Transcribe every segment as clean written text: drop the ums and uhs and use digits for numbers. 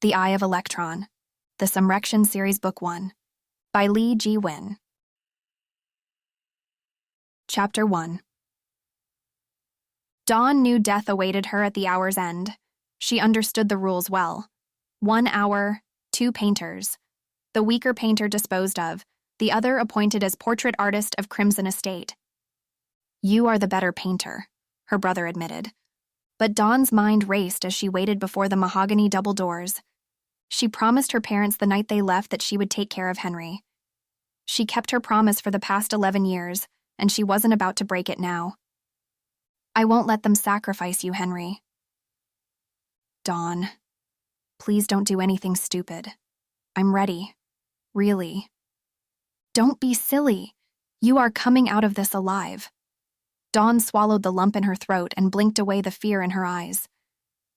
The Eye of Elektron, the Sumrectian Series Book 1, by Lee Ji Win. Chapter 1. Dawn knew death awaited her at the hour's end. She understood the rules well. 1 hour, 2 painters. The weaker painter disposed of, the other appointed as portrait artist of Crimson Estate. "You are the better painter," her brother admitted. But Dawn's mind raced as she waited before the mahogany double doors. She promised her parents the night they left that she would take care of Henry. She kept her promise for the past 11 years, and she wasn't about to break it now. "I won't let them sacrifice you, Henry." "Dawn, please don't do anything stupid. I'm ready. Really." "Don't be silly. You are coming out of this alive." Dawn swallowed the lump in her throat and blinked away the fear in her eyes.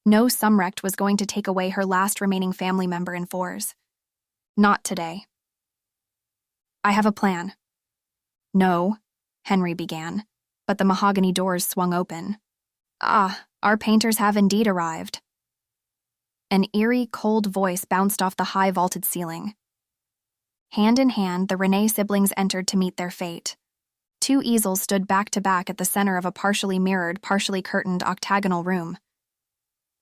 No Sumrect was going to take away her last remaining family member in force. Not today. "I have a plan." "No," Henry began, but the mahogany doors swung open. "Ah, our painters have indeed arrived." An eerie, cold voice bounced off the high vaulted ceiling. Hand in hand, the Rene siblings entered to meet their fate. 2 easels stood back to back at the center of a partially mirrored, partially curtained octagonal room.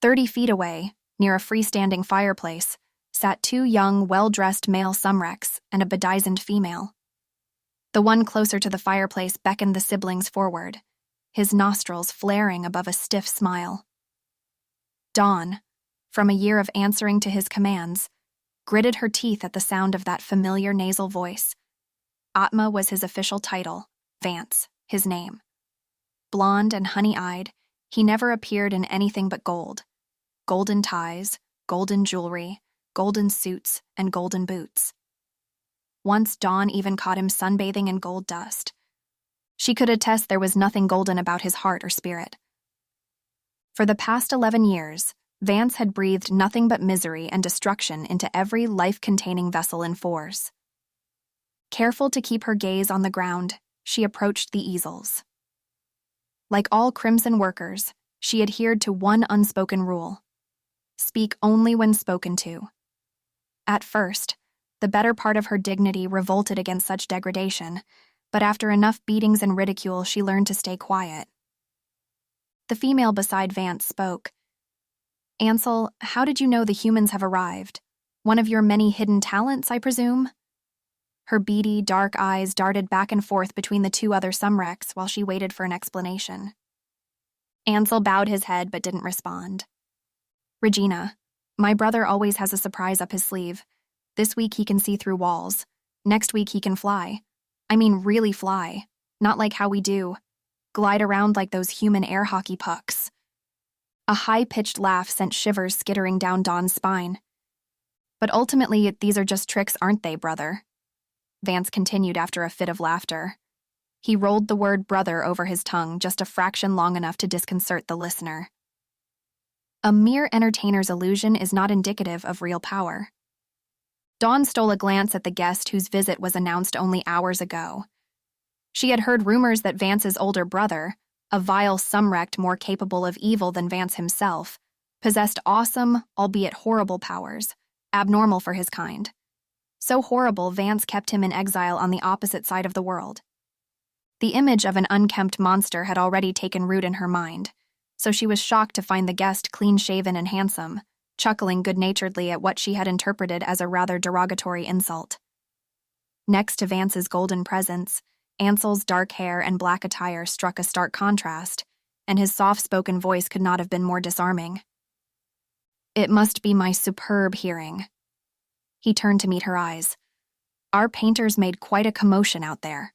30 feet away, near a freestanding fireplace, sat 2 young, well-dressed male Sumrects and a bedizened female. The one closer to the fireplace beckoned the siblings forward, his nostrils flaring above a stiff smile. Dawn, from a year of answering to his commands, gritted her teeth at the sound of that familiar nasal voice. Atma was his official title, Vance, his name. Blonde and honey-eyed, he never appeared in anything but gold. Golden ties, golden jewelry, golden suits, and golden boots. Once Dawn even caught him sunbathing in gold dust. She could attest there was nothing golden about his heart or spirit. For the past 11 years, Vance had breathed nothing but misery and destruction into every life-containing vessel in force. Careful to keep her gaze on the ground, she approached the easels. Like all Crimson workers, she adhered to one unspoken rule: speak only when spoken to. At first, the better part of her dignity revolted against such degradation, but after enough beatings and ridicule, she learned to stay quiet. The female beside Vance spoke. "Ansel, how did you know the humans have arrived? One of your many hidden talents, I presume?" Her beady, dark eyes darted back and forth between the 2 other Sumrects while she waited for an explanation. Ansel bowed his head but didn't respond. "Regina, my brother always has a surprise up his sleeve. This week he can see through walls. Next week he can fly. I mean really fly, not like how we do. Glide around like those human air hockey pucks." A high-pitched laugh sent shivers skittering down Dawn's spine. "But ultimately, these are just tricks, aren't they, brother?" Vance continued after a fit of laughter. He rolled the word brother over his tongue just a fraction long enough to disconcert the listener. A mere entertainer's illusion is not indicative of real power. Dawn stole a glance at the guest whose visit was announced only hours ago. She had heard rumors that Vance's older brother, a vile Sumrect more capable of evil than Vance himself, possessed awesome, albeit horrible powers, abnormal for his kind. So horrible, Vance kept him in exile on the opposite side of the world. The image of an unkempt monster had already taken root in her mind, so she was shocked to find the guest clean-shaven and handsome, chuckling good-naturedly at what she had interpreted as a rather derogatory insult. Next to Vance's golden presence, Ansel's dark hair and black attire struck a stark contrast, and his soft-spoken voice could not have been more disarming. "It must be my superb hearing." He turned to meet her eyes. "Our painters made quite a commotion out there."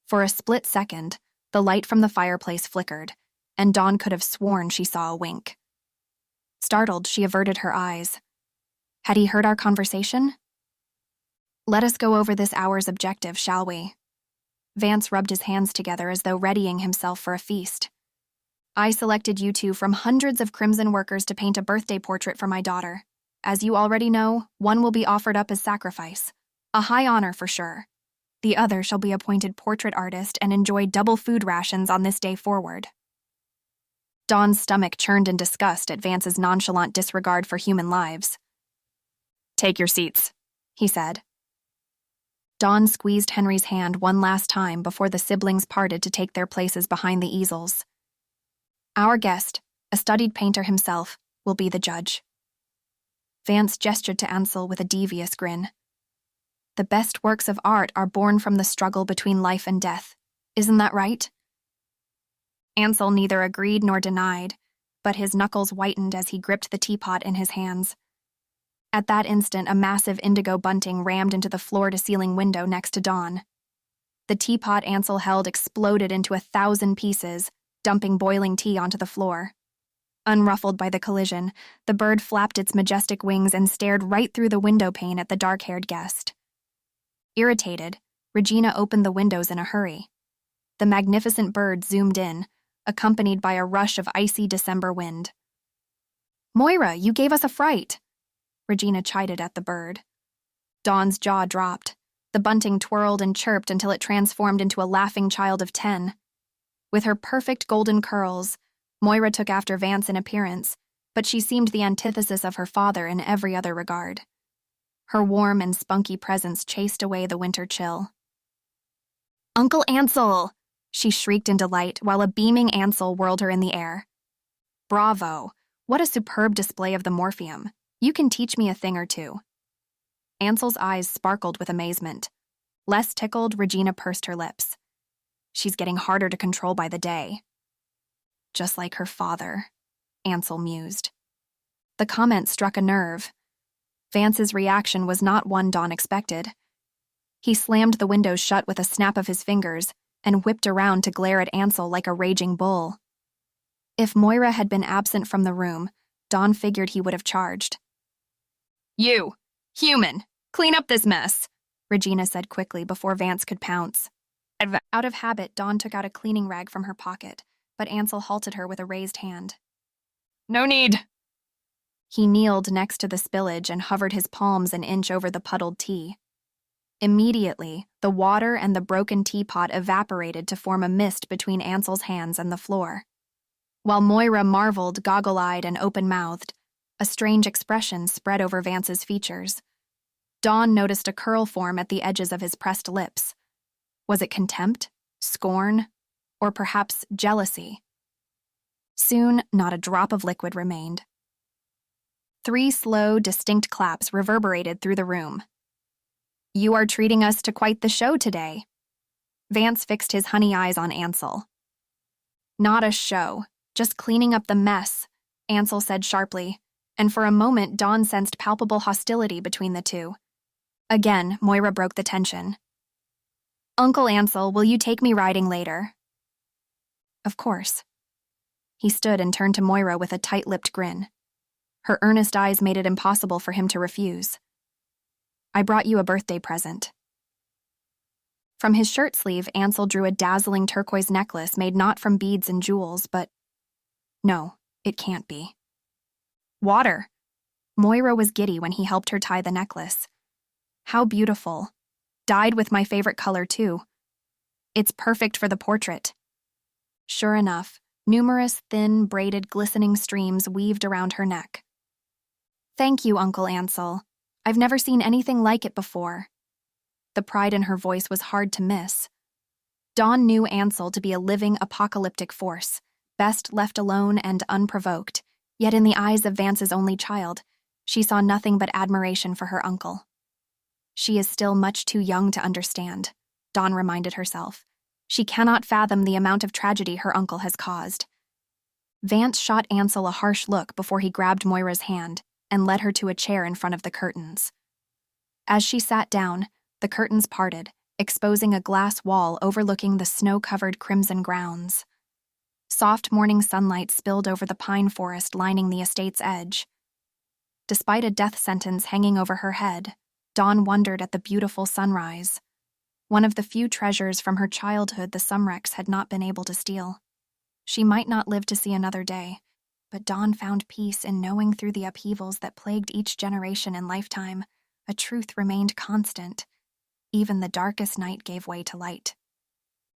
For a split second, the light from the fireplace flickered, and Dawn could have sworn she saw a wink. Startled, she averted her eyes. Had he heard our conversation? "Let us go over this hour's objective, shall we?" Vance rubbed his hands together as though readying himself for a feast. "I selected you 2 from hundreds of Crimson workers to paint a birthday portrait for my daughter. As you already know, one will be offered up as sacrifice. A high honor for sure. The other shall be appointed portrait artist and enjoy double food rations on this day forward." Dawn's stomach churned in disgust at Vance's nonchalant disregard for human lives. "Take your seats," he said. Dawn squeezed Henry's hand one last time before the siblings parted to take their places behind the easels. "Our guest, a studied painter himself, will be the judge." Vance gestured to Ansel with a devious grin. "The best works of art are born from the struggle between life and death. Isn't that right?" Ansel neither agreed nor denied, but his knuckles whitened as he gripped the teapot in his hands. At that instant, a massive indigo bunting rammed into the floor-to-ceiling window next to Dawn. The teapot Ansel held exploded into 1,000 pieces, dumping boiling tea onto the floor. Unruffled by the collision, the bird flapped its majestic wings and stared right through the window pane at the dark-haired guest. Irritated, Regina opened the windows in a hurry. The magnificent bird zoomed in, accompanied by a rush of icy December wind. "Moira, you gave us a fright," Regina chided at the bird. Dawn's jaw dropped. The bunting twirled and chirped until it transformed into a laughing child of 10. With her perfect golden curls, Moira took after Vance in appearance, but she seemed the antithesis of her father in every other regard. Her warm and spunky presence chased away the winter chill. "Uncle Ansel!" she shrieked in delight while a beaming Ansel whirled her in the air. "Bravo! What a superb display of the morpheum. You can teach me a thing or two." Ansel's eyes sparkled with amazement. Less tickled, Regina pursed her lips. "She's getting harder to control by the day." "Just like her father," Ansel mused. The comment struck a nerve. Vance's reaction was not one Dawn expected. He slammed the windows shut with a snap of his fingers and whipped around to glare at Ansel like a raging bull. If Moira had been absent from the room, Dawn figured he would have charged. "You, human, clean up this mess," Regina said quickly before Vance could pounce. Out of habit, Dawn took out a cleaning rag from her pocket, but Ansel halted her with a raised hand. "No need." He kneeled next to the spillage and hovered his palms an inch over the puddled tea. Immediately, the water and the broken teapot evaporated to form a mist between Ansel's hands and the floor. While Moira marveled, goggle-eyed and open-mouthed, a strange expression spread over Vance's features. Dawn noticed a curl form at the edges of his pressed lips. Was it contempt, scorn, or perhaps jealousy? Soon, not a drop of liquid remained. 3 slow, distinct claps reverberated through the room. "You are treating us to quite the show today." Vance fixed his honey eyes on Ansel. "Not a show, just cleaning up the mess," Ansel said sharply, and for a moment Dawn sensed palpable hostility between the two. Again, Moira broke the tension. "Uncle Ansel, will you take me riding later?" "Of course." He stood and turned to Moira with a tight-lipped grin. Her earnest eyes made it impossible for him to refuse. "I brought you a birthday present." From his shirt sleeve, Ansel drew a dazzling turquoise necklace made not from beads and jewels, but... No, it can't be. Water. Moira was giddy when he helped her tie the necklace. How beautiful. Dyed with my favorite color, too. It's perfect for the portrait. Sure enough, numerous thin, braided, glistening streams weaved around her neck. "Thank you, Uncle Ansel. I've never seen anything like it before." The pride in her voice was hard to miss. Dawn knew Ansel to be a living, apocalyptic force, best left alone and unprovoked, yet in the eyes of Vance's only child, she saw nothing but admiration for her uncle. She is still much too young to understand, Dawn reminded herself. She cannot fathom the amount of tragedy her uncle has caused. Vance shot Ansel a harsh look before he grabbed Moira's hand and led her to a chair in front of the curtains. As she sat down, the curtains parted, exposing a glass wall overlooking the snow-covered crimson grounds. Soft morning sunlight spilled over the pine forest lining the estate's edge. Despite a death sentence hanging over her head, Dawn wondered at the beautiful sunrise, one of the few treasures from her childhood the Sumrects had not been able to steal. She might not live to see another day, but Dawn found peace in knowing through the upheavals that plagued each generation and lifetime, a truth remained constant. Even the darkest night gave way to light.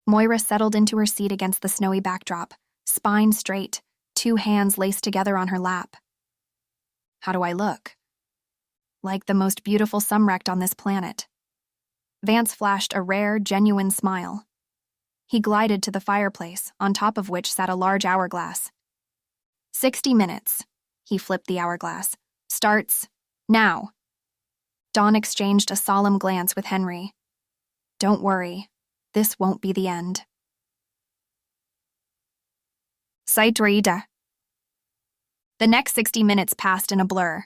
Moira settled into her seat against the snowy backdrop, spine straight, two hands laced together on her lap. How do I look? Like the most beautiful Sumrect on this planet. Vance flashed a rare, genuine smile. He glided to the fireplace, on top of which sat a large hourglass. 60 minutes. He flipped the hourglass. Starts now. Dawn exchanged a solemn glance with Henry. Don't worry, this won't be the end. Saitrida. The next 60 minutes passed in a blur.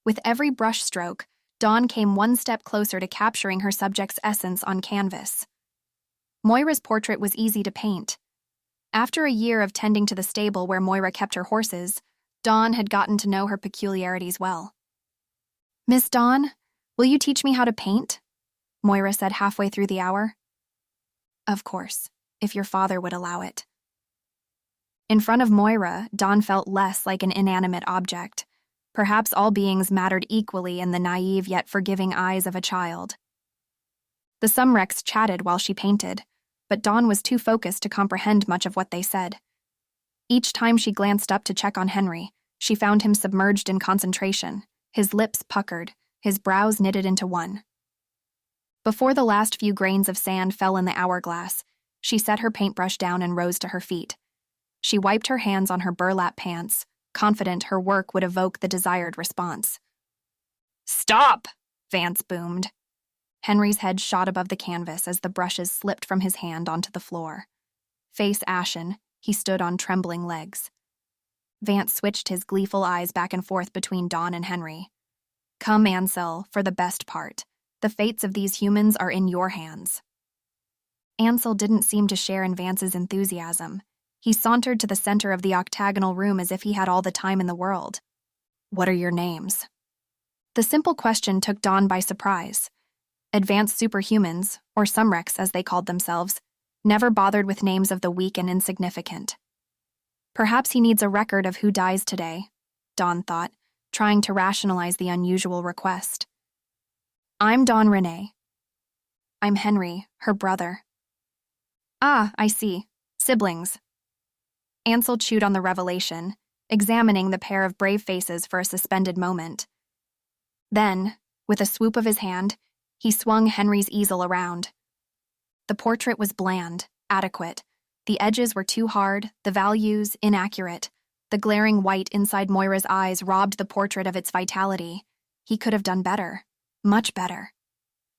With every brush stroke, Dawn came one step closer to capturing her subject's essence on canvas. Moira's portrait was easy to paint. After a year of tending to the stable where Moira kept her horses, Dawn had gotten to know her peculiarities well. Miss Dawn, will you teach me how to paint? Moira said halfway through the hour. Of course, if your father would allow it. In front of Moira, Dawn felt less like an inanimate object. Perhaps all beings mattered equally in the naive yet forgiving eyes of a child. The Sumrects chatted while she painted, but Dawn was too focused to comprehend much of what they said. Each time she glanced up to check on Henry, she found him submerged in concentration, his lips puckered, his brows knitted into one. Before the last few grains of sand fell in the hourglass, she set her paintbrush down and rose to her feet. She wiped her hands on her burlap pants, confident her work would evoke the desired response. Stop! Vance boomed. Henry's head shot above the canvas as the brushes slipped from his hand onto the floor. Face ashen, he stood on trembling legs. Vance switched his gleeful eyes back and forth between Dawn and Henry. Come, Ansel, for the best part. The fates of these humans are in your hands. Ansel didn't seem to share in Vance's enthusiasm. He sauntered to the center of the octagonal room as if he had all the time in the world. What are your names? The simple question took Dawn by surprise. Advanced superhumans, or Sumrects as they called themselves, never bothered with names of the weak and insignificant. Perhaps he needs a record of who dies today, Dawn thought, trying to rationalize the unusual request. I'm Dawn Rene. I'm Henry, her brother. Ah, I see. Siblings. Ansel chewed on the revelation, examining the pair of brave faces for a suspended moment. Then, with a swoop of his hand, he swung Henry's easel around. The portrait was bland, adequate. The edges were too hard, the values inaccurate. The glaring white inside Moira's eyes robbed the portrait of its vitality. He could have done better, much better.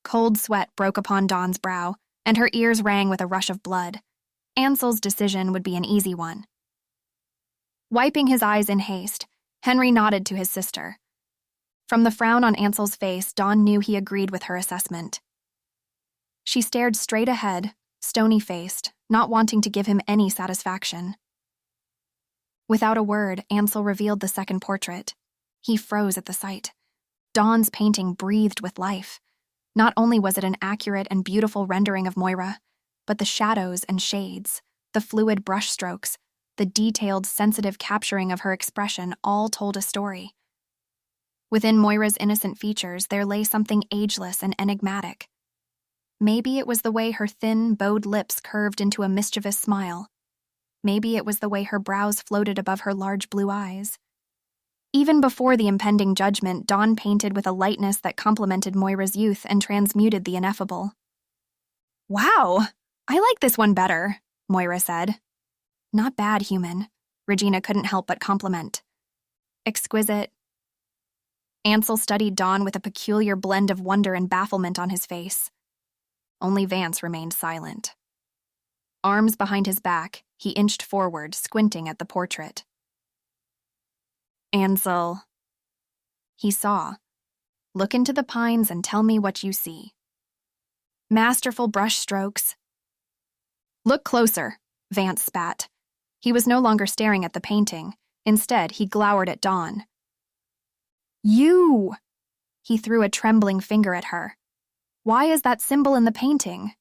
Cold sweat broke upon Dawn's brow, and her ears rang with a rush of blood. Ansel's decision would be an easy one. Wiping his eyes in haste, Henry nodded to his sister. From the frown on Ansel's face, Dawn knew he agreed with her assessment. She stared straight ahead, stony-faced, not wanting to give him any satisfaction. Without a word, Ansel revealed the second portrait. He froze at the sight. Dawn's painting breathed with life. Not only was it an accurate and beautiful rendering of Moira, but the shadows and shades, the fluid brushstrokes, the detailed, sensitive capturing of her expression all told a story. Within Moira's innocent features, there lay something ageless and enigmatic. Maybe it was the way her thin, bowed lips curved into a mischievous smile. Maybe it was the way her brows floated above her large blue eyes. Even before the impending judgment, Dawn painted with a lightness that complemented Moira's youth and transmuted the ineffable. Wow, I like this one better, Moira said. Not bad, human, Regina couldn't help but compliment. Exquisite. Ansel studied Dawn with a peculiar blend of wonder and bafflement on his face. Only Vance remained silent. Arms behind his back, he inched forward, squinting at the portrait. Ansel. He saw. Look into the pines and tell me what you see. Masterful brush strokes. Look closer, Vance spat. He was no longer staring at the painting. Instead, he glowered at Dawn. You! He threw a trembling finger at her. Why is that symbol in the painting?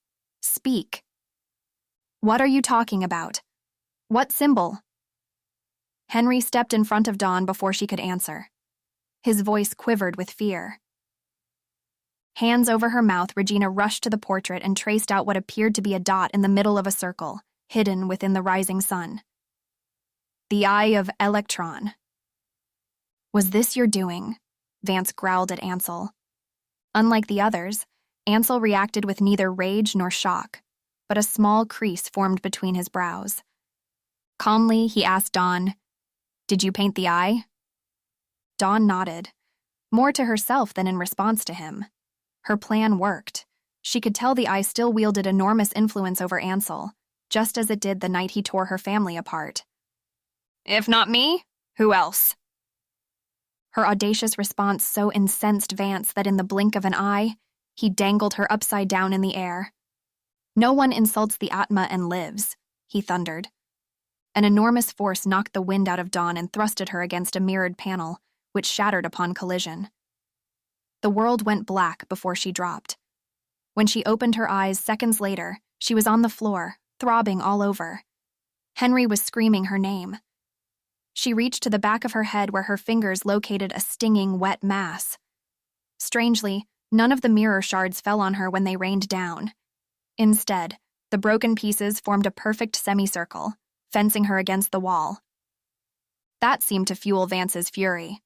Speak. What are you talking about? What symbol? Henry stepped in front of Dawn before she could answer. His voice quivered with fear. Hands over her mouth, Regina rushed to the portrait and traced out what appeared to be a dot in the middle of a circle, hidden within the rising sun. The Eye of Elektron. Was this your doing? Vance growled at Ansel. Unlike the others, Ansel reacted with neither rage nor shock, but a small crease formed between his brows. Calmly, he asked Dawn, "Did you paint the eye?" Dawn nodded, more to herself than in response to him. Her plan worked. She could tell the eye still wielded enormous influence over Ansel, just as it did the night he tore her family apart. "If not me, who else?" Her audacious response so incensed Vance that in the blink of an eye, he dangled her upside down in the air. "No one insults the Atma and lives," he thundered. An enormous force knocked the wind out of Dawn and thrusted her against a mirrored panel, which shattered upon collision. The world went black before she dropped. When she opened her eyes seconds later, she was on the floor, throbbing all over. Henry was screaming her name. She reached to the back of her head where her fingers located a stinging, wet mass. Strangely, none of the mirror shards fell on her when they rained down. Instead, the broken pieces formed a perfect semicircle, fencing her against the wall. That seemed to fuel Vance's fury.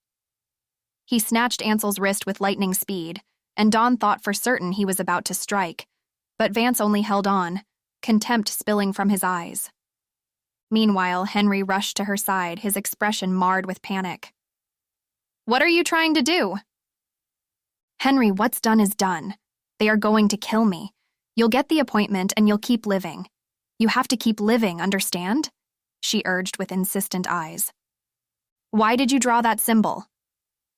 He snatched Ansel's wrist with lightning speed, and Dawn thought for certain he was about to strike, but Vance only held on, contempt spilling from his eyes. Meanwhile, Henry rushed to her side, his expression marred with panic. "What are you trying to do?" "Henry, what's done is done. They are going to kill me. You'll get the appointment and you'll keep living. You have to keep living, understand?" she urged with insistent eyes. "Why did you draw that symbol?"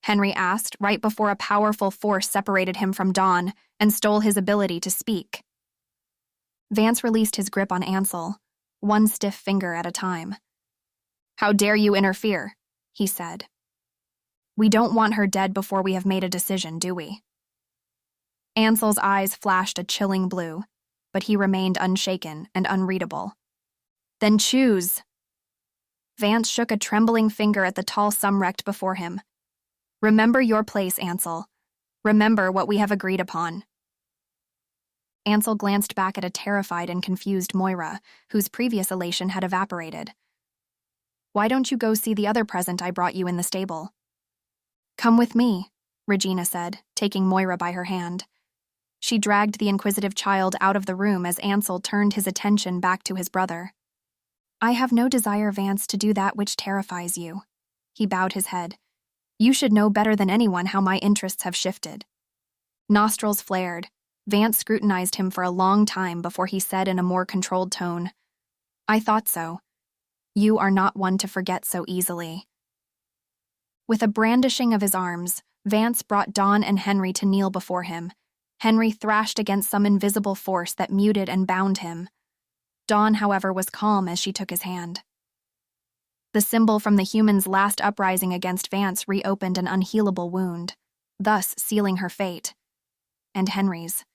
Henry asked right before a powerful force separated him from Dawn and stole his ability to speak. Vance released his grip on Ansel, one stiff finger at a time. "How dare you interfere?" he said. "We don't want her dead before we have made a decision, do we?" Ansel's eyes flashed a chilling blue, but he remained unshaken and unreadable. "Then choose." Vance shook a trembling finger at the tall Sumrect before him. "Remember your place, Ansel. Remember what we have agreed upon." Ansel glanced back at a terrified and confused Moira, whose previous elation had evaporated. "Why don't you go see the other present I brought you in the stable?" "Come with me," Regina said, taking Moira by her hand. She dragged the inquisitive child out of the room as Ansel turned his attention back to his brother. "I have no desire, Vance, to do that which terrifies you." He bowed his head. "You should know better than anyone how my interests have shifted." Nostrils flared. Vance scrutinized him for a long time before he said in a more controlled tone, "I thought so. You are not one to forget so easily." With a brandishing of his arms, Vance brought Dawn and Henry to kneel before him. Henry thrashed against some invisible force that muted and bound him. Dawn, however, was calm as she took his hand. The symbol from the human's last uprising against Vance reopened an unhealable wound, thus sealing her fate. And Henry's.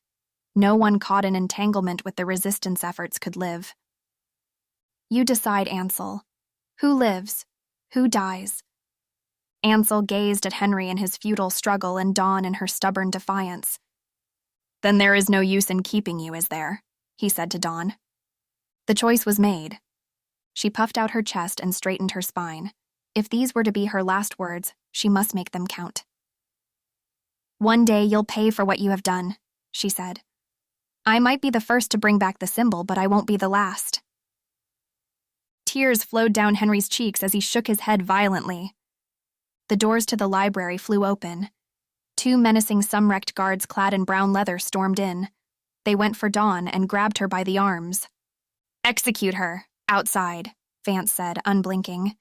No one caught in entanglement with the resistance efforts could live. "You decide, Ansel. Who lives? Who dies?" Ansel gazed at Henry in his futile struggle and Dawn in her stubborn defiance. "Then there is no use in keeping you, is there?" he said to Dawn. The choice was made. She puffed out her chest and straightened her spine. If these were to be her last words, she must make them count. "One day you'll pay for what you have done," she said. "I might be the first to bring back the symbol, but I won't be the last." Tears flowed down Henry's cheeks as he shook his head violently. The doors to the library flew open. Two menacing Sumrect guards clad in brown leather stormed in. They went for Dawn and grabbed her by the arms. "Execute her, outside," Vance said, unblinking.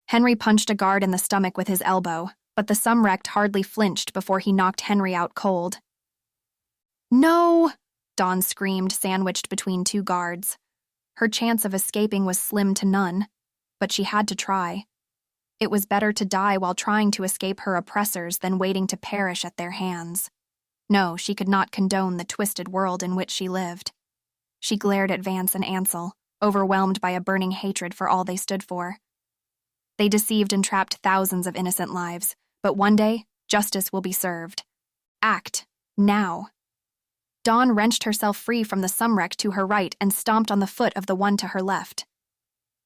Henry punched a guard in the stomach with his elbow, but the Sumrect hardly flinched before he knocked Henry out cold. "No!" Dawn screamed, sandwiched between two guards. Her chance of escaping was slim to none, but she had to try. It was better to die while trying to escape her oppressors than waiting to perish at their hands. No, she could not condone the twisted world in which she lived. She glared at Vance and Ansel, overwhelmed by a burning hatred for all they stood for. They deceived and trapped thousands of innocent lives, but one day, justice will be served. Act, now. Dawn wrenched herself free from the Sumrect to her right and stomped on the foot of the one to her left.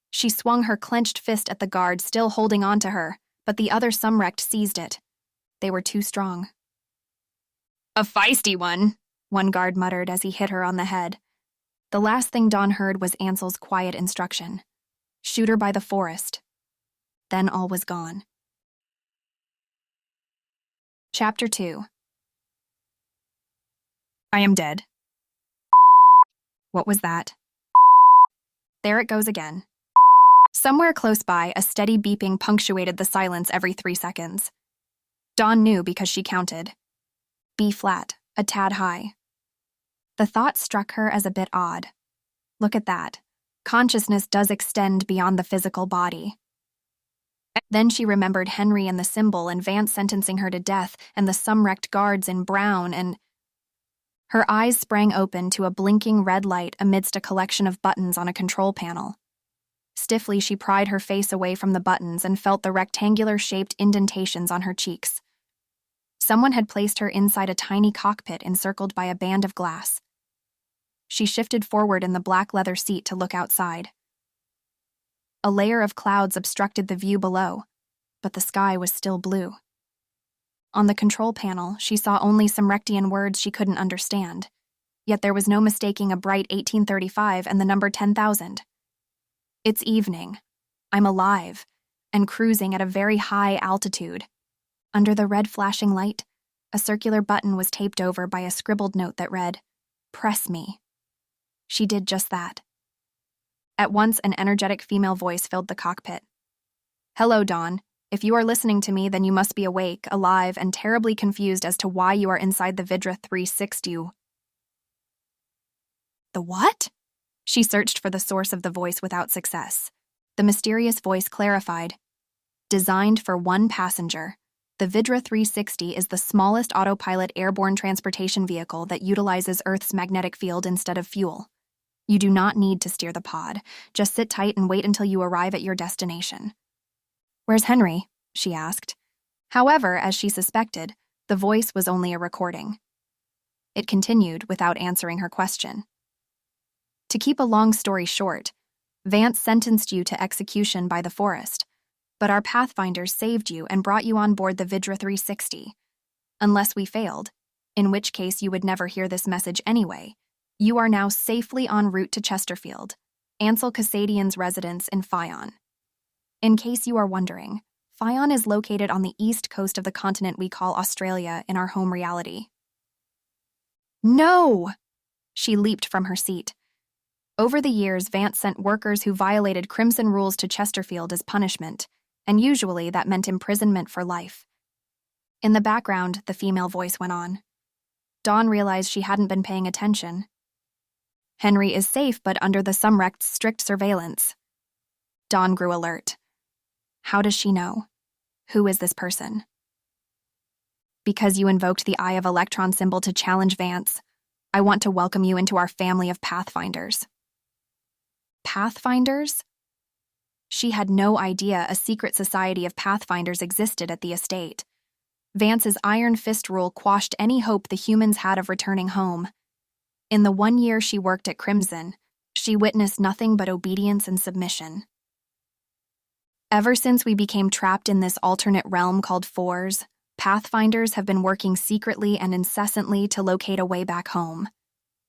She swung her clenched fist at the guard still holding on to her, but the other Sumrect seized it. They were too strong. "A feisty one guard muttered as he hit her on the head. The last thing Dawn heard was Ansel's quiet instruction. Shoot her by the forest. Then all was gone. Chapter 2. I am dead. What was that? There it goes again. Somewhere close by, a steady beeping punctuated the silence every 3 seconds. Dawn knew because she counted. B flat, a tad high. The thought struck her as a bit odd. Look at that. Consciousness does extend beyond the physical body. Then she remembered Henry and the symbol and Vance sentencing her to death and the Sumrect guards in brown and... Her eyes sprang open to a blinking red light amidst a collection of buttons on a control panel. Stiffly, she pried her face away from the buttons and felt the rectangular-shaped indentations on her cheeks. Someone had placed her inside a tiny cockpit encircled by a band of glass. She shifted forward in the black leather seat to look outside. A layer of clouds obstructed the view below, but the sky was still blue. On the control panel, she saw only Sumrectian words she couldn't understand, yet there was no mistaking a bright 1835 and the number 10,000. It's evening. I'm alive, and cruising at a very high altitude. Under the red flashing light, a circular button was taped over by a scribbled note that read, "Press me." She did just that. At once, an energetic female voice filled the cockpit. "Hello, Dawn. If you are listening to me, then you must be awake, alive, and terribly confused as to why you are inside the Vidra 360. The what? She searched for the source of the voice without success. The mysterious voice clarified. Designed for one passenger, the Vidra 360 is the smallest autopilot airborne transportation vehicle that utilizes Earth's magnetic field instead of fuel. You do not need to steer the pod. Just sit tight and wait until you arrive at your destination. Where's Henry? She asked. However, as she suspected, the voice was only a recording. It continued without answering her question. To keep a long story short, Vance sentenced you to execution by the forest, but our pathfinders saved you and brought you on board the Vidra 360. Unless we failed, in which case you would never hear this message anyway, you are now safely en route to Chesterfield, Ansel Cassadian's residence in Fion. In case you are wondering, Fion is located on the east coast of the continent we call Australia in our home reality. No! She leaped from her seat. Over the years, Vance sent workers who violated Crimson rules to Chesterfield as punishment, and usually that meant imprisonment for life. In the background, the female voice went on. Dawn realized she hadn't been paying attention. Henry is safe but under the Sumrect's strict surveillance. Dawn grew alert. How does she know? Who is this person? Because you invoked the Eye of Elektron symbol to challenge Vance, I want to welcome you into our family of pathfinders. Pathfinders? She had no idea a secret society of pathfinders existed at the estate. Vance's iron fist rule quashed any hope the humans had of returning home. In the 1 year she worked at Crimson, she witnessed nothing but obedience and submission. Ever since we became trapped in this alternate realm called Fours, pathfinders have been working secretly and incessantly to locate a way back home.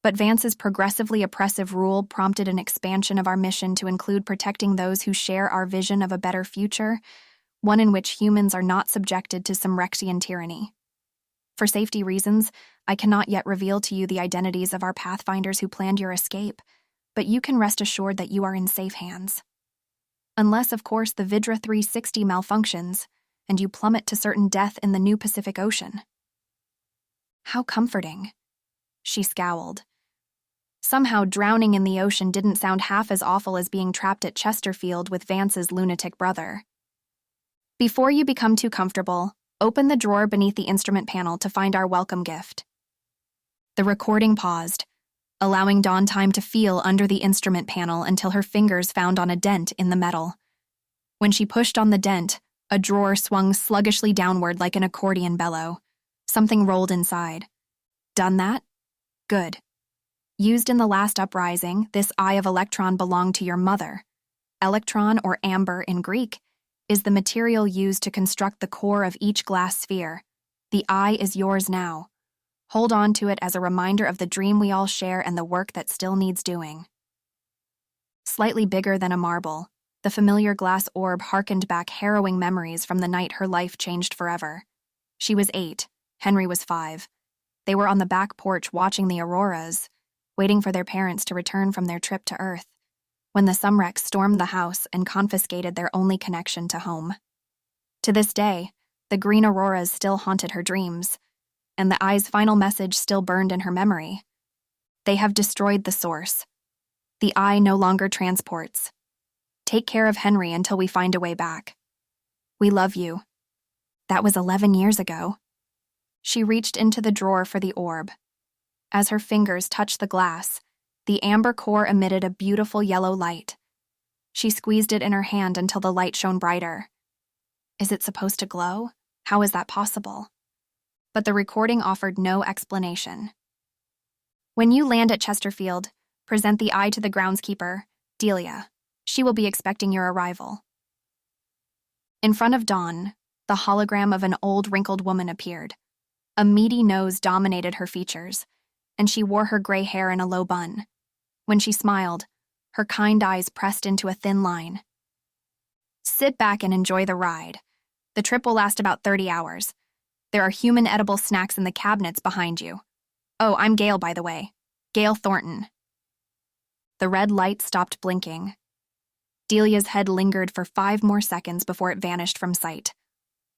But Vance's progressively oppressive rule prompted an expansion of our mission to include protecting those who share our vision of a better future, one in which humans are not subjected to Sumrectian tyranny. For safety reasons, I cannot yet reveal to you the identities of our pathfinders who planned your escape, but you can rest assured that you are in safe hands. Unless, of course, the Vidra 360 malfunctions, and you plummet to certain death in the new Pacific Ocean. How comforting. She scowled. Somehow drowning in the ocean didn't sound half as awful as being trapped at Chesterfield with Vance's lunatic brother. Before you become too comfortable, open the drawer beneath the instrument panel to find our welcome gift. The recording paused, allowing Dawn time to feel under the instrument panel until her fingers found on a dent in the metal. When she pushed on the dent, a drawer swung sluggishly downward like an accordion bellow. Something rolled inside. Done that? Good. Used in the last uprising, this Eye of Elektron belonged to your mother. Elektron, or amber in Greek, is the material used to construct the core of each glass sphere. The eye is yours now. Hold on to it as a reminder of the dream we all share and the work that still needs doing. Slightly bigger than a marble, the familiar glass orb harkened back harrowing memories from the night her life changed forever. She was 8, Henry was 5. They were on the back porch watching the auroras, waiting for their parents to return from their trip to Earth, when the Sumrects stormed the house and confiscated their only connection to home. To this day, the green auroras still haunted her dreams, and the eye's final message still burned in her memory. They have destroyed the source. The eye no longer transports. Take care of Henry until we find a way back. We love you. That was 11 years ago. She reached into the drawer for the orb. As her fingers touched the glass, the amber core emitted a beautiful yellow light. She squeezed it in her hand until the light shone brighter. Is it supposed to glow? How is that possible? But the recording offered no explanation. When you land at Chesterfield, present the eye to the groundskeeper, Delia. She will be expecting your arrival. In front of Dawn, the hologram of an old, wrinkled woman appeared. A meaty nose dominated her features, and she wore her gray hair in a low bun. When she smiled, her kind eyes pressed into a thin line. Sit back and enjoy the ride. The trip will last about 30 hours. There are human edible snacks in the cabinets behind you. Oh, I'm Gail, by the way. Gail Thornton. The red light stopped blinking. Delia's head lingered for 5 more seconds before it vanished from sight.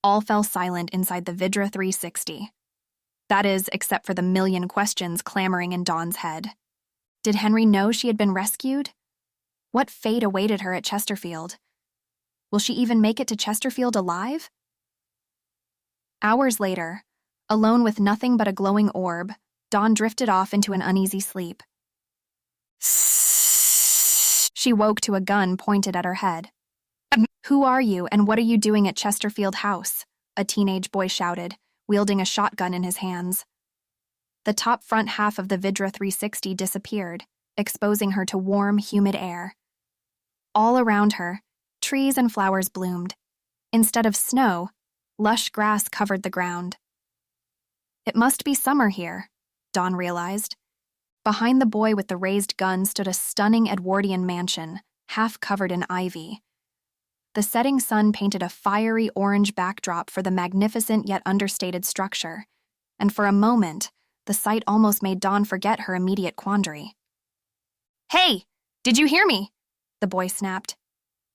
All fell silent inside the Vidra 360. That is, except for the million questions clamoring in Dawn's head. Did Henry know she had been rescued? What fate awaited her at Chesterfield? Will she even make it to Chesterfield alive? Hours later, alone with nothing but a glowing orb, Dawn drifted off into an uneasy sleep. She woke to a gun pointed at her head. "Who are you, and what are you doing at Chesterfield House?" a teenage boy shouted, wielding a shotgun in his hands. The top front half of the Vidra 360 disappeared, exposing her to warm, humid air. All around her, trees and flowers bloomed. Instead of snow, lush grass covered the ground. It must be summer here, Dawn realized. Behind the boy with the raised gun stood a stunning Edwardian mansion, half covered in ivy. The setting sun painted a fiery orange backdrop for the magnificent yet understated structure, and for a moment, the sight almost made Dawn forget her immediate quandary. "Hey, did you hear me?" the boy snapped.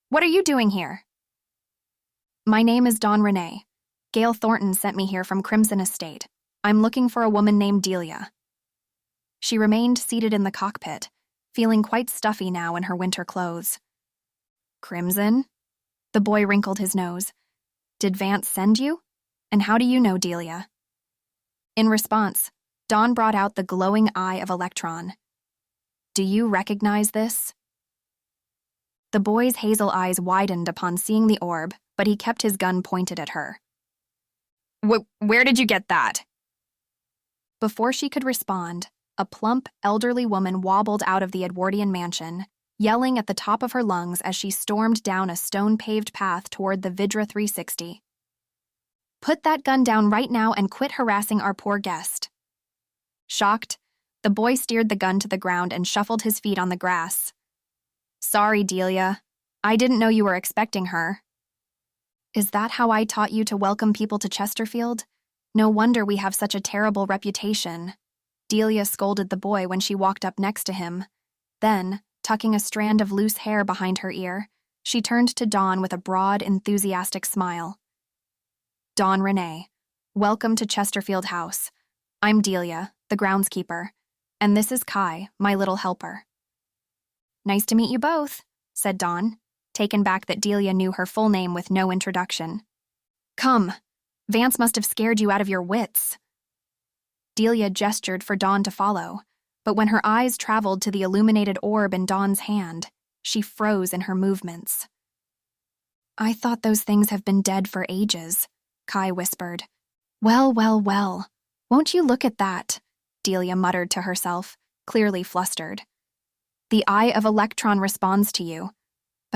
"What are you doing here?" "My name is Dawn Rene. Gail Thornton sent me here from Crimson Estate. I'm looking for a woman named Delia." She remained seated in the cockpit, feeling quite stuffy now in her winter clothes. "Crimson?" The boy wrinkled his nose. "Did Vance send you? And how do you know Delia?" In response, Dawn brought out the glowing Eye of Elektron. "Do you recognize this?" The boy's hazel eyes widened upon seeing the orb, but he kept his gun pointed at her. Where did you get that?" Before she could respond, a plump, elderly woman wobbled out of the Edwardian mansion, yelling at the top of her lungs as she stormed down a stone-paved path toward the Vidra 360. "Put that gun down right now and quit harassing our poor guest." Shocked, the boy steered the gun to the ground and shuffled his feet on the grass. "Sorry, Delia. I didn't know you were expecting her." "Is that how I taught you to welcome people to Chesterfield? No wonder we have such a terrible reputation." Delia scolded the boy when she walked up next to him. Then, tucking a strand of loose hair behind her ear, she turned to Dawn with a broad, enthusiastic smile. "Dawn Rene, welcome to Chesterfield House. I'm Delia, the groundskeeper, and this is Kai, my little helper." "Nice to meet you both," said Dawn, taken back that Delia knew her full name with no introduction. "Come, Vance must have scared you out of your wits." Delia gestured for Dawn to follow, but when her eyes traveled to the illuminated orb in Dawn's hand, she froze in her movements. "I thought those things have been dead for ages," Kai whispered. Well, won't you look at that?" Delia muttered to herself, clearly flustered. "The Eye of Elektron responds to you,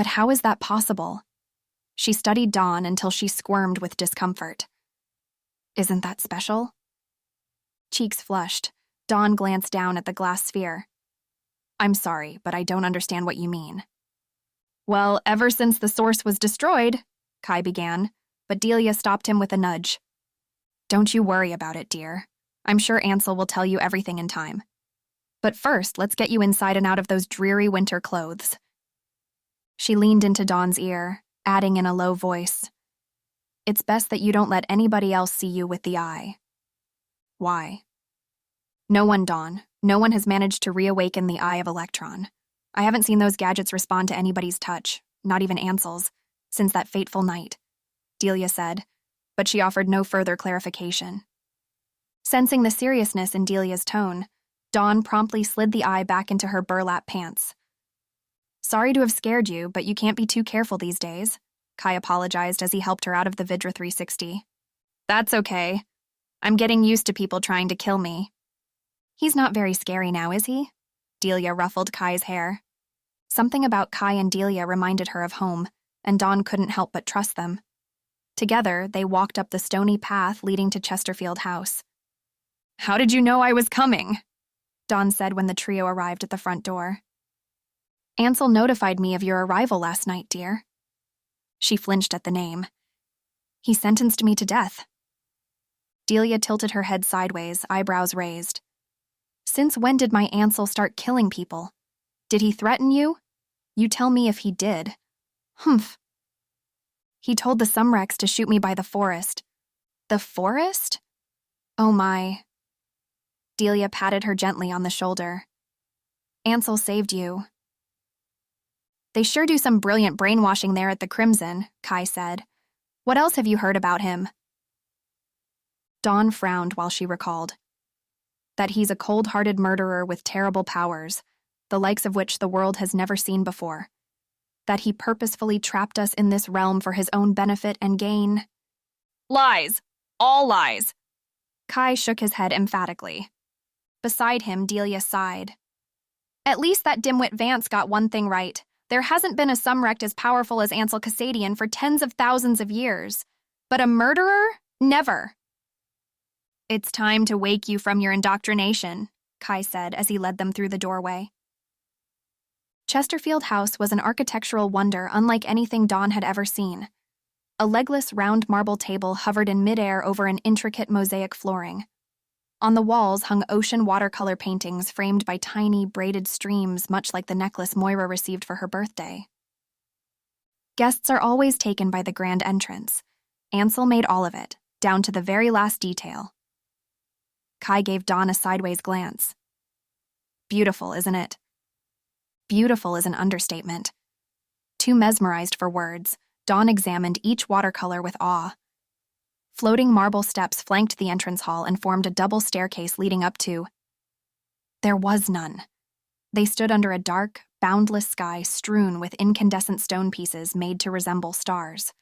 But how is that possible? She studied Dawn until she squirmed with discomfort. Isn't that special? Cheeks flushed, Dawn glanced down at the glass sphere. I'm sorry, but I don't understand what you mean. Well, ever since the source was destroyed, Kai began, but Delia stopped him with a nudge. Don't you worry about it, dear. I'm sure Ansel will tell you everything in time. But first, let's get you inside and out of those dreary winter clothes. She leaned into Dawn's ear, adding in a low voice, It's best that you don't let anybody else see you with the eye. Why? No one, Dawn. No one has managed to reawaken the Eye of Elektron. I haven't seen those gadgets respond to anybody's touch, not even Ansel's, since that fateful night, Delia said, but she offered no further clarification. Sensing the seriousness in Delia's tone, Dawn promptly slid the eye back into her burlap pants. Sorry to have scared you, but you can't be too careful these days, Kai apologized as he helped her out of the Vidra 360. That's okay. I'm getting used to people trying to kill me. He's not very scary now, is he? Delia ruffled Kai's hair. Something about Kai and Delia reminded her of home, and Dawn couldn't help but trust them. Together, they walked up the stony path leading to Chesterfield House. How did you know I was coming? Dawn said when the trio arrived at the front door. Ansel notified me of your arrival last night, dear. She flinched at the name. He sentenced me to death. Delia tilted her head sideways, eyebrows raised. Since when did my Ansel start killing people? Did he threaten you? You tell me if he did. Humph. He told the Sumrects to shoot me by the forest. The forest? Oh my. Delia patted her gently on the shoulder. Ansel saved you. They sure do some brilliant brainwashing there at the Crimson, Kai said. What else have you heard about him? Dawn frowned while she recalled. That he's a cold-hearted murderer with terrible powers, the likes of which the world has never seen before. That he purposefully trapped us in this realm for his own benefit and gain. Lies! All lies! Kai shook his head emphatically. Beside him, Delia sighed. At least that dimwit Vance got one thing right. There hasn't been a Sumrect as powerful as Ansel Cassadian for tens of thousands of years. But a murderer? Never. It's time to wake you from your indoctrination, Kai said as he led them through the doorway. Chesterfield House was an architectural wonder unlike anything Dawn had ever seen. A legless round marble table hovered in midair over an intricate mosaic flooring. On the walls hung ocean watercolor paintings framed by tiny, braided streams much like the necklace Moira received for her birthday. Guests are always taken by the grand entrance. Ansel made all of it, down to the very last detail. Kai gave Dawn a sideways glance. Beautiful, isn't it? Beautiful is an understatement. Too mesmerized for words, Dawn examined each watercolor with awe. Floating marble steps flanked the entrance hall and formed a double staircase leading up to. There was none. They stood under a dark, boundless sky strewn with incandescent stone pieces made to resemble stars.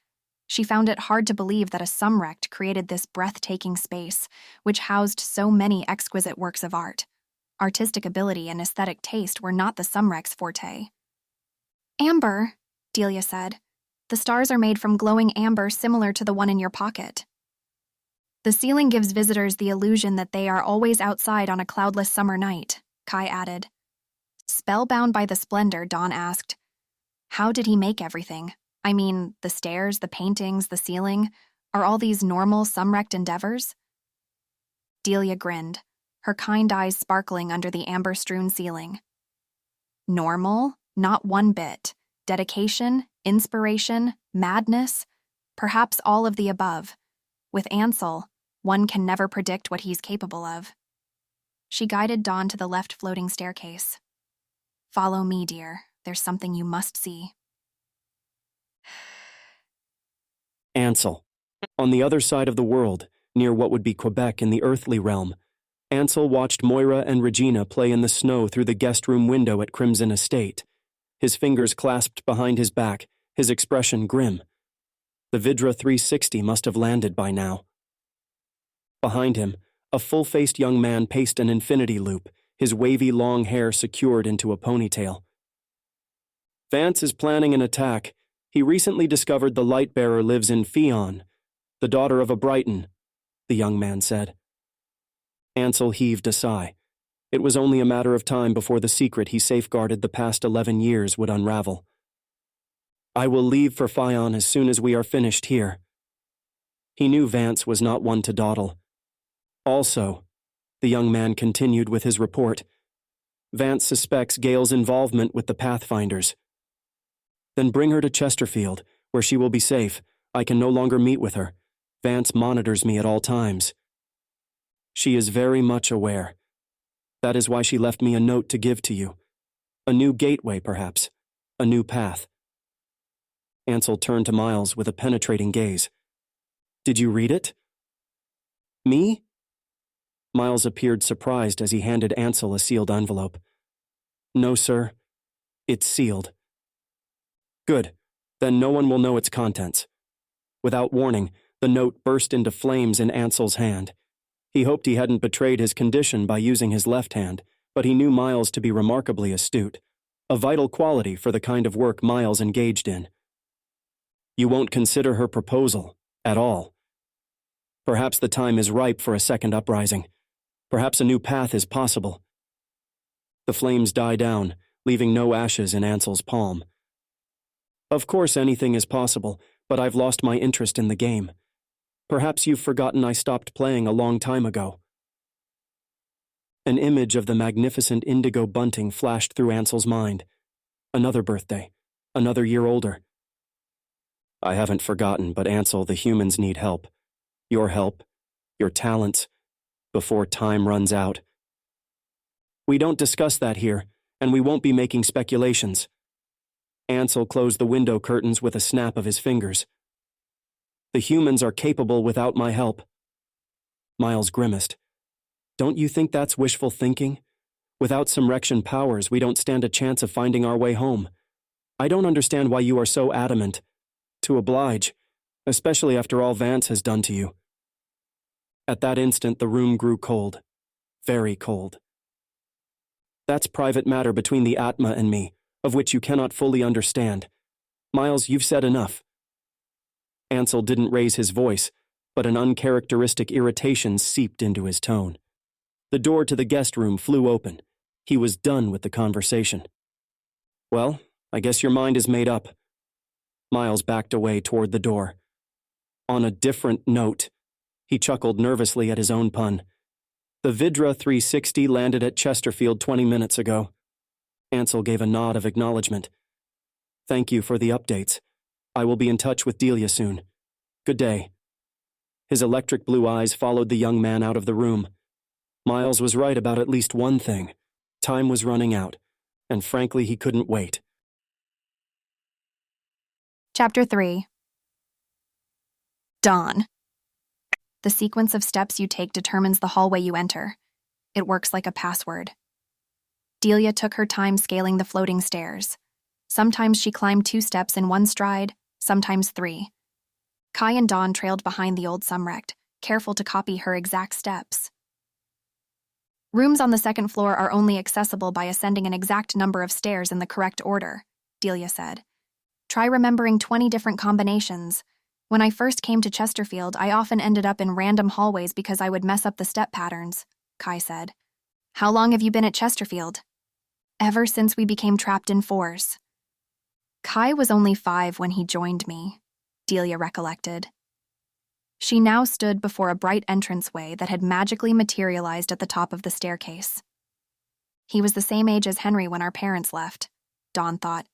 She found it hard to believe that a Sumrect created this breathtaking space, which housed so many exquisite works of art. Artistic ability and aesthetic taste were not the Sumrects' forte. Amber, Delia said. The stars are made from glowing amber similar to the one in your pocket. The ceiling gives visitors the illusion that they are always outside on a cloudless summer night, Kai added. Spellbound by the splendor, Dawn asked. How did he make everything? I mean, the stairs, the paintings, the ceiling, are all these normal Sumrect endeavors? Delia grinned, her kind eyes sparkling under the amber-strewn ceiling. Normal? Not one bit. Dedication, inspiration, madness, perhaps all of the above. With Ansel, one can never predict what he's capable of. She guided Dawn to the left floating staircase. Follow me, dear. There's something you must see. Ansel. On the other side of the world, near what would be Quebec in the earthly realm, Ansel watched Moira and Regina play in the snow through the guest room window at Crimson Estate, his fingers clasped behind his back, his expression grim. The Vidra 360 must have landed by now. Behind him, a full-faced young man paced an infinity loop, his wavy long hair secured into a ponytail. Vance is planning an attack. He recently discovered the Lightbearer lives in Pheon, the daughter of a Brighton, the young man said. Ansel heaved a sigh. It was only a matter of time before the secret he safeguarded the past 11 years would unravel. I will leave for Pheon as soon as we are finished here. He knew Vance was not one to dawdle. Also, the young man continued with his report, Vance suspects Gale's involvement with the Pathfinders. Then bring her to Chesterfield, where she will be safe. I can no longer meet with her. Vance monitors me at all times. She is very much aware. That is why she left me a note to give to you. A new gateway, perhaps. A new path. Ansel turned to Miles with a penetrating gaze. Did you read it? Me? Miles appeared surprised as he handed Ansel a sealed envelope. No, sir. It's sealed. Good. Then no one will know its contents. Without warning, the note burst into flames in Ansel's hand. He hoped he hadn't betrayed his condition by using his left hand, but he knew Miles to be remarkably astute, a vital quality for the kind of work Miles engaged in. You won't consider her proposal, at all. Perhaps the time is ripe for a second uprising. Perhaps a new path is possible. The flames die down, leaving no ashes in Ansel's palm. Of course anything is possible, but I've lost my interest in the game. Perhaps you've forgotten I stopped playing a long time ago. An image of the magnificent indigo bunting flashed through Ansel's mind. Another birthday, another year older. I haven't forgotten, but Ansel, the humans need help. Your help, your talents, before time runs out. We don't discuss that here, and we won't be making speculations. Ansel closed the window curtains with a snap of his fingers. The humans are capable without my help. Miles grimaced. Don't you think that's wishful thinking? Without Sumrectian powers, we don't stand a chance of finding our way home. I don't understand why you are so adamant. To oblige, especially after all Vance has done to you. At that instant, the room grew cold. Very cold. That's private matter between the Atma and me, of which you cannot fully understand. Miles, you've said enough. Ansel didn't raise his voice, but an uncharacteristic irritation seeped into his tone. The door to the guest room flew open. He was done with the conversation. Well, I guess your mind is made up. Miles backed away toward the door. On a different note, he chuckled nervously at his own pun. The Vidra 360 landed at Chesterfield 20 minutes ago. Ansel gave a nod of acknowledgement. Thank you for the updates. I will be in touch with Delia soon. Good day. His electric blue eyes followed the young man out of the room. Miles was right about at least one thing. Time was running out, and frankly he couldn't wait. Chapter 3. Dawn. The sequence of steps you take determines the hallway you enter. It works like a password. Delia took her time scaling the floating stairs. Sometimes she climbed 2 steps in one stride, sometimes 3. Kai and Dawn trailed behind the old Sumrect, careful to copy her exact steps. Rooms on the 2nd floor are only accessible by ascending an exact number of stairs in the correct order, Delia said. Try remembering 20 different combinations. When I first came to Chesterfield, I often ended up in random hallways because I would mess up the step patterns, Kai said. How long have you been at Chesterfield? Ever since we became trapped in 4s. Kai was only 5 when he joined me, Delia recollected. She now stood before a bright entranceway that had magically materialized at the top of the staircase. He was the same age as Henry when our parents left, Dawn thought.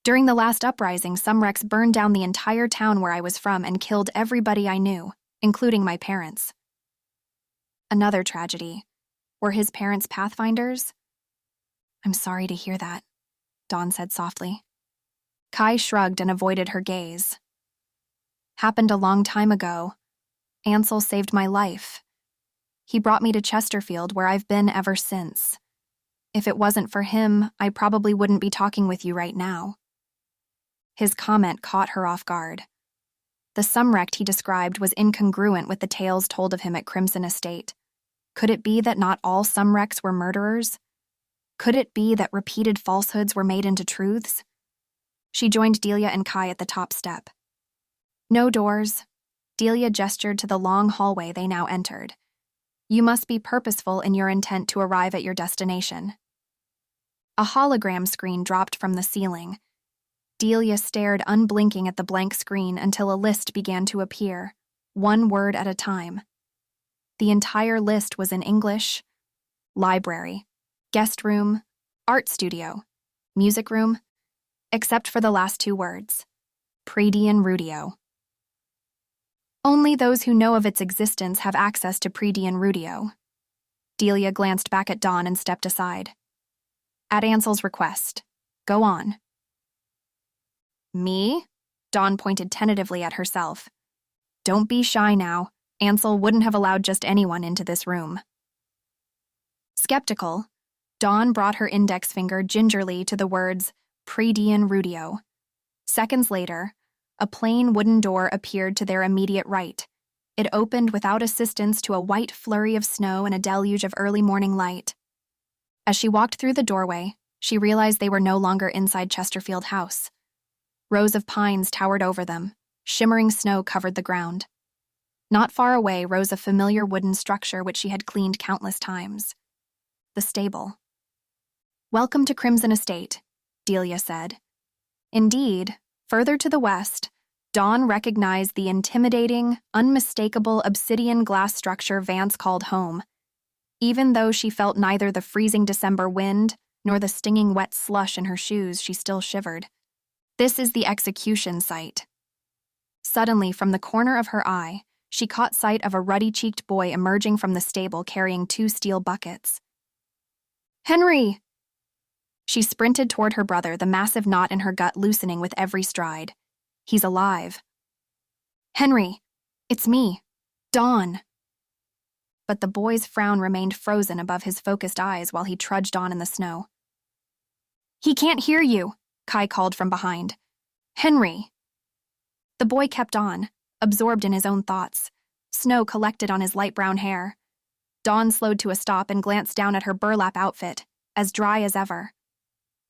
During the last uprising, Sumrects burned down the entire town where I was from and killed everybody I knew, including my parents. Another tragedy. Were his parents Pathfinders? I'm sorry to hear that, Dawn said softly. Kai shrugged and avoided her gaze. Happened a long time ago. Ansel saved my life. He brought me to Chesterfield, where I've been ever since. If it wasn't for him, I probably wouldn't be talking with you right now. His comment caught her off guard. The Sumrect he described was incongruent with the tales told of him at Crimson Estate. Could it be that not all Sumrects were murderers? Could it be that repeated falsehoods were made into truths? She joined Delia and Kai at the top step. No doors. Delia gestured to the long hallway they now entered. You must be purposeful in your intent to arrive at your destination. A hologram screen dropped from the ceiling. Delia stared unblinking at the blank screen until a list began to appear, one word at a time. The entire list was in English: library, guest room, art studio, music room, except for the last two words: Predian Rudio. Only those who know of its existence have access to Predian Rudio. Delia glanced back at Dawn and stepped aside. At Ansel's request. Go on. Me? Dawn pointed tentatively at herself. Don't be shy now. Ansel wouldn't have allowed just anyone into this room. Skeptical, Dawn brought her index finger gingerly to the words Predian Rudio. Seconds later, a plain wooden door appeared to their immediate right. It opened without assistance to a white flurry of snow and a deluge of early morning light. As she walked through the doorway, she realized they were no longer inside Chesterfield House. Rows of pines towered over them. Shimmering snow covered the ground. Not far away rose a familiar wooden structure which she had cleaned countless times. The stable. Welcome to Crimson Estate, Delia said. Indeed, further to the west, Dawn recognized the intimidating, unmistakable obsidian glass structure Vance called home. Even though she felt neither the freezing December wind nor the stinging wet slush in her shoes, she still shivered. This is the execution site. Suddenly, from the corner of her eye, she caught sight of a ruddy-cheeked boy emerging from the stable carrying 2 steel buckets. Henry! She sprinted toward her brother, the massive knot in her gut loosening with every stride. He's alive. Henry, it's me, Dawn. But the boy's frown remained frozen above his focused eyes while he trudged on in the snow. He can't hear you, Kai called from behind. Henry. The boy kept on, absorbed in his own thoughts. Snow collected on his light brown hair. Dawn slowed to a stop and glanced down at her burlap outfit, as dry as ever.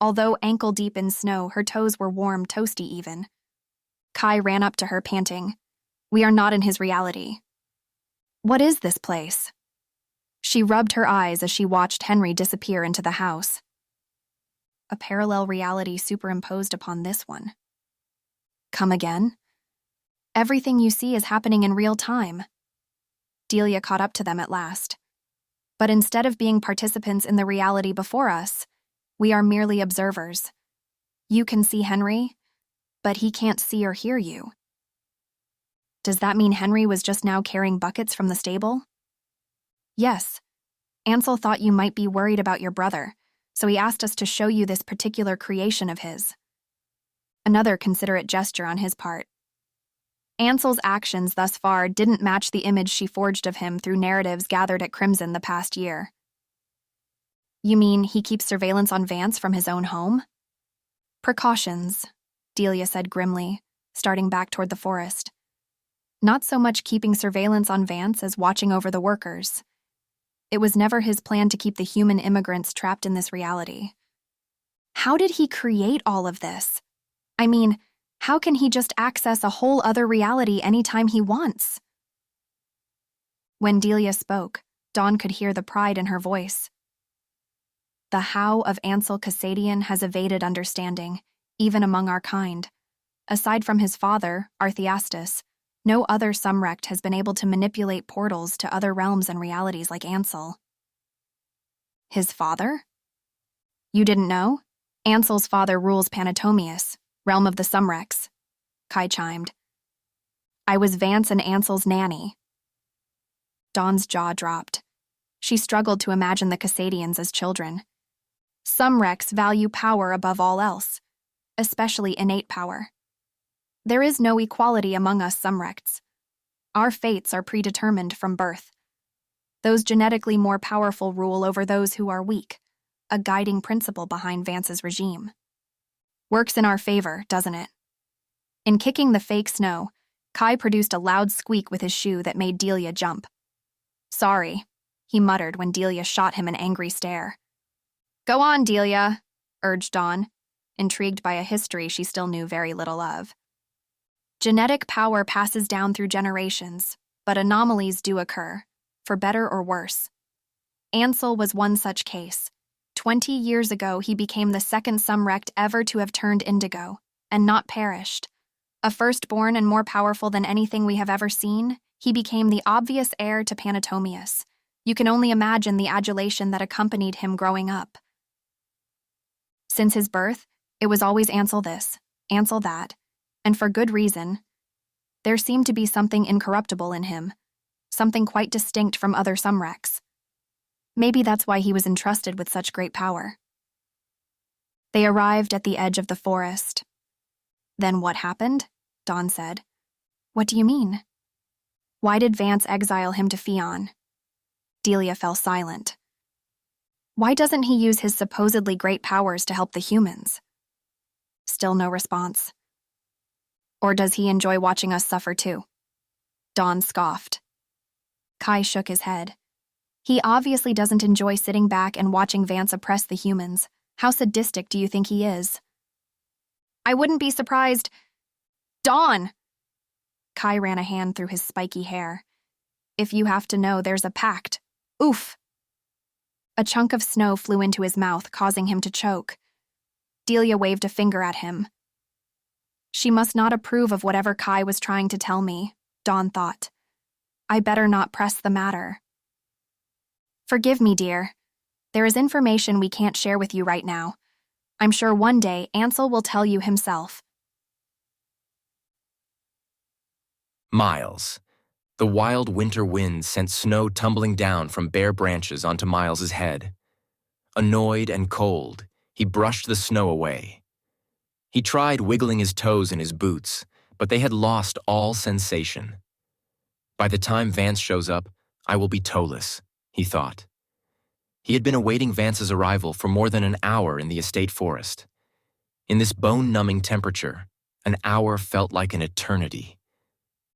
Although ankle-deep in snow, her toes were warm, toasty even. Kai ran up to her, panting. We are not in his reality. What is this place? She rubbed her eyes as she watched Henry disappear into the house. A parallel reality superimposed upon this one. Come again? Everything you see is happening in real time. Delia caught up to them at last. But instead of being participants in the reality before us, we are merely observers. You can see Henry, but he can't see or hear you. Does that mean Henry was just now carrying buckets from the stable? Yes. Ansel thought you might be worried about your brother, so he asked us to show you this particular creation of his. Another considerate gesture on his part. Ansel's actions thus far didn't match the image she forged of him through narratives gathered at Crimson the past year. You mean he keeps surveillance on Vance from his own home? Precautions, Delia said grimly, starting back toward the forest. Not so much keeping surveillance on Vance as watching over the workers. It was never his plan to keep the human immigrants trapped in this reality. How did he create all of this? I mean, how can he just access a whole other reality anytime he wants? When Delia spoke, Dawn could hear the pride in her voice. The how of Ansel Cassadian has evaded understanding, even among our kind. Aside from his father, Artheastus, no other Sumrect has been able to manipulate portals to other realms and realities like Ansel. His father? You didn't know? Ansel's father rules Panatomius, realm of the Sumrects, Kai chimed. I was Vance and Ansel's nanny. Dawn's jaw dropped. She struggled to imagine the Cassadians as children. Sumrects value power above all else, especially innate power. There is no equality among us Sumrects. Our fates are predetermined from birth. Those genetically more powerful rule over those who are weak, a guiding principle behind Vance's regime. Works in our favor, doesn't it? In kicking the fake snow, Kai produced a loud squeak with his shoe that made Delia jump. Sorry, he muttered when Delia shot him an angry stare. Go on, Delia, urged Dawn, intrigued by a history she still knew very little of. Genetic power passes down through generations, but anomalies do occur, for better or worse. Ansel was one such case. 20 years ago, he became the second Sumrect ever to have turned indigo, and not perished. A firstborn and more powerful than anything we have ever seen, he became the obvious heir to Panatomius. You can only imagine the adulation that accompanied him growing up. Since his birth, it was always Ansel this, Ansel that, and for good reason. There seemed to be something incorruptible in him, something quite distinct from other Sumrects. Maybe that's why he was entrusted with such great power. They arrived at the edge of the forest. Then what happened? Dawn said. What do you mean? Why did Vance exile him to Fion? Delia fell silent. Why doesn't he use his supposedly great powers to help the humans? Still no response. Or does he enjoy watching us suffer too? Dawn scoffed. Kai shook his head. He obviously doesn't enjoy sitting back and watching Vance oppress the humans. How sadistic do you think he is? I wouldn't be surprised. Dawn! Kai ran a hand through his spiky hair. If you have to know, there's a pact. Oof! A chunk of snow flew into his mouth, causing him to choke. Delia waved a finger at him. She must not approve of whatever Kai was trying to tell me, Dawn thought. I better not press the matter. Forgive me, dear. There is information we can't share with you right now. I'm sure one day Ansel will tell you himself. Miles. The wild winter wind sent snow tumbling down from bare branches onto Miles's head. Annoyed and cold, he brushed the snow away. He tried wiggling his toes in his boots, but they had lost all sensation. By the time Vance shows up, I will be toeless, he thought. He had been awaiting Vance's arrival for more than an hour in the estate forest. In this bone-numbing temperature, an hour felt like an eternity.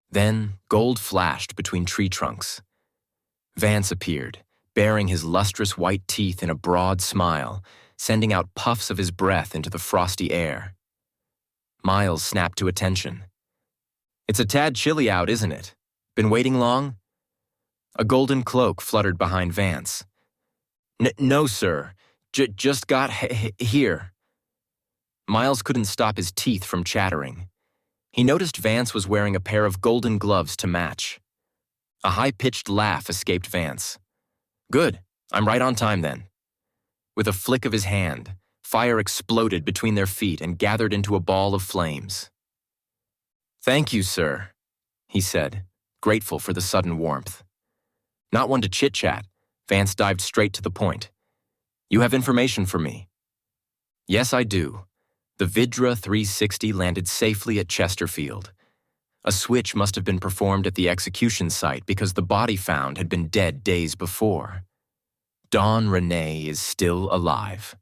Then, gold flashed between tree trunks. Vance appeared, baring his lustrous white teeth in a broad smile, sending out puffs of his breath into the frosty air. Miles snapped to attention. It's a tad chilly out, isn't it? Been waiting long? A golden cloak fluttered behind Vance. No, sir. Just got here. Miles couldn't stop his teeth from chattering. He noticed Vance was wearing a pair of golden gloves to match. A high-pitched laugh escaped Vance. Good, I'm right on time then. With a flick of his hand, fire exploded between their feet and gathered into a ball of flames. Thank you, sir, he said, grateful for the sudden warmth. Not one to chit-chat, Vance dived straight to the point. You have information for me. Yes, I do. The Vidra 360 landed safely at Chesterfield. A switch must have been performed at the execution site because the body found had been dead days before. Dawn Rene is still alive.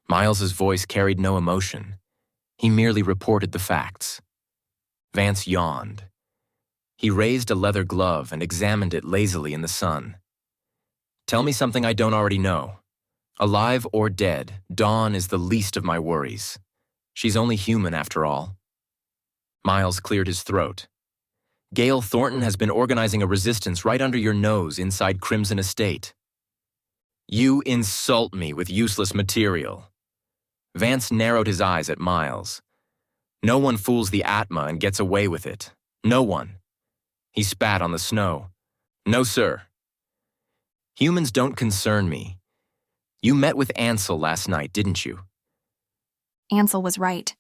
Miles's voice carried no emotion. He merely reported the facts. Vance yawned. He raised a leather glove and examined it lazily in the sun. Tell me something I don't already know. Alive or dead, Dawn is the least of my worries. She's only human after all. Miles cleared his throat. Gale Thornton has been organizing a resistance right under your nose inside Crimson Estate. You insult me with useless material. Vance narrowed his eyes at Miles. No one fools the Atma and gets away with it. No one. He spat on the snow. No, sir. Humans don't concern me. You met with Ansel last night, didn't you? Ansel was right.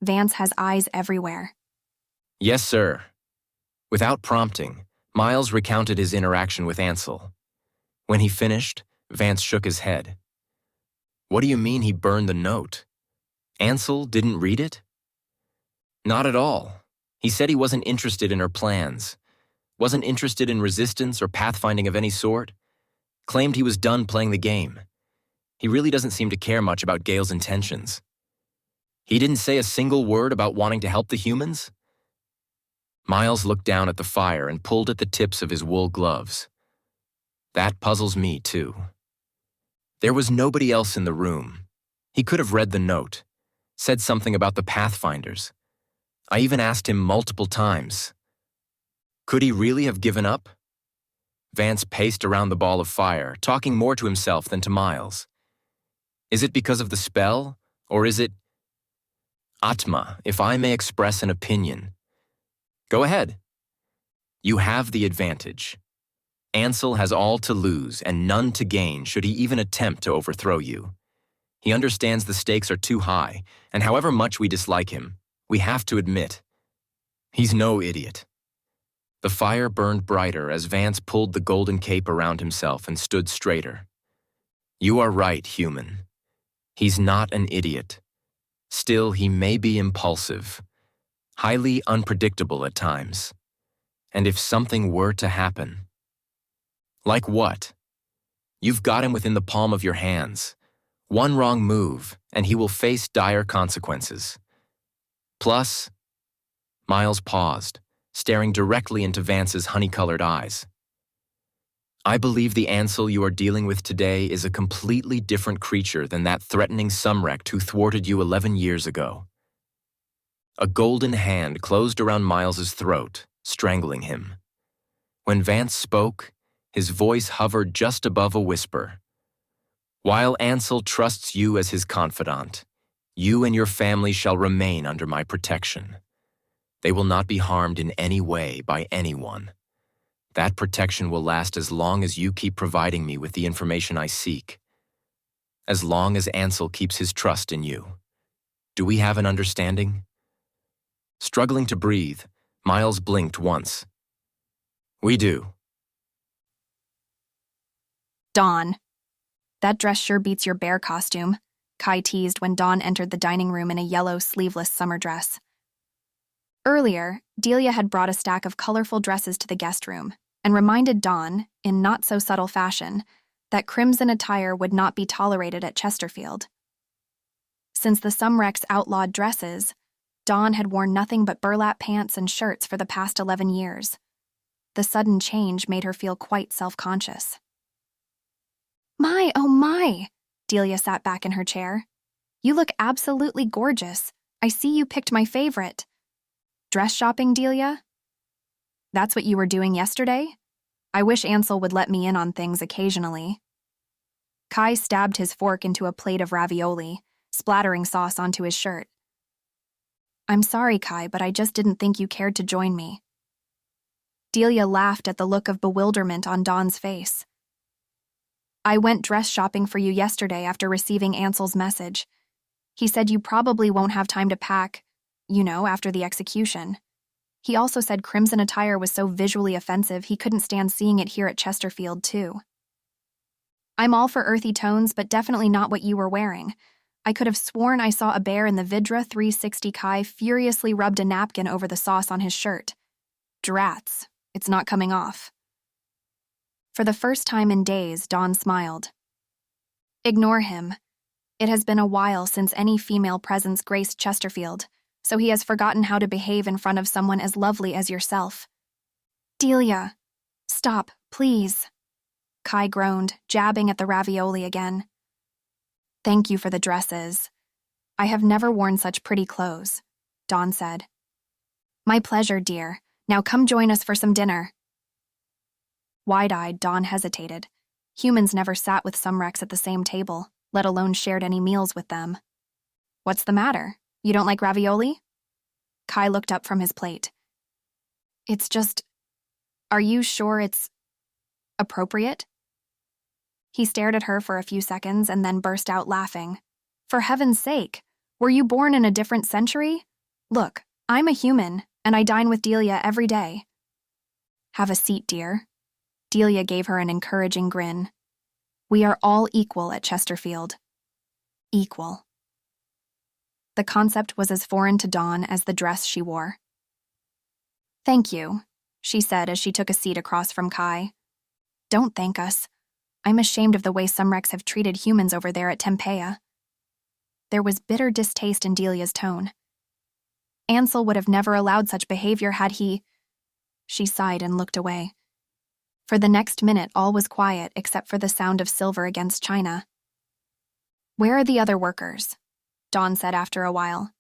Vance has eyes everywhere. Yes, sir. Without prompting, Miles recounted his interaction with Ansel. When he finished, Vance shook his head. What do you mean he burned the note? Ansel didn't read it? Not at all. He said he wasn't interested in her plans. Wasn't interested in resistance or pathfinding of any sort. Claimed he was done playing the game. He really doesn't seem to care much about Gale's intentions. He didn't say a single word about wanting to help the humans? Miles looked down at the fire and pulled at the tips of his wool gloves. That puzzles me, too. There was nobody else in the room. He could have read the note, said something about the Pathfinders. I even asked him multiple times. Could he really have given up? Vance paced around the ball of fire, talking more to himself than to Miles. Is it because of the spell, or is it... Atma, if I may express an opinion. Go ahead. You have the advantage. Ansel has all to lose and none to gain should he even attempt to overthrow you. He understands the stakes are too high, and however much we dislike him, we have to admit, he's no idiot. The fire burned brighter as Vance pulled the golden cape around himself and stood straighter. You are right, human. He's not an idiot. Still, he may be impulsive, highly unpredictable at times. And if something were to happen... Like what? You've got him within the palm of your hands. One wrong move, and he will face dire consequences. Plus... Miles paused, staring directly into Vance's honey-colored eyes. I believe the Ansel you are dealing with today is a completely different creature than that threatening Sumrect who thwarted you 11 years ago. A golden hand closed around Miles's throat, strangling him. When Vance spoke, his voice hovered just above a whisper. While Ansel trusts you as his confidant, you and your family shall remain under my protection. They will not be harmed in any way by anyone. That protection will last as long as you keep providing me with the information I seek. As long as Ansel keeps his trust in you. Do we have an understanding? Struggling to breathe, Miles blinked once. We do. Dawn. That dress sure beats your bear costume, Kai teased when Dawn entered the dining room in a yellow, sleeveless summer dress. Earlier, Delia had brought a stack of colorful dresses to the guest room and reminded Dawn, in not-so-subtle fashion, that crimson attire would not be tolerated at Chesterfield. Since the Sumrects outlawed dresses, Dawn had worn nothing but burlap pants and shirts for the past 11 years. The sudden change made her feel quite self-conscious. My, oh my! Delia sat back in her chair. You look absolutely gorgeous. I see you picked my favorite. Dress shopping, Delia? That's what you were doing yesterday? I wish Ansel would let me in on things occasionally. Kai stabbed his fork into a plate of ravioli, splattering sauce onto his shirt. I'm sorry, Kai, but I just didn't think you cared to join me. Delia laughed at the look of bewilderment on Dawn's face. I went dress shopping for you yesterday after receiving Ansel's message. He said you probably won't have time to pack, after the execution. He also said crimson attire was so visually offensive he couldn't stand seeing it here at Chesterfield, too. I'm all for earthy tones, but definitely not what you were wearing. I could have sworn I saw a bear in the Vidra 360. Kai furiously rubbed a napkin over the sauce on his shirt. Drats, it's not coming off. For the first time in days, Dawn smiled. Ignore him. It has been a while since any female presence graced Chesterfield, so he has forgotten how to behave in front of someone as lovely as yourself. Delia, stop, please. Kai groaned, jabbing at the ravioli again. Thank you for the dresses. I have never worn such pretty clothes, Dawn said. My pleasure, dear. Now come join us for some dinner. Wide-eyed, Dawn hesitated. Humans never sat with Sumrects at the same table, let alone shared any meals with them. What's the matter? You don't like ravioli? Kai looked up from his plate. It's just... Are you sure it's... appropriate? He stared at her for a few seconds and then burst out laughing. For heaven's sake, were you born in a different century? Look, I'm a human, and I dine with Delia every day. Have a seat, dear. Delia gave her an encouraging grin. We are all equal at Chesterfield. Equal. The concept was as foreign to Dawn as the dress she wore. Thank you, she said as she took a seat across from Kai. Don't thank us. I'm ashamed of the way Sumrects have treated humans over there at Tempea. There was bitter distaste in Delia's tone. Ansel would have never allowed such behavior had he... She sighed and looked away. For the next minute, all was quiet except for the sound of silver against china. Where are the other workers? Dawn said after a while.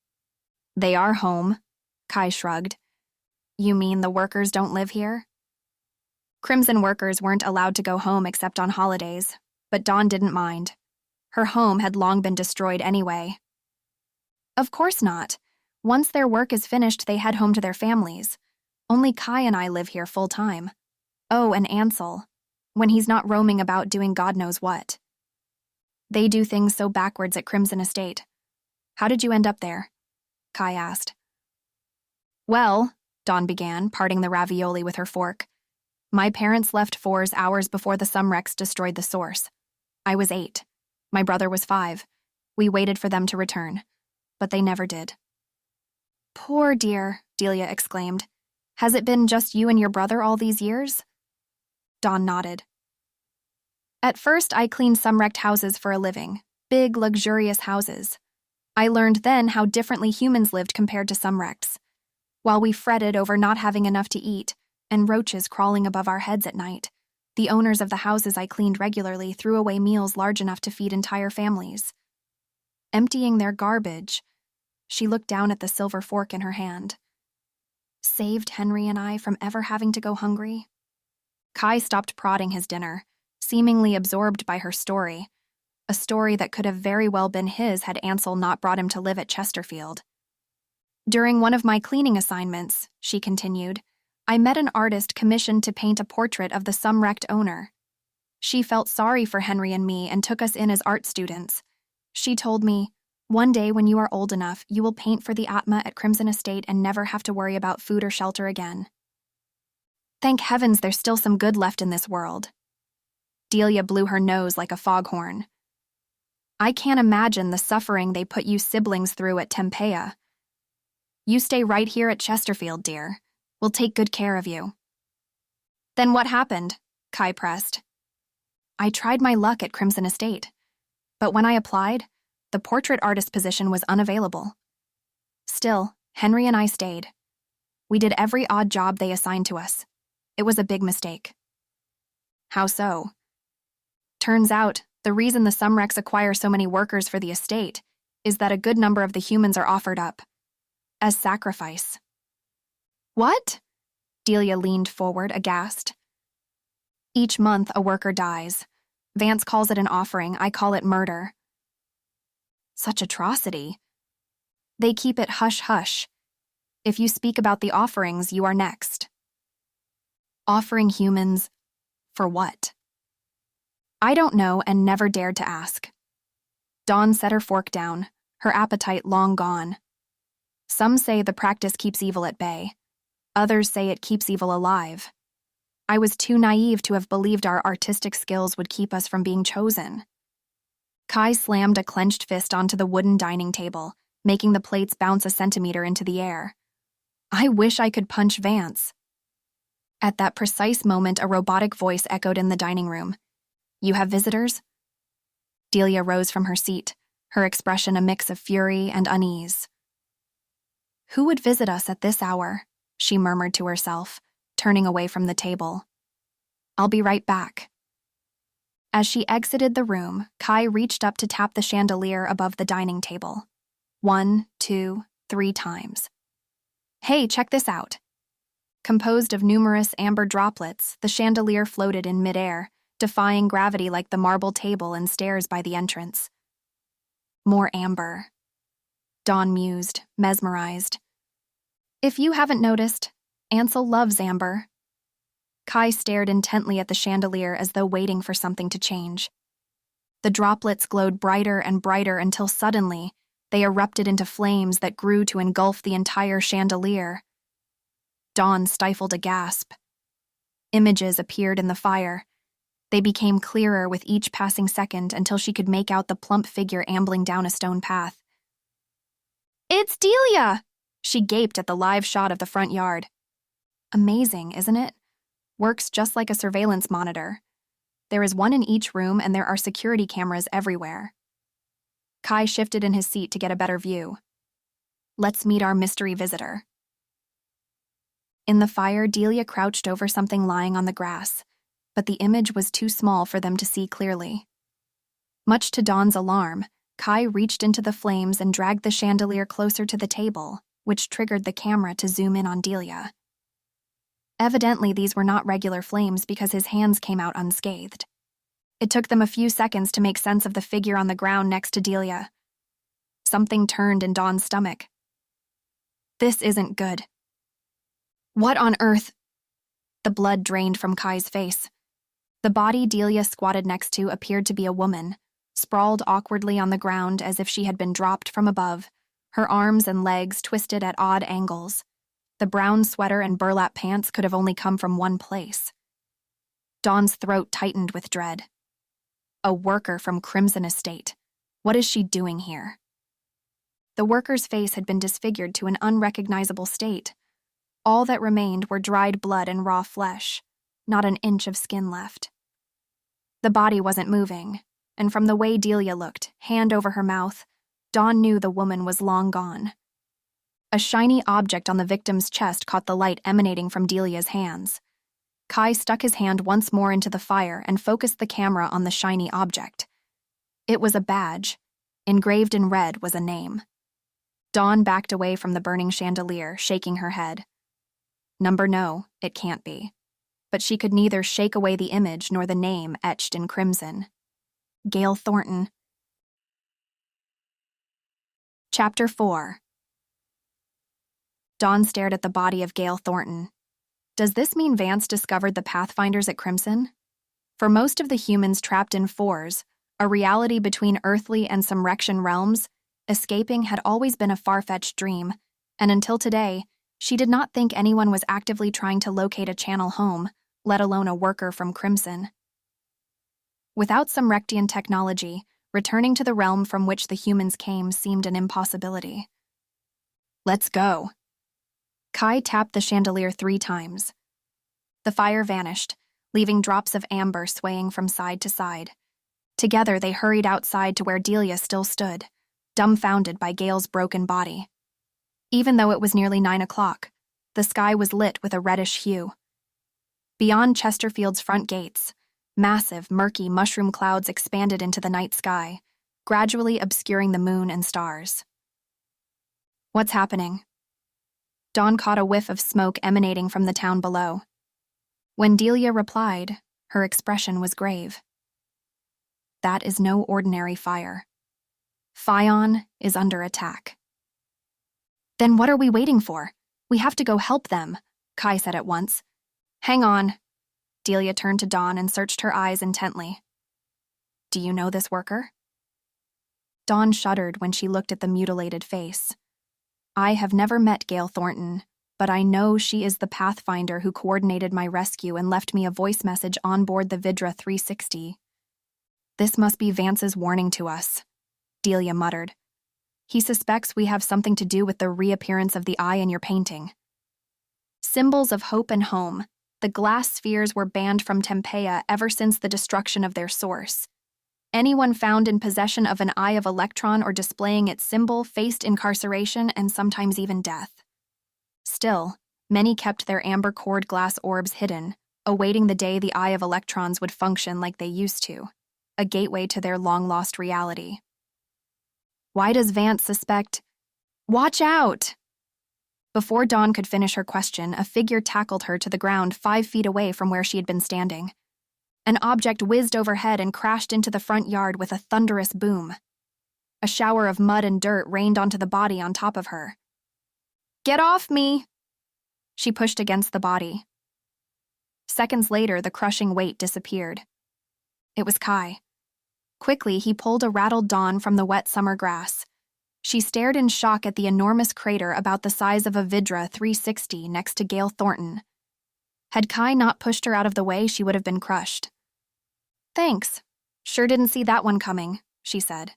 They are home, Kai shrugged. You mean the workers don't live here? Crimson workers weren't allowed to go home except on holidays, but Dawn didn't mind. Her home had long been destroyed anyway. Of course not. Once their work is finished, they head home to their families. Only Kai and I live here full-time. Oh, and Ansel, when he's not roaming about doing God knows what. They do things so backwards at Crimson Estate. How did you end up there? Kai asked. Well, Dawn began, parting the ravioli with her fork. My parents left Fours hours before the Sumrects destroyed the source. I was 8. My brother was 5. We waited for them to return, but they never did. Poor dear, Delia exclaimed. Has it been just you and your brother all these years? Dawn nodded. At first, I cleaned Sumrect houses for a living, big, luxurious houses. I learned then how differently humans lived compared to Sumrects. While we fretted over not having enough to eat and roaches crawling above our heads at night, the owners of the houses I cleaned regularly threw away meals large enough to feed entire families. Emptying their garbage, she looked down at the silver fork in her hand. Saved Henry and I from ever having to go hungry. Kai stopped prodding his dinner, seemingly absorbed by her story, a story that could have very well been his had Ansel not brought him to live at Chesterfield. During one of my cleaning assignments, she continued, I met an artist commissioned to paint a portrait of the Sumrect owner. She felt sorry for Henry and me and took us in as art students. She told me, one day when you are old enough, you will paint for the Atma at Crimson Estate and never have to worry about food or shelter again. Thank heavens there's still some good left in this world. Delia blew her nose like a foghorn. I can't imagine the suffering they put you siblings through at Tempea. You stay right here at Chesterfield, dear. We'll take good care of you. Then what happened? Kai pressed. I tried my luck at Crimson Estate, but when I applied, the portrait artist position was unavailable. Still, Henry and I stayed. We did every odd job they assigned to us. It was a big mistake. How so? Turns out, the reason the Sumrects acquire so many workers for the estate is that a good number of the humans are offered up as sacrifice. What? Delia leaned forward, aghast. Each month, a worker dies. Vance calls it an offering, I call it murder. Such atrocity. They keep it hush-hush. If you speak about the offerings, you are next. Offering humans for what? I don't know and never dared to ask. Dawn set her fork down, her appetite long gone. Some say the practice keeps evil at bay. Others say it keeps evil alive. I was too naive to have believed our artistic skills would keep us from being chosen. Kai slammed a clenched fist onto the wooden dining table, making the plates bounce a centimeter into the air. I wish I could punch Vance. At that precise moment, a robotic voice echoed in the dining room. You have visitors? Delia rose from her seat, her expression a mix of fury and unease. Who would visit us at this hour? She murmured to herself, turning away from the table. I'll be right back. As she exited the room, Kai reached up to tap the chandelier above the dining table. 1, 2, 3 times. Hey, check this out. Composed of numerous amber droplets, the chandelier floated in midair, defying gravity like the marble table and stairs by the entrance. More amber. Dawn mused, mesmerized. If you haven't noticed, Ansel loves amber. Kai stared intently at the chandelier as though waiting for something to change. The droplets glowed brighter and brighter until suddenly they erupted into flames that grew to engulf the entire chandelier. Dawn stifled a gasp. Images appeared in the fire. They became clearer with each passing second until she could make out the plump figure ambling down a stone path. It's Delia! She gaped at the live shot of the front yard. Amazing, isn't it? Works just like a surveillance monitor. There is one in each room and there are security cameras everywhere. Kai shifted in his seat to get a better view. Let's meet our mystery visitor. In the fire, Delia crouched over something lying on the grass, but the image was too small for them to see clearly. Much to Dawn's alarm, Kai reached into the flames and dragged the chandelier closer to the table, which triggered the camera to zoom in on Delia. Evidently, these were not regular flames because his hands came out unscathed. It took them a few seconds to make sense of the figure on the ground next to Delia. Something turned in Dawn's stomach. This isn't good. What on earth? The blood drained from Kai's face. The body Delia squatted next to appeared to be a woman, sprawled awkwardly on the ground as if she had been dropped from above, her arms and legs twisted at odd angles. The brown sweater and burlap pants could have only come from one place. Dawn's throat tightened with dread. A worker from Crimson Estate. What is she doing here? The worker's face had been disfigured to an unrecognizable state. All that remained were dried blood and raw flesh, not an inch of skin left. The body wasn't moving, and from the way Delia looked, hand over her mouth, Dawn knew the woman was long gone. A shiny object on the victim's chest caught the light emanating from Delia's hands. Kai stuck his hand once more into the fire and focused the camera on the shiny object. It was a badge. Engraved in red was a name. Dawn backed away from the burning chandelier, shaking her head. No, it can't be. But she could neither shake away the image nor the name etched in crimson. Gale Thornton. Chapter 4. Dawn stared at the body of Gale Thornton. Does this mean Vance discovered the Pathfinders at Crimson? For most of the humans trapped in Fours, a reality between earthly and Sumrectian realms, escaping had always been a far-fetched dream, and until today, she did not think anyone was actively trying to locate a channel home, let alone a worker from Crimson. Without Sumrectian technology, returning to the realm from which the humans came seemed an impossibility. Let's go. Kai tapped the chandelier 3 times. The fire vanished, leaving drops of amber swaying from side to side. Together, they hurried outside to where Delia still stood, dumbfounded by Gale's broken body. Even though it was nearly 9 o'clock, the sky was lit with a reddish hue. Beyond Chesterfield's front gates, massive, murky mushroom clouds expanded into the night sky, gradually obscuring the moon and stars. What's happening? Dawn caught a whiff of smoke emanating from the town below. When Delia replied, her expression was grave. That is no ordinary fire. Phaon is under attack. Then what are we waiting for? We have to go help them, Kai said at once. Hang on. Delia turned to Dawn and searched her eyes intently. Do you know this worker? Dawn shuddered when she looked at the mutilated face. I have never met Gale Thornton, but I know she is the Pathfinder who coordinated my rescue and left me a voice message on board the Vidra 360. This must be Vance's warning to us, Delia muttered. He suspects we have something to do with the reappearance of the eye in your painting. Symbols of hope and home, the glass spheres were banned from Tempeia ever since the destruction of their source. Anyone found in possession of an Eye of Elektron or displaying its symbol faced incarceration and sometimes even death. Still, many kept their amber-cored glass orbs hidden, awaiting the day the Eye of Electrons would function like they used to, a gateway to their long-lost reality. Why does Vance suspect? Watch out! Before Dawn could finish her question, a figure tackled her to the ground 5 feet away from where she had been standing. An object whizzed overhead and crashed into the front yard with a thunderous boom. A shower of mud and dirt rained onto the body on top of her. Get off me! She pushed against the body. Seconds later, the crushing weight disappeared. It was Kai. Quickly, he pulled a rattled Dawn from the wet summer grass. She stared in shock at the enormous crater about the size of a Vidra 360 next to Gale Thornton. Had Kai not pushed her out of the way, she would have been crushed. Thanks. Sure didn't see that one coming, she said.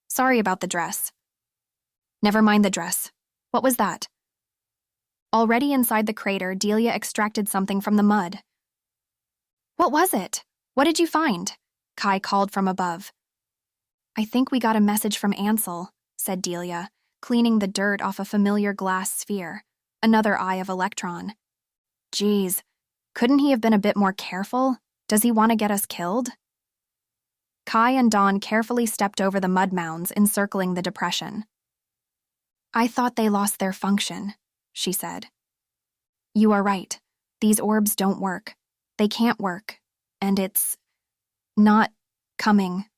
Sorry about the dress. Never mind the dress. What was that? Already inside the crater, Delia extracted something from the mud. What was it? What did you find? Kai called from above. I think we got a message from Ansel, said Delia, cleaning the dirt off a familiar glass sphere, another Eye of Elektron. Geez, couldn't he have been a bit more careful? Does he want to get us killed? Kai and Dawn carefully stepped over the mud mounds encircling the depression. "I thought they lost their function," she said. "You are right. These orbs don't work. They can't work. And it's not coming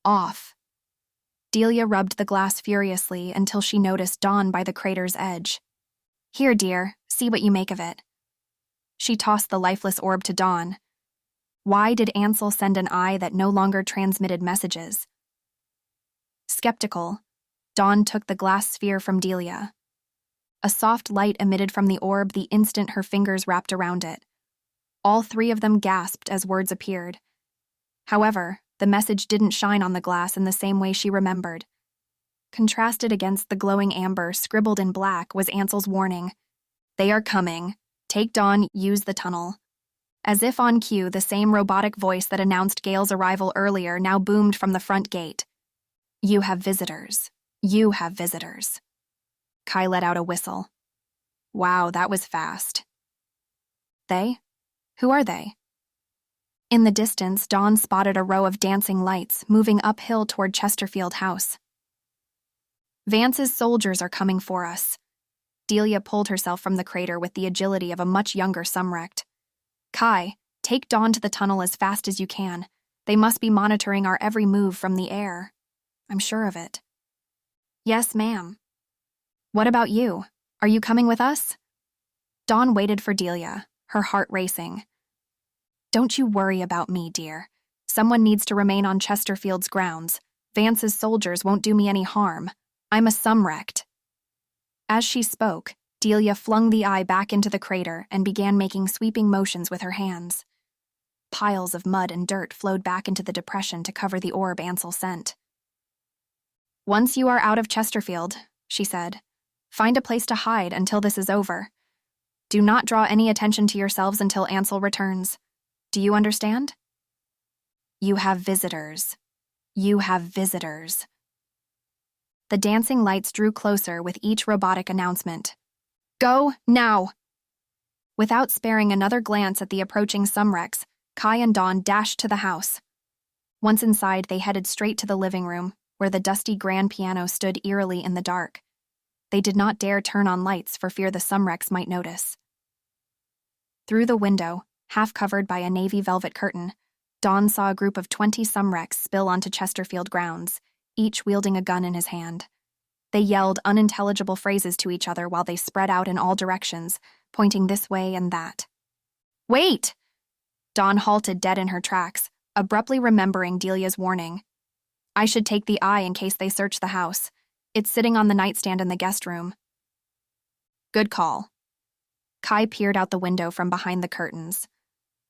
off." Delia rubbed the glass furiously until she noticed Dawn by the crater's edge. "Here, dear, see what you make of it." She tossed the lifeless orb to Dawn. Why did Ansel send an eye that no longer transmitted messages? Skeptical, Dawn took the glass sphere from Delia. A soft light emitted from the orb the instant her fingers wrapped around it. All three of them gasped as words appeared. However, the message didn't shine on the glass in the same way she remembered. Contrasted against the glowing amber scribbled in black was Ansel's warning. "They are coming. Take Dawn, use the tunnel." As if on cue, the same robotic voice that announced Gale's arrival earlier now boomed from the front gate. "You have visitors. You have visitors." Kai let out a whistle. Wow, that was fast. "They? Who are they?" In the distance, Dawn spotted a row of dancing lights moving uphill toward Chesterfield House. "Vance's soldiers are coming for us." Delia pulled herself from the crater with the agility of a much younger Sumrect. "Kai, take Dawn to the tunnel as fast as you can. They must be monitoring our every move from the air." "I'm sure of it." "Yes, ma'am." "What about you? Are you coming with us?" Dawn waited for Delia, her heart racing. "Don't you worry about me, dear. Someone needs to remain on Chesterfield's grounds. Vance's soldiers won't do me any harm. I'm a Sumrect." As she spoke, Delia flung the eye back into the crater and began making sweeping motions with her hands. Piles of mud and dirt flowed back into the depression to cover the orb Ansel sent. "Once you are out of Chesterfield," she said, "find a place to hide until this is over. Do not draw any attention to yourselves until Ansel returns. Do you understand?" "You have visitors. You have visitors." The dancing lights drew closer with each robotic announcement. "Go, now!" Without sparing another glance at the approaching Sumrects, Kai and Dawn dashed to the house. Once inside, they headed straight to the living room, where the dusty grand piano stood eerily in the dark. They did not dare turn on lights for fear the Sumrects might notice. Through the window, half covered by a navy velvet curtain, Dawn saw a group of 20 Sumrects spill onto Chesterfield grounds, each wielding a gun in his hand. They yelled unintelligible phrases to each other while they spread out in all directions, pointing this way and that. "Wait!" Dawn halted dead in her tracks, abruptly remembering Delia's warning. "I should take the eye in case they search the house. It's sitting on the nightstand in the guest room." "Good call." Kai peered out the window from behind the curtains.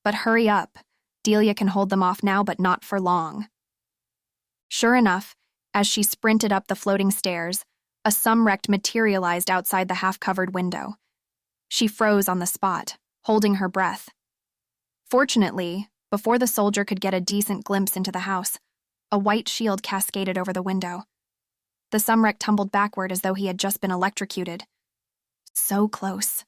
"But hurry up. Delia can hold them off now, but not for long." Sure enough, as she sprinted up the floating stairs, a Sumrect materialized outside the half-covered window. She froze on the spot, holding her breath. Fortunately, before the soldier could get a decent glimpse into the house, a white shield cascaded over the window. The Sumrect tumbled backward as though he had just been electrocuted. So close.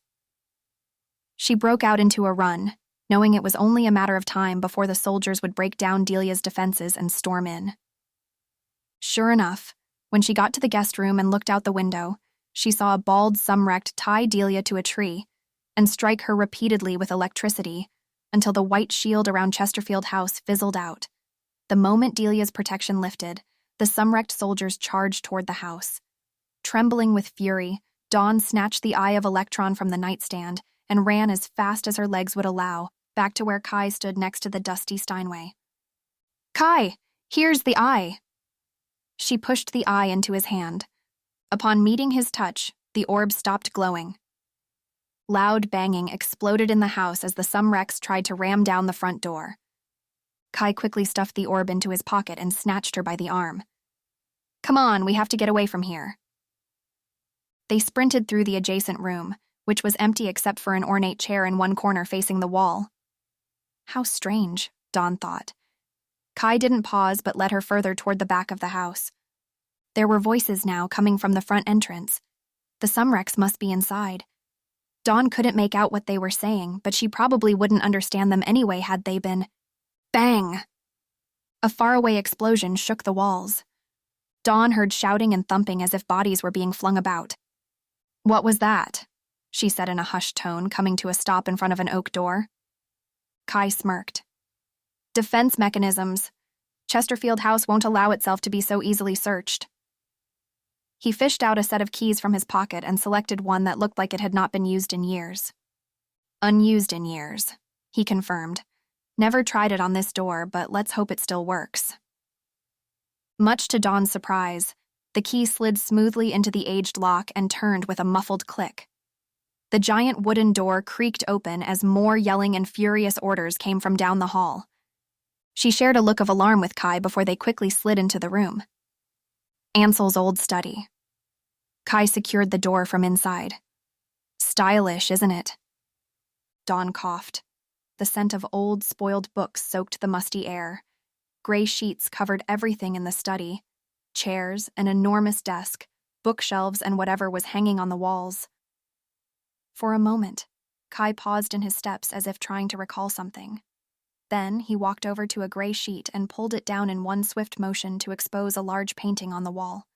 She broke out into a run, knowing it was only a matter of time before the soldiers would break down Delia's defenses and storm in. Sure enough, when she got to the guest room and looked out the window, she saw a bald Sumrect tie Delia to a tree and strike her repeatedly with electricity until the white shield around Chesterfield House fizzled out. The moment Delia's protection lifted, the Sumrect soldiers charged toward the house. Trembling with fury, Dawn snatched the Eye of Elektron from the nightstand and ran as fast as her legs would allow, back to where Kai stood next to the dusty Steinway. "Kai, here's the eye." She pushed the eye into his hand. Upon meeting his touch, the orb stopped glowing. Loud banging exploded in the house as the Sumrects tried to ram down the front door. Kai quickly stuffed the orb into his pocket and snatched her by the arm. "Come on, we have to get away from here." They sprinted through the adjacent room, which was empty except for an ornate chair in one corner facing the wall. How strange, Dawn thought. Kai didn't pause but led her further toward the back of the house. There were voices now coming from the front entrance. The Sumrects must be inside. Dawn couldn't make out what they were saying, but she probably wouldn't understand them anyway had they been. Bang! A faraway explosion shook the walls. Dawn heard shouting and thumping as if bodies were being flung about. "What was that?" she said in a hushed tone, coming to a stop in front of an oak door. Kai smirked. "Defense mechanisms. Chesterfield House won't allow itself to be so easily searched." He fished out a set of keys from his pocket and selected one that looked like it had not been used in years. "Unused in years," he confirmed. "Never tried it on this door, but let's hope it still works." Much to Dawn's surprise, the key slid smoothly into the aged lock and turned with a muffled click. The giant wooden door creaked open as more yelling and furious orders came from down the hall. She shared a look of alarm with Kai before they quickly slid into the room. Ansel's old study. Kai secured the door from inside. "Stylish, isn't it?" Dawn coughed. The scent of old, spoiled books soaked the musty air. Gray sheets covered everything in the study: chairs, an enormous desk, bookshelves, and whatever was hanging on the walls. For a moment, Kai paused in his steps as if trying to recall something. Then he walked over to a gray sheet and pulled it down in one swift motion to expose a large painting on the wall.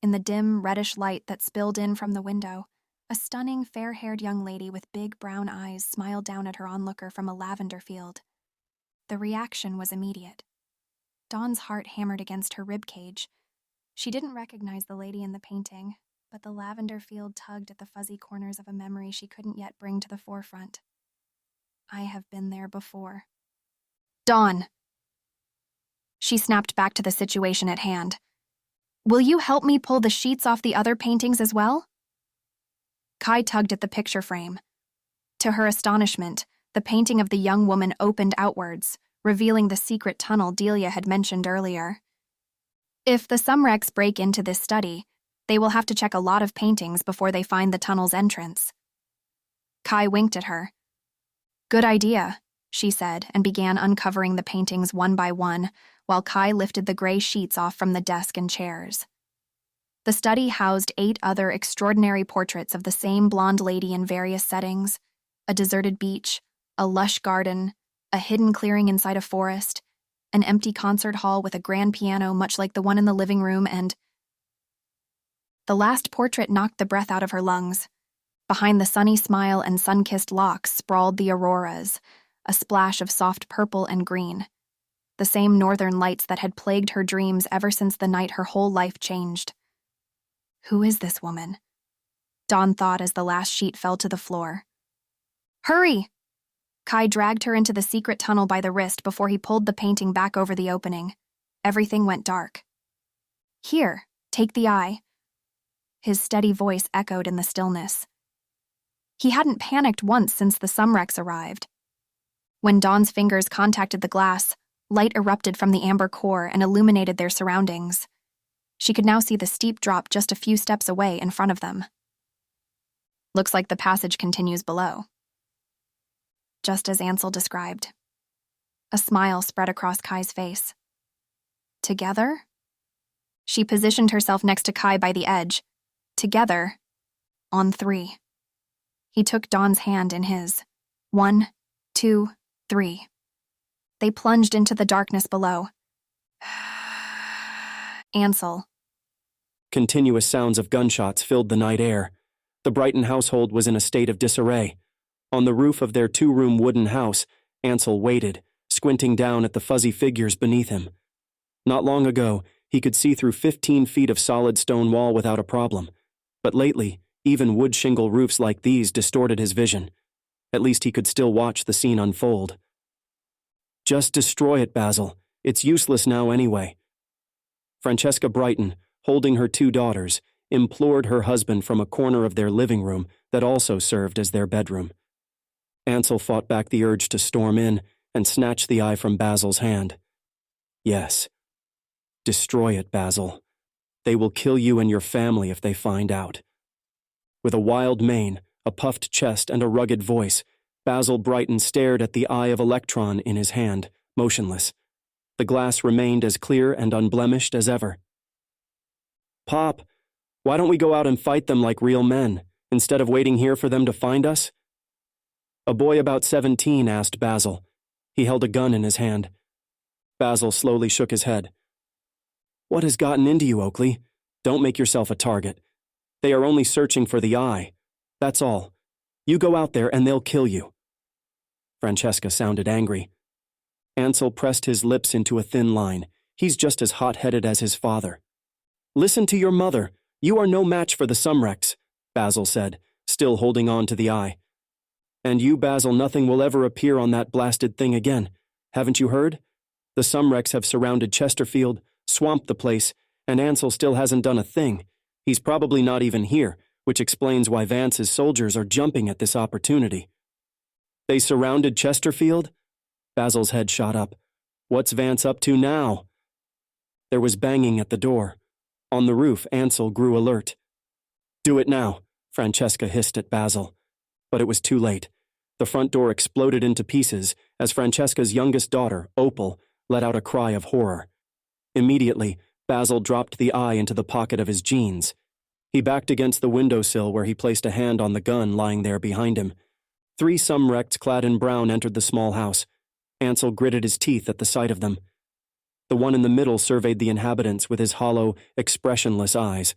In the dim, reddish light that spilled in from the window, a stunning, fair-haired young lady with big brown eyes smiled down at her onlooker from a lavender field. The reaction was immediate. Dawn's heart hammered against her ribcage. She didn't recognize the lady in the painting, but the lavender field tugged at the fuzzy corners of a memory she couldn't yet bring to the forefront. "I have been there before." "Dawn!" She snapped back to the situation at hand. "Will you help me pull the sheets off the other paintings as well?" Kai tugged at the picture frame. To her astonishment, the painting of the young woman opened outwards, revealing the secret tunnel Delia had mentioned earlier. If the Sumrects break into this study, they will have to check a lot of paintings before they find the tunnel's entrance. Kai winked at her. "Good idea," she said, and began uncovering the paintings one by one, while Kai lifted the gray sheets off from the desk and chairs. The study housed 8 other extraordinary portraits of the same blonde lady in various settings: a deserted beach, a lush garden, a hidden clearing inside a forest, an empty concert hall with a grand piano much like the one in the living room, and... The last portrait knocked the breath out of her lungs. Behind the sunny smile and sun-kissed locks sprawled the auroras, a splash of soft purple and green, the same northern lights that had plagued her dreams ever since the night her whole life changed. Who is this woman? Dawn thought as the last sheet fell to the floor. "Hurry!" Kai dragged her into the secret tunnel by the wrist before he pulled the painting back over the opening. Everything went dark. "Here, take the eye." His steady voice echoed in the stillness. He hadn't panicked once since the Sumrects arrived. When Dawn's fingers contacted the glass, light erupted from the amber core and illuminated their surroundings. She could now see the steep drop just a few steps away in front of them. "Looks like the passage continues below." Just as Ansel described. A smile spread across Kai's face. "Together?" She positioned herself next to Kai by the edge. "Together, on 3. He took Dawn's hand in his. 1, 2, 3. They plunged into the darkness below. Ansel. Continuous sounds of gunshots filled the night air. The Brighton household was in a state of disarray. On the roof of their 2-room wooden house, Ansel waited, squinting down at the fuzzy figures beneath him. Not long ago, he could see through 15 feet of solid stone wall without a problem. But lately, even wood shingle roofs like these distorted his vision. At least he could still watch the scene unfold. "Just destroy it, Basil. It's useless now anyway." Francesca Brighton, holding her 2 daughters, implored her husband from a corner of their living room that also served as their bedroom. Ansel fought back the urge to storm in and snatch the eye from Basil's hand. "Yes. Destroy it, Basil. They will kill you and your family if they find out." With a wild mane, a puffed chest, and a rugged voice, Basil Brighton stared at the Eye of Elektron in his hand, motionless. The glass remained as clear and unblemished as ever. "Pop, why don't we go out and fight them like real men, instead of waiting here for them to find us?" A boy about 17 asked Basil. He held a gun in his hand. Basil slowly shook his head. What has gotten into you, Oakley? Don't make yourself a target. They are only searching for the eye. That's all. You go out there and they'll kill you. Francesca sounded angry. Ansel pressed his lips into a thin line. He's just as hot-headed as his father. Listen to your mother. You are no match for the Sumrects, Basil said, still holding on to the eye. And you, Basil, nothing will ever appear on that blasted thing again. Haven't you heard? The Sumrects have surrounded Chesterfield, swamped the place, and Ansel still hasn't done a thing. He's probably not even here, which explains why Vance's soldiers are jumping at this opportunity. They surrounded Chesterfield? Basil's head shot up. What's Vance up to now? There was banging at the door. On the roof, Ansel grew alert. Do it now, Francesca hissed at Basil. But it was too late. The front door exploded into pieces as Francesca's youngest daughter, Opal, let out a cry of horror. Immediately, Basil dropped the eye into the pocket of his jeans. He backed against the windowsill where he placed a hand on the gun lying there behind him. 3 Sumrects clad in brown entered the small house. Ansel gritted his teeth at the sight of them. The one in the middle surveyed the inhabitants with his hollow, expressionless eyes.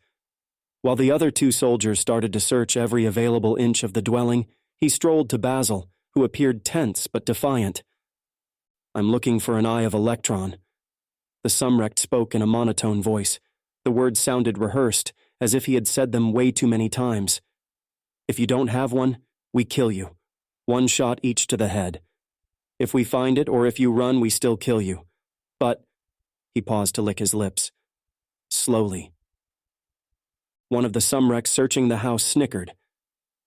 While the other 2 soldiers started to search every available inch of the dwelling, he strolled to Basil, who appeared tense but defiant. I'm looking for an Eye of Elektron. The Sumrect spoke in a monotone voice. The words sounded rehearsed, as if he had said them way too many times. If you don't have one, we kill you. 1 shot each to the head. If we find it or if you run, we still kill you. But, he paused to lick his lips. Slowly. One of the Sumrects searching the house snickered.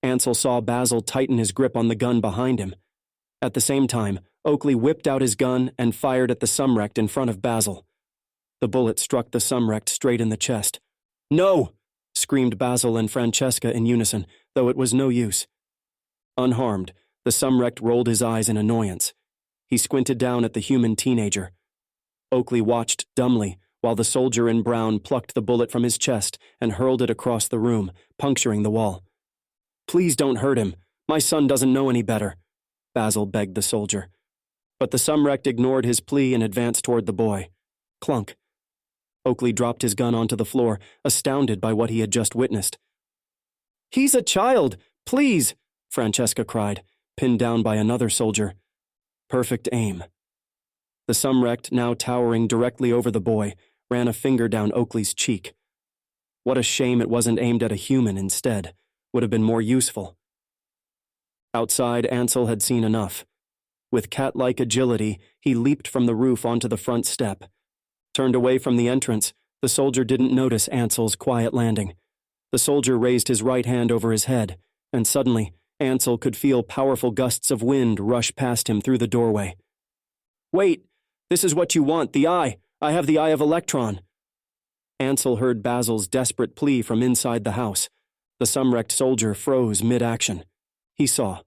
Ansel saw Basil tighten his grip on the gun behind him. At the same time, Oakley whipped out his gun and fired at the Sumrect in front of Basil. The bullet struck the Sumrect straight in the chest. No! Screamed Basil and Francesca in unison, though it was no use. Unharmed, the Sumrect rolled his eyes in annoyance. He squinted down at the human teenager. Oakley watched dumbly while the soldier in brown plucked the bullet from his chest and hurled it across the room, puncturing the wall. Please don't hurt him. My son doesn't know any better, Basil begged the soldier. But the Sumrect ignored his plea and advanced toward the boy. Clunk. Oakley dropped his gun onto the floor, astounded by what he had just witnessed. He's a child! Please! Francesca cried, pinned down by another soldier. Perfect aim. The Sumrect, now towering directly over the boy, ran a finger down Oakley's cheek. What a shame it wasn't aimed at a human instead. Would have been more useful. Outside, Ansel had seen enough. With cat-like agility, he leaped from the roof onto the front step. Turned away from the entrance, the soldier didn't notice Ansel's quiet landing. The soldier raised his right hand over his head, and suddenly, Ansel could feel powerful gusts of wind rush past him through the doorway. Wait! This is what you want, the eye! I have the Eye of Elektron! Ansel heard Basil's desperate plea from inside the house. The Sumrect soldier froze mid-action. He saw.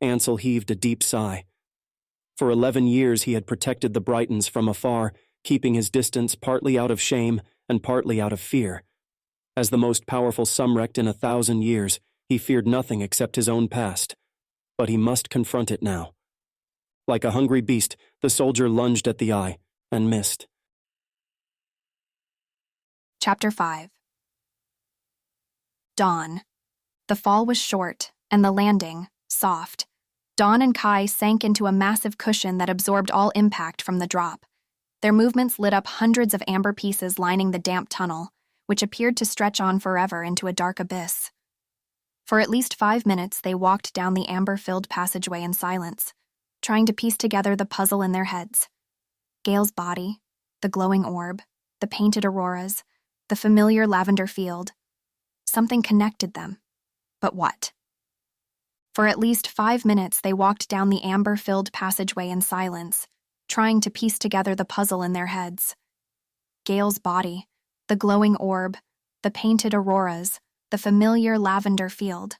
Ansel heaved a deep sigh. For 11 years he had protected the Brightons from afar, keeping his distance partly out of shame and partly out of fear. As the most powerful Sumrect in 1,000 years, he feared nothing except his own past. But he must confront it now. Like a hungry beast, the soldier lunged at the eye and missed. Chapter 5. Dawn. The fall was short, and the landing, soft. Dawn and Kai sank into a massive cushion that absorbed all impact from the drop. Their movements lit up hundreds of amber pieces lining the damp tunnel, which appeared to stretch on forever into a dark abyss. For at least 5 minutes, they walked down the amber-filled passageway in silence, trying to piece together the puzzle in their heads. Gale's body, the glowing orb, the painted auroras, the familiar lavender field. Something connected them. But what? For at least 5 minutes, they walked down the amber-filled passageway in silence, trying to piece together the puzzle in their heads. Gale's body, the glowing orb, the painted auroras, the familiar lavender field.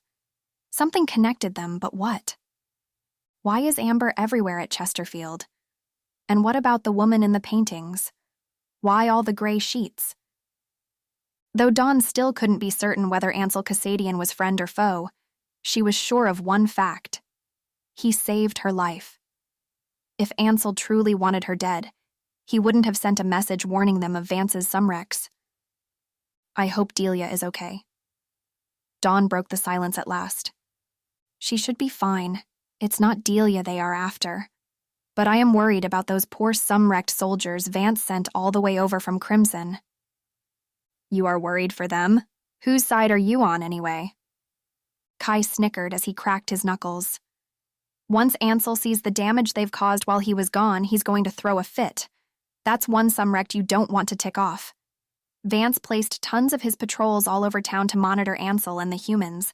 Something connected them, but what? Why is amber everywhere at Chesterfield? And what about the woman in the paintings? Why all the gray sheets? Though Dawn still couldn't be certain whether Ansel Cassadian was friend or foe, she was sure of one fact. He saved her life. If Ansel truly wanted her dead, He wouldn't have sent a message warning them of Vance's Sumrects. I hope Delia is okay. Dawn broke the silence at last. She should be fine. It's not Delia they are after. But I am worried about those poor Sumrect soldiers Vance sent all the way over from Crimson. You are worried for them? Whose side are you on, anyway? Kai snickered as he cracked his knuckles. Once Ansel sees the damage they've caused while he was gone, he's going to throw a fit. That's one Sumrect you don't want to tick off. Vance placed tons of his patrols all over town to monitor Ansel and the humans,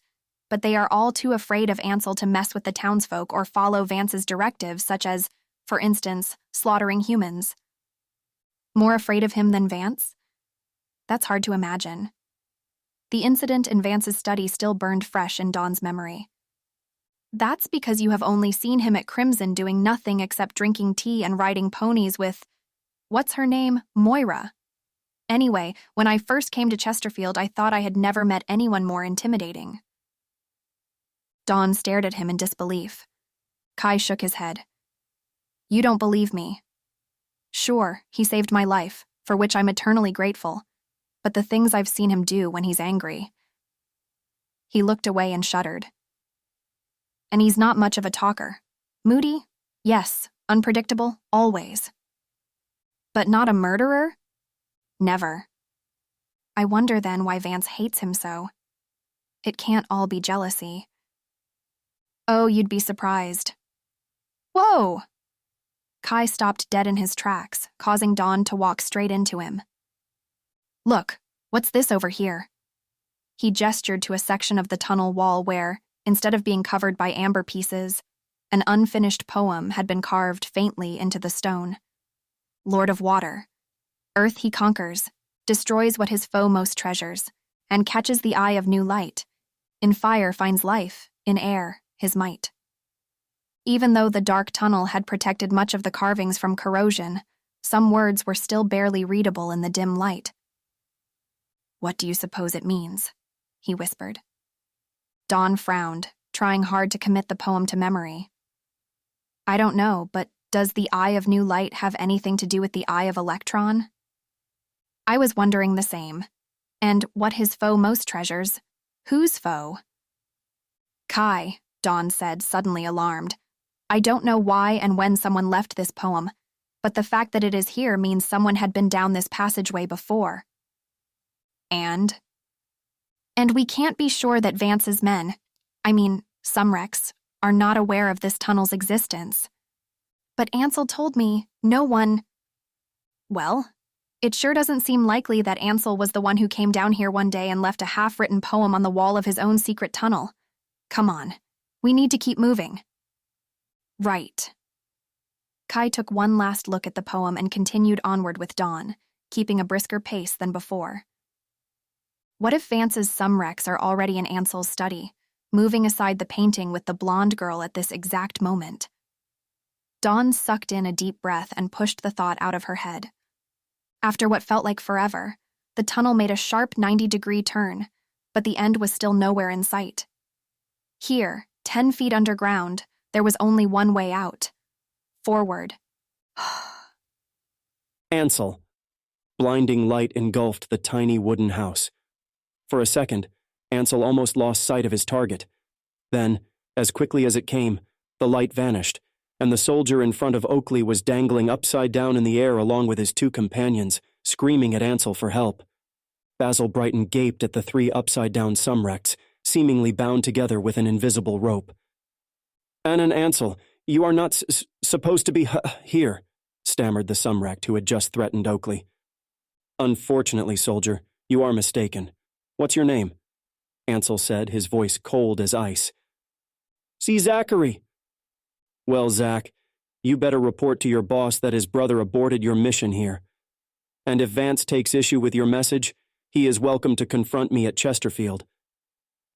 but they are all too afraid of Ansel to mess with the townsfolk or follow Vance's directives, such as, for instance, slaughtering humans. More afraid of him than Vance? That's hard to imagine. The incident in Vance's study still burned fresh in Dawn's memory. That's because you have only seen him at Crimson doing nothing except drinking tea and riding ponies with, what's her name, Moira. Anyway, when I first came to Chesterfield, I thought I had never met anyone more intimidating. Dawn stared at him in disbelief. Kai shook his head. You don't believe me. Sure, he saved my life, for which I'm eternally grateful, but the things I've seen him do when he's angry. He looked away and shuddered. And he's not much of a talker. Moody? Yes. Unpredictable? Always. But not a murderer? Never. I wonder then why Vance hates him so. It can't all be jealousy. Oh, you'd be surprised. Whoa! Kai stopped dead in his tracks, causing Dawn to walk straight into him. Look, what's this over here? He gestured to a section of the tunnel wall where, instead of being covered by amber pieces, an unfinished poem had been carved faintly into the stone. Lord of Water. Earth he conquers, destroys what his foe most treasures, and catches the eye of new light. In fire finds life, in air, his might. Even though the dark tunnel had protected much of the carvings from corrosion, some words were still barely readable in the dim light. What do you suppose it means? He whispered. Dawn frowned, trying hard to commit the poem to memory. I don't know, but does the Eye of New Light have anything to do with the Eye of Elektron? I was wondering the same. And what his foe most treasures? Whose foe? Kai, Dawn said, suddenly alarmed. I don't know why and when someone left this poem, but the fact that it is here means someone had been down this passageway before. And we can't be sure that Vance's men, Sumrects, are not aware of this tunnel's existence. But Ansel told me no one... Well, it sure doesn't seem likely that Ansel was the one who came down here one day and left a half-written poem on the wall of his own secret tunnel. Come on, we need to keep moving. Right. Kai took one last look at the poem and continued onward with Dawn, keeping a brisker pace than before. What if Vance's Sumrects are already in Ansel's study, moving aside the painting with the blonde girl at this exact moment? Dawn sucked in a deep breath and pushed the thought out of her head. After what felt like forever, the tunnel made a sharp 90-degree turn, but the end was still nowhere in sight. Here, 10 feet underground, there was only one way out. Forward. Ansel. Blinding light engulfed the tiny wooden house. For a second, Ansel almost lost sight of his target. Then, as quickly as it came, the light vanished, and the soldier in front of Oakley was dangling upside down in the air along with his two companions, screaming at Ansel for help. Basil Brighton gaped at the 3 upside-down Sumrects, seemingly bound together with an invisible rope. Anne and Ansel, you are not supposed to be here, stammered the Sumrect who had just threatened Oakley. Unfortunately, soldier, you are mistaken. What's your name? Ansel said, his voice cold as ice. See Zachary. Well, Zach, you better report to your boss that his brother aborted your mission here. And if Vance takes issue with your message, he is welcome to confront me at Chesterfield.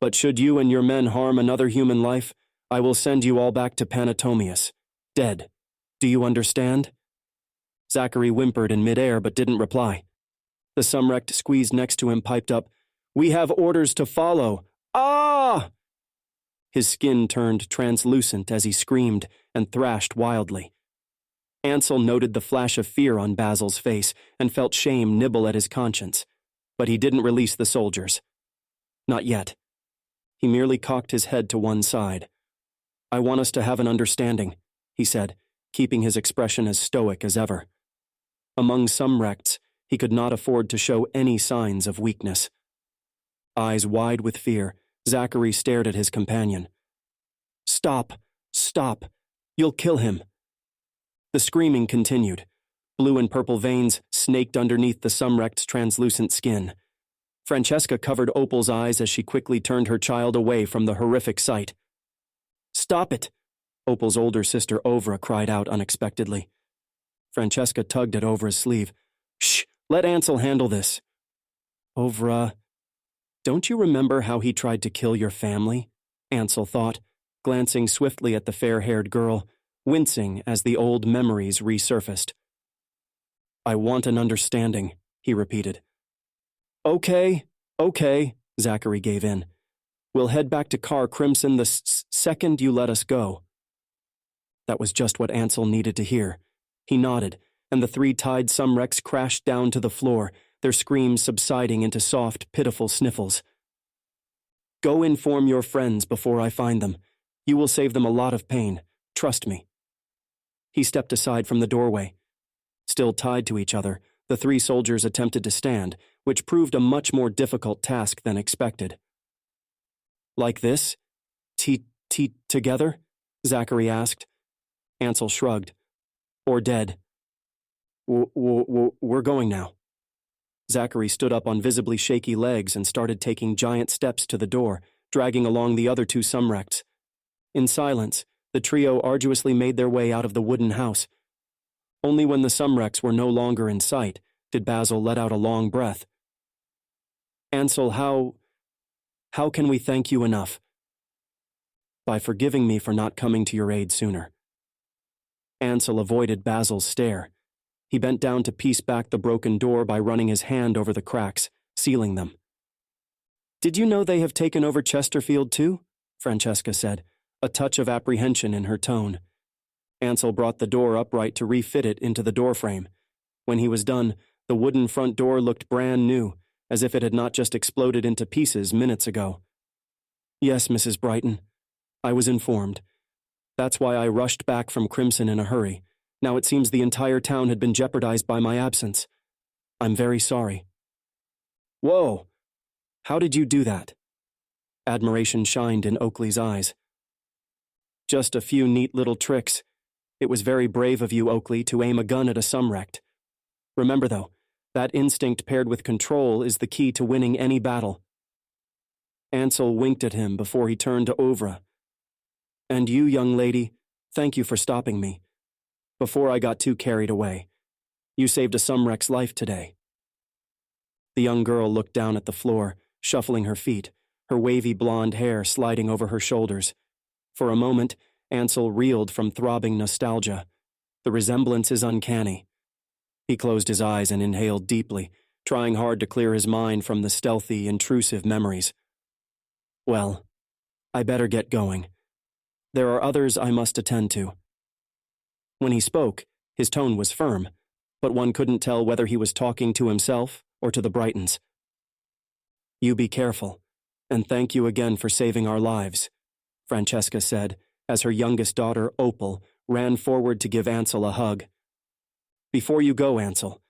But should you and your men harm another human life, I will send you all back to Panatomius, dead. Do you understand? Zachary whimpered in midair but didn't reply. The Sumrect squeezed next to him piped up, We have orders to follow. Ah! His skin turned translucent as he screamed and thrashed wildly. Ansel noted the flash of fear on Basil's face and felt shame nibble at his conscience, but he didn't release the soldiers. Not yet. He merely cocked his head to one side. "I want us to have an understanding," he said, keeping his expression as stoic as ever. Among Sumrects, he could not afford to show any signs of weakness. Eyes wide with fear, Zachary stared at his companion. "Stop! Stop! You'll kill him!" The screaming continued. Blue and purple veins snaked underneath the Sumrect's translucent skin. Francesca covered Opal's eyes as she quickly turned her child away from the horrific sight. "Stop it!" Opal's older sister Ovra cried out unexpectedly. Francesca tugged at Ovra's sleeve. "Shh! Let Ansel handle this." "Ovra, don't you remember how he tried to kill your family?" Ansel thought, glancing swiftly at the fair-haired girl, wincing as the old memories resurfaced. "I want an understanding," he repeated. Okay, Zachary gave in. "We'll head back to Car Crimson the second you let us go." That was just what Ansel needed to hear. He nodded, and the three tied Sumrects crashed down to the floor, their screams subsiding into soft, pitiful sniffles. "Go inform your friends before I find them. You will save them a lot of pain. Trust me." He stepped aside from the doorway. Still tied to each other, the three soldiers attempted to stand, which proved a much more difficult task than expected. "Like this? Together?" Zachary asked. Ansel shrugged. "Or dead." We're going now." Zachary stood up on visibly shaky legs and started taking giant steps to the door, dragging along the other two Sumrects. In silence, the trio arduously made their way out of the wooden house. Only when the Sumrects were no longer in sight did Basil let out a long breath. "Ansel, how can we thank you enough?" "By forgiving me for not coming to your aid sooner." Ansel avoided Basil's stare. He bent down to piece back the broken door by running his hand over the cracks, sealing them. "Did you know they have taken over Chesterfield too?" Francesca said, a touch of apprehension in her tone. Ansel brought the door upright to refit it into the doorframe. When he was done, the wooden front door looked brand new, as if it had not just exploded into pieces minutes ago. "Yes, Mrs. Brighton. I was informed. That's why I rushed back from Crimson in a hurry. Now it seems the entire town had been jeopardized by my absence. I'm very sorry." "Whoa! How did you do that?" Admiration shined in Oakley's eyes. "Just a few neat little tricks. It was very brave of you, Oakley, to aim a gun at a Sumrect. Remember, though, that instinct paired with control is the key to winning any battle." Ansel winked at him before he turned to Ovra. "And you, young lady, thank you for stopping me. Before I got too carried away. You saved a Sumrect's life today." The young girl looked down at the floor, shuffling her feet, her wavy blonde hair sliding over her shoulders. For a moment, Ansel reeled from throbbing nostalgia. The resemblance is uncanny. He closed his eyes and inhaled deeply, trying hard to clear his mind from the stealthy, intrusive memories. "Well, I better get going. There are others I must attend to." When he spoke, his tone was firm, but one couldn't tell whether he was talking to himself or to the Brightons. "You be careful, and thank you again for saving our lives," Francesca said, as her youngest daughter, Opal, ran forward to give Ansel a hug. "Before you go, Ansel."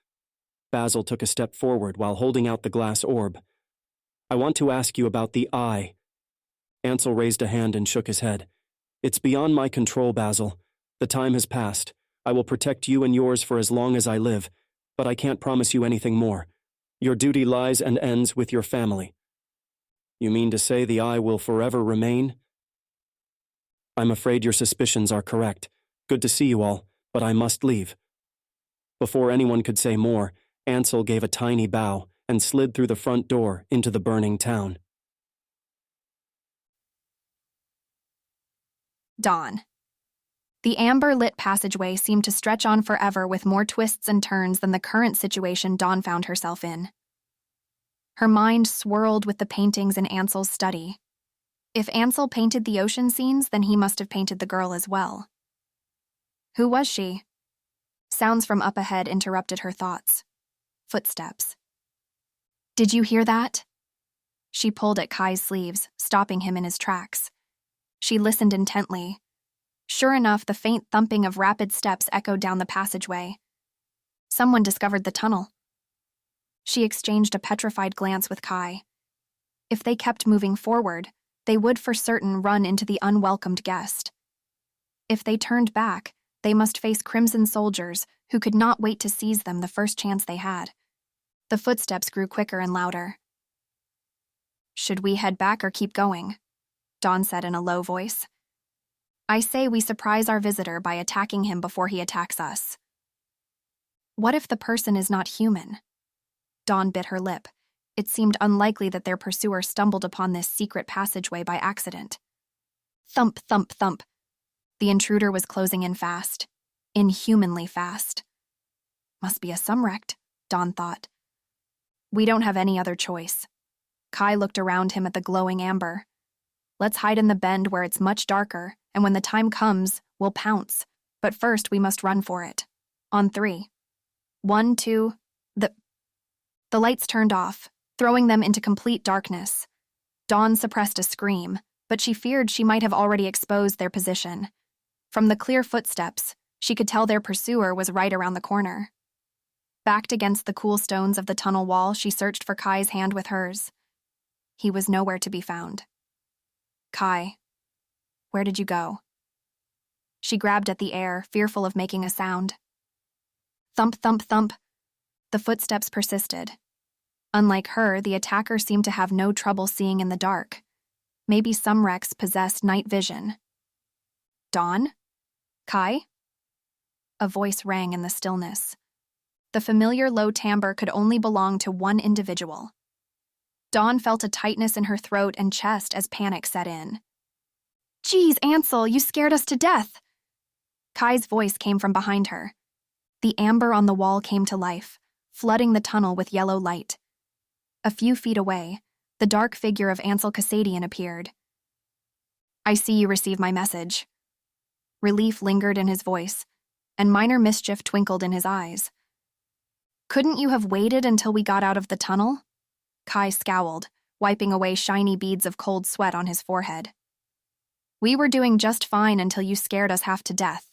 Basil took a step forward while holding out the glass orb. "I want to ask you about the eye." Ansel raised a hand and shook his head. "It's beyond my control, Basil. The time has passed. I will protect you and yours for as long as I live, but I can't promise you anything more. Your duty lies and ends with your family." "You mean to say the eye will forever remain?" "I'm afraid your suspicions are correct. Good to see you all, but I must leave." Before anyone could say more, Ansel gave a tiny bow and slid through the front door into the burning town. Dawn. The amber-lit passageway seemed to stretch on forever with more twists and turns than the current situation Dawn found herself in. Her mind swirled with the paintings in Ansel's study. If Ansel painted the ocean scenes, then he must have painted the girl as well. Who was she? Sounds from up ahead interrupted her thoughts. Footsteps. Did you hear that? She pulled at Kai's sleeves, stopping him in his tracks. She listened intently. Sure enough, the faint thumping of rapid steps echoed down the passageway. Someone discovered the tunnel. She exchanged a petrified glance with Kai. If they kept moving forward, they would for certain run into the unwelcomed guest. If they turned back, they must face crimson soldiers who could not wait to seize them the first chance they had. The footsteps grew quicker and louder. Should we head back or keep going? Dawn said in a low voice. I say we surprise our visitor by attacking him before he attacks us. What if the person is not human? Dawn bit her lip. It seemed unlikely that their pursuer stumbled upon this secret passageway by accident. Thump, thump, thump. The intruder was closing in fast. Inhumanly fast. Must be a Sumrect, Dawn thought. We don't have any other choice. Kai looked around him at the glowing amber. Let's hide in the bend where it's much darker, and when the time comes, we'll pounce. But first, we must run for it. On 3. 1, 2, The lights turned off, throwing them into complete darkness. Dawn suppressed a scream, but she feared she might have already exposed their position. From the clear footsteps, she could tell their pursuer was right around the corner. Backed against the cool stones of the tunnel wall, she searched for Kai's hand with hers. He was nowhere to be found. Kai, where did you go? She grabbed at the air, fearful of making a sound. Thump, thump, thump. The footsteps persisted. Unlike her, the attacker seemed to have no trouble seeing in the dark. Maybe Sumrects possessed night vision. Dawn? Kai? A voice rang in the stillness. The familiar low timbre could only belong to one individual. Dawn felt a tightness in her throat and chest as panic set in. Geez, Ansel, you scared us to death! Kai's voice came from behind her. The amber on the wall came to life, flooding the tunnel with yellow light. A few feet away, the dark figure of Ansel Cassadian appeared. I see you receive my message. Relief lingered in his voice, and minor mischief twinkled in his eyes. Couldn't you have waited until we got out of the tunnel? Kai scowled, wiping away shiny beads of cold sweat on his forehead. We were doing just fine until you scared us half to death.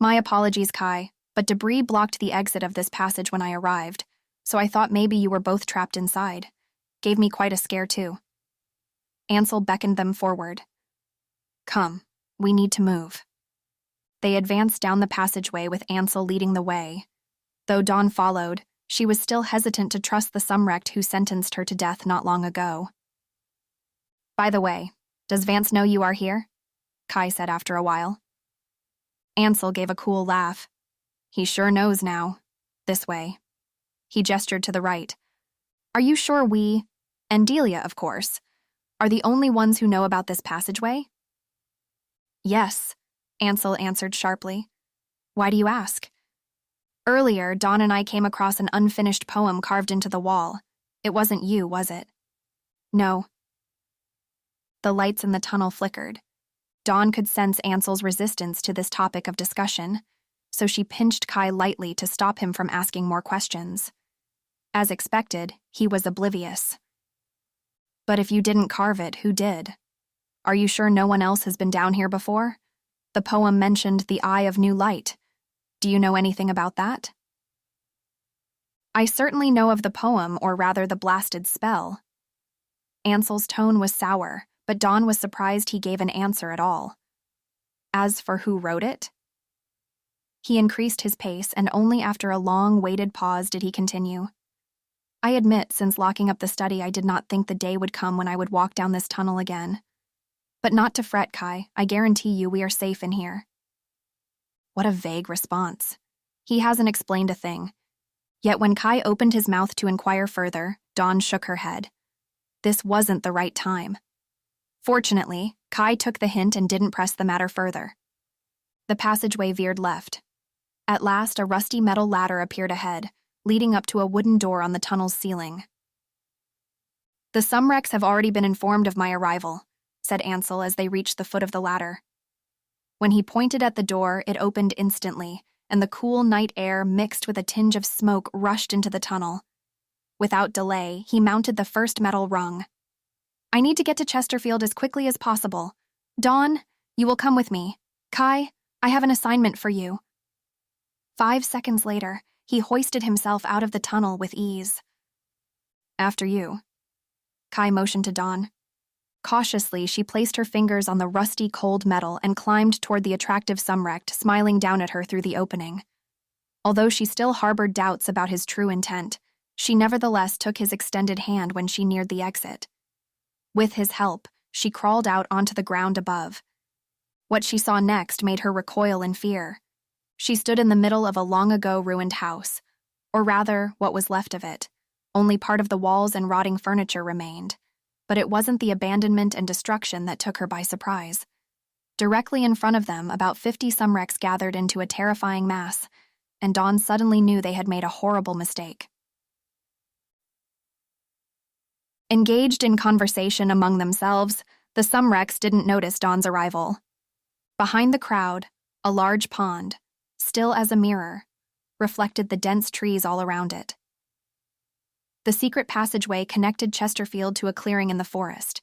My apologies, Kai, but debris blocked the exit of this passage when I arrived, so I thought maybe you were both trapped inside. Gave me quite a scare, too. Ansel beckoned them forward. Come, we need to move. They advanced down the passageway with Ansel leading the way. Though Dawn followed, she was still hesitant to trust the Sumrect who sentenced her to death not long ago. By the way, does Vance know you are here? Kai said after a while. Ansel gave a cool laugh. He sure knows now. This way. He gestured to the right. Are you sure we, and Delia, of course, are the only ones who know about this passageway? Yes, Ansel answered sharply. Why do you ask? Earlier, Dawn and I came across an unfinished poem carved into the wall. It wasn't you, was it? No. The lights in the tunnel flickered. Dawn could sense Ansel's resistance to this topic of discussion, so she pinched Kai lightly to stop him from asking more questions. As expected, he was oblivious. But if you didn't carve it, who did? Are you sure no one else has been down here before? The poem mentioned the Eye of New Light. Do you know anything about that? I certainly know of the poem, or rather the blasted spell. Ansel's tone was sour, but Dawn was surprised he gave an answer at all. As for who wrote it? He increased his pace, and only after a long, waited pause did he continue. I admit, since locking up the study, I did not think the day would come when I would walk down this tunnel again. But not to fret, Kai. I guarantee you we are safe in here. What a vague response. He hasn't explained a thing. Yet when Kai opened his mouth to inquire further, Dawn shook her head. This wasn't the right time. Fortunately, Kai took the hint and didn't press the matter further. The passageway veered left. At last, a rusty metal ladder appeared ahead, leading up to a wooden door on the tunnel's ceiling. The Sumrects have already been informed of my arrival, said Ansel as they reached the foot of the ladder. When he pointed at the door, it opened instantly, and the cool night air mixed with a tinge of smoke rushed into the tunnel. Without delay, he mounted the first metal rung. I need to get to Chesterfield as quickly as possible. Dawn, you will come with me. Kai, I have an assignment for you. 5 seconds later, he hoisted himself out of the tunnel with ease. After you. Kai motioned to Dawn. Cautiously, she placed her fingers on the rusty, cold metal and climbed toward the attractive Sumrect, smiling down at her through the opening. Although she still harbored doubts about his true intent, she nevertheless took his extended hand when she neared the exit. With his help, she crawled out onto the ground above. What she saw next made her recoil in fear. She stood in the middle of a long-ago ruined house, or rather, what was left of it. Only part of the walls and rotting furniture remained. But it wasn't the abandonment and destruction that took her by surprise. Directly in front of them, about 50 Sumrects gathered into a terrifying mass, and Dawn suddenly knew they had made a horrible mistake. Engaged in conversation among themselves, the Sumrects didn't notice Dawn's arrival. Behind the crowd, a large pond, still as a mirror, reflected the dense trees all around it. The secret passageway connected Chesterfield to a clearing in the forest,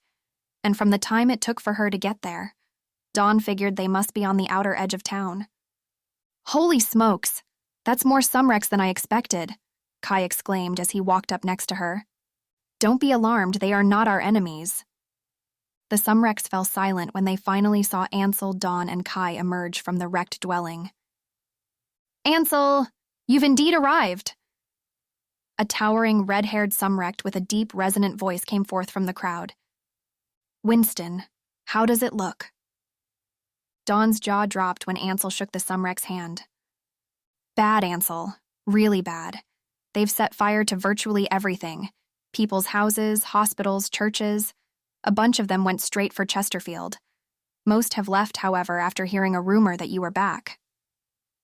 and from the time it took for her to get there, Dawn figured they must be on the outer edge of town. Holy smokes! That's more Sumrects than I expected, Kai exclaimed as he walked up next to her. Don't be alarmed, they are not our enemies. The Sumrects fell silent when they finally saw Ansel, Dawn, and Kai emerge from the wrecked dwelling. Ansel, you've indeed arrived! A towering, red-haired Sumrect with a deep, resonant voice came forth from the crowd. Winston, how does it look? Dawn's jaw dropped when Ansel shook the Sumrect's hand. Bad, Ansel. Really bad. They've set fire to virtually everything. People's houses, hospitals, churches. A bunch of them went straight for Chesterfield. Most have left, however, after hearing a rumor that you were back.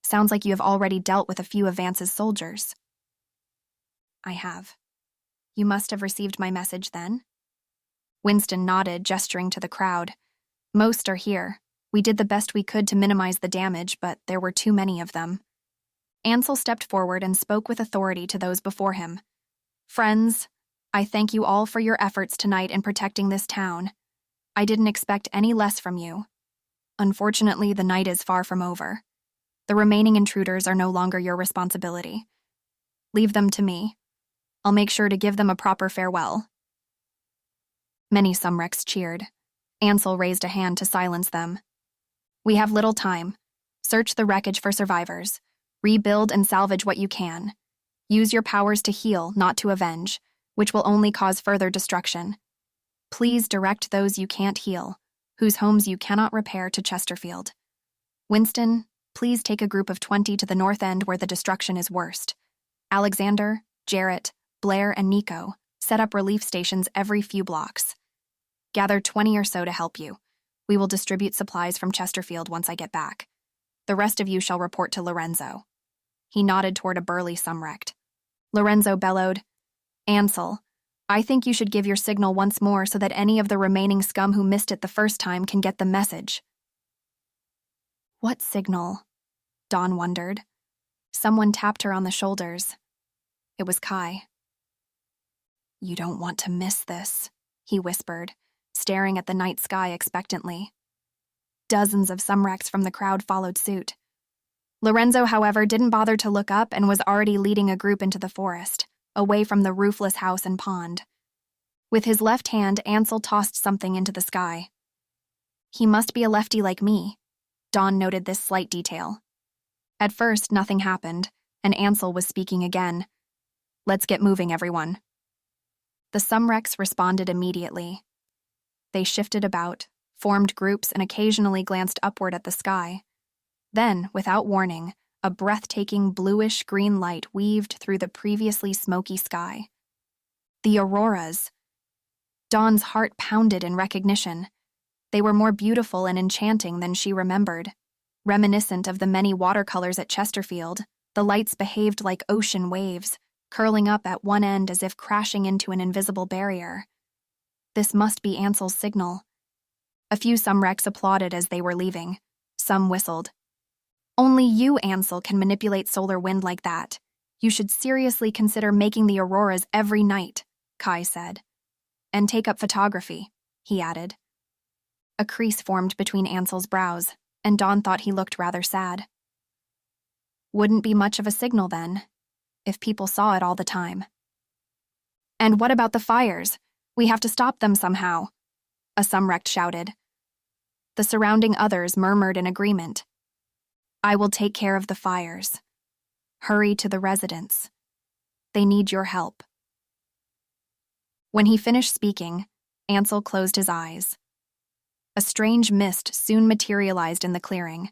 Sounds like you have already dealt with a few of Vance's soldiers. I have. You must have received my message then? Winston nodded, gesturing to the crowd. Most are here. We did the best we could to minimize the damage, but there were too many of them. Ansel stepped forward and spoke with authority to those before him. Friends, I thank you all for your efforts tonight in protecting this town. I didn't expect any less from you. Unfortunately, the night is far from over. The remaining intruders are no longer your responsibility. Leave them to me. I'll make sure to give them a proper farewell. Many Sumrects cheered. Ansel raised a hand to silence them. We have little time. Search the wreckage for survivors. Rebuild and salvage what you can. Use your powers to heal, not to avenge, which will only cause further destruction. Please direct those you can't heal, whose homes you cannot repair, to Chesterfield. Winston, please take a group of 20 to the north end where the destruction is worst. Alexander, Jarrett, Blair, and Nico set up relief stations every few blocks. Gather 20 or so to help you. We will distribute supplies from Chesterfield once I get back. The rest of you shall report to Lorenzo. He nodded toward a burly Sumrect. Lorenzo bellowed, Ansel, I think you should give your signal once more so that any of the remaining scum who missed it the first time can get the message. What signal? Dawn wondered. Someone tapped her on the shoulders. It was Kai. You don't want to miss this, he whispered, staring at the night sky expectantly. Dozens of Sumrects from the crowd followed suit. Lorenzo, however, didn't bother to look up and was already leading a group into the forest, away from the roofless house and pond. With his left hand, Ansel tossed something into the sky. He must be a lefty like me. Dawn noted this slight detail. At first, nothing happened, and Ansel was speaking again. Let's get moving, everyone. The Sumrects responded immediately. They shifted about, formed groups, and occasionally glanced upward at the sky. Then, without warning, a breathtaking bluish-green light weaved through the previously smoky sky. The auroras. Dawn's heart pounded in recognition. They were more beautiful and enchanting than she remembered. Reminiscent of the many watercolors at Chesterfield, the lights behaved like ocean waves, curling up at one end as if crashing into an invisible barrier. This must be Ansel's signal. A few Sumrects applauded as they were leaving. Some whistled. Only you, Ansel, can manipulate solar wind like that. You should seriously consider making the auroras every night, Kai said. And take up photography, he added. A crease formed between Ansel's brows, and Dawn thought he looked rather sad. Wouldn't be much of a signal then, if people saw it all the time. And what about the fires? We have to stop them somehow, a Sumrect shouted. The surrounding others murmured in agreement. I will take care of the fires. Hurry to the residents. They need your help. When he finished speaking, Ansel closed his eyes. A strange mist soon materialized in the clearing.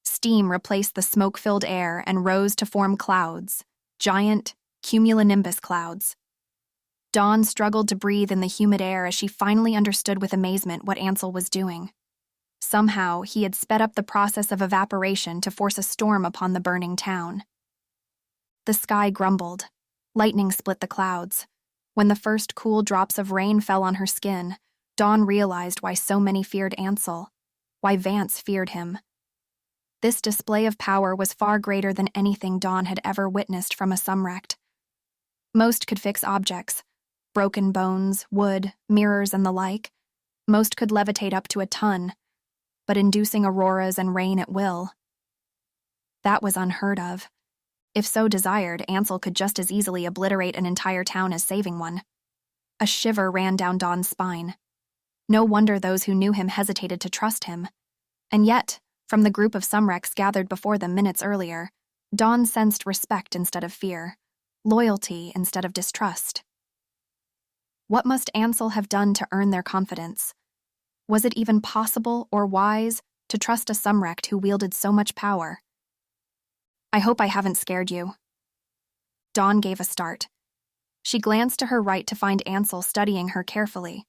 Steam replaced the smoke-filled air and rose to form clouds, giant cumulonimbus clouds. Dawn struggled to breathe in the humid air as she finally understood with amazement what Ansel was doing. Somehow, he had sped up the process of evaporation to force a storm upon the burning town. The sky grumbled. Lightning split the clouds. When the first cool drops of rain fell on her skin, Dawn realized why so many feared Ansel, why Vance feared him. This display of power was far greater than anything Dawn had ever witnessed from a Sumrect. Most could fix objects, broken bones, wood, mirrors, and the like. Most could levitate up to a ton, but inducing auroras and rain at will. That was unheard of. If so desired, Ansel could just as easily obliterate an entire town as saving one. A shiver ran down Dawn's spine. No wonder those who knew him hesitated to trust him. And yet, from the group of Sumrects gathered before them minutes earlier, Dawn sensed respect instead of fear, loyalty instead of distrust. What must Ansel have done to earn their confidence? Was it even possible or wise to trust a Sumrect who wielded so much power? I hope I haven't scared you. Dawn gave a start. She glanced to her right to find Ansel studying her carefully.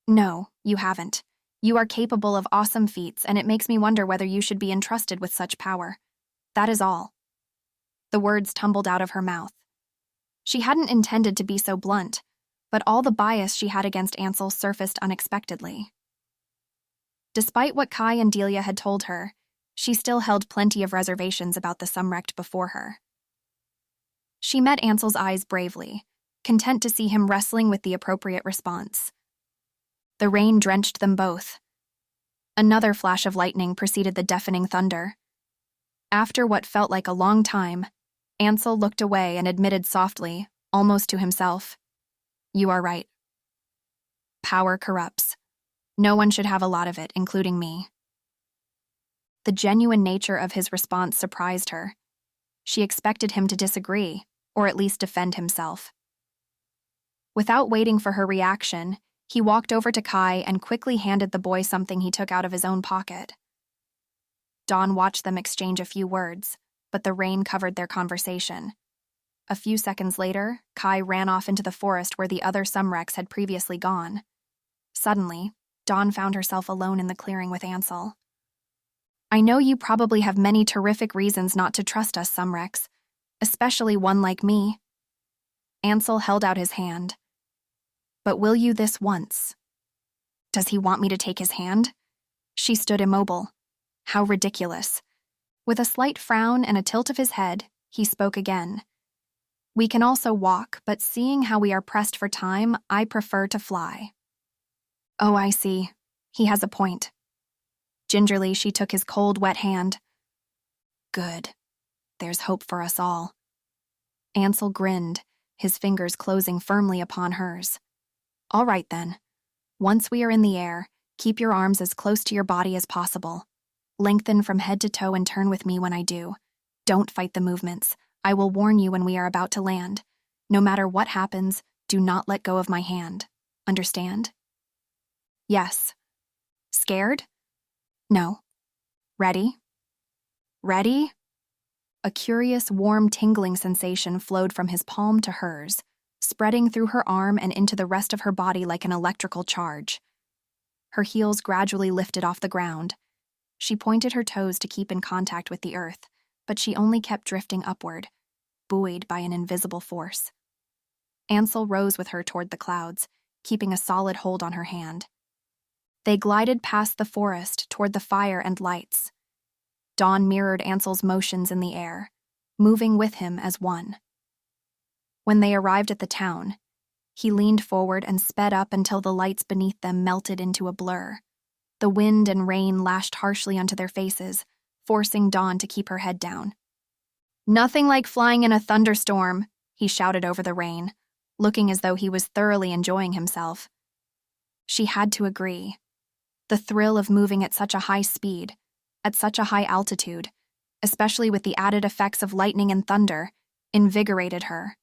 No, you haven't. You are capable of awesome feats, and it makes me wonder whether you should be entrusted with such power. That is all. The words tumbled out of her mouth. She hadn't intended to be so blunt, but all the bias she had against Ansel surfaced unexpectedly. Despite what Kai and Delia had told her, she still held plenty of reservations about the Sumrect before her. She met Ansel's eyes bravely, content to see him wrestling with the appropriate response. The rain drenched them both. Another flash of lightning preceded the deafening thunder. After what felt like a long time, Ansel looked away and admitted softly, almost to himself, "You are right. Power corrupts. No one should have a lot of it, including me." The genuine nature of his response surprised her. She expected him to disagree, or at least defend himself. Without waiting for her reaction, he walked over to Kai and quickly handed the boy something he took out of his own pocket. Dawn watched them exchange a few words, but the rain covered their conversation. A few seconds later, Kai ran off into the forest where the other Sumrects had previously gone. Suddenly, Dawn found herself alone in the clearing with Ansel. I know you probably have many terrific reasons not to trust us Sumrects, especially one like me. Ansel held out his hand. But will you this once? Does he want me to take his hand? She stood immobile. How ridiculous. With a slight frown and a tilt of his head, he spoke again. We can also walk, but seeing how we are pressed for time, I prefer to fly. Oh, I see. He has a point. Gingerly, she took his cold, wet hand. Good. There's hope for us all. Ansel grinned, his fingers closing firmly upon hers. All right, then. Once we are in the air, keep your arms as close to your body as possible. Lengthen from head to toe and turn with me when I do. Don't fight the movements. I will warn you when we are about to land. No matter what happens, do not let go of my hand. Understand? Yes. Scared? No. Ready? Ready? A curious, warm, tingling sensation flowed from his palm to hers, spreading through her arm and into the rest of her body like an electrical charge. Her heels gradually lifted off the ground. She pointed her toes to keep in contact with the earth, but she only kept drifting upward, buoyed by an invisible force. Ansel rose with her toward the clouds, keeping a solid hold on her hand. They glided past the forest toward the fire and lights. Dawn mirrored Ansel's motions in the air, moving with him as one. When they arrived at the town, he leaned forward and sped up until the lights beneath them melted into a blur. The wind and rain lashed harshly onto their faces, forcing Dawn to keep her head down. "Nothing like flying in a thunderstorm," he shouted over the rain, looking as though he was thoroughly enjoying himself. She had to agree. The thrill of moving at such a high speed, at such a high altitude, especially with the added effects of lightning and thunder, invigorated her.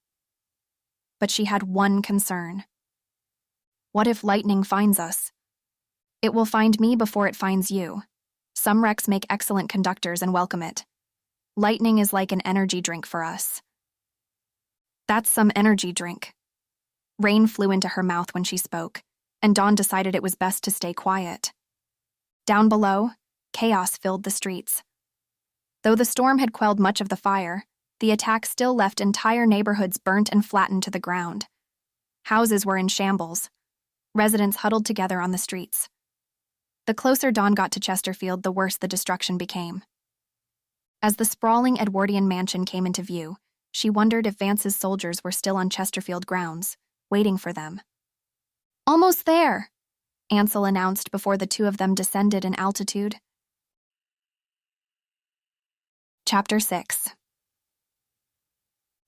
But she had one concern. What if lightning finds us? It will find me before it finds you. Sumrects make excellent conductors and welcome it. Lightning is like an energy drink for us. That's some energy drink. Rain flew into her mouth when she spoke, and Dawn decided it was best to stay quiet. Down below, chaos filled the streets. Though the storm had quelled much of the fire, the attack still left entire neighborhoods burnt and flattened to the ground. Houses were in shambles. Residents huddled together on the streets. The closer Dawn got to Chesterfield, the worse the destruction became. As the sprawling Edwardian mansion came into view, she wondered if Vance's soldiers were still on Chesterfield grounds, waiting for them. "Almost there," Ansel announced before the two of them descended in altitude. Chapter 6.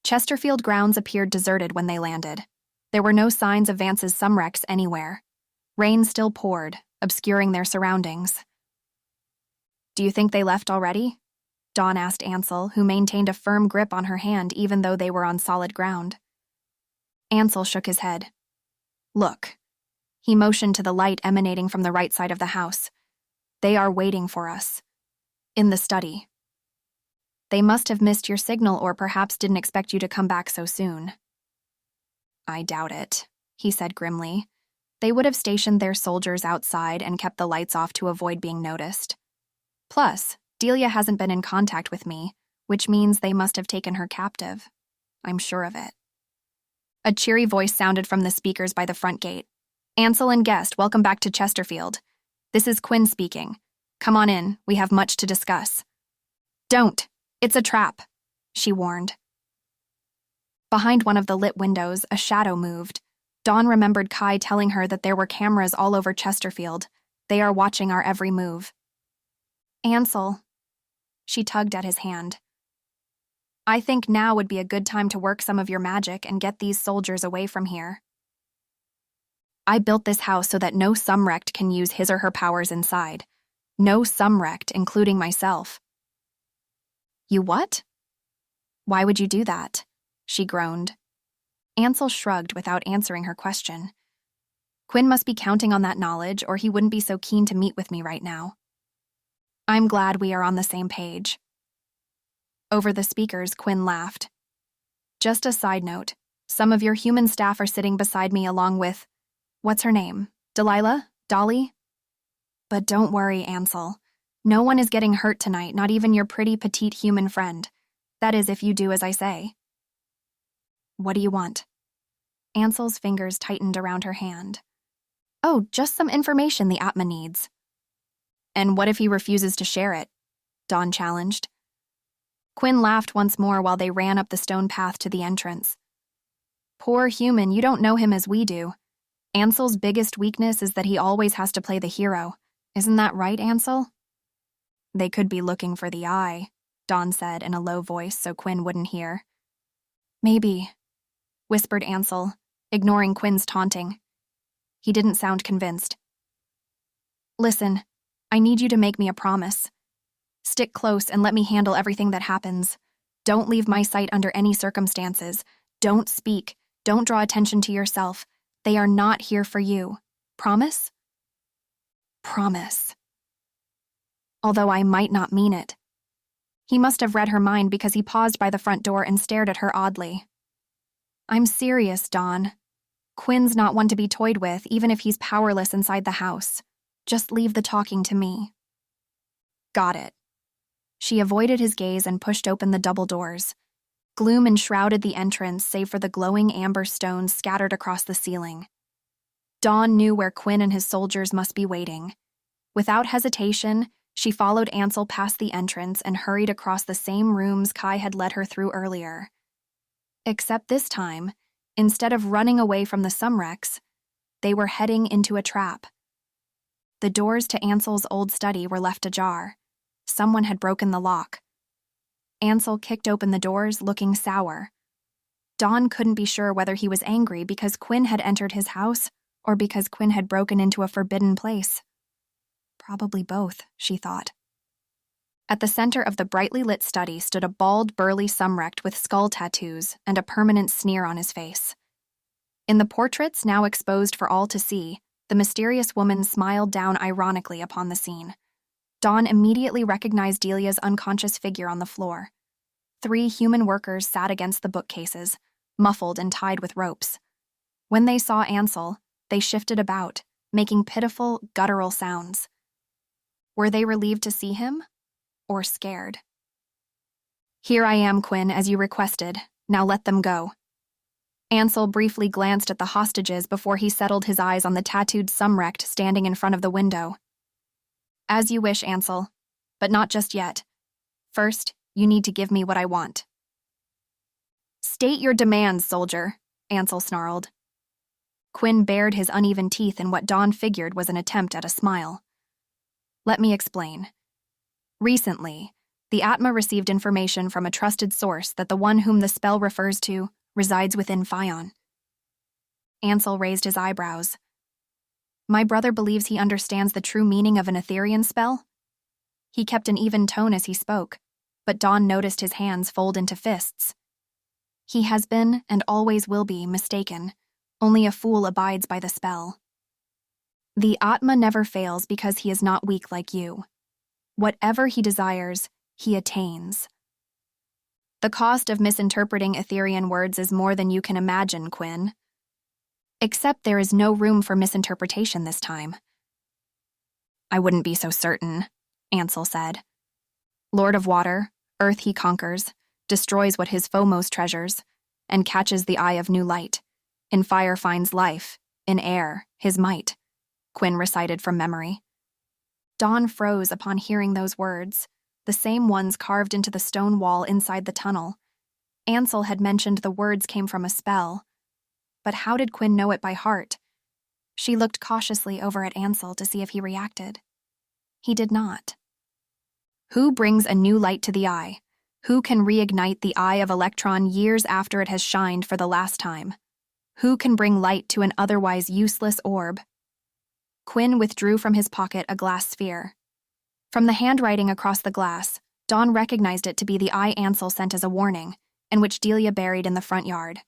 Chesterfield grounds appeared deserted when they landed. There were no signs of Vance's Sumrects anywhere. Rain still poured, obscuring their surroundings. "Do you think they left already?" Dawn asked Ansel, who maintained a firm grip on her hand even though they were on solid ground. Ansel shook his head. "Look." He motioned to the light emanating from the right side of the house. "They are waiting for us. In the study. They must have missed your signal or perhaps didn't expect you to come back so soon." "I doubt it," he said grimly. "They would have stationed their soldiers outside and kept the lights off to avoid being noticed. Plus, Delia hasn't been in contact with me, which means they must have taken her captive. I'm sure of it." A cheery voice sounded from the speakers by the front gate. "Ansel and guest, welcome back to Chesterfield. This is Quinn speaking. Come on in, we have much to discuss." "Don't. It's a trap," she warned. Behind one of the lit windows, a shadow moved. Dawn remembered Kai telling her that there were cameras all over Chesterfield. "They are watching our every move." "Ansel." She tugged at his hand. "I think now would be a good time to work some of your magic and get these soldiers away from here. I built this house so that no Sumrect can use his or her powers inside. No Sumrect, including myself." "You what?" "Why would you do that?" she groaned. Ansel shrugged without answering her question. Quinn must be counting on that knowledge, or he wouldn't be so keen to meet with me right now. "I'm glad we are on the same page." Over the speakers, Quinn laughed. "Just a side note, some of your human staff are sitting beside me along with, what's her name? Delilah? Dolly? But don't worry, Ansel. No one is getting hurt tonight, not even your pretty petite human friend. That is, if you do as I say." "What do you want?" Ansel's fingers tightened around her hand. "Oh, just some information the Atma needs." "And what if he refuses to share it?" Dawn challenged. Quinn laughed once more while they ran up the stone path to the entrance. "Poor human, you don't know him as we do. Ansel's biggest weakness is that he always has to play the hero. Isn't that right, Ansel?" "They could be looking for the eye," Dawn said in a low voice so Quinn wouldn't hear. "Maybe," whispered Ansel, ignoring Quinn's taunting. He didn't sound convinced. "Listen, I need you to make me a promise. Stick close and let me handle everything that happens. Don't leave my sight under any circumstances. Don't speak. Don't draw attention to yourself. They are not here for you. Promise?" "Promise." Although I might not mean it. He must have read her mind because he paused by the front door and stared at her oddly. "I'm serious, Dawn. Quinn's not one to be toyed with, even if he's powerless inside the house. Just leave the talking to me." "Got it." She avoided his gaze and pushed open the double doors. Gloom enshrouded the entrance save for the glowing amber stones scattered across the ceiling. Dawn knew where Quinn and his soldiers must be waiting. Without hesitation, She followed Ansel past the entrance and hurried across the same rooms Kai had led her through earlier. Except this time, instead of running away from the Sumrects, they were heading into a trap. The doors to Ansel's old study were left ajar. Someone had broken the lock. Ansel kicked open the doors, looking sour. Dawn couldn't be sure whether he was angry because Quinn had entered his house or because Quinn had broken into a forbidden place. Probably both, she thought. At the center of the brightly lit study stood a bald, burly Sumrect with skull tattoos and a permanent sneer on his face. In the portraits now exposed for all to see, the mysterious woman smiled down ironically upon the scene. Dawn immediately recognized Delia's unconscious figure on the floor. 3 human workers sat against the bookcases, muffled and tied with ropes. When they saw Ansel, they shifted about, making pitiful, guttural sounds. Were they relieved to see him, or scared? "Here I am, Quinn, as you requested. Now let them go." Ansel briefly glanced at the hostages before he settled his eyes on the tattooed Sumrect standing in front of the window. "As you wish, Ansel, but not just yet. First, you need to give me what I want." "State your demands, soldier," Ansel snarled. Quinn bared his uneven teeth in what Dawn figured was an attempt at a smile. "Let me explain. Recently, the Atma received information from a trusted source that the one whom the spell refers to resides within Phaon." Ansel raised his eyebrows. "My brother believes he understands the true meaning of an Etherian spell?" He kept an even tone as he spoke, but Dawn noticed his hands fold into fists. "He has been, and always will be, mistaken. Only a fool abides by the spell. The Atma never fails because he is not weak like you. Whatever he desires, he attains. The cost of misinterpreting Etherian words is more than you can imagine, Quinn. Except there is no room for misinterpretation this time." "I wouldn't be so certain," Ansel said. "Lord of Water, earth he conquers, destroys what his foe most treasures, and catches the eye of new light. In fire finds life, in air, his might," Quinn recited from memory. Dawn froze upon hearing those words, the same ones carved into the stone wall inside the tunnel. Ansel had mentioned the words came from a spell. But how did Quinn know it by heart? She looked cautiously over at Ansel to see if he reacted. He did not. Who brings a new light to the eye? Who can reignite the Eye of Elektron years after it has shined for the last time? Who can bring light to an otherwise useless orb? Quinn withdrew from his pocket a glass sphere. From the handwriting across the glass, Dawn recognized it to be the eye Ansel sent as a warning, and which Delia buried in the front yard.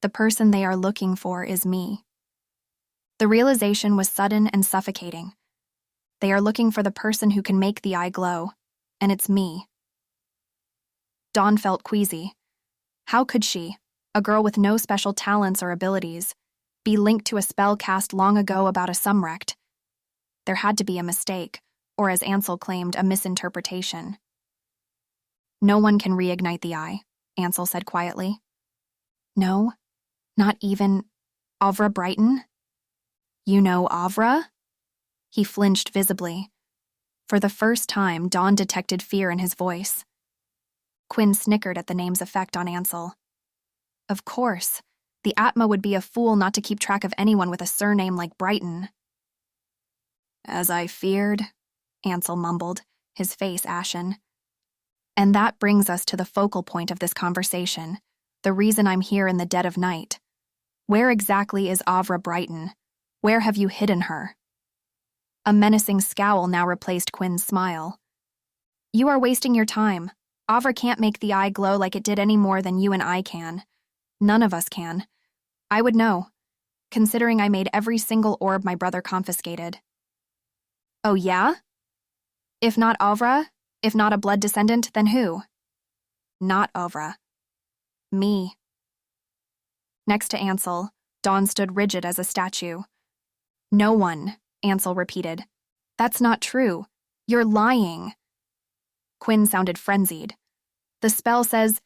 "The person they are looking for is me." The realization was sudden and suffocating. They are looking for the person who can make the eye glow, and it's me. Dawn felt queasy. How could she, a girl with no special talents or abilities, be linked to a spell cast long ago about a Sumrect? There had to be a mistake, or as Ansel claimed, a misinterpretation. "No one can reignite the eye," Ansel said quietly. "No? Not even Avra Brighton?" "You know Avra?" He flinched visibly. For the first time, Dawn detected fear in his voice. Quinn snickered at the name's effect on Ansel. Of course, the Atma would be a fool not to keep track of anyone with a surname like Brighton. "As I feared," Ansel mumbled, his face ashen. "And that brings us to the focal point of this conversation, the reason I'm here in the dead of night. Where exactly is Avra Brighton? Where have you hidden her?" A menacing scowl now replaced Quinn's smile. "You are wasting your time. Avra can't make the eye glow like it did any more than you and I can. None of us can. I would know, considering I made every single orb my brother confiscated." "Oh yeah? If not Avra, if not a blood descendant, then who?" "Not Avra. Me." Next to Ansel, Dawn stood rigid as a statue. "No one," Ansel repeated. "That's not true. You're lying." Quinn sounded frenzied. "The spell says—"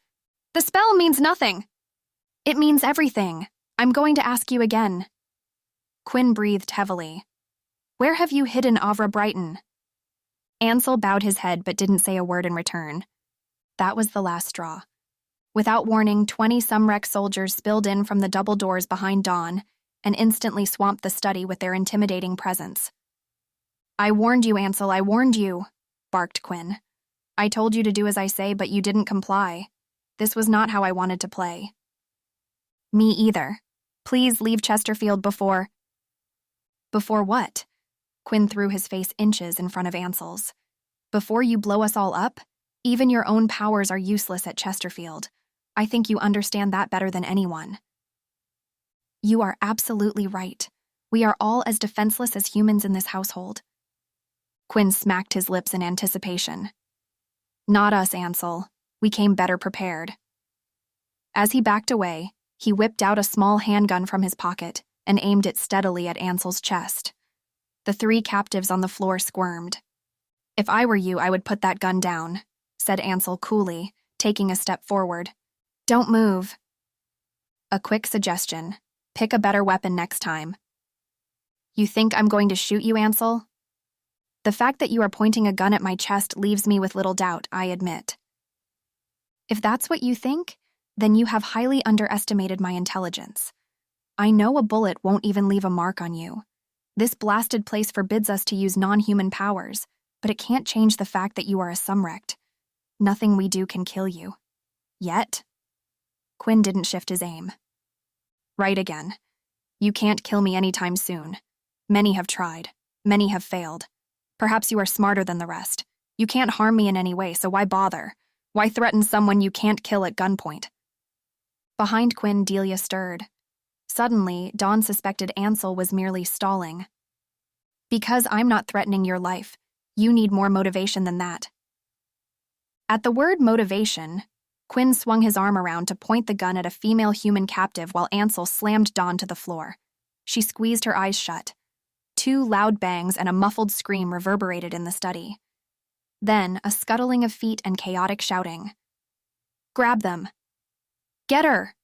"The spell means nothing." "It means everything. I'm going to ask you again." Quinn breathed heavily. "Where have you hidden Avra Brighton?" Ansel bowed his head but didn't say a word in return. That was the last straw. Without warning, 20 Sumrect soldiers spilled in from the double doors behind Dawn and instantly swamped the study with their intimidating presence. "I warned you, Ansel, I warned you," barked Quinn. "I told you to do as I say, but you didn't comply. This was not how I wanted to play." "Me either. Please leave Chesterfield before—" "Before what?" Quinn threw his face inches in front of Ansel's. "Before you blow us all up? Even your own powers are useless at Chesterfield. I think you understand that better than anyone." "You are absolutely right. We are all as defenseless as humans in this household." Quinn smacked his lips in anticipation. "Not us, Ansel. We came better prepared." As he backed away, he whipped out a small handgun from his pocket and aimed it steadily at Ansel's chest. The 3 captives on the floor squirmed. "If I were you, I would put that gun down," said Ansel coolly, taking a step forward. "Don't move." "A quick suggestion. Pick a better weapon next time." "You think I'm going to shoot you, Ansel?" "The fact that you are pointing a gun at my chest leaves me with little doubt, I admit." "If that's what you think, then you have highly underestimated my intelligence. I know a bullet won't even leave a mark on you. This blasted place forbids us to use non-human powers, but it can't change the fact that you are a Sumrect. Nothing we do can kill you. Yet." Quinn didn't shift his aim. "Right again. You can't kill me anytime soon. Many have tried. Many have failed. Perhaps you are smarter than the rest. You can't harm me in any way, so why bother? Why threaten someone you can't kill at gunpoint?" Behind Quinn, Delia stirred. Suddenly, Dawn suspected Ansel was merely stalling. "Because I'm not threatening your life, you need more motivation than that." At the word motivation, Quinn swung his arm around to point the gun at a female human captive while Ansel slammed Dawn to the floor. She squeezed her eyes shut. 2 loud bangs and a muffled scream reverberated in the study. Then, a scuttling of feet and chaotic shouting. "Grab them! Get her!"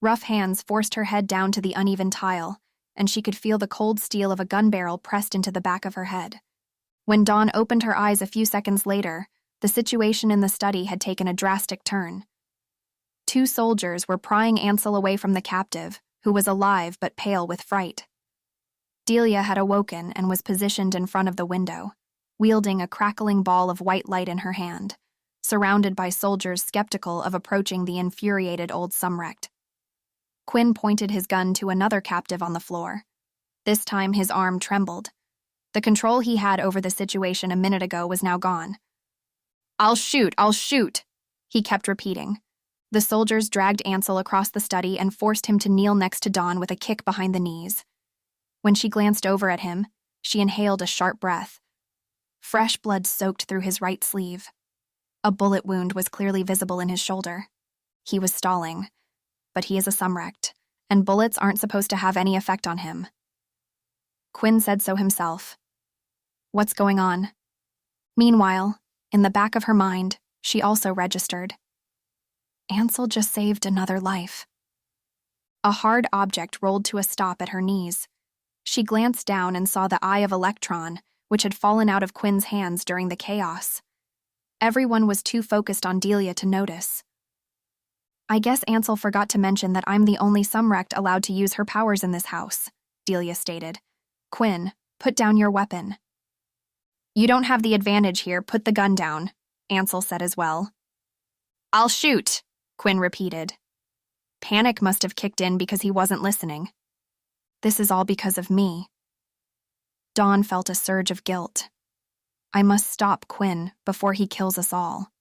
Rough hands forced her head down to the uneven tile, and she could feel the cold steel of a gun barrel pressed into the back of her head. When Dawn opened her eyes a few seconds later, the situation in the study had taken a drastic turn. 2 soldiers were prying Ansel away from the captive, who was alive but pale with fright. Delia had awoken and was positioned in front of the window, wielding a crackling ball of white light in her hand, surrounded by soldiers skeptical of approaching the infuriated old Sumrect. Quinn pointed his gun to another captive on the floor. This time his arm trembled. The control he had over the situation a minute ago was now gone. I'll shoot," he kept repeating. The soldiers dragged Ansel across the study and forced him to kneel next to Dawn with a kick behind the knees. When she glanced over at him, she inhaled a sharp breath. Fresh blood soaked through his right sleeve. A bullet wound was clearly visible in his shoulder. He was stalling, but he is a Sumrect, and bullets aren't supposed to have any effect on him. Quinn said so himself. What's going on? Meanwhile, in the back of her mind, she also registered. Ansel just saved another life. A hard object rolled to a stop at her knees. She glanced down and saw the Eye of Elektron, which had fallen out of Quinn's hands during the chaos. Everyone was too focused on Delia to notice. I guess Ansel forgot to mention that I'm the only Sumrect allowed to use her powers in this house, Delia stated. Quinn, put down your weapon. You don't have the advantage here, put the gun down, Ansel said as well. I'll shoot, Quinn repeated. Panic must have kicked in because he wasn't listening. This is all because of me. Dawn felt a surge of guilt. I must stop Quinn before he kills us all.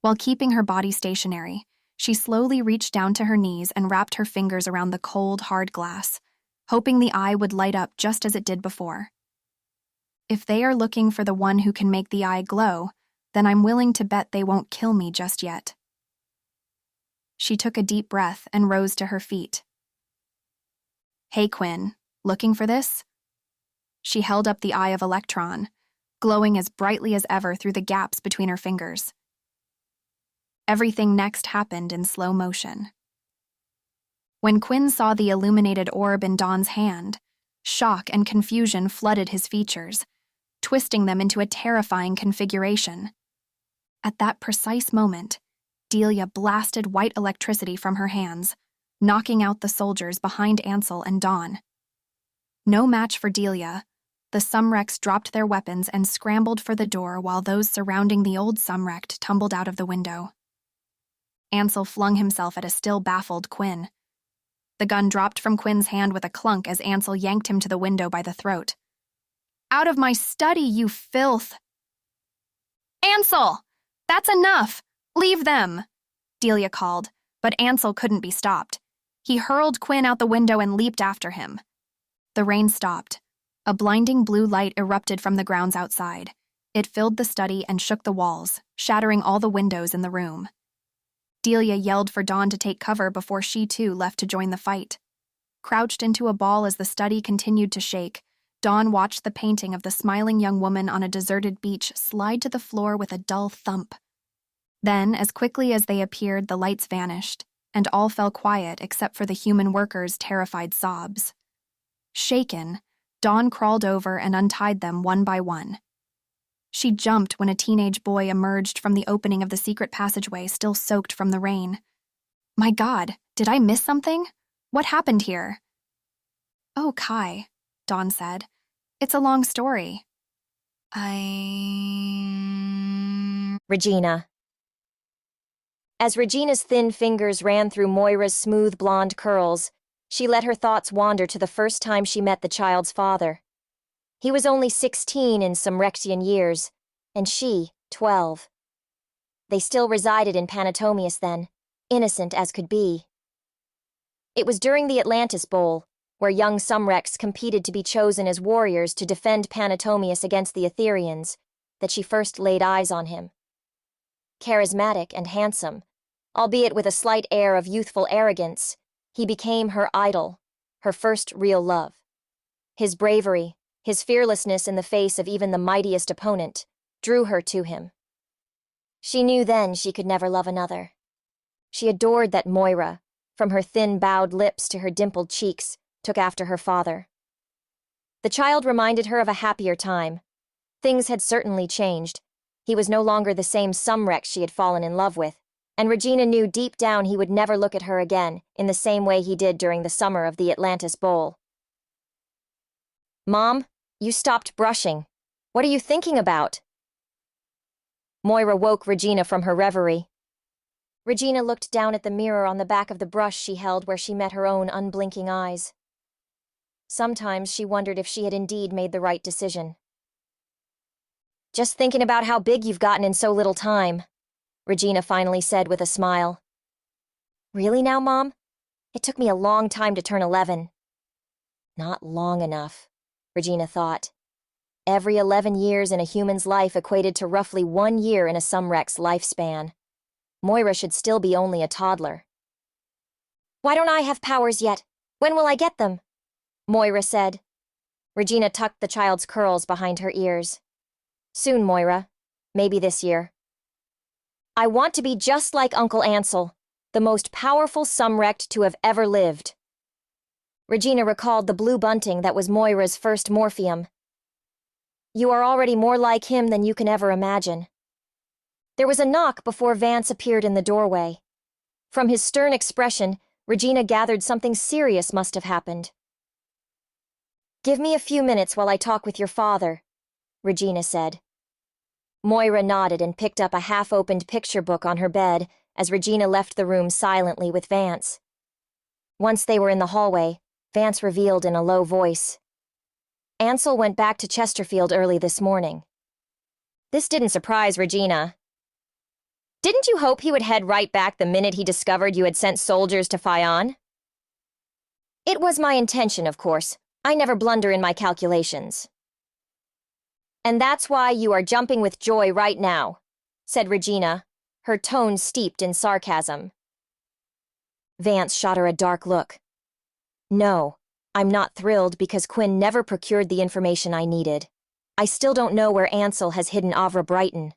While keeping her body stationary, she slowly reached down to her knees and wrapped her fingers around the cold, hard glass, hoping the eye would light up just as it did before. If they are looking for the one who can make the eye glow, then I'm willing to bet they won't kill me just yet. She took a deep breath and rose to her feet. Hey, Quinn, looking for this? She held up the Eye of Elektron, glowing as brightly as ever through the gaps between her fingers. Everything next happened in slow motion. When Quinn saw the illuminated orb in Dawn's hand, shock and confusion flooded his features. twisting them into a terrifying configuration. At that precise moment, Delia blasted white electricity from her hands, knocking out the soldiers behind Ansel and Dawn. No match for Delia, the Sumrects dropped their weapons and scrambled for the door while those surrounding the old Sumrect tumbled out of the window. Ansel flung himself at a still baffled Quinn. The gun dropped from Quinn's hand with a clunk as Ansel yanked him to the window by the throat. "Out of my study, you filth!" "Ansel! That's enough! Leave them!" Delia called, but Ansel couldn't be stopped. He hurled Quinn out the window and leaped after him. The rain stopped. A blinding blue light erupted from the grounds outside. It filled the study and shook the walls, shattering all the windows in the room. Delia yelled for Dawn to take cover before she too left to join the fight. Crouched into a ball as the study continued to shake, Dawn watched the painting of the smiling young woman on a deserted beach slide to the floor with a dull thump. Then, as quickly as they appeared, the lights vanished, and all fell quiet except for the human workers' terrified sobs. Shaken, Dawn crawled over and untied them one by one. She jumped when a teenage boy emerged from the opening of the secret passageway, still soaked from the rain. "My God, did I miss something? What happened here?" "Oh, Kai," Dawn said. "It's a long story." Regina. As Regina's thin fingers ran through Moira's smooth blonde curls, she let her thoughts wander to the first time she met the child's father. He was only 16 in Sumrectian years, and she, 12. They still resided in Panatomius then, innocent as could be. It was during the Atlantis Bowl, where young Sumrects competed to be chosen as warriors to defend Panatomius against the Etherians, that she first laid eyes on him. Charismatic and handsome, albeit with a slight air of youthful arrogance, he became her idol, her first real love. His bravery, his fearlessness in the face of even the mightiest opponent, drew her to him. She knew then she could never love another. She adored that Moira, from her thin bowed lips to her dimpled cheeks, took after her father. The child reminded her of a happier time. Things had certainly changed. He was no longer the same Sumrect she had fallen in love with, and Regina knew deep down he would never look at her again in the same way he did during the summer of the Atlantis Bowl. "Mom, you stopped brushing. What are you thinking about?" Moira woke Regina from her reverie. Regina looked down at the mirror on the back of the brush she held where she met her own unblinking eyes. Sometimes she wondered if she had indeed made the right decision. "Just thinking about how big you've gotten in so little time," Regina finally said with a smile. "Really now, Mom? It took me a long time to turn 11. Not long enough, Regina thought. Every 11 years in a human's life equated to roughly 1 year in a Sumrect's lifespan. Moira should still be only a toddler. "Why don't I have powers yet? When will I get them?" Moira said. Regina tucked the child's curls behind her ears. "Soon, Moira. Maybe this year. I want to be just like Uncle Ansel, the most powerful Sumrect to have ever lived." Regina recalled the blue bunting that was Moira's first morphium. "You are already more like him than you can ever imagine." There was a knock before Vance appeared in the doorway. From his stern expression, Regina gathered something serious must have happened. "Give me a few minutes while I talk with your father," Regina said. Moira nodded and picked up a half-opened picture book on her bed as Regina left the room silently with Vance. Once they were in the hallway, Vance revealed in a low voice, "Ansel went back to Chesterfield early this morning." This didn't surprise Regina. "Didn't you hope he would head right back the minute he discovered you had sent soldiers to Fion?" "It was my intention, of course. I never blunder in my calculations." "And that's why you are jumping with joy right now," said Regina, her tone steeped in sarcasm. Vance shot her a dark look. "No, I'm not thrilled because Quinn never procured the information I needed. I still don't know where Ansel has hidden Avra Brighton.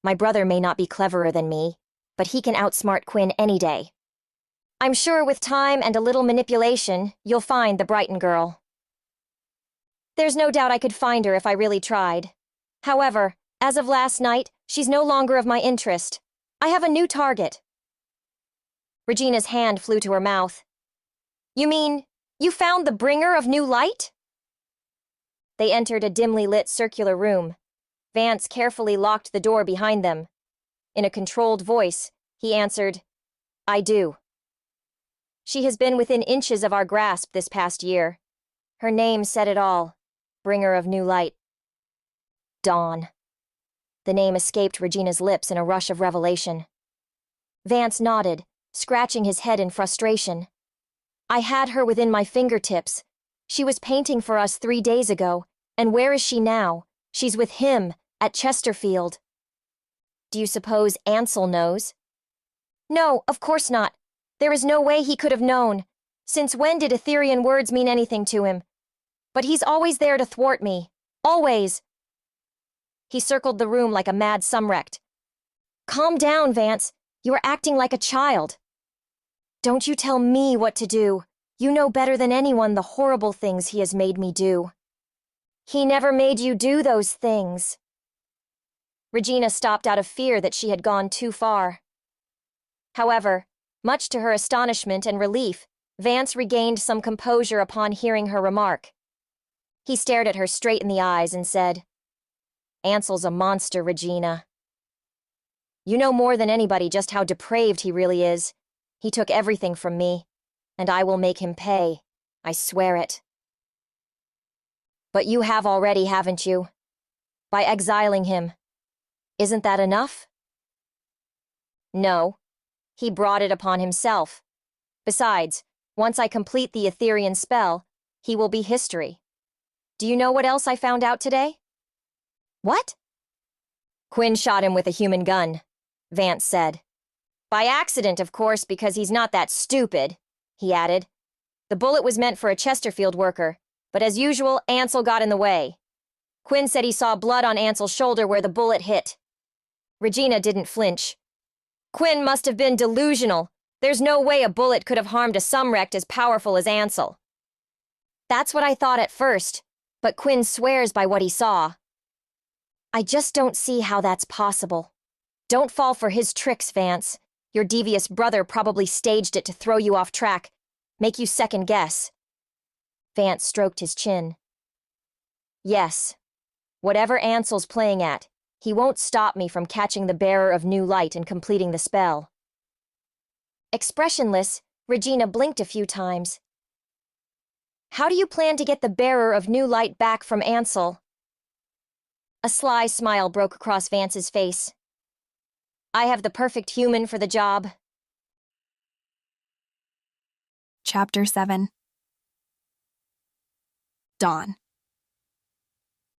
My brother may not be cleverer than me, but he can outsmart Quinn any day. I'm sure with time and a little manipulation, you'll find the Brighton girl." "There's no doubt I could find her if I really tried," However, as of last night, she's no longer of my interest. I have a new target. Regina's hand flew to her mouth. You mean, you found the bringer of new light? They entered a dimly lit circular room. Vance carefully locked the door behind them. In a controlled voice, he answered, I do. She has been within inches of our grasp this past year. Her name said it all. Bringer of new light. Dawn. The name escaped Regina's lips in a rush of revelation. Vance nodded, scratching his head in frustration. I had her within my fingertips. She was painting for us 3 days ago, and where is she now? She's with him, at Chesterfield. Do you suppose Ansel knows? No, of course not. There is no way he could have known. Since when did Etherean words mean anything to him? But he's always there to thwart me. Always. He circled the room like a mad Sumrect. Calm down, Vance. You are acting like a child. Don't you tell me what to do. You know better than anyone the horrible things he has made me do. He never made you do those things. Regina stopped out of fear that she had gone too far. However, much to her astonishment and relief, Vance regained some composure upon hearing her remark. He stared at her straight in the eyes and said, Ansel's a monster, Regina. You know more than anybody just how depraved he really is. He took everything from me, and I will make him pay. I swear it. But you have already, haven't you? By exiling him. Isn't that enough? No. He brought it upon himself. Besides, once I complete the Etherean spell, he will be history. Do you know what else I found out today? What? Quinn shot him with a human gun, Vance said. By accident, of course, because he's not that stupid, he added. The bullet was meant for a Chesterfield worker, but as usual, Ansel got in the way. Quinn said he saw blood on Ansel's shoulder where the bullet hit. Regina didn't flinch. Quinn must have been delusional. There's no way a bullet could have harmed a Sumrect as powerful as Ansel. That's what I thought at first, but Quinn swears by what he saw. I just don't see how that's possible. Don't fall for his tricks, Vance. Your devious brother probably staged it to throw you off track, make you second guess. Vance stroked his chin. Yes. Whatever Ansel's playing at, he won't stop me from catching the bearer of new light and completing the spell. Expressionless, Regina blinked a few times. How do you plan to get the bearer of new light back from Ansel? A sly smile broke across Vance's face. I have the perfect human for the job. Chapter 7. Dawn.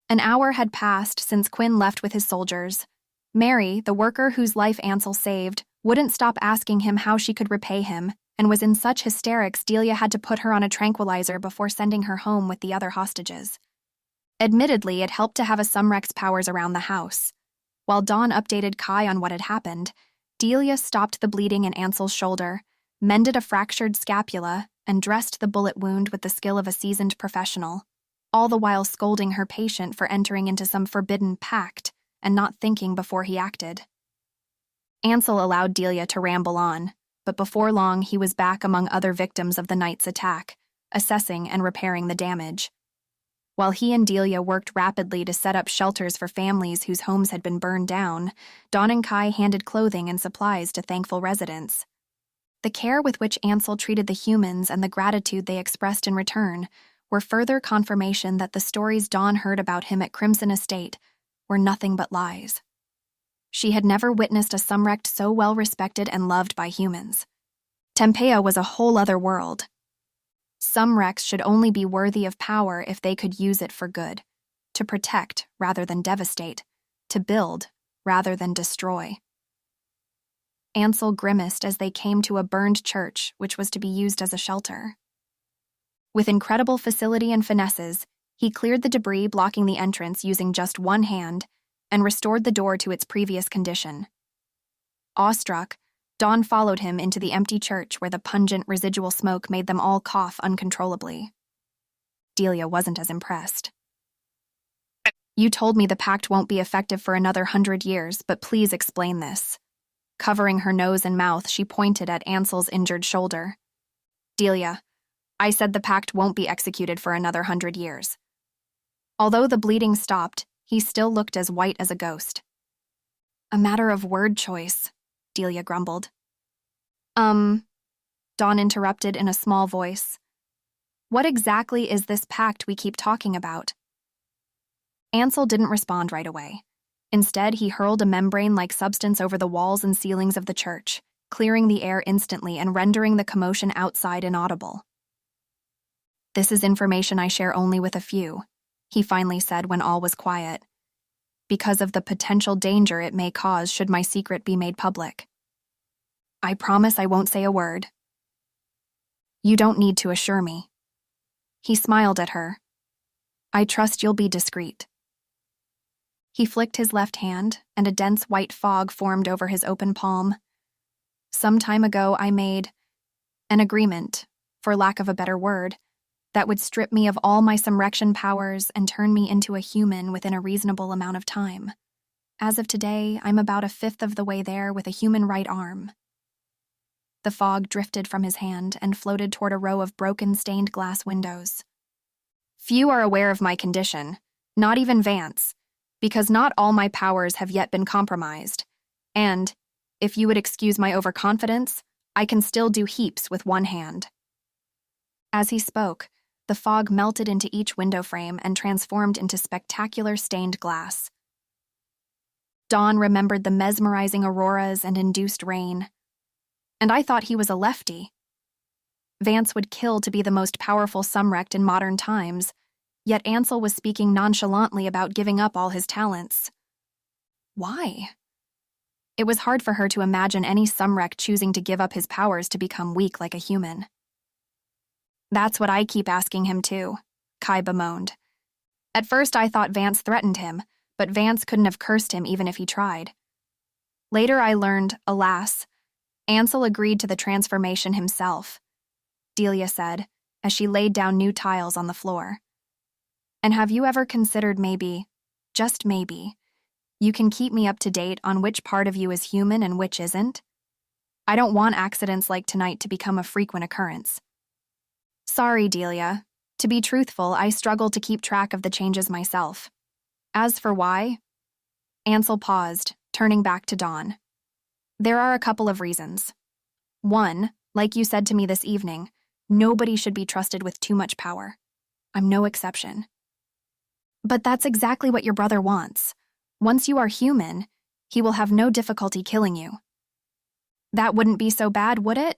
An hour had passed since Quinn left with his soldiers. Mary, the worker whose life Ansel saved, wouldn't stop asking him how she could repay him, and was in such hysterics Delia had to put her on a tranquilizer before sending her home with the other hostages. Admittedly, it helped to have a Sumrect's powers around the house. While Dawn updated Kai on what had happened, Delia stopped the bleeding in Ansel's shoulder, mended a fractured scapula, and dressed the bullet wound with the skill of a seasoned professional, all the while scolding her patient for entering into some forbidden pact and not thinking before he acted. Ansel allowed Delia to ramble on, but before long he was back among other victims of the night's attack, assessing and repairing the damage. While he and Delia worked rapidly to set up shelters for families whose homes had been burned down, Dawn and Kai handed clothing and supplies to thankful residents. The care with which Ansel treated the humans and the gratitude they expressed in return were further confirmation that the stories Dawn heard about him at Crimson Estate were nothing but lies. She had never witnessed a Sumrect so well respected and loved by humans. Tempea was a whole other world. Sumrects should only be worthy of power if they could use it for good, to protect rather than devastate, to build rather than destroy. Ansel grimaced as they came to a burned church which was to be used as a shelter. With incredible facility and finesses, he cleared the debris blocking the entrance using just one hand and restored the door to its previous condition. Awestruck, Dawn followed him into the empty church where the pungent residual smoke made them all cough uncontrollably. Delia wasn't as impressed. You told me the pact won't be effective for another 100 years, but please explain this. Covering her nose and mouth, she pointed at Ansel's injured shoulder. Delia, I said the pact won't be executed for another 100 years. Although the bleeding stopped, he still looked as white as a ghost. A matter of word choice, Delia grumbled. Dawn interrupted in a small voice. What exactly is this pact we keep talking about? Ansel didn't respond right away. Instead, he hurled a membrane-like substance over the walls and ceilings of the church, clearing the air instantly and rendering the commotion outside inaudible. This is information I share only with a few, he finally said when all was quiet, because of the potential danger it may cause should my secret be made public. I promise I won't say a word. You don't need to assure me. He smiled at her. I trust you'll be discreet. He flicked his left hand, and a dense white fog formed over his open palm. Some time ago, I made an agreement, for lack of a better word, that would strip me of all my Sumrectian powers and turn me into a human within a reasonable amount of time. As of today, I'm about a fifth of the way there with a human right arm. The fog drifted from his hand and floated toward a row of broken stained glass windows. Few are aware of my condition, not even Vance, because not all my powers have yet been compromised, and, if you would excuse my overconfidence, I can still do heaps with one hand. As he spoke, the fog melted into each window frame and transformed into spectacular stained glass. Dawn remembered the mesmerizing auroras and induced rain. And I thought he was a lefty. Vance would kill to be the most powerful Sumrect in modern times, yet Ansel was speaking nonchalantly about giving up all his talents. Why? It was hard for her to imagine any Sumrect choosing to give up his powers to become weak like a human. That's what I keep asking him too, Kai bemoaned. At first I thought Vance threatened him, but Vance couldn't have cursed him even if he tried. Later I learned, alas, Ansel agreed to the transformation himself, Delia said, as she laid down new tiles on the floor. And have you ever considered maybe, just maybe, you can keep me up to date on which part of you is human and which isn't? I don't want accidents like tonight to become a frequent occurrence. Sorry, Delia. To be truthful, I struggle to keep track of the changes myself. As for why? Ansel paused, turning back to Dawn. There are a couple of reasons. One, like you said to me this evening, nobody should be trusted with too much power. I'm no exception. But that's exactly what your brother wants. Once you are human, he will have no difficulty killing you. That wouldn't be so bad, would it?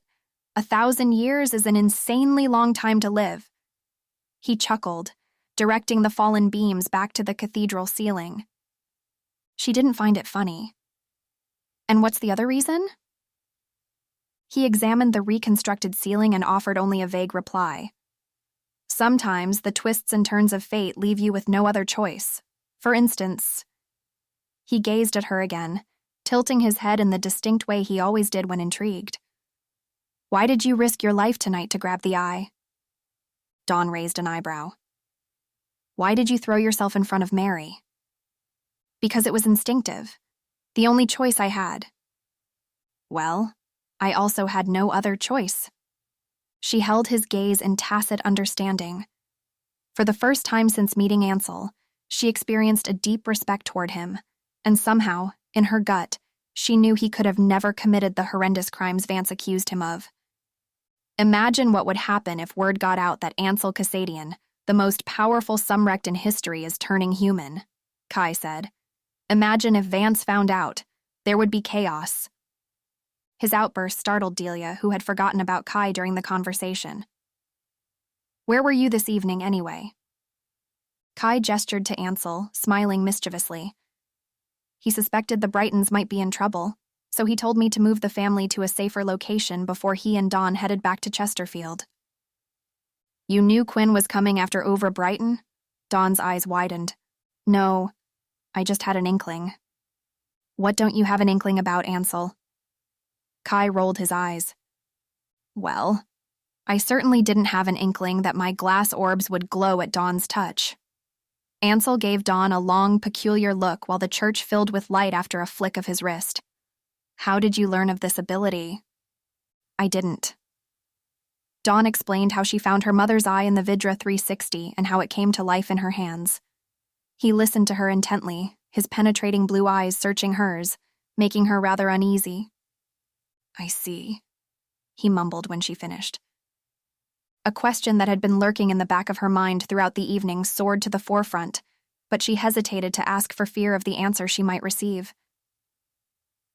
1,000 years is an insanely long time to live. He chuckled, directing the fallen beams back to the cathedral ceiling. She didn't find it funny. And what's the other reason? He examined the reconstructed ceiling and offered only a vague reply. Sometimes the twists and turns of fate leave you with no other choice. For instance, he gazed at her again, tilting his head in the distinct way he always did when intrigued. Why did you risk your life tonight to grab the eye? Dawn raised an eyebrow. Why did you throw yourself in front of Mary? Because it was instinctive. The only choice I had. Well, I also had no other choice. She held his gaze in tacit understanding. For the first time since meeting Ansel, she experienced a deep respect toward him, and somehow, in her gut, she knew he could have never committed the horrendous crimes Vance accused him of. Imagine what would happen if word got out that Ansel Cassadian, the most powerful Sumrect in history, is turning human, Kai said. Imagine if Vance found out. There would be chaos. His outburst startled Delia, who had forgotten about Kai during the conversation. Where were you this evening, anyway? Kai gestured to Ansel, smiling mischievously. He suspected the Brightons might be in trouble, so he told me to move the family to a safer location before he and Dawn headed back to Chesterfield. You knew Quinn was coming after over Brighton? Dawn's eyes widened. No, I just had an inkling. What don't you have an inkling about, Ansel? Kai rolled his eyes. Well, I certainly didn't have an inkling that my glass orbs would glow at Dawn's touch. Ansel gave Dawn a long, peculiar look while the church filled with light after a flick of his wrist. How did you learn of this ability? I didn't. Dawn explained how she found her mother's eye in the Vidra 360 and how it came to life in her hands. He listened to her intently, his penetrating blue eyes searching hers, making her rather uneasy. I see, he mumbled when she finished. A question that had been lurking in the back of her mind throughout the evening soared to the forefront, but she hesitated to ask for fear of the answer she might receive.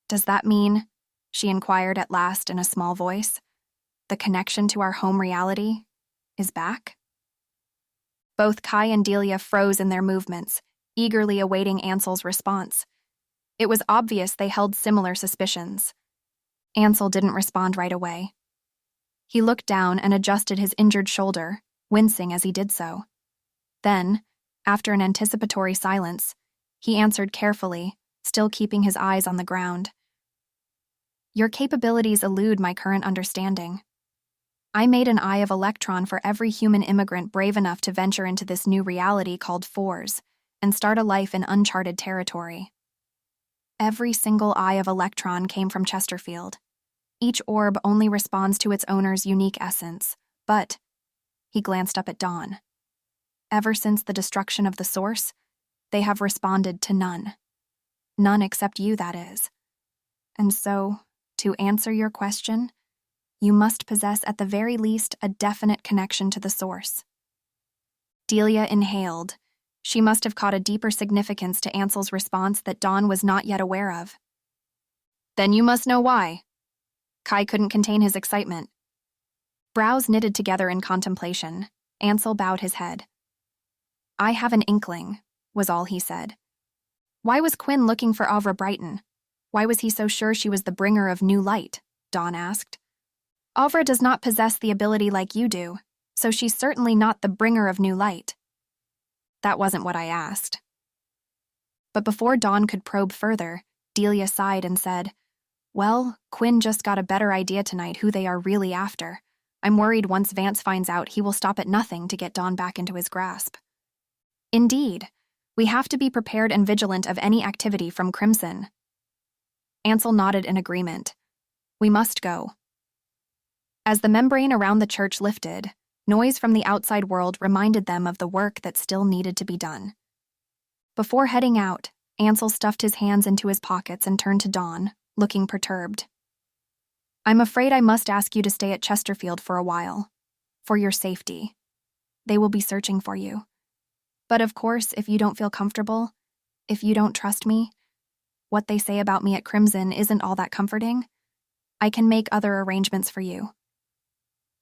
Does that mean, she inquired at last in a small voice, the connection to our home reality is back? Both Kai and Delia froze in their movements, eagerly awaiting Ansel's response. It was obvious they held similar suspicions. Ansel didn't respond right away. He looked down and adjusted his injured shoulder, wincing as he did so. Then, after an anticipatory silence, he answered carefully, still keeping his eyes on the ground. Your capabilities elude my current understanding. I made an Eye of Elektron for every human immigrant brave enough to venture into this new reality called Fours and start a life in uncharted territory. Every single Eye of Elektron came from Chesterfield. Each orb only responds to its owner's unique essence, but, he glanced up at Dawn. Ever since the destruction of the source, they have responded to none. None except you, that is. And so, to answer your question, you must possess at the very least a definite connection to the source. Delia inhaled. She must have caught a deeper significance to Ansel's response that Dawn was not yet aware of. Then you must know why. Kai couldn't contain his excitement. Brows knitted together in contemplation, Ansel bowed his head. I have an inkling, was all he said. Why was Quinn looking for Avra Brighton? Why was he so sure she was the bringer of new light? Dawn asked. Avra does not possess the ability like you do, so she's certainly not the bringer of new light. That wasn't what I asked. But before Dawn could probe further, Delia sighed and said, Well, Quinn just got a better idea tonight who they are really after. I'm worried once Vance finds out he will stop at nothing to get Dawn back into his grasp. Indeed, we have to be prepared and vigilant of any activity from Crimson. Ansel nodded in agreement. We must go. As the membrane around the church lifted, noise from the outside world reminded them of the work that still needed to be done. Before heading out, Ansel stuffed his hands into his pockets and turned to Dawn, looking perturbed. I'm afraid I must ask you to stay at Chesterfield for a while. For your safety. They will be searching for you. But of course, if you don't feel comfortable, if you don't trust me, what they say about me at Crimson isn't all that comforting. I can make other arrangements for you.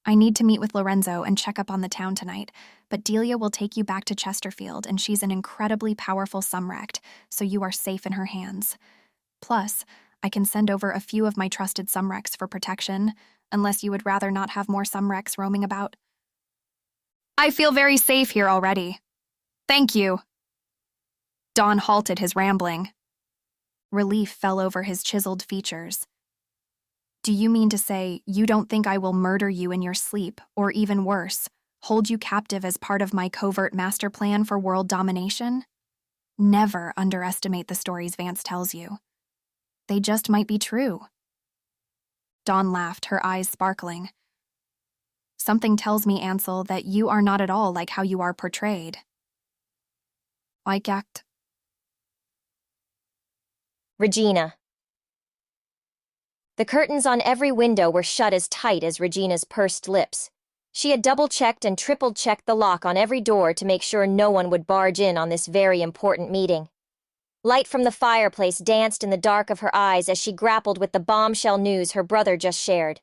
I need to meet with Lorenzo and check up on the town tonight, but Delia will take you back to Chesterfield, and she's an incredibly powerful Sumrect, so you are safe in her hands. Plus, I can send over a few of my trusted Sumrects for protection, unless you would rather not have more Sumrects roaming about. I feel very safe here already. Thank you. Dawn halted his rambling. Relief fell over his chiseled features. Do you mean to say you don't think I will murder you in your sleep, or even worse, hold you captive as part of my covert master plan for world domination? Never underestimate the stories Vance tells you. They just might be true. Dawn laughed, her eyes sparkling. Something tells me, Ansel, that you are not at all like how you are portrayed. Like act. Regina. The curtains on every window were shut as tight as Regina's pursed lips. She had double-checked and triple-checked the lock on every door to make sure no one would barge in on this very important meeting. Light from the fireplace danced in the dark of her eyes as she grappled with the bombshell news her brother just shared.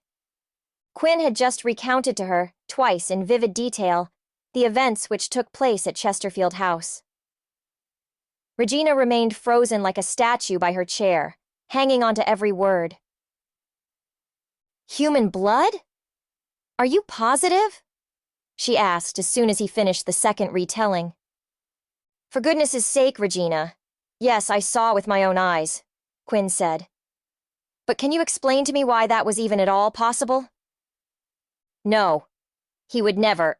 Quinn had just recounted to her, twice in vivid detail, the events which took place at Chesterfield House. Regina remained frozen like a statue by her chair, hanging onto every word. Human blood? Are you positive? She asked as soon as he finished the second retelling. For goodness' sake, Regina. Yes, I saw with my own eyes, Quinn said. But can you explain to me why that was even at all possible? No. He would never.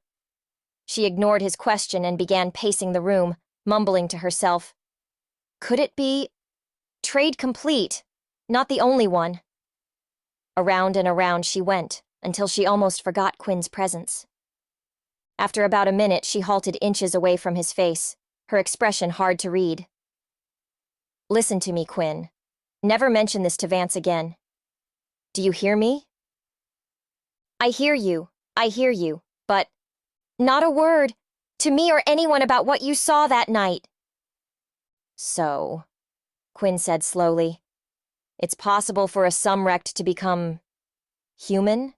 She ignored his question and began pacing the room, mumbling to herself. Could it be? Trade complete, not the only one. Around and around she went, until she almost forgot Quinn's presence. After about a minute, she halted inches away from his face, her expression hard to read. Listen to me, Quinn. Never mention this to Vance again. Do you hear me? I hear you, but not a word to me or anyone about what you saw that night. So, Quinn said slowly, it's possible for a Sumrect to become human?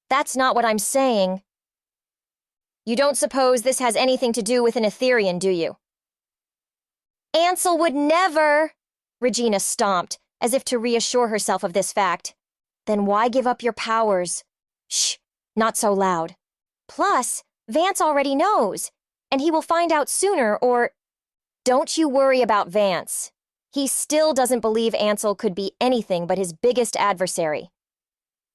That's not what I'm saying. You don't suppose this has anything to do with an Etherean, do you? Ansel would never, Regina stomped, as if to reassure herself of this fact. Then why give up your powers? Shh, not so loud. Plus, Vance already knows, and he will find out sooner or... Don't you worry about Vance. He still doesn't believe Ansel could be anything but his biggest adversary.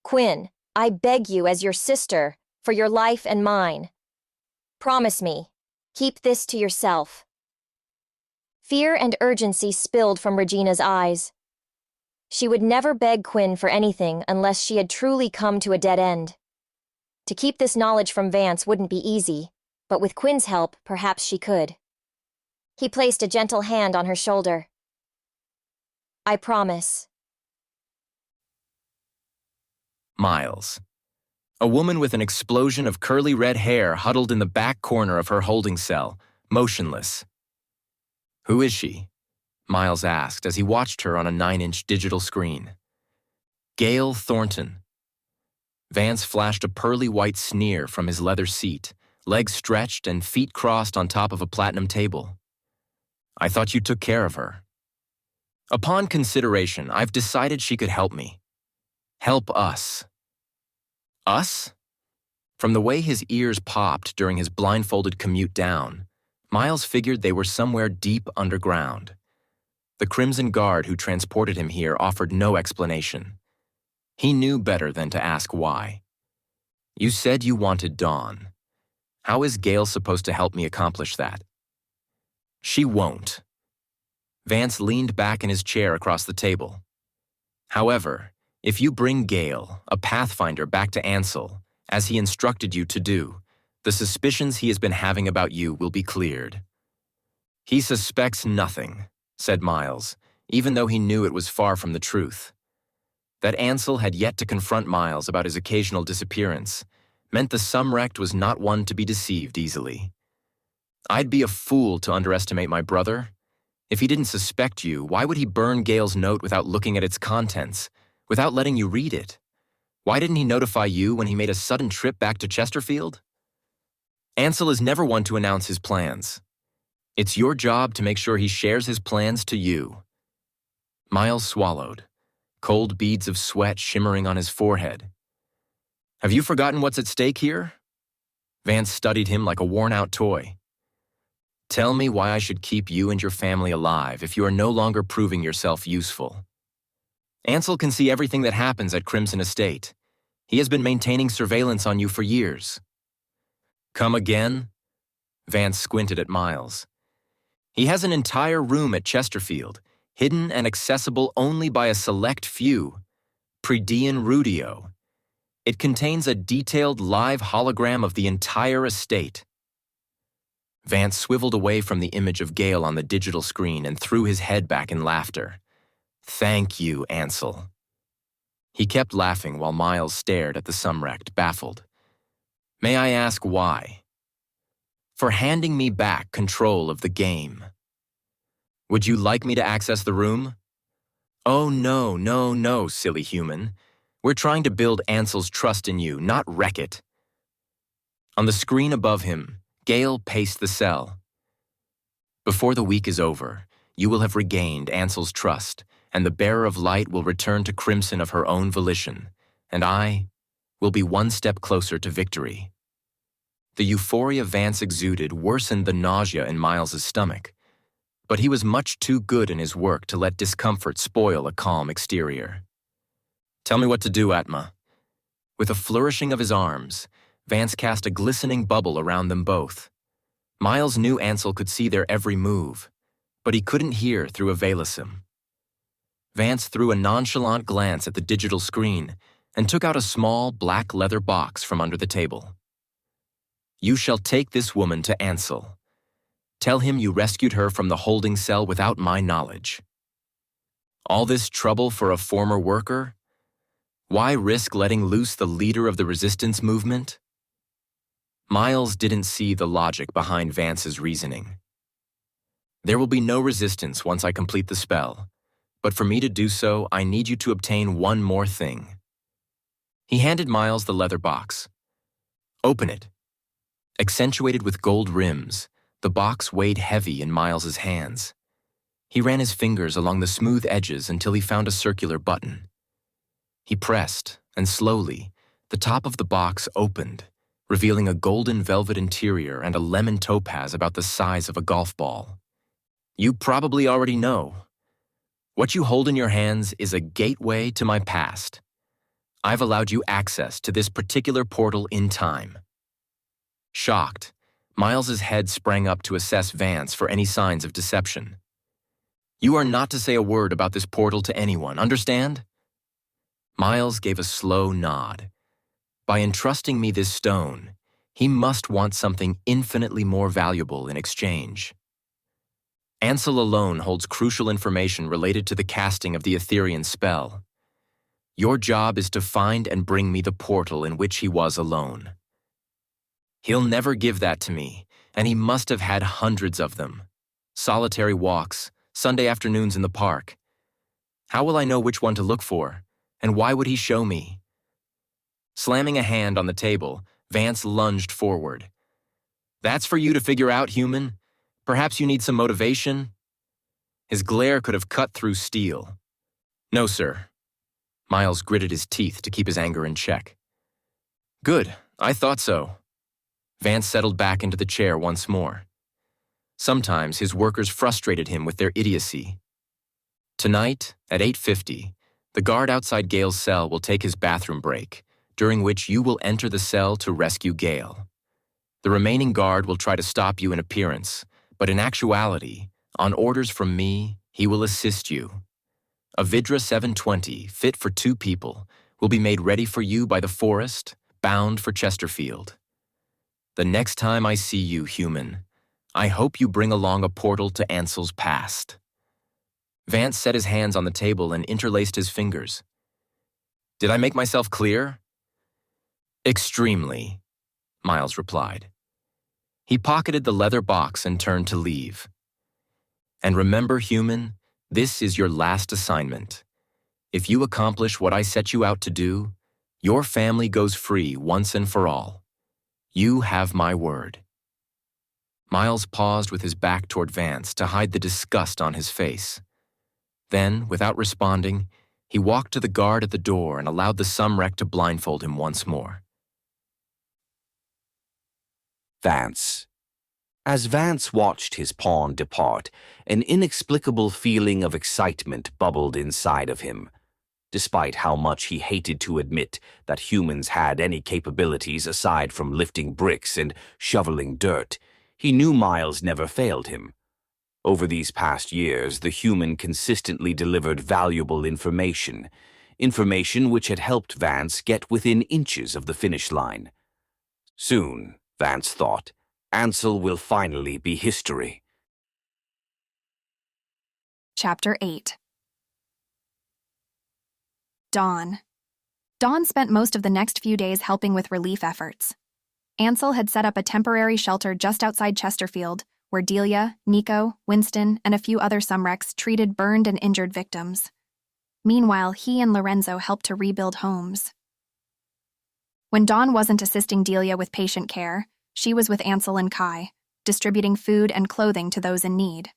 Quinn, I beg you as your sister, for your life and mine. Promise me, keep this to yourself. Fear and urgency spilled from Regina's eyes. She would never beg Quinn for anything unless she had truly come to a dead end. To keep this knowledge from Vance wouldn't be easy, but with Quinn's help, perhaps she could. He placed a gentle hand on her shoulder. I promise. Miles. A woman with an explosion of curly red hair huddled in the back corner of her holding cell, motionless. Who is she? Miles asked as he watched her on a 9-inch digital screen. Gale Thornton. Vance flashed a pearly white sneer from his leather seat, legs stretched and feet crossed on top of a platinum table. I thought you took care of her. Upon consideration, I've decided she could help me. Help us. Us? From the way his ears popped during his blindfolded commute down, Miles figured they were somewhere deep underground. The Crimson Guard who transported him here offered no explanation. He knew better than to ask why. You said you wanted Dawn. How is Gale supposed to help me accomplish that? She won't. Vance leaned back in his chair across the table. However, if you bring Gale, a Pathfinder, back to Ansel, as he instructed you to do, the suspicions he has been having about you will be cleared. He suspects nothing, said Miles, even though he knew it was far from the truth. That Ansel had yet to confront Miles about his occasional disappearance meant the Sumrect was not one to be deceived easily. I'd be a fool to underestimate my brother. If he didn't suspect you, why would he burn Gale's note without looking at its contents, without letting you read it? Why didn't he notify you when he made a sudden trip back to Chesterfield? Ansel is never one to announce his plans. It's your job to make sure he shares his plans to you. Miles swallowed, cold beads of sweat shimmering on his forehead. Have you forgotten what's at stake here? Vance studied him like a worn-out toy. Tell me why I should keep you and your family alive if you are no longer proving yourself useful. Ansel can see everything that happens at Crimson Estate. He has been maintaining surveillance on you for years. Come again? Vance squinted at Miles. He has an entire room at Chesterfield, hidden and accessible only by a select few. Predean Rudio. It contains a detailed live hologram of the entire estate. Vance swiveled away from the image of Gale on the digital screen and threw his head back in laughter. Thank you, Ansel. He kept laughing while Miles stared at the Sumrect, baffled. May I ask why? For handing me back control of the game. Would you like me to access the room? Oh, no, silly human. We're trying to build Ansel's trust in you, not wreck it. On the screen above him, Gale paced the cell. Before the week is over, you will have regained Ansel's trust, and the Bearer of Light will return to Crimson of her own volition, and I will be one step closer to victory. The euphoria Vance exuded worsened the nausea in Miles's stomach, but he was much too good in his work to let discomfort spoil a calm exterior. Tell me what to do, Atma. With a flourishing of his arms, Vance cast a glistening bubble around them both. Miles knew Ansel could see their every move, but he couldn't hear through a velasum. Vance threw a nonchalant glance at the digital screen and took out a small black leather box from under the table. You shall take this woman to Ansel. Tell him you rescued her from the holding cell without my knowledge. All this trouble for a former worker? Why risk letting loose the leader of the resistance movement? Miles didn't see the logic behind Vance's reasoning. There will be no resistance once I complete the spell, but for me to do so, I need you to obtain one more thing. He handed Miles the leather box. Open it. Accentuated with gold rims, the box weighed heavy in Miles's hands. He ran his fingers along the smooth edges until he found a circular button. He pressed, and slowly, the top of the box opened, revealing a golden velvet interior and a lemon topaz about the size of a golf ball. You probably already know. What you hold in your hands is a gateway to my past. I've allowed you access to this particular portal in time. Shocked, Miles's head sprang up to assess Vance for any signs of deception. You are not to say a word about this portal to anyone, understand? Miles gave a slow nod. By entrusting me this stone, he must want something infinitely more valuable in exchange. Ansel alone holds crucial information related to the casting of the Etherean spell. Your job is to find and bring me the portal in which he was alone. He'll never give that to me, and he must have had hundreds of them. Solitary walks, Sunday afternoons in the park. How will I know which one to look for, and why would he show me? Slamming a hand on the table, Vance lunged forward. That's for you to figure out, human. Perhaps you need some motivation? His glare could have cut through steel. No, sir. Miles gritted his teeth to keep his anger in check. Good, I thought so. Vance settled back into the chair once more. Sometimes his workers frustrated him with their idiocy. Tonight, at 8:50, the guard outside Gale's cell will take his bathroom break, during which you will enter the cell to rescue Gale. The remaining guard will try to stop you in appearance, but in actuality, on orders from me, he will assist you. A Vidra 720, fit for 2 people, will be made ready for you by the forest, bound for Chesterfield. The next time I see you, human, I hope you bring along a portal to Ansel's past. Vance set his hands on the table and interlaced his fingers. Did I make myself clear? Extremely, Miles replied. He pocketed the leather box and turned to leave. And remember, human, this is your last assignment. If you accomplish what I set you out to do, your family goes free once and for all. You have my word. Miles paused with his back toward Vance to hide the disgust on his face. Then, without responding, he walked to the guard at the door and allowed the Sumrect to blindfold him once more. Vance. As Vance watched his pawn depart, an inexplicable feeling of excitement bubbled inside of him. Despite how much he hated to admit that humans had any capabilities aside from lifting bricks and shoveling dirt, he knew Miles never failed him. Over these past years, the human consistently delivered valuable information which had helped Vance get within inches of the finish line. Soon, Vance thought, Ansel will finally be history. Chapter 8. Dawn. Dawn spent most of the next few days helping with relief efforts. Ansel had set up a temporary shelter just outside Chesterfield, where Delia, Nico, Winston, and a few other Sumrects treated burned and injured victims. Meanwhile, he and Lorenzo helped to rebuild homes. When Dawn wasn't assisting Delia with patient care, she was with Ansel and Kai, distributing food and clothing to those in need.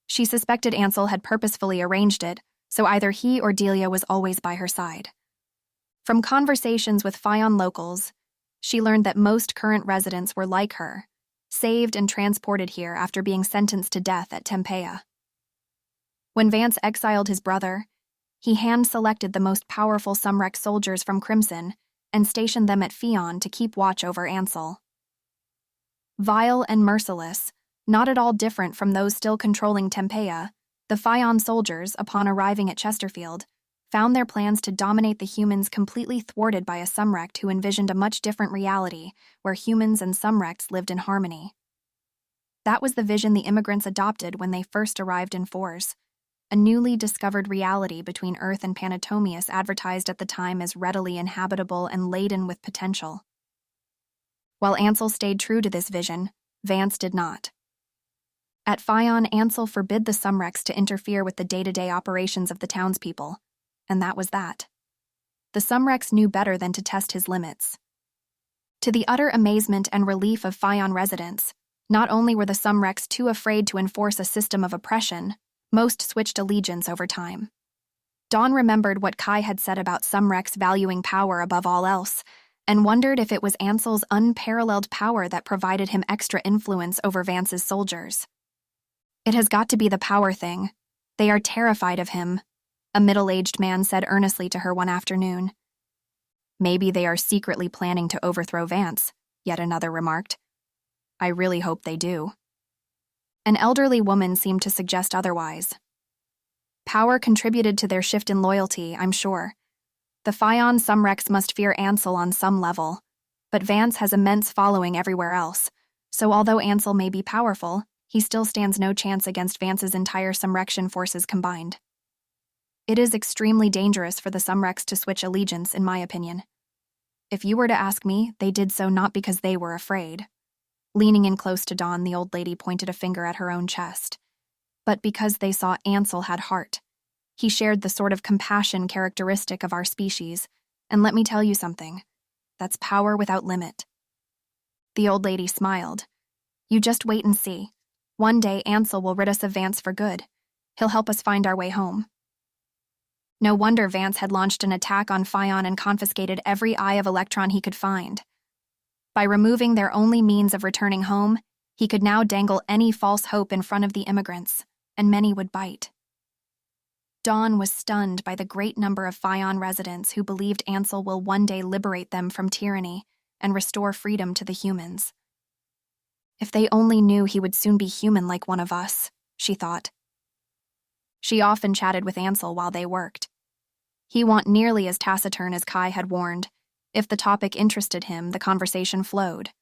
She suspected Ansel had purposefully arranged it, so either he or Delia was always by her side. From conversations with Fion locals, she learned that most current residents were like her, saved and transported here after being sentenced to death at Tempea. When Vance exiled his brother, he hand-selected the most powerful Sumrect soldiers from Crimson and stationed them at Fion to keep watch over Ansel. Vile and merciless, not at all different from those still controlling Tempeia, the Phaon soldiers, upon arriving at Chesterfield, found their plans to dominate the humans completely thwarted by a Sumrect who envisioned a much different reality where humans and Sumrects lived in harmony. That was the vision the immigrants adopted when they first arrived in Fours, a newly discovered reality between Earth and Panatomius advertised at the time as readily inhabitable and laden with potential. While Ansel stayed true to this vision, Vance did not. At Phaon, Ansel forbid the Sumrects to interfere with the day-to-day operations of the townspeople, and that was that. The Sumrects knew better than to test his limits. To the utter amazement and relief of Phaon residents, not only were the Sumrects too afraid to enforce a system of oppression, most switched allegiance over time. Dawn remembered what Kai had said about Sumrects valuing power above all else, and wondered if it was Ansel's unparalleled power that provided him extra influence over Vance's soldiers. "It has got to be the power thing. They are terrified of him," a middle-aged man said earnestly to her one afternoon. "Maybe they are secretly planning to overthrow Vance," yet another remarked. "I really hope they do." An elderly woman seemed to suggest otherwise. "Power contributed to their shift in loyalty, I'm sure. The Phaon Sumrects must fear Ansel on some level, but Vance has immense following everywhere else, so although Ansel may be powerful, he still stands no chance against Vance's entire Sumrectian forces combined. It is extremely dangerous for the Sumrects to switch allegiance, in my opinion. If you were to ask me, they did so not because they were afraid." Leaning in close to Dawn, the old lady pointed a finger at her own chest. "But because they saw Ansel had heart. He shared the sort of compassion characteristic of our species, and let me tell you something. That's power without limit." The old lady smiled. "You just wait and see. One day Ansel will rid us of Vance for good. He'll help us find our way home." No wonder Vance had launched an attack on Phaon and confiscated every Eye of Elektron he could find. By removing their only means of returning home, he could now dangle any false hope in front of the immigrants, and many would bite. Dawn was stunned by the great number of Phaon residents who believed Ansel will one day liberate them from tyranny and restore freedom to the humans. If they only knew he would soon be human like one of us, she thought. She often chatted with Ansel while they worked. He wasn't nearly as taciturn as Kai had warned. If the topic interested him, the conversation flowed.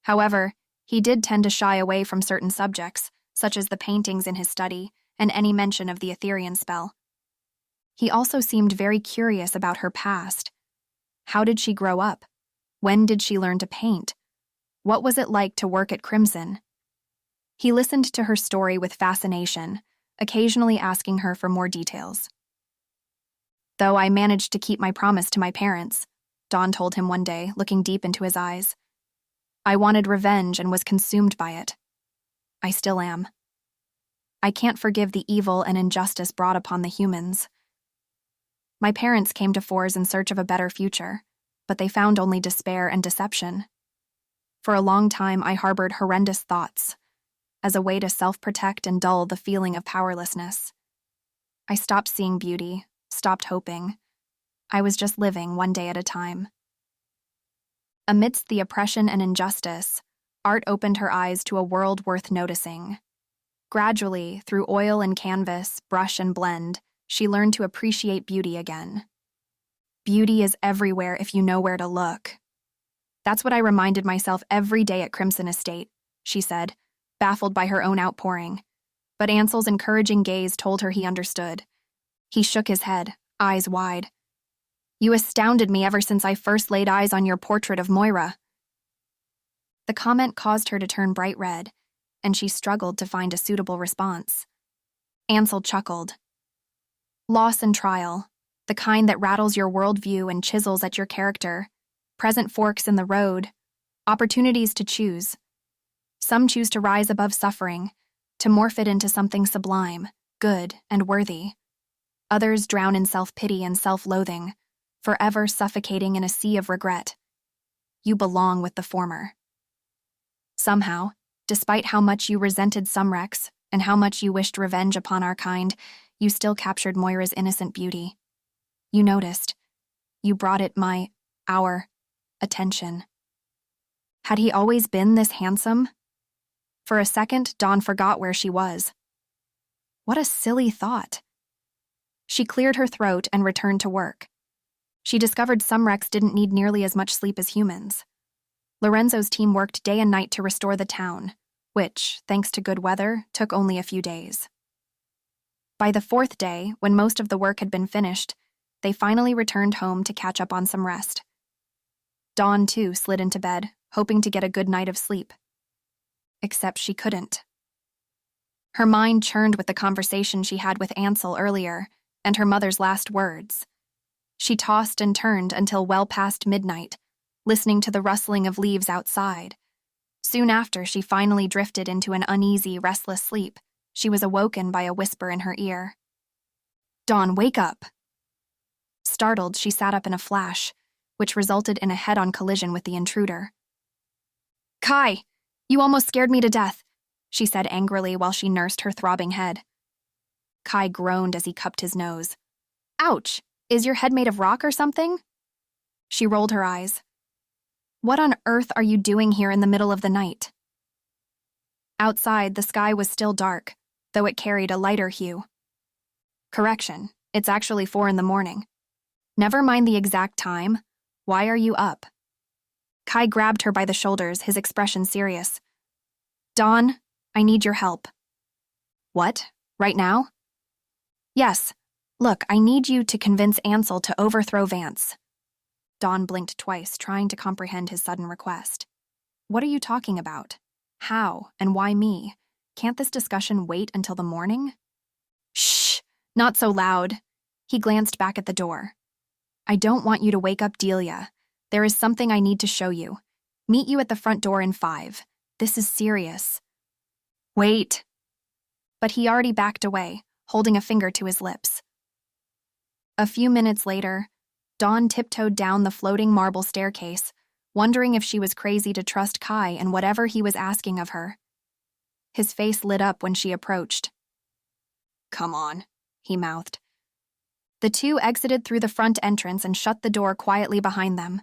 However, he did tend to shy away from certain subjects, such as the paintings in his study and any mention of the Etherian spell. He also seemed very curious about her past. How did she grow up? When did she learn to paint? What was it like to work at Crimson? He listened to her story with fascination, occasionally asking her for more details. "Though I managed to keep my promise to my parents," Dawn told him one day, looking deep into his eyes. "I wanted revenge and was consumed by it. I still am. I can't forgive the evil and injustice brought upon the humans. My parents came to Fours in search of a better future, but they found only despair and deception. For a long time, I harbored horrendous thoughts, as a way to self-protect and dull the feeling of powerlessness. I stopped seeing beauty, stopped hoping. I was just living one day at a time." Amidst the oppression and injustice, art opened her eyes to a world worth noticing. Gradually, through oil and canvas, brush and blend, she learned to appreciate beauty again. "Beauty is everywhere if you know where to look." "That's what I reminded myself every day at Crimson Estate," she said, baffled by her own outpouring. But Ansel's encouraging gaze told her he understood. He shook his head, eyes wide. "You astounded me ever since I first laid eyes on your portrait of Moira." The comment caused her to turn bright red, and she struggled to find a suitable response. Ansel chuckled. "Loss and trial, the kind that rattles your worldview and chisels at your character, present forks in the road, opportunities to choose. Some choose to rise above suffering, to morph it into something sublime, good, and worthy. Others drown in self-pity and self-loathing, forever suffocating in a sea of regret. You belong with the former. Somehow, despite how much you resented Sumrects and how much you wished revenge upon our kind, you still captured Moira's innocent beauty. You noticed. You brought it our attention. Had he always been this handsome? For a second, Dawn forgot where she was. What a silly thought. She cleared her throat and returned to work. She discovered Sumrects didn't need nearly as much sleep as humans. Lorenzo's team worked day and night to restore the town, which, thanks to good weather, took only a few days. By the fourth day, when most of the work had been finished, they finally returned home to catch up on some rest. Dawn, too, slid into bed, hoping to get a good night of sleep. Except she couldn't. Her mind churned with the conversation she had with Ansel earlier and her mother's last words. She tossed and turned until well past midnight, listening to the rustling of leaves outside. Soon after, she finally drifted into an uneasy, restless sleep. She was awoken by a whisper in her ear. "Dawn, wake up!" Startled, she sat up in a flash, which resulted in a head-on collision with the intruder. "Kai, you almost scared me to death," she said angrily while she nursed her throbbing head. Kai groaned as he cupped his nose. "Ouch! Is your head made of rock or something?" She rolled her eyes. "What on earth are you doing here in the middle of the night?" Outside, the sky was still dark, though it carried a lighter hue. Correction, it's actually 4 a.m. Never mind the exact time. Why are you up? Kai grabbed her by the shoulders, his expression serious. "Dawn, I need your help." "What? Right now?" "Yes. Look, I need you to convince Ansel to overthrow Vance." Dawn blinked twice, trying to comprehend his sudden request. "What are you talking about? How, and why me? Can't this discussion wait until the morning?" "Shh, not so loud." He glanced back at the door. "I don't want you to wake up Delia. There is something I need to show you. Meet you at the front door in 5. This is serious." "Wait." But he already backed away, holding a finger to his lips. A few minutes later, Dawn tiptoed down the floating marble staircase, wondering if she was crazy to trust Kai and whatever he was asking of her. His face lit up when she approached. "Come on," he mouthed. The two exited through the front entrance and shut the door quietly behind them.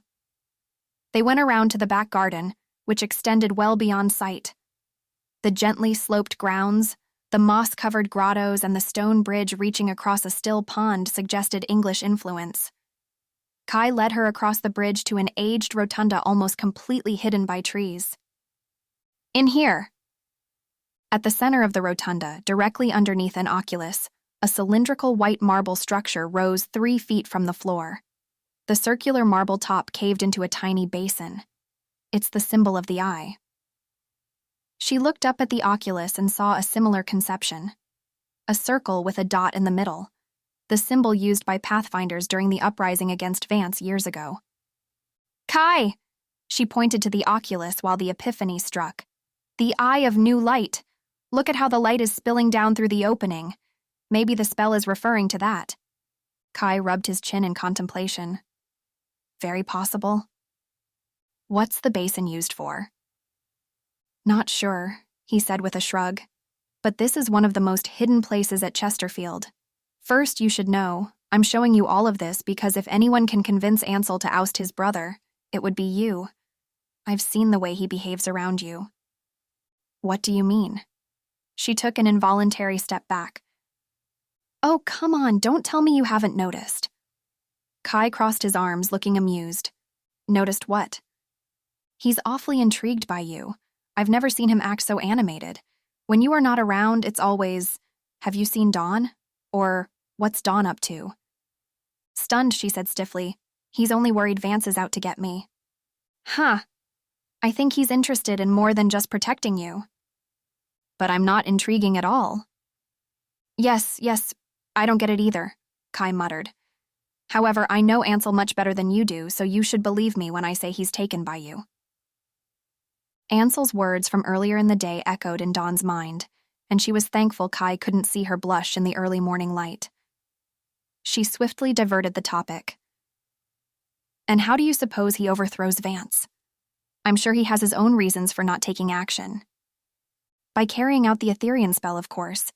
They went around to the back garden, which extended well beyond sight. The gently sloped grounds, the moss-covered grottos, and the stone bridge reaching across a still pond suggested English influence. Kai led her across the bridge to an aged rotunda almost completely hidden by trees. "In here." At the center of the rotunda, directly underneath an oculus, a cylindrical white marble structure rose 3 feet from the floor. The circular marble top caved into a tiny basin. It's the symbol of the eye. She looked up at the oculus and saw a similar conception. A circle with a dot in the middle, the symbol used by Pathfinders during the uprising against Vance years ago. "Kai!" She pointed to the oculus while the epiphany struck. "The Eye of New Light. Look at how the light is spilling down through the opening. Maybe the spell is referring to that." Kai rubbed his chin in contemplation. "Very possible." "What's the basin used for?" "Not sure," he said with a shrug. "But this is one of the most hidden places at Chesterfield. First, you should know, I'm showing you all of this because if anyone can convince Ansel to oust his brother, it would be you. I've seen the way he behaves around you." "What do you mean?" She took an involuntary step back. "Oh, come on, don't tell me you haven't noticed." Kai crossed his arms, looking amused. "Noticed what?" "He's awfully intrigued by you. I've never seen him act so animated. When you are not around, it's always, 'Have you seen Dawn?' Or, 'What's Dawn up to?'" Stunned, she said stiffly, "He's only worried Vance is out to get me." "Huh. I think he's interested in more than just protecting you." "But I'm not intriguing at all." Yes, I don't get it either," Kai muttered. "However, I know Ansel much better than you do, so you should believe me when I say he's taken by you." Ansel's words from earlier in the day echoed in Dawn's mind, and she was thankful Kai couldn't see her blush in the early morning light. She swiftly diverted the topic. "And how do you suppose he overthrows Vance? I'm sure he has his own reasons for not taking action." "By carrying out the Etherean spell, of course.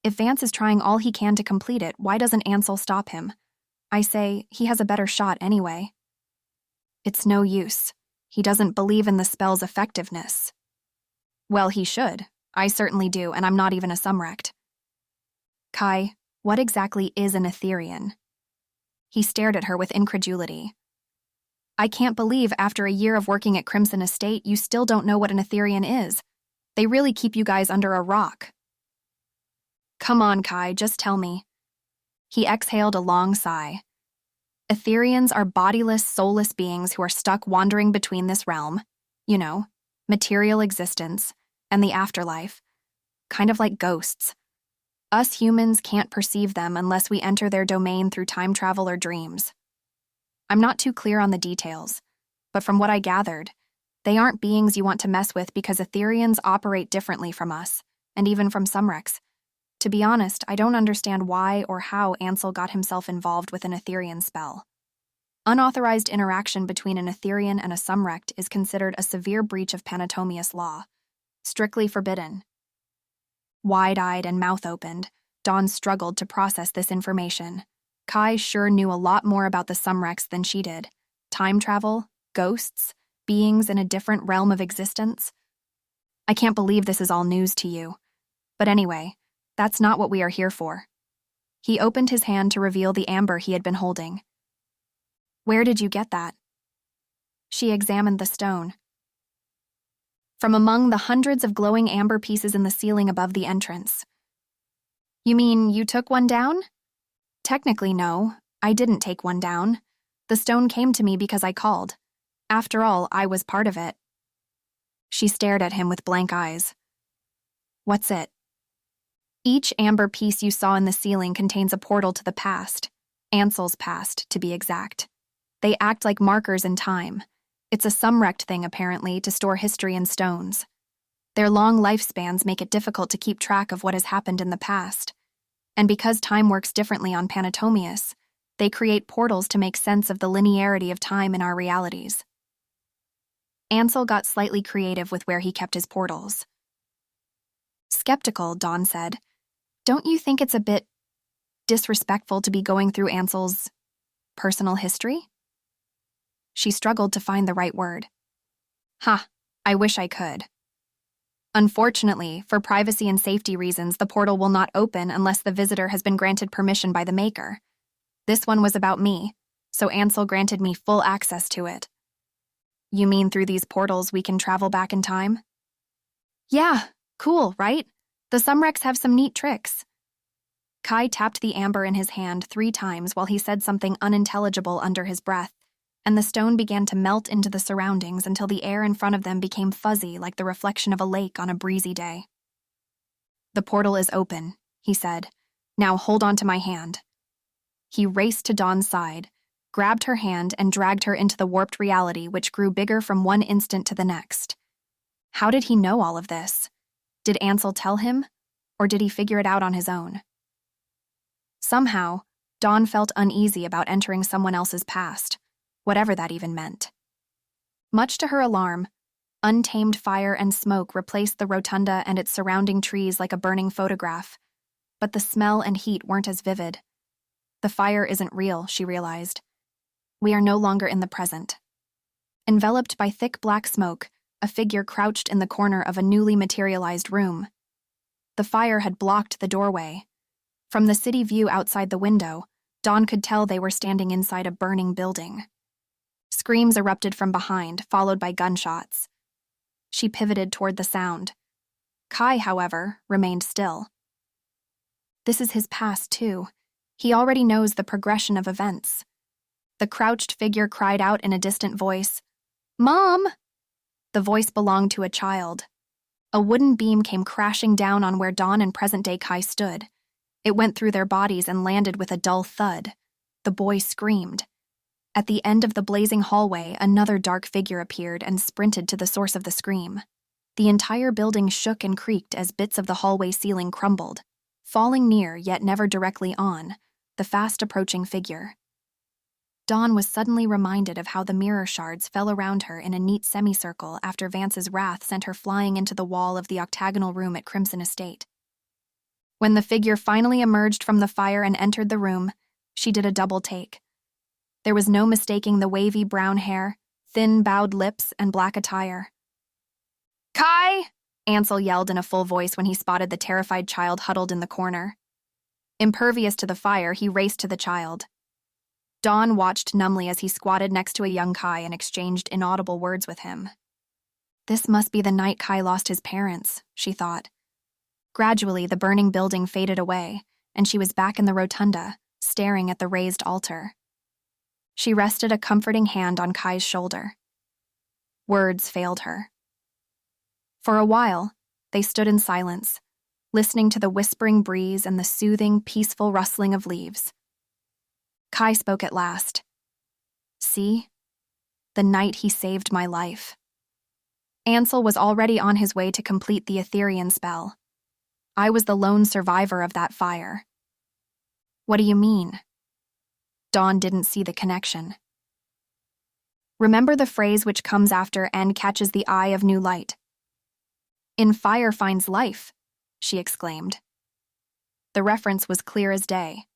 If Vance is trying all he can to complete it, why doesn't Ansel stop him? I say, he has a better shot anyway." "It's no use," He doesn't believe in the spell's effectiveness. Well, he should. I certainly do, and I'm not even a Sumrect. Kai, what exactly is an Etherean? He stared at her with incredulity. I can't believe after a year of working at Crimson Estate, you still don't know what an Etherean is. They really keep you guys under a rock. Come on, Kai, just tell me. He exhaled a long sigh. Ethereans are bodiless, soulless beings who are stuck wandering between this realm, material existence, and the afterlife, kind of like ghosts. Us humans can't perceive them unless we enter their domain through time travel or dreams. I'm not too clear on the details, but from what I gathered, they aren't beings you want to mess with because Ethereans operate differently from us, and even from Sumrects. To be honest, I don't understand why or how Ansel got himself involved with an Etherean spell. Unauthorized interaction between an Etherean and a Sumrect is considered a severe breach of Panatomius law, strictly forbidden. Wide-eyed and mouth-opened, Dawn struggled to process this information. Kai sure knew a lot more about the Sumrects than she did. Time travel, ghosts, beings in a different realm of existence. I can't believe this is all news to you. But anyway, that's not what we are here for. He opened his hand to reveal the amber he had been holding. Where did you get that? She examined the stone. From among the hundreds of glowing amber pieces in the ceiling above the entrance. You mean you took one down? Technically, no. I didn't take one down. The stone came to me because I called. After all, I was part of it. She stared at him with blank eyes. What's it? Each amber piece you saw in the ceiling contains a portal to the past. Ansel's past, to be exact. They act like markers in time. It's a Sumrect thing, apparently, to store history in stones. Their long lifespans make it difficult to keep track of what has happened in the past. And because time works differently on Panatomius, they create portals to make sense of the linearity of time in our realities. Ansel got slightly creative with where he kept his portals. Skeptical, Dawn said. Don't you think it's a bit disrespectful to be going through Ansel's personal history? She struggled to find the right word. I wish I could. Unfortunately, for privacy and safety reasons, the portal will not open unless the visitor has been granted permission by the Maker. This one was about me, so Ansel granted me full access to it. You mean through these portals we can travel back in time? Yeah, cool, right? The Sumrects have some neat tricks. Kai tapped the amber in his hand 3 times while he said something unintelligible under his breath, and the stone began to melt into the surroundings until the air in front of them became fuzzy like the reflection of a lake on a breezy day. The portal is open, he said. Now hold on to my hand. He raced to Dawn's side, grabbed her hand, and dragged her into the warped reality which grew bigger from one instant to the next. How did he know all of this? Did Ansel tell him, or did he figure it out on his own? Somehow, Dawn felt uneasy about entering someone else's past, whatever that even meant. Much to her alarm, untamed fire and smoke replaced the rotunda and its surrounding trees like a burning photograph, but the smell and heat weren't as vivid. The fire isn't real, she realized. We are no longer in the present. Enveloped by thick black smoke, a figure crouched in the corner of a newly materialized room. The fire had blocked the doorway. From the city view outside the window, Dawn could tell they were standing inside a burning building. Screams erupted from behind, followed by gunshots. She pivoted toward the sound. Kai, however, remained still. This is his past, too. He already knows the progression of events. The crouched figure cried out in a distant voice, "Mom!" The voice belonged to a child. A wooden beam came crashing down on where Dawn and present-day Kai stood. It went through their bodies and landed with a dull thud. The boy screamed. At the end of the blazing hallway, another dark figure appeared and sprinted to the source of the scream. The entire building shook and creaked as bits of the hallway ceiling crumbled, falling near, yet never directly on, the fast-approaching figure. Dawn was suddenly reminded of how the mirror shards fell around her in a neat semicircle after Vance's wrath sent her flying into the wall of the octagonal room at Crimson Estate. When the figure finally emerged from the fire and entered the room, she did a double take. There was no mistaking the wavy brown hair, thin, bowed lips and black attire. "Kai!" Ansel yelled in a full voice when he spotted the terrified child huddled in the corner. Impervious to the fire, he raced to the child. Dawn watched numbly as he squatted next to a young Kai and exchanged inaudible words with him. This must be the night Kai lost his parents, she thought. Gradually, the burning building faded away, and she was back in the rotunda, staring at the raised altar. She rested a comforting hand on Kai's shoulder. Words failed her. For a while, they stood in silence, listening to the whispering breeze and the soothing, peaceful rustling of leaves. Kai spoke at last. "See? The night he saved my life." Ansel was already on his way to complete the Etherian spell. "I was the lone survivor of that fire." "What do you mean?" Dawn didn't see the connection. "Remember the phrase which comes after and catches the eye of new light. 'In fire finds life,'" she exclaimed. The reference was clear as day.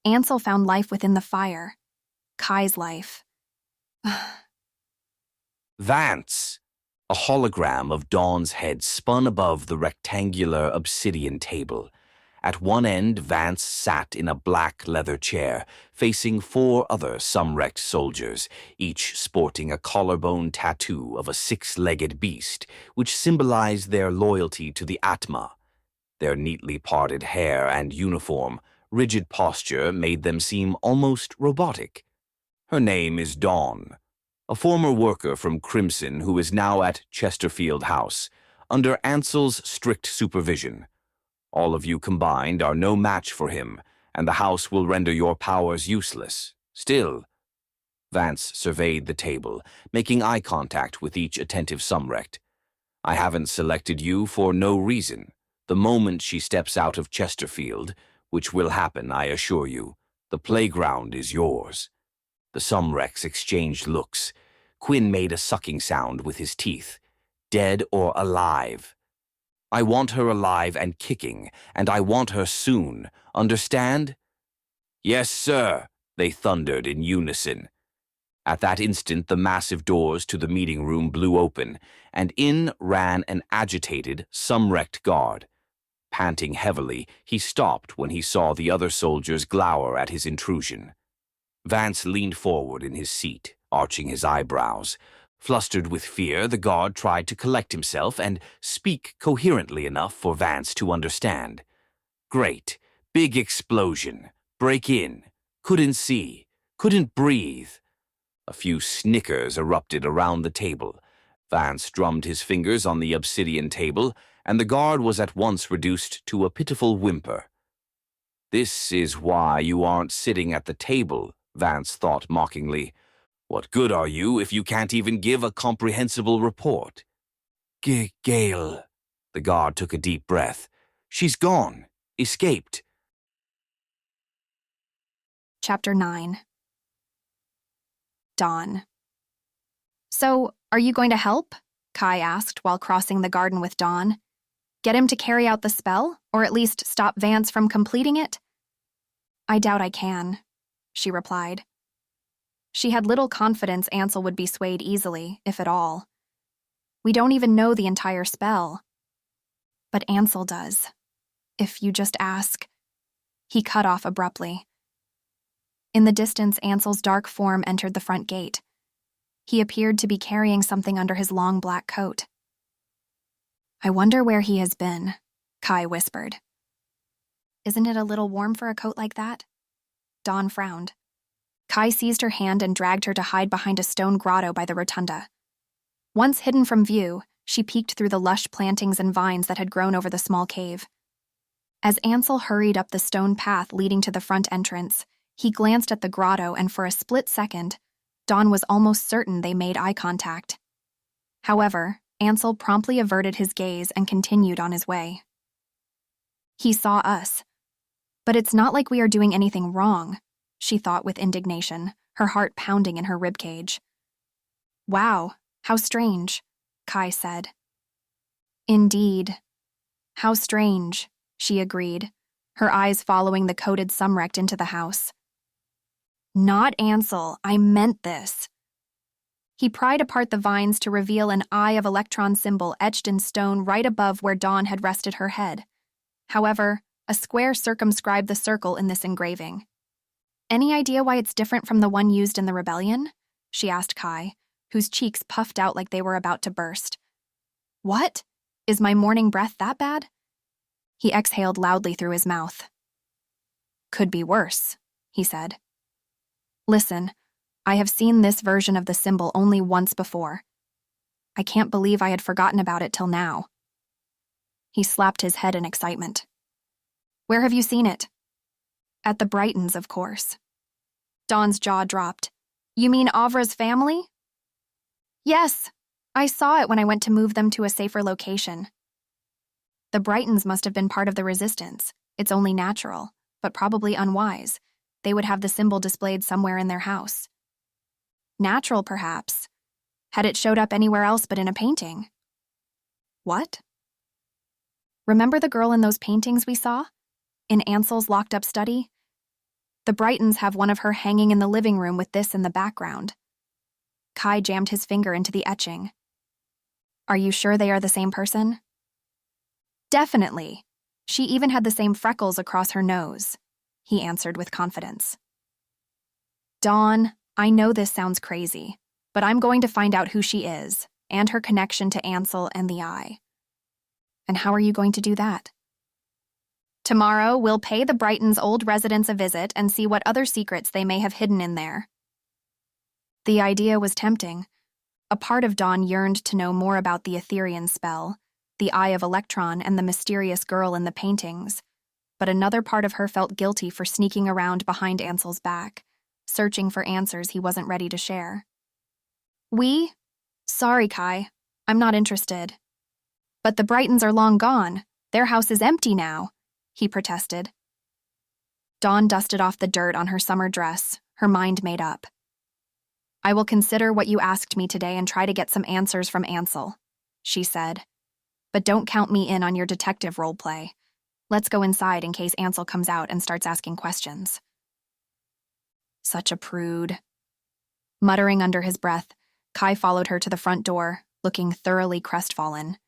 Ansel found life within the fire. Kai's life. Vance! A hologram of Dawn's head spun above the rectangular obsidian table. At one end, Vance sat in a black leather chair, facing 4 other Sumrect soldiers, each sporting a collarbone tattoo of a 6-legged beast, which symbolized their loyalty to the Atma. Their neatly parted hair and uniform, rigid posture made them seem almost robotic. Her name is Dawn, a former worker from Crimson who is now at Chesterfield House, under Ansel's strict supervision. All of you combined are no match for him, and the house will render your powers useless. Still, Vance surveyed the table, making eye contact with each attentive Sumrect. I haven't selected you for no reason. The moment she steps out of Chesterfield, which will happen, I assure you, the playground is yours. The Sumrects exchanged looks. Quinn made a sucking sound with his teeth. Dead or alive. I want her alive and kicking, and I want her soon. Understand? Yes, sir, they thundered in unison. At that instant, the massive doors to the meeting room blew open, and in ran an agitated Sumrect guard. Panting heavily, he stopped when he saw the other soldiers glower at his intrusion. Vance leaned forward in his seat, arching his eyebrows. Flustered with fear, the guard tried to collect himself and speak coherently enough for Vance to understand. Great. Big explosion. Break in. Couldn't see. Couldn't breathe. A few snickers erupted around the table. Vance drummed his fingers on the obsidian table, and the guard was at once reduced to a pitiful whimper. This is why you aren't sitting at the table, Vance thought mockingly. What good are you if you can't even give a comprehensible report? Gale. The guard took a deep breath. She's gone. Escaped. Chapter 9. Dawn. "So, are you going to help?" Kai asked while crossing the garden with Dawn. "Get him to carry out the spell, or at least stop Vance from completing it?" "I doubt I can," she replied. She had little confidence Ansel would be swayed easily, if at all. "We don't even know the entire spell." "But Ansel does. If you just ask." He cut off abruptly. In the distance, Ansel's dark form entered the front gate. He appeared to be carrying something under his long black coat. "I wonder where he has been," Kai whispered. "Isn't it a little warm for a coat like that?" Dawn frowned. Kai seized her hand and dragged her to hide behind a stone grotto by the rotunda. Once hidden from view, she peeked through the lush plantings and vines that had grown over the small cave. As Ansel hurried up the stone path leading to the front entrance, he glanced at the grotto, and for a split second, Dawn was almost certain they made eye contact. However, Ansel promptly averted his gaze and continued on his way. "He saw us. But it's not like we are doing anything wrong," she thought with indignation, her heart pounding in her ribcage. "Wow, how strange," Kai said. "Indeed. How strange," she agreed, her eyes following the coated Sumrect into the house. "Not Ansel, I meant this." He pried apart the vines to reveal an Eye of Elektron symbol etched in stone right above where Dawn had rested her head. However, a square circumscribed the circle in this engraving. "Any idea why it's different from the one used in the rebellion?" she asked Kai, whose cheeks puffed out like they were about to burst. "What? Is my morning breath that bad?" He exhaled loudly through his mouth. "Could be worse," he said. "Listen, I have seen this version of the symbol only once before. I can't believe I had forgotten about it till now." He slapped his head in excitement. "Where have you seen it?" "At the Brightons, of course." Dawn's jaw dropped. "You mean Avra's family?" "Yes, I saw it when I went to move them to a safer location." "The Brightons must have been part of the resistance. It's only natural, but probably unwise. They would have the symbol displayed somewhere in their house." "Natural, perhaps. Had it showed up anywhere else but in a painting?" "What?" "Remember the girl in those paintings we saw? In Ansel's locked-up study? The Brightons have one of her hanging in the living room with this in the background." Kai jammed his finger into the etching. "Are you sure they are the same person?" "Definitely. She even had the same freckles across her nose," he answered with confidence. "Dawn, I know this sounds crazy, but I'm going to find out who she is, and her connection to Ansel and the Eye." "And how are you going to do that?" "Tomorrow, we'll pay the Brightons' old residence a visit and see what other secrets they may have hidden in there." The idea was tempting. A part of Dawn yearned to know more about the Etherian spell, the Eye of Elektron, and the mysterious girl in the paintings, but another part of her felt guilty for sneaking around behind Ansel's back, searching for answers he wasn't ready to share. Sorry, Kai, I'm not interested." "But the Brightons are long gone. Their house is empty now," he protested. Dawn dusted off the dirt on her summer dress, her mind made up. "I will consider what you asked me today and try to get some answers from Ansel," she said. "But don't count me in on your detective roleplay. Let's go inside in case Ansel comes out and starts asking questions." Such a prude. Muttering under his breath, Kai followed her to the front door, looking thoroughly crestfallen.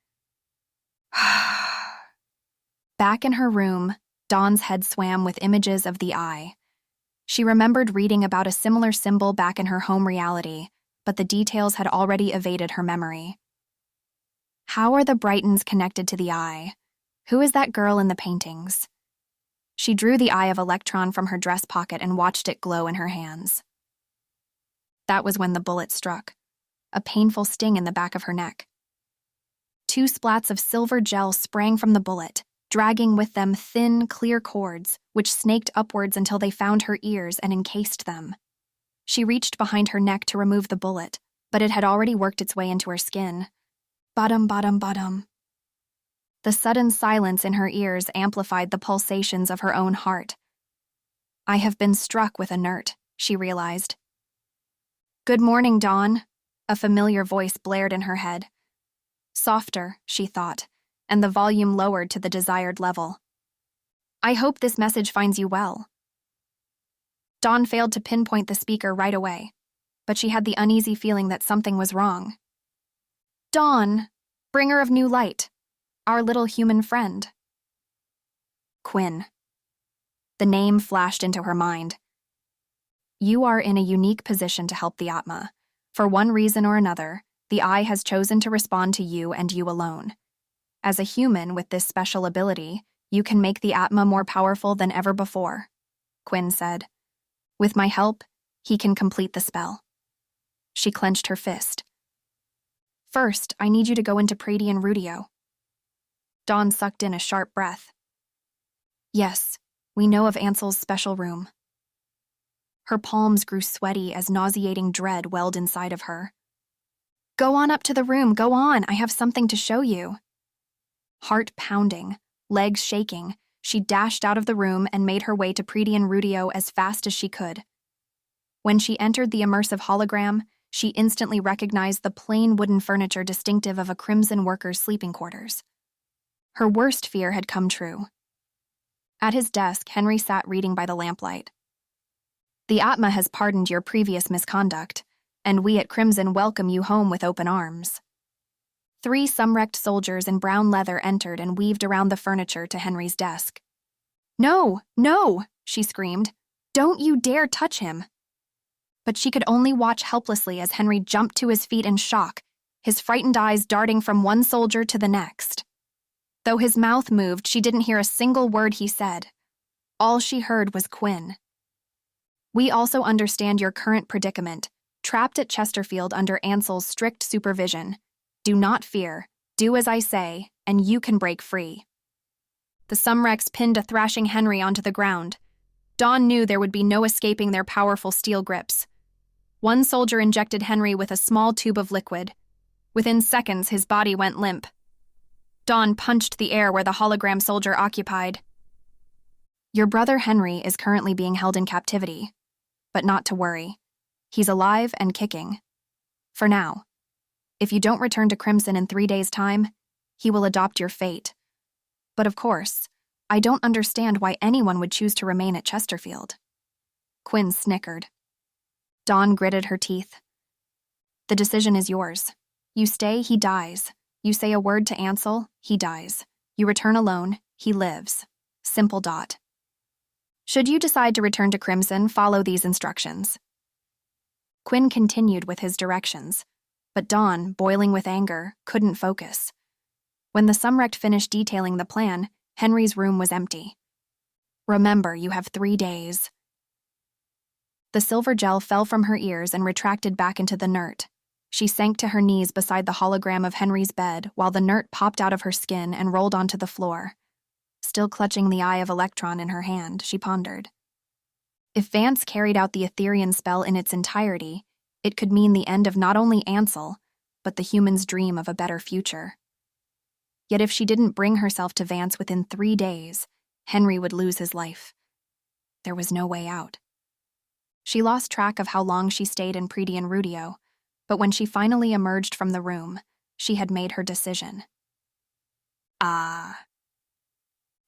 Back in her room, Dawn's head swam with images of the Eye. She remembered reading about a similar symbol back in her home reality, but the details had already evaded her memory. How are the Brightons connected to the Eye? Who is that girl in the paintings? She drew the Eye of Elektron from her dress pocket and watched it glow in her hands. That was when the bullet struck, a painful sting in the back of her neck. 2 splats of silver gel sprang from the bullet, dragging with them thin, clear cords, which snaked upwards until they found her ears and encased them. She reached behind her neck to remove the bullet, but it had already worked its way into her skin. Bottom, bottom, bottom. The sudden silence in her ears amplified the pulsations of her own heart. "I have been struck with inert," she realized. "Good morning, Dawn," a familiar voice blared in her head. Softer, she thought, and the volume lowered to the desired level. "I hope this message finds you well." Dawn failed to pinpoint the speaker right away, but she had the uneasy feeling that something was wrong. "Dawn, bringer of new light, our little human friend." Quinn. The name flashed into her mind. "You are in a unique position to help the Atma. For one reason or another, the Eye has chosen to respond to you and you alone. As a human with this special ability, you can make the Atma more powerful than ever before," Quinn said. "With my help, he can complete the spell." She clenched her fist. "First, I need you to go into Pradian Rudio." Dawn sucked in a sharp breath. "Yes, we know of Ansel's special room." Her palms grew sweaty as nauseating dread welled inside of her. "Go on up to the room, go on, I have something to show you." Heart pounding, legs shaking, she dashed out of the room and made her way to Pradian Rudio as fast as she could. When she entered the immersive hologram, she instantly recognized the plain wooden furniture distinctive of a Crimson worker's sleeping quarters. Her worst fear had come true. At his desk, Henry sat reading by the lamplight. "The Atma has pardoned your previous misconduct. and we at Crimson welcome you home with open arms." 3 Sumrect soldiers in brown leather entered and weaved around the furniture to Henry's desk. "No, no," she screamed. "Don't you dare touch him." But she could only watch helplessly as Henry jumped to his feet in shock, his frightened eyes darting from one soldier to the next. Though his mouth moved, she didn't hear a single word he said. All she heard was Quinn. "We also understand your current predicament, trapped at Chesterfield under Ansel's strict supervision. Do not fear, do as I say, and you can break free." The Sumrects pinned a thrashing Henry onto the ground. Dawn knew there would be no escaping their powerful steel grips. One soldier injected Henry with a small tube of liquid. Within seconds, his body went limp. Dawn punched the air where the hologram soldier occupied. "Your brother Henry is currently being held in captivity, but not to worry. He's alive and kicking. For now. If you don't return to Crimson in 3 days' time, he will adopt your fate. But of course, I don't understand why anyone would choose to remain at Chesterfield." Quinn snickered. Dawn gritted her teeth. "The decision is yours. You stay, he dies. You say a word to Ansel, he dies. You return alone, he lives. Simple dot. Should you decide to return to Crimson, follow these instructions." Quinn continued with his directions, but Dawn, boiling with anger, couldn't focus. When the Sumrect finished detailing the plan, Henry's room was empty. "Remember, you have 3 days." The silver gel fell from her ears and retracted back into the nert. She sank to her knees beside the hologram of Henry's bed while the nert popped out of her skin and rolled onto the floor. Still clutching the Eye of Elektron in her hand, she pondered. If Vance carried out the Etherean spell in its entirety, it could mean the end of not only Ansel, but the human's dream of a better future. Yet if she didn't bring herself to Vance within 3 days, Henry would lose his life. There was no way out. She lost track of how long she stayed in Preeti and Rudio, but when she finally emerged from the room, she had made her decision.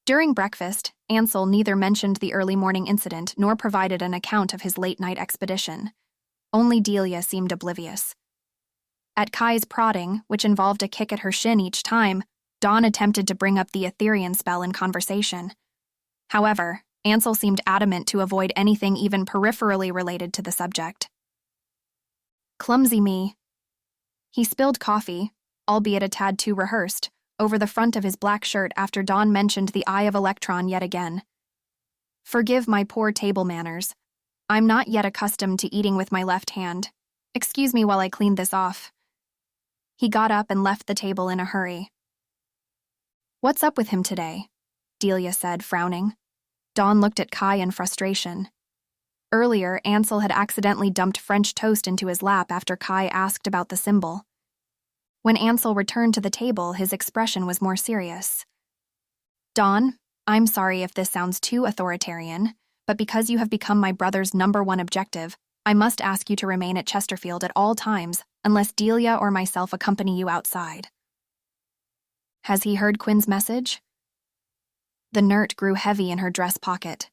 During breakfast, Ansel neither mentioned the early morning incident nor provided an account of his late-night expedition. Only Delia seemed oblivious. At Kai's prodding, which involved a kick at her shin each time, Dawn attempted to bring up the Etherean spell in conversation. However, Ansel seemed adamant to avoid anything even peripherally related to the subject. Clumsy me. He spilled coffee, albeit a tad too rehearsed, over the front of his black shirt after Dawn mentioned the Eye of Elektron yet again. "Forgive my poor table manners. I'm not yet accustomed to eating with my left hand. Excuse me while I clean this off." He got up and left the table in a hurry. "What's up with him today?" Delia said, frowning. Dawn looked at Kai in frustration. Earlier, Ansel had accidentally dumped French toast into his lap after Kai asked about the symbol. When Ansel returned to the table, his expression was more serious. "Dawn, I'm sorry if this sounds too authoritarian, but because you have become my brother's #1 objective, I must ask you to remain at Chesterfield at all times, unless Delia or myself accompany you outside." Has he heard Quinn's message? The nert grew heavy in her dress pocket.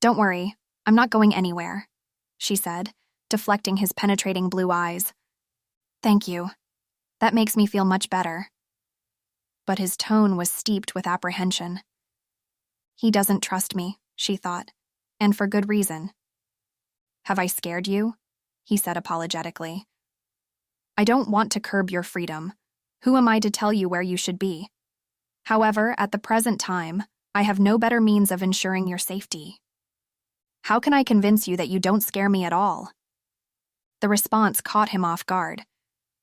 "Don't worry, I'm not going anywhere," she said, deflecting his penetrating blue eyes. "Thank you. That makes me feel much better." But his tone was steeped with apprehension. He doesn't trust me, she thought, and for good reason. "Have I scared you?" he said apologetically. "I don't want to curb your freedom. Who am I to tell you where you should be? However, at the present time, I have no better means of ensuring your safety. How can I convince you that you don't scare me at all?" The response caught him off guard.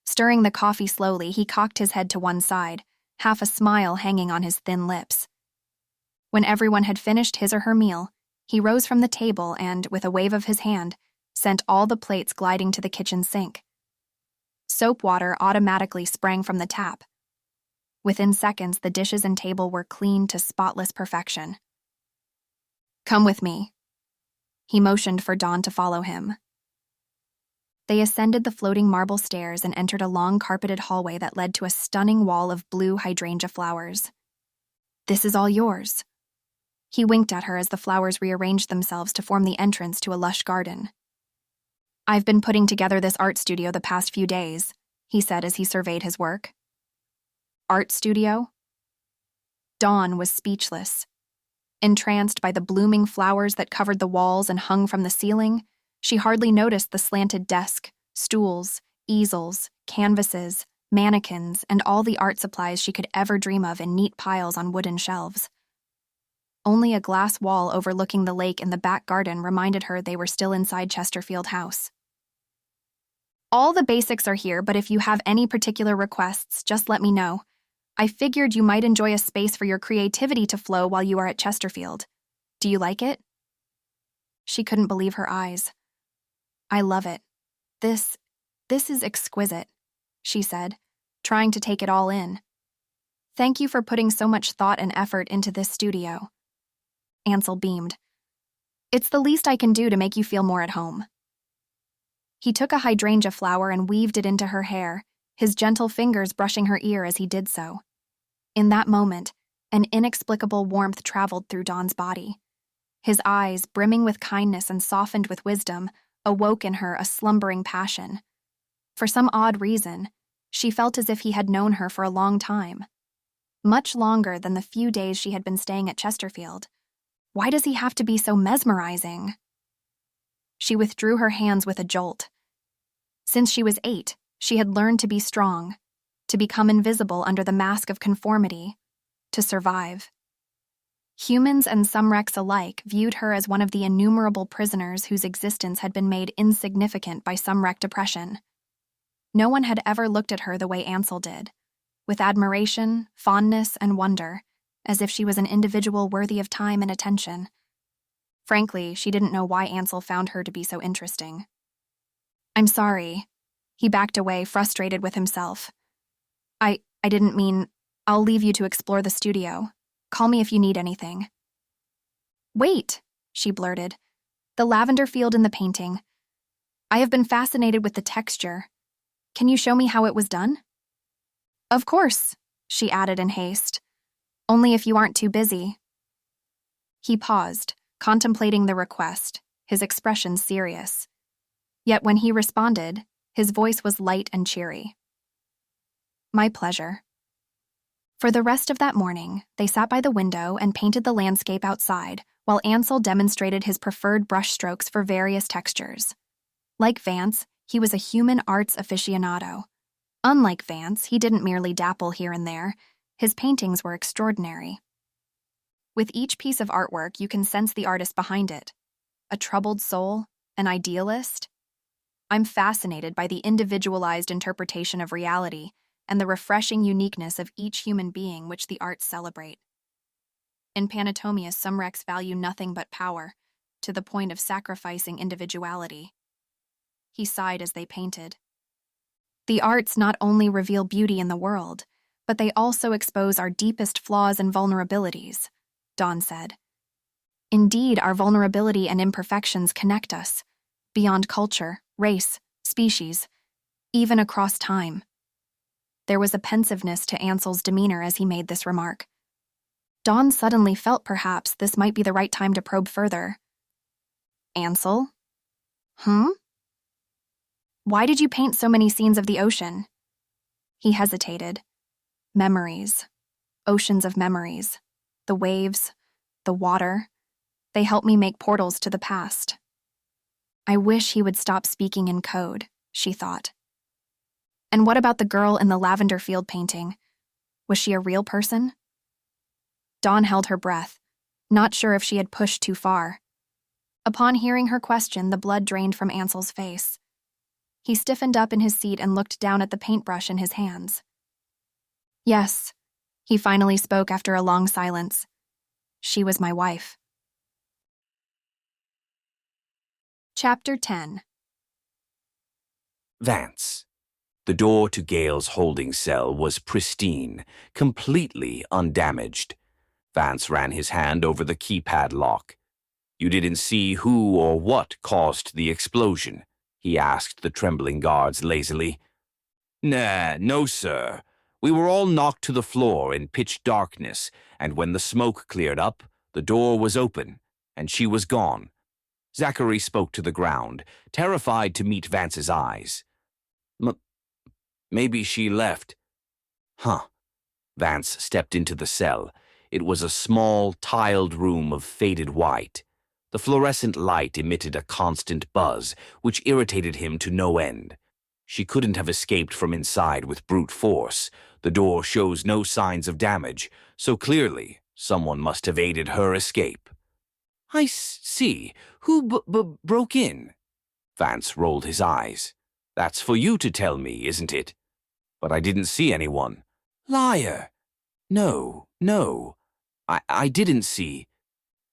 Stirring the coffee slowly, he cocked his head to one side, half a smile hanging on his thin lips. When everyone had finished his or her meal, he rose from the table and, with a wave of his hand, sent all the plates gliding to the kitchen sink. Soap water automatically sprang from the tap. Within seconds, the dishes and table were cleaned to spotless perfection. "Come with me." He motioned for Dawn to follow him. They ascended the floating marble stairs and entered a long carpeted hallway that led to a stunning wall of blue hydrangea flowers. "This is all yours." He winked at her as the flowers rearranged themselves to form the entrance to a lush garden. I've been putting together this art studio the past few days, he said as he surveyed his work. Art studio? Dawn was speechless. Entranced by the blooming flowers that covered the walls and hung from the ceiling, she hardly noticed the slanted desk, stools, easels, canvases, mannequins, and all the art supplies she could ever dream of in neat piles on wooden shelves. Only a glass wall overlooking the lake in the back garden reminded her they were still inside Chesterfield House. All the basics are here, but if you have any particular requests, just let me know. I figured you might enjoy a space for your creativity to flow while you are at Chesterfield. Do you like it? She couldn't believe her eyes. I love it. This is exquisite, she said, trying to take it all in. Thank you for putting so much thought and effort into this studio. Ansel beamed. It's the least I can do to make you feel more at home. He took a hydrangea flower and weaved it into her hair, his gentle fingers brushing her ear as he did so. In that moment, an inexplicable warmth traveled through Dawn's body. His eyes, brimming with kindness and softened with wisdom, awoke in her a slumbering passion. For some odd reason, she felt as if he had known her for a long time. Much longer than the few days she had been staying at Chesterfield. Why does he have to be so mesmerizing? She withdrew her hands with a jolt. Since she was 8, she had learned to be strong, to become invisible under the mask of conformity, to survive. Humans and Sumrects alike viewed her as one of the innumerable prisoners whose existence had been made insignificant by Sumrect oppression. No one had ever looked at her the way Ansel did, with admiration, fondness, and wonder, as if she was an individual worthy of time and attention. Frankly, she didn't know why Ansel found her to be so interesting. I'm sorry. He backed away, frustrated with himself. I didn't mean, I'll leave you to explore the studio. Call me if you need anything. Wait, she blurted. The lavender field in the painting. I have been fascinated with the texture. Can you show me how it was done? Of course, she added in haste. Only if you aren't too busy. He paused, contemplating the request, his expression serious. Yet when he responded, his voice was light and cheery. My pleasure. For the rest of that morning, they sat by the window and painted the landscape outside, while Ansel demonstrated his preferred brushstrokes for various textures. Like Vance, he was a human arts aficionado. Unlike Vance, he didn't merely dabble here and there. His paintings were extraordinary. With each piece of artwork, you can sense the artist behind it. A troubled soul, an idealist. I'm fascinated by the individualized interpretation of reality and the refreshing uniqueness of each human being which the arts celebrate. In Panatomia, Sumrects value nothing but power, to the point of sacrificing individuality. He sighed as they painted. The arts not only reveal beauty in the world, but they also expose our deepest flaws and vulnerabilities, Dawn said. Indeed, our vulnerability and imperfections connect us, beyond culture, race, species, even across time. There was a pensiveness to Ansel's demeanor as he made this remark. Dawn suddenly felt perhaps this might be the right time to probe further. Ansel? Why did you paint so many scenes of the ocean? He hesitated. Memories. Oceans of memories. The waves. The water. They help me make portals to the past. I wish he would stop speaking in code, she thought. And what about the girl in the lavender field painting? Was she a real person? Dawn held her breath, not sure if she had pushed too far. Upon hearing her question, the blood drained from Ansel's face. He stiffened up in his seat and looked down at the paintbrush in his hands. Yes, he finally spoke after a long silence. She was my wife. Chapter 10. Vance. The door to Gale's holding cell was pristine, completely undamaged. Vance ran his hand over the keypad lock. You didn't see who or what caused the explosion? He asked the trembling guards lazily. Nah, no, sir. We were all knocked to the floor in pitch darkness, and when the smoke cleared up, the door was open, and she was gone. Zachary spoke to the ground, terrified to meet Vance's eyes. Maybe she left. Huh. Vance stepped into the cell. It was a small, tiled room of faded white. The fluorescent light emitted a constant buzz, which irritated him to no end. She couldn't have escaped from inside with brute force. The door shows no signs of damage, so clearly someone must have aided her escape. I see. Who broke in? Vance rolled his eyes. That's for you to tell me, isn't it? But I didn't see anyone. Liar! No. I didn't see.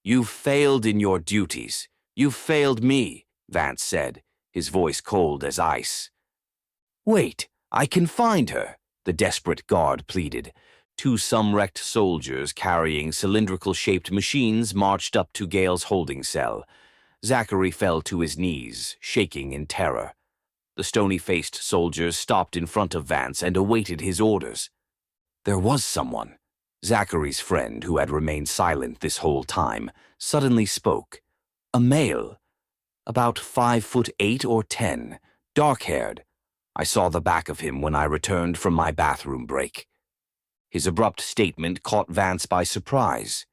You failed in your duties. You failed me, Vance said, his voice cold as ice. Wait, I can find her, the desperate guard pleaded. Two Sumrect soldiers carrying cylindrical-shaped machines marched up to Gale's holding cell. Zachary fell to his knees, shaking in terror. The stony-faced soldiers stopped in front of Vance and awaited his orders. There was someone. Zachary's friend, who had remained silent this whole time, suddenly spoke. A male, about 5'8" or 10, dark-haired. I saw the back of him when I returned from my bathroom break. His abrupt statement caught Vance by surprise.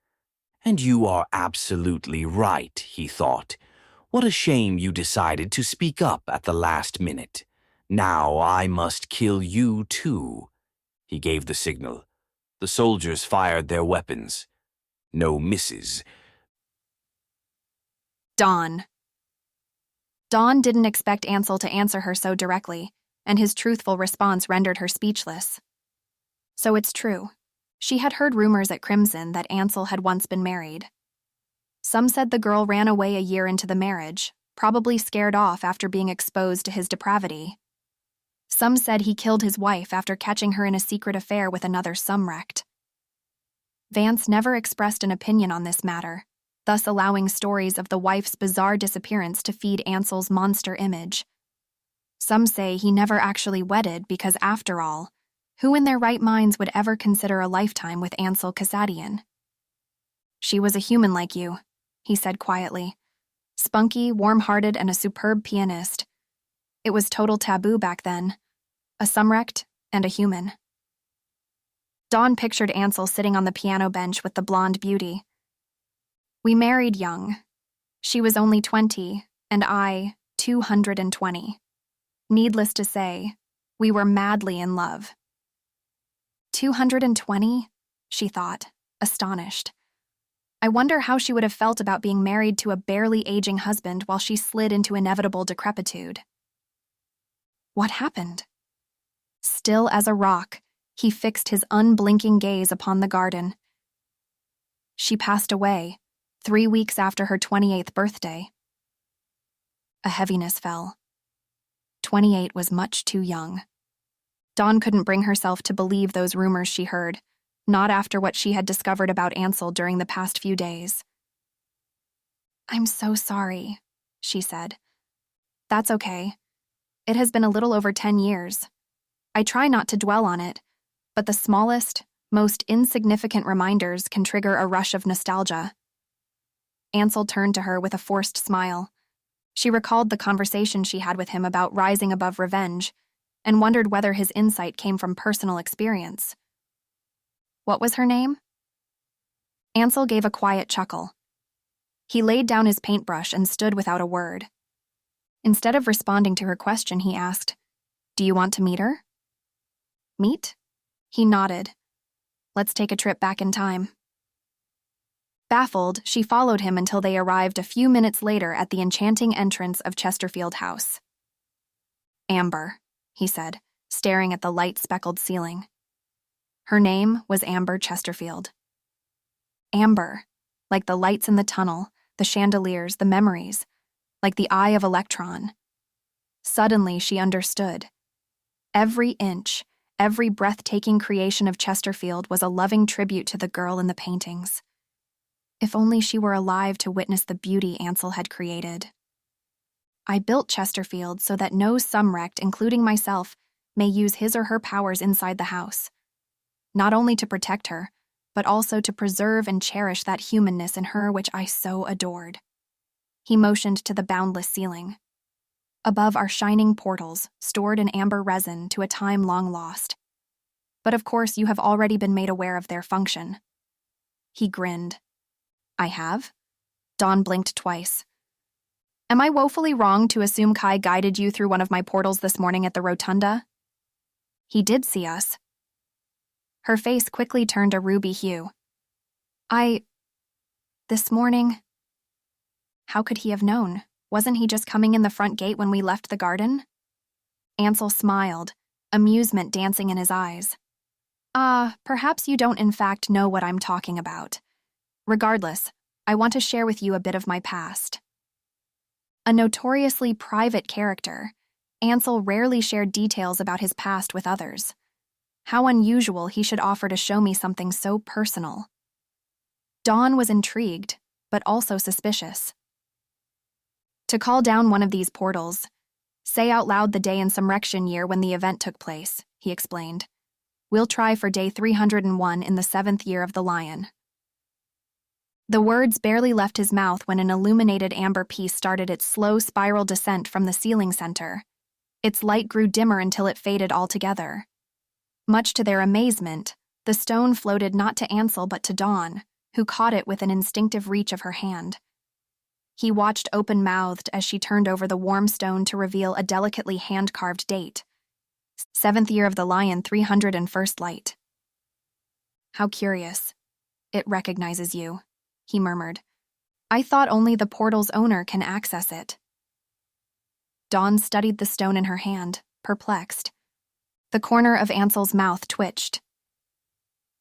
And you are absolutely right, he thought. What a shame you decided to speak up at the last minute. Now I must kill you too. He gave the signal. The soldiers fired their weapons. No misses. Dawn. Dawn didn't expect Ansel to answer her so directly, and his truthful response rendered her speechless. So it's true. She had heard rumors at Crimson that Ansel had once been married. Some said the girl ran away a year into the marriage, probably scared off after being exposed to his depravity. Some said he killed his wife after catching her in a secret affair with another Sumrect. Vance never expressed an opinion on this matter, thus allowing stories of the wife's bizarre disappearance to feed Ansel's monster image. Some say he never actually wedded because, after all, who in their right minds would ever consider a lifetime with Ansel Cassadian? She was a human like you, he said quietly. Spunky, warm-hearted, and a superb pianist. It was total taboo back then. A Sumrect and a human. Dawn pictured Ansel sitting on the piano bench with the blonde beauty. We married young. She was only 20, and I, 220. Needless to say, we were madly in love. 220? She thought, astonished. I wonder how she would have felt about being married to a barely aging husband while she slid into inevitable decrepitude. What happened? Still as a rock, he fixed his unblinking gaze upon the garden. She passed away, 3 weeks after her 28th birthday. A heaviness fell. 28 was much too young. Dawn couldn't bring herself to believe those rumors she heard, not after what she had discovered about Ansel during the past few days. I'm so sorry, she said. That's okay. It has been a little over 10 years. I try not to dwell on it, but the smallest, most insignificant reminders can trigger a rush of nostalgia. Ansel turned to her with a forced smile. She recalled the conversation she had with him about rising above revenge, and wondered whether his insight came from personal experience. What was her name? Ansel gave a quiet chuckle. He laid down his paintbrush and stood without a word. Instead of responding to her question, he asked, Do you want to meet her? Meet? He nodded. Let's take a trip back in time. Baffled, she followed him until they arrived a few minutes later at the enchanting entrance of Chesterfield House. Amber, he said, staring at the light-speckled ceiling. Her name was Amber Chesterfield. Amber, like the lights in the tunnel, the chandeliers, the memories, like the Eye of Elektron. Suddenly, she understood. Every inch, every breathtaking creation of Chesterfield was a loving tribute to the girl in the paintings. If only she were alive to witness the beauty Ansel had created. I built Chesterfield so that no Sumrect, including myself, may use his or her powers inside the house. Not only to protect her, but also to preserve and cherish that humanness in her which I so adored. He motioned to the boundless ceiling. Above are shining portals, stored in amber resin to a time long lost. But of course you have already been made aware of their function. He grinned. I have? Dawn blinked twice. Am I woefully wrong to assume Kai guided you through one of my portals this morning at the rotunda? He did see us. Her face quickly turned a ruby hue. This morning? How could he have known? Wasn't he just coming in the front gate when we left the garden? Ansel smiled, amusement dancing in his eyes. Perhaps you don't in fact know what I'm talking about. Regardless, I want to share with you a bit of my past. A notoriously private character, Ansel rarely shared details about his past with others. How unusual he should offer to show me something so personal. Dawn was intrigued, but also suspicious. To call down one of these portals, say out loud the day in Sumrectian year when the event took place, he explained. We'll try for day 301 in the 7th year of the lion. The words barely left his mouth when an illuminated amber piece started its slow spiral descent from the ceiling center. Its light grew dimmer until it faded altogether. Much to their amazement, the stone floated not to Ansel but to Dawn, who caught it with an instinctive reach of her hand. He watched open-mouthed as she turned over the warm stone to reveal a delicately hand-carved date. 7th year of the lion, 301st light. How curious. It recognizes you, he murmured. I thought only the portal's owner can access it. Dawn studied the stone in her hand, perplexed. The corner of Ansel's mouth twitched.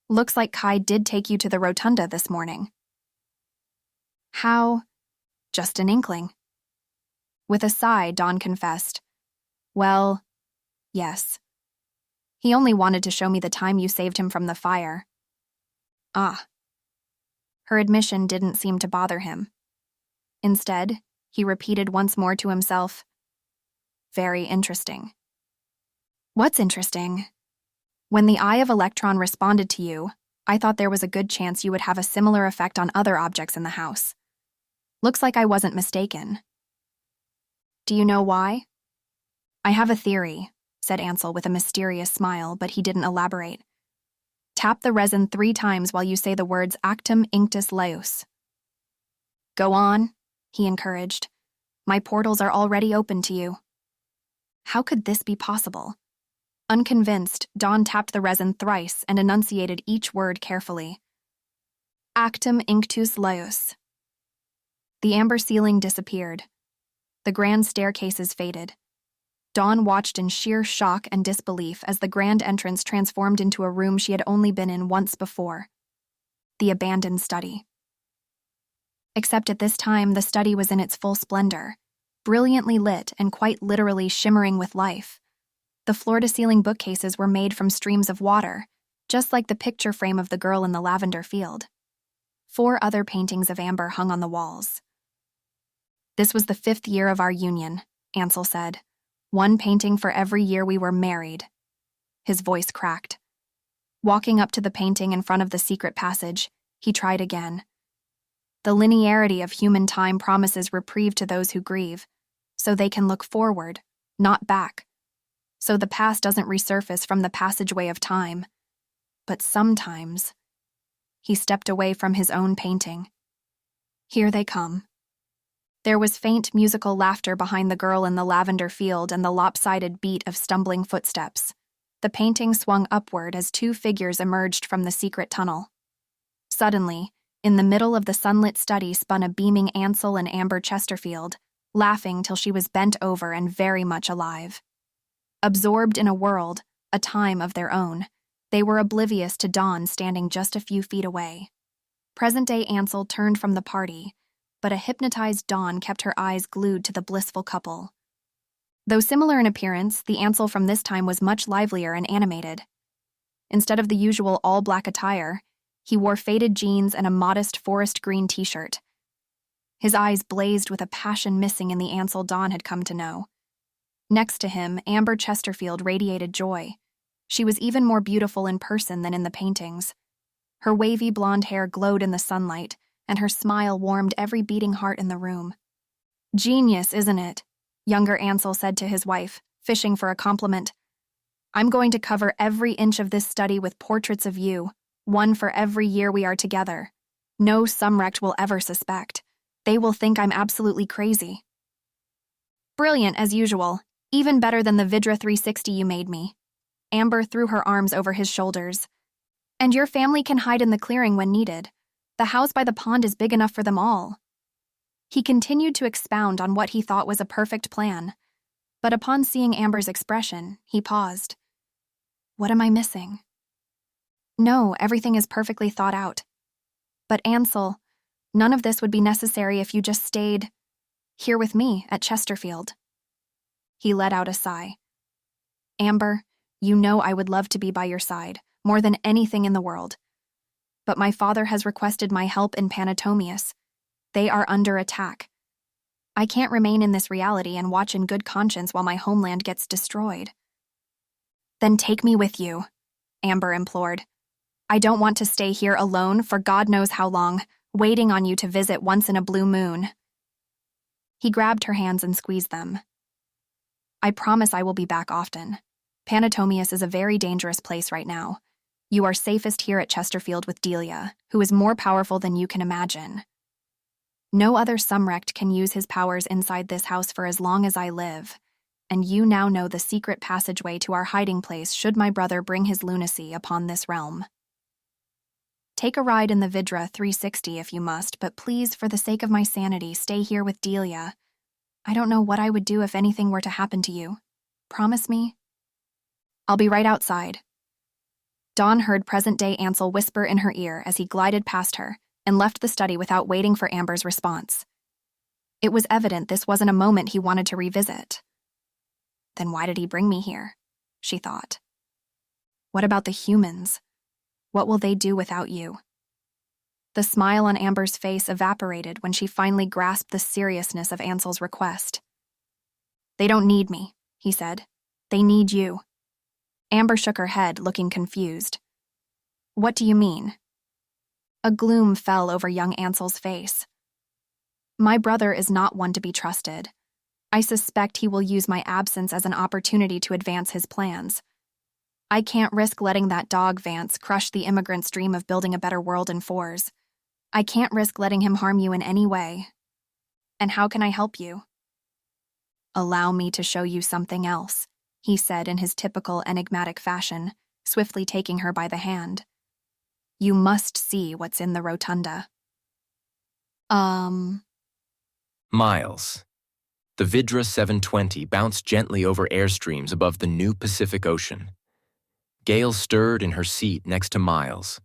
Looks like Kai did take you to the rotunda this morning. How? Just an inkling. With a sigh, Dawn confessed. Well, yes. He only wanted to show me the time you saved him from the fire. Ah. Her admission didn't seem to bother him. Instead, he repeated once more to himself, very interesting. What's interesting? When the Eye of Elektron responded to you, I thought there was a good chance you would have a similar effect on other objects in the house. Looks like I wasn't mistaken. Do you know why? I have a theory, said Ansel with a mysterious smile, but he didn't elaborate. Tap the resin 3 times while you say the words Actum Inctus Leus. Go on, he encouraged. My portals are already open to you. How could this be possible? Unconvinced, Dawn tapped the resin thrice and enunciated each word carefully. Actum Inctus Leus. The amber ceiling disappeared. The grand staircases faded. Dawn watched in sheer shock and disbelief as the grand entrance transformed into a room she had only been in once before. The abandoned study. Except at this time, the study was in its full splendor, brilliantly lit and quite literally shimmering with life. The floor-to-ceiling bookcases were made from streams of water, just like the picture frame of the girl in the lavender field. 4 other paintings of amber hung on the walls. This was the 5th year of our union, Ansel said. 1 painting for every year we were married. His voice cracked. Walking up to the painting in front of the secret passage, he tried again. The linearity of human time promises reprieve to those who grieve, so they can look forward, not back. So the past doesn't resurface from the passageway of time. But sometimes... He stepped away from his own painting. Here they come. There was faint musical laughter behind the girl in the lavender field and the lopsided beat of stumbling footsteps. The painting swung upward as 2 figures emerged from the secret tunnel. Suddenly, in the middle of the sunlit study spun a beaming Ansel and Amber Chesterfield, laughing till she was bent over and very much alive. Absorbed in a world, a time of their own, they were oblivious to Dawn standing just a few feet away. Present-day Ansel turned from the party, but a hypnotized Dawn kept her eyes glued to the blissful couple. Though similar in appearance, the Ansel from this time was much livelier and animated. Instead of the usual all-black attire, he wore faded jeans and a modest forest green t-shirt. His eyes blazed with a passion missing in the Ansel Dawn had come to know. Next to him, Amber Chesterfield radiated joy. She was even more beautiful in person than in the paintings. Her wavy blonde hair glowed in the sunlight, and her smile warmed every beating heart in the room. Genius, isn't it? Younger Ansel said to his wife, fishing for a compliment. I'm going to cover every inch of this study with portraits of you, one for every year we are together. No Sumrect will ever suspect. They will think I'm absolutely crazy. Brilliant, as usual. Even better than the Vidra 360 you made me. Amber threw her arms over his shoulders. And your family can hide in the clearing when needed. The house by the pond is big enough for them all. He continued to expound on what he thought was a perfect plan. But upon seeing Amber's expression, he paused. What am I missing? No, everything is perfectly thought out. But Ansel, none of this would be necessary if you just stayed here with me at Chesterfield. He let out a sigh. Amber, you know I would love to be by your side, more than anything in the world. But my father has requested my help in Panatomius. They are under attack. I can't remain in this reality and watch in good conscience while my homeland gets destroyed. Then take me with you, Amber implored. I don't want to stay here alone for God knows how long, waiting on you to visit once in a blue moon. He grabbed her hands and squeezed them. I promise I will be back often. Panatomius is a very dangerous place right now. You are safest here at Chesterfield with Delia, who is more powerful than you can imagine. No other Sumrect can use his powers inside this house for as long as I live, and you now know the secret passageway to our hiding place should my brother bring his lunacy upon this realm. Take a ride in the Vidra 360 if you must, but please, for the sake of my sanity, stay here with Delia. I don't know what I would do if anything were to happen to you. Promise me? I'll be right outside. Dawn heard present-day Ansel whisper in her ear as he glided past her and left the study without waiting for Amber's response. It was evident this wasn't a moment he wanted to revisit. Then why did he bring me here? She thought. What about the humans? What will they do without you? The smile on Amber's face evaporated when she finally grasped the seriousness of Ansel's request. They don't need me, he said. They need you. Amber shook her head, looking confused. What do you mean? A gloom fell over young Ansel's face. My brother is not one to be trusted. I suspect he will use my absence as an opportunity to advance his plans. I can't risk letting that dog Vance crush the immigrants' dream of building a better world in fours. I can't risk letting him harm you in any way. And how can I help you? Allow me to show you something else, he said in his typical enigmatic fashion, swiftly taking her by the hand. You must see what's in the rotunda. Miles. The Vidra 720 bounced gently over airstreams above the new Pacific Ocean. Gale stirred in her seat next to Miles.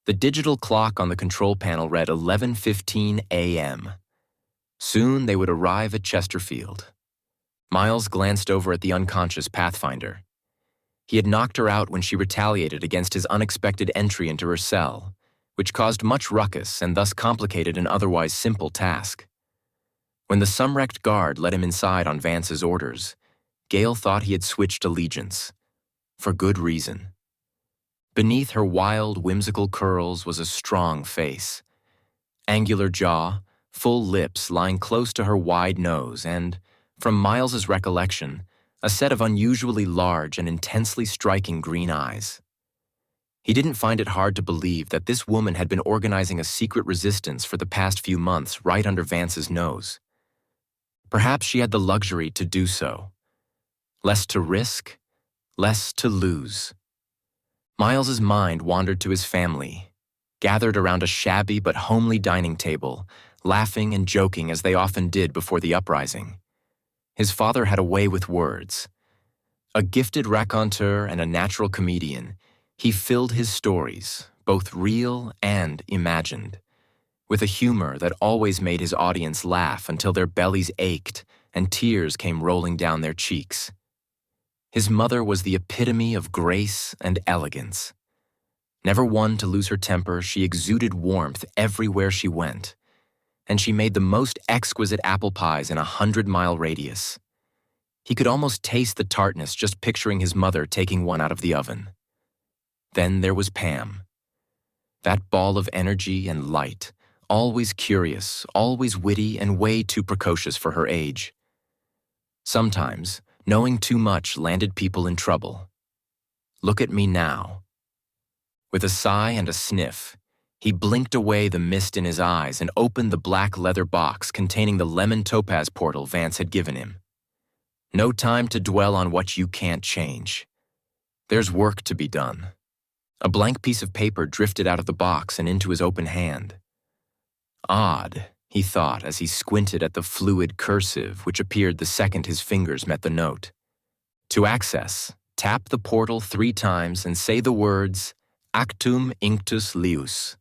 The digital clock on the control panel read 11:15 a.m. Soon they would arrive at Chesterfield. Miles glanced over at the unconscious Pathfinder. He had knocked her out when she retaliated against his unexpected entry into her cell, which caused much ruckus and thus complicated an otherwise simple task. When the Sumrect guard let him inside on Vance's orders, Gale thought he had switched allegiance. For good reason. Beneath her wild, whimsical curls was a strong face. Angular jaw, full lips lying close to her wide nose, and, from Miles's recollection, a set of unusually large and intensely striking green eyes. He didn't find it hard to believe that this woman had been organizing a secret resistance for the past few months right under Vance's nose. Perhaps she had the luxury to do so. Less to risk, less to lose. Miles's mind wandered to his family, gathered around a shabby but homely dining table, laughing and joking as they often did before the uprising. His father had a way with words. A gifted raconteur and a natural comedian, he filled his stories, both real and imagined, with a humor that always made his audience laugh until their bellies ached and tears came rolling down their cheeks. His mother was the epitome of grace and elegance. Never one to lose her temper, she exuded warmth everywhere she went, and she made the most exquisite apple pies in a 100-mile radius. He could almost taste the tartness just picturing his mother taking one out of the oven. Then there was Pam. That ball of energy and light, always curious, always witty, and way too precocious for her age. Sometimes, knowing too much landed people in trouble. Look at me now. With a sigh and a sniff, he blinked away the mist in his eyes and opened the black leather box containing the lemon topaz portal Vance had given him. No time to dwell on what you can't change. There's work to be done. A blank piece of paper drifted out of the box and into his open hand. Odd, he thought as he squinted at the fluid cursive which appeared the second his fingers met the note. To access, tap the portal 3 times and say the words, Actum Inctus Lius.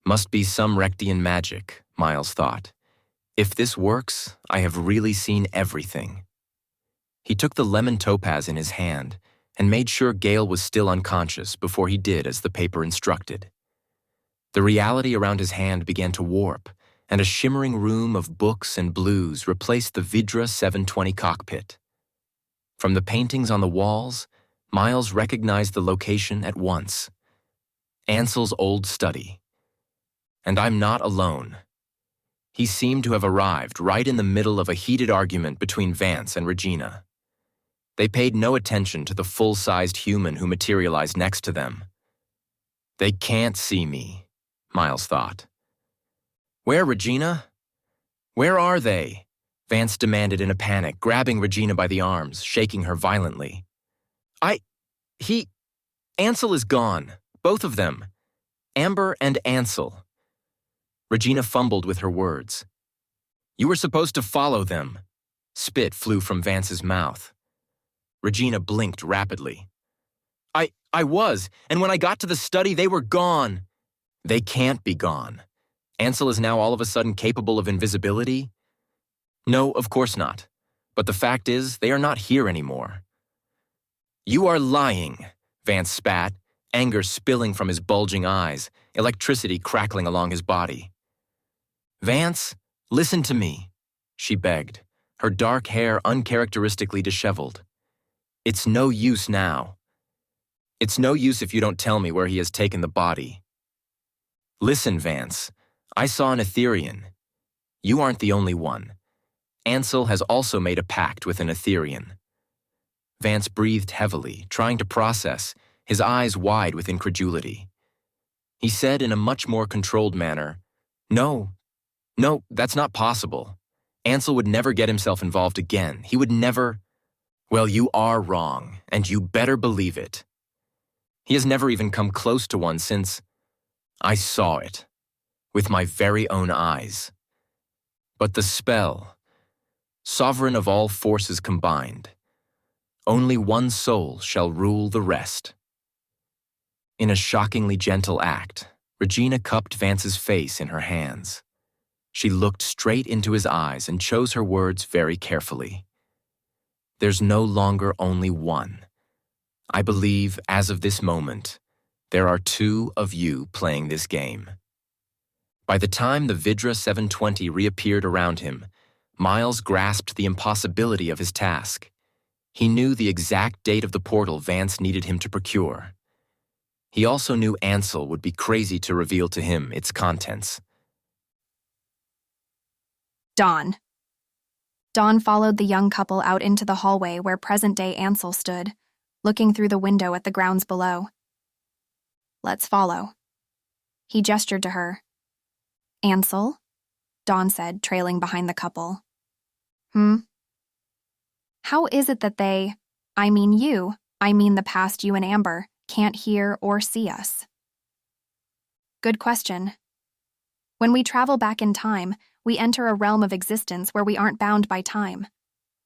Must be Sumrectian magic, Miles thought. If this works, I have really seen everything. He took the lemon topaz in his hand and made sure Gale was still unconscious before he did as the paper instructed. The reality around his hand began to warp, and a shimmering room of books and blues replaced the Vidra 720 cockpit. From the paintings on the walls, Miles recognized the location at once. Ansel's old study. And I'm not alone. He seemed to have arrived right in the middle of a heated argument between Vance and Regina. They paid no attention to the full-sized human who materialized next to them. They can't see me, Miles thought. Where, Regina? Where are they? Vance demanded in a panic, grabbing Regina by the arms, shaking her violently. Ansel is gone. Both of them. Amber and Ansel. Regina fumbled with her words. You were supposed to follow them. Spit flew from Vance's mouth. Regina blinked rapidly. I was, and when I got to the study, they were gone. They can't be gone. Ansel is now all of a sudden capable of invisibility? No, of course not. But the fact is, they are not here anymore. You are lying, Vance spat, anger spilling from his bulging eyes, electricity crackling along his body. Vance, listen to me, she begged, her dark hair uncharacteristically disheveled. It's no use now. It's no use if you don't tell me where he has taken the body. Listen, Vance, I saw an Etherian. You aren't the only one. Ansel has also made a pact with an Etherian. Vance breathed heavily, trying to process, his eyes wide with incredulity. He said in a much more controlled manner, No, that's not possible. Ansel would never get himself involved again. He would never... Well, you are wrong, and you better believe it. He has never even come close to one since... I saw it, with my very own eyes. But the spell, sovereign of all forces combined, only one soul shall rule the rest. In a shockingly gentle act, Regina cupped Vance's face in her hands. She looked straight into his eyes and chose her words very carefully. There's no longer only one. I believe, as of this moment, there are 2 of you playing this game. By the time the Vidra 720 reappeared around him, Miles grasped the impossibility of his task. He knew the exact date of the portal Vance needed him to procure. He also knew Ansel would be crazy to reveal to him its contents. Dawn. Dawn followed the young couple out into the hallway where present-day Ansel stood, looking through the window at the grounds below. Let's follow. He gestured to her. Ansel? Dawn said, trailing behind the couple. How is it that they, I mean the past you and Amber, can't hear or see us? Good question. When we travel back in time, we enter a realm of existence where we aren't bound by time.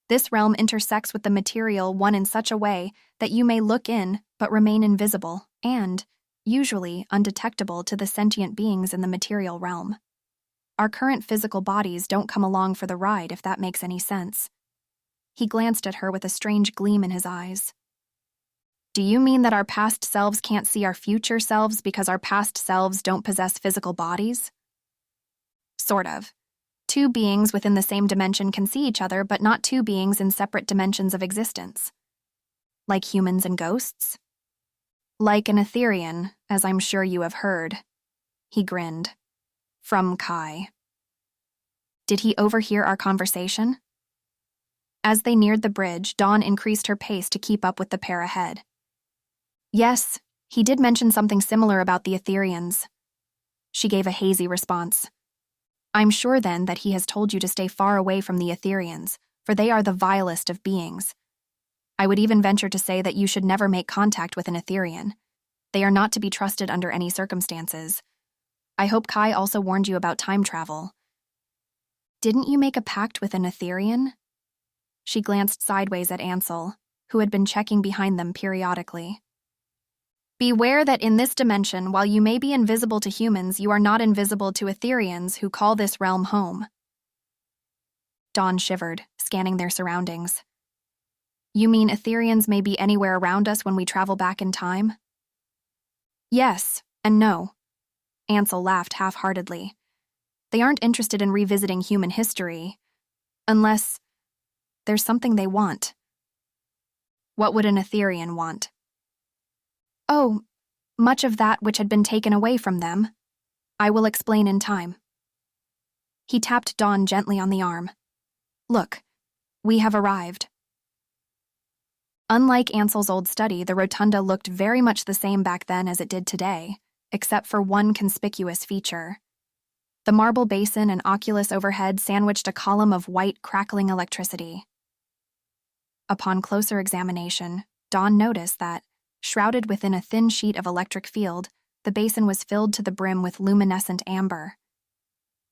This realm intersects with the material one in such a way that you may look in but remain invisible and, usually, undetectable to the sentient beings in the material realm. Our current physical bodies don't come along for the ride, if that makes any sense. He glanced at her with a strange gleam in his eyes. Do you mean that our past selves can't see our future selves because our past selves don't possess physical bodies? Sort of. 2 beings within the same dimension can see each other, but not 2 beings in separate dimensions of existence. Like humans and ghosts? Like an Etherian, as I'm sure you have heard. He grinned. From Kai. Did he overhear our conversation? As they neared the bridge, Dawn increased her pace to keep up with the pair ahead. Yes, he did mention something similar about the Etherians. She gave a hazy response. I'm sure then that he has told you to stay far away from the Etherians, for they are the vilest of beings. I would even venture to say that you should never make contact with an Etherian. They are not to be trusted under any circumstances. I hope Kai also warned you about time travel. Didn't you make a pact with an Etherian? She glanced sideways at Ansel, who had been checking behind them periodically. Beware that in this dimension, while you may be invisible to humans, you are not invisible to Etherians who call this realm home. Dawn shivered, scanning their surroundings. You mean Etherians may be anywhere around us when we travel back in time? Yes, and no. Ansel laughed half-heartedly. They aren't interested in revisiting human history, unless there's something they want. What would an Etherian want? Oh, much of that which had been taken away from them. I will explain in time. He tapped Dawn gently on the arm. Look, we have arrived. Unlike Ansel's old study, the rotunda looked very much the same back then as it did today, except for one conspicuous feature. The marble basin and oculus overhead sandwiched a column of white, crackling electricity. Upon closer examination, Dawn noticed that, shrouded within a thin sheet of electric field, the basin was filled to the brim with luminescent amber.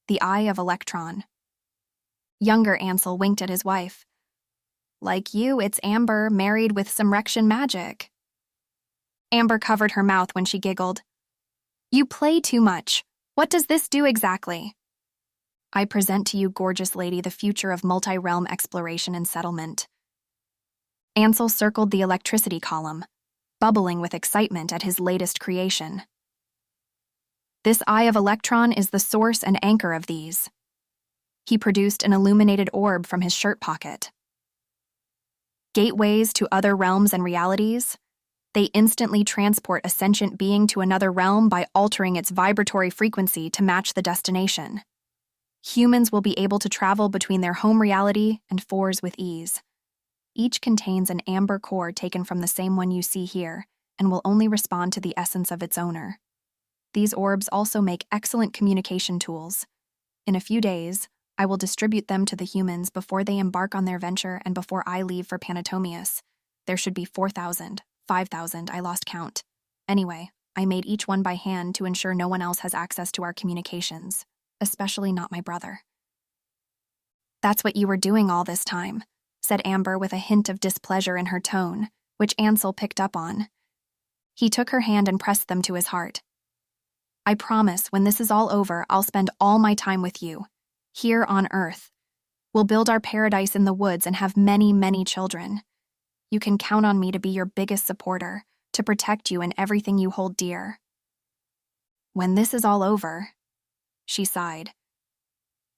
The Eye of Elektron. Younger Ansel winked at his wife. Like you, it's Amber married with Sumrectian magic. Amber covered her mouth when she giggled. You play too much. What does this do exactly? I present to you, gorgeous lady, the future of multi-realm exploration and settlement. Ansel circled the electricity column, bubbling with excitement at his latest creation. This Eye of Elektron is the source and anchor of these. He produced an illuminated orb from his shirt pocket. Gateways to other realms and realities, they instantly transport a sentient being to another realm by altering its vibratory frequency to match the destination. Humans will be able to travel between their home reality and fours with ease. Each contains an amber core taken from the same one you see here, and will only respond to the essence of its owner. These orbs also make excellent communication tools. In a few days, I will distribute them to the humans before they embark on their venture and before I leave for Panatomius. There should be 4,000, 5,000, I lost count. Anyway, I made each one by hand to ensure no one else has access to our communications, especially not my brother. That's what you were doing all this time, said Amber with a hint of displeasure in her tone, which Ansel picked up on. He took her hand and pressed them to his heart. I promise, when this is all over, I'll spend all my time with you, here on Earth. We'll build our paradise in the woods and have many, many children. You can count on me to be your biggest supporter, to protect you in everything you hold dear. When this is all over, she sighed.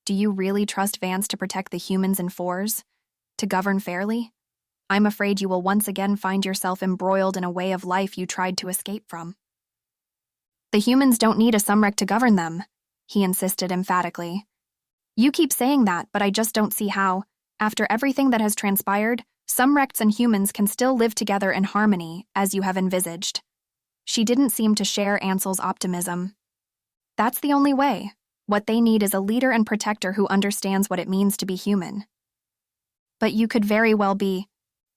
Do you really trust Vance to protect the humans in fours? To govern fairly? I'm afraid you will once again find yourself embroiled in a way of life you tried to escape from. The humans don't need a Sumrect to govern them, he insisted emphatically. You keep saying that, but I just don't see how, after everything that has transpired, Sumrects and humans can still live together in harmony, as you have envisaged. She didn't seem to share Ansel's optimism. That's the only way. What they need is a leader and protector who understands what it means to be human. But you could very well be.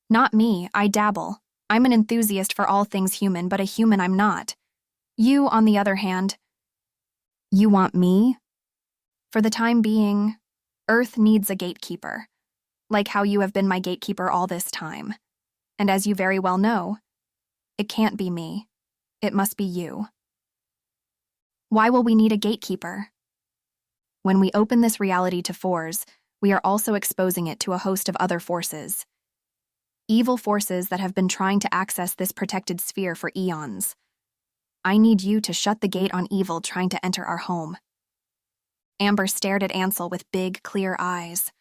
Not me, I dabble. I'm an enthusiast for all things human, but a human I'm not. You, on the other hand. You want me? For the time being, Earth needs a gatekeeper, like how you have been my gatekeeper all this time. And as you very well know, it can't be me. It must be you. Why will we need a gatekeeper? When we open this reality to fours, we are also exposing it to a host of other forces. Evil forces that have been trying to access this protected sphere for eons. I need you to shut the gate on evil trying to enter our home. Amber stared at Ansel with big, clear eyes.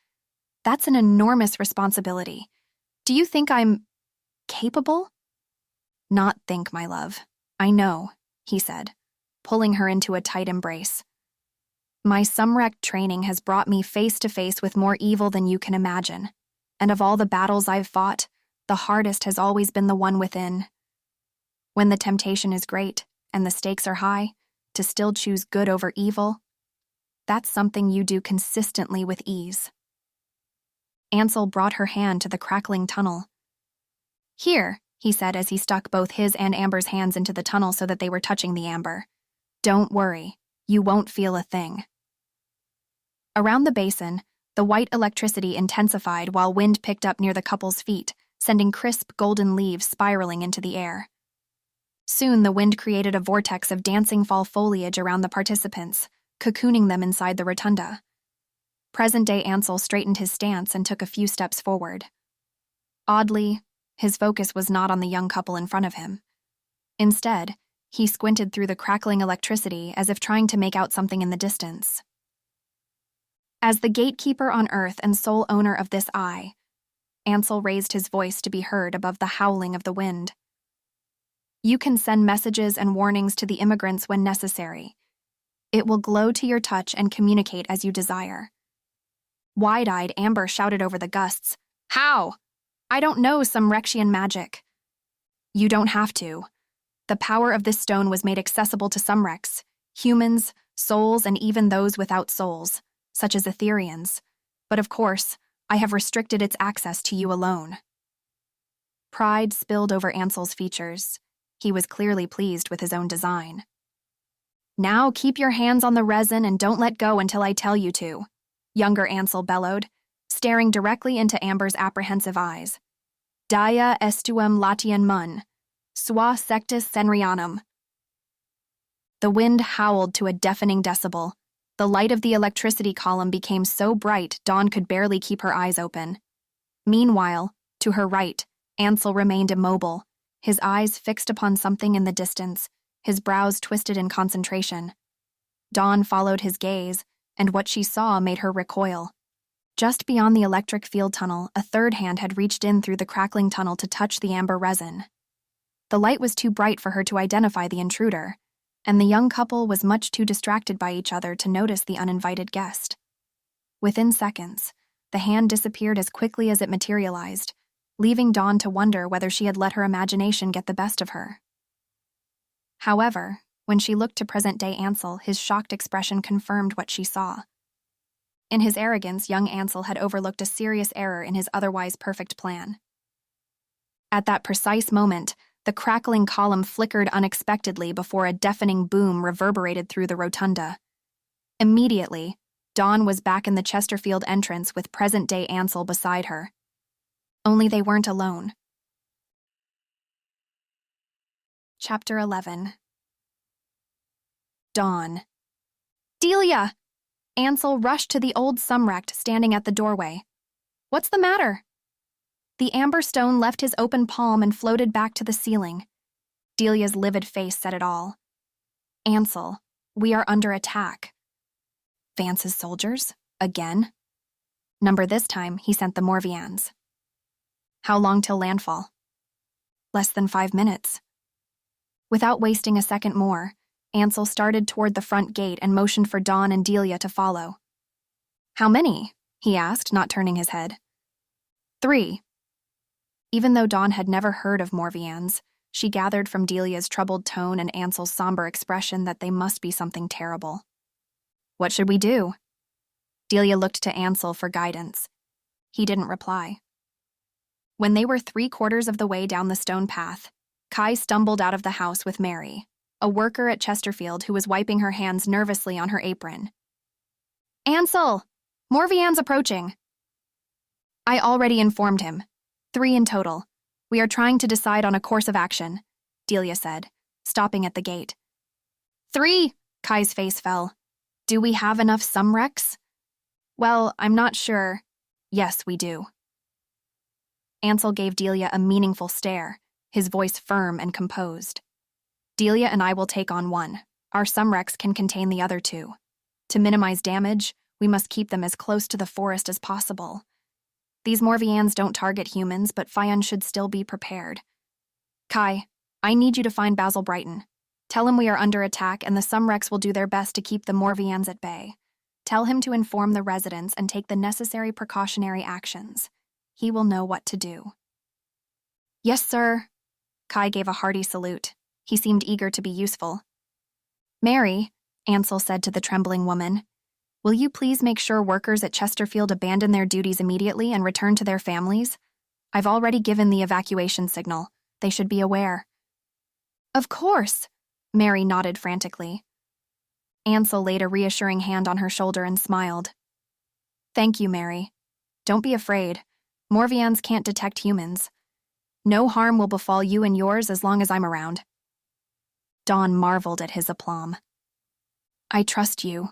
That's an enormous responsibility. Do you think I'm capable? Not think, my love. I know, he said, pulling her into a tight embrace. My Sumrect training has brought me face to face with more evil than you can imagine, and of all the battles I've fought, the hardest has always been the one within. When the temptation is great, and the stakes are high, to still choose good over evil, that's something you do consistently with ease. Ansel brought her hand to the crackling tunnel. Here, he said as he stuck both his and Amber's hands into the tunnel so that they were touching the amber. Don't worry, you won't feel a thing. Around the basin, the white electricity intensified while wind picked up near the couple's feet, sending crisp golden leaves spiraling into the air. Soon the wind created a vortex of dancing fall foliage around the participants, cocooning them inside the rotunda. Present-day Ansel straightened his stance and took a few steps forward. Oddly, his focus was not on the young couple in front of him. Instead, he squinted through the crackling electricity as if trying to make out something in the distance. As the gatekeeper on Earth and sole owner of this eye, Ansel raised his voice to be heard above the howling of the wind. You can send messages and warnings to the immigrants when necessary. It will glow to your touch and communicate as you desire. Wide-eyed, Amber shouted over the gusts, How? I don't know Sumrectian magic. You don't have to. The power of this stone was made accessible to Sumrects, humans, souls, and even those without souls, such as Etherians. But of course, I have restricted its access to you alone. Pride spilled over Ansel's features. He was clearly pleased with his own design. Now keep your hands on the resin and don't let go until I tell you to, younger Ansel bellowed, staring directly into Amber's apprehensive eyes. Dia estuum latian mun, sua sectus senrianum. The wind howled to a deafening decibel. The light of the electricity column became so bright Dawn could barely keep her eyes open. Meanwhile, to her right, Ansel remained immobile, his eyes fixed upon something in the distance, his brows twisted in concentration. Dawn followed his gaze, and what she saw made her recoil. Just beyond the electric field tunnel, a third hand had reached in through the crackling tunnel to touch the amber resin. The light was too bright for her to identify the intruder, and the young couple was much too distracted by each other to notice the uninvited guest. Within seconds, the hand disappeared as quickly as it materialized, leaving Dawn to wonder whether she had let her imagination get the best of her. However, when she looked to present-day Ansel, his shocked expression confirmed what she saw. In his arrogance, young Ansel had overlooked a serious error in his otherwise perfect plan. At that precise moment, the crackling column flickered unexpectedly before a deafening boom reverberated through the rotunda. Immediately, Dawn was back in the Chesterfield entrance with present-day Ansel beside her. Only they weren't alone. Chapter 11. Dawn. Delia! Ansel rushed to the old Sumrect standing at the doorway. What's the matter? The amber stone left his open palm and floated back to the ceiling. Delia's livid face said it all. Ansel, we are under attack. Vance's soldiers? Again? Number this time, he sent the Morvians. How long till landfall? Less than 5 minutes. Without wasting a second more, Ansel started toward the front gate and motioned for Dawn and Delia to follow. How many? He asked, not turning his head. 3. Even though Dawn had never heard of Morvians, she gathered from Delia's troubled tone and Ansel's somber expression that they must be something terrible. What should we do? Delia looked to Ansel for guidance. He didn't reply. When they were 3/4 of the way down the stone path, Kai stumbled out of the house with Mary, a worker at Chesterfield who was wiping her hands nervously on her apron. Ansel! Morvian's approaching. I already informed him. 3 in total. We are trying to decide on a course of action, Delia said, stopping at the gate. 3! Kai's face fell. Do we have enough Sumrects? Well, I'm not sure. Yes, we do. Ansel gave Delia a meaningful stare, his voice firm and composed. Delia and I will take on 1. Our Sumrects can contain the other 2. To minimize damage, we must keep them as close to the forest as possible. These Morvians don't target humans, but Fion should still be prepared. Kai, I need you to find Basil Brighton. Tell him we are under attack and the Sumrects will do their best to keep the Morvians at bay. Tell him to inform the residents and take the necessary precautionary actions. He will know what to do. Yes, sir. Kai gave a hearty salute. He seemed eager to be useful. Mary, Ansel said to the trembling woman, will you please make sure workers at Chesterfield abandon their duties immediately and return to their families? I've already given the evacuation signal. They should be aware. Of course, Mary nodded frantically. Ansel laid a reassuring hand on her shoulder and smiled. Thank you, Mary. Don't be afraid. Morvians can't detect humans. No harm will befall you and yours as long as I'm around. Dawn marveled at his aplomb. I trust you,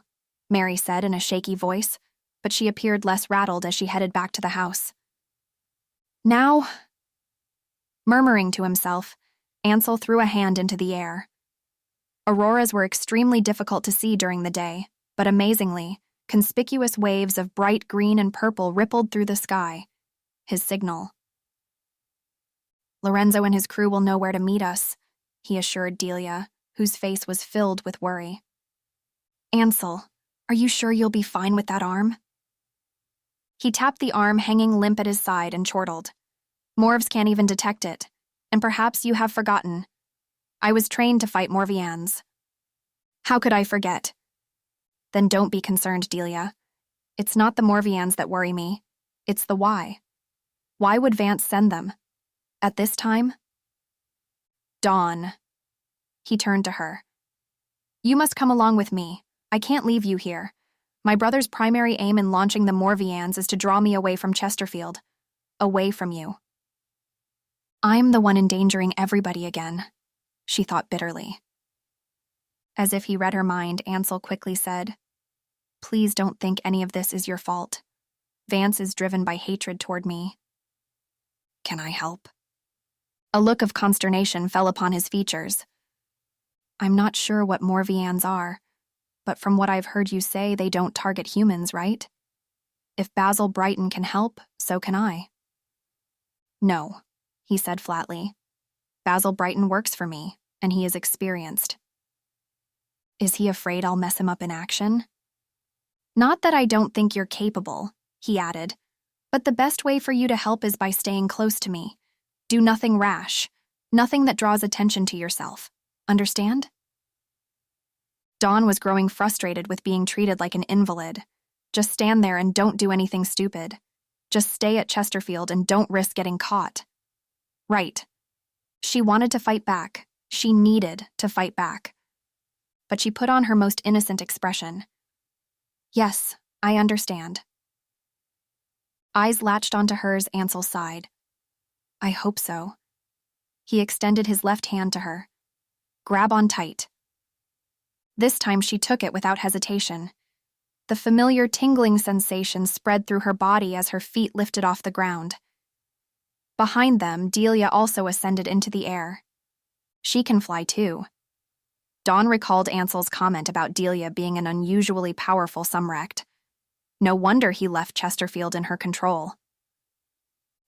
Mary said in a shaky voice, but she appeared less rattled as she headed back to the house. Now, murmuring to himself, Ansel threw a hand into the air. Auroras were extremely difficult to see during the day, but amazingly, conspicuous waves of bright green and purple rippled through the sky. His signal. Lorenzo and his crew will know where to meet us, he assured Delia, whose face was filled with worry. Ansel, are you sure you'll be fine with that arm? He tapped the arm hanging limp at his side and chortled. Morvs can't even detect it, and perhaps you have forgotten. I was trained to fight Morvians. How could I forget? Then don't be concerned, Delia. It's not the Morvians that worry me. It's the why. Why would Vance send them? At this time? Dawn. He turned to her. You must come along with me. I can't leave you here. My brother's primary aim in launching the Morvians is to draw me away from Chesterfield. Away from you. I'm the one endangering everybody again, she thought bitterly. As if he read her mind, Ansel quickly said, Please don't think any of this is your fault. Vance is driven by hatred toward me. Can I help? A look of consternation fell upon his features. I'm not sure what Morvians are, but from what I've heard you say, they don't target humans, right? If Basil Brighton can help, so can I. No, he said flatly. Basil Brighton works for me, and he is experienced. Is he afraid I'll mess him up in action? Not that I don't think you're capable, he added, but the best way for you to help is by staying close to me. Do nothing rash, nothing that draws attention to yourself. Understand? Dawn was growing frustrated with being treated like an invalid. Just stand there and don't do anything stupid. Just stay at Chesterfield and don't risk getting caught. Right. She wanted to fight back. She needed to fight back. But she put on her most innocent expression. Yes, I understand. Eyes latched onto hers, Ansel sighed. I hope so. He extended his left hand to her. Grab on tight. This time she took it without hesitation. The familiar tingling sensation spread through her body as her feet lifted off the ground. Behind them, Delia also ascended into the air. She can fly too. Dawn recalled Ansel's comment about Delia being an unusually powerful Sumrect. No wonder he left Chesterfield in her control.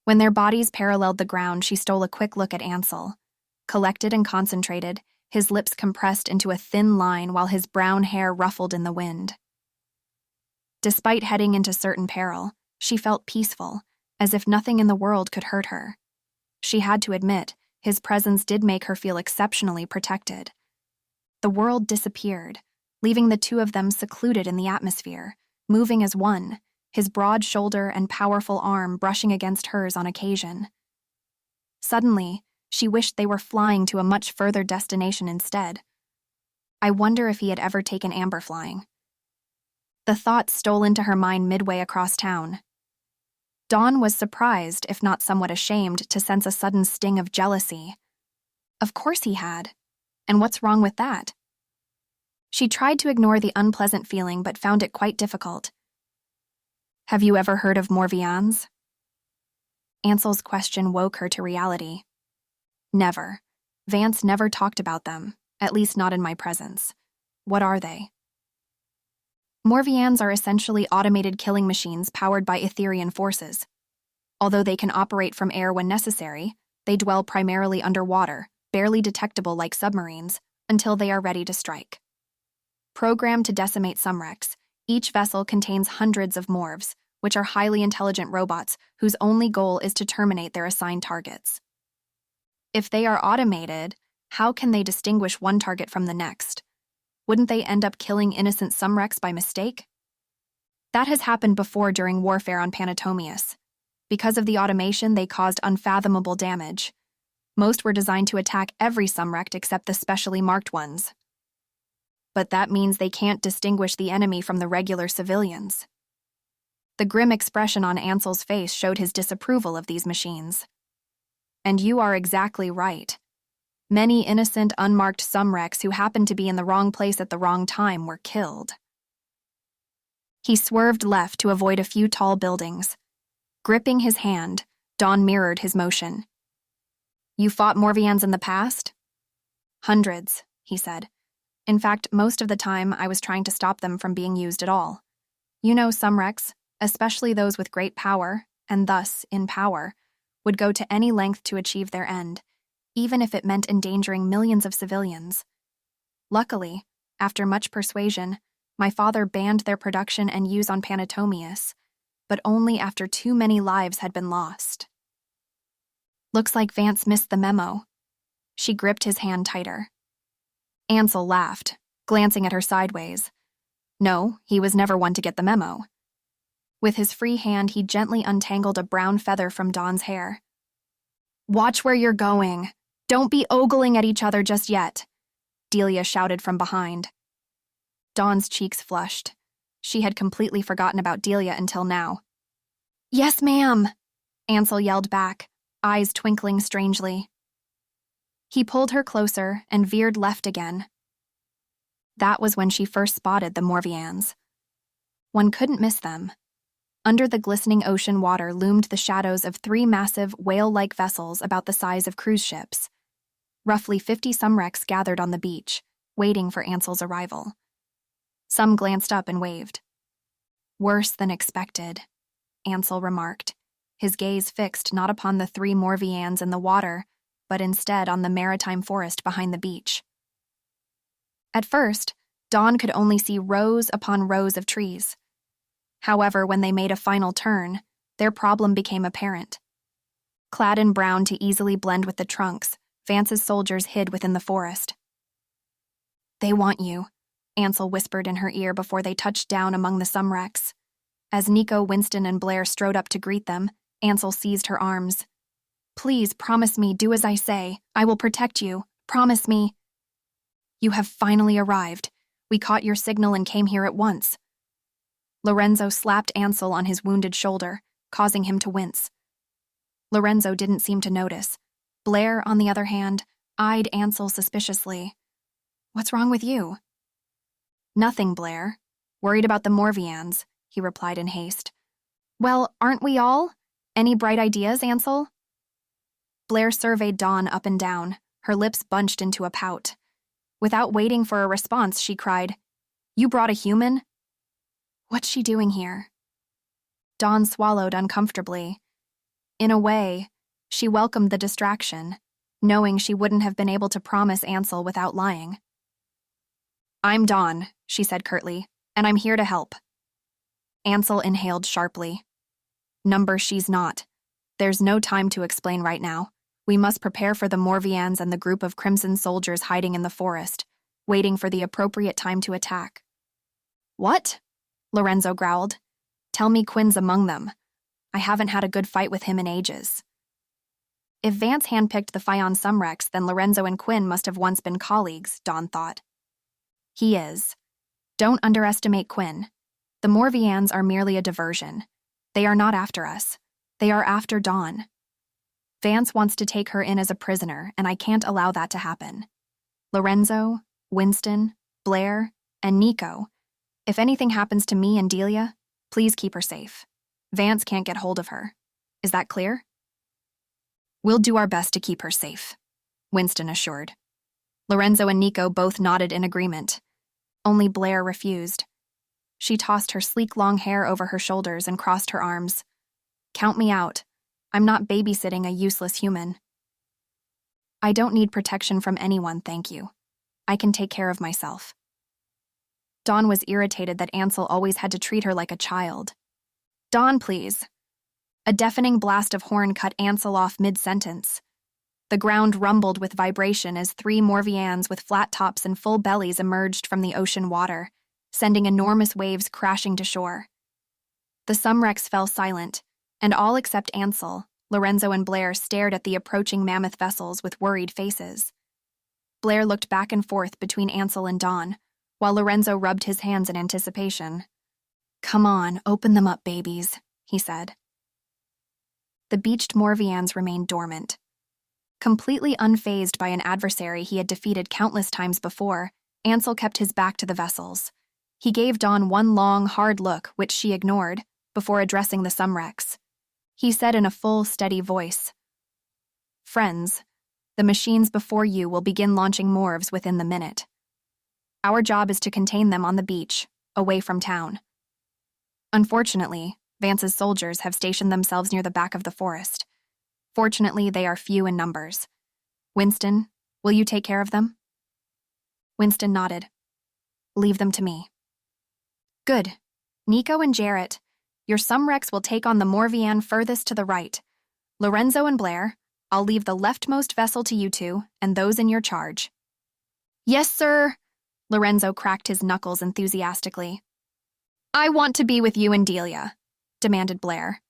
When their bodies paralleled the ground, she stole a quick look at Ansel. Collected and concentrated, his lips compressed into a thin line while his brown hair ruffled in the wind. Despite heading into certain peril, she felt peaceful, as if nothing in the world could hurt her. She had to admit, his presence did make her feel exceptionally protected. The world disappeared, leaving the two of them secluded in the atmosphere, moving as one, his broad shoulder and powerful arm brushing against hers on occasion. Suddenly, she wished they were flying to a much further destination instead. I wonder if he had ever taken amber flying. The thought stole into her mind midway across town. Dawn was surprised, if not somewhat ashamed, to sense a sudden sting of jealousy. Of course he had. And what's wrong with that? She tried to ignore the unpleasant feeling but found it quite difficult. Have you ever heard of Morvians? Ansel's question woke her to reality. Never. Vance never talked about them, at least not in my presence. What are they? Morvians are essentially automated killing machines powered by Etherian forces. Although they can operate from air when necessary, they dwell primarily underwater, barely detectable like submarines, until they are ready to strike. Programmed to decimate Sumrects, Each vessel contains hundreds of morphs, which are highly intelligent robots whose only goal is to terminate their assigned targets. If they are automated, how can they distinguish one target from the next? Wouldn't they end up killing innocent Sumrects by mistake? That has happened before during warfare on Panatomius. Because of the automation, they caused unfathomable damage. Most were designed to attack every Sumrect except the specially marked ones. But that means they can't distinguish the enemy from the regular civilians. The grim expression on Ansel's face showed his disapproval of these machines. And you are exactly right. Many innocent, unmarked Sumrects who happened to be in the wrong place at the wrong time were killed. He swerved left to avoid a few tall buildings. Gripping his hand, Dawn mirrored his motion. You fought Morvians in the past? Hundreds, he said. In fact, most of the time I was trying to stop them from being used at all. You know, Sumrects, especially those with great power, and thus in power, would go to any length to achieve their end, even if it meant endangering millions of civilians. Luckily, after much persuasion, my father banned their production and use on Panatomius, but only after too many lives had been lost. Looks like Vance missed the memo. She gripped his hand tighter. Ansel laughed, glancing at her sideways. No, he was never one to get the memo. With his free hand, he gently untangled a brown feather from Dawn's hair. Watch where you're going. Don't be ogling at each other just yet, Delia shouted from behind. Dawn's cheeks flushed. She had completely forgotten about Delia until now. Yes, ma'am, Ansel yelled back, eyes twinkling strangely. He pulled her closer and veered left again. That was when she first spotted the Morvians. One couldn't miss them. Under the glistening ocean water loomed the shadows of 3 massive, whale-like vessels about the size of cruise ships. Roughly 50 Sumrects gathered on the beach, waiting for Ansel's arrival. Some glanced up and waved. Worse than expected, Ansel remarked, his gaze fixed not upon the 3 Morvians in the water, but instead on the maritime forest behind the beach. At first, Dawn could only see rows upon rows of trees. However, when they made a final turn, their problem became apparent. Clad in brown to easily blend with the trunks, Vance's soldiers hid within the forest. They want you, Ansel whispered in her ear before they touched down among the Sumrects. As Nico, Winston, and Blair strode up to greet them, Ansel seized her arms. Please, promise me, do as I say. I will protect you. Promise me. You have finally arrived. We caught your signal and came here at once. Lorenzo slapped Ansel on his wounded shoulder, causing him to wince. Lorenzo didn't seem to notice. Blair, on the other hand, eyed Ansel suspiciously. What's wrong with you? Nothing, Blair. Worried about the Morvians, he replied in haste. Well, aren't we all? Any bright ideas, Ansel? Blair surveyed Dawn up and down, her lips bunched into a pout. Without waiting for a response, she cried, You brought a human? What's she doing here? Dawn swallowed uncomfortably. In a way, she welcomed the distraction, knowing she wouldn't have been able to promise Ansel without lying. I'm Dawn, she said curtly, and I'm here to help. Ansel inhaled sharply. Number, she's not. There's no time to explain right now. We must prepare for the Morvians and the group of Crimson soldiers hiding in the forest, waiting for the appropriate time to attack. What? Lorenzo growled. Tell me Quinn's among them. I haven't had a good fight with him in ages. If Vance handpicked the Fion Sumrects, then Lorenzo and Quinn must have once been colleagues, Dawn thought. He is. Don't underestimate Quinn. The Morvians are merely a diversion. They are not after us. They are after Dawn. Vance wants to take her in as a prisoner, and I can't allow that to happen. Lorenzo, Winston, Blair, and Nico, if anything happens to me and Delia, please keep her safe. Vance can't get hold of her. Is that clear? We'll do our best to keep her safe, Winston assured. Lorenzo and Nico both nodded in agreement. Only Blair refused. She tossed her sleek long hair over her shoulders and crossed her arms. Count me out. I'm not babysitting a useless human. I don't need protection from anyone, thank you. I can take care of myself. Dawn was irritated that Ansel always had to treat her like a child. "Dawn, please." A deafening blast of horn cut Ansel off mid-sentence. The ground rumbled with vibration as 3 Morvians with flat tops and full bellies emerged from the ocean water, sending enormous waves crashing to shore. The Sumrects fell silent, and all except Ansel, Lorenzo, and Blair stared at the approaching mammoth vessels with worried faces. Blair looked back and forth between Ansel and Dawn, while Lorenzo rubbed his hands in anticipation. "Come on, open them up, babies," he said. The beached Morvians remained dormant. Completely unfazed by an adversary he had defeated countless times before, Ansel kept his back to the vessels. He gave Dawn one long, hard look, which she ignored, before addressing the Sumrects. He said in a full, steady voice, "Friends, the machines before you will begin launching morphs within the minute. Our job is to contain them on the beach, away from town. Unfortunately, Vance's soldiers have stationed themselves near the back of the forest. Fortunately, they are few in numbers. Winston, will you take care of them?" Winston nodded. "Leave them to me." "Good. Nico and Jarrett, your Sumrects will take on the Morvian furthest to the right. Lorenzo and Blair, I'll leave the leftmost vessel to you two and those in your charge." "Yes, sir." Lorenzo cracked his knuckles enthusiastically. "I want to be with you and Delia," demanded Blair.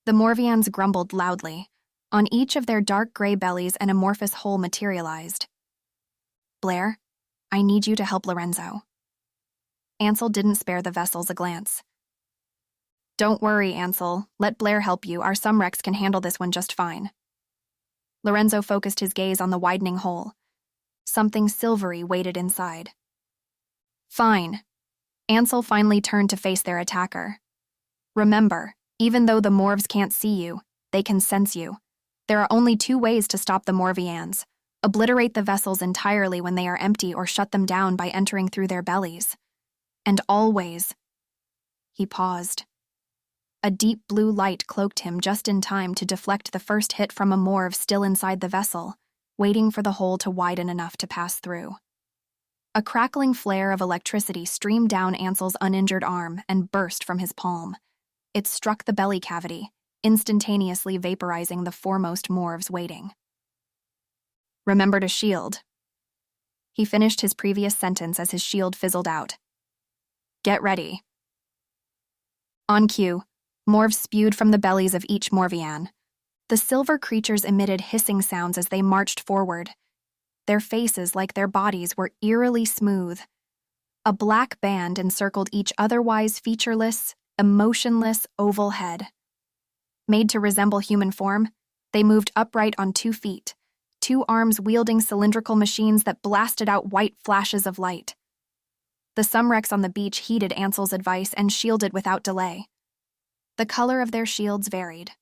The Morvians grumbled loudly. On each of their dark gray bellies an amorphous hole materialized. "Blair, I need you to help Lorenzo." Ansel didn't spare the vessels a glance. "Don't worry, Ansel. Let Blair help you. Our Sumrects can handle this one just fine." Lorenzo focused his gaze on the widening hole. Something silvery waited inside. "Fine." Ansel finally turned to face their attacker. "Remember, even though the Morvs can't see you, they can sense you. There are only 2 ways to stop the Morvians. Obliterate the vessels entirely when they are empty or shut them down by entering through their bellies. And always—" He paused. A deep blue light cloaked him just in time to deflect the first hit from a Morv still inside the vessel, waiting for the hole to widen enough to pass through. A crackling flare of electricity streamed down Ansel's uninjured arm and burst from his palm. It struck the belly cavity, instantaneously vaporizing the foremost Morvs waiting. "Remember to shield." He finished his previous sentence as his shield fizzled out. "Get ready." On cue, Morvs spewed from the bellies of each Morvian. The silver creatures emitted hissing sounds as they marched forward. Their faces, like their bodies, were eerily smooth. A black band encircled each otherwise featureless, emotionless oval head. Made to resemble human form, they moved upright on 2 feet, 2 arms wielding cylindrical machines that blasted out white flashes of light. The Sumrects on the beach heeded Ansel's advice and shielded without delay. The color of their shields varied.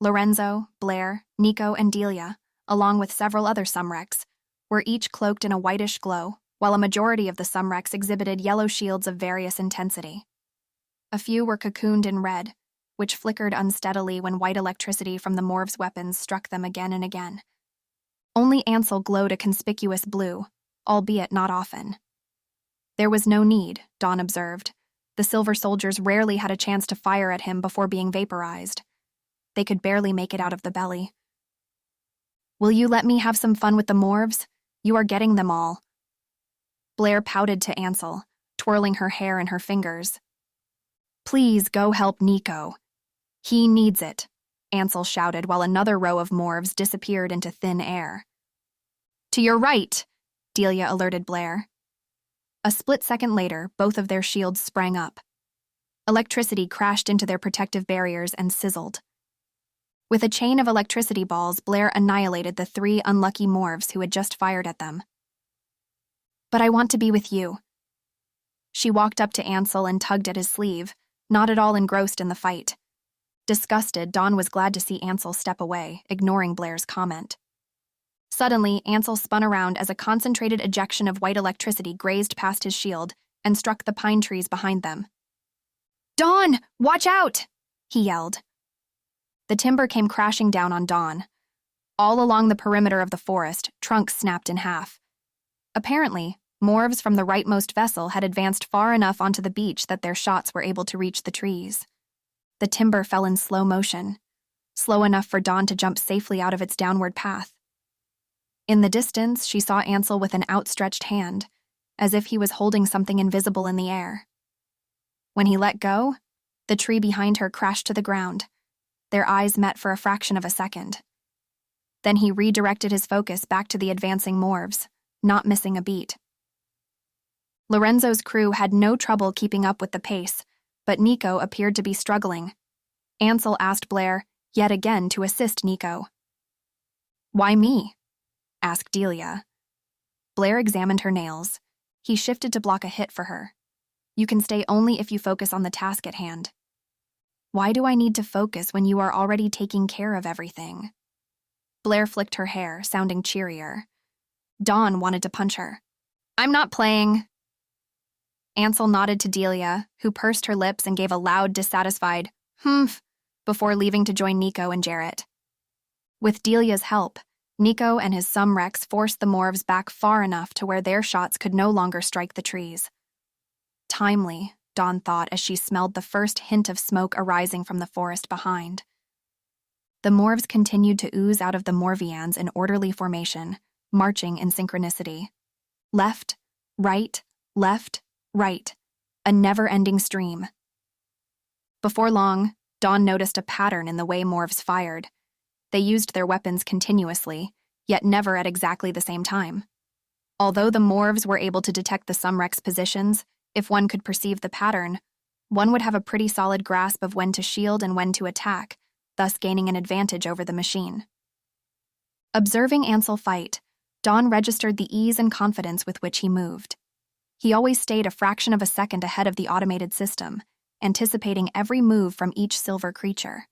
Lorenzo, Blair, Nico, and Delia, along with several other Sumrects, were each cloaked in a whitish glow, while a majority of the Sumrects exhibited yellow shields of various intensity. A few were cocooned in red, which flickered unsteadily when white electricity from the Morv's weapons struck them again and again. Only Ansel glowed a conspicuous blue, albeit not often. There was no need, Dawn observed. The silver soldiers rarely had a chance to fire at him before being vaporized. They could barely make it out of the belly. "Will you let me have some fun with the Morvs? You are getting them all." Blair pouted to Ansel, twirling her hair in her fingers. "Please go help Nico. He needs it," Ansel shouted while another row of Morvs disappeared into thin air. "To your right," Delia alerted Blair. A split second later, both of their shields sprang up. Electricity crashed into their protective barriers and sizzled. With a chain of electricity balls, Blair annihilated the 3 unlucky Morvs who had just fired at them. "But I want to be with you." She walked up to Ansel and tugged at his sleeve, not at all engrossed in the fight. Disgusted, Dawn was glad to see Ansel step away, ignoring Blair's comment. Suddenly, Ansel spun around as a concentrated ejection of white electricity grazed past his shield and struck the pine trees behind them. "Dawn, watch out!" he yelled. The timber came crashing down on Dawn. All along the perimeter of the forest, trunks snapped in half. Apparently, Morvs from the rightmost vessel had advanced far enough onto the beach that their shots were able to reach the trees. The timber fell in slow motion, slow enough for Dawn to jump safely out of its downward path. In the distance, she saw Ansel with an outstretched hand, as if he was holding something invisible in the air. When he let go, the tree behind her crashed to the ground. Their eyes met for a fraction of a second. Then he redirected his focus back to the advancing Morvs, not missing a beat. Lorenzo's crew had no trouble keeping up with the pace, but Nico appeared to be struggling. Ansel asked Blair, yet again, to assist Nico. "Why me?" asked Delia. Blair examined her nails. He shifted to block a hit for her. "You can stay only if you focus on the task at hand." "Why do I need to focus when you are already taking care of everything?" Blair flicked her hair, sounding cheerier. Dawn wanted to punch her. "I'm not playing." Ansel nodded to Delia, who pursed her lips and gave a loud, dissatisfied "humph" before leaving to join Nico and Jarrett. With Delia's help, Nico and his Sumrects forced the Morvs back far enough to where their shots could no longer strike the trees. Timely, Dawn thought as she smelled the first hint of smoke arising from the forest behind. The Morvs continued to ooze out of the Morvians in orderly formation, marching in synchronicity. Left, right, a never-ending stream. Before long, Dawn noticed a pattern in the way Morvs fired. They used their weapons continuously, yet never at exactly the same time. Although the Morvs were able to detect the Sumrects' positions, if one could perceive the pattern, one would have a pretty solid grasp of when to shield and when to attack, thus gaining an advantage over the machine. Observing Ansel fight, Dawn registered the ease and confidence with which he moved. He always stayed a fraction of a second ahead of the automated system, anticipating every move from each silver creature.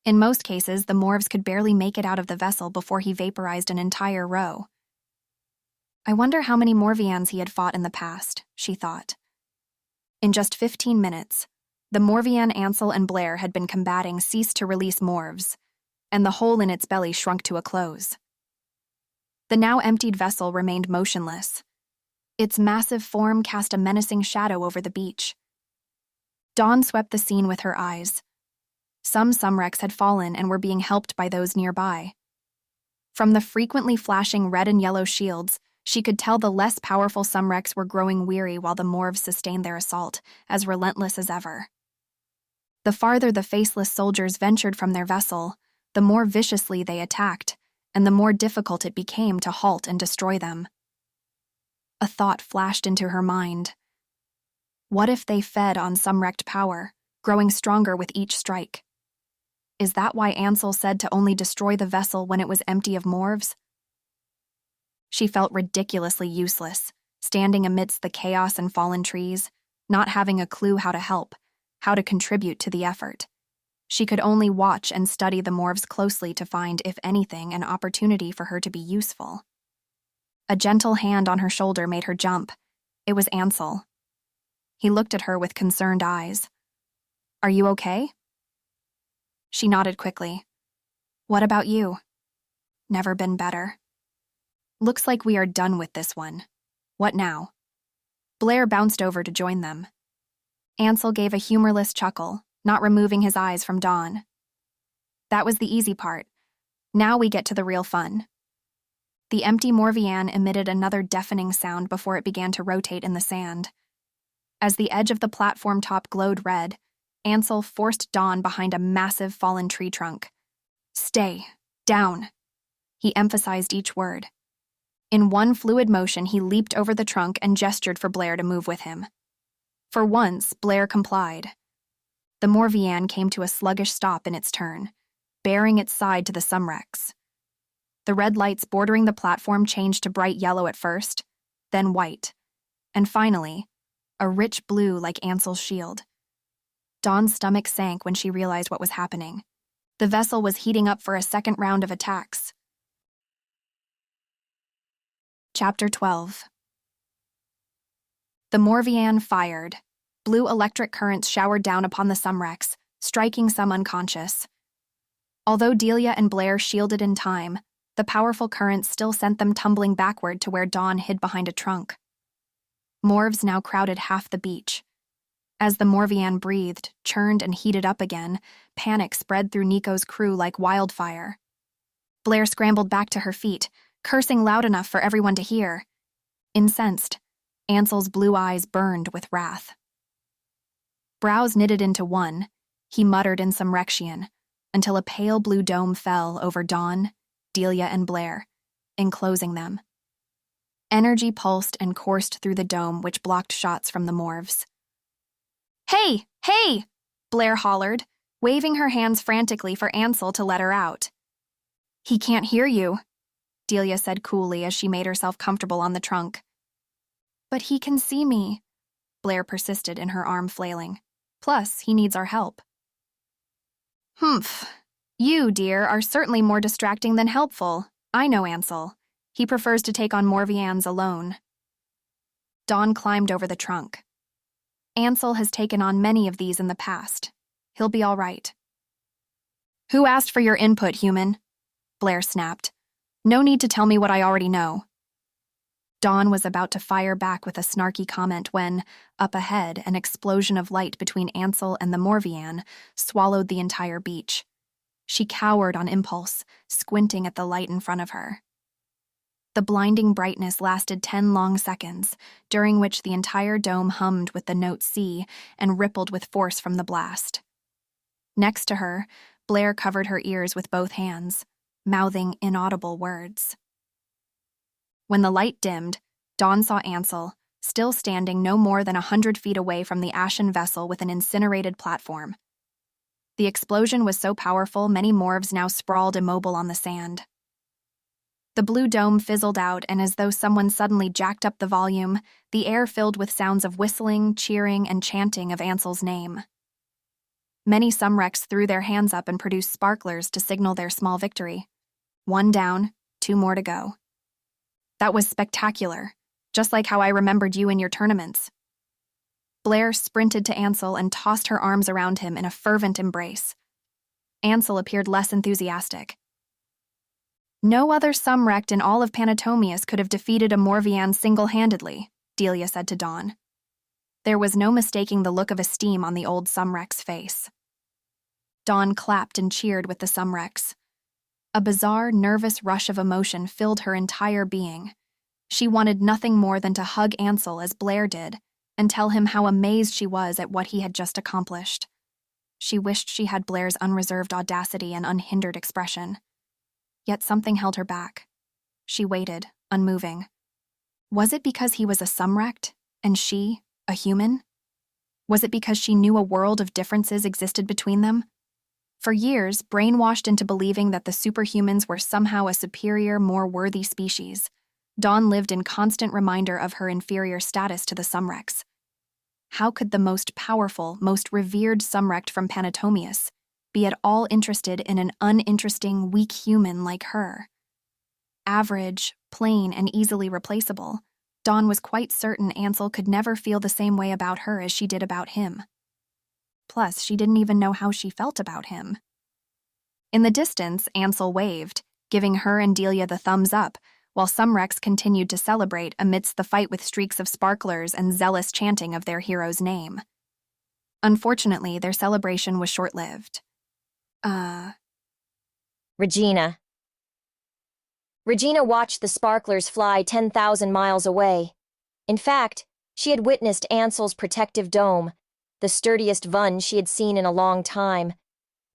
In most cases, the Morvs could barely make it out of the vessel before he vaporized an entire row. I wonder how many Morvians he had fought in the past, she thought. In just 15 minutes, the Morvian Ansel and Blair had been combating ceased to release Morvs, and the hole in its belly shrunk to a close. The now emptied vessel remained motionless. Its massive form cast a menacing shadow over the beach. Dawn swept the scene with her eyes. Some Sumrects had fallen and were being helped by those nearby. From the frequently flashing red and yellow shields, she could tell the less powerful Sumrects were growing weary while the Morvs sustained their assault, as relentless as ever. The farther the faceless soldiers ventured from their vessel, the more viciously they attacked, and the more difficult it became to halt and destroy them. A thought flashed into her mind. What if they fed on Sumrect power, growing stronger with each strike? Is that why Ansel said to only destroy the vessel when it was empty of Morvs? She felt ridiculously useless, standing amidst the chaos and fallen trees, not having a clue how to help, how to contribute to the effort. She could only watch and study the Morvs closely to find, if anything, an opportunity for her to be useful. A gentle hand on her shoulder made her jump. It was Ansel. He looked at her with concerned eyes. "Are you okay?" She nodded quickly. "What about you?" "Never been better." "Looks like we are done with this one. What now?" Blair bounced over to join them. Ansel gave a humorless chuckle, not removing his eyes from Dawn. "That was the easy part. Now we get to the real fun." The empty Morvian emitted another deafening sound before it began to rotate in the sand. As the edge of the platform top glowed red, Ansel forced Dawn behind a massive fallen tree trunk. "Stay. Down." He emphasized each word. In one fluid motion, he leaped over the trunk and gestured for Blair to move with him. For once, Blair complied. The Morvian came to a sluggish stop in its turn, bearing its side to the Sumrects. The red lights bordering the platform changed to bright yellow at first, then white, and finally, a rich blue like Ansel's shield. Dawn's stomach sank when she realized what was happening. The vessel was heating up for a second round of attacks. Chapter 12. The Morvian fired. Blue electric currents showered down upon the Sumrects, striking some unconscious. Although Delia and Blair shielded in time, The powerful currents still sent them tumbling backward to where Dawn hid behind a trunk. Morvs now crowded half the beach. As the Morvian breathed, churned, and heated up again, panic spread through Nico's crew like wildfire. Blair scrambled back to her feet, cursing loud enough for everyone to hear. Incensed, Ansel's blue eyes burned with wrath. Brows knitted into one, he muttered in Sumrectian, until a pale blue dome fell over Dawn, Delia, and Blair, enclosing them. Energy pulsed and coursed through the dome, which blocked shots from the Morvs. "Hey! Hey!" Blair hollered, waving her hands frantically for Ansel to let her out. "He can't hear you," Delia said coolly as she made herself comfortable on the trunk. "But he can see me," Blair persisted in her arm flailing. "Plus, he needs our help." "Humph. You, dear, are certainly more distracting than helpful. I know Ansel. He prefers to take on Morvians alone." Dawn climbed over the trunk. "Ansel has taken on many of these in the past. He'll be all right." "Who asked for your input, human?" Blair snapped. "No need to tell me what I already know." Dawn was about to fire back with a snarky comment when, up ahead, an explosion of light between Ansel and the Morvian swallowed the entire beach. She cowered on impulse, squinting at the light in front of her. The blinding brightness lasted 10 long seconds, during which the entire dome hummed with the note C and rippled with force from the blast. Next to her, Blair covered her ears with both hands, mouthing inaudible words. When the light dimmed, Dawn saw Ansel, still standing no more than 100 feet away from the ashen vessel with an incinerated platform. The explosion was so powerful, many Morvs now sprawled immobile on the sand. The blue dome fizzled out, and as though someone suddenly jacked up the volume, the air filled with sounds of whistling, cheering, and chanting of Ansel's name. Many Sumrects threw their hands up and produced sparklers to signal their small victory. 1 down, 2 more to go. "That was spectacular, just like how I remembered you in your tournaments." Blair sprinted to Ansel and tossed her arms around him in a fervent embrace. Ansel appeared less enthusiastic. "No other Sumrect in all of Panatomius could have defeated a Morvian single-handedly," Delia said to Dawn. There was no mistaking the look of esteem on the old Sumrect's face. Dawn clapped and cheered with the Sumrects. A bizarre, nervous rush of emotion filled her entire being. She wanted nothing more than to hug Ansel as Blair did and tell him how amazed she was at what he had just accomplished. She wished she had Blair's unreserved audacity and unhindered expression. Yet something held her back. She waited, unmoving. Was it because he was a Sumrect, and she, a human? Was it because she knew a world of differences existed between them? For years, brainwashed into believing that the superhumans were somehow a superior, more worthy species, Dawn lived in constant reminder of her inferior status to the Sumrects. How could the most powerful, most revered Sumrect from Panatomius be at all interested in an uninteresting, weak human like her? Average, plain, and easily replaceable, Dawn was quite certain Ansel could never feel the same way about her as she did about him. Plus, she didn't even know how she felt about him. In the distance, Ansel waved, giving her and Delia the thumbs up, while Sumrects continued to celebrate amidst the fight with streaks of sparklers and zealous chanting of their hero's name. Unfortunately, their celebration was short-lived. Regina. Regina watched the sparklers fly 10,000 miles away. In fact, she had witnessed Ansel's protective dome, the sturdiest Vun she had seen in a long time,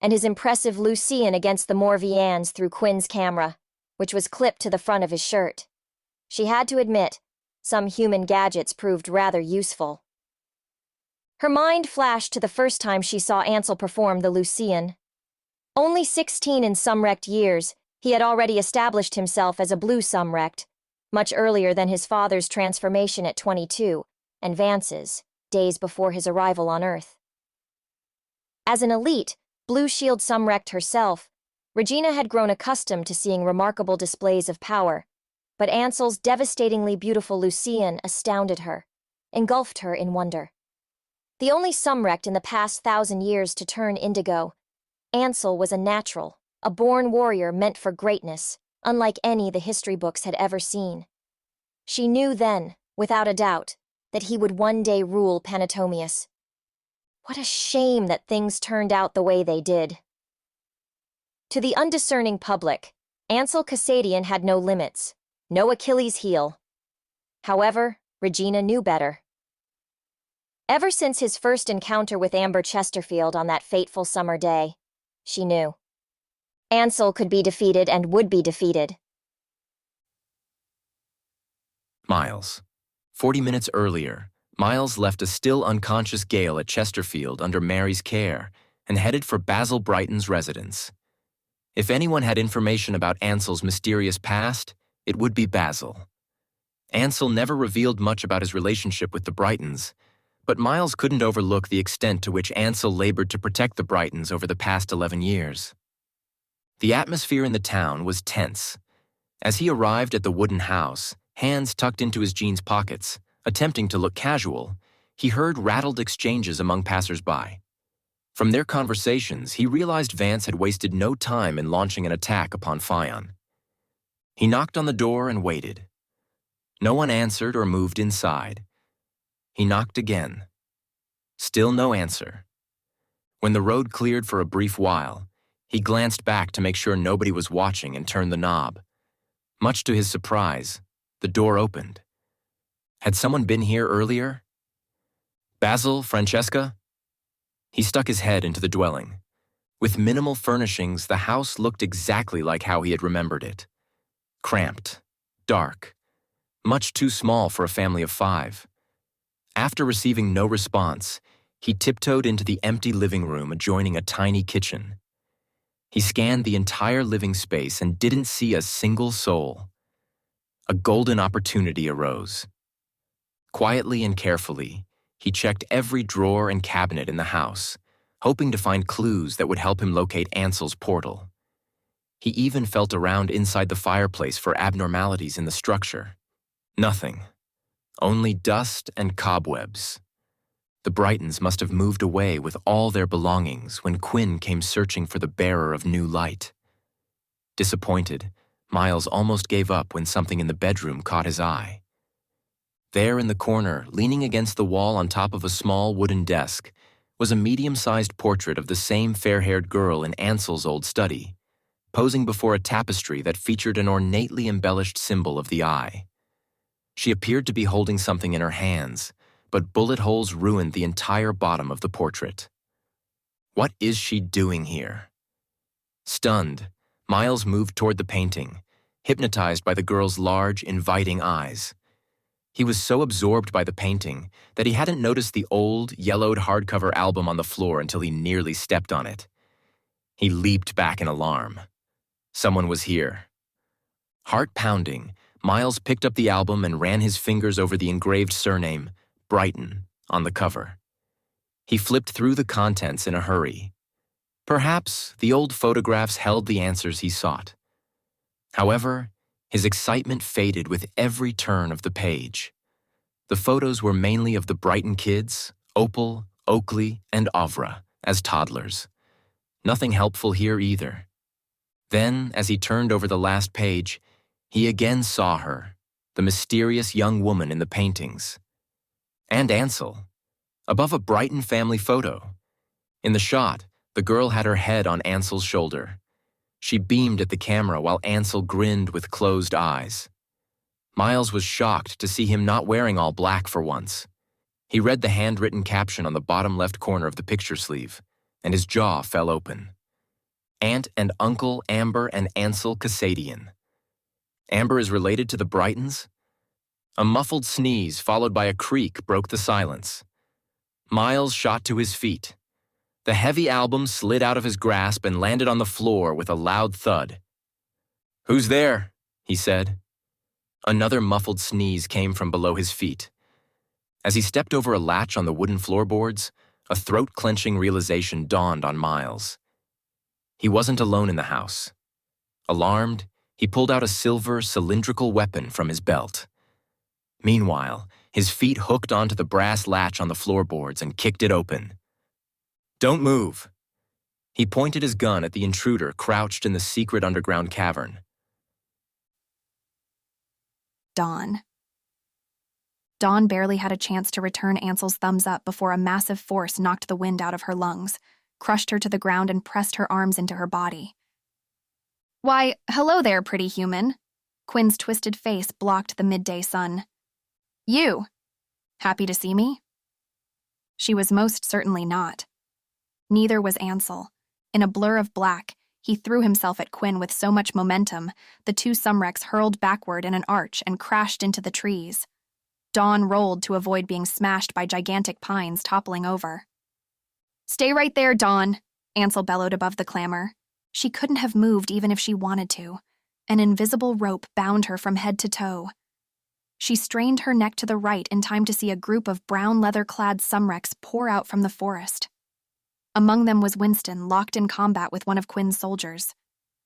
and his impressive Lucian against the Morvians through Quinn's camera, which was clipped to the front of his shirt. She had to admit, some human gadgets proved rather useful. Her mind flashed to the first time she saw Ansel perform the Lucian. Only 16 in Sumrect years, he had already established himself as a blue Sumrect, much earlier than his father's transformation at 22, and Vance's, days before his arrival on Earth. As an elite, Blue Shield Sumrect herself, Regina had grown accustomed to seeing remarkable displays of power, but Ansel's devastatingly beautiful Lucian astounded her, engulfed her in wonder. The only Sumrect in the past 1,000 years to turn indigo, Ansel was a natural, a born warrior meant for greatness, unlike any the history books had ever seen. She knew then, without a doubt, that he would one day rule Panatomius. What a shame that things turned out the way they did. To the undiscerning public, Ansel Cassadian had no limits, no Achilles heel. However, Regina knew better. Ever since his first encounter with Amber Chesterfield on that fateful summer day, she knew. Ansel could be defeated and would be defeated. Miles. 40 minutes earlier, Miles left a still unconscious Gale at Chesterfield under Mary's care and headed for Basil Brighton's residence. If anyone had information about Ansel's mysterious past, it would be Basil. Ansel never revealed much about his relationship with the Brightons, but Miles couldn't overlook the extent to which Ansel labored to protect the Brightons over the past 11 years. The atmosphere in the town was tense. As he arrived at the wooden house, hands tucked into his jeans pockets, attempting to look casual, he heard rattled exchanges among passers-by. From their conversations, he realized Vance had wasted no time in launching an attack upon Fion. He knocked on the door and waited. No one answered or moved inside. He knocked again. Still no answer. When the road cleared for a brief while, he glanced back to make sure nobody was watching and turned the knob. Much to his surprise, the door opened. Had someone been here earlier? Basil, Francesca? He stuck his head into the dwelling. With minimal furnishings, the house looked exactly like how he had remembered it. Cramped, dark, much too small for a family of 5. After receiving no response, he tiptoed into the empty living room adjoining a tiny kitchen. He scanned the entire living space and didn't see a single soul. A golden opportunity arose. Quietly and carefully, he checked every drawer and cabinet in the house, hoping to find clues that would help him locate Ansel's portal. He even felt around inside the fireplace for abnormalities in the structure. Nothing. Only dust and cobwebs. The Brightons must have moved away with all their belongings when Quinn came searching for the bearer of new light. Disappointed, Miles almost gave up when something in the bedroom caught his eye. There in the corner, leaning against the wall on top of a small wooden desk, was a medium-sized portrait of the same fair-haired girl in Ansel's old study, posing before a tapestry that featured an ornately embellished symbol of the eye. She appeared to be holding something in her hands, but bullet holes ruined the entire bottom of the portrait. What is she doing here? Stunned, Miles moved toward the painting, hypnotized by the girl's large, inviting eyes. He was so absorbed by the painting that he hadn't noticed the old, yellowed hardcover album on the floor until he nearly stepped on it. He leaped back in alarm. Someone was here. Heart pounding, Miles picked up the album and ran his fingers over the engraved surname, Brighton, on the cover. He flipped through the contents in a hurry. Perhaps the old photographs held the answers he sought. However, his excitement faded with every turn of the page. The photos were mainly of the Brighton kids, Opal, Oakley, and Avra, as toddlers. Nothing helpful here either. Then, as he turned over the last page, he again saw her, the mysterious young woman in the paintings. And Ansel, above a Brighton family photo. In the shot, the girl had her head on Ansel's shoulder. She beamed at the camera while Ansel grinned with closed eyes. Miles was shocked to see him not wearing all black for once. He read the handwritten caption on the bottom left corner of the picture sleeve, and his jaw fell open. Aunt and Uncle Amber and Ansel Cassadian. Amber is related to the Brightons? A muffled sneeze followed by a creak broke the silence. Miles shot to his feet. The heavy album slid out of his grasp and landed on the floor with a loud thud. "Who's there?" he said. Another muffled sneeze came from below his feet. As he stepped over a latch on the wooden floorboards, a throat-clenching realization dawned on Miles. He wasn't alone in the house. Alarmed, he pulled out a silver, cylindrical weapon from his belt. Meanwhile, his feet hooked onto the brass latch on the floorboards and kicked it open. "Don't move." He pointed his gun at the intruder crouched in the secret underground cavern. Dawn. Dawn barely had a chance to return Ansel's thumbs up before a massive force knocked the wind out of her lungs, crushed her to the ground, and pressed her arms into her body. "Why, hello there, pretty human." Quinn's twisted face blocked the midday sun. "You. Happy to see me?" She was most certainly not. Neither was Ansel. In a blur of black, he threw himself at Quinn with so much momentum, the two Sumrects hurled backward in an arch and crashed into the trees. Dawn rolled to avoid being smashed by gigantic pines toppling over. "Stay right there, Dawn," Ansel bellowed above the clamor. She couldn't have moved even if she wanted to. An invisible rope bound her from head to toe. She strained her neck to the right in time to see a group of brown leather-clad Sumrects pour out from the forest. Among them was Winston, locked in combat with one of Quinn's soldiers.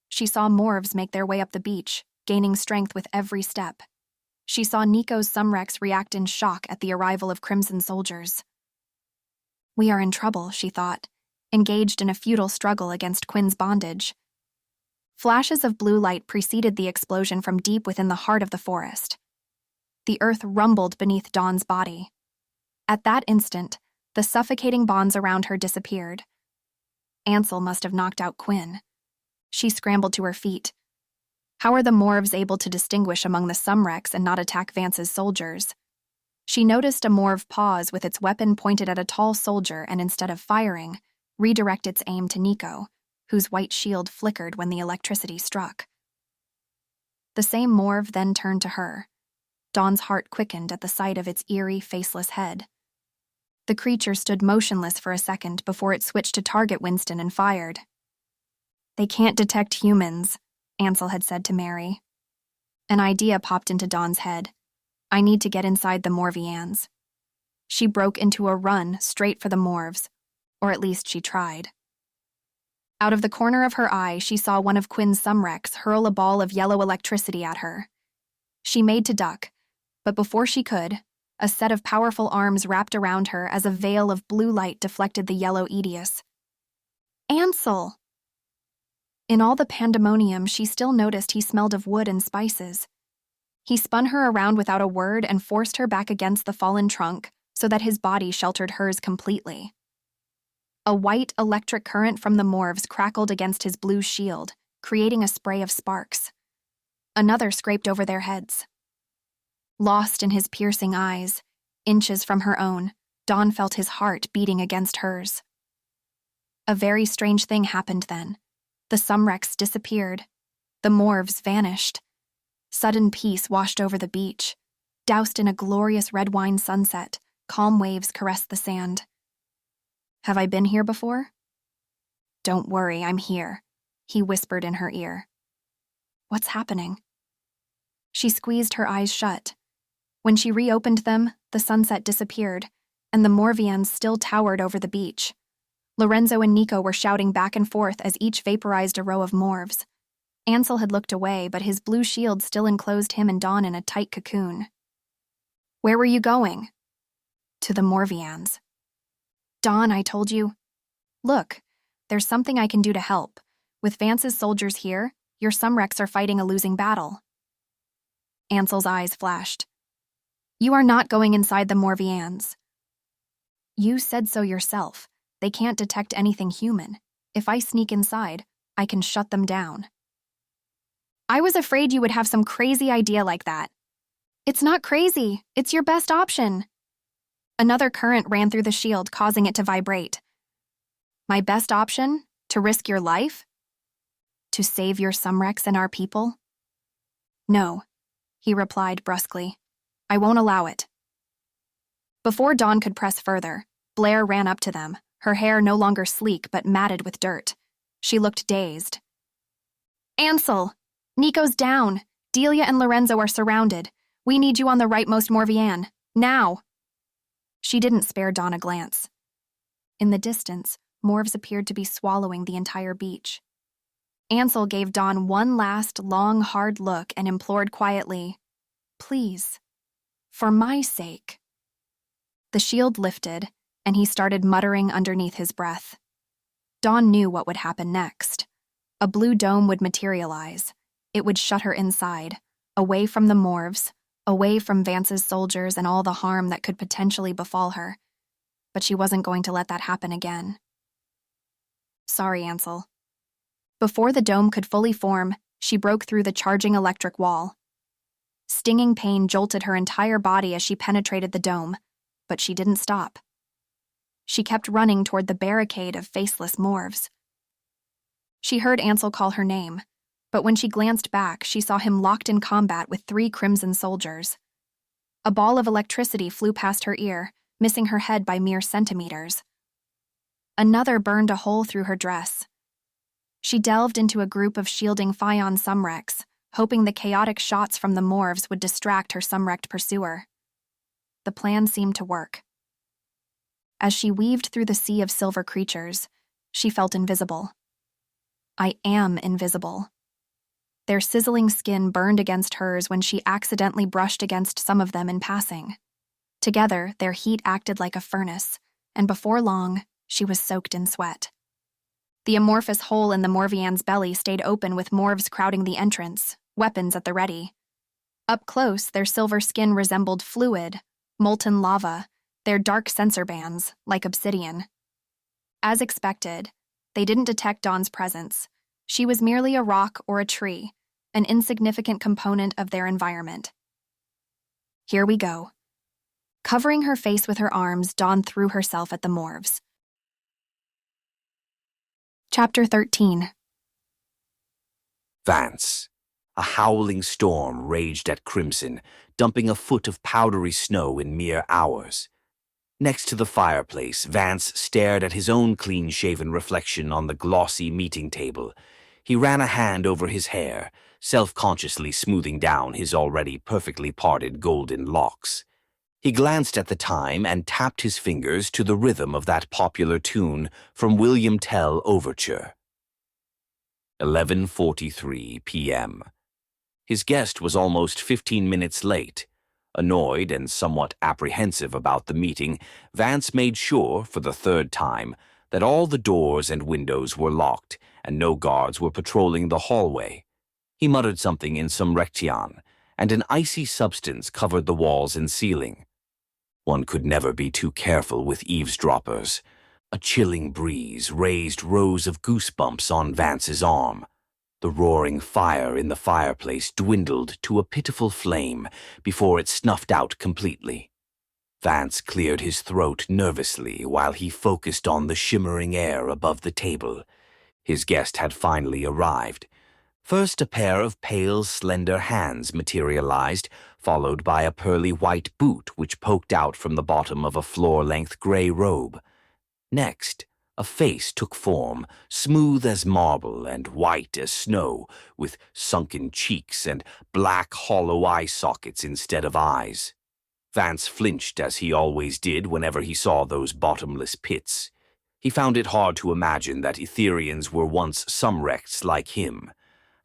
She saw Morvs make their way up the beach, gaining strength with every step. She saw Nico's Sumrects react in shock at the arrival of Crimson soldiers. We are in trouble, she thought, engaged in a futile struggle against Quinn's bondage. Flashes of blue light preceded the explosion from deep within the heart of the forest. The earth rumbled beneath Dawn's body. At that instant, the suffocating bonds around her disappeared. Ansel must have knocked out Quinn. She scrambled to her feet. How are the Morvs able to distinguish among the Sumrects and not attack Vance's soldiers? She noticed a Morv pause with its weapon pointed at a tall soldier and, instead of firing, redirect its aim to Nico, whose white shield flickered when the electricity struck. The same Morv then turned to her. Dawn's heart quickened at the sight of its eerie, faceless head. The creature stood motionless for a second before it switched to target Winston and fired. "They can't detect humans," Ansel had said to Mary. An idea popped into Dawn's head. "I need to get inside the Morvians." She broke into a run straight for the Morvs, or at least she tried. Out of the corner of her eye, she saw one of Quinn's Sumrects hurl a ball of yellow electricity at her. She made to duck, but before she could, a set of powerful arms wrapped around her as a veil of blue light deflected the yellow Aedius. "Ansel!" In all the pandemonium, she still noticed he smelled of wood and spices. He spun her around without a word and forced her back against the fallen trunk so that his body sheltered hers completely. A white electric current from the Morvs crackled against his blue shield, creating a spray of sparks. Another scraped over their heads. Lost in his piercing eyes, inches from her own, Dawn felt his heart beating against hers. A very strange thing happened then. The Sumrects disappeared. The Morvs vanished. Sudden peace washed over the beach. Doused in a glorious red wine sunset, calm waves caressed the sand. "Have I been here before?" "Don't worry, I'm here," he whispered in her ear. "What's happening?" She squeezed her eyes shut. When she reopened them, the sunset disappeared, and the Morvians still towered over the beach. Lorenzo and Nico were shouting back and forth as each vaporized a row of Morvs. Ansel had looked away, but his blue shield still enclosed him and Dawn in a tight cocoon. "Where were you going?" "To the Morvians." "Dawn, I told you." "Look, there's something I can do to help. With Vance's soldiers here, your Sumrects are fighting a losing battle." Ansel's eyes flashed. "You are not going inside the Morvians." "You said so yourself. They can't detect anything human. If I sneak inside, I can shut them down." "I was afraid you would have some crazy idea like that." "It's not crazy. It's your best option." Another current ran through the shield, causing it to vibrate. "My best option? To risk your life? To save your Sumrects and our people?" "No," he replied brusquely. "I won't allow it." Before Dawn could press further, Blair ran up to them, her hair no longer sleek but matted with dirt. She looked dazed. "Ansel! Nico's down. Delia and Lorenzo are surrounded. We need you on the rightmost Morvian. Now!" She didn't spare Dawn a glance. In the distance, Morvs appeared to be swallowing the entire beach. Ansel gave Dawn one last, long, hard look and implored quietly, "Please, for my sake." The shield lifted, and he started muttering underneath his breath. Dawn knew what would happen next. A blue dome would materialize. It would shut her inside, away from the Morvs, away from Vance's soldiers and all the harm that could potentially befall her. But she wasn't going to let that happen again. Sorry, Ansel. Before the dome could fully form, she broke through the charging electric wall. Stinging pain jolted her entire body as she penetrated the dome, but she didn't stop. She kept running toward the barricade of faceless morphs. She heard Ansel call her name, but when she glanced back, she saw him locked in combat with 3 crimson soldiers. A ball of electricity flew past her ear, missing her head by mere centimeters. Another burned a hole through her dress. She delved into a group of shielding Phaon Sumrects, hoping the chaotic shots from the morphs would distract her Sumrect pursuer. The plan seemed to work. As she weaved through the sea of silver creatures, she felt invisible. I am invisible. Their sizzling skin burned against hers when she accidentally brushed against some of them in passing. Together, their heat acted like a furnace, and before long, she was soaked in sweat. The amorphous hole in the Morvian's belly stayed open with morphs crowding the entrance, weapons at the ready. Up close, their silver skin resembled fluid, molten lava, their dark sensor bands, like obsidian. As expected, they didn't detect Dawn's presence. She was merely a rock or a tree, an insignificant component of their environment. Here we go. Covering her face with her arms, Dawn threw herself at the morphs. Chapter 13. Vance. A howling storm raged at Crimson, dumping a foot of powdery snow in mere hours. Next to the fireplace, Vance stared at his own clean-shaven reflection on the glossy meeting table. He ran a hand over his hair, self-consciously smoothing down his already perfectly parted golden locks. He glanced at the time and tapped his fingers to the rhythm of that popular tune from William Tell Overture. 11:43 p.m. His guest was almost 15 minutes late. Annoyed and somewhat apprehensive about the meeting, Vance made sure, for the 3rd time, that all the doors and windows were locked and no guards were patrolling the hallway. He muttered something in Sumrectian, and an icy substance covered the walls and ceiling. One could never be too careful with eavesdroppers. A chilling breeze raised rows of goosebumps on Vance's arm. The roaring fire in the fireplace dwindled to a pitiful flame before it snuffed out completely. Vance cleared his throat nervously while he focused on the shimmering air above the table. His guest had finally arrived. First, a pair of pale, slender hands materialized, followed by a pearly white boot which poked out from the bottom of a floor-length gray robe. Next, a face took form, smooth as marble and white as snow, with sunken cheeks and black hollow eye sockets instead of eyes. Vance flinched as he always did whenever he saw those bottomless pits. He found it hard to imagine that Etherians were once Sumrects like him.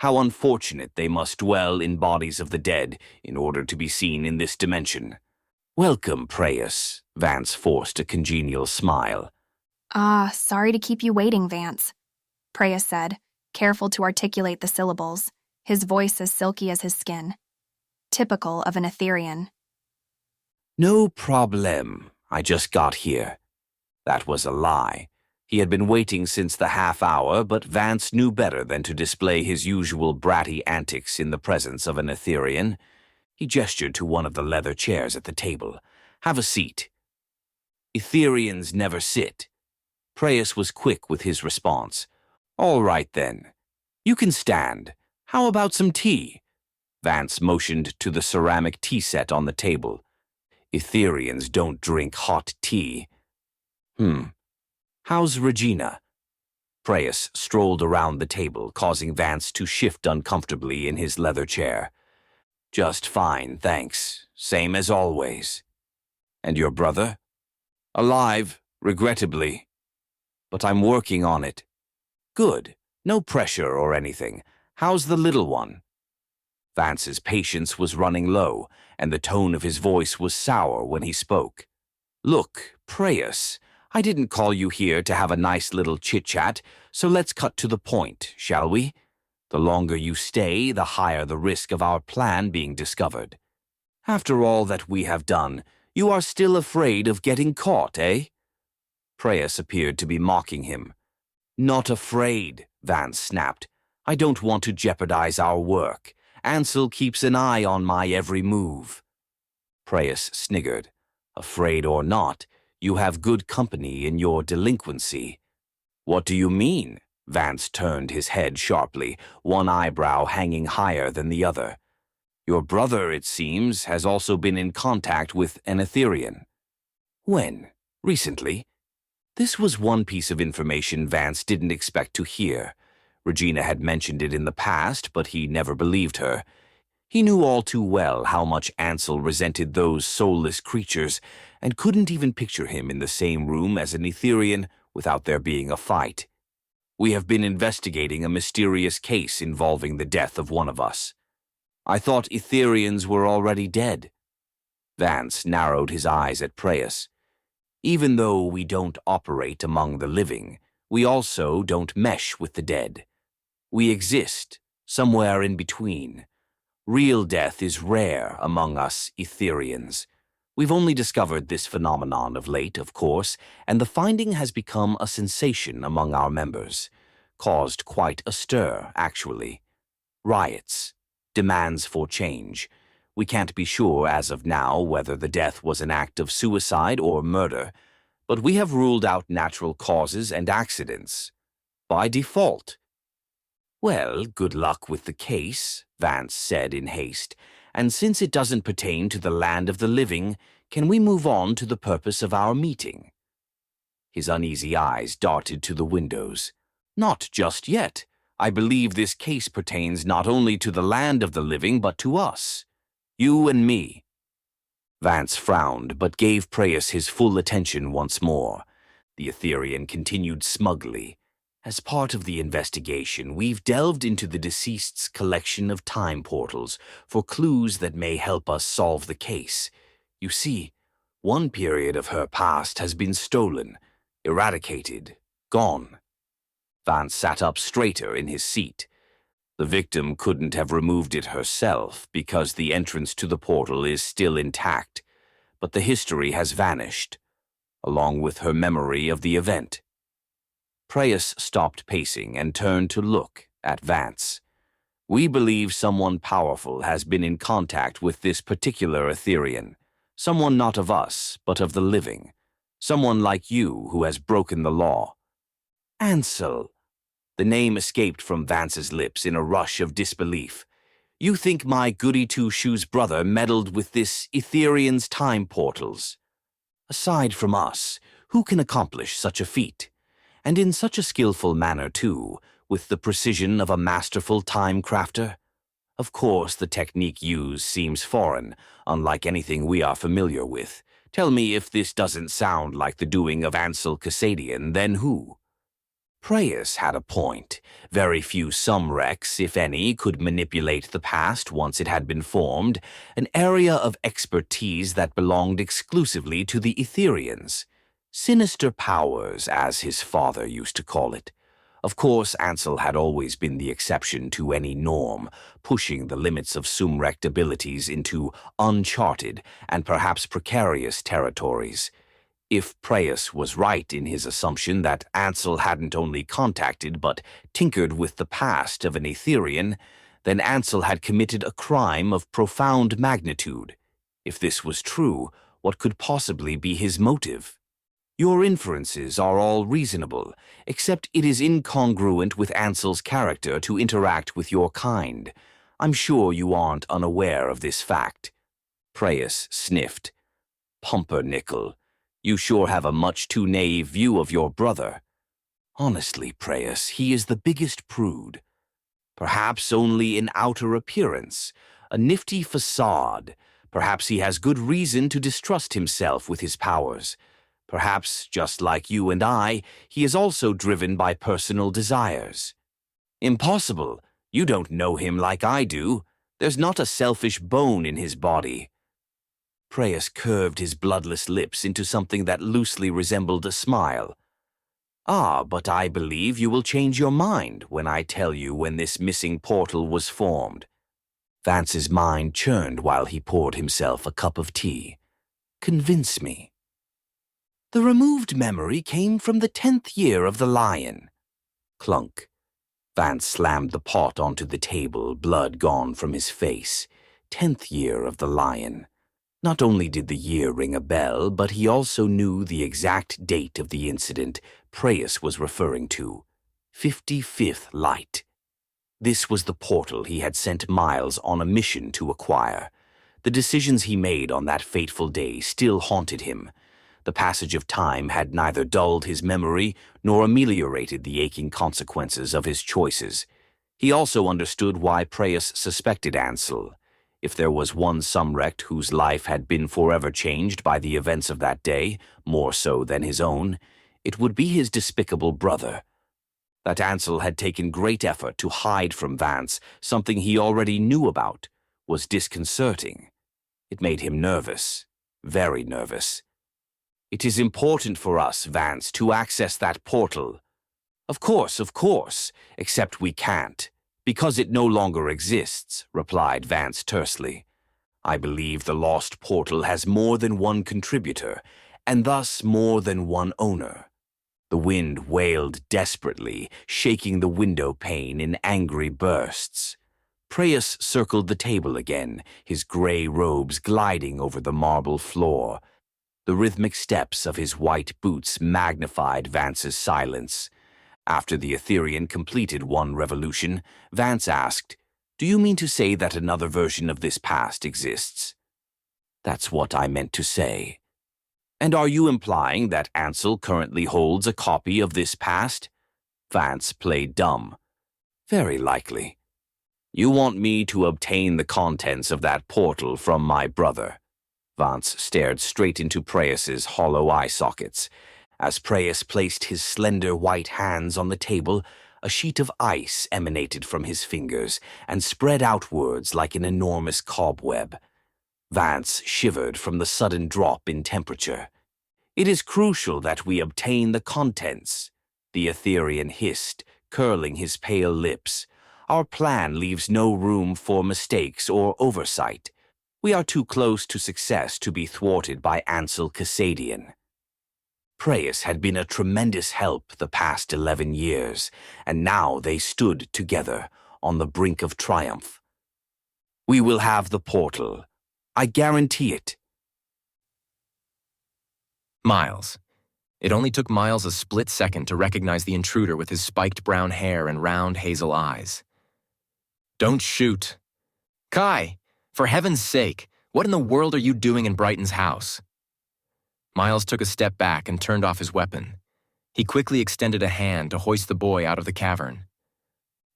How unfortunate they must dwell in bodies of the dead in order to be seen in this dimension. "Welcome, Preyas," Vance forced a congenial smile. Sorry to keep you waiting, Vance, Preyas said, careful to articulate the syllables, his voice as silky as his skin. Typical of an Etherian. "No problem. I just got here." That was a lie. He had been waiting since the half-hour, but Vance knew better than to display his usual bratty antics in the presence of an Etherian. He gestured to one of the leather chairs at the table. "Have a seat." "Etherians never sit." Preyas was quick with his response. "All right, then. You can stand. How about some tea?" Vance motioned to the ceramic tea set on the table. "Etherians don't drink hot tea." "How's Regina?" Preyas strolled around the table, causing Vance to shift uncomfortably in his leather chair. "Just fine, thanks. Same as always." "And your brother?" "Alive, regrettably. But I'm working on it." "Good. No pressure or anything. How's the little one?" Vance's patience was running low, and the tone of his voice was sour when he spoke. "Look, Preyas, I didn't call you here to have a nice little chit-chat, so let's cut to the point, shall we? The longer you stay, the higher the risk of our plan being discovered." After all that we have done, you are still afraid of getting caught, eh? Preus appeared to be mocking him. Not afraid, Vance snapped. I don't want to jeopardize our work. Ansel keeps an eye on my every move. Preus sniggered. Afraid or not, you have good company in your delinquency. What do you mean? Vance turned his head sharply, one eyebrow hanging higher than the other. Your brother, it seems, has also been in contact with an Etherian. When? Recently? This was one piece of information Vance didn't expect to hear. Regina had mentioned it in the past, but he never believed her. He knew all too well how much Ansel resented those soulless creatures, and couldn't even picture him in the same room as an Etherian without there being a fight. We have been investigating a mysterious case involving the death of one of us. I thought Etherians were already dead. Vance narrowed his eyes at Preus. Even though we don't operate among the living, we also don't mesh with the dead. We exist, somewhere in between. Real death is rare among us Etherians. We've only discovered this phenomenon of late, of course, and the finding has become a sensation among our members. Caused quite a stir, actually. Riots. Demands for change. We can't be sure as of now whether the death was an act of suicide or murder, but we have ruled out natural causes and accidents. By default. Well, good luck with the case, Vance said in haste, and since it doesn't pertain to the land of the living, can we move on to the purpose of our meeting? His uneasy eyes darted to the windows. Not just yet. I believe this case pertains not only to the land of the living, but to us. You and me. Vance frowned, but gave Preus his full attention once more. The Etherian continued smugly. As part of the investigation, we've delved into the deceased's collection of time portals for clues that may help us solve the case. You see, one period of her past has been stolen, eradicated, gone. Vance sat up straighter in his seat. The victim couldn't have removed it herself because the entrance to the portal is still intact, but the history has vanished, along with her memory of the event. Preus stopped pacing and turned to look at Vance. We believe someone powerful has been in contact with this particular Etherian, someone not of us, but of the living, someone like you who has broken the law. Ansel. The name escaped from Vance's lips in a rush of disbelief. You think my goody-two-shoes brother meddled with this Etherian's time portals? Aside from us, who can accomplish such a feat? And in such a skillful manner, too, with the precision of a masterful time-crafter? Of course, the technique used seems foreign, unlike anything we are familiar with. Tell me if this doesn't sound like the doing of Ansel Cassadian, then who? Preus had a point. Very few Sumrects, if any, could manipulate the past once it had been formed, an area of expertise that belonged exclusively to the Etherians. Sinister powers, as his father used to call it. Of course, Ansel had always been the exception to any norm, pushing the limits of Sumrect abilities into uncharted and perhaps precarious territories. If Preus was right in his assumption that Ansel hadn't only contacted but tinkered with the past of an Etherian, then Ansel had committed a crime of profound magnitude. If this was true, what could possibly be his motive? Your inferences are all reasonable, except it is incongruent with Ansel's character to interact with your kind. I'm sure you aren't unaware of this fact. Preus sniffed. Pumpernickel. You sure have a much too naive view of your brother. Honestly, Preus, he is the biggest prude. Perhaps only in outer appearance, a nifty facade. Perhaps he has good reason to distrust himself with his powers. Perhaps, just like you and I, he is also driven by personal desires. Impossible. You don't know him like I do. There's not a selfish bone in his body. Preus curved his bloodless lips into something that loosely resembled a smile. Ah, but I believe you will change your mind when I tell you when this missing portal was formed. Vance's mind churned while he poured himself a cup of tea. Convince me. The removed memory came from the 10th year of the lion. Clunk. Vance slammed the pot onto the table, blood gone from his face. 10th year of the lion. Not only did the year ring a bell, but he also knew the exact date of the incident Preyas was referring to. 55th light. This was the portal he had sent Miles on a mission to acquire. The decisions he made on that fateful day still haunted him. The passage of time had neither dulled his memory nor ameliorated the aching consequences of his choices. He also understood why Preyas suspected Ansel. If there was one Sumrect whose life had been forever changed by the events of that day, more so than his own, it would be his despicable brother. That Ansel had taken great effort to hide from Vance something he already knew about was disconcerting. It made him nervous, very nervous. It is important for us, Vance, to access that portal. Of course, except we can't. Because it no longer exists, replied Vance tersely. I believe the lost portal has more than one contributor, and thus more than one owner. The wind wailed desperately, shaking the window pane in angry bursts. Preyas circled the table again, his gray robes gliding over the marble floor. The rhythmic steps of his white boots magnified Vance's silence. After the Etherean completed one revolution, Vance asked, "Do you mean to say that another version of this past exists?" "That's what I meant to say." "And are you implying that Ansel currently holds a copy of this past?" Vance played dumb. "Very likely." "You want me to obtain the contents of that portal from my brother?" Vance stared straight into Preyas's hollow eye sockets. As Preyas placed his slender white hands on the table, a sheet of ice emanated from his fingers and spread outwards like an enormous cobweb. Vance shivered from the sudden drop in temperature. "It is crucial that we obtain the contents," the Etherean hissed, curling his pale lips. "Our plan leaves no room for mistakes or oversight. We are too close to success to be thwarted by Ansel Cassadian." Preyas had been a tremendous help the past 11 years, and now they stood together on the brink of triumph. "We will have the portal. I guarantee it." Miles. It only took Miles a split second to recognize the intruder with his spiked brown hair and round hazel eyes. "Don't shoot." "Kai, for heaven's sake, what in the world are you doing in Brighton's house?" Miles took a step back and turned off his weapon. He quickly extended a hand to hoist the boy out of the cavern.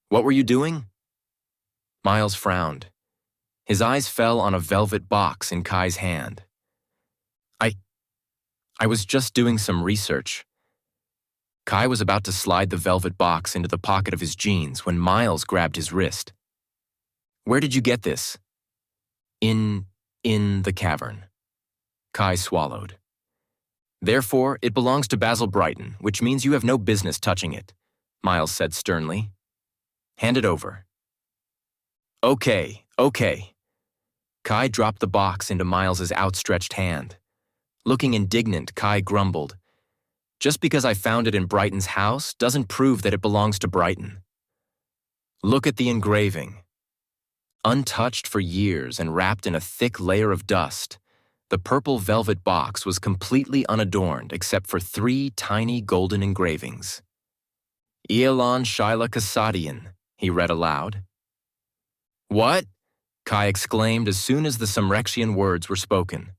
"What were you doing?" Miles frowned. His eyes fell on a velvet box in Kai's hand. I was just doing some research." Kai was about to slide the velvet box into the pocket of his jeans when Miles grabbed his wrist. "Where did you get this?" In the cavern." Kai swallowed. "Therefore, it belongs to Basil Brighton, which means you have no business touching it," Miles said sternly. "Hand it over." Okay. Kai dropped the box into Miles's outstretched hand. Looking indignant, Kai grumbled, "Just because I found it in Brighton's house doesn't prove that it belongs to Brighton. Look at the engraving. Untouched for years and wrapped in a thick layer of dust, the purple velvet box was completely unadorned except for 3 tiny golden engravings. Ansel Cassadian, he read aloud. "What?" Kai exclaimed as soon as the Sumrectian words were spoken.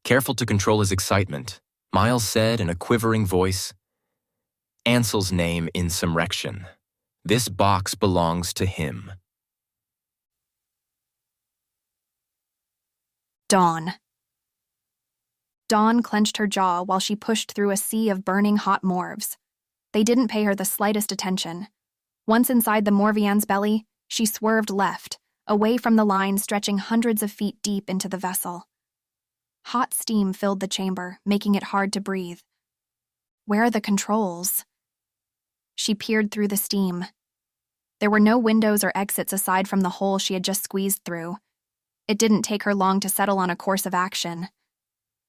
Careful to control his excitement, Miles said in a quivering voice, "Ansel's name in Sumrectian. This box belongs to him." Dawn. Dawn clenched her jaw while she pushed through a sea of burning hot morves. They didn't pay her the slightest attention. Once inside the Morvian's belly, she swerved left, away from the line stretching hundreds of feet deep into the vessel. Hot steam filled the chamber, making it hard to breathe. Where are the controls? She peered through the steam. There were no windows or exits aside from the hole she had just squeezed through. It didn't take her long to settle on a course of action.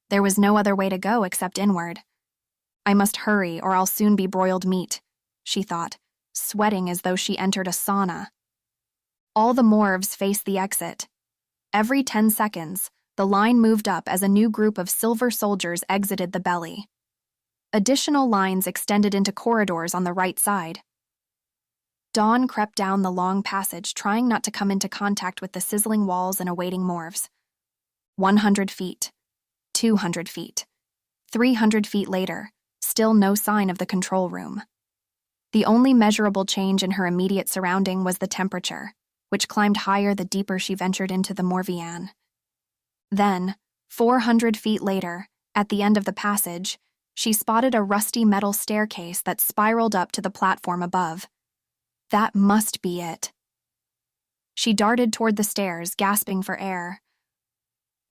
There was no other way to go except inward. I must hurry or I'll soon be broiled meat, she thought, sweating as though she entered a sauna. All the morphs faced the exit. Every 10 seconds, the line moved up as a new group of silver soldiers exited the belly. Additional lines extended into corridors on the right side. Dawn crept down the long passage, trying not to come into contact with the sizzling walls and awaiting morphs. 100 feet, 200 feet, 300 feet later, still no sign of the control room. The only measurable change in her immediate surrounding was the temperature, which climbed higher the deeper she ventured into the Morvian. Then, 400 feet later, at the end of the passage, she spotted a rusty metal staircase that spiraled up to the platform above. That must be it. She darted toward the stairs, gasping for air.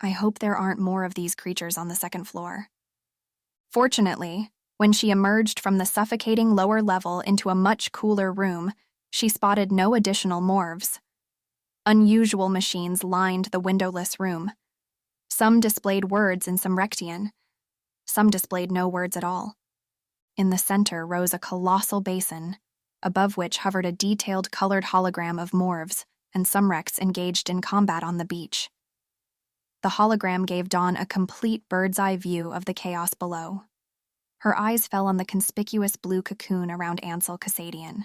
I hope there aren't more of these creatures on the second floor. Fortunately, when she emerged from the suffocating lower level into a much cooler room, she spotted no additional morphs. Unusual machines lined the windowless room. Some displayed words in Sumrectian. Some displayed no words at all. In the center rose a colossal basin, above which hovered a detailed colored hologram of morphs and Sumrects engaged in combat on the beach. The hologram gave Dawn a complete bird's-eye view of the chaos below. Her eyes fell on the conspicuous blue cocoon around Ansel Cassadian.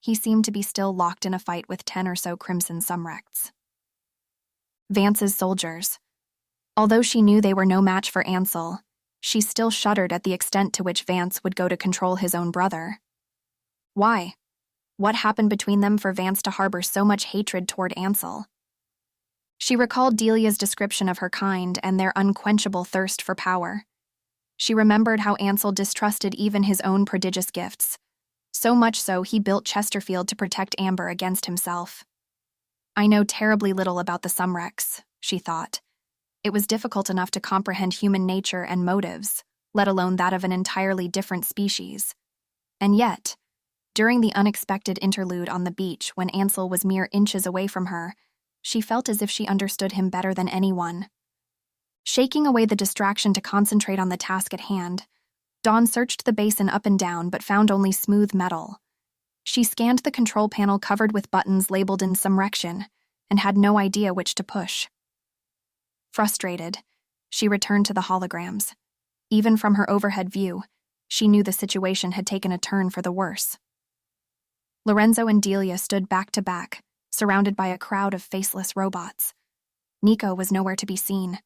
He seemed to be still locked in a fight with 10 or so crimson Sumrects. Vance's soldiers. Although she knew they were no match for Ansel, she still shuddered at the extent to which Vance would go to control his own brother. Why? What happened between them for Vance to harbor so much hatred toward Ansel? She recalled Delia's description of her kind and their unquenchable thirst for power. She remembered how Ansel distrusted even his own prodigious gifts. So much so, he built Chesterfield to protect Amber against himself. I know terribly little about the Sumrects, she thought. It was difficult enough to comprehend human nature and motives, let alone that of an entirely different species. And yet, during the unexpected interlude on the beach when Ansel was mere inches away from her, she felt as if she understood him better than anyone. Shaking away the distraction to concentrate on the task at hand, Dawn searched the basin up and down but found only smooth metal. She scanned the control panel covered with buttons labeled in Sumrectian and had no idea which to push. Frustrated, she returned to the holograms. Even from her overhead view, she knew the situation had taken a turn for the worse. Lorenzo and Delia stood back to back, surrounded by a crowd of faceless robots. Nico was nowhere to be seen.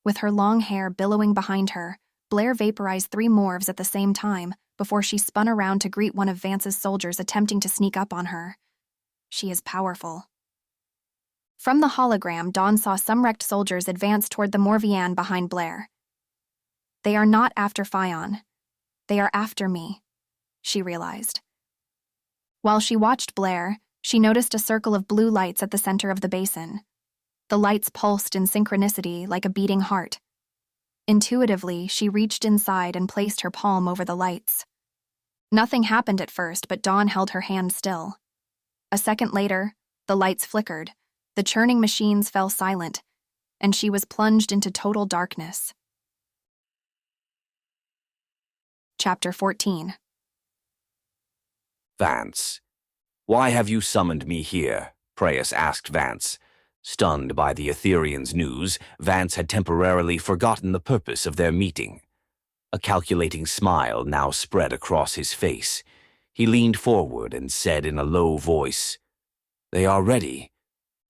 With her long hair billowing behind her, Blair vaporized 3 morphs at the same time before she spun around to greet one of Vance's soldiers attempting to sneak up on her. She is powerful. From the hologram, Dawn saw Sumrect soldiers advance toward the Morvian behind Blair. They are not after Fion. They are after me, she realized. While she watched Blair, she noticed a circle of blue lights at the center of the basin. The lights pulsed in synchronicity like a beating heart. Intuitively, she reached inside and placed her palm over the lights. Nothing happened at first, but Dawn held her hand still. A second later, the lights flickered, the churning machines fell silent, and she was plunged into total darkness. Chapter 14. Vance. Why have you summoned me here? Preus asked Vance. Stunned by the Ethereans' news, Vance had temporarily forgotten the purpose of their meeting. A calculating smile now spread across his face. He leaned forward and said in a low voice, "They are ready."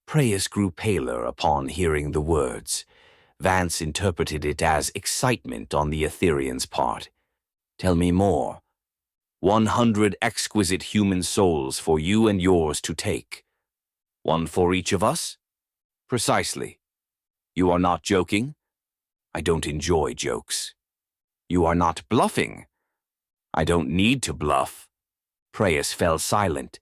Preus grew paler upon hearing the words. Vance interpreted it as excitement on the Ethereans' part. "Tell me more." 100 exquisite human souls for you and yours to take. 1 for each of us? Precisely. You are not joking? I don't enjoy jokes. You are not bluffing? I don't need to bluff. Preus fell silent.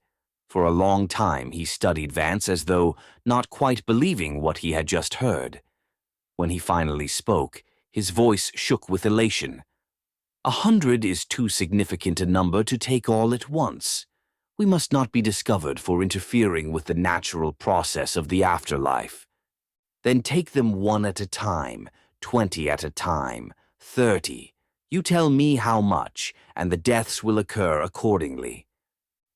For a long time he studied Vance as though not quite believing what he had just heard. When he finally spoke, his voice shook with elation. 100 is too significant a number to take all at once. We must not be discovered for interfering with the natural process of the afterlife. Then take them one at a time, 20 at a time, 30. You tell me how much, and the deaths will occur accordingly.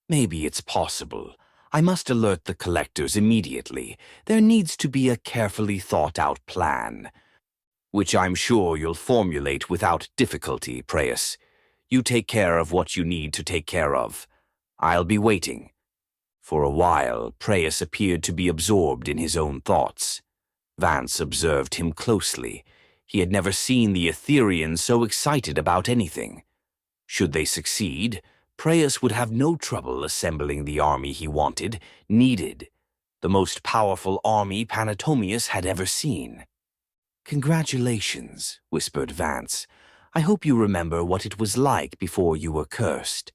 Maybe it's possible. I must alert the collectors immediately. There needs to be a carefully thought-out plan, which I'm sure you'll formulate without difficulty, Preus. You take care of what you need to take care of. I'll be waiting. For a while, Preus appeared to be absorbed in his own thoughts. Vance observed him closely. He had never seen the Etherians so excited about anything. Should they succeed, Preus would have no trouble assembling the army he needed, the most powerful army Panatomius had ever seen. "Congratulations," whispered Vance. "I hope you remember what it was like before you were cursed."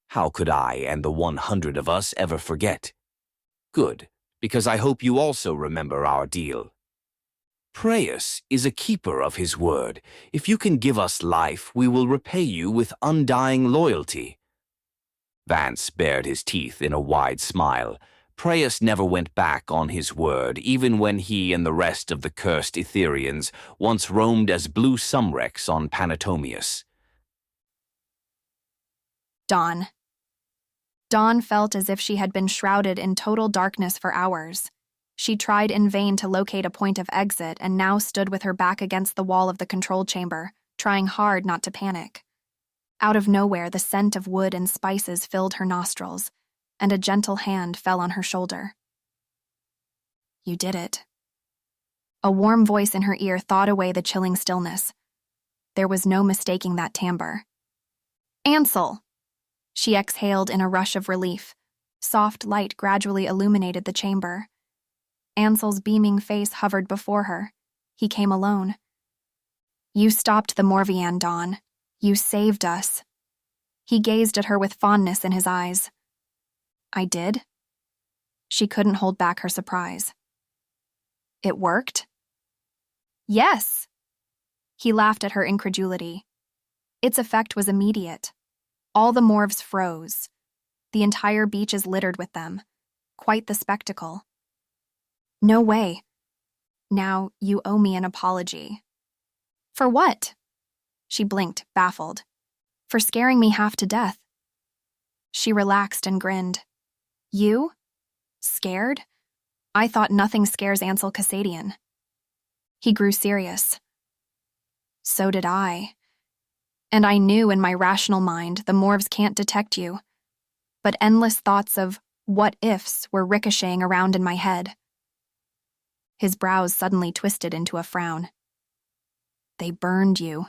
"How could I and the 100 of us ever forget?" "Good, because I hope you also remember our deal." "Preus is a keeper of his word. If you can give us life, we will repay you with undying loyalty." Vance bared his teeth in a wide smile. Preus never went back on his word, even when he and the rest of the cursed Etherians once roamed as blue Sumrects on Panatomius. Dawn. Dawn felt as if she had been shrouded in total darkness for hours. She tried in vain to locate a point of exit and now stood with her back against the wall of the control chamber, trying hard not to panic. Out of nowhere, the scent of wood and spices filled her nostrils, and a gentle hand fell on her shoulder. "You did it." A warm voice in her ear thawed away the chilling stillness. There was no mistaking that timbre. "Ansel!" She exhaled in a rush of relief. Soft light gradually illuminated the chamber. Ansel's beaming face hovered before her. He came alone. "You stopped the Morvian, Dawn. You saved us." He gazed at her with fondness in his eyes. "I did?" She couldn't hold back her surprise. "It worked?" "Yes." He laughed at her incredulity. Its effect was immediate. All the morphs froze. The entire beach is littered with them. Quite the spectacle. "No way. Now you owe me an apology." "For what?" She blinked, baffled. "For scaring me half to death." She relaxed and grinned. "You? Scared? I thought nothing scares Ansel Cassadian." He grew serious. "So did I. And I knew in my rational mind the morphs can't detect you. But endless thoughts of what-ifs were ricocheting around in my head." His brows suddenly twisted into a frown. "They burned you,"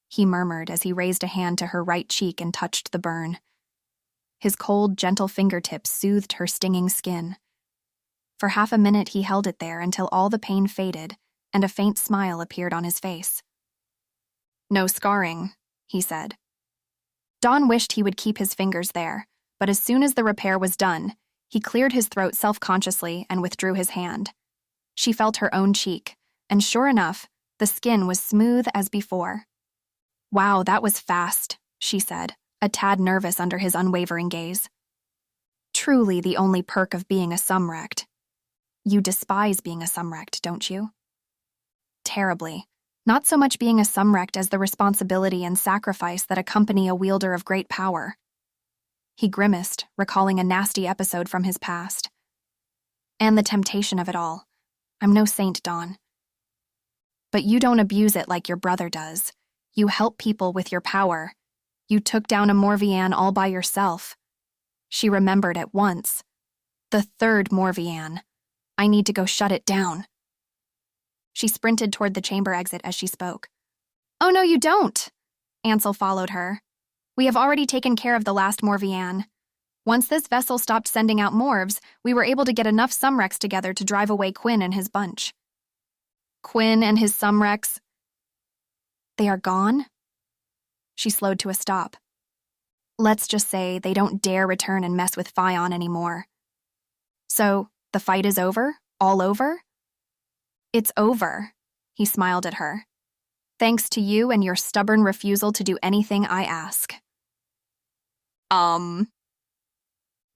he murmured as he raised a hand to her right cheek and touched the burn. His cold, gentle fingertips soothed her stinging skin. For half a minute he held it there until all the pain faded and a faint smile appeared on his face. "No scarring," he said. Dawn wished he would keep his fingers there, but as soon as the repair was done, he cleared his throat self-consciously and withdrew his hand. She felt her own cheek, and sure enough, the skin was smooth as before. "Wow, that was fast," she said, a tad nervous under his unwavering gaze. "Truly the only perk of being a Sumrect. You despise being a Sumrect, don't you?" "Terribly. Not so much being a Sumrect as the responsibility and sacrifice that accompany a wielder of great power." He grimaced, recalling a nasty episode from his past. "And the temptation of it all. I'm no saint, Dawn. But you don't abuse it like your brother does. You help people with your power. You took down a Morvian all by yourself." She remembered at once. "The third Morvian. I need to go shut it down." She sprinted toward the chamber exit as she spoke. "Oh no, you don't!" Ansel followed her. "We have already taken care of the last Morvian. Once this vessel stopped sending out morphs, we were able to get enough Sumrects together to drive away Quinn and his bunch." "Quinn and his Sumrects? They are gone?" She slowed to a stop. "Let's just say they don't dare return and mess with Phion anymore." "So, the fight is over? All over?" "It's over," he smiled at her. "Thanks to you and your stubborn refusal to do anything I ask."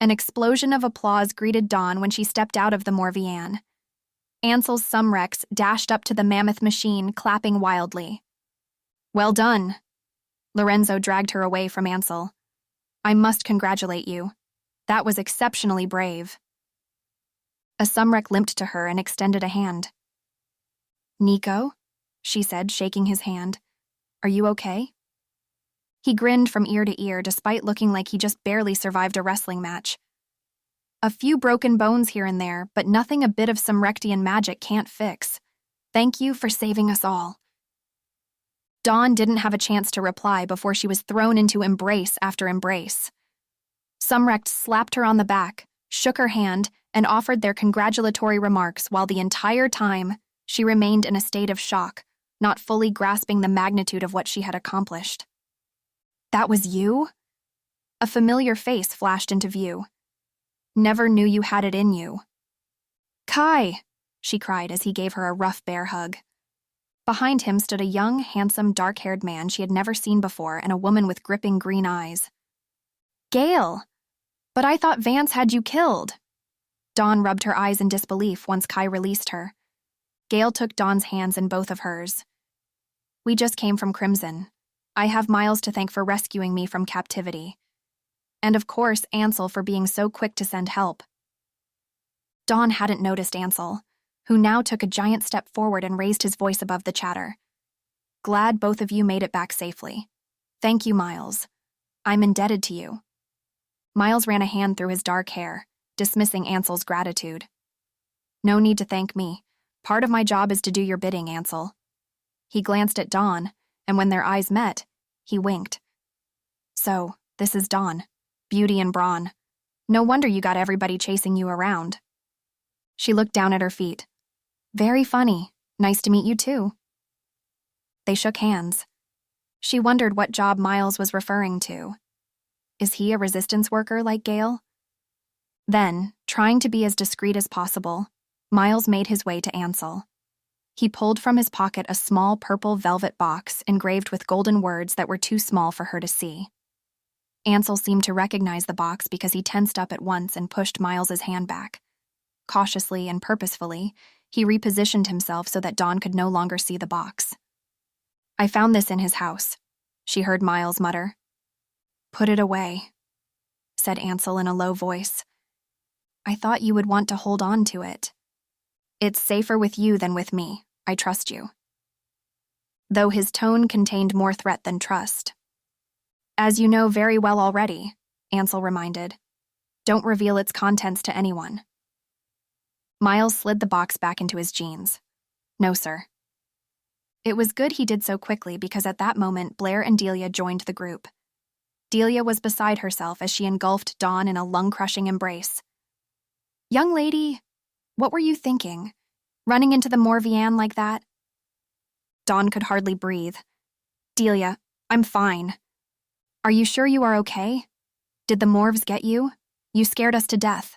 An explosion of applause greeted Dawn when she stepped out of the Morvian. Ansel's Sumrects dashed up to the mammoth machine, clapping wildly. Well done. Lorenzo dragged her away from Ansel. I must congratulate you. That was exceptionally brave. A Sumrect limped to her and extended a hand. Nico, she said, shaking his hand. Are you okay? He grinned from ear to ear, despite looking like he just barely survived a wrestling match. A few broken bones here and there, but nothing a bit of Sumrectian magic can't fix. Thank you for saving us all. Dawn didn't have a chance to reply before she was thrown into embrace after embrace. Sumrect slapped her on the back, shook her hand, and offered their congratulatory remarks while the entire time she remained in a state of shock, not fully grasping the magnitude of what she had accomplished. That was you? A familiar face flashed into view. Never knew you had it in you. Kai, she cried as he gave her a rough bear hug. Behind him stood a young, handsome, dark-haired man she had never seen before and a woman with gripping green eyes. Gale! But I thought Vance had you killed. Dawn rubbed her eyes in disbelief once Kai released her. Gale took Dawn's hands in both of hers. We just came from Crimson. I have Miles to thank for rescuing me from captivity. And of course, Ansel for being so quick to send help. Dawn hadn't noticed Ansel, who now took a giant step forward and raised his voice above the chatter. Glad both of you made it back safely. Thank you, Miles. I'm indebted to you. Miles ran a hand through his dark hair, dismissing Ansel's gratitude. No need to thank me. Part of my job is to do your bidding, Ansel. He glanced at Dawn, and when their eyes met, he winked. So, this is Dawn, beauty and brawn. No wonder you got everybody chasing you around. She looked down at her feet. Very funny. Nice to meet you too. They shook hands. She wondered what job Miles was referring to. Is he a resistance worker like Gale? Then, trying to be as discreet as possible, Miles made his way to Ansel. He pulled from his pocket a small purple velvet box engraved with golden words that were too small for her to see. Ansel seemed to recognize the box because he tensed up at once and pushed Miles's hand back. Cautiously and purposefully, he repositioned himself so that Dawn could no longer see the box. I found this in his house, she heard Miles mutter. Put it away, said Ansel in a low voice. I thought you would want to hold on to it. It's safer with you than with me. I trust you. Though his tone contained more threat than trust. As you know very well already, Ansel reminded. Don't reveal its contents to anyone. Miles slid the box back into his jeans. No, sir. It was good he did so quickly because at that moment Blair and Delia joined the group. Delia was beside herself as she engulfed Dawn in a lung-crushing embrace. Young lady, what were you thinking? Running into the Morvian like that? Dawn could hardly breathe. Delia, I'm fine. Are you sure you are okay? Did the Morvs get you? You scared us to death.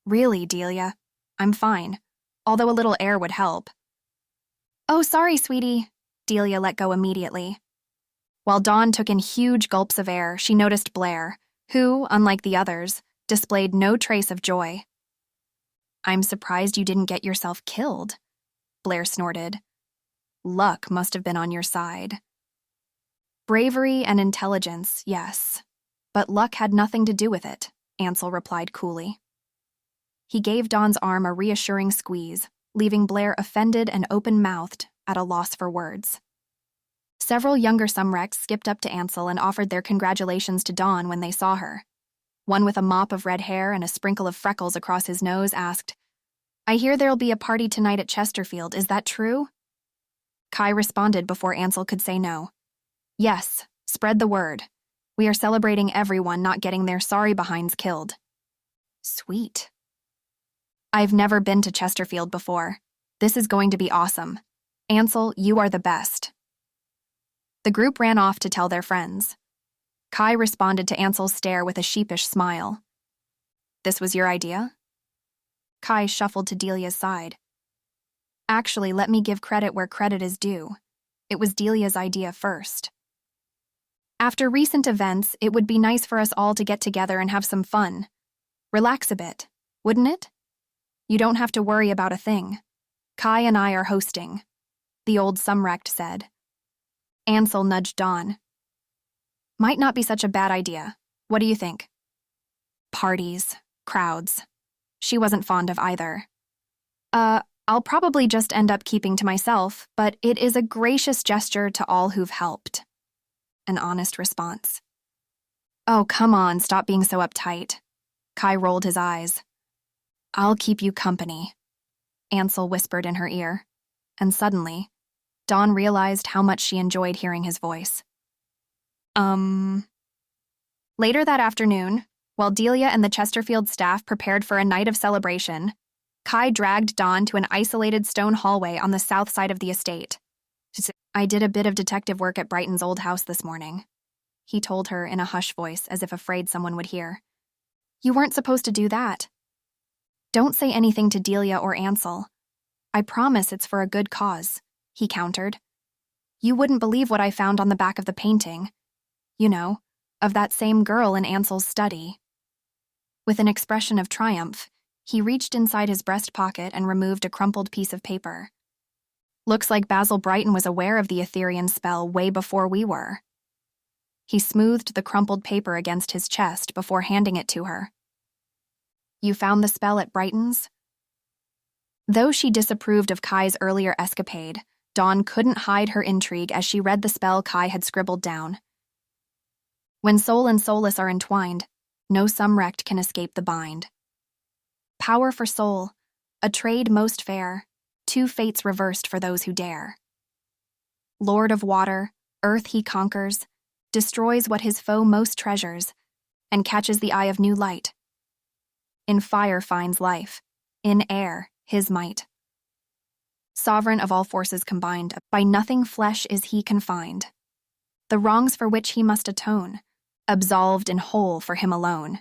Really, Delia, I'm fine, although a little air would help. Oh, sorry, sweetie. Delia let go immediately. While Dawn took in huge gulps of air, she noticed Blair, who, unlike the others, displayed no trace of joy. I'm surprised you didn't get yourself killed, Blair snorted. Luck must have been on your side. Bravery and intelligence, yes, but luck had nothing to do with it, Ansel replied coolly. He gave Dawn's arm a reassuring squeeze, leaving Blair offended and open-mouthed, at a loss for words. Several younger Sumrects skipped up to Ansel and offered their congratulations to Dawn when they saw her. One with a mop of red hair and a sprinkle of freckles across his nose asked, I hear there'll be a party tonight at Chesterfield, is that true? Kai responded before Ansel could say no. Yes, spread the word. We are celebrating everyone not getting their sorry behinds killed. Sweet. I've never been to Chesterfield before. This is going to be awesome. Ansel, you are the best. The group ran off to tell their friends. Kai responded to Ansel's stare with a sheepish smile. This was your idea? Kai shuffled to Delia's side. Actually, let me give credit where credit is due. It was Delia's idea first. After recent events, it would be nice for us all to get together and have some fun. Relax a bit, wouldn't it? You don't have to worry about a thing. Kai and I are hosting, the old Sumrect said. Ansel nudged Dawn. Might not be such a bad idea. What do you think? Parties, crowds. She wasn't fond of either. I'll probably just end up keeping to myself, but it is a gracious gesture to all who've helped. An honest response. Oh, come on, stop being so uptight. Kai rolled his eyes. I'll keep you company, Ansel whispered in her ear, and suddenly, Dawn realized how much she enjoyed hearing his voice. Later that afternoon, while Delia and the Chesterfield staff prepared for a night of celebration, Kai dragged Dawn to an isolated stone hallway on the south side of the estate. I did a bit of detective work at Brighton's old house this morning, he told her in a hushed voice as if afraid someone would hear. You weren't supposed to do that. Don't say anything to Delia or Ansel. I promise it's for a good cause, he countered. You wouldn't believe what I found on the back of the painting. You know, of that same girl in Ansel's study. With an expression of triumph, he reached inside his breast pocket and removed a crumpled piece of paper. Looks like Basil Brighton was aware of the Etherean spell way before we were. He smoothed the crumpled paper against his chest before handing it to her. You found the spell at Brighton's? Though she disapproved of Kai's earlier escapade, Dawn couldn't hide her intrigue as she read the spell Kai had scribbled down. When soul and soulless are entwined, no Sumrect can escape the bind. Power for soul, a trade most fair, two fates reversed for those who dare. Lord of water, earth he conquers, destroys what his foe most treasures, and catches the eye of new light. In fire finds life, in air his might. Sovereign of all forces combined, by nothing flesh is he confined. The wrongs for which he must atone, absolved and whole for him alone.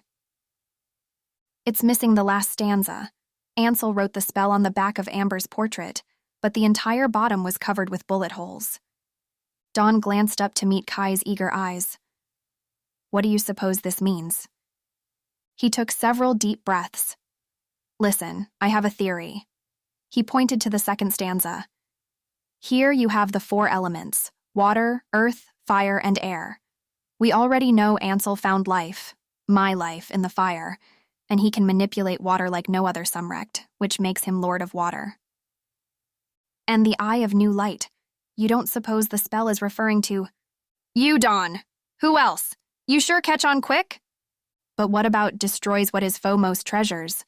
It's missing the last stanza. Ansel wrote the spell on the back of Amber's portrait, but the entire bottom was covered with bullet holes. Dawn glanced up to meet Kai's eager eyes. What do you suppose this means? He took several deep breaths. Listen, I have a theory. He pointed to the second stanza. Here you have the four elements: water, earth, fire, and air. We already know Ansel found life, my life, in the fire, and he can manipulate water like no other Sumrect, which makes him Lord of Water. And the Eye of New Light. You don't suppose the spell is referring to... You, Dawn! Who else? You sure catch on quick? But what about destroys what his foe most treasures?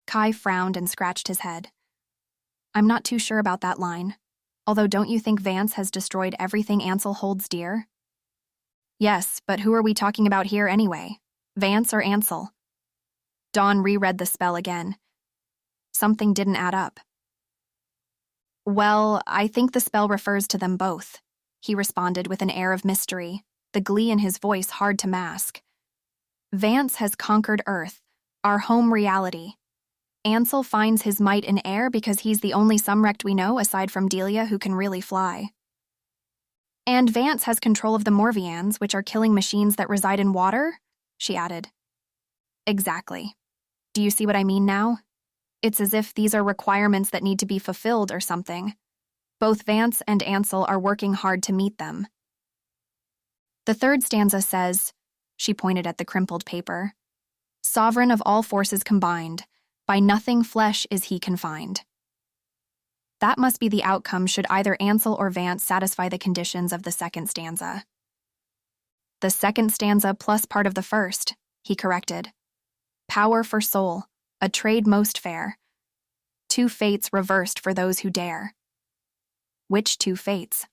Kai frowned and scratched his head. I'm not too sure about that line. Although don't you think Vance has destroyed everything Ansel holds dear? Yes, but who are we talking about here anyway? Vance or Ansel? Dawn reread the spell again. Something didn't add up. Well, I think the spell refers to them both, he responded with an air of mystery, the glee in his voice hard to mask. Vance has conquered Earth, our home reality. Ansel finds his might in air because he's the only Sumrect we know aside from Delia who can really fly. And Vance has control of the Morvians, which are killing machines that reside in water, she added. Exactly. Do you see what I mean now? It's as if these are requirements that need to be fulfilled or something. Both Vance and Ansel are working hard to meet them. The third stanza says, she pointed at the crumpled paper, sovereign of all forces combined, by nothing flesh is he confined. That must be the outcome should either Ansel or Vance satisfy the conditions of the second stanza. The second stanza plus part of the first, he corrected. Power for soul, a trade most fair. Two fates reversed for those who dare. Which two fates?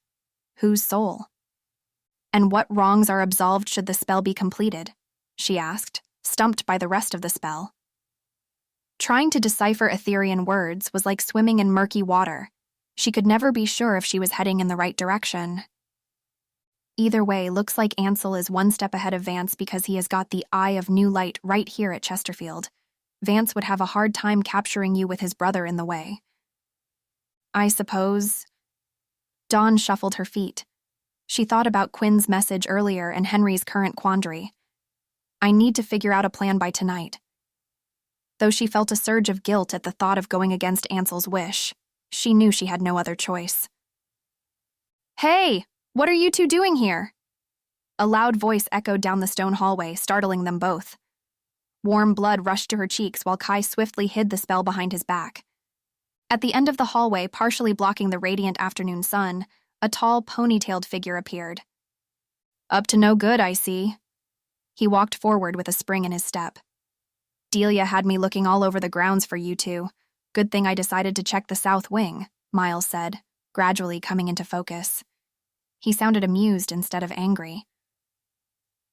Whose soul? And what wrongs are absolved should the spell be completed? She asked, stumped by the rest of the spell. Trying to decipher Etherean words was like swimming in murky water. She could never be sure if she was heading in the right direction. Either way, looks like Ansel is one step ahead of Vance because he has got the Eye of New Light right here at Chesterfield. Vance would have a hard time capturing you with his brother in the way. I suppose... Dawn shuffled her feet. She thought about Quinn's message earlier and Henry's current quandary. I need to figure out a plan by tonight. Though she felt a surge of guilt at the thought of going against Ansel's wish, she knew she had no other choice. Hey, what are you two doing here? A loud voice echoed down the stone hallway, startling them both. Warm blood rushed to her cheeks while Kai swiftly hid the spell behind his back. At the end of the hallway, partially blocking the radiant afternoon sun, a tall, ponytailed figure appeared. Up to no good, I see. He walked forward with a spring in his step. Delia had me looking all over the grounds for you two. Good thing I decided to check the south wing, Miles said, gradually coming into focus. He sounded amused instead of angry.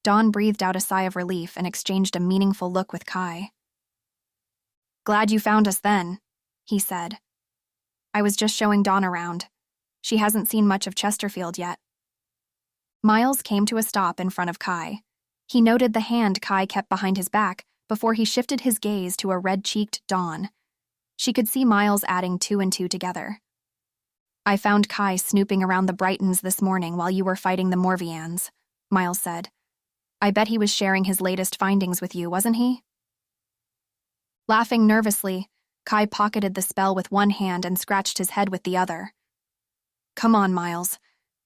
Dawn breathed out a sigh of relief and exchanged a meaningful look with Kai. Glad you found us then, he said. I was just showing Dawn around. She hasn't seen much of Chesterfield yet. Miles came to a stop in front of Kai. He noted the hand Kai kept behind his back before he shifted his gaze to a red-cheeked Dawn. She could see Miles adding two and two together. I found Kai snooping around the Brightons this morning while you were fighting the Morvians, Miles said. I bet he was sharing his latest findings with you, wasn't he? Laughing nervously, Kai pocketed the spell with one hand and scratched his head with the other. Come on, Miles.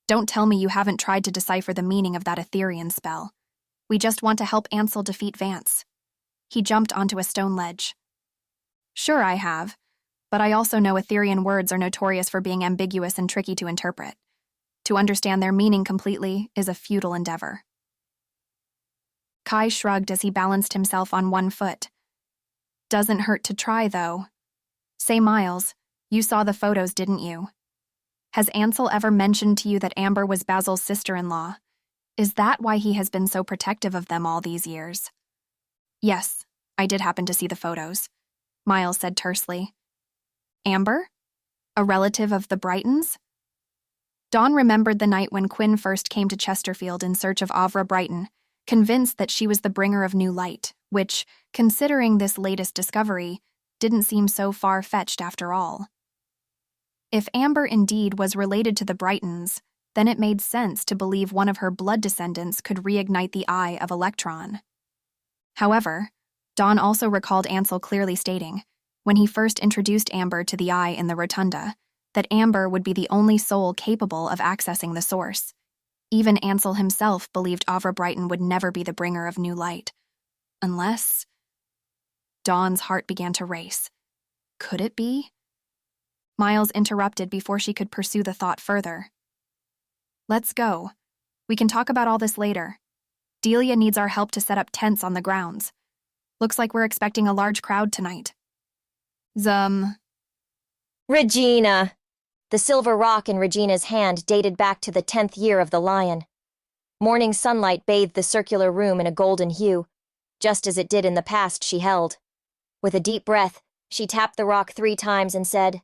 Don't tell me you haven't tried to decipher the meaning of that Etherean spell. We just want to help Ansel defeat Vance. He jumped onto a stone ledge. Sure I have, but I also know Etherean words are notorious for being ambiguous and tricky to interpret. To understand their meaning completely is a futile endeavor. Kai shrugged as he balanced himself on one foot. Doesn't hurt to try, though. Say, Miles, you saw the photos, didn't you? Has Ansel ever mentioned to you that Amber was Basil's sister-in-law? Is that why he has been so protective of them all these years? Yes, I did happen to see the photos, Miles said tersely. Amber? A relative of the Brightons? Dawn remembered the night when Quinn first came to Chesterfield in search of Avra Brighton, convinced that she was the bringer of new light, which, considering this latest discovery, didn't seem so far-fetched after all. If Amber indeed was related to the Brightons, then it made sense to believe one of her blood descendants could reignite the Eye of Elektron. However, Dawn also recalled Ansel clearly stating, when he first introduced Amber to the Eye in the Rotunda, that Amber would be the only soul capable of accessing the source. Even Ansel himself believed Avra Brighton would never be the bringer of new light. Unless... Dawn's heart began to race. Could it be? Miles interrupted before she could pursue the thought further. Let's go. We can talk about all this later. Delia needs our help to set up tents on the grounds. Looks like we're expecting a large crowd tonight. Regina! The silver rock in Regina's hand dated back to the 10th year of the lion. Morning sunlight bathed the circular room in a golden hue, just as it did in the past she held. With a deep breath, she tapped the rock 3 times and said,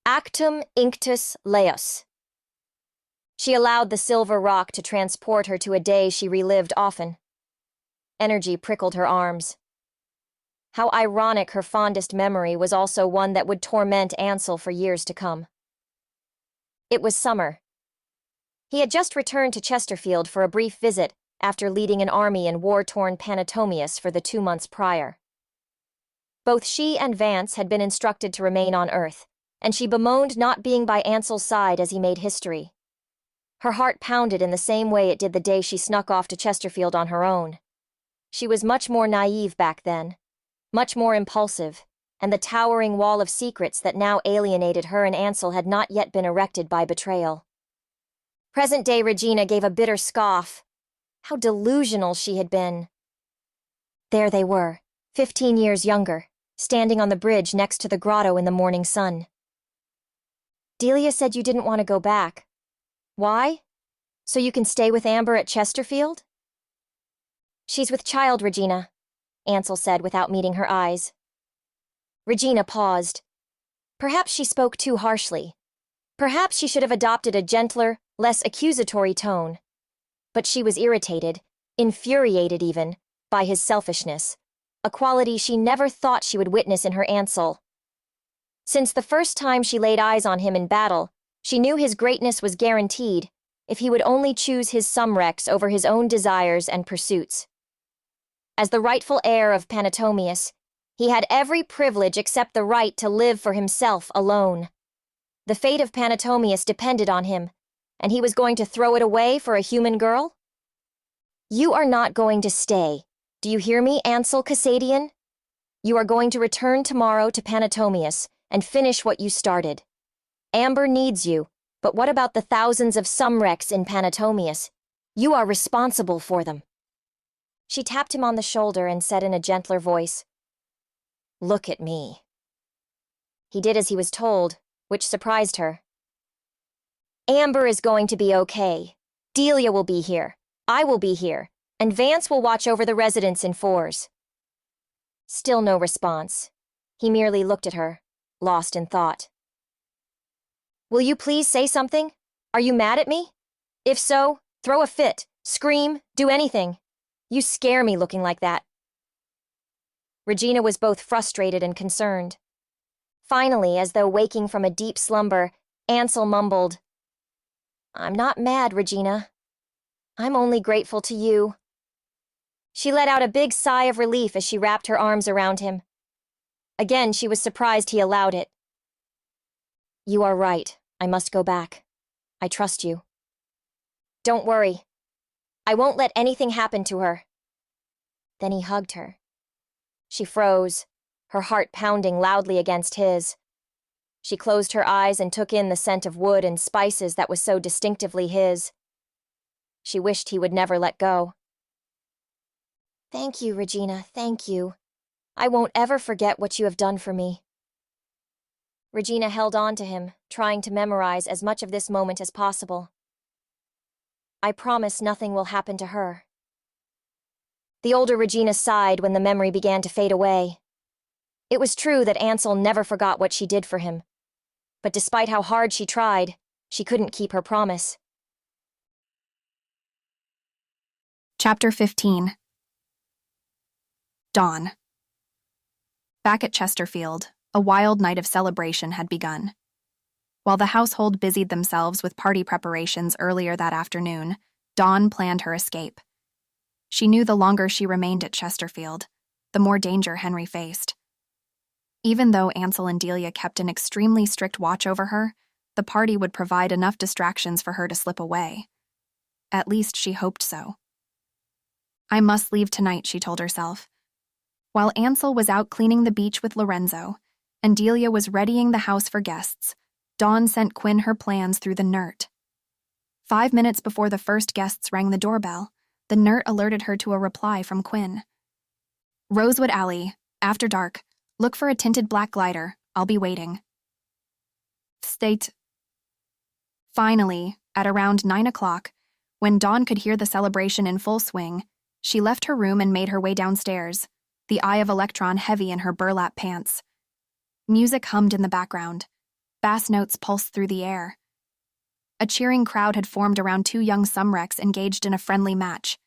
Actum Inctus Leos. She allowed the silver rock to transport her to a day she relived often. Energy prickled her arms. How ironic her fondest memory was also one that would torment Ansel for years to come. It was summer. He had just returned to Chesterfield for a brief visit after leading an army in war-torn Panatomius for the 2 months prior. Both she and Vance had been instructed to remain on Earth, and she bemoaned not being by Ansel's side as he made history. Her heart pounded in the same way it did the day she snuck off to Chesterfield on her own. She was much more naive back then, much more impulsive, and the towering wall of secrets that now alienated her and Ansel had not yet been erected by betrayal. Present-day Regina gave a bitter scoff. How delusional she had been. There they were, 15 years younger, standing on the bridge next to the grotto in the morning sun. Delia said you didn't want to go back. Why? So you can stay with Amber at Chesterfield? She's with child, Regina, Ansel said without meeting her eyes. Regina paused. Perhaps she spoke too harshly. Perhaps she should have adopted a gentler, less accusatory tone. But she was irritated, infuriated even, by his selfishness, a quality she never thought she would witness in her Ansel. Since the first time she laid eyes on him in battle, she knew his greatness was guaranteed, if he would only choose his Sumrects over his own desires and pursuits. As the rightful heir of Panatomius, he had every privilege except the right to live for himself alone. The fate of Panatomius depended on him, and he was going to throw it away for a human girl? You are not going to stay. Do you hear me, Ansel Cassadian? You are going to return tomorrow to Panatomius and finish what you started. Amber needs you, but what about the thousands of Sumrects in Panatomius? You are responsible for them. She tapped him on the shoulder and said in a gentler voice, "Look at me." He did as he was told, which surprised her. Amber is going to be okay. Delia will be here. I will be here. And Vance will watch over the residents in fours. Still no response. He merely looked at her, lost in thought. Will you please say something? Are you mad at me? If so, throw a fit, scream, do anything. You scare me looking like that. Regina was both frustrated and concerned. Finally, as though waking from a deep slumber, Ansel mumbled, "I'm not mad, Regina. I'm only grateful to you." She let out a big sigh of relief as she wrapped her arms around him. Again, she was surprised he allowed it. "You are right. I must go back. I trust you. Don't worry. I won't let anything happen to her." Then he hugged her. She froze, her heart pounding loudly against his. She closed her eyes and took in the scent of wood and spices that was so distinctively his. She wished he would never let go. "Thank you, Regina, thank you. I won't ever forget what you have done for me." Regina held on to him, trying to memorize as much of this moment as possible. "I promise nothing will happen to her." The older Regina sighed when the memory began to fade away. It was true that Ansel never forgot what she did for him. But despite how hard she tried, she couldn't keep her promise. Chapter 15. Dawn. Back at Chesterfield, a wild night of celebration had begun. While the household busied themselves with party preparations earlier that afternoon, Dawn planned her escape. She knew the longer she remained at Chesterfield, the more danger Henry faced. Even though Ansel and Delia kept an extremely strict watch over her, the party would provide enough distractions for her to slip away. At least she hoped so. I must leave tonight, she told herself. While Ansel was out cleaning the beach with Lorenzo, and Delia was readying the house for guests, Dawn sent Quinn her plans through the NERT. 5 minutes before the first guests rang the doorbell, the NERT alerted her to a reply from Quinn. "Rosewood Alley, after dark. Look for a tinted black glider. I'll be waiting." State. Finally, at around 9 o'clock, when Dawn could hear the celebration in full swing, she left her room and made her way downstairs, the Eye of Elektron heavy in her burlap pants. Music hummed in the background. Bass notes pulsed through the air. A cheering crowd had formed around two young Sumrects engaged in a friendly match.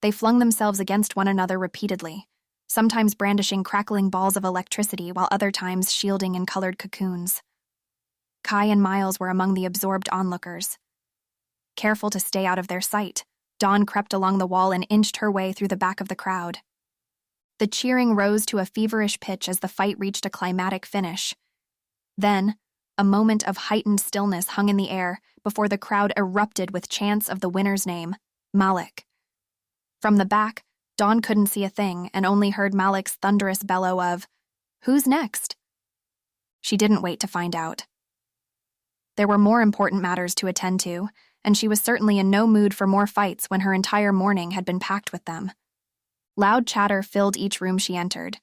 They flung themselves against one another repeatedly, sometimes brandishing crackling balls of electricity while other times shielding in colored cocoons. Kai and Miles were among the absorbed onlookers. Careful to stay out of their sight, Dawn crept along the wall and inched her way through the back of the crowd. The cheering rose to a feverish pitch as the fight reached a climatic finish. Then, a moment of heightened stillness hung in the air before the crowd erupted with chants of the winner's name, Malik. From the back, Dawn couldn't see a thing and only heard Malik's thunderous bellow of, "Who's next?" She didn't wait to find out. There were more important matters to attend to, and she was certainly in no mood for more fights when her entire morning had been packed with them. Loud chatter filled each room she entered.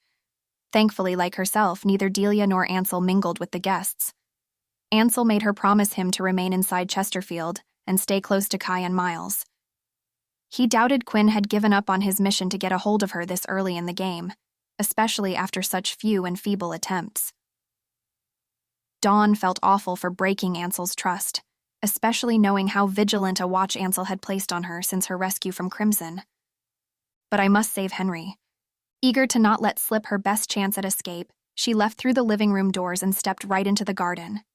Thankfully, like herself, neither Delia nor Ansel mingled with the guests. Ansel made her promise him to remain inside Chesterfield and stay close to Kai and Miles. He doubted Quinn had given up on his mission to get a hold of her this early in the game, especially after such few and feeble attempts. Dawn felt awful for breaking Ansel's trust, especially knowing how vigilant a watch Ansel had placed on her since her rescue from Crimson. But I must save Henry. Eager to not let slip her best chance at escape, she left through the living room doors and stepped right into the garden.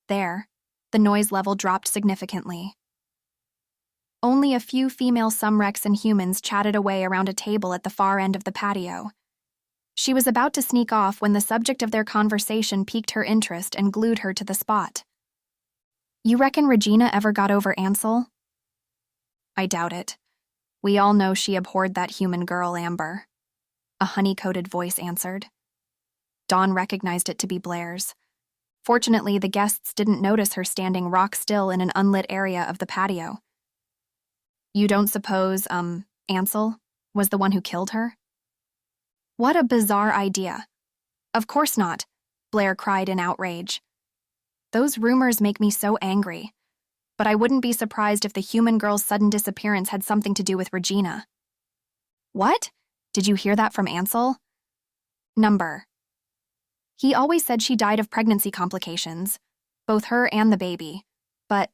There, the noise level dropped significantly. Only a few female Sumrects and humans chatted away around a table at the far end of the patio. She was about to sneak off when the subject of their conversation piqued her interest and glued her to the spot. You reckon Regina ever got over Ansel? I doubt it. We all know she abhorred that human girl, Amber. A honey-coated voice answered. Dawn recognized it to be Blair's. Fortunately, the guests didn't notice her standing rock still in an unlit area of the patio. You don't suppose, Ansel was the one who killed her? What a bizarre idea. Of course not, Blair cried in outrage. Those rumors make me so angry, but I wouldn't be surprised if the human girl's sudden disappearance had something to do with Regina. What? Did you hear that from Ansel? Number. He always said she died of pregnancy complications, both her and the baby. But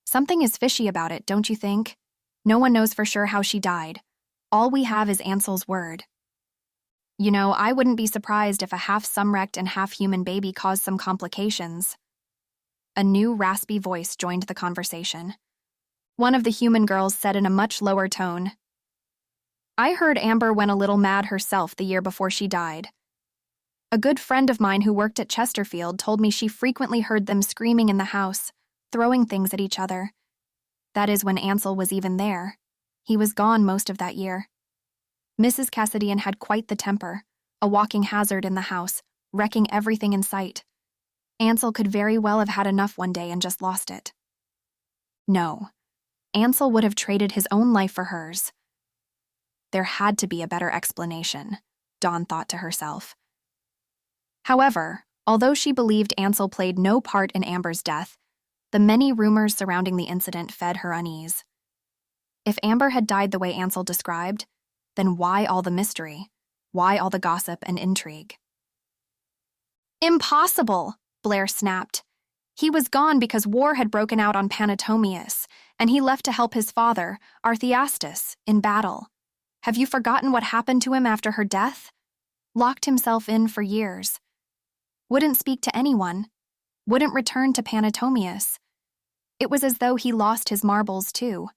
something is fishy about it, don't you think? No one knows for sure how she died. All we have is Ansel's word. You know, I wouldn't be surprised if a half-Sumrect and half-human baby caused some complications. A new raspy voice joined the conversation. One of the human girls said in a much lower tone, I heard Amber went a little mad herself the year before she died. A good friend of mine who worked at Chesterfield told me she frequently heard them screaming in the house, throwing things at each other. That is when Ansel was even there. He was gone most of that year. Mrs. Cassadian had quite the temper, a walking hazard in the house, wrecking everything in sight. Ansel could very well have had enough one day and just lost it. No, Ansel would have traded his own life for hers. There had to be a better explanation, Dawn thought to herself. However, although she believed Ansel played no part in Amber's death, the many rumors surrounding the incident fed her unease. If Amber had died the way Ansel described, then why all the mystery? Why all the gossip and intrigue? Impossible, Blair snapped. He was gone because war had broken out on Panatomius, and he left to help his father, Arthiastus, in battle. Have you forgotten what happened to him after her death? Locked himself in for years. Wouldn't speak to anyone. Wouldn't return to Panatomius. It was as though he lost his marbles, too.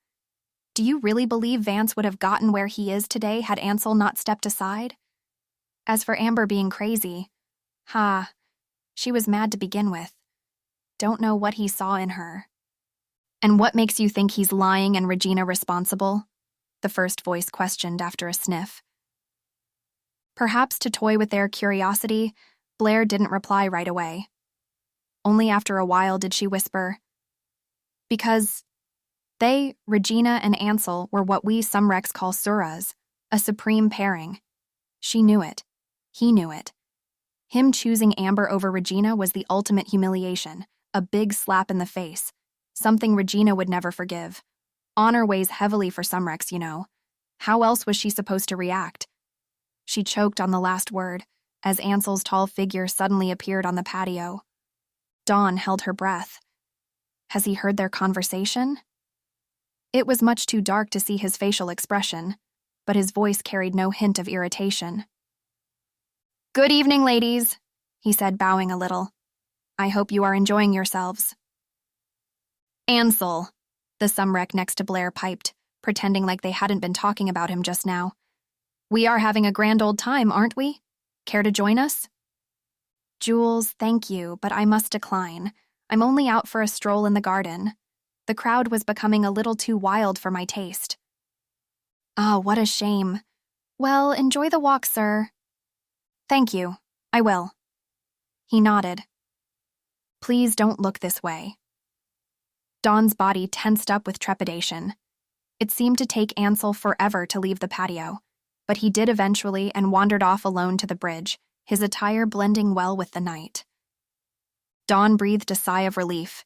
Do you really believe Vance would have gotten where he is today had Ansel not stepped aside? As for Amber being crazy, she was mad to begin with. Don't know what he saw in her. And what makes you think he's lying and Regina responsible? The first voice questioned after a sniff. Perhaps to toy with their curiosity, Blair didn't reply right away. Only after a while did she whisper, because they, Regina and Ansel, were what we Sumrects call suras, a supreme pairing. She knew it. He knew it. Him choosing Amber over Regina was the ultimate humiliation, a big slap in the face, something Regina would never forgive. Honor weighs heavily for Sumrects, you know. How else was she supposed to react? She choked on the last word, as Ansel's tall figure suddenly appeared on the patio. Dawn held her breath. Has he heard their conversation? It was much too dark to see his facial expression, but his voice carried no hint of irritation. Good evening, ladies, he said, bowing a little. I hope you are enjoying yourselves. Ansel, the Sumrect next to Blair piped, pretending like they hadn't been talking about him just now. We are having a grand old time, aren't we? Care to join us? Jules, thank you, but I must decline. I'm only out for a stroll in the garden. The crowd was becoming a little too wild for my taste. Ah, what a shame. Well, enjoy the walk, sir. Thank you. I will. He nodded. Please don't look this way. Dawn's body tensed up with trepidation. It seemed to take Ansel forever to leave the patio, but he did eventually and wandered off alone to the bridge, his attire blending well with the night. Dawn breathed a sigh of relief.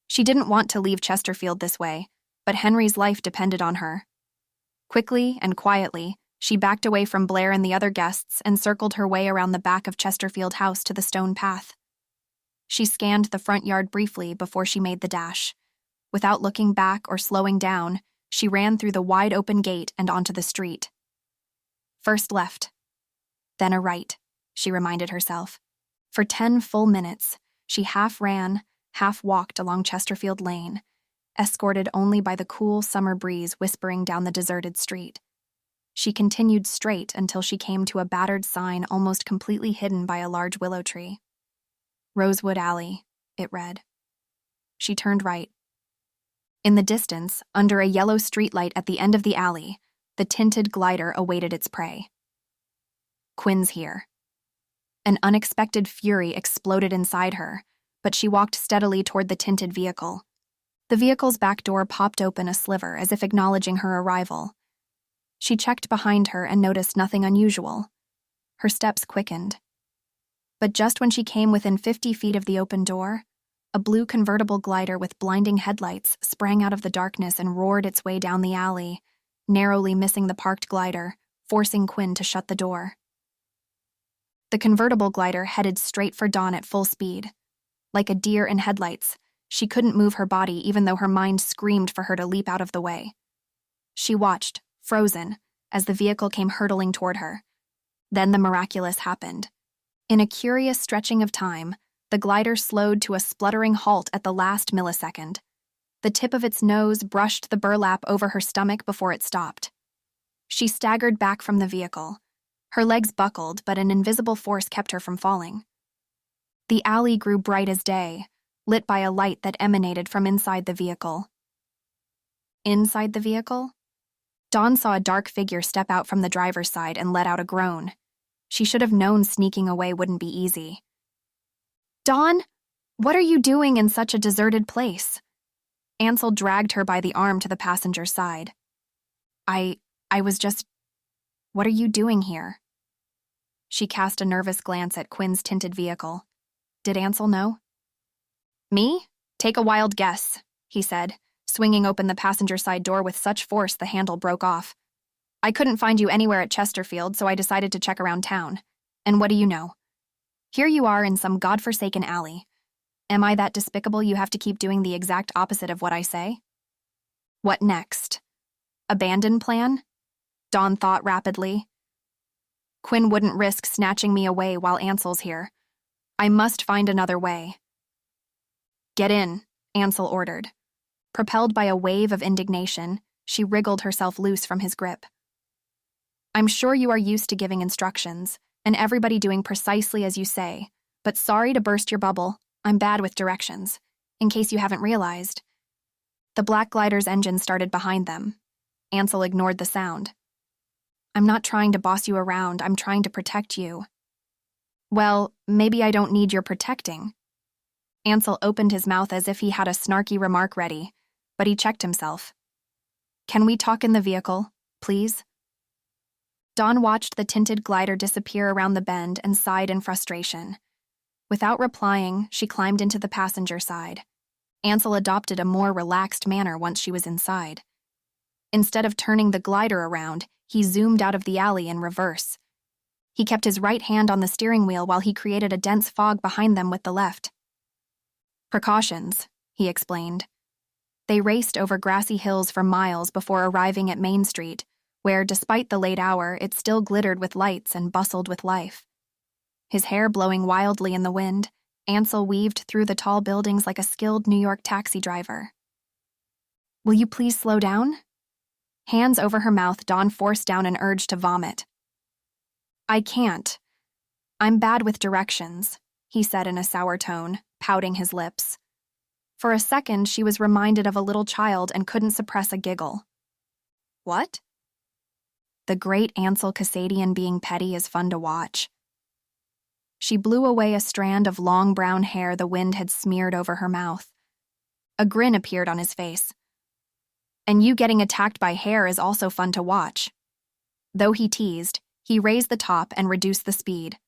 She didn't want to leave Chesterfield this way, but Henry's life depended on her. Quickly and quietly, she backed away from Blair and the other guests and circled her way around the back of Chesterfield House to the stone path. She scanned the front yard briefly before she made the dash. Without looking back or slowing down, she ran through the wide-open gate and onto the street. First left, then a right, she reminded herself. For 10 full minutes, she half ran, half walked along Chesterfield Lane, escorted only by the cool summer breeze whispering down the deserted street. She continued straight until she came to a battered sign almost completely hidden by a large willow tree. Rosewood Alley, it read. She turned right. In the distance, under a yellow streetlight at the end of the alley, the tinted glider awaited its prey. Quinn's here. An unexpected fury exploded inside her, but she walked steadily toward the tinted vehicle. The vehicle's back door popped open a sliver as if acknowledging her arrival. She checked behind her and noticed nothing unusual. Her steps quickened. But just when she came within 50 feet of the open door, a blue convertible glider with blinding headlights sprang out of the darkness and roared its way down the alley, narrowly missing the parked glider, forcing Quinn to shut the door. The convertible glider headed straight for Dawn at full speed. Like a deer in headlights, she couldn't move her body even though her mind screamed for her to leap out of the way. She watched, frozen, as the vehicle came hurtling toward her. Then the miraculous happened. In a curious stretching of time, the glider slowed to a spluttering halt at the last millisecond. The tip of its nose brushed the burlap over her stomach before it stopped. She staggered back from the vehicle. Her legs buckled, but an invisible force kept her from falling. The alley grew bright as day, lit by a light that emanated from inside the vehicle. Inside the vehicle? Dawn saw a dark figure step out from the driver's side and let out a groan. She should have known sneaking away wouldn't be easy. "Dawn, what are you doing in such a deserted place?" Ansel dragged her by the arm to the passenger's side. I was just... What are you doing here?" She cast a nervous glance at Quinn's tinted vehicle. Did Ansel know? "Me? Take a wild guess," he said, swinging open the passenger side door with such force the handle broke off. "I couldn't find you anywhere at Chesterfield, so I decided to check around town. And what do you know? Here you are in some godforsaken alley. Am I that despicable you have to keep doing the exact opposite of what I say?" What next? Abandon plan? Dawn thought rapidly. Quinn wouldn't risk snatching me away while Ansel's here. I must find another way. "Get in," Ansel ordered. Propelled by a wave of indignation, she wriggled herself loose from his grip. "I'm sure you are used to giving instructions, and everybody doing precisely as you say, but sorry to burst your bubble, I'm bad with directions, in case you haven't realized." The black glider's engine started behind them. Ansel ignored the sound. "I'm not trying to boss you around, I'm trying to protect you." "Well, maybe I don't need your protecting." Ansel opened his mouth as if he had a snarky remark ready, but he checked himself. "Can we talk in the vehicle, please?" Dawn watched the tinted glider disappear around the bend and sighed in frustration. Without replying, she climbed into the passenger side. Ansel adopted a more relaxed manner once she was inside. Instead of turning the glider around, he zoomed out of the alley in reverse. He kept his right hand on the steering wheel while he created a dense fog behind them with the left. "Precautions," he explained. They raced over grassy hills for miles before arriving at Main Street, where, despite the late hour, it still glittered with lights and bustled with life. His hair blowing wildly in the wind, Ansel weaved through the tall buildings like a skilled New York taxi driver. "Will you please slow down?" Hands over her mouth, Dawn forced down an urge to vomit. "I can't. I'm bad with directions," he said in a sour tone, pouting his lips. For a second, she was reminded of a little child and couldn't suppress a giggle. "What?" The great Ansel Cassadian being petty is fun to watch. She blew away a strand of long brown hair the wind had smeared over her mouth. A grin appeared on his face. "And you getting attacked by hair is also fun to watch." Though he teased, he raised the top and reduced the speed.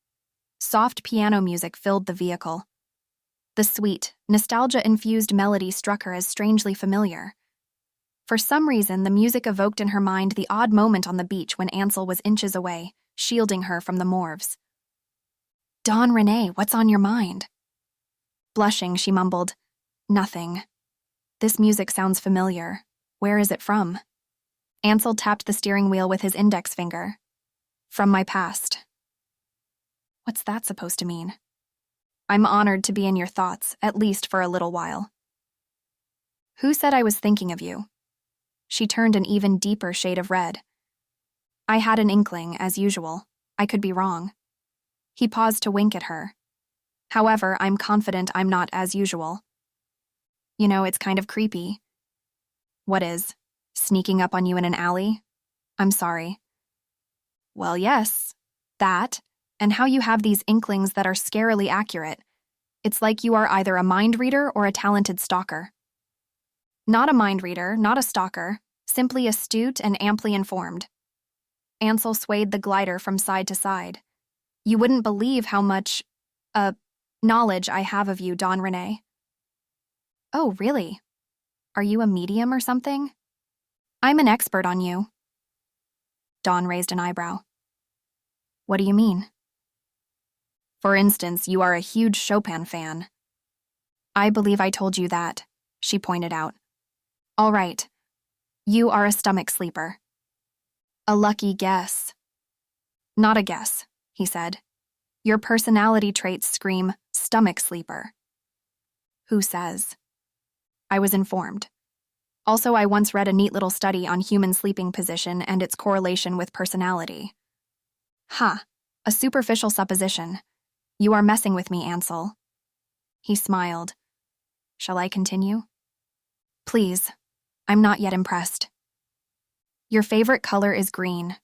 Soft piano music filled the vehicle. The sweet, nostalgia-infused melody struck her as strangely familiar. For some reason, the music evoked in her mind the odd moment on the beach when Ansel was inches away, shielding her from the Morves. "Dawn, Rene, what's on your mind?" Blushing, she mumbled, "Nothing. This music sounds familiar. Where is it from?" Ansel tapped the steering wheel with his index finger. "From my past." What's that supposed to mean? "I'm honored to be in your thoughts, at least for a little while." Who said I was thinking of you? She turned an even deeper shade of red. I had an inkling, as usual. I could be wrong. He paused to wink at her. However, I'm confident I'm not as usual. You know, it's kind of creepy. What is? Sneaking up on you in an alley? I'm sorry. Well, yes, that, and how you have these inklings that are scarily accurate. It's like you are either a mind reader or a talented stalker. Not a mind reader, not a stalker, simply astute and amply informed. Ansel swayed the glider from side to side. You wouldn't believe how much, knowledge I have of you, Don Rene. Oh, really? Are you a medium or something? I'm an expert on you. Don raised an eyebrow. What do you mean? For instance, you are a huge Chopin fan. I believe I told you that, she pointed out. All right. You are a stomach sleeper. A lucky guess. Not a guess, he said. Your personality traits scream stomach sleeper. Who says? I was informed. Also, I once read a neat little study on human sleeping position and its correlation with personality. A superficial supposition. You are messing with me, Ansel. He smiled. Shall I continue? Please. I'm not yet impressed. Your favorite color is green,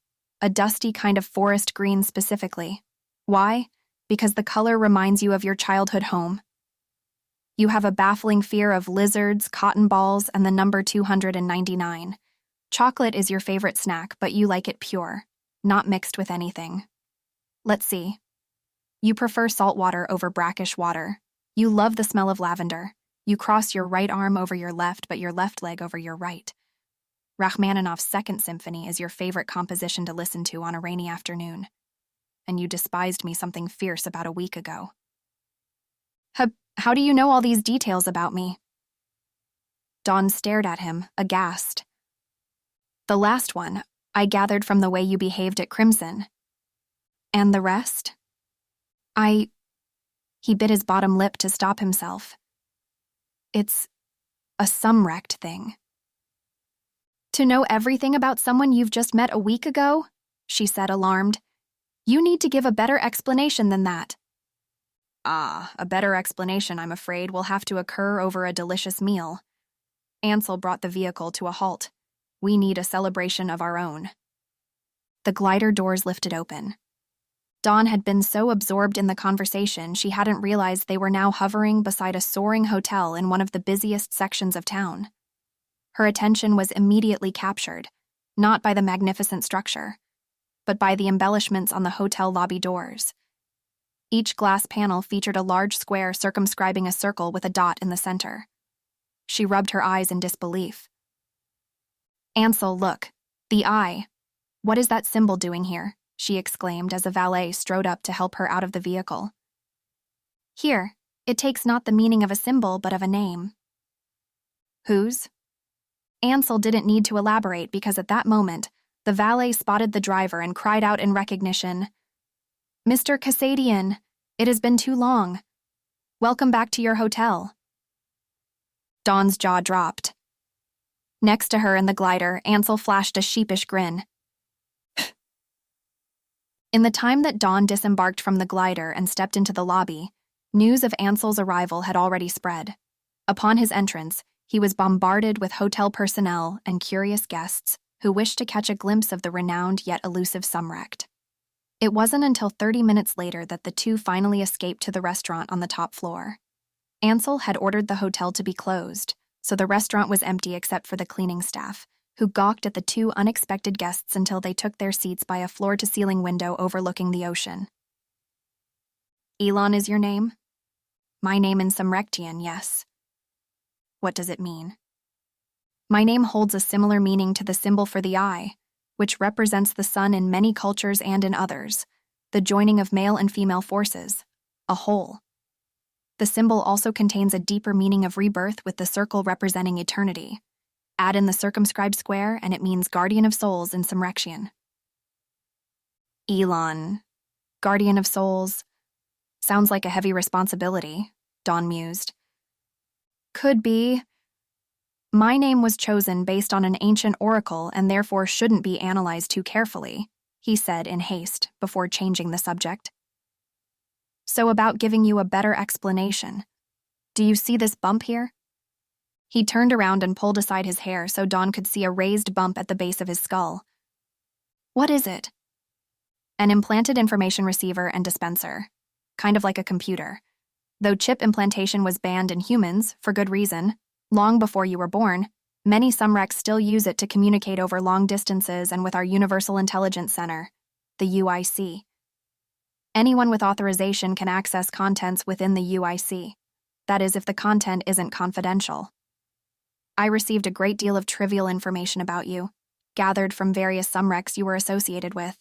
a dusty kind of forest green specifically. Why? Because the color reminds you of your childhood home. You have a baffling fear of lizards, cotton balls, and the number 299. Chocolate is your favorite snack, but you like it pure, not mixed with anything. Let's see. You prefer salt water over brackish water. You love the smell of lavender. You cross your right arm over your left, but your left leg over your right. Rachmaninoff's Second Symphony is your favorite composition to listen to on a rainy afternoon. And you despised me something fierce about a week ago. How do you know all these details about me? Dawn stared at him, aghast. The last one, I gathered from the way you behaved at Crimson. And the rest? He bit his bottom lip to stop himself. It's a Sumrect thing. To know everything about someone you've just met a week ago? She said, alarmed. You need to give a better explanation than that. A better explanation, I'm afraid, will have to occur over a delicious meal. Ansel brought the vehicle to a halt. We need a celebration of our own. The glider doors lifted open. Dawn had been so absorbed in the conversation she hadn't realized they were now hovering beside a soaring hotel in one of the busiest sections of town. Her attention was immediately captured, not by the magnificent structure, but by the embellishments on the hotel lobby doors. Each glass panel featured a large square circumscribing a circle with a dot in the center. She rubbed her eyes in disbelief. Ansel, look. The eye. What is that symbol doing here? She exclaimed as a valet strode up to help her out of the vehicle. Here, it takes not the meaning of a symbol but of a name. Whose? Ansel didn't need to elaborate because at that moment, the valet spotted the driver and cried out in recognition, Mr. Cassadian, it has been too long. Welcome back to your hotel. Dawn's jaw dropped. Next to her in the glider, Ansel flashed a sheepish grin. In the time that Dawn disembarked from the glider and stepped into the lobby, news of Ansel's arrival had already spread. Upon his entrance, he was bombarded with hotel personnel and curious guests who wished to catch a glimpse of the renowned yet elusive Sumrect. It wasn't until 30 minutes later that the two finally escaped to the restaurant on the top floor. Ansel had ordered the hotel to be closed, so the restaurant was empty except for the cleaning staff, who gawked at the two unexpected guests until they took their seats by a floor-to-ceiling window overlooking the ocean. Elon is your name? My name in Sumrectian, yes. What does it mean? My name holds a similar meaning to the symbol for the eye, which represents the sun in many cultures and in others, the joining of male and female forces, a whole. The symbol also contains a deeper meaning of rebirth with the circle representing eternity. Add in the circumscribed square and it means guardian of souls in Sumrectian. Elon, guardian of souls. Sounds like a heavy responsibility, Dawn mused. Could be. My name was chosen based on an ancient oracle and therefore shouldn't be analyzed too carefully, he said in haste before changing the subject. So about giving you a better explanation. Do you see this bump here? He turned around and pulled aside his hair so Dawn could see a raised bump at the base of his skull. What is it? An implanted information receiver and dispenser. Kind of like a computer. Though chip implantation was banned in humans, for good reason, long before you were born, many Sumrects still use it to communicate over long distances and with our Universal Intelligence Center, the UIC. Anyone with authorization can access contents within the UIC. That is, if the content isn't confidential. I received a great deal of trivial information about you, gathered from various Sumrects you were associated with,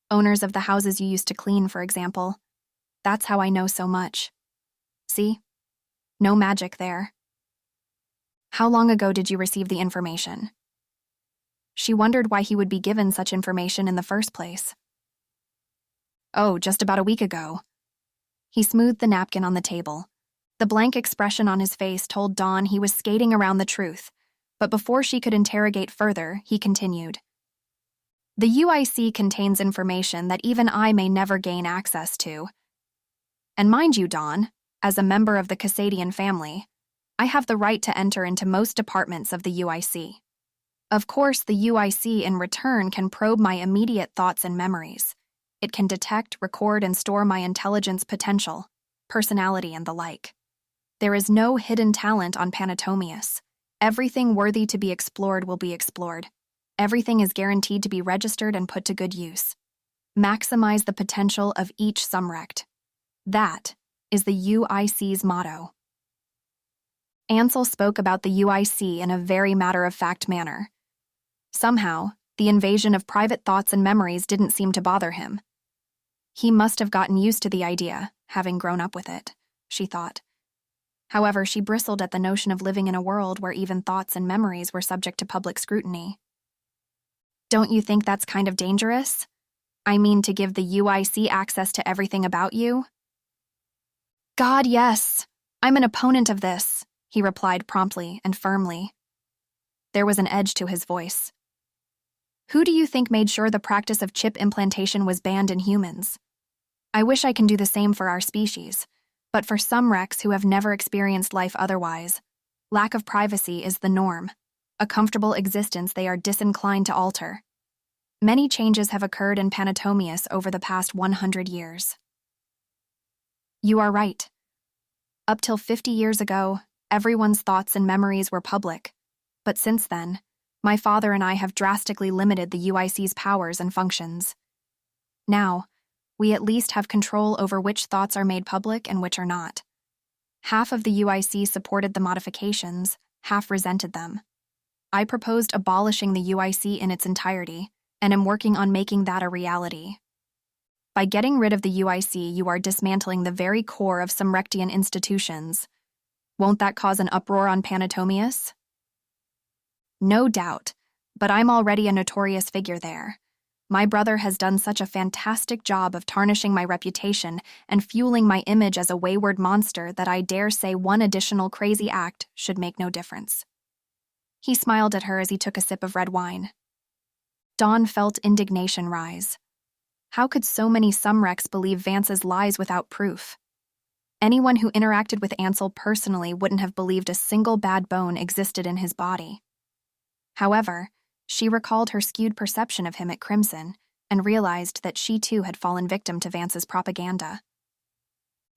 owners of the houses you used to clean, for example. That's how I know so much. See? No magic there. How long ago did you receive the information? She wondered why he would be given such information in the first place. Oh, just about a week ago. He smoothed the napkin on the table. The blank expression on his face told Dawn he was skating around the truth, but before she could interrogate further, he continued. The UIC contains information that even I may never gain access to. And mind you, Dawn, as a member of the Cassadian family, I have the right to enter into most departments of the UIC. Of course, the UIC in return can probe my immediate thoughts and memories. It can detect, record, and store my intelligence potential, personality, and the like. There is no hidden talent on Panatomius. Everything worthy to be explored will be explored. Everything is guaranteed to be registered and put to good use. Maximize the potential of each Sumrect. That is the UIC's motto. Ansel spoke about the UIC in a very matter-of-fact manner. Somehow, the invasion of private thoughts and memories didn't seem to bother him. He must have gotten used to the idea, having grown up with it, she thought. However, she bristled at the notion of living in a world where even thoughts and memories were subject to public scrutiny. Don't you think that's kind of dangerous? I mean, to give the UIC access to everything about you? God, yes. I'm an opponent of this, he replied promptly and firmly. There was an edge to his voice. Who do you think made sure the practice of chip implantation was banned in humans? I wish I can do the same for our species, but for Sumrects who have never experienced life otherwise, lack of privacy is the norm, a comfortable existence they are disinclined to alter. Many changes have occurred in Panatomius over the past 100 years. You are right. Up till 50 years ago, everyone's thoughts and memories were public, but since then, my father and I have drastically limited the UIC's powers and functions. Now, we at least have control over which thoughts are made public and which are not. Half of the UIC supported the modifications, half resented them. I proposed abolishing the UIC in its entirety, and am working on making that a reality. By getting rid of the UIC, you are dismantling the very core of Sumrectian institutions. Won't that cause an uproar on Panatomius? No doubt, but I'm already a notorious figure there. My brother has done such a fantastic job of tarnishing my reputation and fueling my image as a wayward monster that I dare say one additional crazy act should make no difference. He smiled at her as he took a sip of red wine. Dawn felt indignation rise. How could so many Sumrects believe Vance's lies without proof? Anyone who interacted with Ansel personally wouldn't have believed a single bad bone existed in his body. However, she recalled her skewed perception of him at Crimson and realized that she too had fallen victim to Vance's propaganda.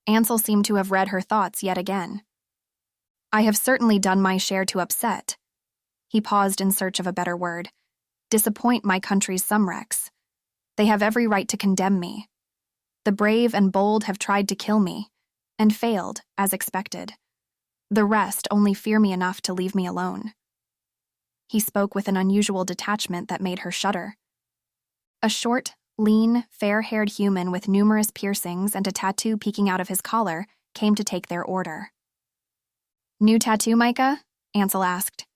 Ansel seemed to have read her thoughts yet again. I have certainly done my share to upset. He paused in search of a better word. Disappoint my country's Sumrects. They have every right to condemn me. The brave and bold have tried to kill me, and failed, as expected. The rest only fear me enough to leave me alone. He spoke with an unusual detachment that made her shudder. A short, lean, fair-haired human with numerous piercings and a tattoo peeking out of his collar came to take their order. New tattoo, Micah? Ansel asked.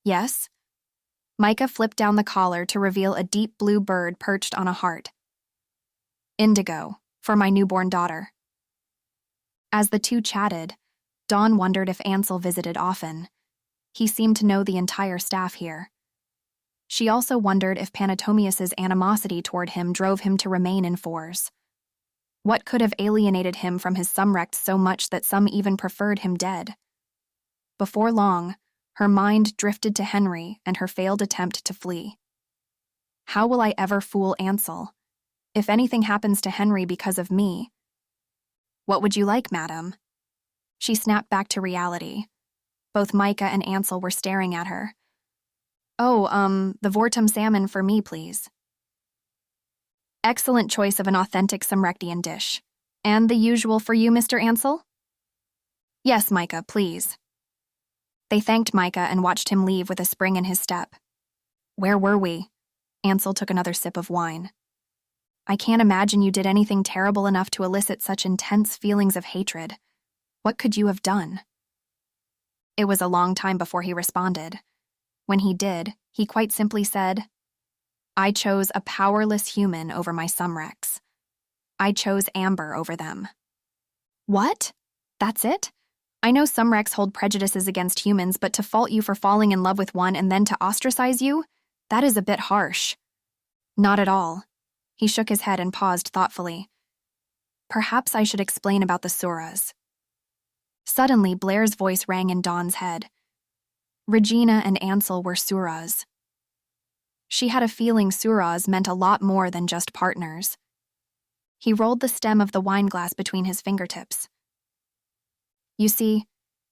Yes. Micah flipped down the collar to reveal a deep blue bird perched on a heart. Indigo, for my newborn daughter. As the two chatted, Dawn wondered if Ansel visited often. He seemed to know the entire staff here. She also wondered if Panatomius's animosity toward him drove him to remain in Fours. What could have alienated him from his Sumrects so much that some even preferred him dead? Before long, her mind drifted to Henry and her failed attempt to flee. How will I ever fool Ansel? If anything happens to Henry because of me. What would you like, madam? She snapped back to reality. Both Micah and Ansel were staring at her. Oh, the Vortum salmon for me, please. Excellent choice of an authentic Sumrectian dish. And the usual for you, Mr. Ansel? Yes, Micah, please. They thanked Micah and watched him leave with a spring in his step. Where were we? Ansel took another sip of wine. I can't imagine you did anything terrible enough to elicit such intense feelings of hatred. What could you have done? It was a long time before he responded. When he did, he quite simply said, I chose a powerless human over my Sumrects. I chose Amber over them. What? That's it? I know Sumrects hold prejudices against humans, but to fault you for falling in love with one and then to ostracize you? That is a bit harsh. Not at all. He shook his head and paused thoughtfully. Perhaps I should explain about the Suras. Suddenly, Blair's voice rang in Dawn's head. Regina and Ansel were Suras. She had a feeling Suras meant a lot more than just partners. He rolled the stem of the wineglass between his fingertips. You see,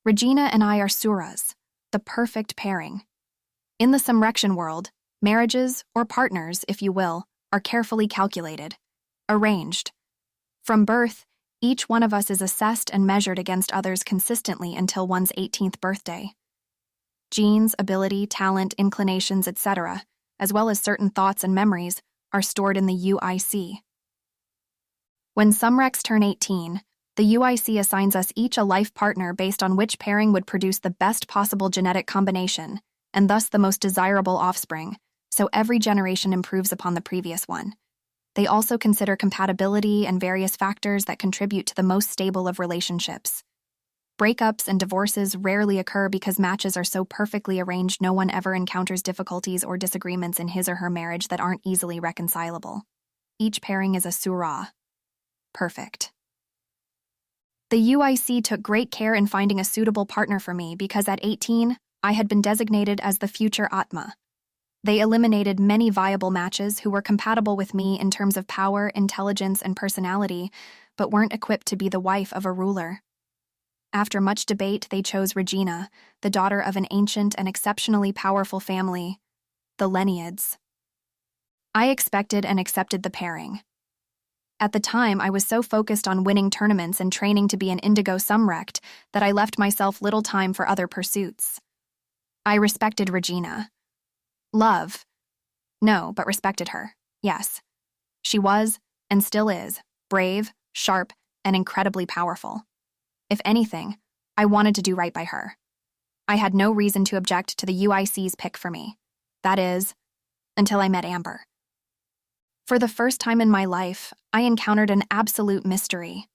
Regina and I are Suras, the perfect pairing. In the Sumrectian world, marriages, or partners, if you will, are carefully calculated, arranged. From birth, each one of us is assessed and measured against others consistently until one's 18th birthday. Genes, ability, talent, inclinations, etc., as well as certain thoughts and memories, are stored in the UIC. When Sumrects turn 18, the UIC assigns us each a life partner based on which pairing would produce the best possible genetic combination, and thus the most desirable offspring, so every generation improves upon the previous one. They also consider compatibility and various factors that contribute to the most stable of relationships. Breakups and divorces rarely occur because matches are so perfectly arranged no one ever encounters difficulties or disagreements in his or her marriage that aren't easily reconcilable. Each pairing is a Sura. Perfect. The UIC took great care in finding a suitable partner for me because at 18, I had been designated as the future Atma. They eliminated many viable matches who were compatible with me in terms of power, intelligence, and personality, but weren't equipped to be the wife of a ruler. After much debate, they chose Regina, the daughter of an ancient and exceptionally powerful family, the Leneids. I expected and accepted the pairing. At the time, I was so focused on winning tournaments and training to be an Indigo Sumrect that I left myself little time for other pursuits. I respected Regina. Love. No, but respected her. Yes. She was, and still is, brave, sharp, and incredibly powerful. If anything, I wanted to do right by her. I had no reason to object to the UIC's pick for me. That is, until I met Amber. For the first time in my life, I encountered an absolute mystery,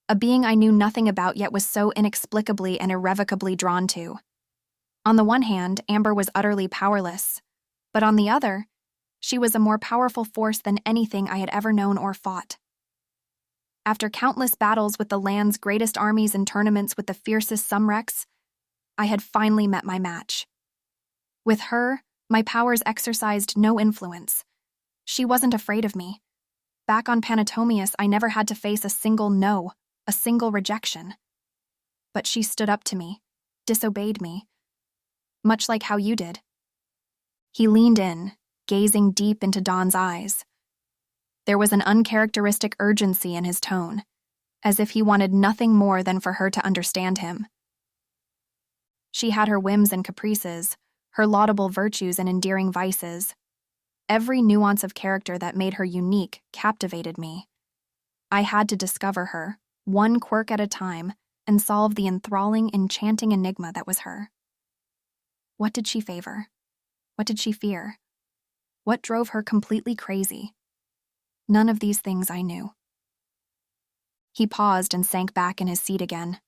a being I knew nothing about yet was so inexplicably and irrevocably drawn to. On the one hand, Amber was utterly powerless, but on the other, she was a more powerful force than anything I had ever known or fought. After countless battles with the land's greatest armies and tournaments with the fiercest Sumrects, I had finally met my match. With her, my powers exercised no influence. She wasn't afraid of me. Back on Panatomius, I never had to face a single no, a single rejection. But she stood up to me, disobeyed me, much like how you did. He leaned in, gazing deep into Dawn's eyes. There was an uncharacteristic urgency in his tone, as if he wanted nothing more than for her to understand him. She had her whims and caprices, her laudable virtues and endearing vices. Every nuance of character that made her unique captivated me. I had to discover her, one quirk at a time, and solve the enthralling, enchanting enigma that was her. What did she favor? What did she fear? What drove her completely crazy? None of these things I knew. He paused and sank back in his seat again.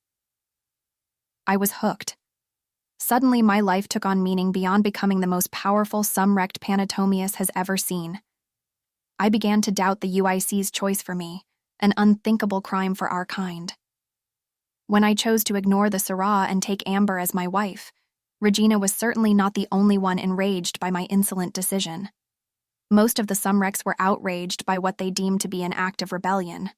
I was hooked. Suddenly, my life took on meaning beyond becoming the most powerful Sumrect Panatomius has ever seen. I began to doubt the UIC's choice for me, an unthinkable crime for our kind. When I chose to ignore the Syrah and take Amber as my wife, Regina was certainly not the only one enraged by my insolent decision. Most of the Sumrects were outraged by what they deemed to be an act of rebellion.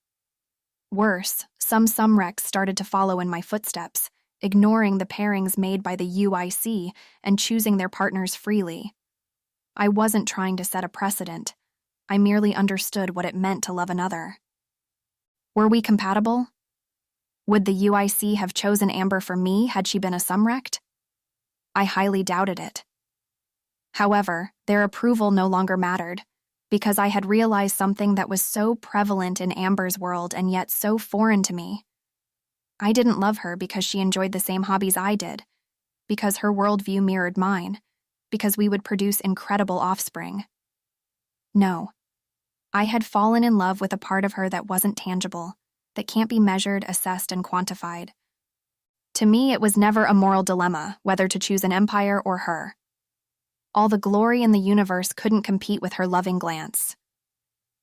Worse, some Sumrects started to follow in my footsteps, ignoring the pairings made by the UIC and choosing their partners freely. I wasn't trying to set a precedent. I merely understood what it meant to love another. Were we compatible? Would the UIC have chosen Amber for me had she been a Sumrect? I highly doubted it. However, their approval no longer mattered, because I had realized something that was so prevalent in Amber's world and yet so foreign to me. I didn't love her because she enjoyed the same hobbies I did, because her worldview mirrored mine, because we would produce incredible offspring. No. I had fallen in love with a part of her that wasn't tangible, that can't be measured, assessed, and quantified. To me, it was never a moral dilemma whether to choose an empire or her. All the glory in the universe couldn't compete with her loving glance.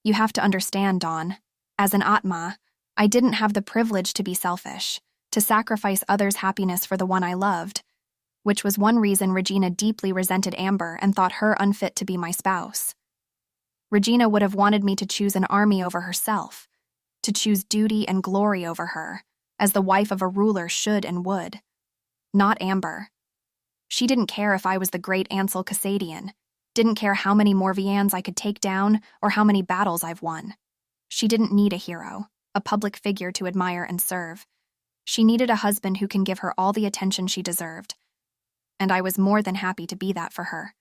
You have to understand, Dawn. As an Atma, I didn't have the privilege to be selfish, to sacrifice others' happiness for the one I loved, which was one reason Regina deeply resented Amber and thought her unfit to be my spouse. Regina would have wanted me to choose an army over herself, to choose duty and glory over her, as the wife of a ruler should and would. Not Amber. She didn't care if I was the great Ansel Cassadian, didn't care how many Morvians I could take down or how many battles I've won. She didn't need a hero, a public figure to admire and serve. She needed a husband who can give her all the attention she deserved. And I was more than happy to be that for her.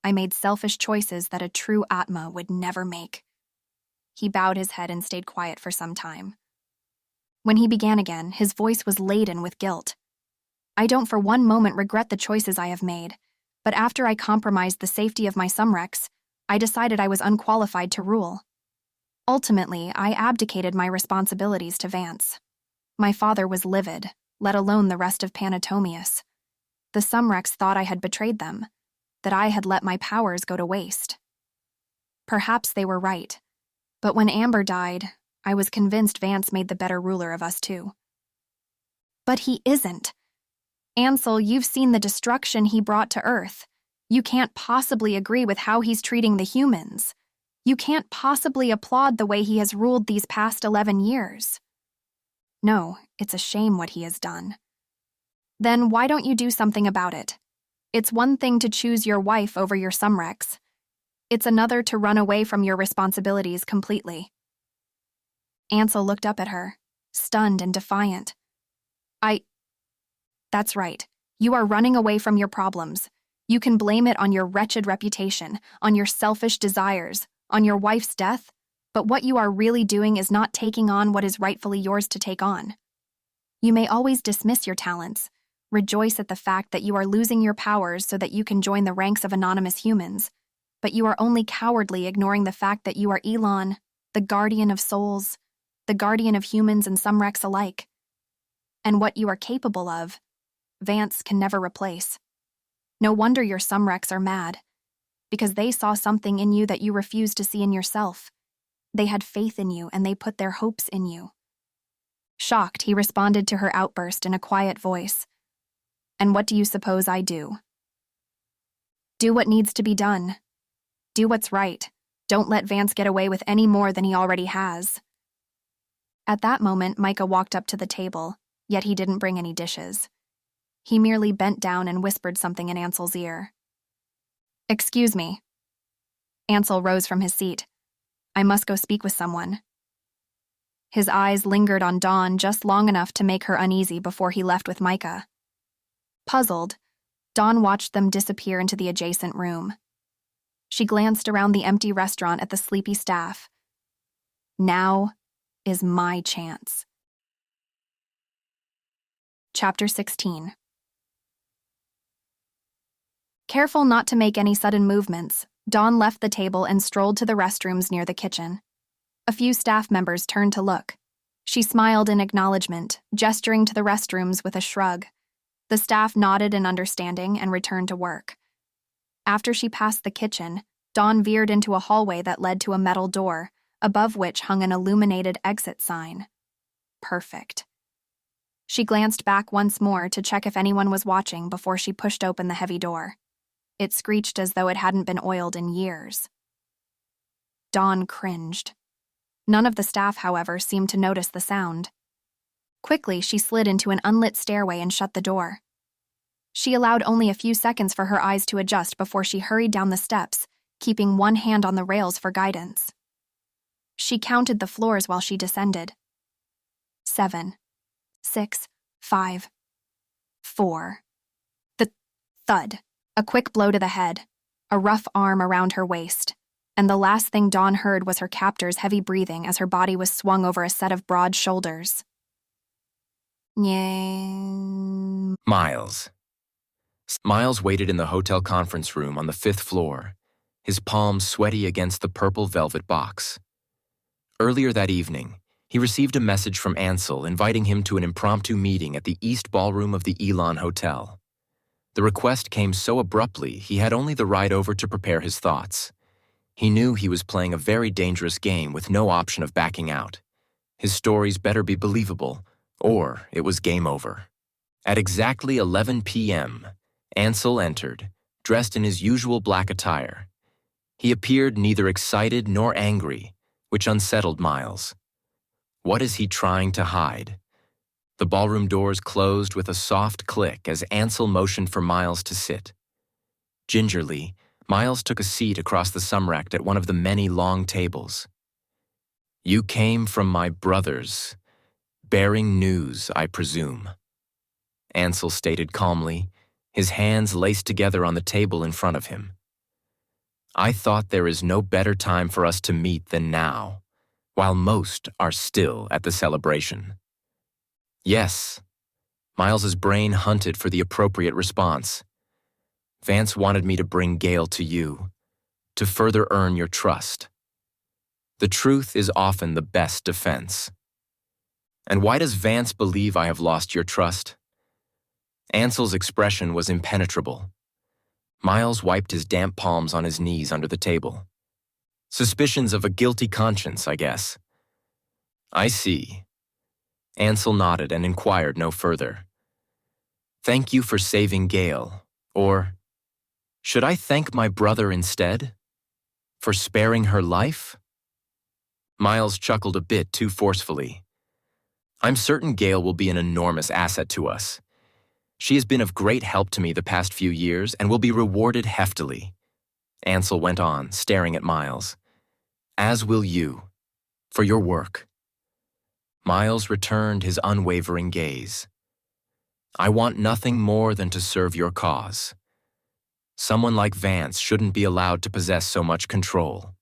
I made selfish choices that a true Atma would never make. He bowed his head and stayed quiet for some time. When he began again, his voice was laden with guilt. I don't for one moment regret the choices I have made, but after I compromised the safety of my Sumrects, I decided I was unqualified to rule. Ultimately, I abdicated my responsibilities to Vance. My father was livid, let alone the rest of Panatomius. The Sumrects thought I had betrayed them, that I had let my powers go to waste. Perhaps they were right, but when Amber died, I was convinced Vance made the better ruler of us two. But he isn't. Ansel, you've seen the destruction he brought to Earth. You can't possibly agree with how he's treating the humans. You can't possibly applaud the way he has ruled these past 11 years. No, it's a shame what he has done. Then why don't you do something about it? It's one thing to choose your wife over your Sumrects. It's another to run away from your responsibilities completely. Ansel looked up at her, stunned and defiant. That's right. You are running away from your problems. You can blame it on your wretched reputation, on your selfish desires, on your wife's death, but what you are really doing is not taking on what is rightfully yours to take on. You may always dismiss your talents, rejoice at the fact that you are losing your powers so that you can join the ranks of anonymous humans, but you are only cowardly ignoring the fact that you are Elon, the guardian of souls, the guardian of humans and Sumrects alike. And what you are capable of, Vance can never replace. No wonder your Sumrects are mad, because they saw something in you that you refused to see in yourself. They had faith in you and they put their hopes in you. Shocked, he responded to her outburst in a quiet voice. And what do you suppose I do? Do what needs to be done. Do what's right. Don't let Vance get away with any more than he already has. At that moment, Micah walked up to the table, yet he didn't bring any dishes. He merely bent down and whispered something in Ansel's ear. Excuse me. Ansel rose from his seat. I must go speak with someone. His eyes lingered on Dawn just long enough to make her uneasy before he left with Micah. Puzzled, Dawn watched them disappear into the adjacent room. She glanced around the empty restaurant at the sleepy staff. Now is my chance. Chapter 16. Careful not to make any sudden movements, Dawn left the table and strolled to the restrooms near the kitchen. A few staff members turned to look. She smiled in acknowledgement, gesturing to the restrooms with a shrug. The staff nodded in understanding and returned to work. After she passed the kitchen, Dawn veered into a hallway that led to a metal door, above which hung an illuminated exit sign. Perfect. She glanced back once more to check if anyone was watching before she pushed open the heavy door. It screeched as though it hadn't been oiled in years. Dawn cringed. None of the staff, however, seemed to notice the sound. Quickly, she slid into an unlit stairway and shut the door. She allowed only a few seconds for her eyes to adjust before she hurried down the steps, keeping one hand on the rails for guidance. She counted the floors while she descended. 7, 6, 5, 4. The thud, a quick blow to the head, a rough arm around her waist, and the last thing Dawn heard was her captor's heavy breathing as her body was swung over a set of broad shoulders. Yay. Miles. Miles waited in the hotel conference room on the 5th floor, his palms sweaty against the purple velvet box. Earlier that evening, he received a message from Ansel inviting him to an impromptu meeting at the East Ballroom of the Elon Hotel. The request came so abruptly he had only the ride over to prepare his thoughts. He knew he was playing a very dangerous game with no option of backing out. His stories better be believable, or it was game over. At exactly 11 p.m., Ansel entered, dressed in his usual black attire. He appeared neither excited nor angry, which unsettled Miles. What is he trying to hide? The ballroom doors closed with a soft click as Ansel motioned for Miles to sit. Gingerly, Miles took a seat across the Sumrect at one of the many long tables. "You came from my brothers, bearing news, I presume," Ansel stated calmly, his hands laced together on the table in front of him. "I thought there is no better time for us to meet than now, while most are still at the celebration." "Yes." Miles's brain hunted for the appropriate response. "Vance wanted me to bring Gale to you, to further earn your trust. The truth is often the best defense." "And why does Vance believe I have lost your trust?" Ansel's expression was impenetrable. Miles wiped his damp palms on his knees under the table. "Suspicions of a guilty conscience, I guess." "I see." Ansel nodded and inquired no further. "Thank you for saving Gale, or should I thank my brother instead? For sparing her life?" Miles chuckled a bit too forcefully. "I'm certain Gale will be an enormous asset to us. She has been of great help to me the past few years and will be rewarded heftily," Ansel went on, staring at Miles. "As will you, for your work." Miles returned his unwavering gaze. "I want nothing more than to serve your cause. Someone like Vance shouldn't be allowed to possess so much control."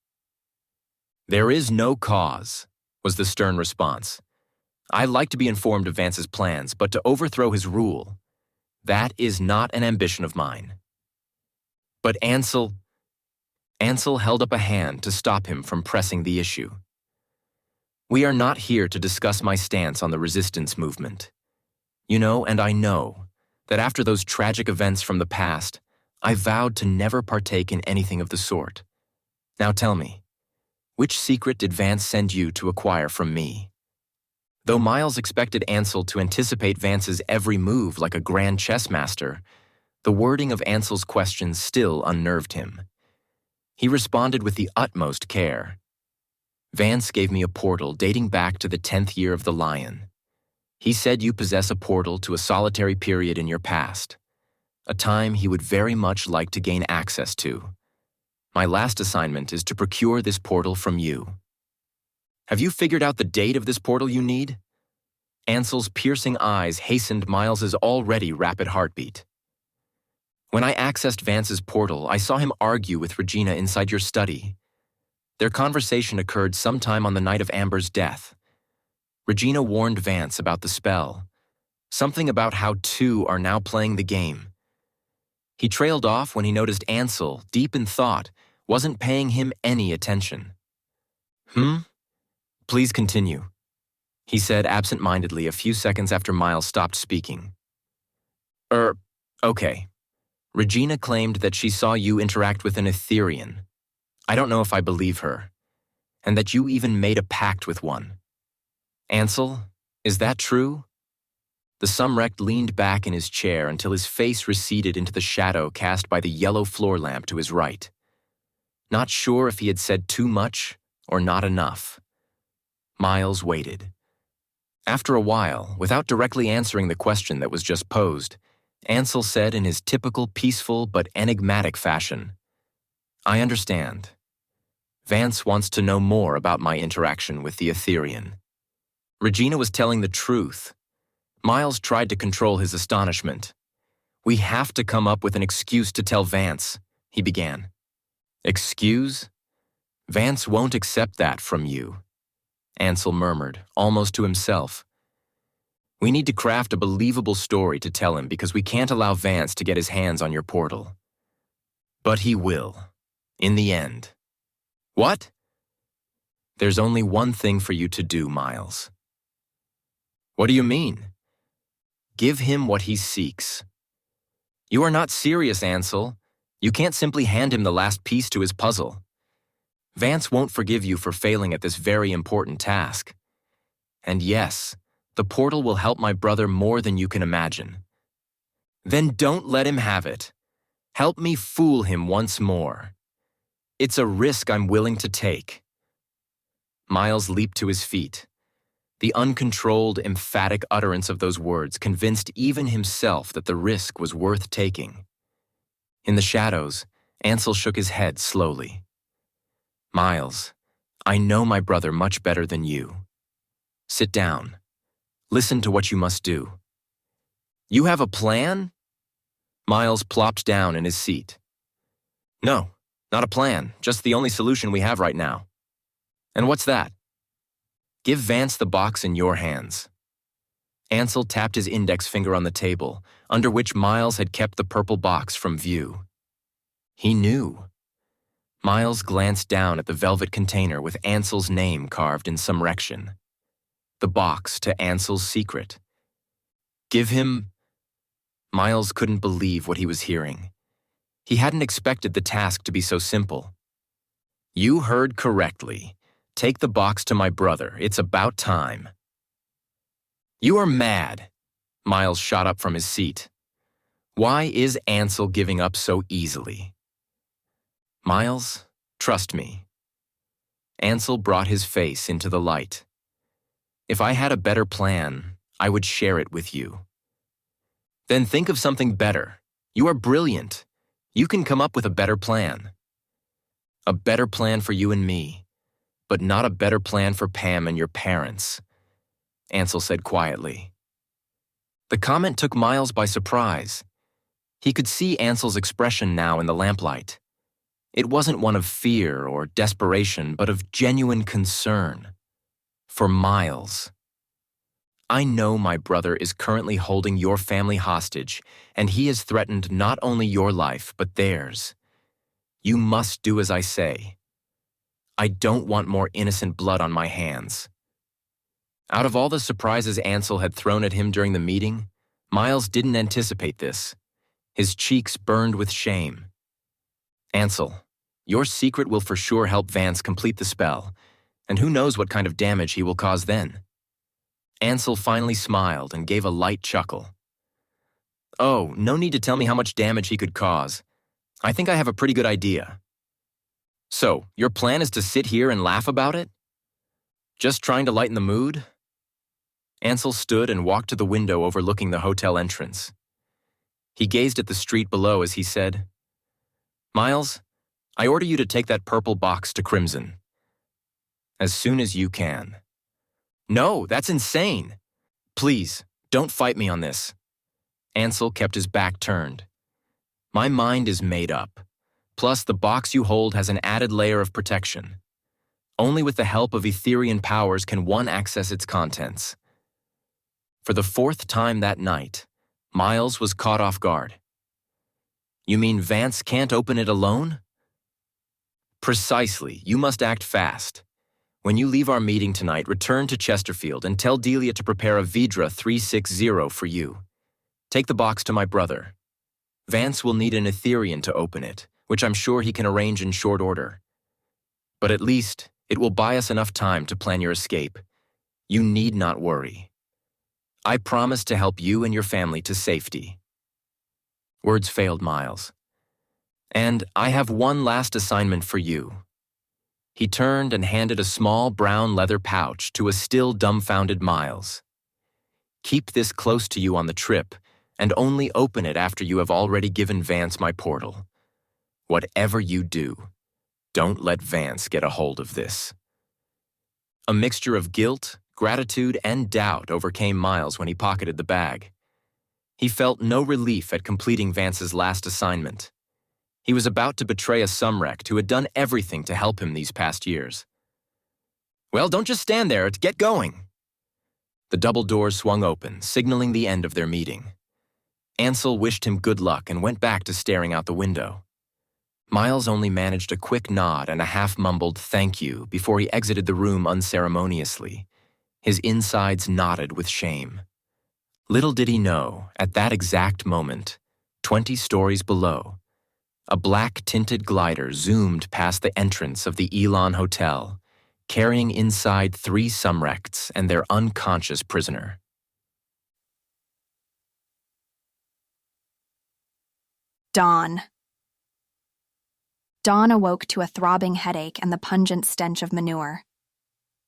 "There is no cause," was the stern response. "I like to be informed of Vance's plans, but to overthrow his rule, that is not an ambition of mine." "But Ansel held up a hand to stop him from pressing the issue. "We are not here to discuss my stance on the resistance movement. You know, and I know, that after those tragic events from the past, I vowed to never partake in anything of the sort. Now tell me, which secret did Vance send you to acquire from me?" Though Miles expected Ansel to anticipate Vance's every move like a grand chess master, the wording of Ansel's questions still unnerved him. He responded with the utmost care. "Vance gave me a portal dating back to the 10th year of the Lion. He said you possess a portal to a solitary period in your past, a time he would very much like to gain access to. My last assignment is to procure this portal from you. Have you figured out the date of this portal you need?" Ansel's piercing eyes hastened Miles's already rapid heartbeat. "When I accessed Vance's portal, I saw him argue with Regina inside your study. Their conversation occurred sometime on the night of Amber's death. Regina warned Vance about the spell, something about how two are now playing the game. He trailed off when he noticed Ansel, deep in thought, wasn't paying him any attention." "Please continue," he said absent-mindedly a few seconds after Miles stopped speaking. Okay. Regina claimed that she saw you interact with an Etherean. I don't know if I believe her. And that you even made a pact with one. Ansel, is that true? The Sumrect leaned back in his chair until his face receded into the shadow cast by the yellow floor lamp to his right. Not sure if he had said too much or not enough. Miles waited. After a while, without directly answering the question that was just posed, Ansel said in his typical peaceful but enigmatic fashion, I understand. Vance wants to know more about my interaction with the Etherean. Regina was telling the truth. Miles tried to control his astonishment. We have to come up with an excuse to tell Vance, he began. Excuse? Vance won't accept that from you, Ansel murmured, almost to himself. We need to craft a believable story to tell him because we can't allow Vance to get his hands on your portal. But he will, in the end. What? There's only one thing for you to do, Miles. What do you mean? Give him what he seeks. You are not serious, Ansel. You can't simply hand him the last piece to his puzzle. Vance won't forgive you for failing at this very important task. And yes, the portal will help my brother more than you can imagine. Then don't let him have it. Help me fool him once more. It's a risk I'm willing to take. Miles leaped to his feet. The uncontrolled, emphatic utterance of those words convinced even himself that the risk was worth taking. In the shadows, Ansel shook his head slowly. Miles, I know my brother much better than you. Sit down. Listen to what you must do. You have a plan? Miles plopped down in his seat. No, not a plan, just the only solution we have right now. And what's that? Give Vance the box in your hands. Ansel tapped his index finger on the table, under which Miles had kept the purple box from view. He knew. Miles glanced down at the velvet container with Ansel's name carved in Sumrectian. The box to Ansel's secret. Give him... Miles couldn't believe what he was hearing. He hadn't expected the task to be so simple. You heard correctly. Take the box to my brother. It's about time. You are mad. Miles shot up from his seat. Why is Ansel giving up so easily? Miles, trust me. Ansel brought his face into the light. If I had a better plan, I would share it with you. Then think of something better. You are brilliant. You can come up with a better plan. A better plan for you and me. But not a better plan for Pam and your parents, Ansel said quietly. The comment took Miles by surprise. He could see Ansel's expression now in the lamplight. It wasn't one of fear or desperation, but of genuine concern. For Miles. I know my brother is currently holding your family hostage, and he has threatened not only your life, but theirs. You must do as I say. I don't want more innocent blood on my hands. Out of all the surprises Ansel had thrown at him during the meeting, Miles didn't anticipate this. His cheeks burned with shame. Ansel, your secret will for sure help Vance complete the spell, and who knows what kind of damage he will cause then. Ansel finally smiled and gave a light chuckle. Oh, no need to tell me how much damage he could cause. I think I have a pretty good idea. So, your plan is to sit here and laugh about it? Just trying to lighten the mood? Ansel stood and walked to the window overlooking the hotel entrance. He gazed at the street below as he said, Miles, I order you to take that purple box to Crimson. As soon as you can. No, that's insane. Please, don't fight me on this. Ansel kept his back turned. My mind is made up. Plus, the box you hold has an added layer of protection. Only with the help of Etherean powers can one access its contents. For the fourth time that night, Miles was caught off guard. You mean Vance can't open it alone? Precisely. You must act fast. When you leave our meeting tonight, return to Chesterfield and tell Delia to prepare a Vidra 360 for you. Take the box to my brother. Vance will need an Etherian to open it, which I'm sure he can arrange in short order. But at least it will buy us enough time to plan your escape. You need not worry. I promise to help you and your family to safety." Words failed Miles. "And I have one last assignment for you." He turned and handed a small brown leather pouch to a still dumbfounded Miles. "Keep this close to you on the trip, and only open it after you have already given Vance my portal. Whatever you do, don't let Vance get a hold of this." A mixture of guilt, gratitude, and doubt overcame Miles when he pocketed the bag. He felt no relief at completing Vance's last assignment. He was about to betray a Sumrect who had done everything to help him these past years. "Well, don't just stand there, get going." The double doors swung open, signaling the end of their meeting. Ansel wished him good luck and went back to staring out the window. Miles only managed a quick nod and a half-mumbled thank you before he exited the room unceremoniously. His insides knotted with shame. Little did he know, at that exact moment, 20 stories below, a black-tinted glider zoomed past the entrance of the Elon Hotel, carrying inside 3 Sumrects and their unconscious prisoner. Dawn. Dawn awoke to a throbbing headache and the pungent stench of manure.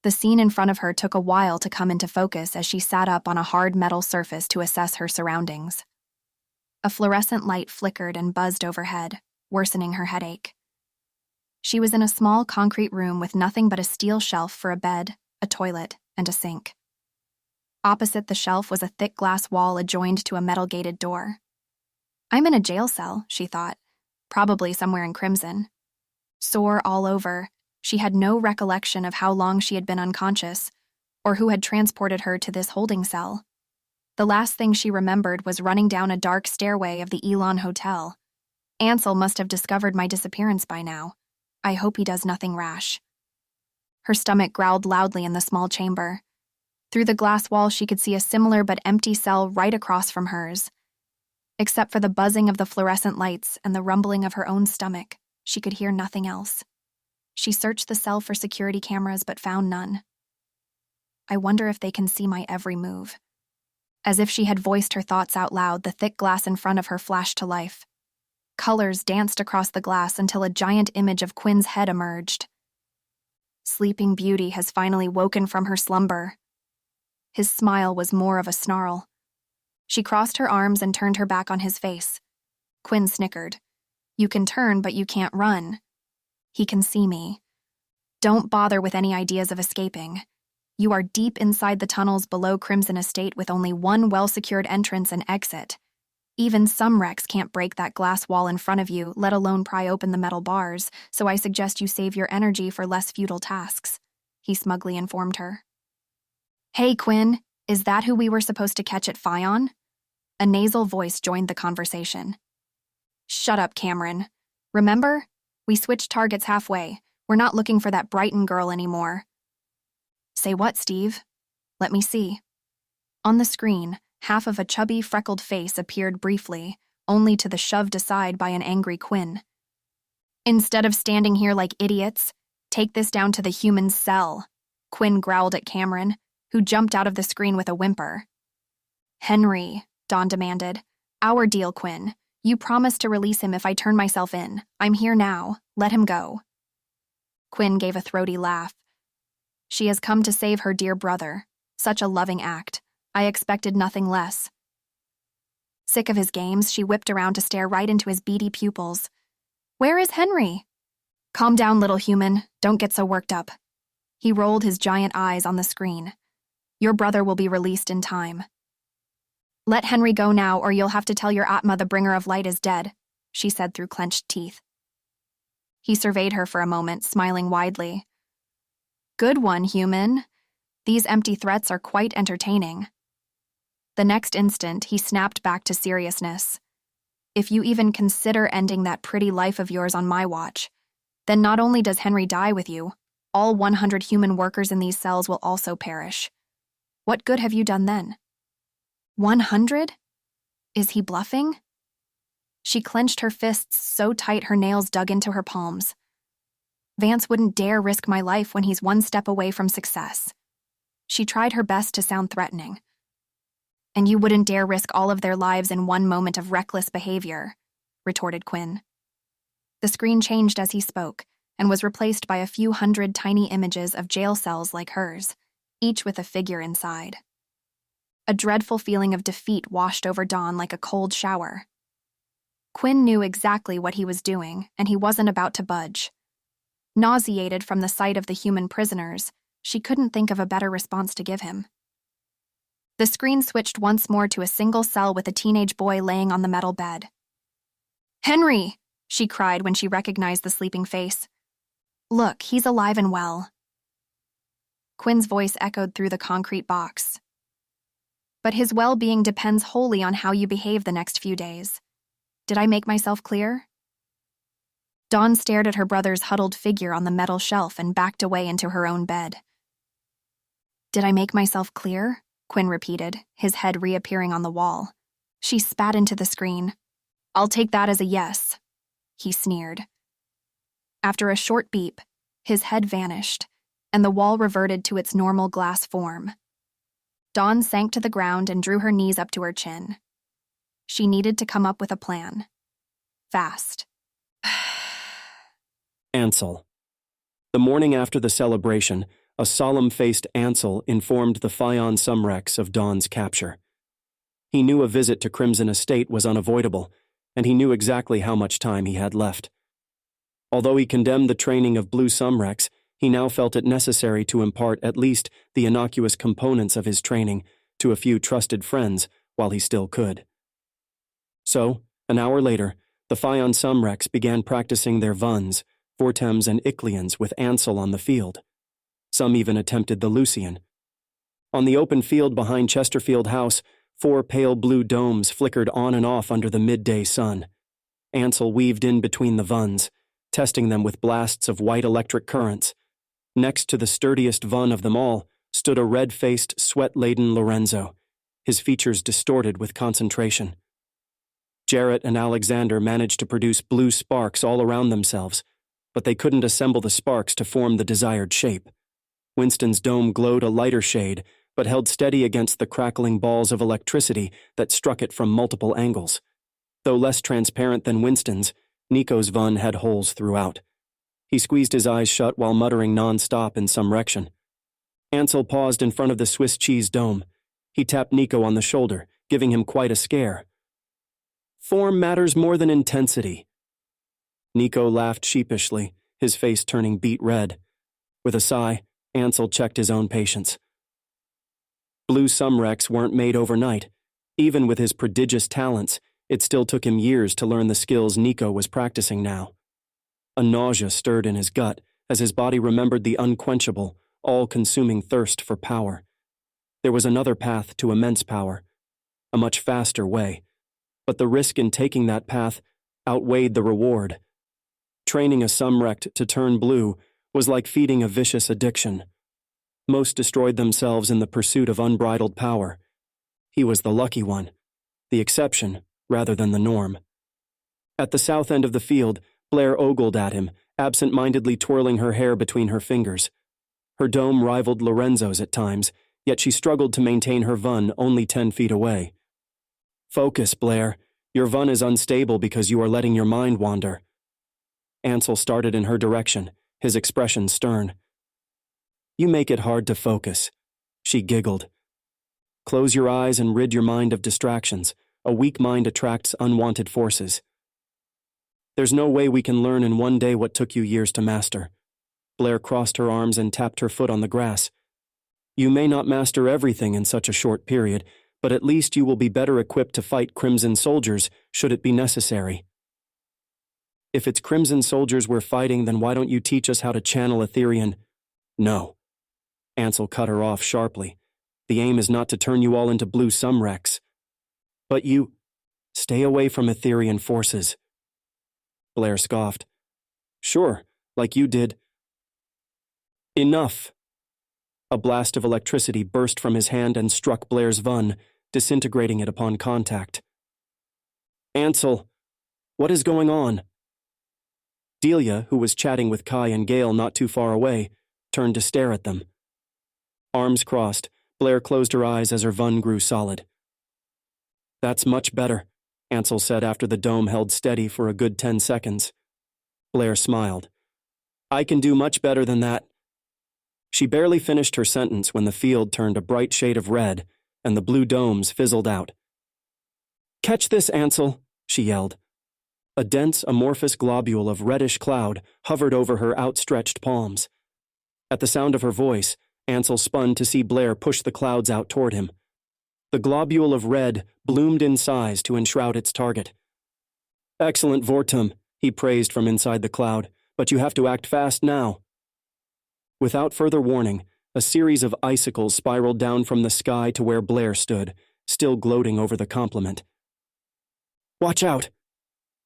The scene in front of her took a while to come into focus as she sat up on a hard metal surface to assess her surroundings. A fluorescent light flickered and buzzed overhead, worsening her headache. She was in a small concrete room with nothing but a steel shelf for a bed, a toilet, and a sink. Opposite the shelf was a thick glass wall adjoined to a metal-gated door. "I'm in a jail cell," she thought, probably somewhere in Crimson. Sore all over, she had no recollection of how long she had been unconscious, or who had transported her to this holding cell. The last thing she remembered was running down a dark stairway of the Elon Hotel. Ansel must have discovered my disappearance by now. I hope he does nothing rash. Her stomach growled loudly in the small chamber. Through the glass wall, she could see a similar but empty cell right across from hers. Except for the buzzing of the fluorescent lights and the rumbling of her own stomach, she could hear nothing else. She searched the cell for security cameras but found none. I wonder if they can see my every move. As if she had voiced her thoughts out loud, the thick glass in front of her flashed to life. Colors danced across the glass until a giant image of Quinn's head emerged. Sleeping Beauty has finally woken from her slumber. His smile was more of a snarl. She crossed her arms and turned her back on his face. Quinn snickered. "You can turn, but you can't run. He can see me. Don't bother with any ideas of escaping. You are deep inside the tunnels below Crimson Estate with only one well-secured entrance and exit. Even Sumrects can't break that glass wall in front of you, let alone pry open the metal bars, so I suggest you save your energy for less futile tasks," he smugly informed her. "Hey, Quinn, is that who we were supposed to catch at Fion?" A nasal voice joined the conversation. "Shut up, Cameron. Remember? We switched targets halfway. We're not looking for that Brighton girl anymore." "Say what, Steve? Let me see." On the screen, half of a chubby, freckled face appeared briefly, only to the shoved aside by an angry Quinn. "Instead of standing here like idiots, take this down to the human cell," Quinn growled at Cameron, who jumped out of the screen with a whimper. "Henry," Dawn demanded. "Our deal, Quinn. You promised to release him if I turn myself in. I'm here now. Let him go." Quinn gave a throaty laugh. "She has come to save her dear brother. Such a loving act. I expected nothing less." Sick of his games, she whipped around to stare right into his beady pupils. "Where is Henry?" "Calm down, little human. Don't get so worked up." He rolled his giant eyes on the screen. "Your brother will be released in time." "Let Henry go now, or you'll have to tell your Atma the bringer of light is dead," she said through clenched teeth. He surveyed her for a moment, smiling widely. "Good one, human. These empty threats are quite entertaining." The next instant, he snapped back to seriousness. "If you even consider ending that pretty life of yours on my watch, then not only does Henry die with you, all 100 human workers in these cells will also perish. What good have you done then?" 100? Is he bluffing? She clenched her fists so tight her nails dug into her palms. Vance wouldn't dare risk my life when he's one step away from success. She tried her best to sound threatening. And you wouldn't dare risk all of their lives in one moment of reckless behavior, retorted Quinn. The screen changed as he spoke and was replaced by a few hundred tiny images of jail cells like hers, each with a figure inside. A dreadful feeling of defeat washed over Dawn like a cold shower. Quinn knew exactly what he was doing, and he wasn't about to budge. Nauseated from the sight of the human prisoners, she couldn't think of a better response to give him. The screen switched once more to a single cell with a teenage boy laying on the metal bed. "Henry!" she cried when she recognized the sleeping face. "Look, he's alive and well." Quinn's voice echoed through the concrete box. "But his well-being depends wholly on how you behave the next few days. Did I make myself clear?" Dawn stared at her brother's huddled figure on the metal shelf and backed away into her own bed. "Did I make myself clear?" Quinn repeated, his head reappearing on the wall. She spat into the screen. "I'll take that as a yes," he sneered. After a short beep, his head vanished, and the wall reverted to its normal glass form. Dawn sank to the ground and drew her knees up to her chin. She needed to come up with a plan. Fast. Ansel. The morning after the celebration, a solemn-faced Ansel informed the Phaon Sumrects of Dawn's capture. He knew a visit to Crimson Estate was unavoidable, and he knew exactly how much time he had left. Although he condemned the training of Blue Sumrects, he now felt it necessary to impart at least the innocuous components of his training to a few trusted friends while he still could. So, an hour later, the Phaon Sumrects began practicing their Vuns, Vortems, and Iclians with Ansel on the field. Some even attempted the Lucian. On the open field behind Chesterfield House, 4 pale blue domes flickered on and off under the midday sun. Ansel weaved in between the Vuns, testing them with blasts of white electric currents. Next to the sturdiest Vun of them all stood a red-faced, sweat-laden Lorenzo, his features distorted with concentration. Jarrett and Alexander managed to produce blue sparks all around themselves, but they couldn't assemble the sparks to form the desired shape. Winston's dome glowed a lighter shade, but held steady against the crackling balls of electricity that struck it from multiple angles. Though less transparent than Winston's, Nico's Vun had holes throughout. He squeezed his eyes shut while muttering non-stop in Sumrection. Ansel paused in front of the Swiss cheese dome. He tapped Nico on the shoulder, giving him quite a scare. "Form matters more than intensity." Nico laughed sheepishly, his face turning beet red. With a sigh, Ansel checked his own patience. Blue Sumrects weren't made overnight. Even with his prodigious talents, it still took him years to learn the skills Nico was practicing now. A nausea stirred in his gut as his body remembered the unquenchable, all-consuming thirst for power. There was another path to immense power, a much faster way, but the risk in taking that path outweighed the reward. Training a Sumrect to turn blue was like feeding a vicious addiction. Most destroyed themselves in the pursuit of unbridled power. He was the lucky one, the exception rather than the norm. At the south end of the field, Blair ogled at him, absent-mindedly twirling her hair between her fingers. Her dome rivaled Lorenzo's at times, yet she struggled to maintain her Vun only 10 feet away. "Focus, Blair. Your Vun is unstable because you are letting your mind wander." Ansel started in her direction, his expression stern. "You make it hard to focus," she giggled. "Close your eyes and rid your mind of distractions. A weak mind attracts unwanted forces." "There's no way we can learn in one day what took you years to master." Blair crossed her arms and tapped her foot on the grass. "You may not master everything in such a short period, but at least you will be better equipped to fight Crimson soldiers should it be necessary." "If it's Crimson soldiers we're fighting, then why don't you teach us how to channel Etherian?" "No." Ansel cut her off sharply. "The aim is not to turn you all into Blue Sumrects." "But you—" "Stay away from Etherian forces." Blair scoffed. "Sure, like you did." "Enough." A blast of electricity burst from his hand and struck Blair's Vun, disintegrating it upon contact. Ansel, what is going on? Delia, who was chatting with Kai and Gale not too far away, turned to stare at them. Arms crossed, Blair closed her eyes as her VUN grew solid. That's much better, Ansel said after the dome held steady for a good 10 seconds. Blair smiled. I can do much better than that. She barely finished her sentence when the field turned a bright shade of red and the blue domes fizzled out. Catch this, Ansel, she yelled. A dense, amorphous globule of reddish cloud hovered over her outstretched palms. At the sound of her voice, Ansel spun to see Blair push the clouds out toward him. The globule of red bloomed in size to enshroud its target. Excellent Vortum, he praised from inside the cloud, but you have to act fast now. Without further warning, a series of icicles spiraled down from the sky to where Blair stood, still gloating over the compliment. Watch out!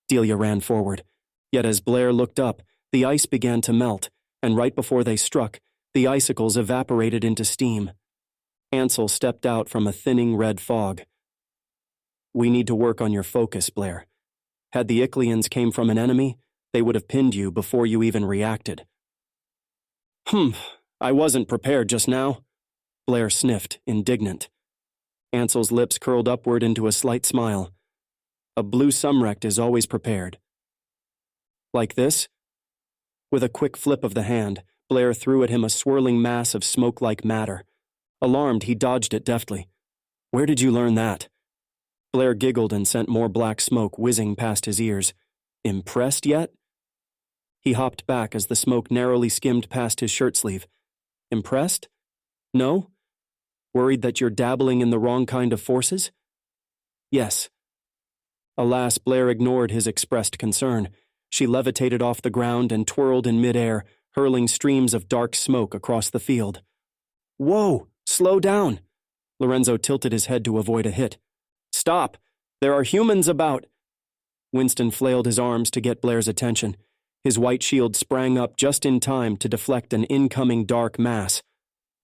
Delia ran forward. Yet as Blair looked up, the ice began to melt, and right before they struck, the icicles evaporated into steam. Ansel stepped out from a thinning red fog. We need to work on your focus, Blair. Had the Iclians came from an enemy, they would have pinned you before you even reacted. I wasn't prepared just now. Blair sniffed, indignant. Ansel's lips curled upward into a slight smile. A blue Sumrect is always prepared. Like this? With a quick flip of the hand, Blair threw at him a swirling mass of smoke-like matter. Alarmed, he dodged it deftly. Where did you learn that? Blair giggled and sent more black smoke whizzing past his ears. Impressed yet? He hopped back as the smoke narrowly skimmed past his shirt sleeve. Impressed? No? Worried that you're dabbling in the wrong kind of forces? Yes. Alas, Blair ignored his expressed concern. She levitated off the ground and twirled in midair, hurling streams of dark smoke across the field. Whoa! Slow down! Lorenzo tilted his head to avoid a hit. Stop! There are humans about! Winston flailed his arms to get Blair's attention. His white shield sprang up just in time to deflect an incoming dark mass.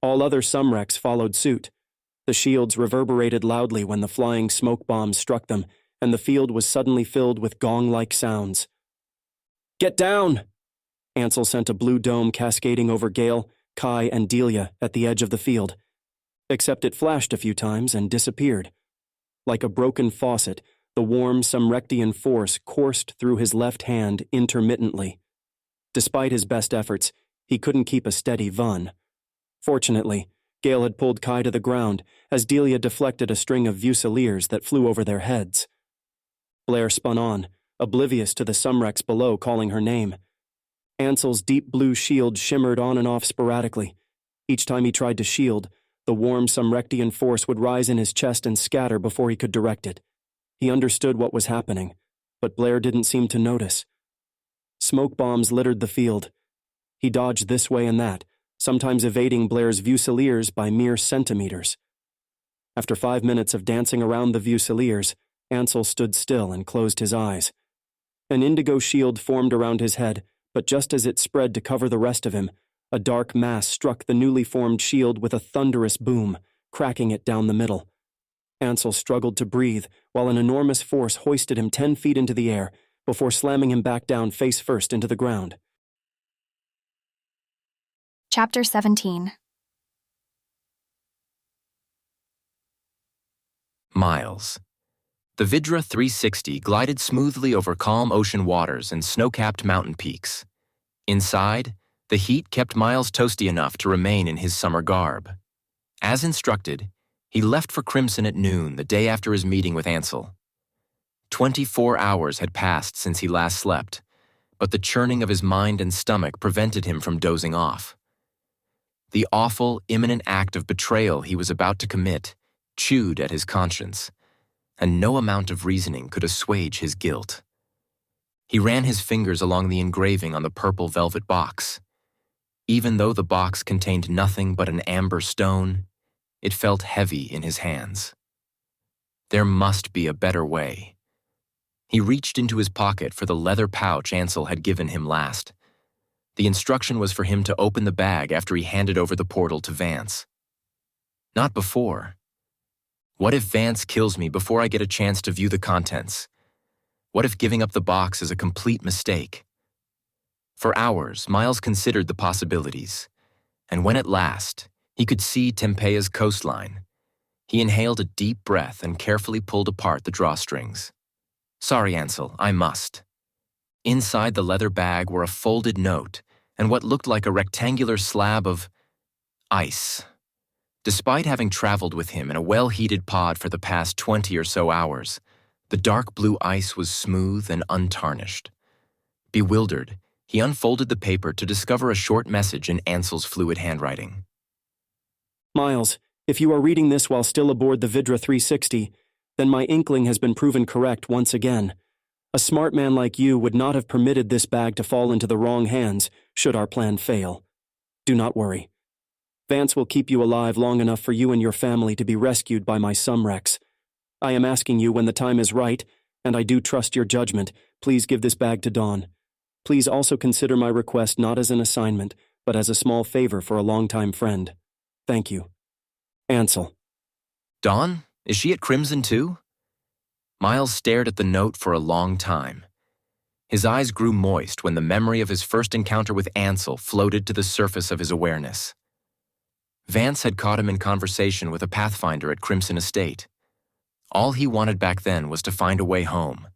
All other Sumrects followed suit. The shields reverberated loudly when the flying smoke bombs struck them, and the field was suddenly filled with gong-like sounds. Get down! Ansel sent a blue dome cascading over Gale, Kai, and Delia at the edge of the field. Except it flashed a few times and disappeared. Like a broken faucet, the warm Sumrectian force coursed through his left hand intermittently. Despite his best efforts, he couldn't keep a steady VUN. Fortunately, Gale had pulled Kai to the ground as Delia deflected a string of Fusiliers that flew over their heads. Blair spun on, oblivious to the Sumrects below calling her name. Ansel's deep blue shield shimmered on and off sporadically. Each time he tried to shield, the warm Sumrectian force would rise in his chest and scatter before he could direct it. He understood what was happening, but Blair didn't seem to notice. Smoke bombs littered the field. He dodged this way and that, sometimes evading Blair's Fusiliers by mere centimeters. After 5 minutes of dancing around the Fusiliers, Ansel stood still and closed his eyes. An indigo shield formed around his head, but just as it spread to cover the rest of him, a dark mass struck the newly formed shield with a thunderous boom, cracking it down the middle. Ansel struggled to breathe while an enormous force hoisted him 10 feet into the air before slamming him back down face first into the ground. Chapter 17. Miles. The Vidra 360 glided smoothly over calm ocean waters and snow-capped mountain peaks. Inside, the heat kept Miles toasty enough to remain in his summer garb. As instructed, he left for Crimson at noon the day after his meeting with Ansel. 24 hours had passed since he last slept, but the churning of his mind and stomach prevented him from dozing off. The awful, imminent act of betrayal he was about to commit chewed at his conscience, and no amount of reasoning could assuage his guilt. He ran his fingers along the engraving on the purple velvet box. Even though the box contained nothing but an amber stone, it felt heavy in his hands. There must be a better way. He reached into his pocket for the leather pouch Ansel had given him last. The instruction was for him to open the bag after he handed over the portal to Vance. Not before. What if Vance kills me before I get a chance to view the contents? What if giving up the box is a complete mistake? For hours, Miles considered the possibilities, and when at last he could see Tempea's coastline, he inhaled a deep breath and carefully pulled apart the drawstrings. "Sorry, Ansel, I must." Inside the leather bag were a folded note and what looked like a rectangular slab of ice. Despite having traveled with him in a well-heated pod for the past 20 or so hours, the dark blue ice was smooth and untarnished. Bewildered, he unfolded the paper to discover a short message in Ansel's fluid handwriting. Miles, if you are reading this while still aboard the Vidra 360, then my inkling has been proven correct once again. A smart man like you would not have permitted this bag to fall into the wrong hands should our plan fail. Do not worry. Vance will keep you alive long enough for you and your family to be rescued by my Sumrects. I am asking you when the time is right, and I do trust your judgment, please give this bag to Dawn. Please also consider my request not as an assignment, but as a small favor for a longtime friend. Thank you. Ansel. Dawn? Is she at Crimson too? Miles stared at the note for a long time. His eyes grew moist when the memory of his first encounter with Ansel floated to the surface of his awareness. Vance had caught him in conversation with a pathfinder at Crimson Estate. All he wanted back then was to find a way home.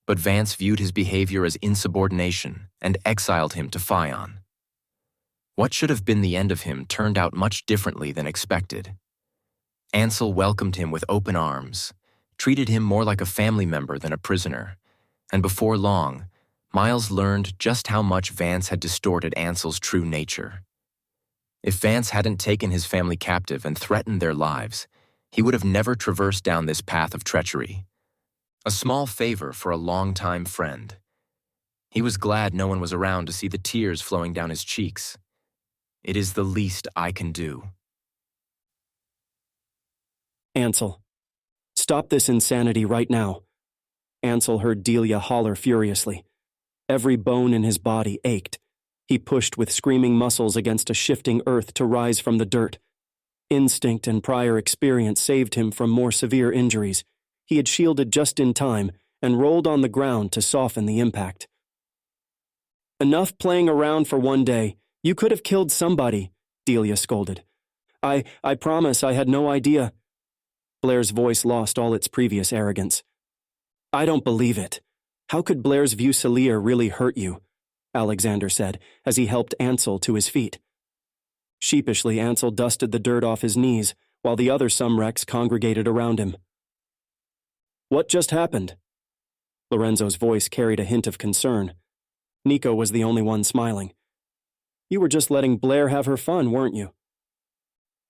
But Vance viewed his behavior as insubordination and exiled him to Fion. What should have been the end of him turned out much differently than expected. Ansel welcomed him with open arms, treated him more like a family member than a prisoner, and before long, Miles learned just how much Vance had distorted Ansel's true nature. If Vance hadn't taken his family captive and threatened their lives, he would have never traversed down this path of treachery. A small favor for a longtime friend. He was glad no one was around to see the tears flowing down his cheeks. It is the least I can do. Ansel. Stop this insanity right now. Ansel heard Delia holler furiously. Every bone in his body ached. He pushed with screaming muscles against a shifting earth to rise from the dirt. Instinct and prior experience saved him from more severe injuries. He had shielded just in time and rolled on the ground to soften the impact. Enough playing around for one day. You could have killed somebody, Delia scolded. I promise I had no idea. Blair's voice lost all its previous arrogance. I don't believe it. How could Blair's Fusilier really hurt you? Alexander said as he helped Ansel to his feet. Sheepishly, Ansel dusted the dirt off his knees while the other Sumrects congregated around him. What just happened? Lorenzo's voice carried a hint of concern. Nico was the only one smiling. You were just letting Blair have her fun, weren't you?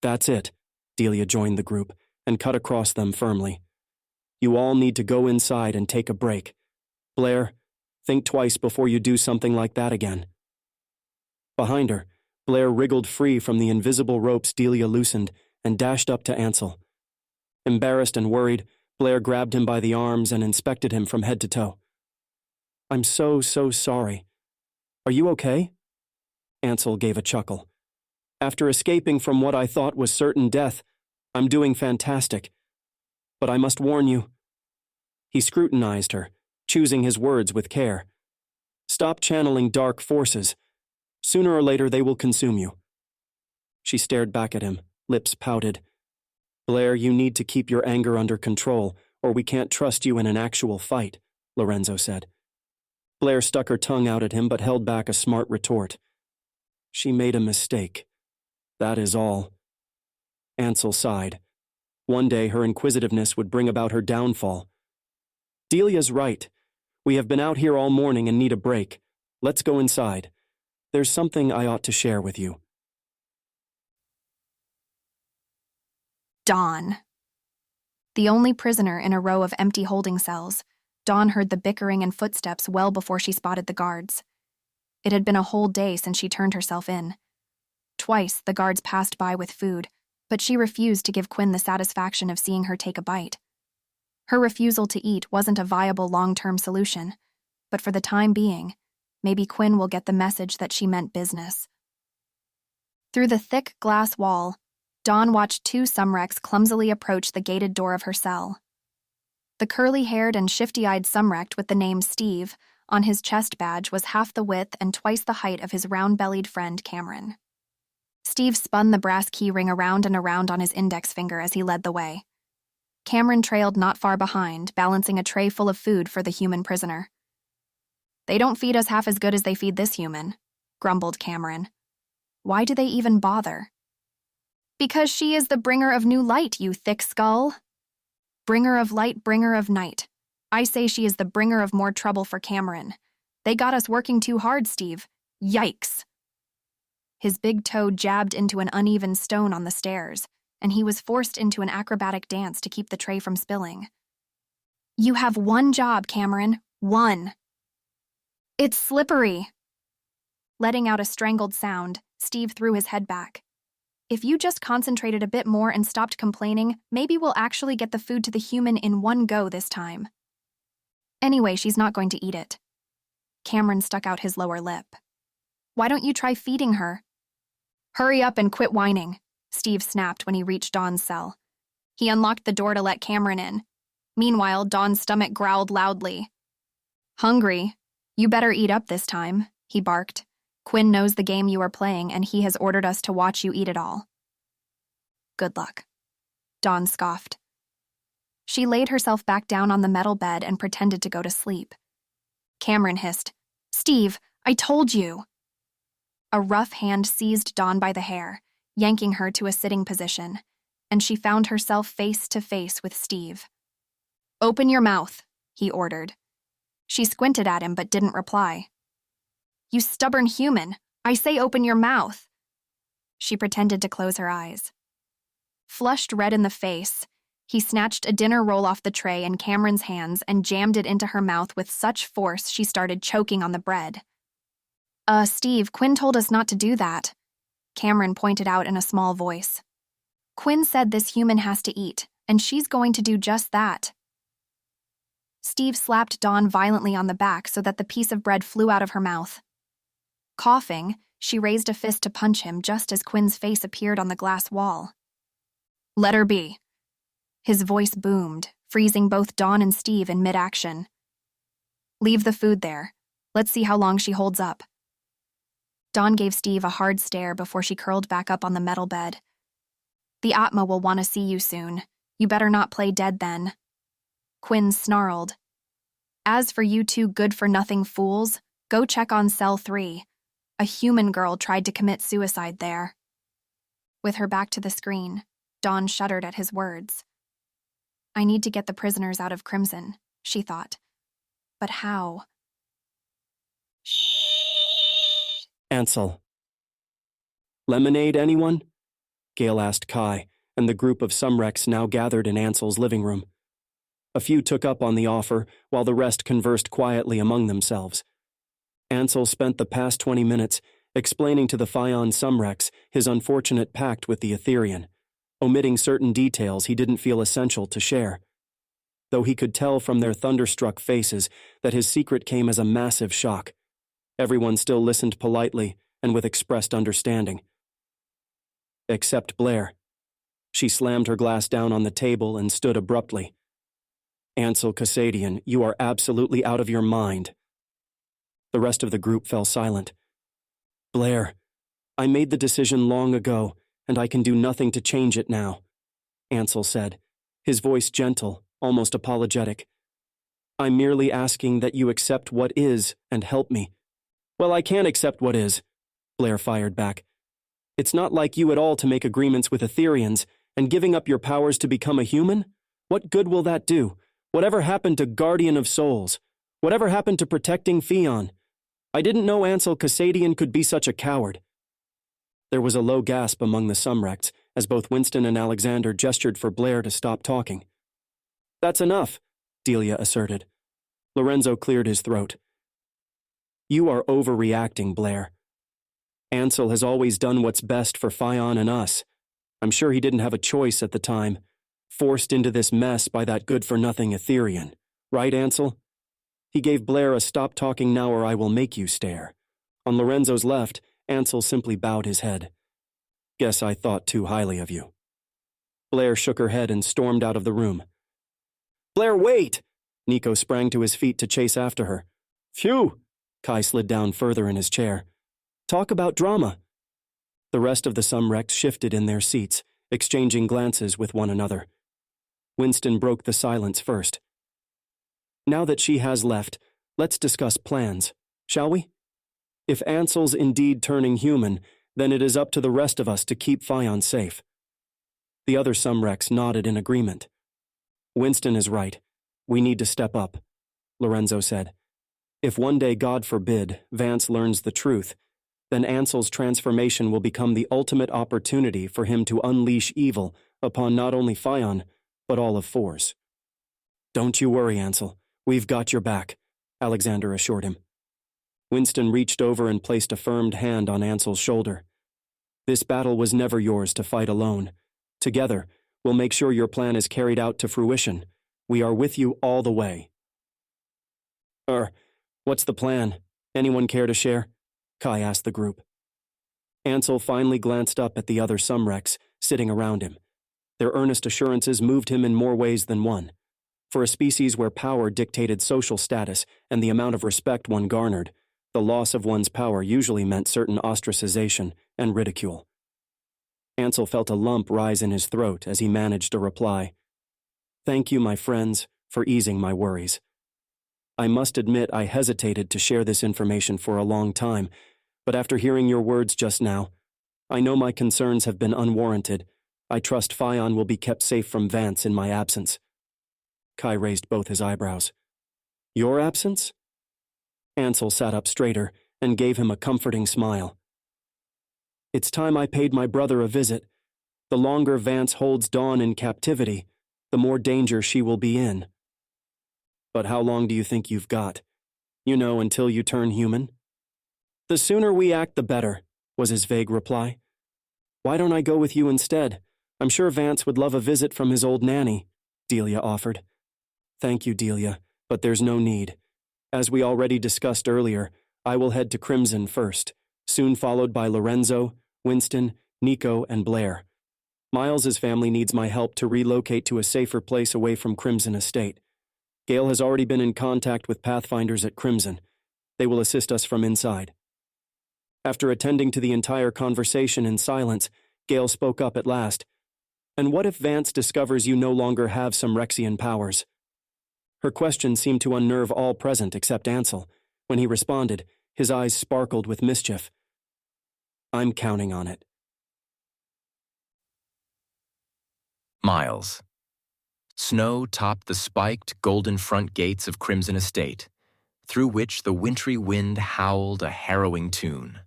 That's it. Delia joined the group and cut across them firmly. You all need to go inside and take a break. Blair, think twice before you do something like that again. Behind her, Blair wriggled free from the invisible ropes Delia loosened and dashed up to Ansel. Embarrassed and worried, Blair grabbed him by the arms and inspected him from head to toe. I'm so sorry. Are you okay? Ansel gave a chuckle. After escaping from what I thought was certain death, I'm doing fantastic. But I must warn you. He scrutinized her, choosing his words with care. Stop channeling dark forces. Sooner or later they will consume you. She stared back at him, lips pouted. Blair, you need to keep your anger under control, or we can't trust you in an actual fight, Lorenzo said. Blair stuck her tongue out at him but held back a smart retort. She made a mistake. That is all. Ansel sighed. One day her inquisitiveness would bring about her downfall. Delia's right. We have been out here all morning and need a break. Let's go inside. There's something I ought to share with you. Dawn. The only prisoner in a row of empty holding cells, Dawn heard the bickering and footsteps well before she spotted the guards. It had been a whole day since she turned herself in. Twice the guards passed by with food, but she refused to give Quinn the satisfaction of seeing her take a bite. Her refusal to eat wasn't a viable long-term solution, but for the time being, maybe Quinn will get the message that she meant business. Through the thick glass wall, Dawn watched two Sumrects clumsily approach the gated door of her cell. The curly-haired and shifty-eyed Sumrect with the name Steve on his chest badge was half the width and twice the height of his round-bellied friend Cameron. Steve spun the brass key ring around and around on his index finger as he led the way. Cameron trailed not far behind, balancing a tray full of food for the human prisoner. "They don't feed us half as good as they feed this human," grumbled Cameron. "Why do they even bother?" "Because she is the bringer of new light, you thick skull." "Bringer of light, bringer of night. I say she is the bringer of more trouble for Cameron. They got us working too hard, Steve. Yikes." His big toe jabbed into an uneven stone on the stairs, and he was forced into an acrobatic dance to keep the tray from spilling. "You have one job, Cameron. One." "It's slippery." Letting out a strangled sound, Steve threw his head back. "If you just concentrated a bit more and stopped complaining, maybe we'll actually get the food to the human in one go this time." "Anyway, she's not going to eat it." Cameron stuck out his lower lip. "Why don't you try feeding her?" "Hurry up and quit whining," Steve snapped when he reached Dawn's cell. He unlocked the door to let Cameron in. Meanwhile, Dawn's stomach growled loudly. "Hungry? You better eat up this time," he barked. "Quinn knows the game you are playing, and he has ordered us to watch you eat it all." "Good luck," Dawn scoffed. She laid herself back down on the metal bed and pretended to go to sleep. Cameron hissed, "Steve, I told you." A rough hand seized Dawn by the hair, yanking her to a sitting position, and she found herself face to face with Steve. "Open your mouth," he ordered. She squinted at him but didn't reply. "You stubborn human, I say open your mouth." She pretended to close her eyes. Flushed red in the face, he snatched a dinner roll off the tray in Cameron's hands and jammed it into her mouth with such force she started choking on the bread. Steve, Quinn told us not to do that," Cameron pointed out in a small voice. "Quinn said this human has to eat, and she's going to do just that." Steve slapped Dawn violently on the back so that the piece of bread flew out of her mouth. Coughing, she raised a fist to punch him just as Quinn's face appeared on the glass wall. "Let her be." His voice boomed, freezing both Dawn and Steve in mid-action. "Leave the food there. Let's see how long she holds up." Dawn gave Steve a hard stare before she curled back up on the metal bed. "The Atma will want to see you soon. You better not play dead then." Quinn snarled. "As for you two good-for-nothing fools, go check on Cell 3. A human girl tried to commit suicide there." With her back to the screen, Dawn shuddered at his words. "I need to get the prisoners out of Crimson," she thought. "But how?" Ansel. "Lemonade, anyone?" Gale asked Kai, and the group of Sumrects now gathered in Ansel's living room. A few took up on the offer, while the rest conversed quietly among themselves. Ansel spent the past 20 minutes explaining to the Phaon Sumrects his unfortunate pact with the Etherean, omitting certain details he didn't feel essential to share. Though he could tell from their thunderstruck faces that his secret came as a massive shock, everyone still listened politely and with expressed understanding. Except Blair. She slammed her glass down on the table and stood abruptly. "Ansel Cassadian, you are absolutely out of your mind." The rest of the group fell silent. "Blair, I made the decision long ago, and I can do nothing to change it now," Ansel said, his voice gentle, almost apologetic. "I'm merely asking that you accept what is and help me." "Well, I can't accept what is," Blair fired back. "It's not like you at all to make agreements with Ethereans, and giving up your powers to become a human? What good will that do? Whatever happened to Guardian of Souls? Whatever happened to protecting Phaon? I didn't know Ansel Cassadian could be such a coward." There was a low gasp among the Sumrects as both Winston and Alexander gestured for Blair to stop talking. "That's enough," Delia asserted. Lorenzo cleared his throat. "You are overreacting, Blair. Ansel has always done what's best for Phaon and us. I'm sure he didn't have a choice at the time, forced into this mess by that good-for-nothing Etherean. Right, Ansel?" He gave Blair a "stop talking now or I will make you" stare. On Lorenzo's left, Ansel simply bowed his head. "Guess I thought too highly of you." Blair shook her head and stormed out of the room. Blair, wait! Nico sprang to his feet to chase after her. Phew! Kai slid down further in his chair. Talk about drama. The rest of the Sumrects shifted in their seats, exchanging glances with one another. Winston broke the silence first. Now that she has left, let's discuss plans, shall we? If Ansel's indeed turning human, then it is up to the rest of us to keep Fion safe. The other Sumrects nodded in agreement. Winston is right. We need to step up, Lorenzo said. If one day, God forbid, Vance learns the truth, then Ansel's transformation will become the ultimate opportunity for him to unleash evil upon not only Fion, but all of Force. Don't you worry, Ansel. We've got your back, Alexander assured him. Winston reached over and placed a firm hand on Ansel's shoulder. This battle was never yours to fight alone. Together, we'll make sure your plan is carried out to fruition. We are with you all the way. What's the plan? Anyone care to share? Kai asked the group. Ansel finally glanced up at the other Sumrects sitting around him. Their earnest assurances moved him in more ways than one. For a species where power dictated social status and the amount of respect one garnered, the loss of one's power usually meant certain ostracization and ridicule. Ansel felt a lump rise in his throat as he managed a reply. Thank you, my friends, for easing my worries. I must admit I hesitated to share this information for a long time, but after hearing your words just now, I know my concerns have been unwarranted. I trust Fion will be kept safe from Vance in my absence. Kai raised both his eyebrows. Your absence? Ansel sat up straighter and gave him a comforting smile. It's time I paid my brother a visit. The longer Vance holds Dawn in captivity, the more danger she will be in. But how long do you think you've got? You know, until you turn human? The sooner we act, the better, was his vague reply. Why don't I go with you instead? I'm sure Vance would love a visit from his old nanny, Delia offered. Thank you, Delia, but there's no need. As we already discussed earlier, I will head to Crimson first, soon followed by Lorenzo, Winston, Nico, and Blair. Miles's family needs my help to relocate to a safer place away from Crimson Estate. Gale has already been in contact with Pathfinders at Crimson. They will assist us from inside. After attending to the entire conversation in silence, Gale spoke up at last. And what if Vance discovers you no longer have Sumrexian powers? Her question seemed to unnerve all present except Ansel. When he responded, his eyes sparkled with mischief. I'm counting on it. Miles. Snow topped the spiked, golden front gates of Crimson Estate, through which the wintry wind howled a harrowing tune.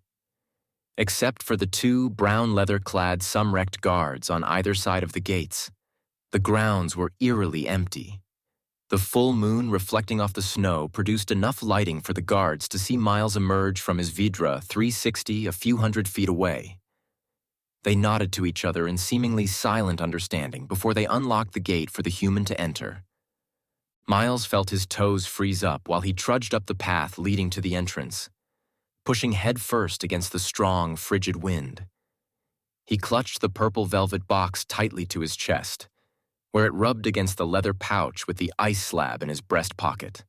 Except for the two brown leather-clad Sumrect guards on either side of the gates, the grounds were eerily empty. The full moon reflecting off the snow produced enough lighting for the guards to see Miles emerge from his Vidra 360 a few hundred feet away. They nodded to each other in seemingly silent understanding before they unlocked the gate for the human to enter. Miles felt his toes freeze up while he trudged up the path leading to the entrance, pushing head first against the strong, frigid wind. He clutched the purple velvet box tightly to his chest, where it rubbed against the leather pouch with the ice slab in his breast pocket.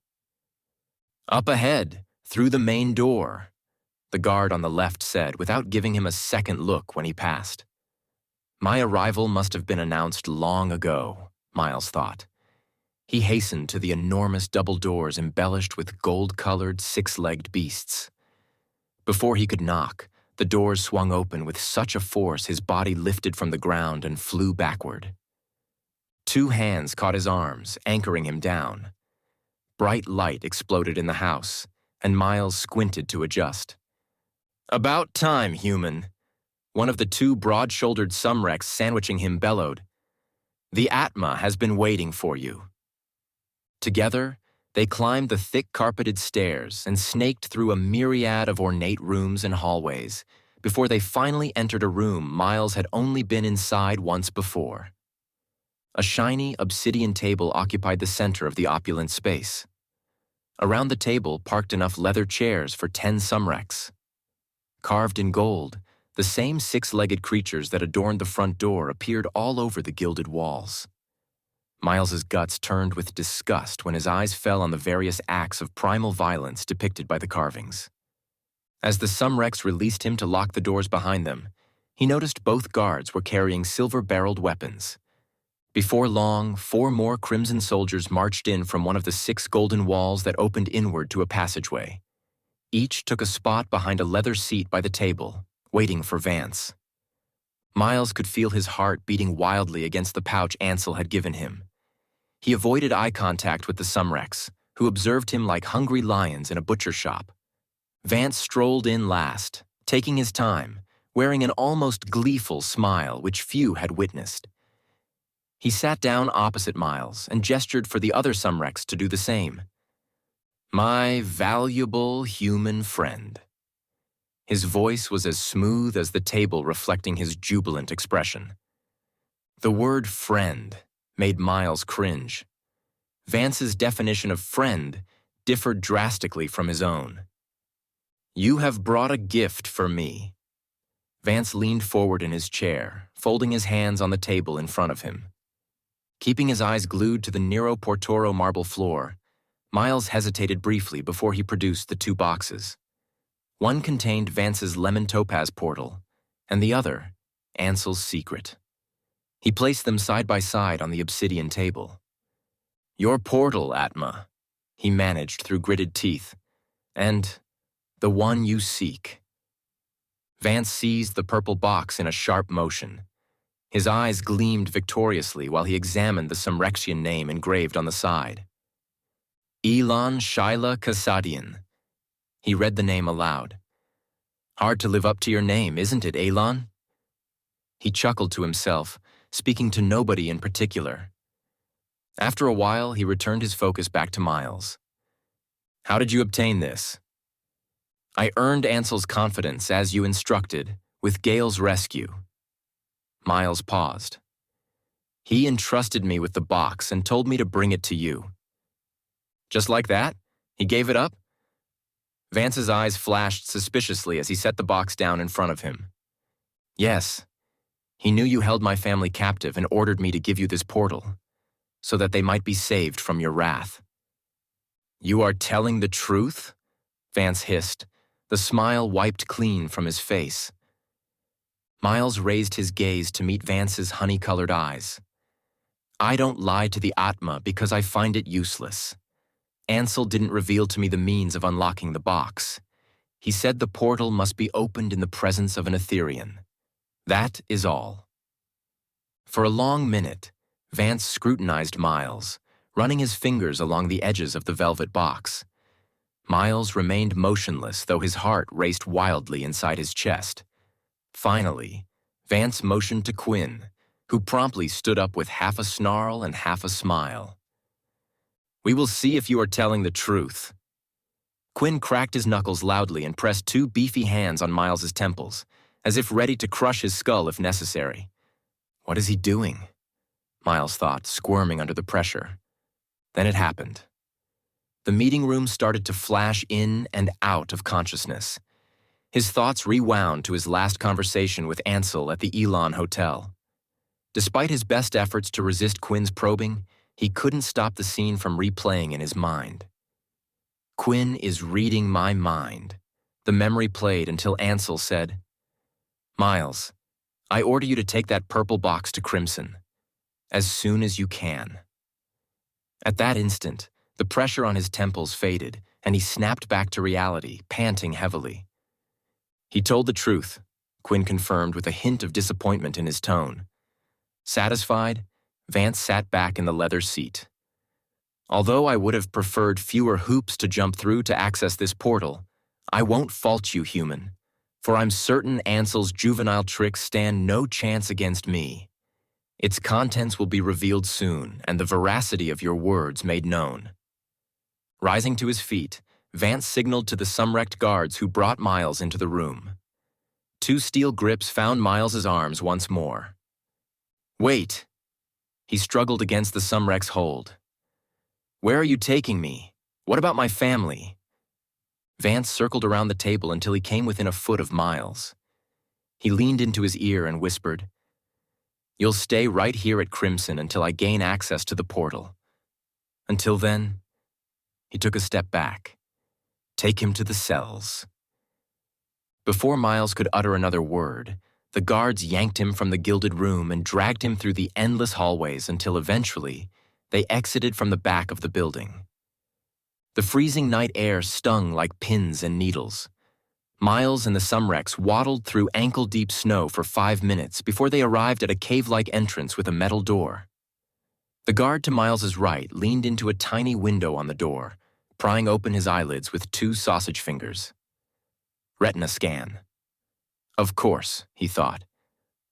Up ahead, through the main door, the guard on the left said without giving him a second look when he passed. My arrival must have been announced long ago, Miles thought. He hastened to the enormous double doors embellished with gold-colored, six-legged beasts. Before he could knock, the doors swung open with such a force his body lifted from the ground and flew backward. Two hands caught his arms, anchoring him down. Bright light exploded in the house, and Miles squinted to adjust. About time, human. One of the two broad-shouldered Sumrects sandwiching him bellowed. The Atma has been waiting for you. Together, they climbed the thick carpeted stairs and snaked through a myriad of ornate rooms and hallways before they finally entered a room Miles had only been inside once before. A shiny obsidian table occupied the center of the opulent space. Around the table parked enough leather chairs for 10 Sumrects. Carved in gold, the same six-legged creatures that adorned the front door appeared all over the gilded walls. Miles's guts turned with disgust when his eyes fell on the various acts of primal violence depicted by the carvings. As the Sumrects released him to lock the doors behind them, he noticed both guards were carrying silver-barreled weapons. Before long, 4 more crimson soldiers marched in from one of the 6 golden walls that opened inward to a passageway. Each took a spot behind a leather seat by the table, waiting for Vance. Miles could feel his heart beating wildly against the pouch Ansel had given him. He avoided eye contact with the Sumrects, who observed him like hungry lions in a butcher shop. Vance strolled in last, taking his time, wearing an almost gleeful smile which few had witnessed. He sat down opposite Miles and gestured for the other Sumrects to do the same. "My valuable human friend." His voice was as smooth as the table reflecting his jubilant expression. The word friend made Miles cringe. Vance's definition of friend differed drastically from his own. "You have brought a gift for me." Vance leaned forward in his chair, folding his hands on the table in front of him. Keeping his eyes glued to the Nero Portoro marble floor, Miles hesitated briefly before he produced the 2 boxes. One contained Vance's lemon topaz portal, and the other, Ansel's secret. He placed them side by side on the obsidian table. "Your portal, Atma," he managed through gritted teeth, "and the one you seek." Vance seized the purple box in a sharp motion. His eyes gleamed victoriously while he examined the Sumrectian name engraved on the side. Elon Shaila Cassadian. He read the name aloud. "Hard to live up to your name, isn't it, Elon?" He chuckled to himself, speaking to nobody in particular. After a while, he returned his focus back to Miles. "How did you obtain this?" "I earned Ansel's confidence as you instructed, with Gale's rescue." Miles paused. "He entrusted me with the box and told me to bring it to you." "Just like that? He gave it up?" Vance's eyes flashed suspiciously as he set the box down in front of him. "Yes. He knew you held my family captive and ordered me to give you this portal, so that they might be saved from your wrath." "You are telling the truth?" Vance hissed, the smile wiped clean from his face. Miles raised his gaze to meet Vance's honey-colored eyes. "I don't lie to the Atma because I find it useless. Ansel didn't reveal to me the means of unlocking the box. He said the portal must be opened in the presence of an Etherian. That is all." For a long minute, Vance scrutinized Miles, running his fingers along the edges of the velvet box. Miles remained motionless, though his heart raced wildly inside his chest. Finally, Vance motioned to Quinn, who promptly stood up with half a snarl and half a smile. "We will see if you are telling the truth." Quinn cracked his knuckles loudly and pressed 2 beefy hands on Miles's temples, as if ready to crush his skull if necessary. What is he doing? Miles thought, squirming under the pressure. Then it happened. The meeting room started to flash in and out of consciousness. His thoughts rewound to his last conversation with Ansel at the Elon Hotel. Despite his best efforts to resist Quinn's probing, he couldn't stop the scene from replaying in his mind. "Quinn is reading my mind." The memory played until Ansel said, "Miles, I order you to take that purple box to Crimson, as soon as you can." At that instant, the pressure on his temples faded, and he snapped back to reality, panting heavily. "He told the truth," Quinn confirmed with a hint of disappointment in his tone. Satisfied, Vance sat back in the leather seat. "Although I would have preferred fewer hoops to jump through to access this portal, I won't fault you, human, for I'm certain Ansel's juvenile tricks stand no chance against me. Its contents will be revealed soon, and the veracity of your words made known." Rising to his feet, Vance signaled to the Sumrect guards who brought Miles into the room. 2 steel grips found Miles's arms once more. "Wait!" He struggled against the Sumrect's hold. "Where are you taking me? What about my family?" Vance circled around the table until he came within a foot of Miles. He leaned into his ear and whispered, You'll stay right here at Crimson until I gain access to the portal. Until then, he took a step back. Take him to the cells. Before Miles could utter another word, the guards yanked him from the gilded room and dragged him through the endless hallways until eventually they exited from the back of the building. The freezing night air stung like pins and needles. Miles and the Sumrects waddled through ankle-deep snow for 5 minutes before they arrived at a cave-like entrance with a metal door. The guard to Miles's right leaned into a tiny window on the door, prying open his eyelids with 2 sausage fingers. Retina scan. Of course, he thought.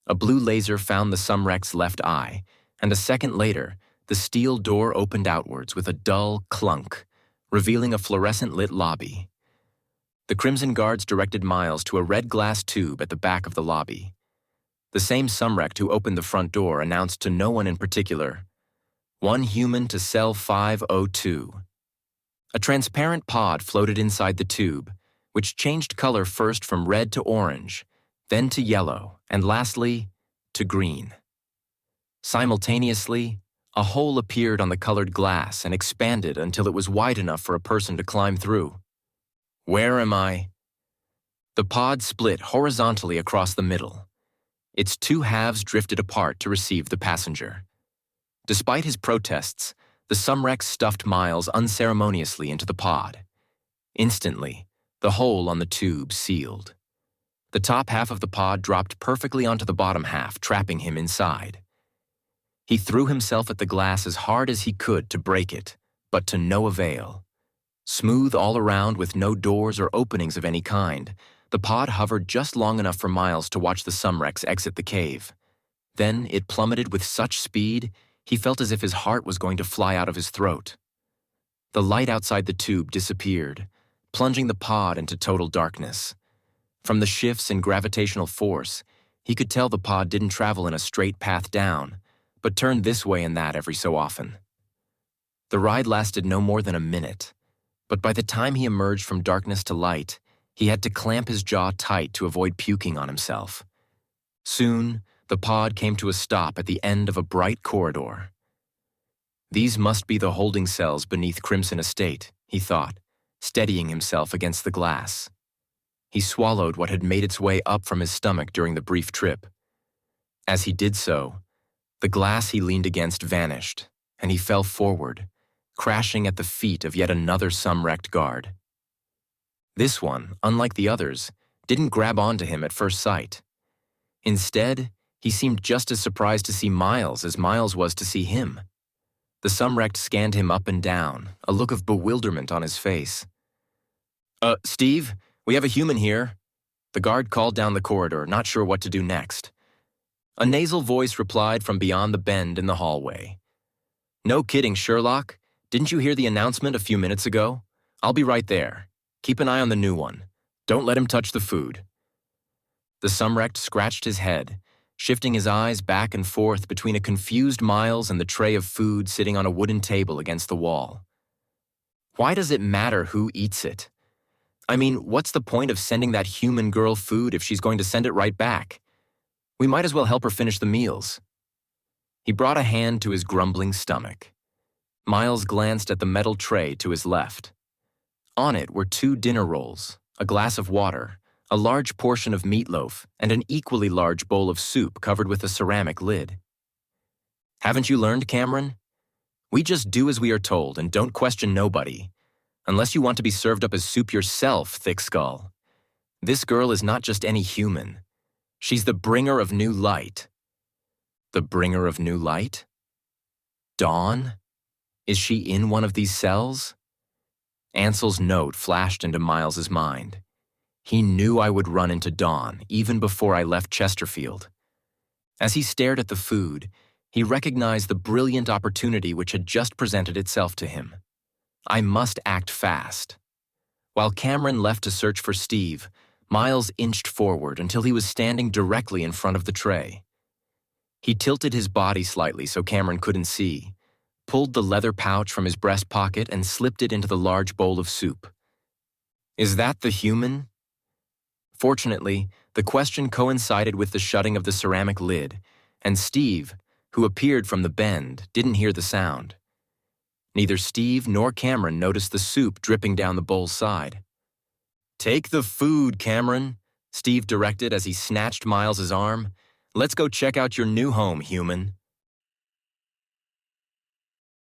A blue laser found the Sumrect's left eye, and a second later, the steel door opened outwards with a dull clunk, revealing a fluorescent-lit lobby. The Crimson Guards directed Miles to a red glass tube at the back of the lobby. The same Sumrect who opened the front door announced to no one in particular, "1 human to cell 502. A transparent pod floated inside the tube, which changed color first from red to orange, then to yellow, and lastly, to green. Simultaneously, a hole appeared on the colored glass and expanded until it was wide enough for a person to climb through. Where am I? The pod split horizontally across the middle. Its 2 halves drifted apart to receive the passenger. Despite his protests, the Sumrects stuffed Miles unceremoniously into the pod. Instantly, the hole on the tube sealed. The top half of the pod dropped perfectly onto the bottom half, trapping him inside. He threw himself at the glass as hard as he could to break it, but to no avail. Smooth all around with no doors or openings of any kind, the pod hovered just long enough for Miles to watch the Sumrects exit the cave. Then it plummeted with such speed, he felt as if his heart was going to fly out of his throat. The light outside the tube disappeared, plunging the pod into total darkness. From the shifts in gravitational force, he could tell the pod didn't travel in a straight path down, but turned this way and that every so often. The ride lasted no more than a minute, but by the time he emerged from darkness to light, he had to clamp his jaw tight to avoid puking on himself. Soon, the pod came to a stop at the end of a bright corridor. These must be the holding cells beneath Crimson Estate, he thought, steadying himself against the glass. He swallowed what had made its way up from his stomach during the brief trip. As he did so, the glass he leaned against vanished, and he fell forward, crashing at the feet of yet another Sumrect guard. This one, unlike the others, didn't grab onto him at first sight. Instead, he seemed just as surprised to see Miles as Miles was to see him. The Sumrect scanned him up and down, a look of bewilderment on his face. Steve, we have a human here." The guard called down the corridor, not sure what to do next. A nasal voice replied from beyond the bend in the hallway. "No kidding, Sherlock. Didn't you hear the announcement a few minutes ago? I'll be right there. Keep an eye on the new one. Don't let him touch the food." The Sumrect scratched his head, shifting his eyes back and forth between a confused Miles and the tray of food sitting on a wooden table against the wall. Why does it matter who eats it? I mean, what's the point of sending that human girl food if she's going to send it right back? We might as well help her finish the meals. He brought a hand to his grumbling stomach. Miles glanced at the metal tray to his left. On it were 2 dinner rolls, a glass of water, a large portion of meatloaf, and an equally large bowl of soup covered with a ceramic lid. "Haven't you learned, Cameron? We just do as we are told and don't question nobody. Unless you want to be served up as soup yourself, thick skull. This girl is not just any human. She's the bringer of new light." The bringer of new light? Dawn? Is she in one of these cells? Ansel's note flashed into Miles's mind. He knew I would run into Dawn even before I left Chesterfield. As he stared at the food, he recognized the brilliant opportunity which had just presented itself to him. I must act fast. While Cameron left to search for Steve, Miles inched forward until he was standing directly in front of the tray. He tilted his body slightly so Cameron couldn't see, pulled the leather pouch from his breast pocket and slipped it into the large bowl of soup. "Is that the human?" Fortunately, the question coincided with the shutting of the ceramic lid, and Steve, who appeared from the bend, didn't hear the sound. Neither Steve nor Cameron noticed the soup dripping down the bowl's side. "Take the food, Cameron," Steve directed as he snatched Miles's arm. "Let's go check out your new home, human."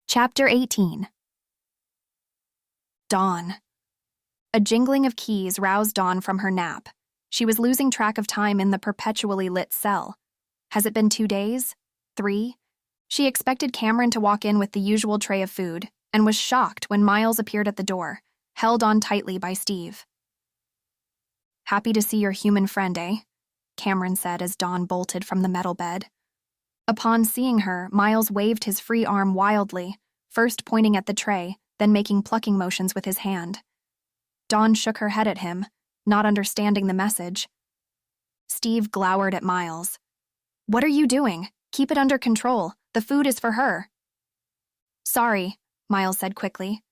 Chapter 18. Dawn. A jingling of keys roused Dawn from her nap. She was losing track of time in the perpetually lit cell. Has it been 2 days? 3? She expected Cameron to walk in with the usual tray of food, and was shocked when Miles appeared at the door, held on tightly by Steve. "Happy to see your human friend, eh?" Cameron said as Dawn bolted from the metal bed. Upon seeing her, Miles waved his free arm wildly, first pointing at the tray, then making plucking motions with his hand. Dawn shook her head at him, not understanding the message. Steve glowered at Miles. "What are you doing? Keep it under control. The food is for her." "Sorry," Miles said quickly.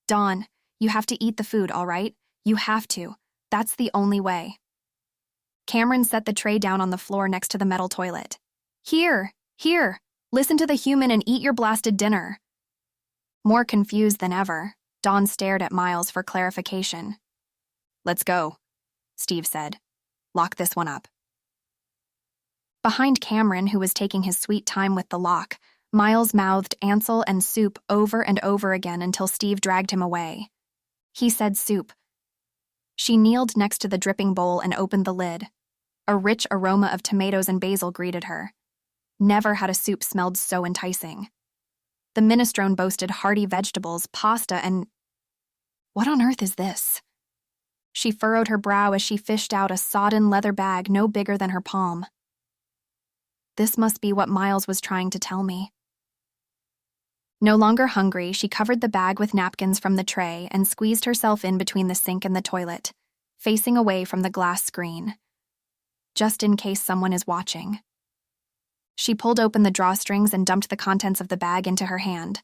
"Dawn, you have to eat the food, all right? You have to. That's the only way." Cameron set the tray down on the floor next to the metal toilet. Here, listen to the human and eat your blasted dinner." More confused than ever, Dawn stared at Miles for clarification. "Let's go," Steve said. "Lock this one up." Behind Cameron, who was taking his sweet time with the lock, Miles mouthed Ansel and soup over and over again until Steve dragged him away. He said soup. She kneeled next to the dripping bowl and opened the lid. A rich aroma of tomatoes and basil greeted her. Never had a soup smelled so enticing. The minestrone boasted hearty vegetables, pasta, and... What on earth is this? She furrowed her brow as she fished out a sodden leather bag no bigger than her palm. This must be what Miles was trying to tell me. No longer hungry, she covered the bag with napkins from the tray and squeezed herself in between the sink and the toilet, facing away from the glass screen, just in case someone is watching. She pulled open the drawstrings and dumped the contents of the bag into her hand.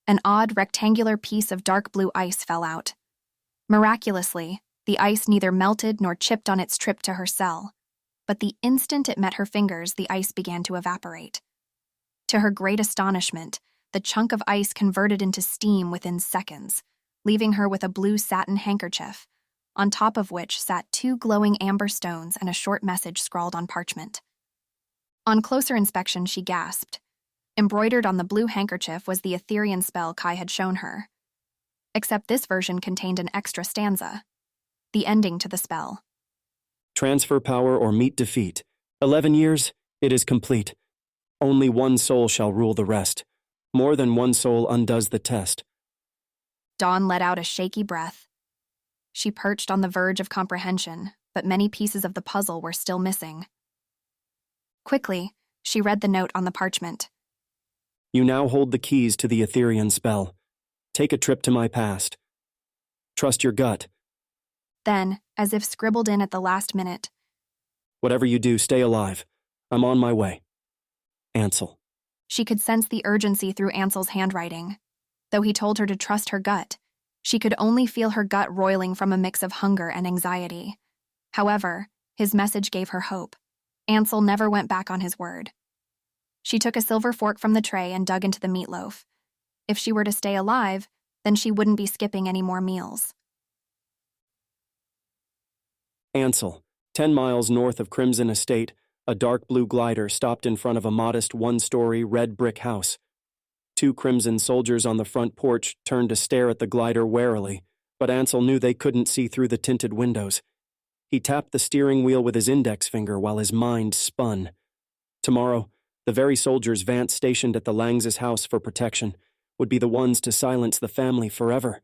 An odd rectangular piece of dark blue ice fell out. Miraculously, the ice neither melted nor chipped on its trip to her cell, but the instant it met her fingers, the ice began to evaporate. To her great astonishment, the chunk of ice converted into steam within seconds, leaving her with a blue satin handkerchief, on top of which sat 2 glowing amber stones and a short message scrawled on parchment. On closer inspection, she gasped. Embroidered on the blue handkerchief was the Etherean spell Kai had shown her. Except this version contained an extra stanza, the ending to the spell. Transfer power or meet defeat. 11 years, it is complete. Only one soul shall rule the rest. More than one soul undoes the test. Dawn let out a shaky breath. She perched on the verge of comprehension, but many pieces of the puzzle were still missing. Quickly, she read the note on the parchment. You now hold the keys to the Etherean spell. Take a trip to my past. Trust your gut. Then, as if scribbled in at the last minute, Whatever you do, stay alive. I'm on my way. Ansel. She could sense the urgency through Ansel's handwriting. Though he told her to trust her gut, she could only feel her gut roiling from a mix of hunger and anxiety. However, his message gave her hope. Ansel never went back on his word. She took a silver fork from the tray and dug into the meatloaf. If she were to stay alive, then she wouldn't be skipping any more meals. Ansel, 10 miles north of Crimson Estate, a dark blue glider stopped in front of a modest 1-story red brick house. 2 crimson soldiers on the front porch turned to stare at the glider warily, but Ansel knew they couldn't see through the tinted windows. He tapped the steering wheel with his index finger while his mind spun. Tomorrow, the very soldiers Vance stationed at the Langs' house for protection would be the ones to silence the family forever.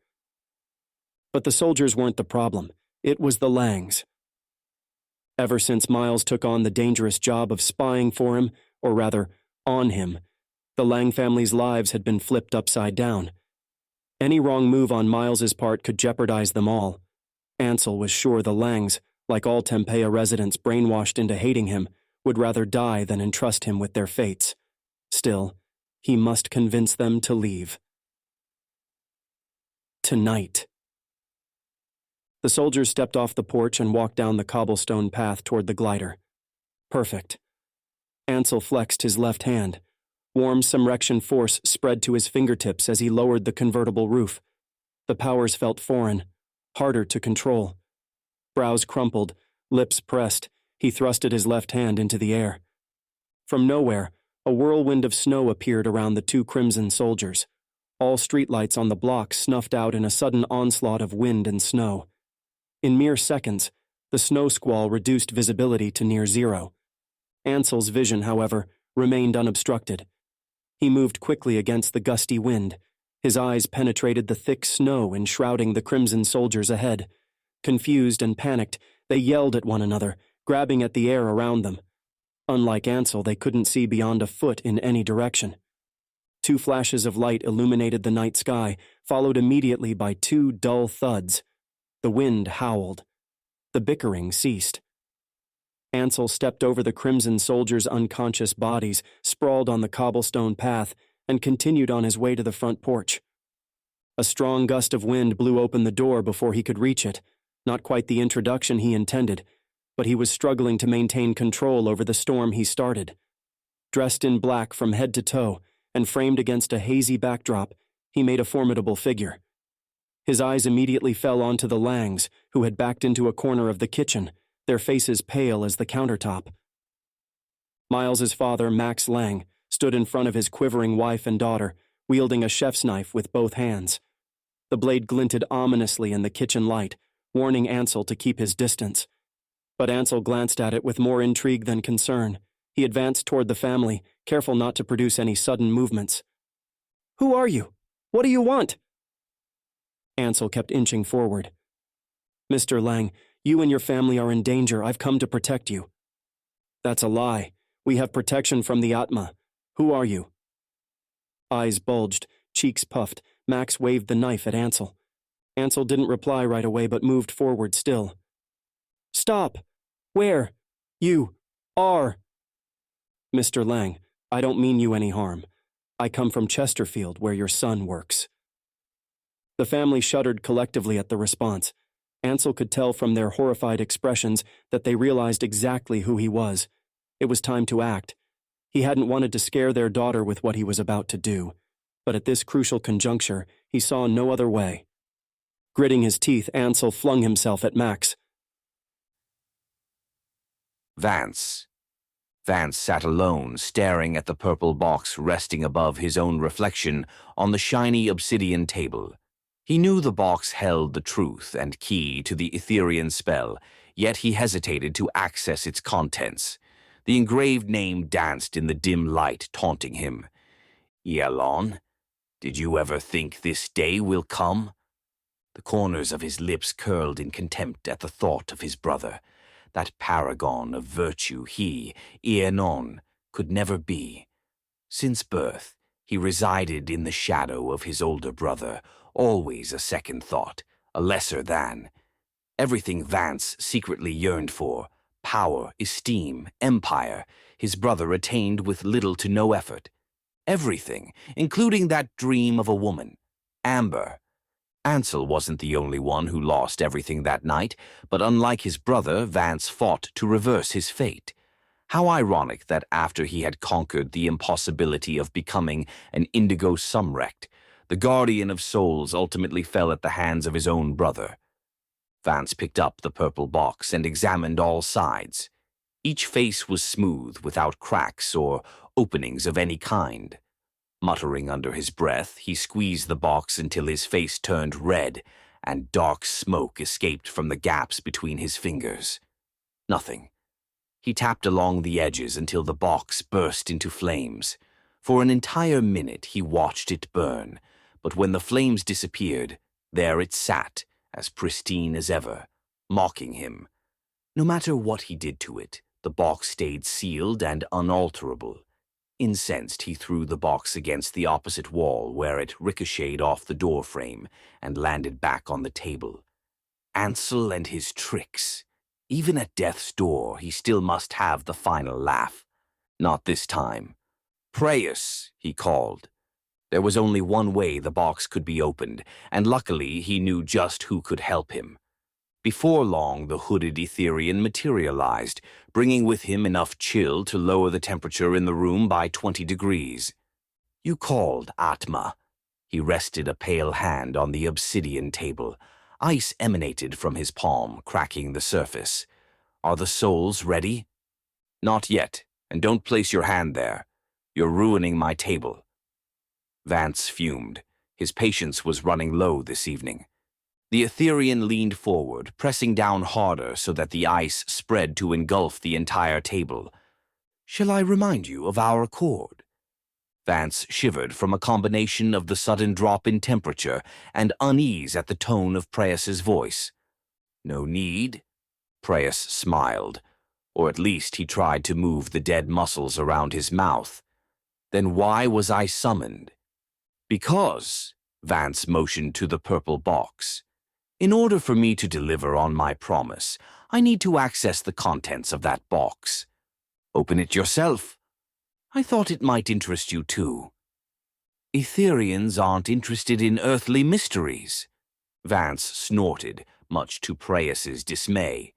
But the soldiers weren't the problem. It was the Langs. Ever since Miles took on the dangerous job of spying for him, or rather, on him, the Lang family's lives had been flipped upside down. Any wrong move on Miles's part could jeopardize them all. Ansel was sure the Langs, like all Tempea residents brainwashed into hating him, would rather die than entrust him with their fates. Still, he must convince them to leave. Tonight. The soldiers stepped off the porch and walked down the cobblestone path toward the glider. Perfect. Ansel flexed his left hand. Warm Sumrectian force spread to his fingertips as he lowered the convertible roof. The powers felt foreign, harder to control. Brows crumpled, lips pressed, he thrusted his left hand into the air. From nowhere, a whirlwind of snow appeared around the two crimson soldiers. All streetlights on the block snuffed out in a sudden onslaught of wind and snow. In mere seconds, the snow squall reduced visibility to near zero. Ansel's vision, however, remained unobstructed. He moved quickly against the gusty wind. His eyes penetrated the thick snow enshrouding the crimson soldiers ahead. Confused and panicked, they yelled at one another, grabbing at the air around them. Unlike Ansel, they couldn't see beyond a foot in any direction. Two flashes of light illuminated the night sky, followed immediately by two dull thuds. The wind howled. The bickering ceased. Ansel stepped over the crimson soldiers' unconscious bodies, sprawled on the cobblestone path, and continued on his way to the front porch. A strong gust of wind blew open the door before he could reach it, not quite the introduction he intended, but he was struggling to maintain control over the storm he started. Dressed in black from head to toe, and framed against a hazy backdrop, he made a formidable figure. His eyes immediately fell onto the Langs, who had backed into a corner of the kitchen, their faces pale as the countertop. Miles's father, Max Lang, stood in front of his quivering wife and daughter, wielding a chef's knife with both hands. The blade glinted ominously in the kitchen light, warning Ansel to keep his distance. But Ansel glanced at it with more intrigue than concern. He advanced toward the family, careful not to produce any sudden movements. "Who are you? What do you want?" Ansel kept inching forward. "Mr. Lang, you and your family are in danger. I've come to protect you." "That's a lie. We have protection from the Atma. Who are you?" Eyes bulged, cheeks puffed, Max waved the knife at Ansel. Ansel didn't reply right away but moved forward still. "Stop! Where? You are..." "Mr. Lang, I don't mean you any harm. I come from Chesterfield, where your son works." The family shuddered collectively at the response. Ansel could tell from their horrified expressions that they realized exactly who he was. It was time to act. He hadn't wanted to scare their daughter with what he was about to do, but at this crucial conjuncture, he saw no other way. Gritting his teeth, Ansel flung himself at Max. Vance. Vance sat alone, staring at the purple box resting above his own reflection on the shiny obsidian table. He knew the box held the truth and key to the Etherian spell, yet he hesitated to access its contents. The engraved name danced in the dim light, taunting him. "Elon, did you ever think this day will come?" The corners of his lips curled in contempt at the thought of his brother. That paragon of virtue he, Eanon, could never be. Since birth, he resided in the shadow of his older brother, always a second thought, a lesser than. Everything Vance secretly yearned for, power, esteem, empire, his brother attained with little to no effort. Everything, including that dream of a woman, Amber. Ansel wasn't the only one who lost everything that night, but unlike his brother, Vance fought to reverse his fate. How ironic that after he had conquered the impossibility of becoming an indigo Sumrect, the guardian of souls ultimately fell at the hands of his own brother. Vance picked up the purple box and examined all sides. Each face was smooth, without cracks or openings of any kind. Muttering under his breath, he squeezed the box until his face turned red, and dark smoke escaped from the gaps between his fingers. Nothing. He tapped along the edges until the box burst into flames. For an entire minute he watched it burn, but when the flames disappeared, there it sat, as pristine as ever, mocking him. No matter what he did to it, the box stayed sealed and unalterable. Incensed, he threw the box against the opposite wall, where it ricocheted off the door frame and landed back on the table. Ansel and his tricks. Even at death's door, he still must have the final laugh. Not this time. "Prayus," he called. There was only one way the box could be opened, and luckily he knew just who could help him. Before long, the hooded Etherian materialized, bringing with him enough chill to lower the temperature in the room by 20 degrees. "You called, Atma." He rested a pale hand on the obsidian table. Ice emanated from his palm, cracking the surface. "Are the souls ready?" "Not yet, and don't place your hand there. You're ruining my table." Vance fumed. His patience was running low this evening. The Etherian leaned forward, pressing down harder so that the ice spread to engulf the entire table. "Shall I remind you of our accord?" Vance shivered from a combination of the sudden drop in temperature and unease at the tone of Preus's voice. "No need." Preus smiled, or at least he tried to move the dead muscles around his mouth. "Then why was I summoned?" "Because," Vance motioned to the purple box, "in order for me to deliver on my promise, I need to access the contents of that box. Open it yourself. I thought it might interest you too." "Etherians aren't interested in earthly mysteries." Vance snorted, much to Preus's dismay.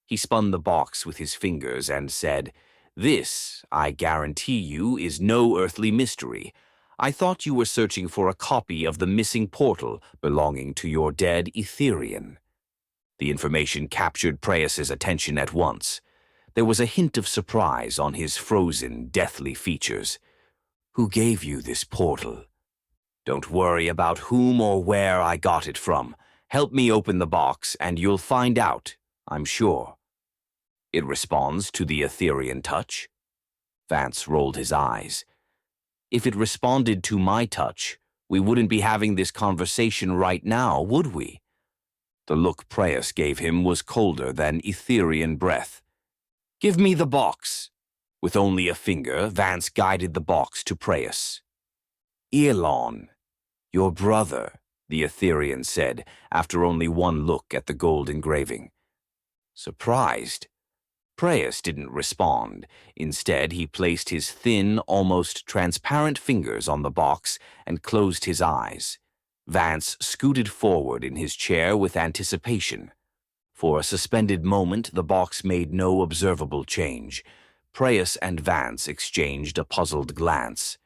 He spun the box with his fingers and said, "This, I guarantee you, is no earthly mystery. I thought you were searching for a copy of the missing portal belonging to your dead Etherian." The information captured Preus's attention at once. There was a hint of surprise on his frozen, deathly features. "Who gave you this portal?" "Don't worry about whom or where I got it from. Help me open the box, and you'll find out, I'm sure." "It responds to the Etherian touch?" Vance rolled his eyes. "If it responded to my touch, we wouldn't be having this conversation right now, would we?" The look Preus gave him was colder than Etherian breath. "Give me the box." With only a finger, Vance guided the box to Preus. "Elon, your brother," the Etherian said, after only one look at the gold engraving. Surprised, Preus didn't respond. Instead, he placed his thin, almost transparent fingers on the box and closed his eyes. Vance scooted forward in his chair with anticipation. For a suspended moment, the box made no observable change. Preus and Vance exchanged a puzzled glance.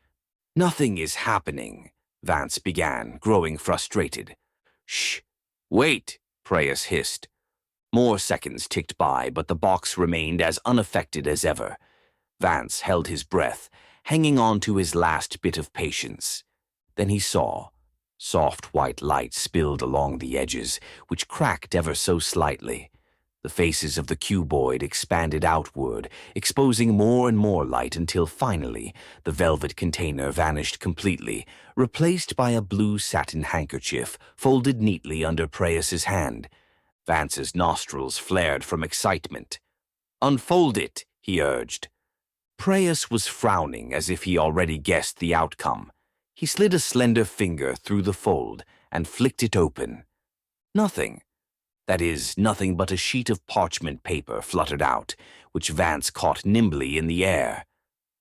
"Nothing is happening," Vance began, growing frustrated. "Shh! Wait!" Preus hissed. More seconds ticked by, but the box remained as unaffected as ever. Vance held his breath, hanging on to his last bit of patience. Then he saw. Soft white light spilled along the edges, which cracked ever so slightly. The faces of the cuboid expanded outward, exposing more and more light until finally the velvet container vanished completely, replaced by a blue satin handkerchief folded neatly under Preus's hand. Vance's nostrils flared from excitement. "Unfold it," he urged. Preus was frowning as if he already guessed the outcome. He slid a slender finger through the fold and flicked it open. Nothing. That is, nothing but a sheet of parchment paper fluttered out, which Vance caught nimbly in the air.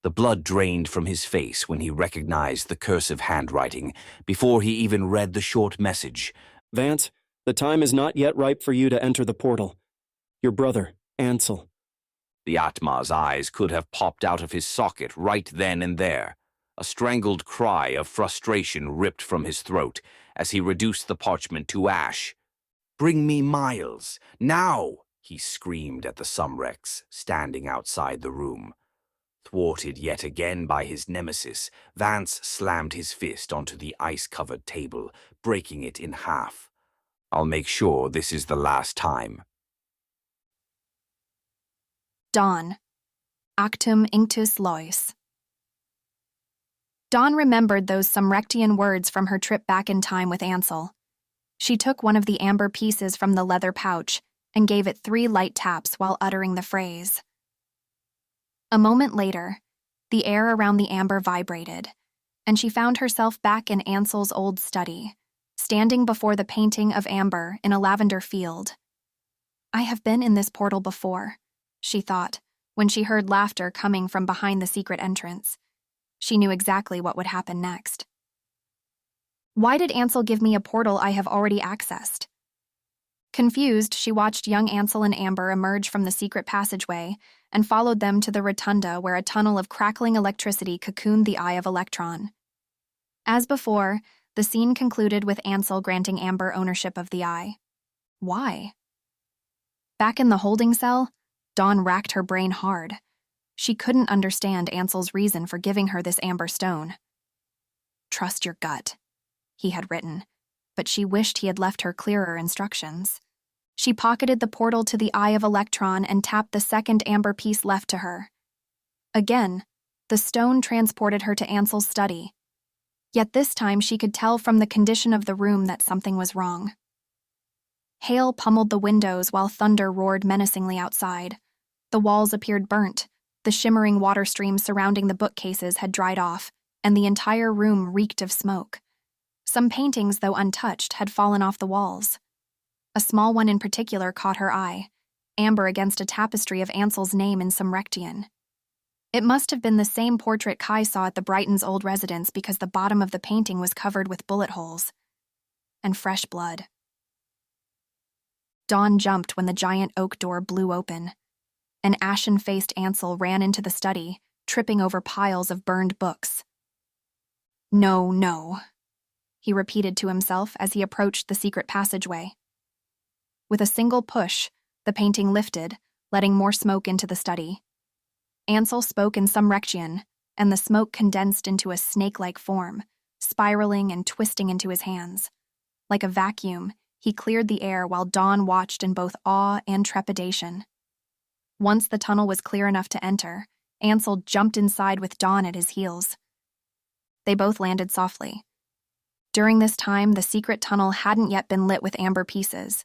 The blood drained from his face when he recognized the cursive handwriting before he even read the short message. "Vance, the time is not yet ripe for you to enter the portal. Your brother, Ansel." The Atma's eyes could have popped out of his socket right then and there. A strangled cry of frustration ripped from his throat as he reduced the parchment to ash. "Bring me Miles, now!" he screamed at the Sumrects, standing outside the room. Thwarted yet again by his nemesis, Vance slammed his fist onto the ice-covered table, breaking it in half. "I'll make sure this is the last time." Dawn. Actum inctus lois. Dawn remembered those Sumrectian words from her trip back in time with Ansel. She took one of the amber pieces from the leather pouch and gave it 3 light taps while uttering the phrase. A moment later, the air around the amber vibrated, and she found herself back in Ansel's old study, standing before the painting of amber in a lavender field. "I have been in this portal before," she thought, when she heard laughter coming from behind the secret entrance. She knew exactly what would happen next. Why did Ansel give me a portal I have already accessed? Confused, she watched young Ansel and Amber emerge from the secret passageway and followed them to the rotunda where a tunnel of crackling electricity cocooned the Eye of Elektron. As before, the scene concluded with Ansel granting Amber ownership of the eye. Why? Back in the holding cell, Dawn racked her brain hard. She couldn't understand Ansel's reason for giving her this amber stone. Trust your gut, he had written, but she wished he had left her clearer instructions. She pocketed the portal to the Eye of Elektron and tapped the second amber piece left to her. Again, the stone transported her to Ansel's study. Yet this time she could tell from the condition of the room that something was wrong. Hail pummeled the windows while thunder roared menacingly outside. The walls appeared burnt, the shimmering water streams surrounding the bookcases had dried off, and the entire room reeked of smoke. Some paintings, though untouched, had fallen off the walls. A small one in particular caught her eye, amber against a tapestry of Ansel's name in Sumrectian. It must have been the same portrait Kai saw at the Brightons' old residence because the bottom of the painting was covered with bullet holes and fresh blood. Dawn jumped when the giant oak door blew open. An ashen-faced Ansel ran into the study, tripping over piles of burned books. No, no, he repeated to himself as he approached the secret passageway. With a single push, the painting lifted, letting more smoke into the study. Ansel spoke in Sumrectian, and the smoke condensed into a snake-like form, spiraling and twisting into his hands. Like a vacuum, he cleared the air while Dawn watched in both awe and trepidation. Once the tunnel was clear enough to enter, Ansel jumped inside with Dawn at his heels. They both landed softly. During this time, the secret tunnel hadn't yet been lit with amber pieces.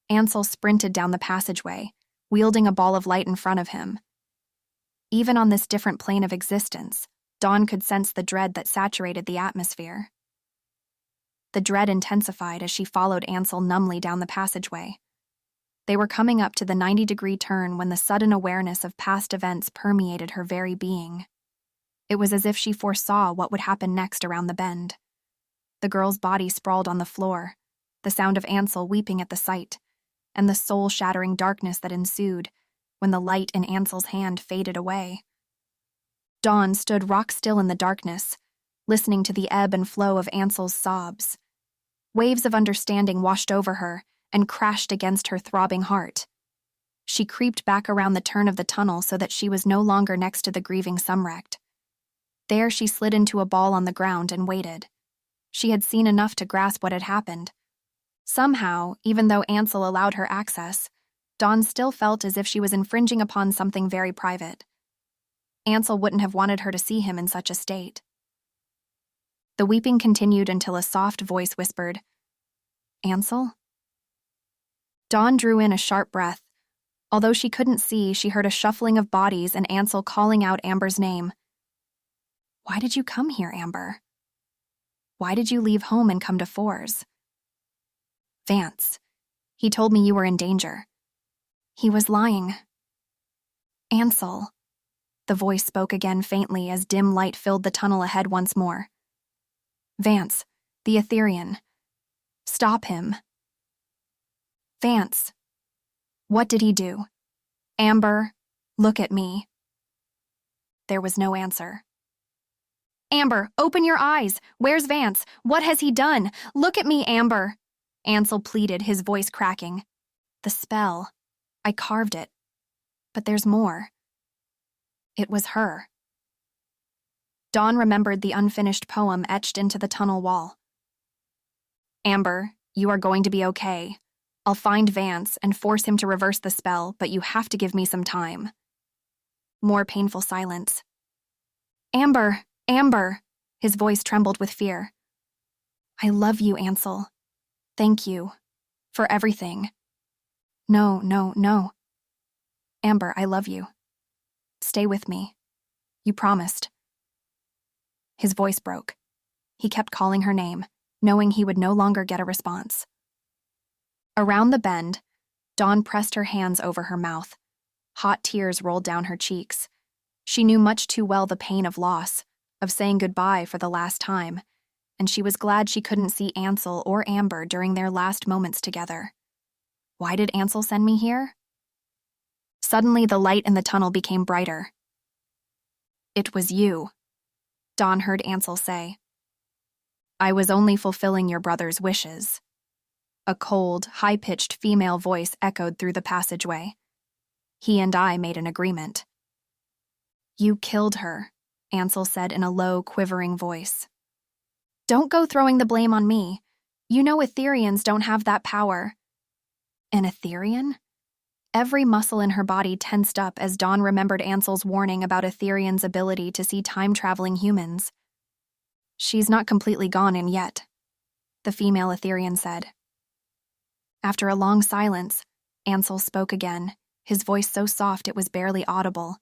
Ansel sprinted down the passageway, wielding a ball of light in front of him. Even on this different plane of existence, Dawn could sense the dread that saturated the atmosphere. The dread intensified as she followed Ansel numbly down the passageway. They were coming up to the 90-degree turn when the sudden awareness of past events permeated her very being. It was as if she foresaw what would happen next around the bend. The girl's body sprawled on the floor, the sound of Ansel weeping at the sight, and the soul-shattering darkness that ensued when the light in Ansel's hand faded away. Dawn stood rock-still in the darkness, listening to the ebb and flow of Ansel's sobs. Waves of understanding washed over her and crashed against her throbbing heart. She creeped back around the turn of the tunnel so that she was no longer next to the grieving Sumrect. There she slid into a ball on the ground and waited. She had seen enough to grasp what had happened. Somehow, even though Ansel allowed her access, Dawn still felt as if she was infringing upon something very private. Ansel wouldn't have wanted her to see him in such a state. The weeping continued until a soft voice whispered, "Ansel?" Dawn drew in a sharp breath. Although she couldn't see, she heard a shuffling of bodies and Ansel calling out Amber's name. "Why did you come here, Amber? Why did you leave home and come to Fours?" "Vance. He told me you were in danger. He was lying." "Ansel." The voice spoke again faintly as dim light filled the tunnel ahead once more. "Vance, the Etherean. Stop him." "Vance. What did he do? Amber, look at me." There was no answer. "Amber, open your eyes. Where's Vance? What has he done? Look at me, Amber." Ansel pleaded, his voice cracking. "The spell. I carved it. But there's more. It was her." Dawn remembered the unfinished poem etched into the tunnel wall. "Amber, you are going to be okay. I'll find Vance and force him to reverse the spell, but you have to give me some time." More painful silence. "Amber, Amber," his voice trembled with fear. "I love you, Ansel. Thank you. For everything. No, no, no. Amber, I love you. Stay with me. You promised." His voice broke. He kept calling her name, knowing he would no longer get a response. Around the bend, Dawn pressed her hands over her mouth. Hot tears rolled down her cheeks. She knew much too well the pain of loss, of saying goodbye for the last time, and she was glad she couldn't see Ansel or Amber during their last moments together. Why did Ansel send me here? Suddenly, the light in the tunnel became brighter. It was you, Dawn heard Ansel say. I was only fulfilling your brother's wishes. A cold, high-pitched female voice echoed through the passageway. He and I made an agreement. You killed her, Ansel said in a low, quivering voice. Don't go throwing the blame on me. You know Etherians don't have that power. An Etherian? Every muscle in her body tensed up as Dawn remembered Ansel's warning about Etherians' ability to see time-traveling humans. She's not completely gone in yet, the female Etherian said. After a long silence, Ansel spoke again, his voice so soft it was barely audible.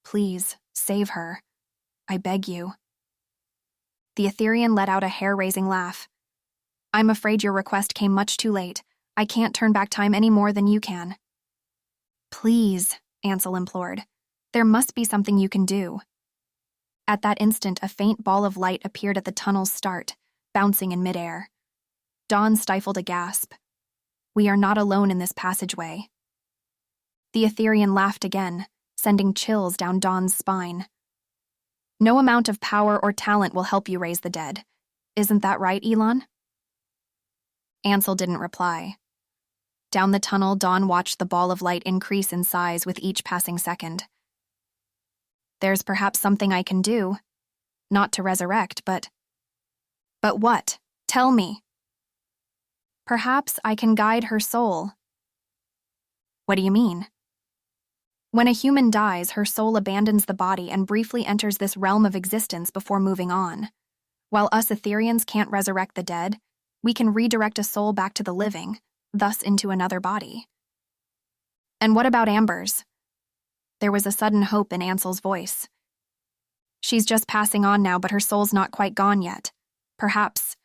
Please, save her. I beg you. The Etherian let out a hair-raising laugh. I'm afraid your request came much too late. I can't turn back time any more than you can. Please, Ansel implored. There must be something you can do. At that instant, a faint ball of light appeared at the tunnel's start, bouncing in midair. Dawn stifled a gasp. We are not alone in this passageway. The Etherian laughed again, sending chills down Dawn's spine. No amount of power or talent will help you raise the dead. Isn't that right, Elon? Ansel didn't reply. Down the tunnel, Dawn watched the ball of light increase in size with each passing second. There's perhaps something I can do. Not to resurrect, but... But what? Tell me. Perhaps I can guide her soul. What do you mean? When a human dies, her soul abandons the body and briefly enters this realm of existence before moving on. While us Etherians can't resurrect the dead, we can redirect a soul back to the living, thus into another body. And what about Amber's? There was a sudden hope in Ansel's voice. She's just passing on now, but her soul's not quite gone yet. Perhaps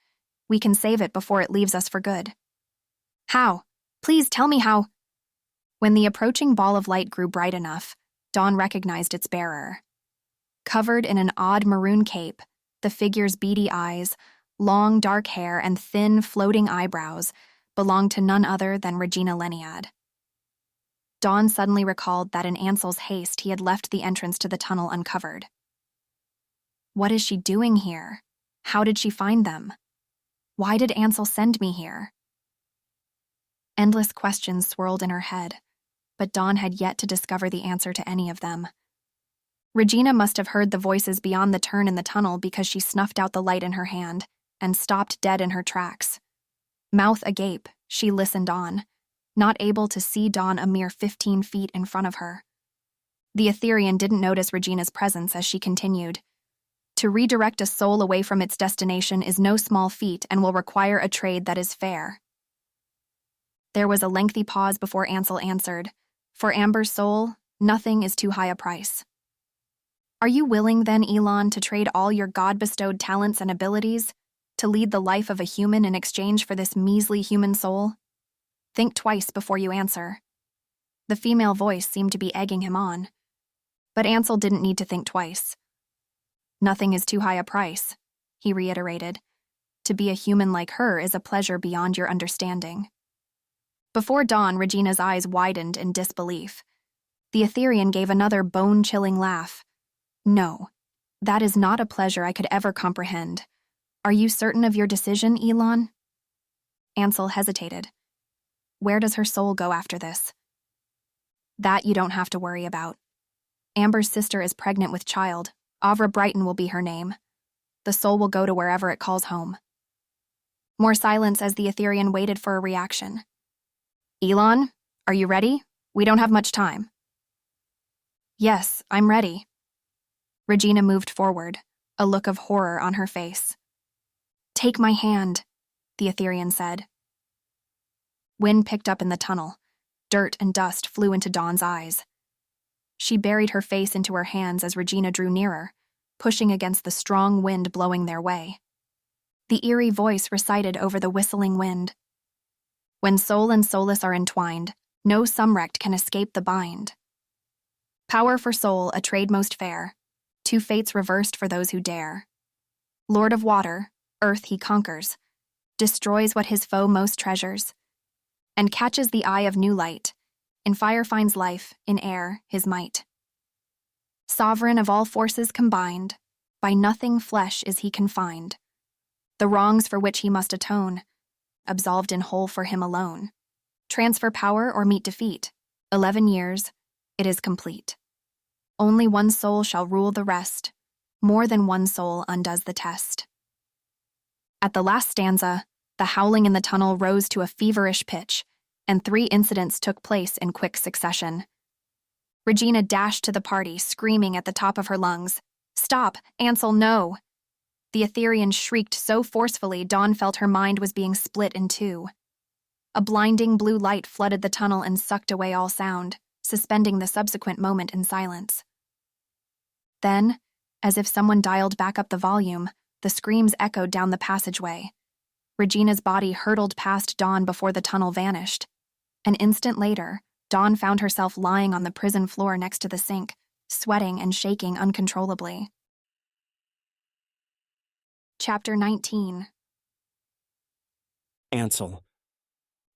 we can save it before it leaves us for good. How? Please tell me how. When the approaching ball of light grew bright enough, Dawn recognized its bearer. Covered in an odd maroon cape, the figure's beady eyes, long dark hair, and thin, floating eyebrows belonged to none other than Regina Leniad. Dawn suddenly recalled that in Ansel's haste he had left the entrance to the tunnel uncovered. What is she doing here? How did she find them? Why did Ansel send me here? Endless questions swirled in her head, but Dawn had yet to discover the answer to any of them. Regina must have heard the voices beyond the turn in the tunnel because she snuffed out the light in her hand and stopped dead in her tracks. Mouth agape, she listened on, not able to see Dawn a mere 15 feet in front of her. The Etherian didn't notice Regina's presence as she continued. To redirect a soul away from its destination is no small feat and will require a trade that is fair. There was a lengthy pause before Ansel answered. For Amber's soul, nothing is too high a price. Are you willing, then, Elon, to trade all your God-bestowed talents and abilities to lead the life of a human in exchange for this measly human soul? Think twice before you answer. The female voice seemed to be egging him on. But Ansel didn't need to think twice. Nothing is too high a price, he reiterated. To be a human like her is a pleasure beyond your understanding. Before dawn, Regina's eyes widened in disbelief. The Etherian gave another bone-chilling laugh. No, that is not a pleasure I could ever comprehend. Are you certain of your decision, Elon? Ansel hesitated. Where does her soul go after this? That you don't have to worry about. Amber's sister is pregnant with child. Avra Brighton will be her name. The soul will go to wherever it calls home. More silence as the Etherian waited for a reaction. Elon, are you ready? We don't have much time. Yes, I'm ready. Regina moved forward, a look of horror on her face. Take my hand, the Etherian said. Wind picked up in the tunnel. Dirt and dust flew into Dawn's eyes. She buried her face into her hands as Regina drew nearer, pushing against the strong wind blowing their way. The eerie voice recited over the whistling wind. When soul and soulless are entwined, no Sumrect can escape the bind. Power for soul, a trade most fair, two fates reversed for those who dare. Lord of water, earth he conquers, destroys what his foe most treasures. and catches the eye of new light. In fire finds life, in air his might. Sovereign of all forces combined, by nothing flesh is he confined. The wrongs for which he must atone, absolved in whole for him alone. Transfer power or meet defeat, 11 years, it is complete. Only one soul shall rule the rest, more than one soul undoes the test. At the last stanza, the howling in the tunnel rose to a feverish pitch, and 3 incidents took place in quick succession. Regina dashed to the party, screaming at the top of her lungs, "Stop, Ansel, no!" The Etherean shrieked so forcefully Dawn felt her mind was being split in 2. A blinding blue light flooded the tunnel and sucked away all sound, suspending the subsequent moment in silence. Then, as if someone dialed back up the volume, the screams echoed down the passageway. Regina's body hurtled past Dawn before the tunnel vanished. An instant later, Dawn found herself lying on the prison floor next to the sink, sweating and shaking uncontrollably. Chapter 19. Ansel.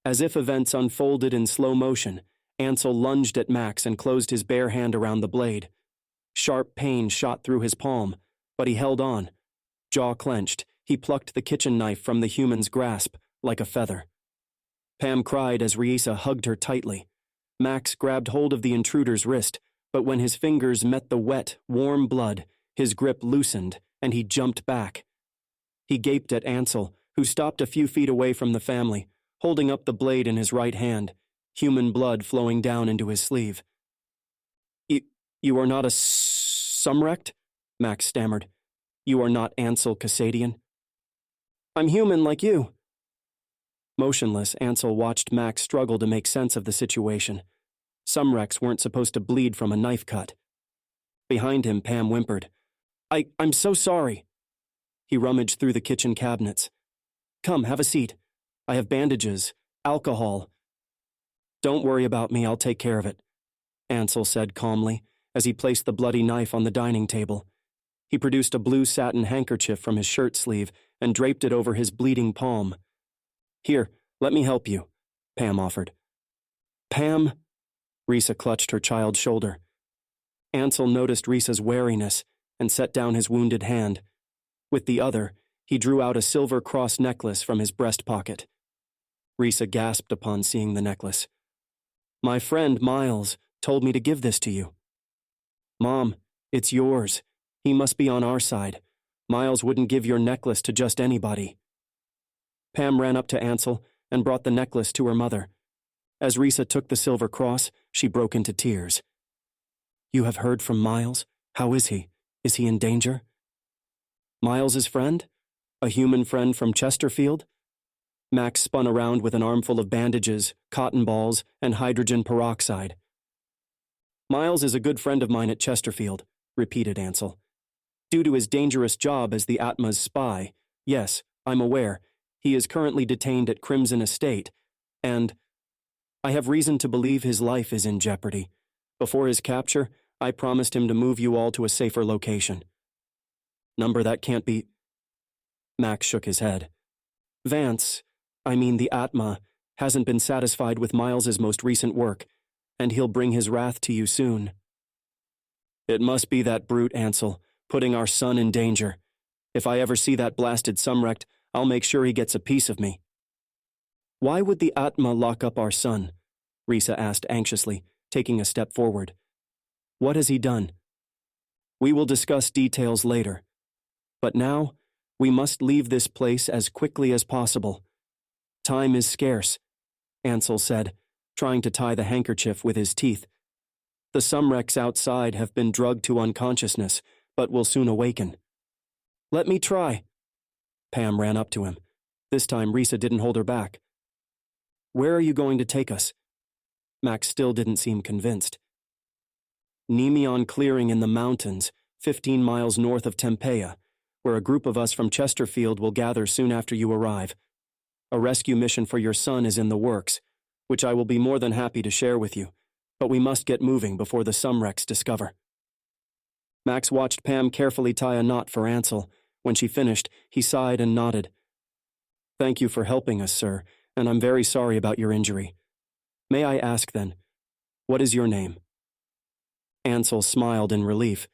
As if events unfolded in slow motion, Ansel lunged at Max and closed his bare hand around the blade. Sharp pain shot through his palm, but he held on. Jaw clenched, he plucked the kitchen knife from the human's grasp, like a feather. Pam cried as Reisa hugged her tightly. Max grabbed hold of the intruder's wrist, but when his fingers met the wet, warm blood, his grip loosened, and he jumped back. He gaped at Ansel, who stopped a few feet away from the family, holding up the blade in his right hand, human blood flowing down into his sleeve. You are not a Sumrect? Max stammered. You are not Ansel Cassadian? I'm human like you. Motionless, Ansel watched Max struggle to make sense of the situation. Sumrects weren't supposed to bleed from a knife cut. Behind him, Pam whimpered. I'm so sorry. He rummaged through the kitchen cabinets. Come, have a seat. I have bandages, alcohol. Don't worry about me, I'll take care of it, Ansel said calmly, as he placed the bloody knife on the dining table. He produced a blue satin handkerchief from his shirt sleeve and draped it over his bleeding palm. Here, let me help you, Pam offered. Pam? Reisa clutched her child's shoulder. Ansel noticed Risa's wariness and set down his wounded hand. With the other, he drew out a silver cross necklace from his breast pocket. Reisa gasped upon seeing the necklace. My friend, Miles, told me to give this to you. Mom, it's yours. He must be on our side. Miles wouldn't give your necklace to just anybody. Pam ran up to Ansel and brought the necklace to her mother. As Reisa took the silver cross, she broke into tears. You have heard from Miles? How is he? Is he in danger? Miles's friend? A human friend from Chesterfield? Max spun around with an armful of bandages, cotton balls, and hydrogen peroxide. Miles is a good friend of mine at Chesterfield, repeated Ansel. Due to his dangerous job as the Atma's spy, yes, I'm aware, he is currently detained at Crimson Estate, and I have reason to believe his life is in jeopardy. Before his capture, I promised him to move you all to a safer location. Number that can't be... Max shook his head. Vance, the Atma, hasn't been satisfied with Miles's most recent work, and he'll bring his wrath to you soon. It must be that brute, Ansel, putting our son in danger. If I ever see that blasted Sumrect, I'll make sure he gets a piece of me. Why would the Atma lock up our son? Reisa asked anxiously, taking a step forward. What has he done? We will discuss details later. But now, we must leave this place as quickly as possible. Time is scarce, Ansel said, trying to tie the handkerchief with his teeth. The Sumrects outside have been drugged to unconsciousness, but will soon awaken. Let me try. Pam ran up to him. This time Reisa didn't hold her back. Where are you going to take us? Max still didn't seem convinced. Nemeon Clearing in the mountains, 15 miles north of Tempeya, where a group of us from Chesterfield will gather soon after you arrive. A rescue mission for your son is in the works, which I will be more than happy to share with you, but we must get moving before the Sumrects discover. Max watched Pam carefully tie a knot for Ansel. When she finished, he sighed and nodded. Thank you for helping us, sir, and I'm very sorry about your injury. May I ask then, what is your name? Ansel smiled in relief.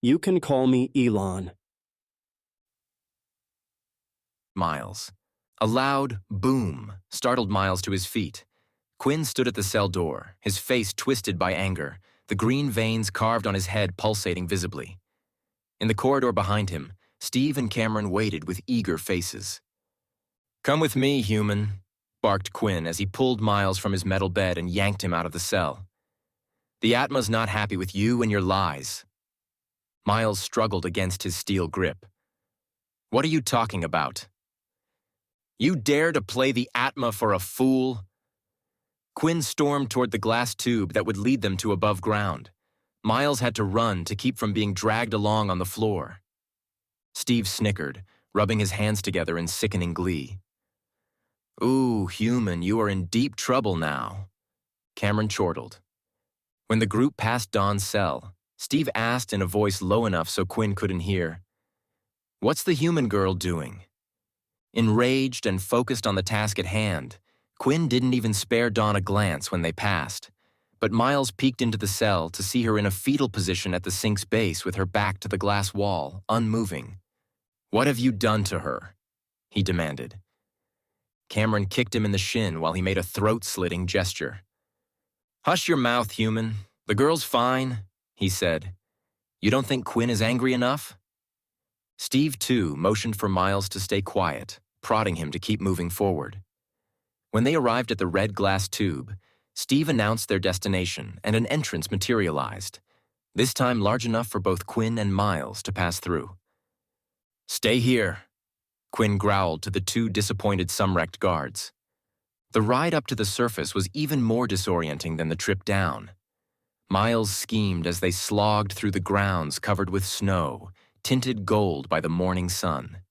You can call me Elon. Miles. A loud boom startled Miles to his feet. Quinn stood at the cell door, his face twisted by anger, the green veins carved on his head pulsating visibly. In the corridor behind him, Steve and Cameron waited with eager faces. "Come with me, human," barked Quinn as he pulled Miles from his metal bed and yanked him out of the cell. "The Atma's not happy with you and your lies." Miles struggled against his steel grip. "What are you talking about? You dare to play the Atma for a fool?" Quinn stormed toward the glass tube that would lead them to above ground. Miles had to run to keep from being dragged along on the floor. Steve snickered, rubbing his hands together in sickening glee. "Ooh, human, you are in deep trouble now." Cameron chortled. When the group passed Don's cell, Steve asked in a voice low enough so Quinn couldn't hear, "What's the human girl doing?" Enraged and focused on the task at hand, Quinn didn't even spare Dawn a glance when they passed, but Miles peeked into the cell to see her in a fetal position at the sink's base with her back to the glass wall, unmoving. "What have you done to her?" he demanded. Cameron kicked him in the shin while he made a throat-slitting gesture. "Hush your mouth, human. The girl's fine," he said. "You don't think Quinn is angry enough?" Steve, too, motioned for Miles to stay quiet, prodding him to keep moving forward. When they arrived at the red glass tube, Steve announced their destination and an entrance materialized, this time large enough for both Quinn and Miles to pass through. "Stay here," Quinn growled to the two disappointed Sumrect guards. The ride up to the surface was even more disorienting than the trip down. Miles schemed as they slogged through the grounds covered with snow, tinted gold by the morning sun.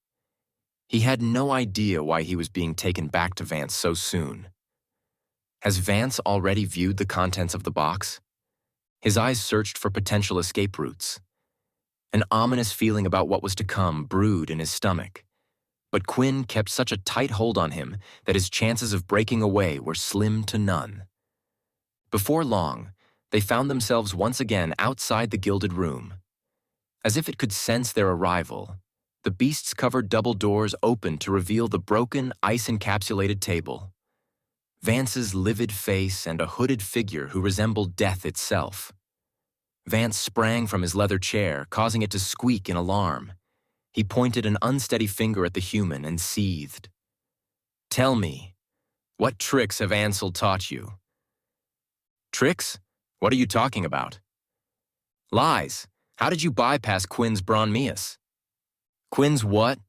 He had no idea why he was being taken back to Vance so soon. Has Vance already viewed the contents of the box? His eyes searched for potential escape routes. An ominous feeling about what was to come brewed in his stomach. But Quinn kept such a tight hold on him that his chances of breaking away were slim to none. Before long, they found themselves once again outside the gilded room. As if it could sense their arrival, the beasts-covered double doors opened to reveal the broken, ice-encapsulated table. Vance's livid face and a hooded figure who resembled death itself. Vance sprang from his leather chair, causing it to squeak in alarm. He pointed an unsteady finger at the human and seethed. "Tell me, what tricks have Ansel taught you?" "Tricks? What are you talking about?" "Lies. How did you bypass Quinn's Bronmeus?" "Quinn's what?"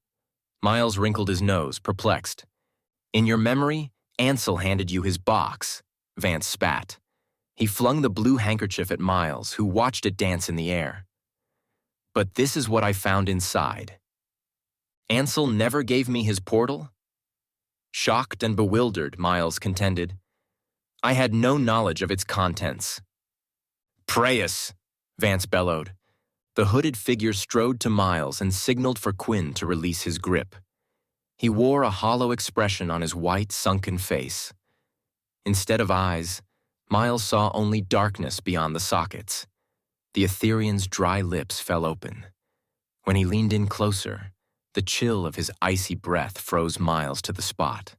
Miles wrinkled his nose, perplexed. "In your memory, Ansel handed you his box," Vance spat. He flung the blue handkerchief at Miles, who watched it dance in the air. "But this is what I found inside." "Ansel never gave me his portal?" Shocked and bewildered, Miles contended. "I had no knowledge of its contents." "Preyus!" Vance bellowed. The hooded figure strode to Miles and signaled for Quinn to release his grip. He wore a hollow expression on his white, sunken face. Instead of eyes, Miles saw only darkness beyond the sockets. The Etherean's dry lips fell open. When he leaned in closer, the chill of his icy breath froze Miles to the spot.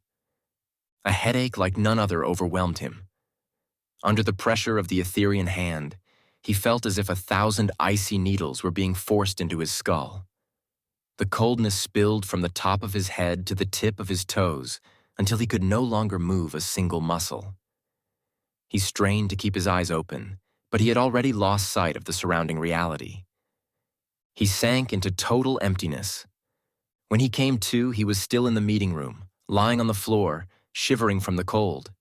A headache like none other overwhelmed him. Under the pressure of the Etherean hand, he felt as if 1,000 icy needles were being forced into his skull. The coldness spilled from the top of his head to the tip of his toes until he could no longer move a single muscle. He strained to keep his eyes open, but he had already lost sight of the surrounding reality. He sank into total emptiness. When he came to, he was still in the meeting room, lying on the floor, shivering from the cold.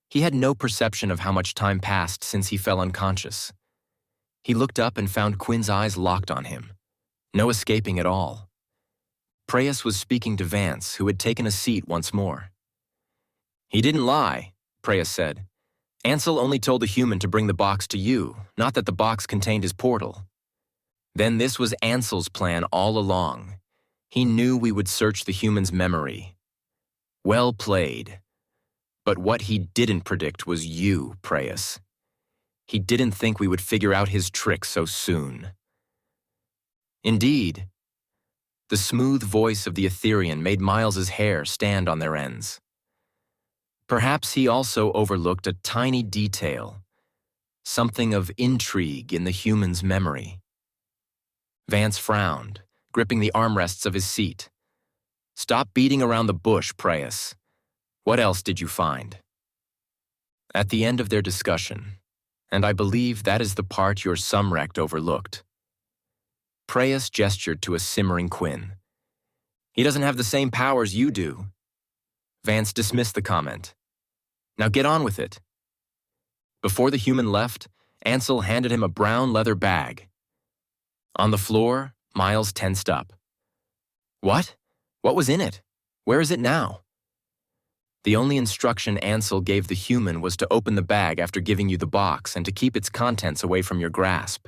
He had no perception of how much time passed since he fell unconscious. He looked up and found Quinn's eyes locked on him. No escaping at all. Preyus was speaking to Vance, who had taken a seat once more. "He didn't lie," Preyus said. "Ansel only told the human to bring the box to you, not that the box contained his portal. Then this was Ansel's plan all along. He knew we would search the human's memory." Well played. But what he didn't predict was you, Preyas. He didn't think we would figure out his trick so soon. Indeed, the smooth voice of the Etherean made Miles's hair stand on their ends. Perhaps he also overlooked a tiny detail, something of intrigue in the human's memory. Vance frowned, gripping the armrests of his seat. Stop beating around the bush, Preyas. What else did you find? At the end of their discussion, and I believe that is the part your Sumrect overlooked, Preyas gestured to a simmering Quinn. He doesn't have the same powers you do. Vance dismissed the comment. Now get on with it. Before the human left, Ansel handed him a brown leather bag. On the floor, Miles tensed up. What? What was in it? Where is it now? The only instruction Ansel gave the human was to open the bag after giving you the box and to keep its contents away from your grasp.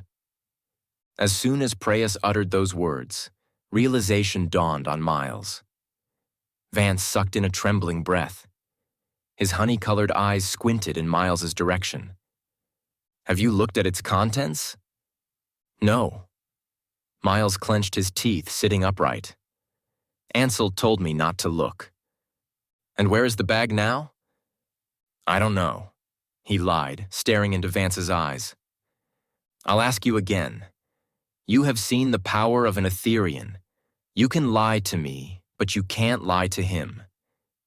As soon as Preyas uttered those words, realization dawned on Miles. Vance sucked in a trembling breath. His honey-colored eyes squinted in Miles's direction. Have you looked at its contents? No. Miles clenched his teeth, sitting upright. Ansel told me not to look. And where is the bag now? I don't know, he lied, staring into Vance's eyes. I'll ask you again. You have seen the power of an Etherean. You can lie to me, but you can't lie to him.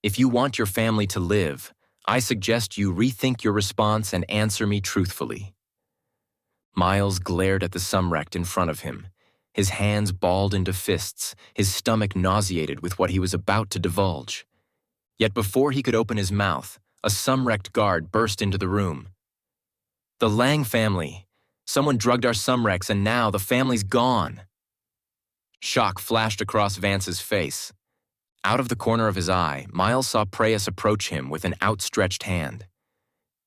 If you want your family to live, I suggest you rethink your response and answer me truthfully. Miles glared at the Sumrect in front of him, his hands balled into fists, his stomach nauseated with what he was about to divulge. Yet before he could open his mouth, a Sumrect guard burst into the room. The Lang family. Someone drugged our Sumrects and now the family's gone. Shock flashed across Vance's face. Out of the corner of his eye, Miles saw Preyas approach him with an outstretched hand.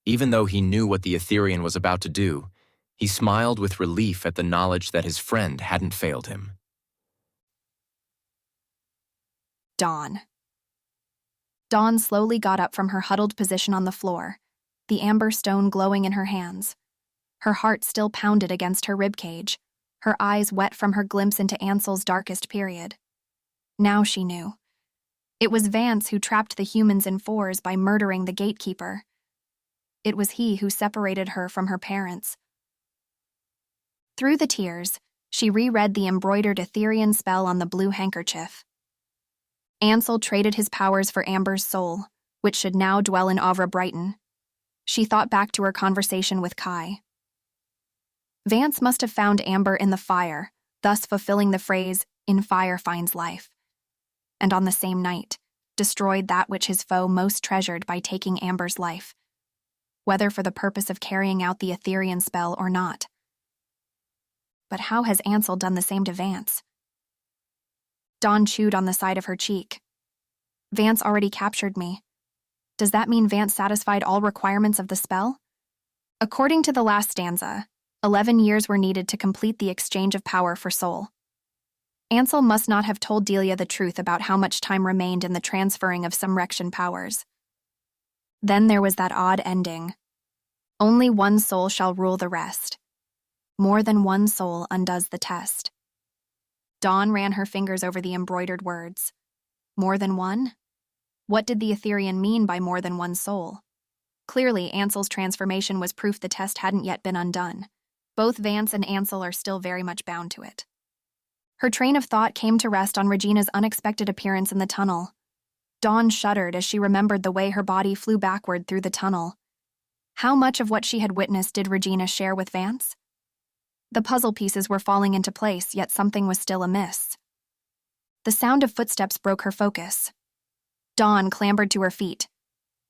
Even though he knew what the Etherean was about to do, he smiled with relief at the knowledge that his friend hadn't failed him. Dawn. Dawn slowly got up from her huddled position on the floor, the amber stone glowing in her hands. Her heart still pounded against her ribcage, her eyes wet from her glimpse into Ansel's darkest period. Now she knew. It was Vance who trapped the humans in fours by murdering the gatekeeper. It was he who separated her from her parents. Through the tears, she reread the embroidered Etherean spell on the blue handkerchief. Ansel traded his powers for Amber's soul, which should now dwell in Avra Brighton. She thought back to her conversation with Kai. Vance must have found Amber in the fire, thus fulfilling the phrase, "In fire finds life." And on the same night, destroyed that which his foe most treasured by taking Amber's life, whether for the purpose of carrying out the Etherean spell or not. But how has Ansel done the same to Vance? Dawn chewed on the side of her cheek. Vance already captured me. Does that mean Vance satisfied all requirements of the spell? According to the last stanza, 11 years were needed to complete the exchange of power for soul. Ansel must not have told Delia the truth about how much time remained in the transferring of Sumrectian powers. Then there was that odd ending. Only one soul shall rule the rest. More than one soul undoes the test. Dawn ran her fingers over the embroidered words. More than one? What did the Etherean mean by more than one soul? Clearly, Ansel's transformation was proof the test hadn't yet been undone. Both Vance and Ansel are still very much bound to it. Her train of thought came to rest on Regina's unexpected appearance in the tunnel. Dawn shuddered as she remembered the way her body flew backward through the tunnel. How much of what she had witnessed did Regina share with Vance? The puzzle pieces were falling into place, yet something was still amiss. The sound of footsteps broke her focus. Dawn clambered to her feet.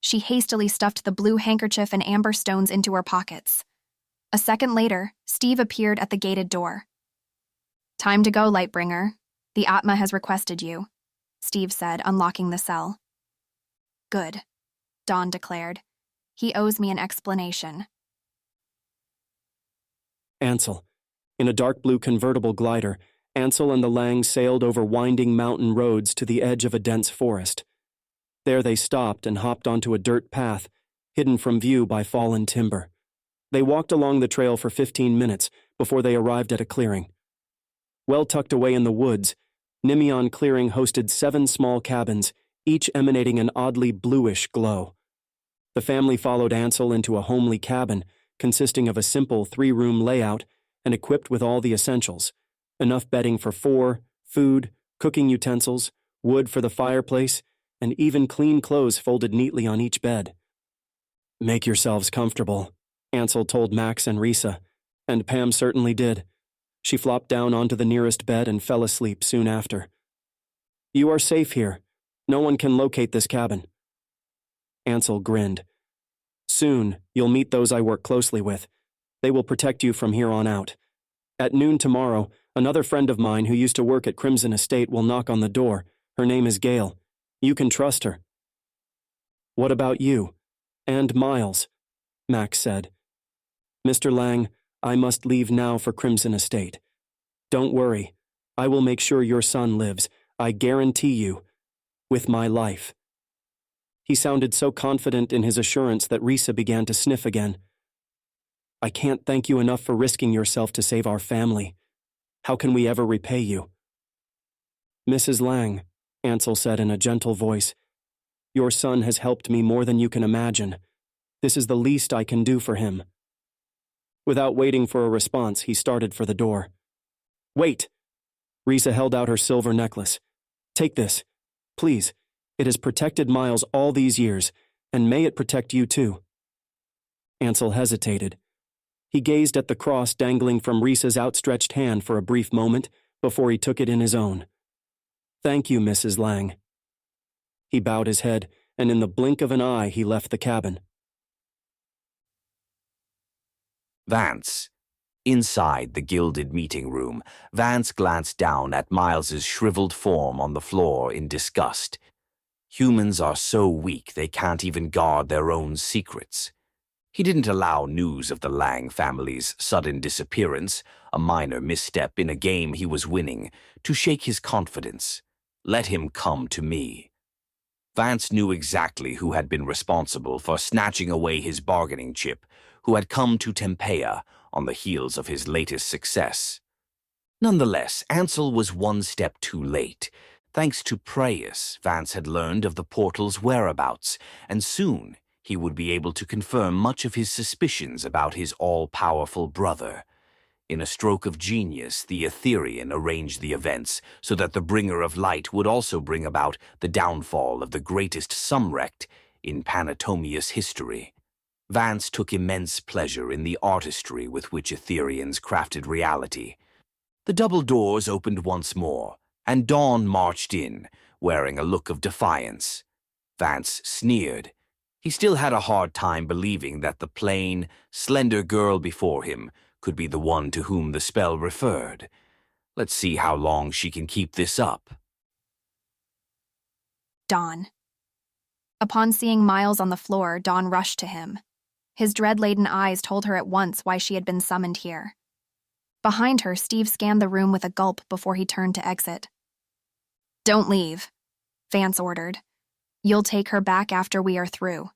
She hastily stuffed the blue handkerchief and amber stones into her pockets. A second later, Steve appeared at the gated door. "Time to go, Lightbringer. The Atma has requested you," Steve said, unlocking the cell. "Good," Dawn declared. "He owes me an explanation." Ansel. In a dark blue convertible glider, Ansel and the Lang sailed over winding mountain roads to the edge of a dense forest. There they stopped and hopped onto a dirt path, hidden from view by fallen timber. They walked along the trail for 15 minutes before they arrived at a clearing. Well tucked away in the woods, Nimeon Clearing hosted 7 small cabins, each emanating an oddly bluish glow. The family followed Ansel into a homely cabin consisting of a simple 3-room layout and equipped with all the essentials: enough bedding for 4, food, cooking utensils, wood for the fireplace, and even clean clothes folded neatly on each bed. "Make yourselves comfortable," Ansel told Max and Risa, and Pam certainly did. She flopped down onto the nearest bed and fell asleep soon after. "You are safe here. No one can locate this cabin." Ansel grinned. "Soon, you'll meet those I work closely with. They will protect you from here on out. At noon tomorrow, another friend of mine who used to work at Crimson Estate will knock on the door. Her name is Gail. You can trust her." "What about you? And Miles?" Max said. "Mr. Lang, I must leave now for Crimson Estate. Don't worry. I will make sure your son lives, I guarantee you, with my life." He sounded so confident in his assurance that Risa began to sniff again. "I can't thank you enough for risking yourself to save our family. How can we ever repay you?" "Mrs. Lang," Ansel said in a gentle voice, "your son has helped me more than you can imagine. This is the least I can do for him." Without waiting for a response, he started for the door. "Wait!" Risa held out her silver necklace. "Take this. Please. It has protected Miles all these years, and may it protect you too." Ansel hesitated. He gazed at the cross dangling from Risa's outstretched hand for a brief moment before he took it in his own. "Thank you, Mrs. Lang." He bowed his head, and in the blink of an eye he left the cabin. Vance. Inside the gilded meeting room, Vance glanced down at Miles's shriveled form on the floor in disgust. Humans are so weak they can't even guard their own secrets. He didn't allow news of the Lang family's sudden disappearance, a minor misstep in a game he was winning, to shake his confidence. Let him come to me. Vance knew exactly who had been responsible for snatching away his bargaining chip, who had come to Tempea on the heels of his latest success. Nonetheless, Ansel was one step too late. Thanks to Preyas, Vance had learned of the portal's whereabouts, and soon he would be able to confirm much of his suspicions about his all-powerful brother. In a stroke of genius, the Etherean arranged the events so that the Bringer of Light would also bring about the downfall of the greatest Sumrect in Panatomia's history. Vance took immense pleasure in the artistry with which Ethereans crafted reality. The double doors opened once more, and Dawn marched in, wearing a look of defiance. Vance sneered. He still had a hard time believing that the plain, slender girl before him could be the one to whom the spell referred. Let's see how long she can keep this up. Dawn. Upon seeing Miles on the floor, Dawn rushed to him. His dread-laden eyes told her at once why she had been summoned here. Behind her, Steve scanned the room with a gulp before he turned to exit. "Don't leave," Vance ordered. "You'll take her back after we are through."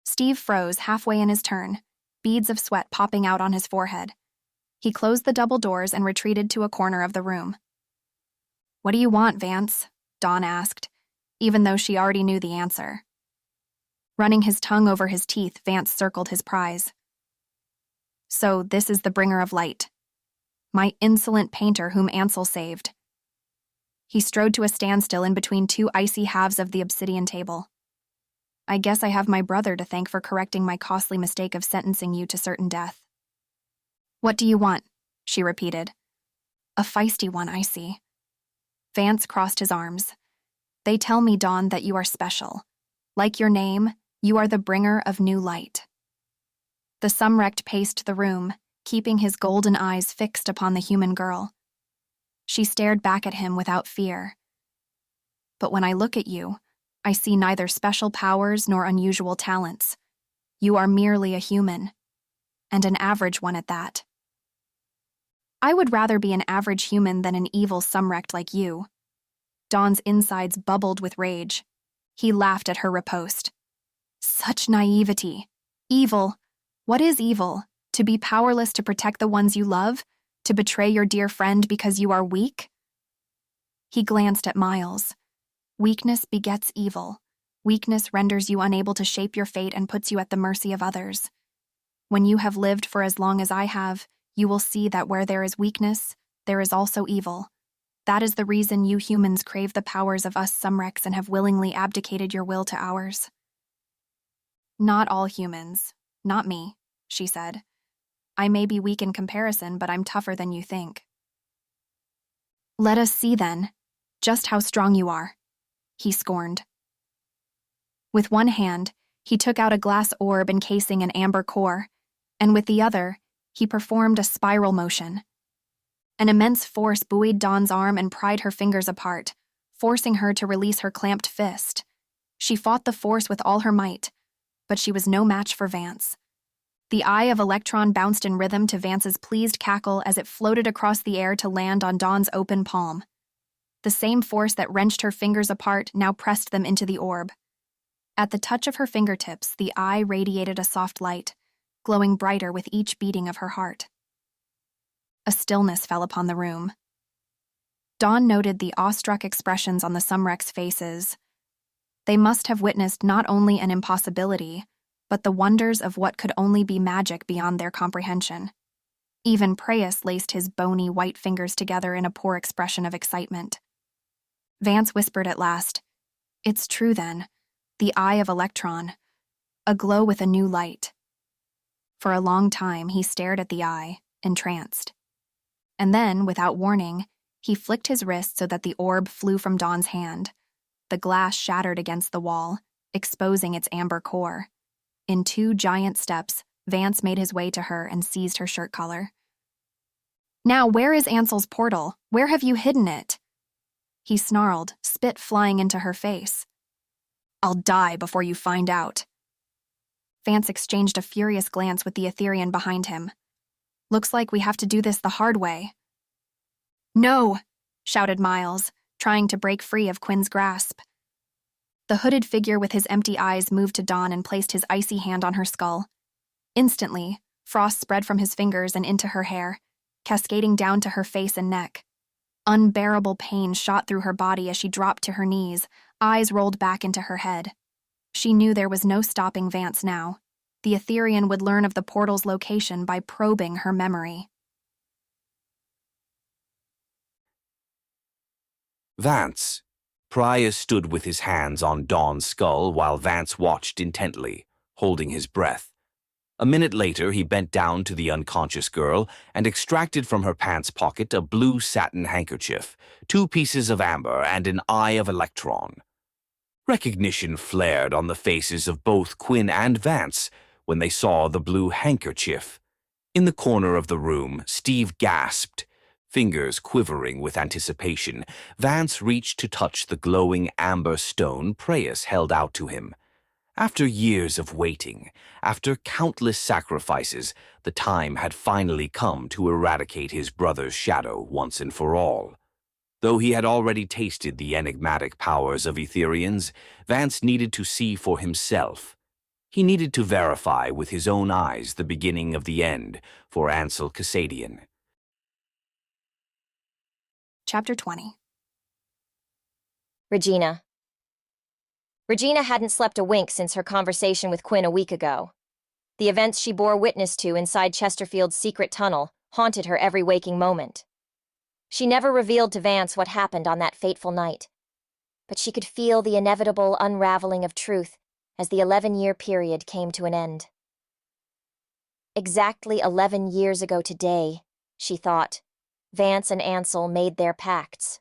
Steve froze halfway in his turn, beads of sweat popping out on his forehead. He closed the double doors and retreated to a corner of the room. "What do you want, Vance?" Dawn asked, even though she already knew the answer. Running his tongue over his teeth, Vance circled his prize. "So this is the Bringer of Light. My insolent painter whom Ansel saved." He strode to a standstill in between 2 icy halves of the obsidian table. "I guess I have my brother to thank for correcting my costly mistake of sentencing you to certain death." "What do you want?" she repeated. "A feisty one, I see." Vance crossed his arms. "They tell me, Dawn, that you are special. Like your name, you are the bringer of new light." The Sumrect paced the room, keeping his golden eyes fixed upon the human girl. She stared back at him without fear. "But when I look at you, I see neither special powers nor unusual talents. You are merely a human, and an average one at that." "I would rather be an average human than an evil Sumrect like you." Dawn's insides bubbled with rage. He laughed at her riposte. Such naivety. Evil. What is evil? To be powerless to protect the ones you love? To betray your dear friend because you are weak? He glanced at Miles. Weakness begets evil. Weakness renders you unable to shape your fate and puts you at the mercy of others. When you have lived for as long as I have, you will see that where there is weakness, there is also evil. That is the reason you humans crave the powers of us Sumrects and have willingly abdicated your will to ours. Not all humans. Not me, she said. I may be weak in comparison, but I'm tougher than you think. Let us see, then, just how strong you are, he scorned. With one hand, he took out a glass orb encasing an amber core, and with the other, he performed a spiral motion. An immense force buoyed Dawn's arm and pried her fingers apart, forcing her to release her clamped fist. She fought the force with all her might, but she was no match for Vance. The Eye of Elektron bounced in rhythm to Vance's pleased cackle as it floated across the air to land on Dawn's open palm. The same force that wrenched her fingers apart now pressed them into the orb. At the touch of her fingertips, the eye radiated a soft light, glowing brighter with each beating of her heart. A stillness fell upon the room. Dawn noted the awestruck expressions on the Sumrects' faces. They must have witnessed not only an impossibility, but the wonders of what could only be magic beyond their comprehension. Even Preus laced his bony white fingers together in a poor expression of excitement. Vance whispered at last, "It's true then, the Eye of Elektron, aglow with a new light." For a long time he stared at the eye, entranced. And then, without warning, he flicked his wrist so that the orb flew from Dawn's hand. The glass shattered against the wall, exposing its amber core. In 2 giant steps, Vance made his way to her and seized her shirt collar. "Now, where is Ansel's portal? Where have you hidden it?" He snarled, spit flying into her face. "I'll die before you find out." Vance exchanged a furious glance with the Etherean behind him. "Looks like we have to do this the hard way." "No!" shouted Miles, trying to break free of Quinn's grasp. The hooded figure with his empty eyes moved to Dawn and placed his icy hand on her skull. Instantly, frost spread from his fingers and into her hair, cascading down to her face and neck. Unbearable pain shot through her body as she dropped to her knees, eyes rolled back into her head. She knew there was no stopping Vance now. The Etherean would learn of the portal's location by probing her memory. Vance. Prius stood with his hands on Dawn's skull while Vance watched intently, holding his breath. A minute later, he bent down to the unconscious girl and extracted from her pants pocket a blue satin handkerchief, 2 pieces of amber, and an Eye of Elektron. Recognition flared on the faces of both Quinn and Vance when they saw the blue handkerchief. In the corner of the room, Steve gasped. Fingers quivering with anticipation, Vance reached to touch the glowing amber stone Preus held out to him. After years of waiting, after countless sacrifices, the time had finally come to eradicate his brother's shadow once and for all. Though he had already tasted the enigmatic powers of Etherians, Vance needed to see for himself. He needed to verify with his own eyes the beginning of the end for Ansel Cassadian. Chapter 20. Regina. Regina hadn't slept a wink since her conversation with Quinn a week ago. The events she bore witness to inside Chesterfield's secret tunnel haunted her every waking moment. She never revealed to Vance what happened on that fateful night, but she could feel the inevitable unraveling of truth as the 11-year period came to an end. Exactly 11 years ago today, she thought, Vance and Ansel made their pacts.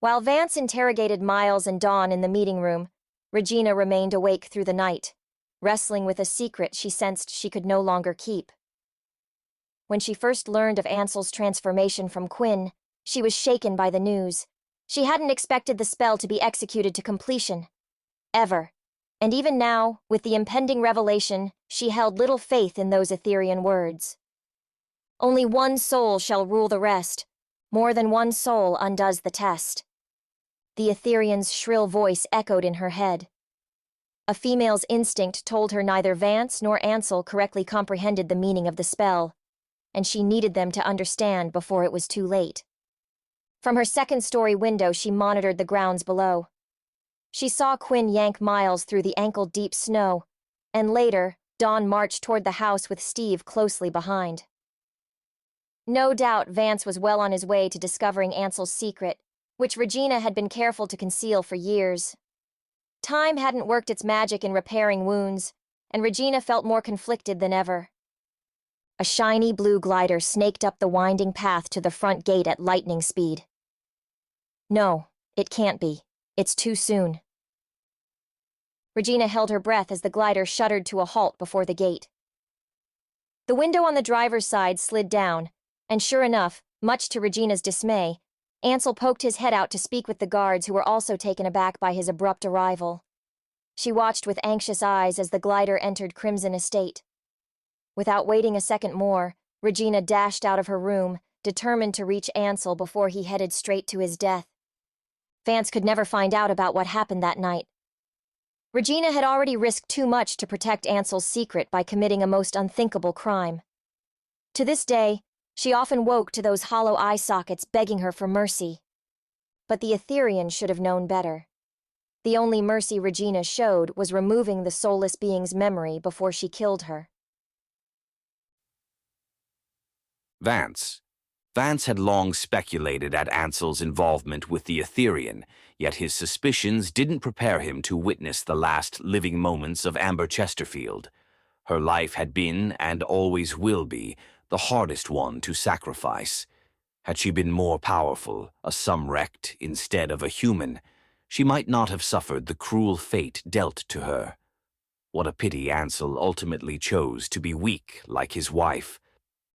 While Vance interrogated Miles and Dawn in the meeting room, Regina remained awake through the night, wrestling with a secret she sensed she could no longer keep. When she first learned of Ansel's transformation from Quinn, she was shaken by the news. She hadn't expected the spell to be executed to completion. Ever. And even now, with the impending revelation, she held little faith in those Etherean words. Only one soul shall rule the rest. More than one soul undoes the test. the Etherean's shrill voice echoed in her head. A female's instinct told her neither Vance nor Ansel correctly comprehended the meaning of the spell, and she needed them to understand before it was too late. From her second-story window, she monitored the grounds below. She saw Quinn yank Miles through the ankle-deep snow, and later, Dawn marched toward the house with Steve closely behind. No doubt Vance was well on his way to discovering Ansel's secret, which Regina had been careful to conceal for years. Time hadn't worked its magic in repairing wounds, and Regina felt more conflicted than ever. A shiny blue glider snaked up the winding path to the front gate at lightning speed. No, it can't be. It's too soon. Regina held her breath as the glider shuddered to a halt before the gate. The window on the driver's side slid down, and sure enough, much to Regina's dismay, Ansel poked his head out to speak with the guards who were also taken aback by his abrupt arrival. She watched with anxious eyes as the glider entered Crimson Estate. Without waiting a second more, Regina dashed out of her room, determined to reach Ansel before he headed straight to his death. Vance could never find out about what happened that night. Regina had already risked too much to protect Ansel's secret by committing a most unthinkable crime. To this day, she often woke to those hollow eye sockets begging her for mercy. But the Etherean should have known better. The only mercy Regina showed was removing the soulless being's memory before she killed her. Vance. Vance had long speculated at Ansel's involvement with the Etherean, yet his suspicions didn't prepare him to witness the last living moments of Amber Chesterfield. Her life had been, and always will be, the hardest one to sacrifice. Had she been more powerful, a Sumrect instead of a human, she might not have suffered the cruel fate dealt to her. What a pity Ansel ultimately chose to be weak like his wife.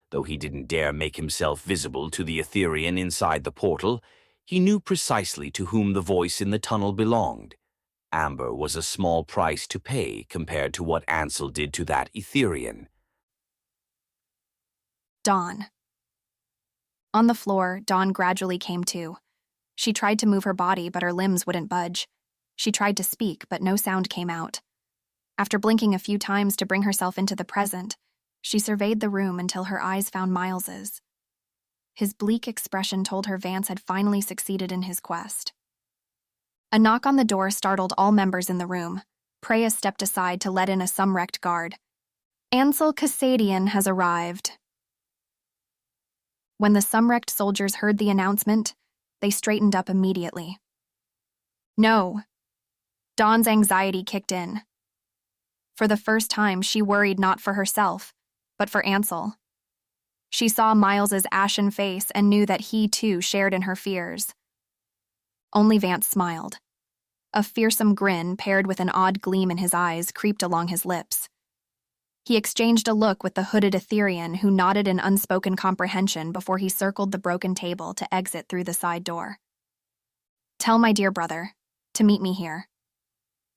Though he didn't dare make himself visible to the Etherean inside the portal, he knew precisely to whom the voice in the tunnel belonged. Amber was a small price to pay compared to what Ansel did to that Etherean. Dawn. On the floor, Dawn gradually came to. She tried to move her body, but her limbs wouldn't budge. She tried to speak, but no sound came out. After blinking a few times to bring herself into the present, she surveyed the room until her eyes found Miles's. His bleak expression told her Vance had finally succeeded in his quest. A knock on the door startled all members in the room. Preya stepped aside to let in a Sumrect guard. Ansel Cassadian has arrived. When the Sumrect soldiers heard the announcement, they straightened up immediately. No. Dawn's anxiety kicked in. For the first time, she worried not for herself, but for Ansel. She saw Miles's ashen face and knew that he, too, shared in her fears. Only Vance smiled. A fearsome grin, paired with an odd gleam in his eyes, creeped along his lips. He exchanged a look with the hooded Etherean, who nodded in unspoken comprehension before he circled the broken table to exit through the side door. Tell my dear brother to meet me here.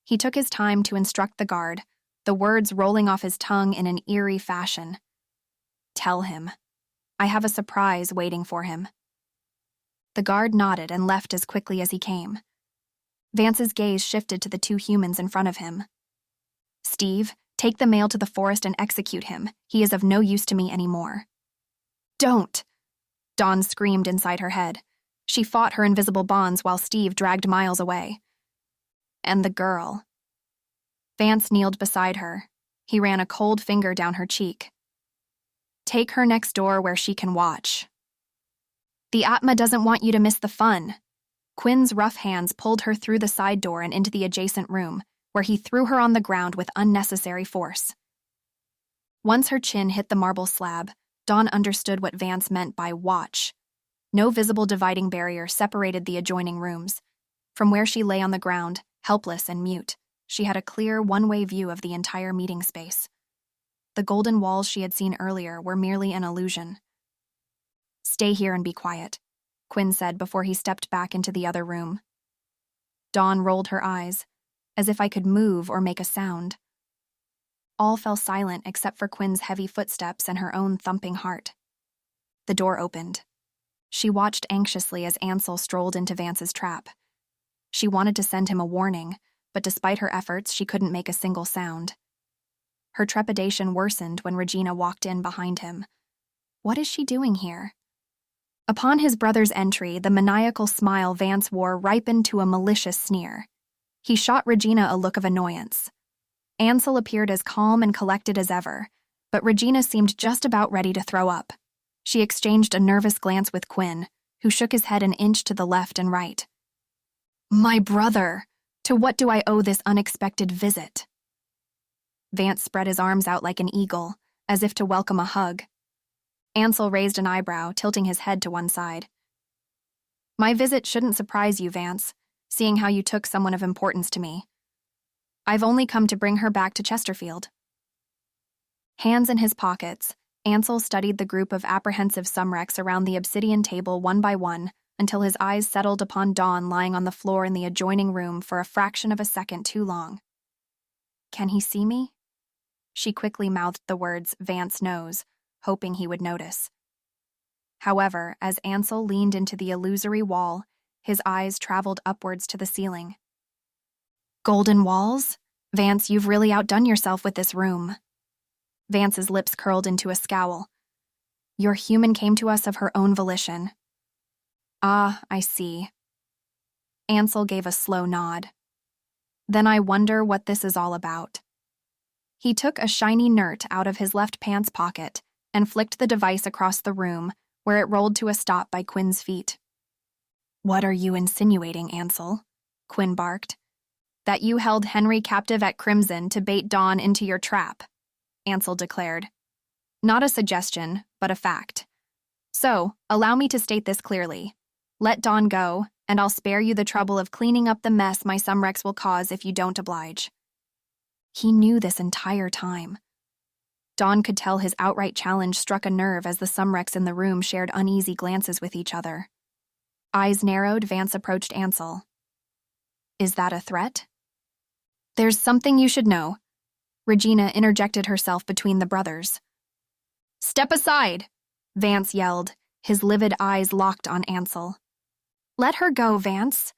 He took his time to instruct the guard, the words rolling off his tongue in an eerie fashion. Tell him. I have a surprise waiting for him. The guard nodded and left as quickly as he came. Vance's gaze shifted to the two humans in front of him. Steve, take the male to the forest and execute him. He is of no use to me anymore. Don't! Dawn screamed inside her head. She fought her invisible bonds while Steve dragged Miles away. And the girl. Vance kneeled beside her. He ran a cold finger down her cheek. Take her next door where she can watch. The Atma doesn't want you to miss the fun. Quinn's rough hands pulled her through the side door and into the adjacent room, where he threw her on the ground with unnecessary force. Once her chin hit the marble slab, Dawn understood what Vance meant by watch. No visible dividing barrier separated the adjoining rooms. From where she lay on the ground, helpless and mute, she had a clear one-way view of the entire meeting space. The golden walls she had seen earlier were merely an illusion. Stay here and be quiet, Quinn said before he stepped back into the other room. Dawn rolled her eyes, as if I could move or make a sound. All fell silent except for Quinn's heavy footsteps and her own thumping heart. The door opened. She watched anxiously as Ansel strolled into Vance's trap. She wanted to send him a warning, but despite her efforts, she couldn't make a single sound. Her trepidation worsened when Regina walked in behind him. What is she doing here? Upon his brother's entry, the maniacal smile Vance wore ripened to a malicious sneer. He shot Regina a look of annoyance. Ansel appeared as calm and collected as ever, but Regina seemed just about ready to throw up. She exchanged a nervous glance with Quinn, who shook his head an inch to the left and right. My brother! To what do I owe this unexpected visit? Vance spread his arms out like an eagle, as if to welcome a hug. Ansel raised an eyebrow, tilting his head to one side. My visit shouldn't surprise you, Vance, seeing how you took someone of importance to me. I've only come to bring her back to Chesterfield. Hands in his pockets, Ansel studied the group of apprehensive Sumrects around the obsidian table one by one until his eyes settled upon Dawn lying on the floor in the adjoining room for a fraction of a second too long. Can he see me? She quickly mouthed the words Vance knows, hoping he would notice. However, as Ansel leaned into the illusory wall, his eyes traveled upwards to the ceiling. Golden walls? Vance, you've really outdone yourself with this room. Vance's lips curled into a scowl. Your human came to us of her own volition. Ah, I see. Ansel gave a slow nod. Then I wonder what this is all about. He took a shiny nert out of his left pants pocket and flicked the device across the room, where it rolled to a stop by Quinn's feet. What are you insinuating, Ansel? Quinn barked. That you held Henry captive at Crimson to bait Dawn into your trap, Ansel declared. Not a suggestion, but a fact. So, allow me to state this clearly. Let Dawn go, and I'll spare you the trouble of cleaning up the mess my Sumrects will cause if you don't oblige. He knew this entire time. Dawn could tell his outright challenge struck a nerve as the Sumrects in the room shared uneasy glances with each other. Eyes narrowed, Vance approached Ansel. Is that a threat? There's something you should know. Regina interjected herself between the brothers. Step aside, Vance yelled, his livid eyes locked on Ansel. Let her go, Vance.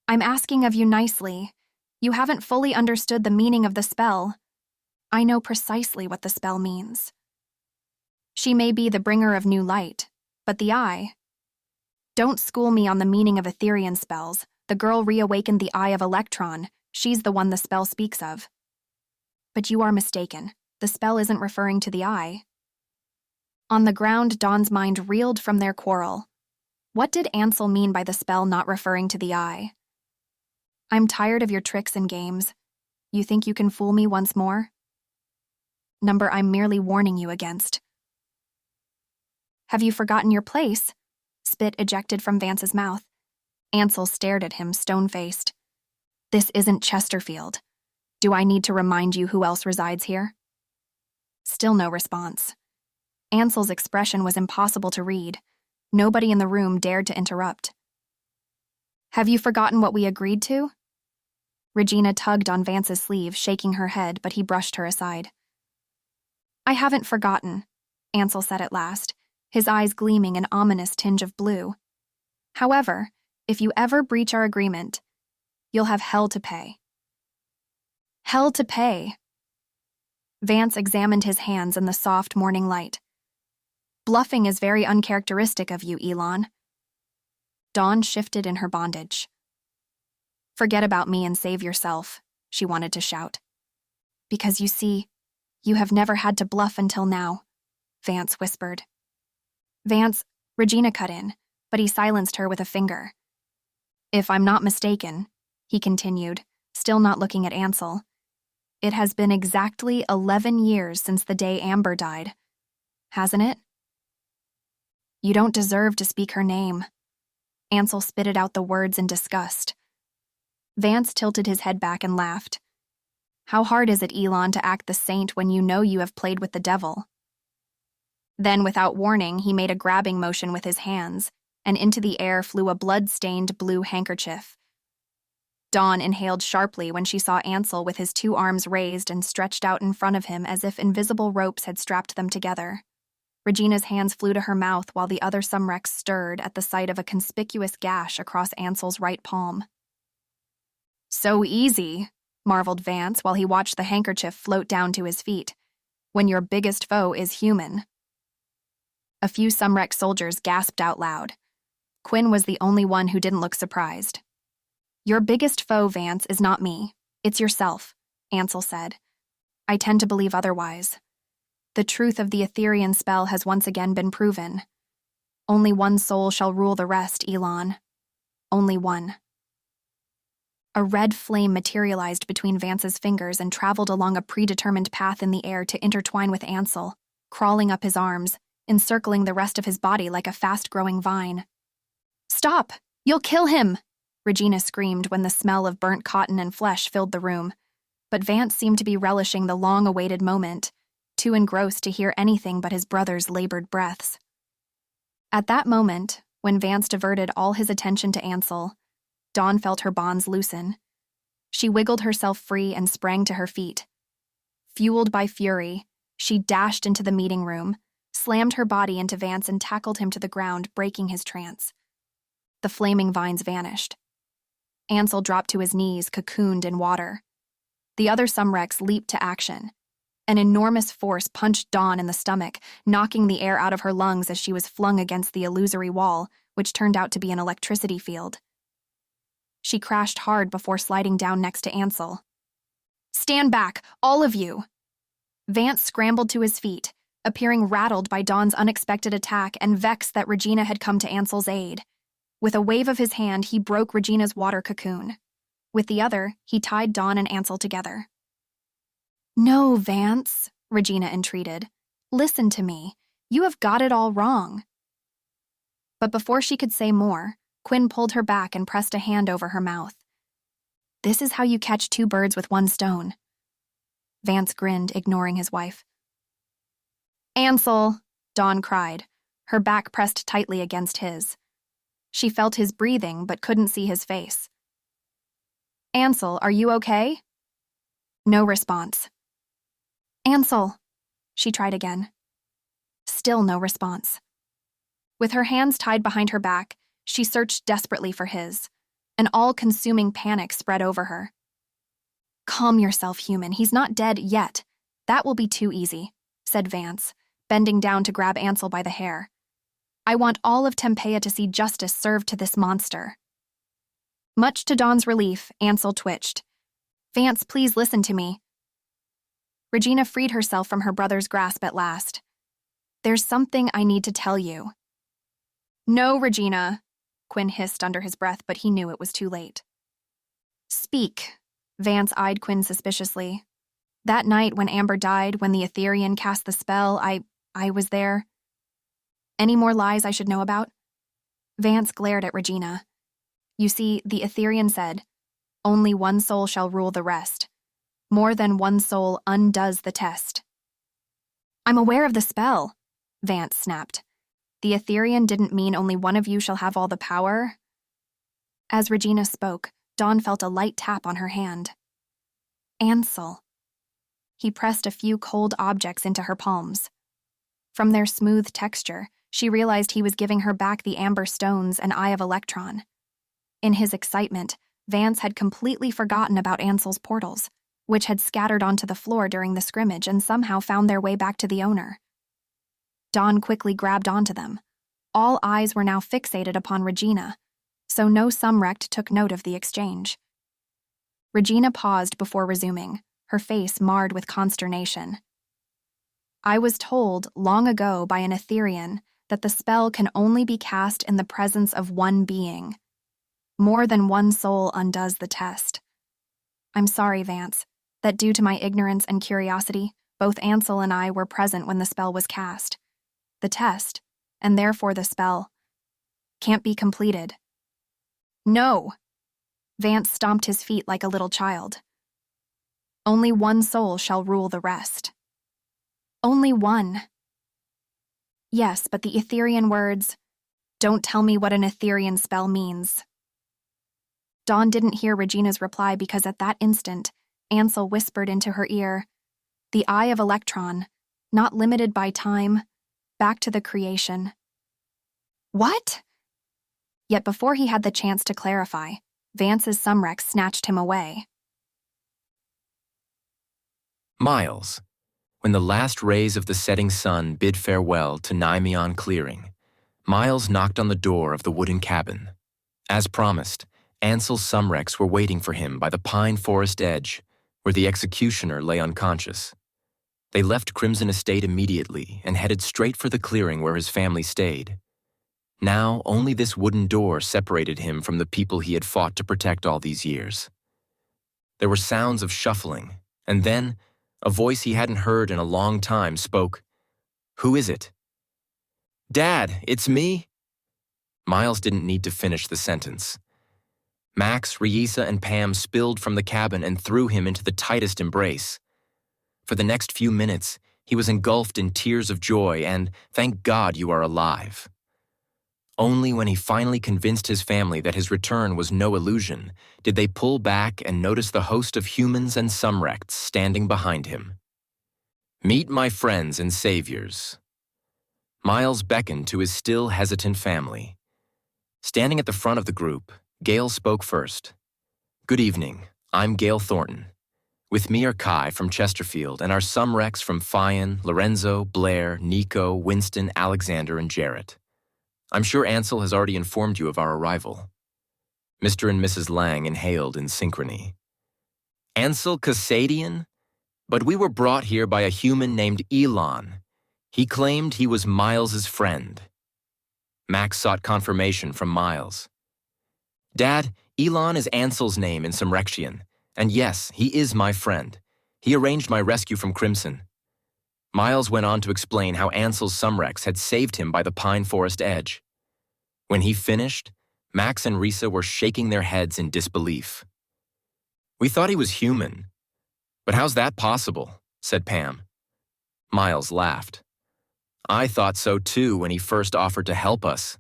I'm asking of you nicely. You haven't fully understood the meaning of the spell. I know precisely what the spell means. She may be the bringer of new light, but the eye... Don't school me on the meaning of Etherian spells. The girl reawakened the Eye of Elektron. She's the one the spell speaks of. But you are mistaken. The spell isn't referring to the eye. On the ground, Dawn's mind reeled from their quarrel. What did Ansel mean by the spell not referring to the eye? I'm tired of your tricks and games. You think you can fool me once more? Number I'm merely warning you against. Have you forgotten your place? Spit ejected from Vance's mouth. Ansel stared at him, stone-faced. This isn't Chesterfield. Do I need to remind you who else resides here? Still no response. Ansel's expression was impossible to read. Nobody in the room dared to interrupt. Have you forgotten what we agreed to? Regina tugged on Vance's sleeve, shaking her head, but he brushed her aside. I haven't forgotten, Ansel said at last, his eyes gleaming an ominous tinge of blue. However, if you ever breach our agreement, you'll have hell to pay. Hell to pay. Vance examined his hands in the soft morning light. Bluffing is very uncharacteristic of you, Elon. Dawn shifted in her bondage. Forget about me and save yourself, she wanted to shout. Because you see, you have never had to bluff until now, Vance whispered. Vance, Regina cut in, but he silenced her with a finger. If I'm not mistaken, he continued, still not looking at Ansel, it has been exactly 11 years since the day Amber died, hasn't it? You don't deserve to speak her name. Ansel spitted out the words in disgust. Vance tilted his head back and laughed. How hard is it, Elon, to act the saint when you know you have played with the devil? Then, without warning, he made a grabbing motion with his hands, and into the air flew a blood-stained blue handkerchief. Dawn inhaled sharply when she saw Ansel with his 2 arms raised and stretched out in front of him as if invisible ropes had strapped them together. Regina's hands flew to her mouth while the other Sumrects stirred at the sight of a conspicuous gash across Ansel's right palm. So easy, marveled Vance while he watched the handkerchief float down to his feet. When your biggest foe is human. A few Sumrect soldiers gasped out loud. Quinn was the only one who didn't look surprised. Your biggest foe, Vance, is not me. It's yourself, Ansel said. I tend to believe otherwise. The truth of the Etherean spell has once again been proven. Only one soul shall rule the rest, Elon. Only one. A red flame materialized between Vance's fingers and traveled along a predetermined path in the air to intertwine with Ansel, crawling up his arms, encircling the rest of his body like a fast-growing vine. Stop! You'll kill him! Regina screamed when the smell of burnt cotton and flesh filled the room. But Vance seemed to be relishing the long-awaited moment, too engrossed to hear anything but his brother's labored breaths. At that moment, when Vance diverted all his attention to Ansel, Dawn felt her bonds loosen. She wiggled herself free and sprang to her feet. Fueled by fury, she dashed into the meeting room, slammed her body into Vance and tackled him to the ground, breaking his trance. The flaming vines vanished. Ansel dropped to his knees, cocooned in water. The other Sumrects leaped to action. An enormous force punched Dawn in the stomach, knocking the air out of her lungs as she was flung against the illusory wall, which turned out to be an electricity field. She crashed hard before sliding down next to Ansel. Stand back, all of you! Vance scrambled to his feet, appearing rattled by Dawn's unexpected attack and vexed that Regina had come to Ansel's aid. With a wave of his hand, he broke Regina's water cocoon. With the other, he tied Dawn and Ansel together. No, Vance, Regina entreated. Listen to me. You have got it all wrong. But before she could say more, Quinn pulled her back and pressed a hand over her mouth. This is how you catch two birds with one stone. Vance grinned, ignoring his wife. Ansel, Dawn cried, her back pressed tightly against his. She felt his breathing but couldn't see his face. Ansel, are you okay? No response. Ansel, she tried again. Still no response. With her hands tied behind her back, she searched desperately for his. An all-consuming panic spread over her. Calm yourself, human. He's not dead yet. That will be too easy, said Vance, bending down to grab Ansel by the hair. I want all of Tempea to see justice served to this monster. Much to Dawn's relief, Ansel twitched. Vance, please listen to me. Regina freed herself from her brother's grasp at last. There's something I need to tell you. No, Regina, Quinn hissed under his breath, but he knew it was too late. Speak, Vance eyed Quinn suspiciously. That night when Amber died, when the Etherean cast the spell, I was there. Any more lies I should know about? Vance glared at Regina. You see, the Etherean said, only one soul shall rule the rest. More than one soul undoes the test. I'm aware of the spell, Vance snapped. The Etherean didn't mean only one of you shall have all the power. As Regina spoke, Dawn felt a light tap on her hand. Ansel. He pressed a few cold objects into her palms. From their smooth texture, she realized he was giving her back the amber stones and Eye of Elektron. In his excitement, Vance had completely forgotten about Ansel's portals, which had scattered onto the floor during the scrimmage and somehow found their way back to the owner. Dawn quickly grabbed onto them. All eyes were now fixated upon Regina, so no Sumrect took note of the exchange. Regina paused before resuming, her face marred with consternation. I was told long ago by an Etherean that the spell can only be cast in the presence of one being. More than one soul undoes the test. I'm sorry, Vance, that due to my ignorance and curiosity, both Ansel and I were present when the spell was cast. The test, and therefore the spell, can't be completed. No! Vance stomped his feet like a little child. Only one soul shall rule the rest. Only one. Yes, but the Etherean words, don't tell me what an Etherean spell means. Dawn didn't hear Regina's reply because at that instant, Ansel whispered into her ear, the Eye of Elektron, not limited by time, back to the creation. What? Yet before he had the chance to clarify, Vance's Sumrect snatched him away. Miles, when the last rays of the setting sun bid farewell to Nymeon clearing, Miles knocked on the door of the wooden cabin. As promised, Ansel's Sumrects were waiting for him by the pine forest edge, where the executioner lay unconscious. They left Crimson Estate immediately and headed straight for the clearing where his family stayed. Now, only this wooden door separated him from the people he had fought to protect all these years. There were sounds of shuffling, and then a voice he hadn't heard in a long time spoke. "Who is it?" "Dad, it's me." Miles didn't need to finish the sentence. Max, Reisa, and Pam spilled from the cabin and threw him into the tightest embrace. For the next few minutes, he was engulfed in tears of joy and, "Thank God you are alive." Only when he finally convinced his family that his return was no illusion did they pull back and notice the host of humans and Sumrects standing behind him. "Meet my friends and saviors." Miles beckoned to his still hesitant family. Standing at the front of the group, Gale spoke first. "Good evening, I'm Gale Thornton. With me are Kai from Chesterfield and our Sumrects from Fian, Lorenzo, Blair, Nico, Winston, Alexander, and Jarrett. I'm sure Ansel has already informed you of our arrival." Mr. and Mrs. Lang inhaled in synchrony. "Ansel Cassadian? But we were brought here by a human named Elon. He claimed he was Miles's friend." Max sought confirmation from Miles. "Dad, Elon is Ansel's name in Sumrectian, and yes, he is my friend. He arranged my rescue from Crimson." Miles went on to explain how Ansel's Sumrects had saved him by the pine forest edge. When he finished, Max and Reisa were shaking their heads in disbelief. "We thought he was human. But how's that possible?" said Pam. Miles laughed. "I thought so too when he first offered to help us.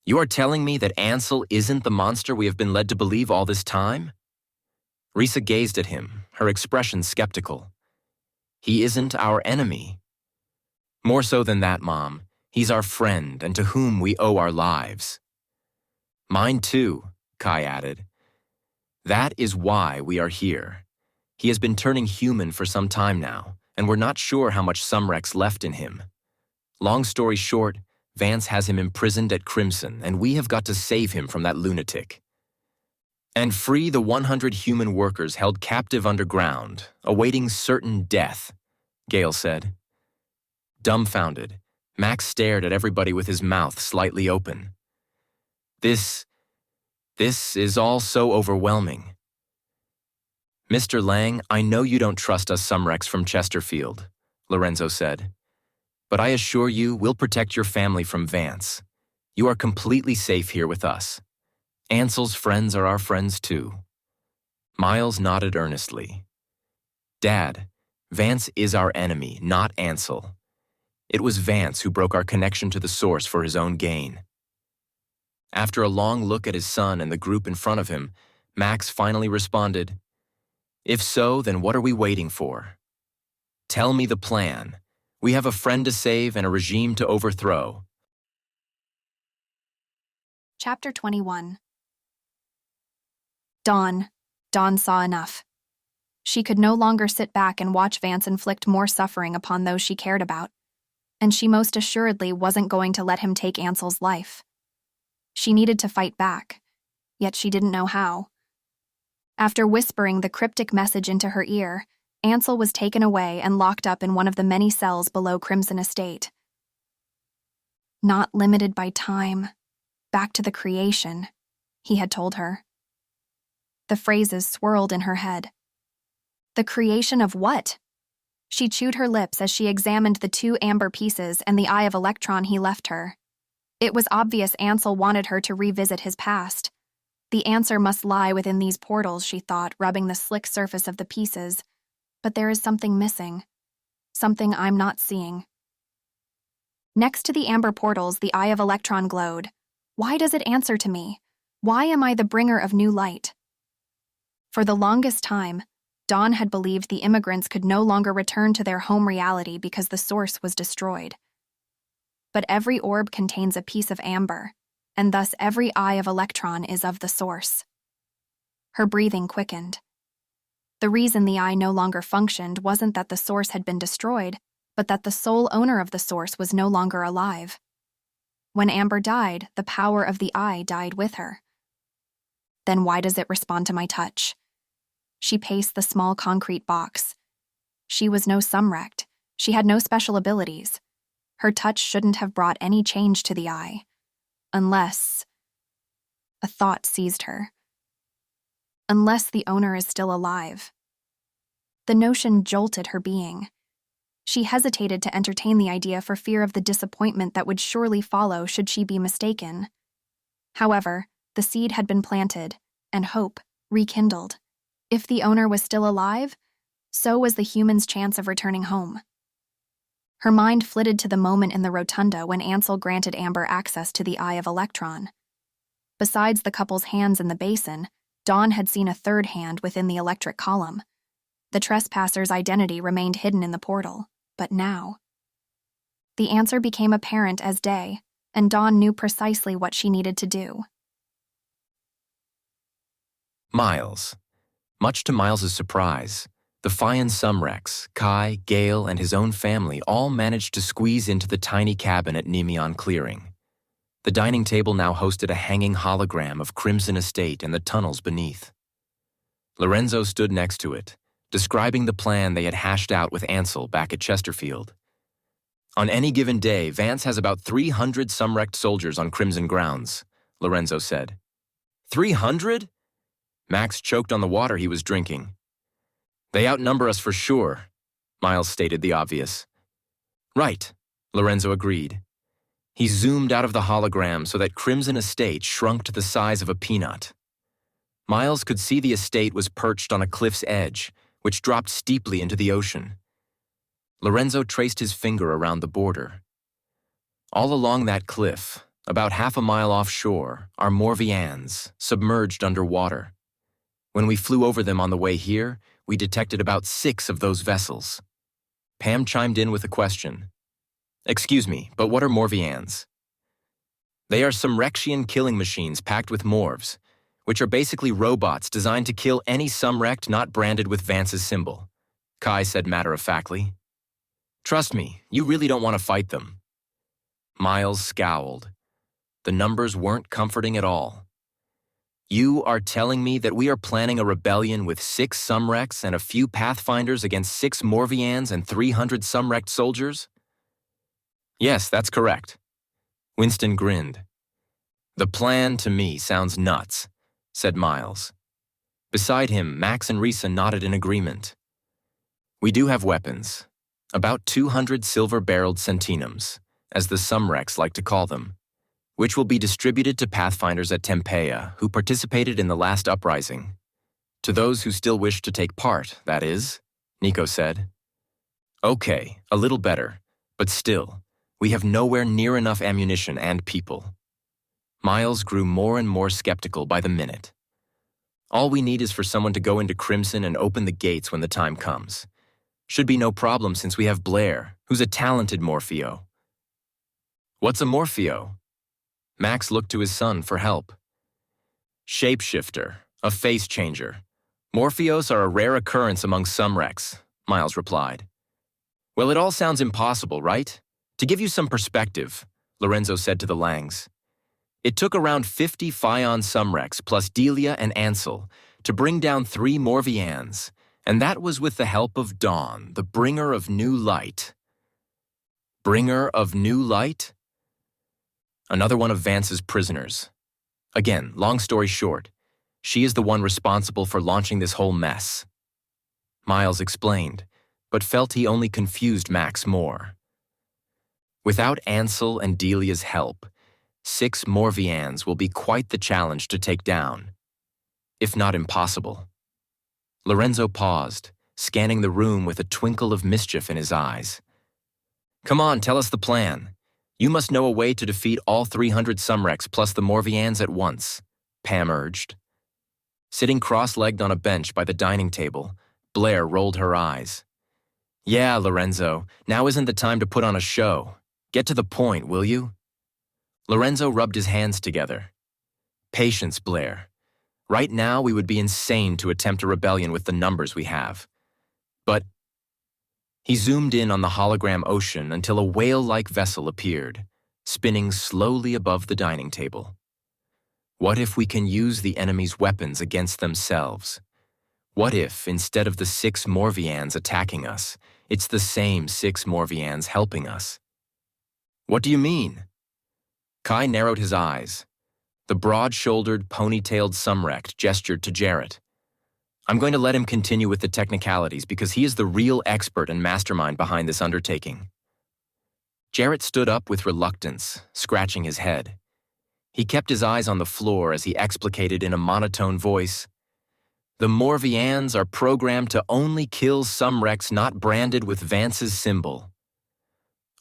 You are telling me that Ansel isn't the monster we have been led to believe all this time?" Reisa gazed at him, her expression skeptical. "He isn't our enemy." "More so than that, Mom. He's our friend and to whom we owe our lives." "Mine too," Kai added. "That is why we are here. He has been turning human for some time now, and we're not sure how much Sumrect's left in him. Long story short, Vance has him imprisoned at Crimson, and we have got to save him from that lunatic. And free the 100 human workers held captive underground, awaiting certain death," Gale said. Dumbfounded, Max stared at everybody with his mouth slightly open. This is all so overwhelming." "Mr. Lang, I know you don't trust us Sumrects from Chesterfield," Lorenzo said. "But I assure you we'll protect your family from Vance. You are completely safe here with us. Ansel's friends are our friends too." Miles nodded earnestly. "Dad, Vance is our enemy, not Ansel. It was Vance who broke our connection to the source for his own gain." After a long look at his son and the group in front of him, Max finally responded, "If so, then what are we waiting for? Tell me the plan. We have a friend to save and a regime to overthrow." Chapter 21. Dawn saw enough. She could no longer sit back and watch Vance inflict more suffering upon those she cared about, and she most assuredly wasn't going to let him take Ansel's life. She needed to fight back, yet she didn't know how. After whispering the cryptic message into her ear, Ansel was taken away and locked up in one of the many cells below Crimson Estate. "Not limited by time. Back to the creation," he had told her. The phrases swirled in her head. The creation of what? She chewed her lips as she examined the 2 amber pieces and the Eye of Elektron he left her. It was obvious Ansel wanted her to revisit his past. The answer must lie within these portals, she thought, rubbing the slick surface of the pieces. But there is something missing. Something I'm not seeing. Next to the amber portals, the Eye of Elektron glowed. Why does it answer to me? Why am I the bringer of new light? For the longest time, Dawn had believed the immigrants could no longer return to their home reality because the source was destroyed. But every orb contains a piece of amber, and thus every Eye of Elektron is of the source. Her breathing quickened. The reason the eye no longer functioned wasn't that the source had been destroyed, but that the sole owner of the source was no longer alive. When Amber died, the power of the eye died with her. Then why does it respond to my touch? She paced the small concrete box. She was no Sumrect. She had no special abilities. Her touch shouldn't have brought any change to the eye. Unless... A thought seized her. Unless the owner is still alive. The notion jolted her being. She hesitated to entertain the idea for fear of the disappointment that would surely follow should she be mistaken. However, the seed had been planted, and hope rekindled. If the owner was still alive, so was the human's chance of returning home. Her mind flitted to the moment in the rotunda when Ansel granted Amber access to the Eye of Elektron. Besides the couple's hands in the basin, Dawn had seen a third hand within the electric column. The trespasser's identity remained hidden in the portal, but now... The answer became apparent as day, and Dawn knew precisely what she needed to do. Miles. Much to Miles's surprise, the Fian Sumrects, Kai, Gale, and his own family all managed to squeeze into the tiny cabin at Nemeon Clearing. The dining table now hosted a hanging hologram of Crimson Estate and the tunnels beneath. Lorenzo stood next to it, describing the plan they had hashed out with Ansel back at Chesterfield. On any given day, Vance has about 300 Sumrect soldiers on Crimson grounds, Lorenzo said. 300? Max choked on the water he was drinking. They outnumber us for sure, Miles stated the obvious. Right, Lorenzo agreed. He zoomed out of the hologram so that Crimson Estate shrunk to the size of a peanut. Miles could see the estate was perched on a cliff's edge, which dropped steeply into the ocean. Lorenzo traced his finger around the border. All along that cliff, about half a mile offshore, are Morvians, submerged underwater. When we flew over them on the way here, we detected about 6 of those vessels. Pam chimed in with a question. Excuse me, but what are Morvians? They are Sumrectian killing machines packed with Morvs, which are basically robots designed to kill any Sumrect not branded with Vance's symbol, Kai said matter-of-factly. Trust me, you really don't want to fight them. Miles scowled. The numbers weren't comforting at all. You are telling me that we are planning a rebellion with 6 Sumrects and a few Pathfinders against 6 Morvians and 300 Sumrect soldiers? Yes, that's correct. Winston grinned. The plan to me sounds nuts, said Miles. Beside him, Max and Risa nodded in agreement. We do have weapons. About 200 silver-barreled centenums, as the Sumrects like to call them, which will be distributed to Pathfinders at Tempeia who participated in the last uprising. To those who still wish to take part, that is, Nico said. Okay, a little better, but still, we have nowhere near enough ammunition and people. Miles grew more and more skeptical by the minute. All we need is for someone to go into Crimson and open the gates when the time comes. Should be no problem since we have Blair, who's a talented Morpheo. What's a Morpheo? Max looked to his son for help. Shapeshifter, a face changer. Morpheos are a rare occurrence among Sumrects, Miles replied. Well, it all sounds impossible, right? To give you some perspective, Lorenzo said to the Langs, it took around 50 Fion Sumrects plus Delia and Ansel to bring down 3 Morvians, and that was with the help of Dawn, the bringer of new light. Bringer of new light? Another one of Vance's prisoners. Again, long story short, she is the one responsible for launching this whole mess. Miles explained, but felt he only confused Max more. Without Ansel and Delia's help, 6 Morvians will be quite the challenge to take down, if not impossible. Lorenzo paused, scanning the room with a twinkle of mischief in his eyes. Come on, tell us the plan. You must know a way to defeat all 300 Sumrects plus the Morvians at once, Pam urged. Sitting cross-legged on a bench by the dining table, Blair rolled her eyes. Yeah, Lorenzo, now isn't the time to put on a show. Get to the point, will you? Lorenzo rubbed his hands together. Patience, Blair. Right now, we would be insane to attempt a rebellion with the numbers we have. But he zoomed in on the hologram ocean until a whale-like vessel appeared, spinning slowly above the dining table. What if we can use the enemy's weapons against themselves? What if, instead of the 6 Morvians attacking us, it's the same 6 Morvians helping us? What do you mean? Kai narrowed his eyes. The broad-shouldered, ponytailed Sumrect gestured to Jarrett. I'm going to let him continue with the technicalities because he is the real expert and mastermind behind this undertaking. Jarrett stood up with reluctance, scratching his head. He kept his eyes on the floor as he explicated in a monotone voice. The Morvians are programmed to only kill Sumrects not branded with Vance's symbol.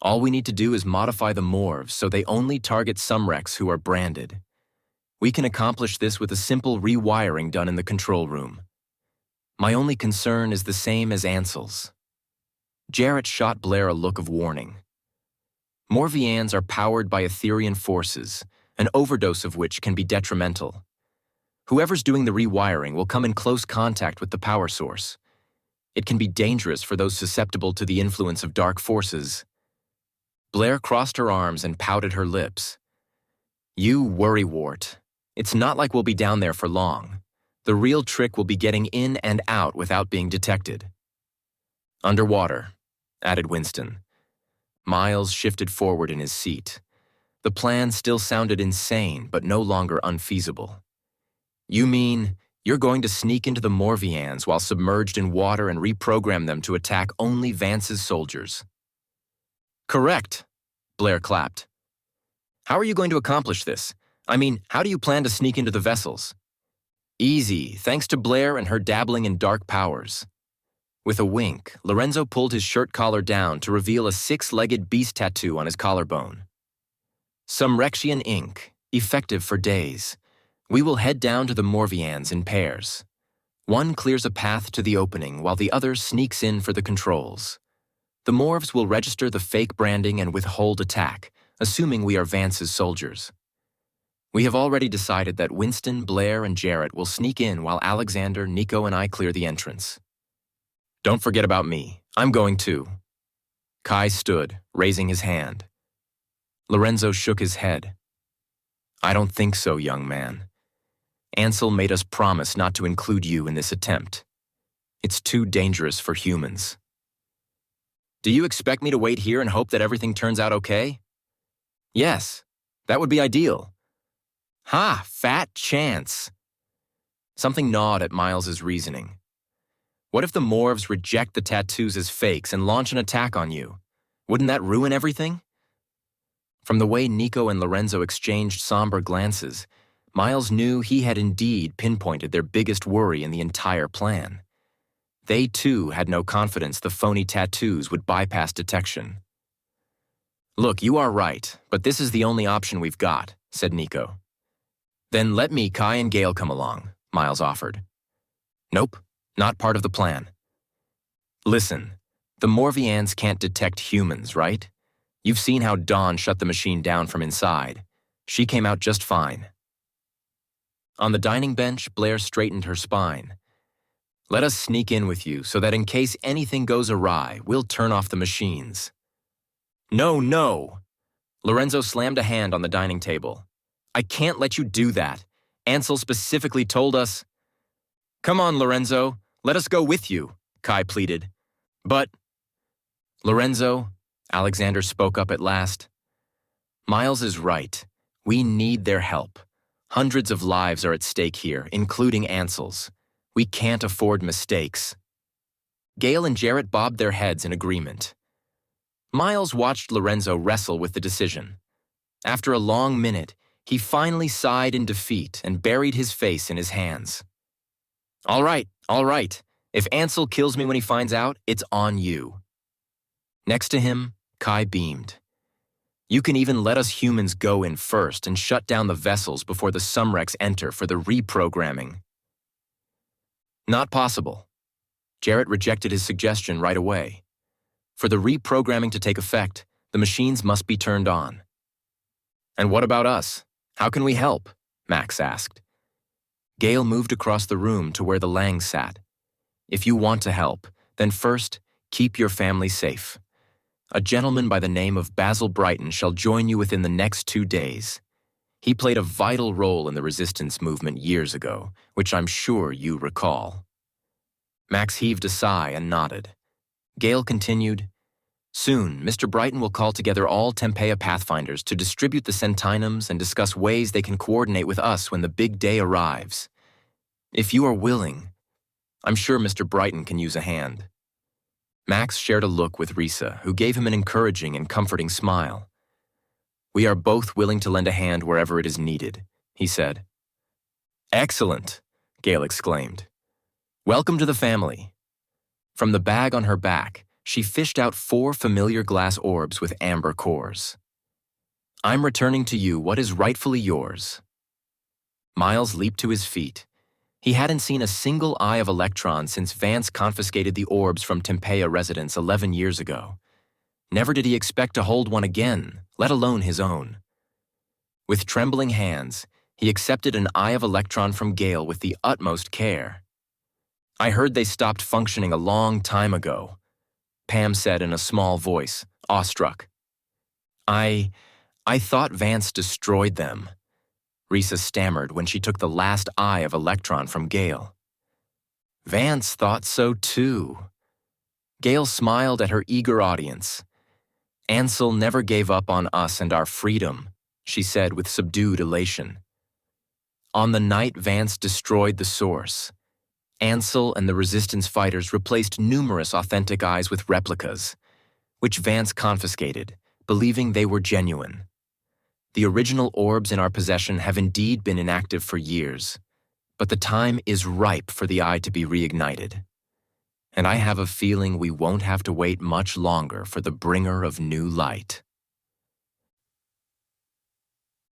All we need to do is modify the Morvs so they only target Sumrects who are branded. We can accomplish this with a simple rewiring done in the control room. My only concern is the same as Ansel's. Jarrett shot Blair a look of warning. Morvians are powered by Etherian forces, an overdose of which can be detrimental. Whoever's doing the rewiring will come in close contact with the power source. It can be dangerous for those susceptible to the influence of dark forces. Blair crossed her arms and pouted her lips. You worrywart. It's not like we'll be down there for long. The real trick will be getting in and out without being detected. Underwater, added Winston. Miles shifted forward in his seat. The plan still sounded insane, but no longer unfeasible. You mean you're going to sneak into the Morvians while submerged in water and reprogram them to attack only Vance's soldiers? Correct, Blair clapped. How are you going to accomplish this? I mean, how do you plan to sneak into the vessels? Easy, thanks to Blair and her dabbling in dark powers. With a wink, Lorenzo pulled his shirt collar down to reveal a 6-legged beast tattoo on his collarbone. Sumrectian ink, effective for days. We will head down to the Morvians in pairs. One clears a path to the opening while the other sneaks in for the controls. The Morvs will register the fake branding and withhold attack, assuming we are Vance's soldiers. We have already decided that Winston, Blair, and Jarrett will sneak in while Alexander, Nico, and I clear the entrance. Don't forget about me. I'm going too. Kai stood, raising his hand. Lorenzo shook his head. I don't think so, young man. Ansel made us promise not to include you in this attempt. It's too dangerous for humans. Do you expect me to wait here and hope that everything turns out okay? Yes, that would be ideal. Ha, fat chance. Something gnawed at Miles's reasoning. What if the Morvs reject the tattoos as fakes and launch an attack on you? Wouldn't that ruin everything? From the way Nico and Lorenzo exchanged somber glances, Miles knew he had indeed pinpointed their biggest worry in the entire plan. They, too, had no confidence the phony tattoos would bypass detection. Look, you are right, but this is the only option we've got, said Nico. Then let me, Kai, and Gale come along, Miles offered. Nope, not part of the plan. Listen, the Morvians can't detect humans, right? You've seen how Dawn shut the machine down from inside. She came out just fine. On the dining bench, Blair straightened her spine. Let us sneak in with you so that in case anything goes awry, we'll turn off the machines. No, no! Lorenzo slammed a hand on the dining table. I can't let you do that. Ansel specifically told us. Come on, Lorenzo. Let us go with you, Kai pleaded. But, Lorenzo, Alexander spoke up at last. Miles is right. We need their help. Hundreds of lives are at stake here, including Ansel's. We can't afford mistakes. Gale and Jarrett bobbed their heads in agreement. Miles watched Lorenzo wrestle with the decision. After a long minute, he finally sighed in defeat and buried his face in his hands. All right. If Ansel kills me when he finds out, it's on you. Next to him, Kai beamed. You can even let us humans go in first and shut down the vessels before the Sumrects enter for the reprogramming. Not possible. Jarrett rejected his suggestion right away. For the reprogramming to take effect, the machines must be turned on. And what about us? How can we help? Max asked. Gale moved across the room to where the Lang sat. If you want to help, then first, keep your family safe. A gentleman by the name of Basil Brighton shall join you within the next 2 days. He played a vital role in the resistance movement years ago, which I'm sure you recall. Max heaved a sigh and nodded. Gale continued, Soon, Mr. Brighton will call together all Tempea Pathfinders to distribute the Sentinums and discuss ways they can coordinate with us when the big day arrives. If you are willing, I'm sure Mr. Brighton can use a hand. Max shared a look with Risa, who gave him an encouraging and comforting smile. We are both willing to lend a hand wherever it is needed, he said. Excellent, Gale exclaimed. Welcome to the family. From the bag on her back, she fished out 4 familiar glass orbs with amber cores. I'm returning to you what is rightfully yours. Miles leaped to his feet. He hadn't seen a single Eye of Elektron since Vance confiscated the orbs from Tempea residents 11 years ago. Never did he expect to hold one again, let alone his own. With trembling hands, he accepted an Eye of Elektron from Gale with the utmost care. I heard they stopped functioning a long time ago, Pam said in a small voice, awestruck. I thought Vance destroyed them, Risa stammered when she took the last Eye of Elektron from Gale. Vance thought so too. Gale smiled at her eager audience. Ansel never gave up on us and our freedom, she said with subdued elation. On the night Vance destroyed the source, Ansel and the resistance fighters replaced numerous authentic eyes with replicas, which Vance confiscated, believing they were genuine. The original orbs in our possession have indeed been inactive for years, but the time is ripe for the eye to be reignited. And I have a feeling we won't have to wait much longer for the bringer of new light.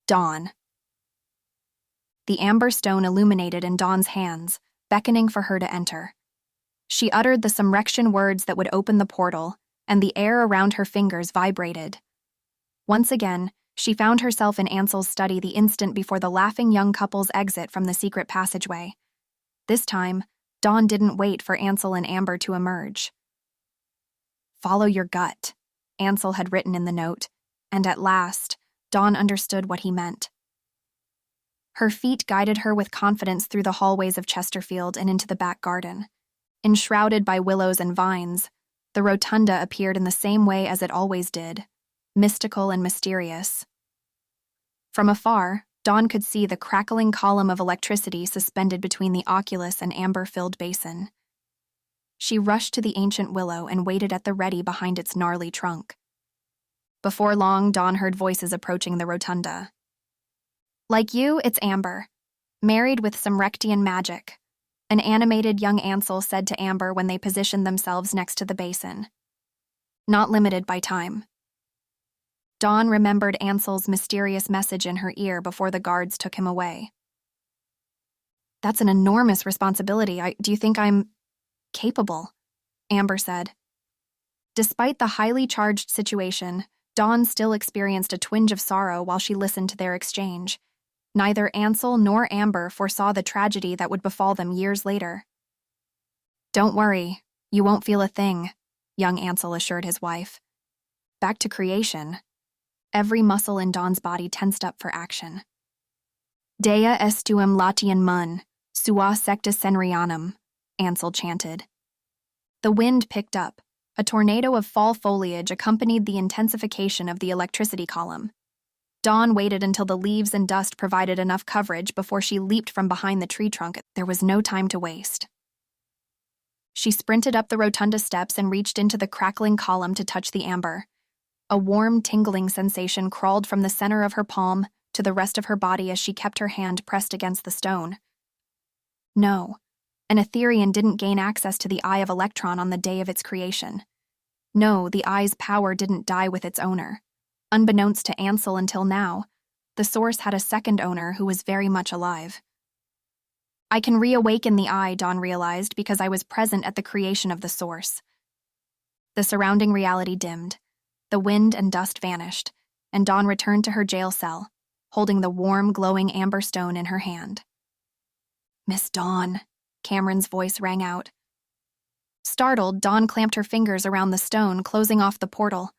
Dawn. The amber stone illuminated in Dawn's hands, beckoning for her to enter. She uttered the Sumrectian words that would open the portal, and the air around her fingers vibrated. Once again, she found herself in Ansel's study the instant before the laughing young couple's exit from the secret passageway. This time, Dawn didn't wait for Ansel and Amber to emerge. Follow your gut, Ansel had written in the note, and at last, Dawn understood what he meant. Her feet guided her with confidence through the hallways of Chesterfield and into the back garden. Enshrouded by willows and vines, the rotunda appeared in the same way as it always did, mystical and mysterious. From afar, Dawn could see the crackling column of electricity suspended between the oculus and amber-filled basin. She rushed to the ancient willow and waited at the ready behind its gnarly trunk. Before long, Dawn heard voices approaching the rotunda. Like you, it's Amber, married with Sumrectian magic, an animated young Ansel said to Amber when they positioned themselves next to the basin. Not limited by time. Dawn remembered Ansel's mysterious message in her ear before the guards took him away. That's an enormous responsibility. Do you think I'm capable? Amber said. Despite the highly charged situation, Dawn still experienced a twinge of sorrow while she listened to their exchange. Neither Ansel nor Amber foresaw the tragedy that would befall them years later. Don't worry, you won't feel a thing, young Ansel assured his wife. Back to creation. Every muscle in Dawn's body tensed up for action. Dea estuum latian mun, sua sectus senrianum, Ansel chanted. The wind picked up. A tornado of fall foliage accompanied the intensification of the electricity column. Dawn waited until the leaves and dust provided enough coverage before she leaped from behind the tree trunk. There was no time to waste. She sprinted up the rotunda steps and reached into the crackling column to touch the amber. A warm, tingling sensation crawled from the center of her palm to the rest of her body as she kept her hand pressed against the stone. No, an Etherian didn't gain access to the Eye of Elektron on the day of its creation. No, the Eye's power didn't die with its owner. Unbeknownst to Ansel until now, the Source had a second owner who was very much alive. I can reawaken the Eye, Dawn realized, because I was present at the creation of the Source. The surrounding reality dimmed. The wind and dust vanished, and Dawn returned to her jail cell, holding the warm, glowing amber stone in her hand. Miss Dawn, Cameron's voice rang out. Startled, Dawn clamped her fingers around the stone, closing off the portal.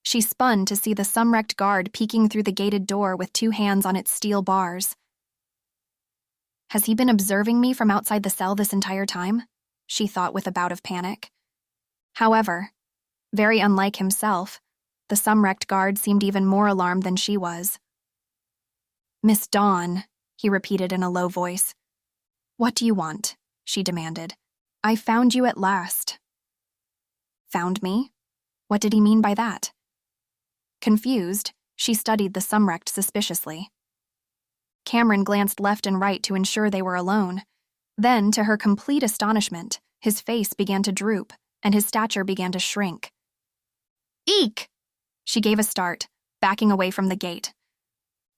She spun to see the Sumrect guard peeking through the gated door with 2 hands on its steel bars. Has he been observing me from outside the cell this entire time? She thought with a bout of panic. However, very unlike himself, the Sumrect guard seemed even more alarmed than she was. Miss Dawn, he repeated in a low voice. What do you want? She demanded. I found you at last. Found me? What did he mean by that? Confused, she studied the Sumrect suspiciously. Cameron glanced left and right to ensure they were alone. Then, to her complete astonishment, his face began to droop, and his stature began to shrink. Eek! She gave a start, backing away from the gate.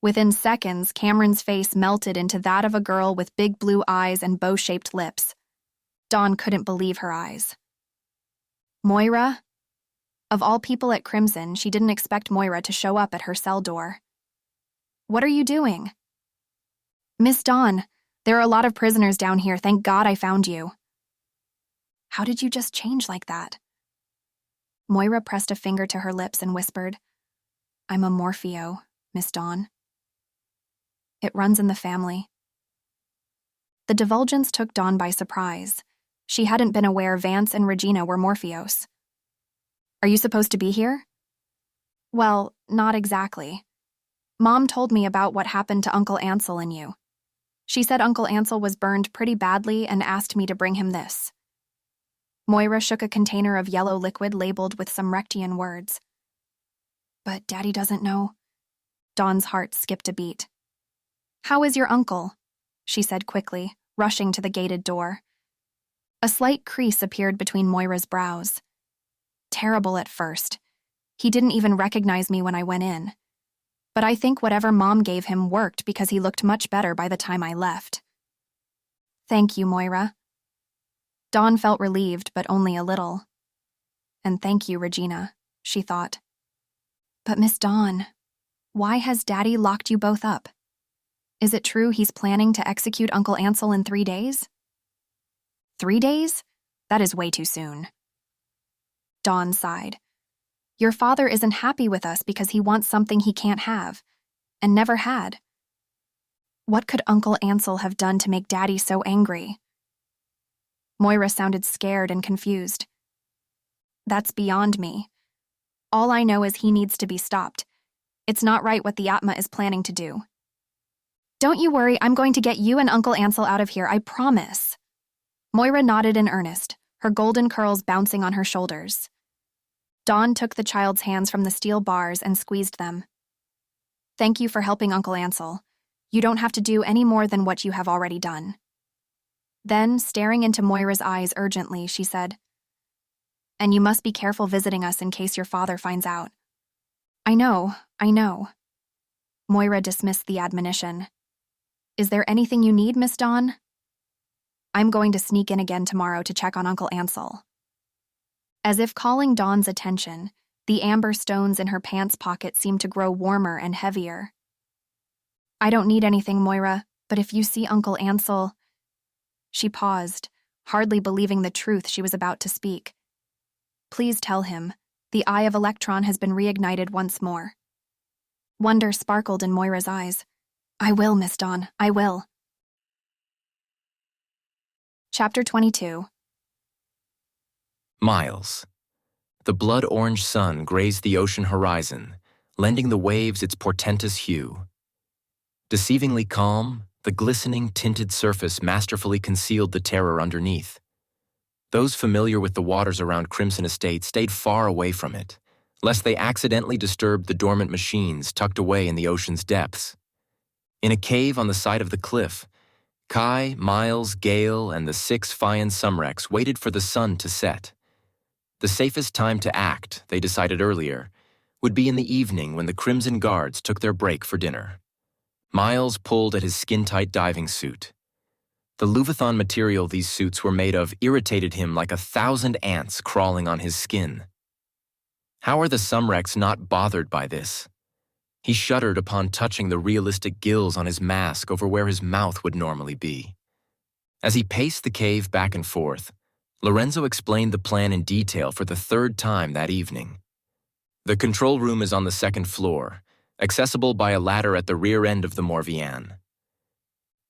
Within seconds, Cameron's face melted into that of a girl with big blue eyes and bow-shaped lips. Dawn couldn't believe her eyes. Moira? Of all people at Crimson, she didn't expect Moira to show up at her cell door. What are you doing? Miss Dawn, there are a lot of prisoners down here. Thank God I found you. How did you just change like that? Moira pressed a finger to her lips and whispered, I'm a Morpheo, Miss Dawn. It runs in the family. The divulgence took Dawn by surprise. She hadn't been aware Vance and Regina were Morpheos. Are you supposed to be here? Well, not exactly. Mom told me about what happened to Uncle Ansel and you. She said Uncle Ansel was burned pretty badly and asked me to bring him this. Moira shook a container of yellow liquid labeled with Sumrectian words. But Daddy doesn't know. Dawn's heart skipped a beat. How is your uncle? She said quickly, rushing to the gated door. A slight crease appeared between Moira's brows. Terrible at first. He didn't even recognize me when I went in. But I think whatever Mom gave him worked because he looked much better by the time I left. Thank you, Moira. Dawn felt relieved, but only a little. And thank you, Regina, she thought. But Miss Dawn, why has Daddy locked you both up? Is it true he's planning to execute Uncle Ansel in 3 days? 3 days? That is way too soon. Dawn sighed. Your father isn't happy with us because he wants something he can't have, and never had. What could Uncle Ansel have done to make Daddy so angry? Moira sounded scared and confused. That's beyond me. All I know is he needs to be stopped. It's not right what the Atma is planning to do. Don't you worry, I'm going to get you and Uncle Ansel out of here, I promise. Moira nodded in earnest, her golden curls bouncing on her shoulders. Dawn took the child's hands from the steel bars and squeezed them. Thank you for helping Uncle Ansel. You don't have to do any more than what you have already done. Then, staring into Moira's eyes urgently, she said, And you must be careful visiting us in case your father finds out. I know. Moira dismissed the admonition. Is there anything you need, Miss Dawn? I'm going to sneak in again tomorrow to check on Uncle Ansel. As if calling Dawn's attention, the amber stones in her pants pocket seemed to grow warmer and heavier. I don't need anything, Moira, but if you see Uncle Ansel... She paused, hardly believing the truth she was about to speak. Please tell him, the Eye of Elektron has been reignited once more. Wonder sparkled in Moira's eyes. I will, Miss Dawn, I will. Chapter 22. Miles. The blood-orange sun grazed the ocean horizon, lending the waves its portentous hue. Deceivingly calm, the glistening, tinted surface masterfully concealed the terror underneath. Those familiar with the waters around Crimson Estate stayed far away from it, lest they accidentally disturbed the dormant machines tucked away in the ocean's depths. In a cave on the side of the cliff, Kai, Miles, Gale, and the 6 Fian Sumrects waited for the sun to set. The safest time to act, they decided earlier, would be in the evening when the Crimson Guards took their break for dinner. Miles pulled at his skin-tight diving suit. The Luvathon material these suits were made of irritated him like 1,000 ants crawling on his skin. How are the Sumrects not bothered by this? He shuddered upon touching the realistic gills on his mask over where his mouth would normally be. As he paced the cave back and forth, Lorenzo explained the plan in detail for the third time that evening. The control room is on the second floor, accessible by a ladder at the rear end of the Morvian.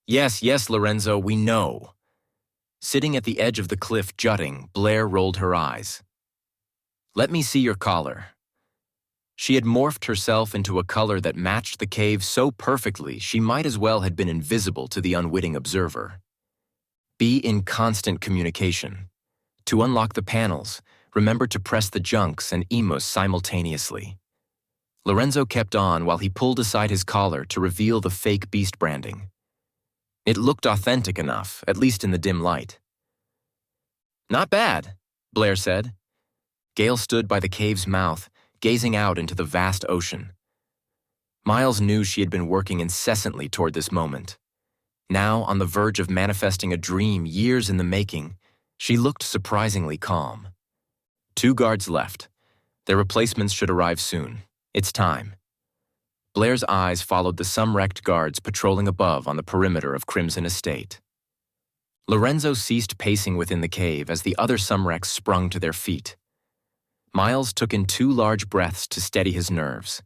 Yes, Lorenzo, we know. Sitting at the edge of the cliff jutting, Blair rolled her eyes. Let me see your collar. She had morphed herself into a color that matched the cave so perfectly she might as well have been invisible to the unwitting observer. Be in constant communication. To unlock the panels, remember to press the junks and emos simultaneously. Lorenzo kept on while he pulled aside his collar to reveal the fake beast branding. It looked authentic enough, at least in the dim light. Not bad, Blair said. Gale stood by the cave's mouth, gazing out into the vast ocean. Miles knew she had been working incessantly toward this moment. Now, on the verge of manifesting a dream years in the making, she looked surprisingly calm. 2 guards left. Their replacements should arrive soon. It's time. Blair's eyes followed the Sumrect guards patrolling above on the perimeter of Crimson Estate. Lorenzo ceased pacing within the cave as the other Sumrects sprung to their feet. Miles took in 2 large breaths to steady his nerves.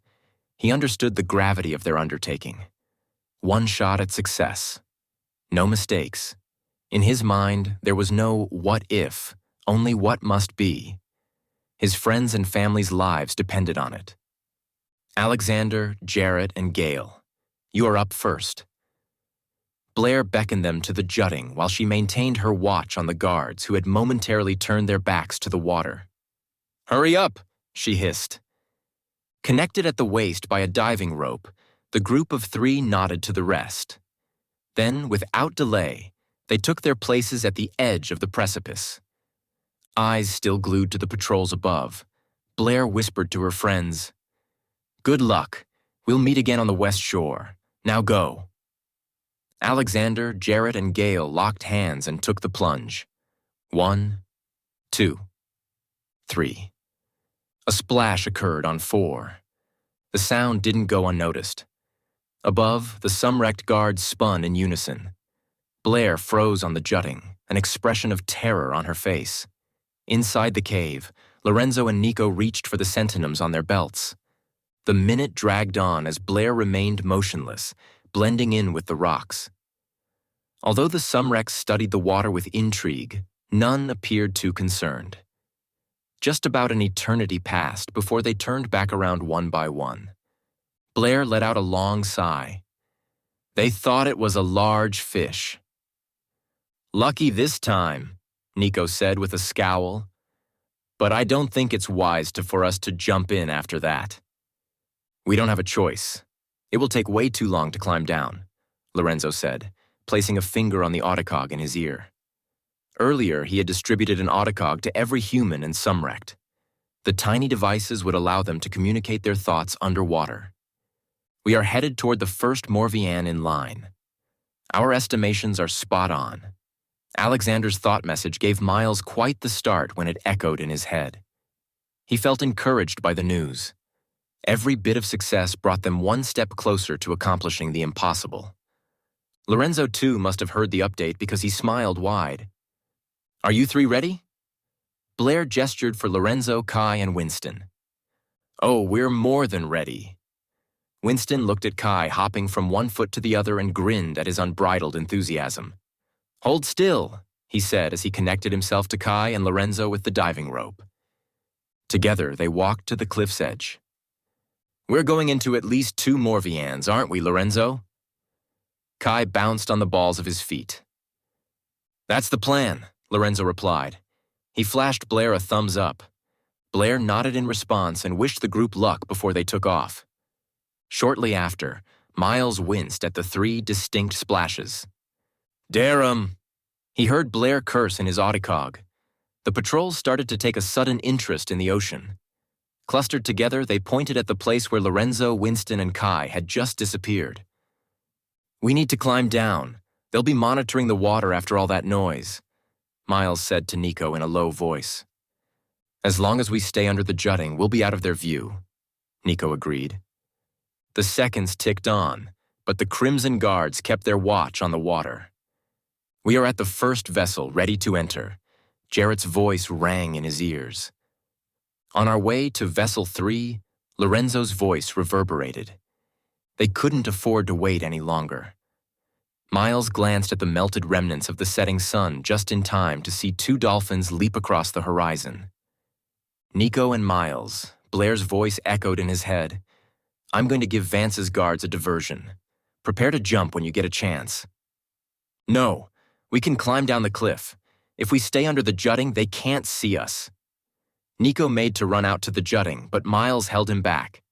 He understood the gravity of their undertaking. 1 shot at success. No mistakes. In his mind, there was no what if, only what must be. His friends' and family's lives depended on it. Alexander, Jarrett, and Gale, you are up first. Blair beckoned them to the jutting while she maintained her watch on the guards who had momentarily turned their backs to the water. Hurry up, she hissed. Connected at the waist by a diving rope, the group of 3 nodded to the rest. Then, without delay, they took their places at the edge of the precipice. Eyes still glued to the patrols above, Blair whispered to her friends, Good luck. We'll meet again on the west shore. Now go. Alexander, Jarrett, and Gale locked hands and took the plunge. 1, 2, 3. A splash occurred on 4. The sound didn't go unnoticed. Above, the Sumrect guards spun in unison. Blair froze on the jutting, an expression of terror on her face. Inside the cave, Lorenzo and Nico reached for the sentinels on their belts. The minute dragged on as Blair remained motionless, blending in with the rocks. Although the Sumrects studied the water with intrigue, none appeared too concerned. Just about an eternity passed before they turned back around one by one. Blair let out a long sigh. They thought it was a large fish. Lucky this time, Nico said with a scowl. But I don't think it's wise for us to jump in after that. We don't have a choice. It will take way too long to climb down, Lorenzo said, placing a finger on the autocog in his ear. Earlier, he had distributed an autocog to every human in Sumrect. The tiny devices would allow them to communicate their thoughts underwater. We are headed toward the first Morvian in line. Our estimations are spot on. Alexander's thought message gave Miles quite the start when it echoed in his head. He felt encouraged by the news. Every bit of success brought them one step closer to accomplishing the impossible. Lorenzo, too, must have heard the update because he smiled wide. Are you 3 ready? Blair gestured for Lorenzo, Kai, and Winston. Oh, we're more than ready. Winston looked at Kai hopping from one foot to the other and grinned at his unbridled enthusiasm. Hold still, he said as he connected himself to Kai and Lorenzo with the diving rope. Together, they walked to the cliff's edge. We're going into at least 2 Morvians, aren't we, Lorenzo? Kai bounced on the balls of his feet. That's the plan, Lorenzo replied. He flashed Blair a thumbs up. Blair nodded in response and wished the group luck before they took off. Shortly after, Miles winced at the 3 distinct splashes. Dare 'em! He heard Blair curse in his autocog. The patrols started to take a sudden interest in the ocean. Clustered together, they pointed at the place where Lorenzo, Winston, and Kai had just disappeared. We need to climb down. They'll be monitoring the water after all that noise, Miles said to Nico in a low voice. As long as we stay under the jutting, we'll be out of their view, Nico agreed. The seconds ticked on, but the Crimson Guards kept their watch on the water. "We are at the first vessel, ready to enter." Jarrett's voice rang in his ears. On our way to Vessel 3, Lorenzo's voice reverberated. They couldn't afford to wait any longer. Miles glanced at the melted remnants of the setting sun just in time to see two dolphins leap across the horizon. Nico and Miles, Blair's voice echoed in his head. "I'm going to give Vance's guards a diversion. Prepare to jump when you get a chance." "No, we can climb down the cliff. If we stay under the jutting, they can't see us." Nico made to run out to the jutting, but Miles held him back.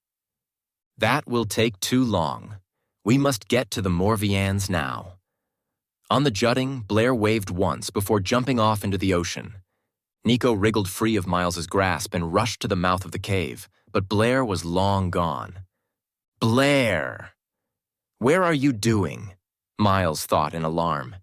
"That will take too long. We must get to the Morvians now." On the jutting, Blair waved once before jumping off into the ocean. Nico wriggled free of Miles's grasp and rushed to the mouth of the cave, but Blair was long gone. "Blair! Where are you doing?" Miles thought in alarm.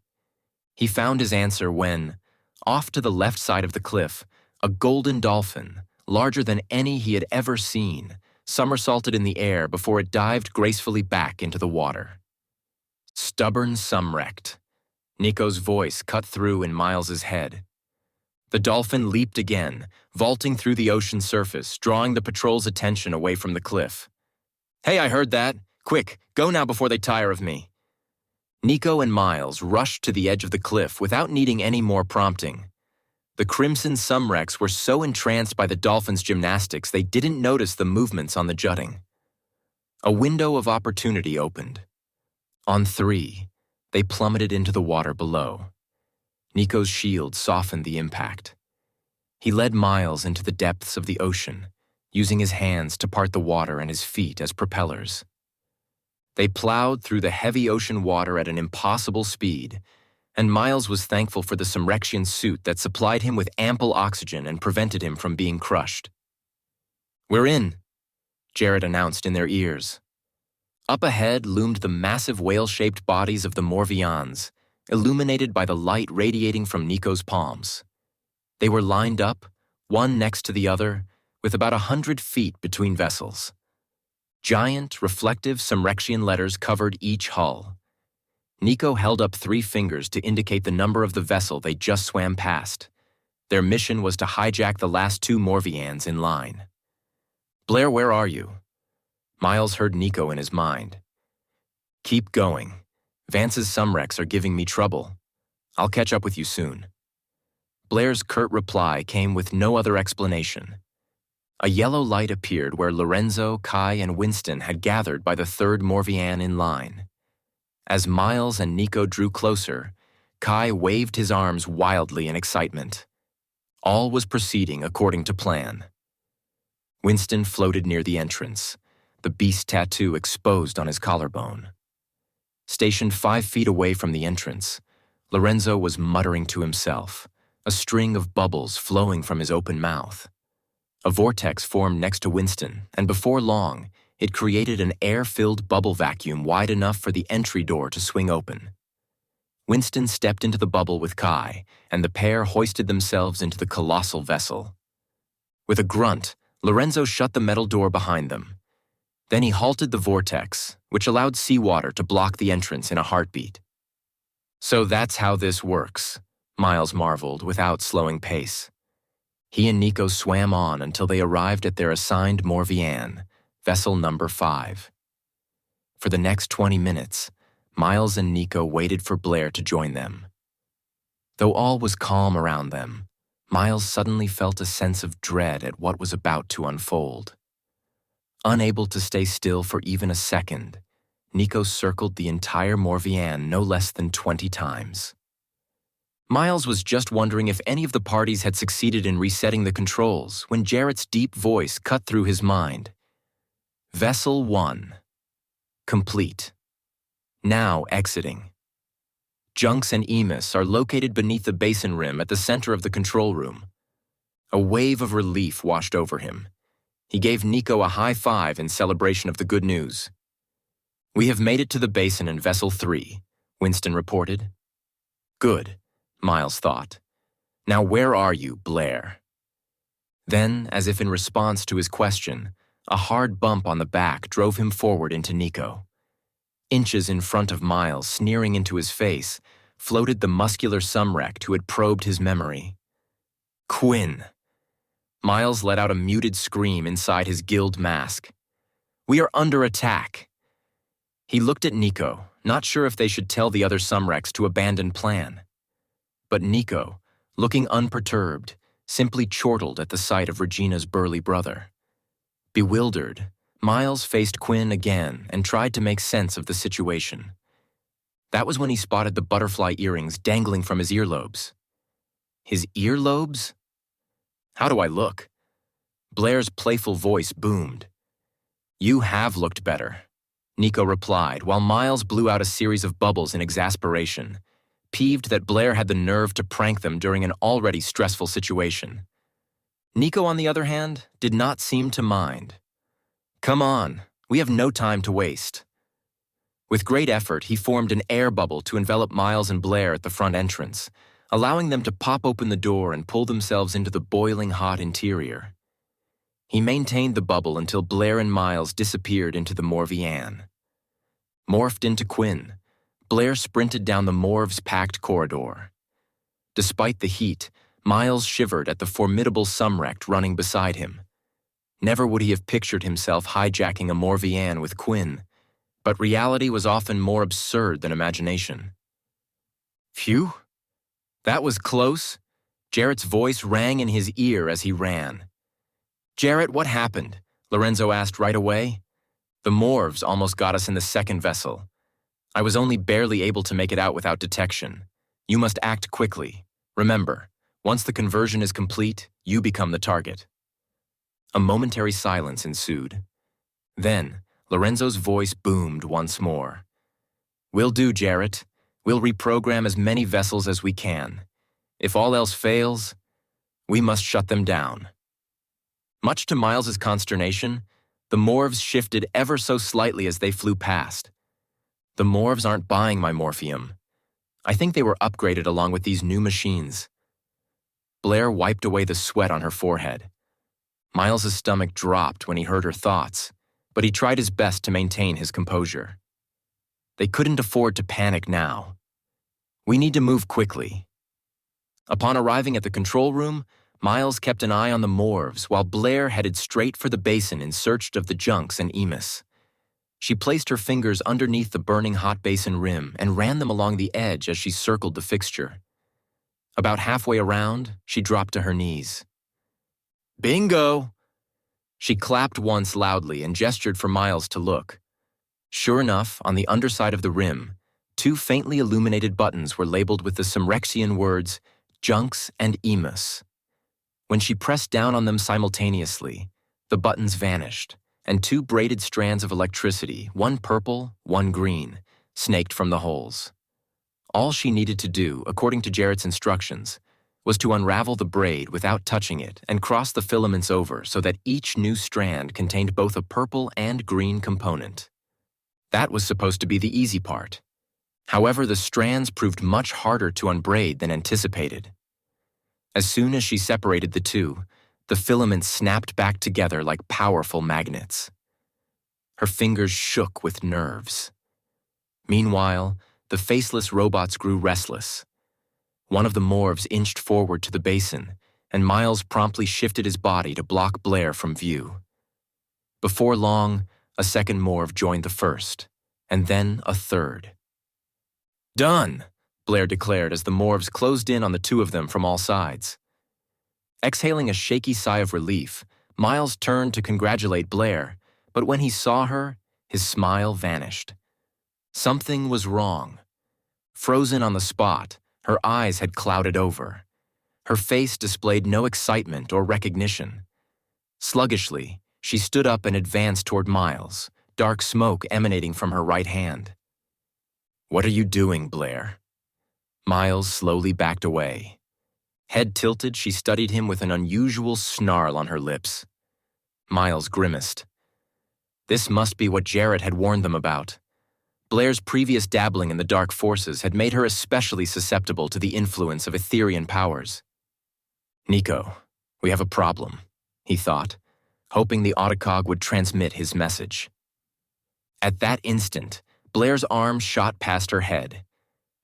He found his answer when, off to the left side of the cliff, a golden dolphin, larger than any he had ever seen, somersaulted in the air before it dived gracefully back into the water. Stubborn Sumrect. Nico's voice cut through in Miles's head. The dolphin leaped again, vaulting through the ocean surface, drawing the patrol's attention away from the cliff. "Hey, I heard that. Quick, go now before they tire of me." Nico and Miles rushed to the edge of the cliff without needing any more prompting. The Crimson Sumrects were so entranced by the dolphin's gymnastics they didn't notice the movements on the jutting. A window of opportunity opened. On 3, they plummeted into the water below. Nico's shield softened the impact. He led Miles into the depths of the ocean, using his hands to part the water and his feet as propellers. They plowed through the heavy ocean water at an impossible speed, and Miles was thankful for the Sumrectian suit that supplied him with ample oxygen and prevented him from being crushed. "We're in," Jarrett announced in their ears. Up ahead loomed the massive whale-shaped bodies of the Morvians, illuminated by the light radiating from Nico's palms. They were lined up, one next to the other, with about 100 feet between vessels. Giant, reflective Sumrectian letters covered each hull. Nico held up 3 fingers to indicate the number of the vessel they just swam past. Their mission was to hijack the last 2 Morvians in line. "Blair, where are you?" Miles heard Nico in his mind. "Keep going. Vance's Sumrects are giving me trouble. I'll catch up with you soon." Blair's curt reply came with no other explanation. A yellow light appeared where Lorenzo, Kai, and Winston had gathered by the 3rd Morvian in line. As Miles and Nico drew closer, Kai waved his arms wildly in excitement. All was proceeding according to plan. Winston floated near the entrance, the beast tattoo exposed on his collarbone. Stationed 5 feet away from the entrance, Lorenzo was muttering to himself, a string of bubbles flowing from his open mouth. A vortex formed next to Winston, and before long, it created an air-filled bubble vacuum wide enough for the entry door to swing open. Winston stepped into the bubble with Kai, and the pair hoisted themselves into the colossal vessel. With a grunt, Lorenzo shut the metal door behind them. Then he halted the vortex, which allowed seawater to block the entrance in a heartbeat. "So that's how this works," Miles marveled without slowing pace. He and Nico swam on until they arrived at their assigned Morvian, vessel number 5. For the next 20 minutes, Miles and Nico waited for Blair to join them. Though all was calm around them, Miles suddenly felt a sense of dread at what was about to unfold. Unable to stay still for even a second, Nico circled the entire Morvian no less than 20 times. Miles was just wondering if any of the parties had succeeded in resetting the controls when Jarrett's deep voice cut through his mind. "Vessel 1. Complete. Now exiting." Junks and Emis are located beneath the basin rim at the center of the control room. A wave of relief washed over him. He gave Nico a high five in celebration of the good news. "We have made it to the basin in Vessel 3, Winston reported. "Good," Miles thought. "Now where are you, Blair?" Then, as if in response to his question, A hard bump on the back drove him forward into Nico. Inches in front of Miles, sneering into his face, floated the muscular Sumrect who had probed his memory. Quinn. Miles let out a muted scream inside his gilled mask. We are under attack. He looked at Nico, not sure if they should tell the other Sumrects to abandon plan. But Nico, looking unperturbed, simply chortled at the sight of Regina's burly brother. Bewildered, Miles faced Quinn again and tried to make sense of the situation. That was when he spotted the butterfly earrings dangling from his earlobes. His earlobes? How do I look? Blair's playful voice boomed. You have looked better, Nico replied, while Miles blew out a series of bubbles in exasperation, peeved that Blair had the nerve to prank them during an already stressful situation. Nico, on the other hand, did not seem to mind. Come on, we have no time to waste. With great effort, he formed an air bubble to envelop Miles and Blair at the front entrance, allowing them to pop open the door and pull themselves into the boiling hot interior. He maintained the bubble until Blair and Miles disappeared into the Morvian. Morphed into Quinn, Blair sprinted down the Morv's packed corridor. Despite the heat, Miles shivered at the formidable Sumrect running beside him. Never would he have pictured himself hijacking a Morvian with Quinn, but reality was often more absurd than imagination. Phew! That was close. Jarrett's voice rang in his ear as he ran. Jarrett, what happened? Lorenzo asked right away. The Morvs almost got us in the second vessel. I was only barely able to make it out without detection. You must act quickly. Remember, once the conversion is complete, you become the target. A momentary silence ensued. Then, Lorenzo's voice boomed once more. Will do, Jarrett. We'll reprogram as many vessels as we can. If all else fails, we must shut them down. Much to Miles's consternation, the Morvs shifted ever so slightly as they flew past. The Morvs aren't buying my morphium. I think they were upgraded along with these new machines. Blair wiped away the sweat on her forehead. Miles's stomach dropped when he heard her thoughts, but he tried his best to maintain his composure. They couldn't afford to panic now. We need to move quickly. Upon arriving at the control room, Miles kept an eye on the Morvs while Blair headed straight for the basin in search of the junks and Emus. She placed her fingers underneath the burning hot basin rim and ran them along the edge as she circled the fixture. About halfway around, she dropped to her knees. Bingo! She clapped once loudly and gestured for Miles to look. Sure enough, on the underside of the rim, two faintly illuminated buttons were labeled with the Sumrectian words, Junks and Emus. When she pressed down on them simultaneously, the buttons vanished, and two braided strands of electricity, one purple, one green, snaked from the holes. All she needed to do, according to Jarrett's instructions, was to unravel the braid without touching it and cross the filaments over so that each new strand contained both a purple and green component. That was supposed to be the easy part. However, the strands proved much harder to unbraid than anticipated. As soon as she separated the two, the filaments snapped back together like powerful magnets. Her fingers shook with nerves. Meanwhile, the faceless robots grew restless. One of the Morvs inched forward to the basin, and Miles promptly shifted his body to block Blair from view. Before long, a second Morv joined the first, and then a third. Done, Blair declared as the Morvs closed in on the two of them from all sides. Exhaling a shaky sigh of relief, Miles turned to congratulate Blair, but when he saw her, his smile vanished. Something was wrong. Frozen on the spot, her eyes had clouded over. Her face displayed no excitement or recognition. Sluggishly, she stood up and advanced toward Miles, dark smoke emanating from her right hand. What are you doing, Blair? Miles slowly backed away. Head tilted, she studied him with an unusual snarl on her lips. Miles grimaced. This must be what Jarrett had warned them about. Blair's previous dabbling in the dark forces had made her especially susceptible to the influence of Etherian powers. Nico, we have a problem, he thought. hoping the Autocog would transmit his message. At that instant, Blair's arm shot past her head.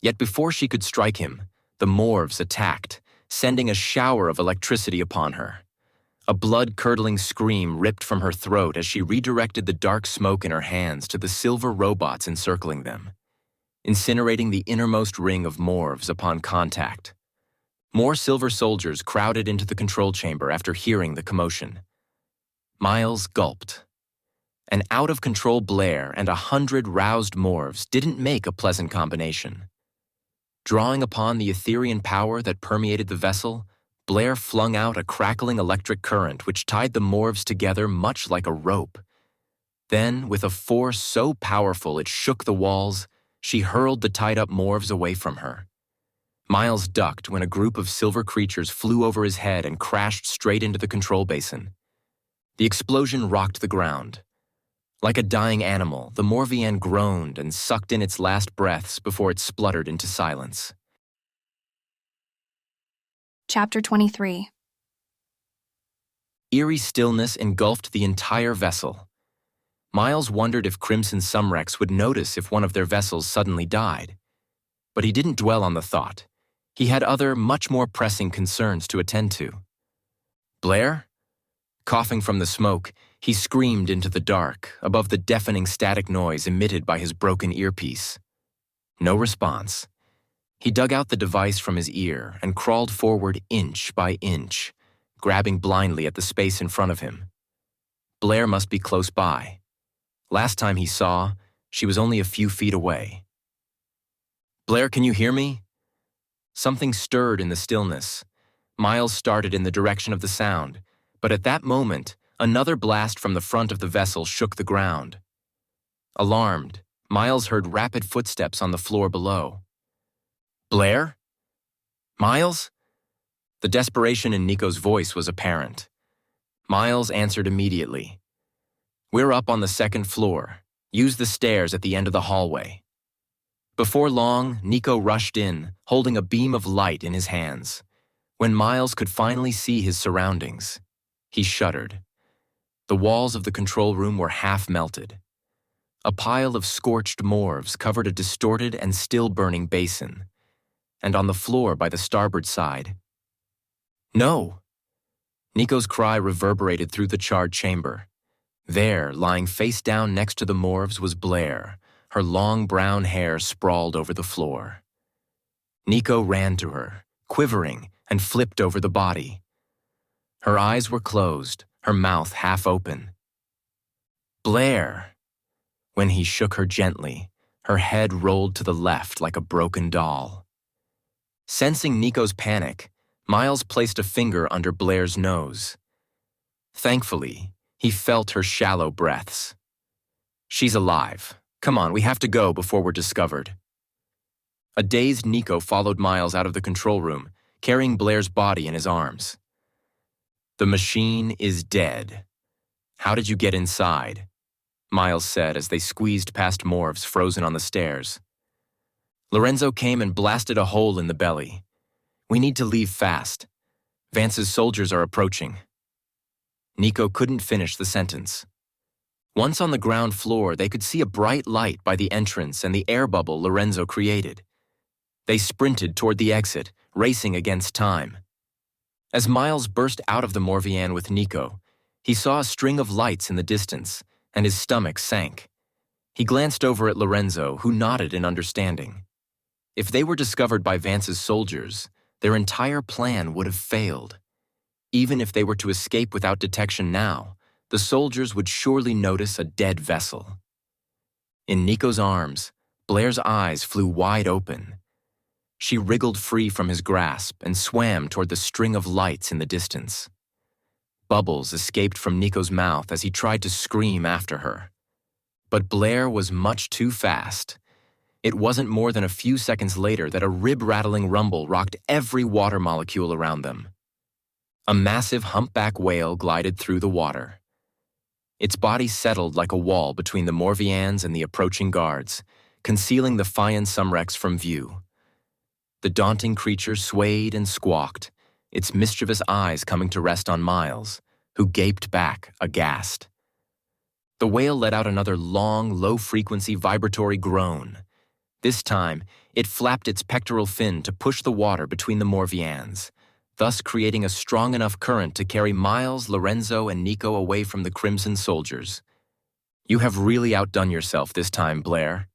Yet before she could strike him, the Morves attacked, sending a shower of electricity upon her. A blood-curdling scream ripped from her throat as she redirected the dark smoke in her hands to the silver robots encircling them, incinerating the innermost ring of Morves upon contact. More silver soldiers crowded into the control chamber after hearing the commotion. Miles gulped. An out-of-control Blair and 100 roused Morves didn't make a pleasant combination. Drawing upon the Etherean power that permeated the vessel, Blair flung out a crackling electric current which tied the Morves together much like a rope. Then, with a force so powerful it shook the walls, she hurled the tied-up Morves away from her. Miles ducked when a group of silver creatures flew over his head and crashed straight into the control basin. The explosion rocked the ground. Like a dying animal, the Morvian groaned and sucked in its last breaths before it spluttered into silence. Chapter 23. Eerie stillness engulfed the entire vessel. Miles wondered if Crimson Sumrects would notice if one of their vessels suddenly died. But he didn't dwell on the thought. He had other, much more pressing concerns to attend to. Blair? Coughing from the smoke, he screamed into the dark, above the deafening static noise emitted by his broken earpiece. No response. He dug out the device from his ear and crawled forward inch by inch, grabbing blindly at the space in front of him. Blair must be close by. Last time he saw, she was only a few feet away. Blair, can you hear me? Something stirred in the stillness. Miles started in the direction of the sound, but at that moment, another blast from the front of the vessel shook the ground. Alarmed, Miles heard rapid footsteps on the floor below. Blair? Miles? The desperation in Nico's voice was apparent. Miles answered immediately. We're up on the second floor. Use the stairs at the end of the hallway. Before long, Nico rushed in, holding a beam of light in his hands. When Miles could finally see his surroundings, he shuddered. The walls of the control room were half melted. A pile of scorched Morves covered a distorted and still-burning basin. And on the floor by the starboard side. No! Nico's cry reverberated through the charred chamber. There, lying face down next to the Morves, was Blair, her long brown hair sprawled over the floor. Nico ran to her, quivering, and flipped over the body. Her eyes were closed, her mouth half open. Blair! When he shook her gently, her head rolled to the left like a broken doll. Sensing Nico's panic, Miles placed a finger under Blair's nose. Thankfully, he felt her shallow breaths. She's alive. Come on, we have to go before we're discovered. A dazed Nico followed Miles out of the control room, carrying Blair's body in his arms. The machine is dead. How did you get inside? Miles said as they squeezed past Morves frozen on the stairs. Lorenzo came and blasted a hole in the belly. We need to leave fast. Vance's soldiers are approaching. Nico couldn't finish the sentence. Once on the ground floor, they could see a bright light by the entrance and the air bubble Lorenzo created. They sprinted toward the exit, racing against time. As Miles burst out of the Morvian with Nico, he saw a string of lights in the distance, and his stomach sank. He glanced over at Lorenzo, who nodded in understanding. If they were discovered by Vance's soldiers, their entire plan would have failed. Even if they were to escape without detection now, the soldiers would surely notice a dead vessel. In Nico's arms, Blair's eyes flew wide open. She wriggled free from his grasp and swam toward the string of lights in the distance. Bubbles escaped from Nico's mouth as he tried to scream after her. But Blair was much too fast. It wasn't more than a few seconds later that a rib-rattling rumble rocked every water molecule around them. A massive humpback whale glided through the water. Its body settled like a wall between the Morvians and the approaching guards, concealing the Fian Sumrects from view. The daunting creature swayed and squawked, its mischievous eyes coming to rest on Miles, who gaped back, aghast. The whale let out another long, low-frequency vibratory groan. This time, it flapped its pectoral fin to push the water between the Morvians, thus creating a strong enough current to carry Miles, Lorenzo, and Nico away from the Crimson soldiers. "You have really outdone yourself this time, Blair."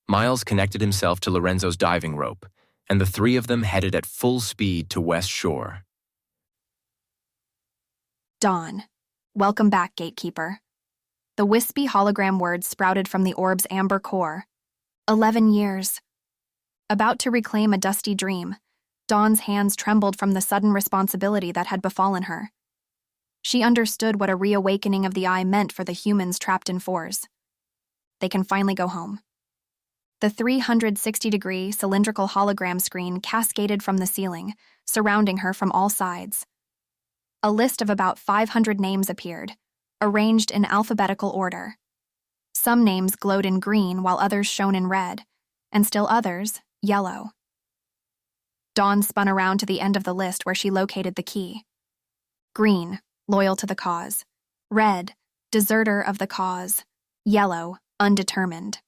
Miles connected himself to Lorenzo's diving rope, and the three of them headed at full speed to West Shore. Dawn. Welcome back, Gatekeeper. The wispy hologram words sprouted from the orb's amber core. 11 years. About to reclaim a dusty dream, Dawn's hands trembled from the sudden responsibility that had befallen her. She understood what a reawakening of the eye meant for the humans trapped in fours. They can finally go home. The 360-degree cylindrical hologram screen cascaded from the ceiling, surrounding her from all sides. A list of about 500 names appeared, arranged in alphabetical order. Some names glowed in green while others shone in red, and still others, yellow. Dawn spun around to the end of the list where she located the key. Green, loyal to the cause. Red, deserter of the cause. Yellow, undetermined.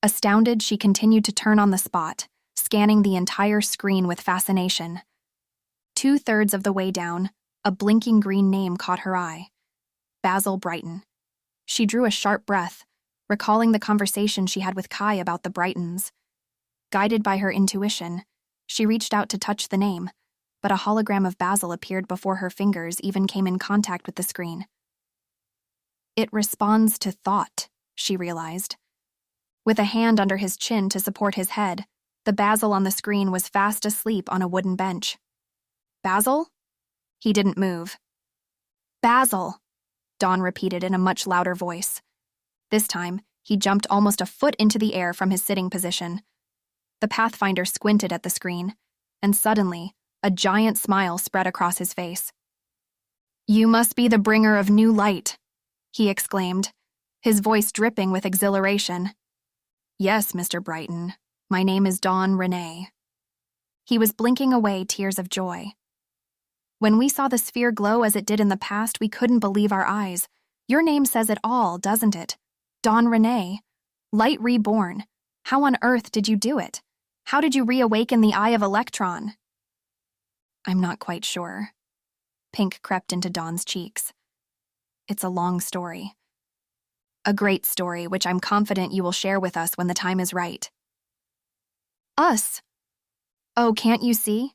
Astounded, she continued to turn on the spot, scanning the entire screen with fascination. 2/3 of the way down, a blinking green name caught her eye. Basil Brighton. She drew a sharp breath, recalling the conversation she had with Kai about the Brightons. Guided by her intuition, she reached out to touch the name, but a hologram of Basil appeared before her fingers even came in contact with the screen. It responds to thought, she realized. With a hand under his chin to support his head, the Basil on the screen was fast asleep on a wooden bench. Basil? He didn't move. Basil, Dawn repeated in a much louder voice. This time, he jumped almost a foot into the air from his sitting position. The Pathfinder squinted at the screen, and suddenly, a giant smile spread across his face. "You must be the bringer of new light," he exclaimed, his voice dripping with exhilaration. "Yes, Mr. Brighton. My name is Rene." He was blinking away tears of joy. "When we saw the sphere glow as it did in the past, we couldn't believe our eyes. Your name says it all, doesn't it? Rene. Light reborn. How on earth did you do it? How did you reawaken the Eye of Elektron?" "I'm not quite sure." Pink crept into Dawn's cheeks. "It's a long story. A great story, which I'm confident you will share with us when the time is right." "Us? Oh, can't you see?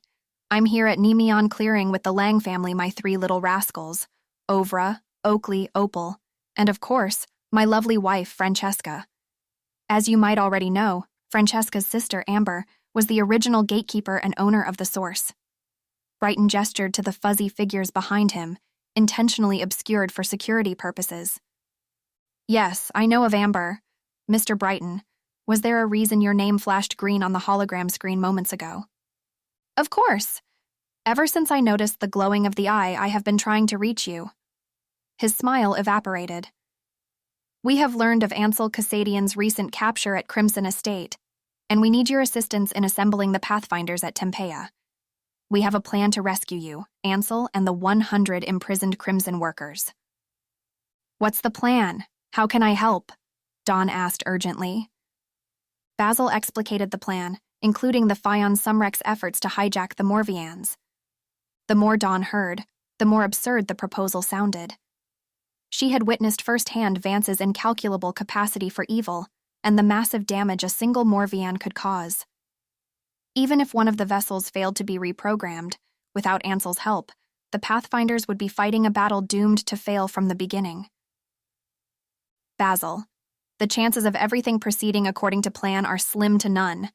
I'm here at Nemeon Clearing with the Lang family, my 3 little rascals, Ovra, Oakley, Opal, and of course, my lovely wife, Francesca. As you might already know, Francesca's sister, Amber, was the original gatekeeper and owner of the source." Brighton gestured to the fuzzy figures behind him, intentionally obscured for security purposes. "Yes, I know of Amber. Mr. Brighton, was there a reason your name flashed green on the hologram screen moments ago?" "Of course. Ever since I noticed the glowing of the eye, I have been trying to reach you." His smile evaporated. "We have learned of Ansel Cassadian's recent capture at Crimson Estate, and we need your assistance in assembling the Pathfinders at Tempea. We have a plan to rescue you, Ansel, and the 100 imprisoned Crimson workers." "What's the plan? How can I help?" Dawn asked urgently. Basil explicated the plan, including the Fion Sumrects' efforts to hijack the Morvians. The more Dawn heard, the more absurd the proposal sounded. She had witnessed firsthand Vance's incalculable capacity for evil and the massive damage a single Morvian could cause. Even if one of the vessels failed to be reprogrammed, without Ansel's help, the Pathfinders would be fighting a battle doomed to fail from the beginning. "Basil, the chances of everything proceeding according to plan are slim to none,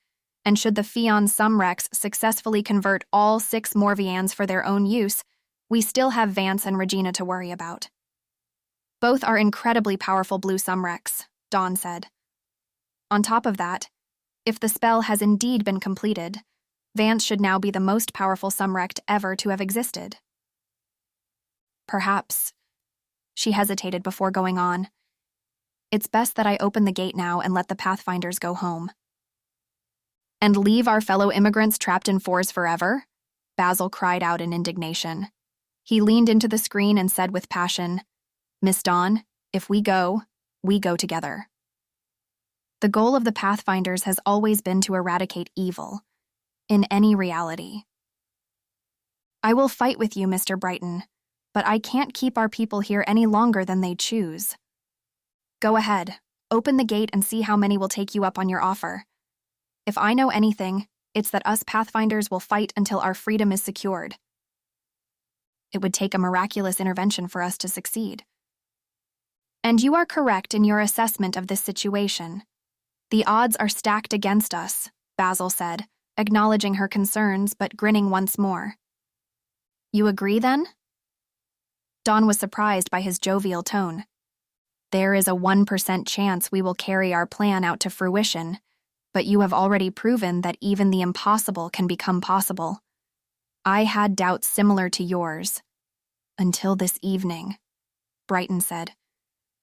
and should the Fion Sumrects successfully convert all 6 Morvians for their own use, we still have Vance and Regina to worry about." "Both are incredibly powerful blue Sumrects," Dawn said. "On top of that, if the spell has indeed been completed, Vance should now be the most powerful Sumrect ever to have existed." "Perhaps." She hesitated before going on. "It's best that I open the gate now and let the Pathfinders go home." "And leave our fellow immigrants trapped in fours forever?" Basil cried out in indignation. He leaned into the screen and said with passion, "Miss Dawn, if we go together." The goal of the Pathfinders has always been to eradicate evil, in any reality. "I will fight with you, Mr. Brighton, but I can't keep our people here any longer than they choose. Go ahead, open the gate and see how many will take you up on your offer. If I know anything, it's that us Pathfinders will fight until our freedom is secured. It would take a miraculous intervention for us to succeed." "And you are correct in your assessment of this situation. The odds are stacked against us," Basil said, acknowledging her concerns but grinning once more. "You agree, then?" Dawn was surprised by his jovial tone. "There is a 1% chance we will carry our plan out to fruition, but you have already proven that even the impossible can become possible. I had doubts similar to yours. Until this evening," Brighton said.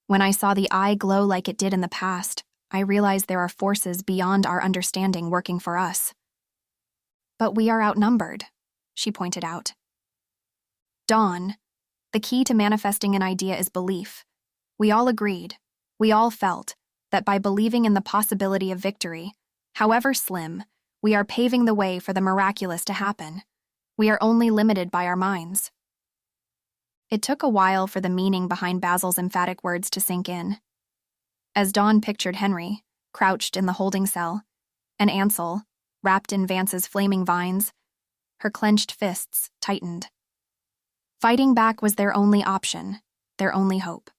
"When I saw the eye glow like it did in the past, I realized there are forces beyond our understanding working for us." "But we are outnumbered," she pointed out. "Dawn, the key to manifesting an idea is belief. We all agreed, we all felt, that by believing in the possibility of victory, however slim, we are paving the way for the miraculous to happen. We are only limited by our minds." It took a while for the meaning behind Basil's emphatic words to sink in. As Dawn pictured Henry, crouched in the holding cell, and Ansel, wrapped in Vance's flaming vines, her clenched fists tightened. Fighting back was their only option, their only hope.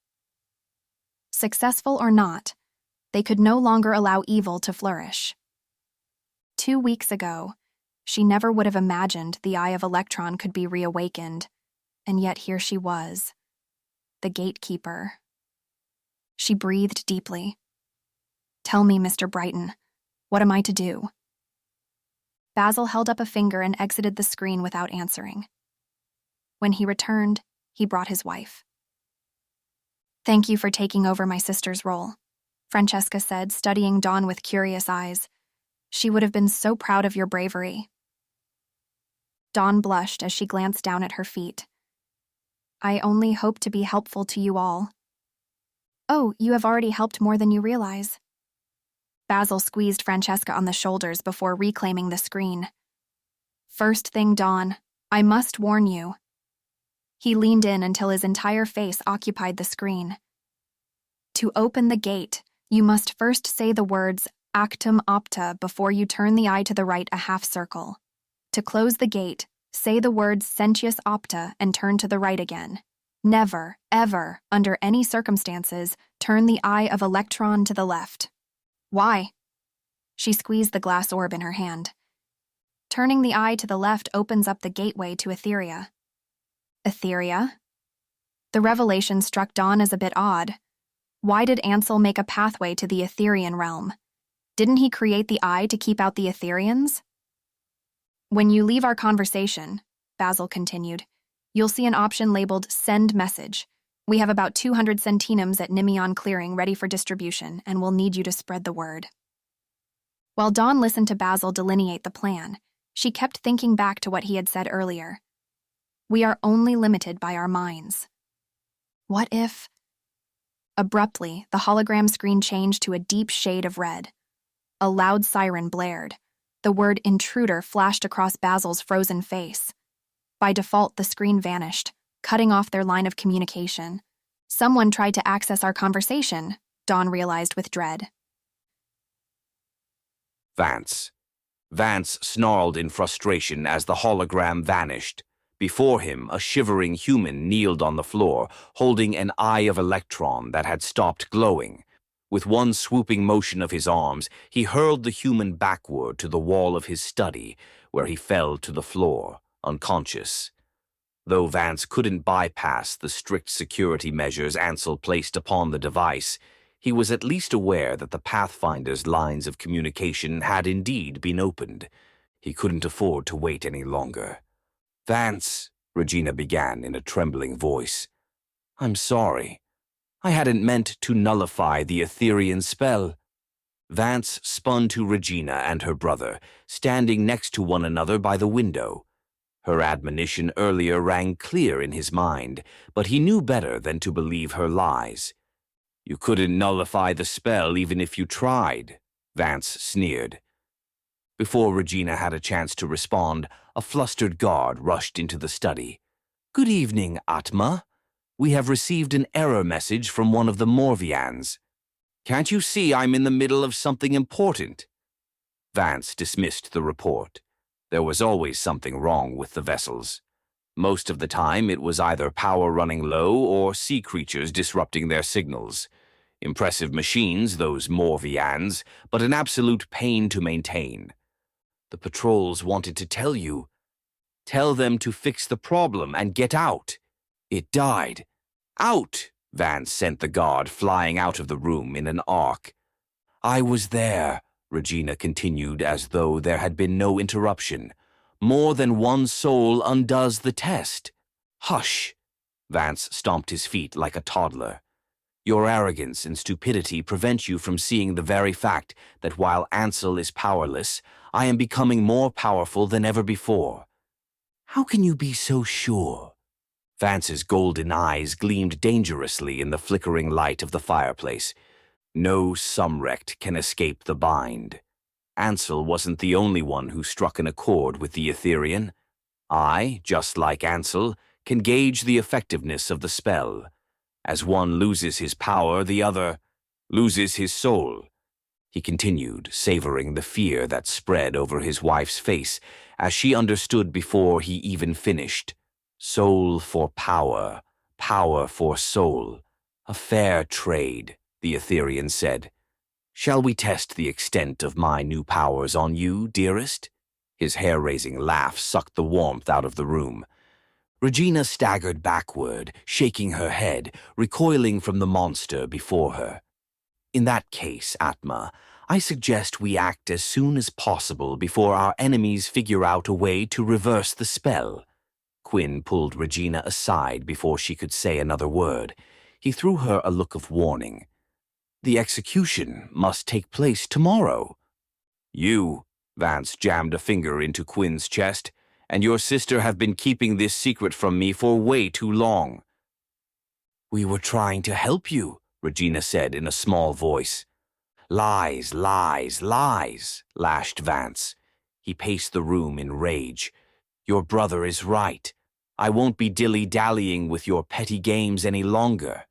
Successful or not, they could no longer allow evil to flourish. 2 weeks ago, she never would have imagined the Eye of Elektron could be reawakened, and yet here she was, the gatekeeper. She breathed deeply. "Tell me, Mr. Brighton, what am I to do?" Basil held up a finger and exited the screen without answering. When he returned, he brought his wife. "Thank you for taking over my sister's role," Francesca said, studying Dawn with curious eyes. "She would have been so proud of your bravery." Dawn blushed as she glanced down at her feet. "I only hope to be helpful to you all." "Oh, you have already helped more than you realize." Basil squeezed Francesca on the shoulders before reclaiming the screen. "First thing, Dawn, I must warn you." He leaned in until his entire face occupied the screen. "To open the gate, you must first say the words actum opta before you turn the eye to the right a half circle. To close the gate, say the words sentius opta and turn to the right again. Never, ever, under any circumstances, turn the Eye of Elektron to the left." "Why?" She squeezed the glass orb in her hand. "Turning the eye to the left opens up the gateway to Etheria." "Etheria?" The revelation struck Dawn as a bit odd. Why did Ansel make a pathway to the Etherian realm? Didn't he create the eye to keep out the Etherians? "When you leave our conversation," Basil continued, "you'll see an option labeled Send Message. We have about 200 centeniums at Nimion Clearing ready for distribution, and we'll need you to spread the word." While Dawn listened to Basil delineate the plan, she kept thinking back to what he had said earlier. We are only limited by our minds. What if... Abruptly, the hologram screen changed to a deep shade of red. A loud siren blared. The word intruder flashed across Basil's frozen face. By default, the screen vanished, cutting off their line of communication. Someone tried to access our conversation, Dawn realized with dread. Vance. Vance snarled in frustration as the hologram vanished. Before him, a shivering human kneeled on the floor, holding an Eye of Elektron that had stopped glowing. With one swooping motion of his arms, he hurled the human backward to the wall of his study, where he fell to the floor, unconscious. Though Vance couldn't bypass the strict security measures Ansel placed upon the device, he was at least aware that the Pathfinder's lines of communication had indeed been opened. He couldn't afford to wait any longer. "Vance," Regina began in a trembling voice, "I'm sorry. I hadn't meant to nullify the Etherian spell." Vance spun to Regina and her brother, standing next to one another by the window. Her admonition earlier rang clear in his mind, but he knew better than to believe her lies. "You couldn't nullify the spell even if you tried," Vance sneered. Before Regina had a chance to respond, a flustered guard rushed into the study. "Good evening, Atma. We have received an error message from one of the Morvians. Can't you see I'm in the middle of something important?" Vance dismissed the report. There was always something wrong with the vessels. Most of the time, it was either power running low or sea creatures disrupting their signals. Impressive machines, those Morvians, but an absolute pain to maintain. The patrols wanted to tell you. Tell them to fix the problem and get out. It died. "Out!" Vance sent the guard flying out of the room in an arc. "I was there," Regina continued as though there had been no interruption. "More than one soul undoes the test." "Hush!" Vance stomped his feet like a toddler. "Your arrogance and stupidity prevent you from seeing the very fact that while Ansel is powerless, I am becoming more powerful than ever before." "How can you be so sure?" Vance's golden eyes gleamed dangerously in the flickering light of the fireplace. "No Sumrect can escape the bind. Ansel wasn't the only one who struck an accord with the Etherean. I, just like Ansel, can gauge the effectiveness of the spell. As one loses his power, the other loses his soul." He continued, savoring the fear that spread over his wife's face as she understood before he even finished. "Soul for power, power for soul. A fair trade," the Etherean said. "Shall we test the extent of my new powers on you, dearest?" His hair-raising laugh sucked the warmth out of the room. Regina staggered backward, shaking her head, recoiling from the monster before her. "In that case, Atma, I suggest we act as soon as possible before our enemies figure out a way to reverse the spell." Quinn pulled Regina aside before she could say another word. He threw her a look of warning. "The execution must take place tomorrow." "You," Vance jammed a finger into Quinn's chest, "and your sister have been keeping this secret from me for way too long." "We were trying to help you," Regina said in a small voice. "Lies, lies, lies," lashed Vance. He paced the room in rage. "Your brother is right. I won't be dilly-dallying with your petty games any longer.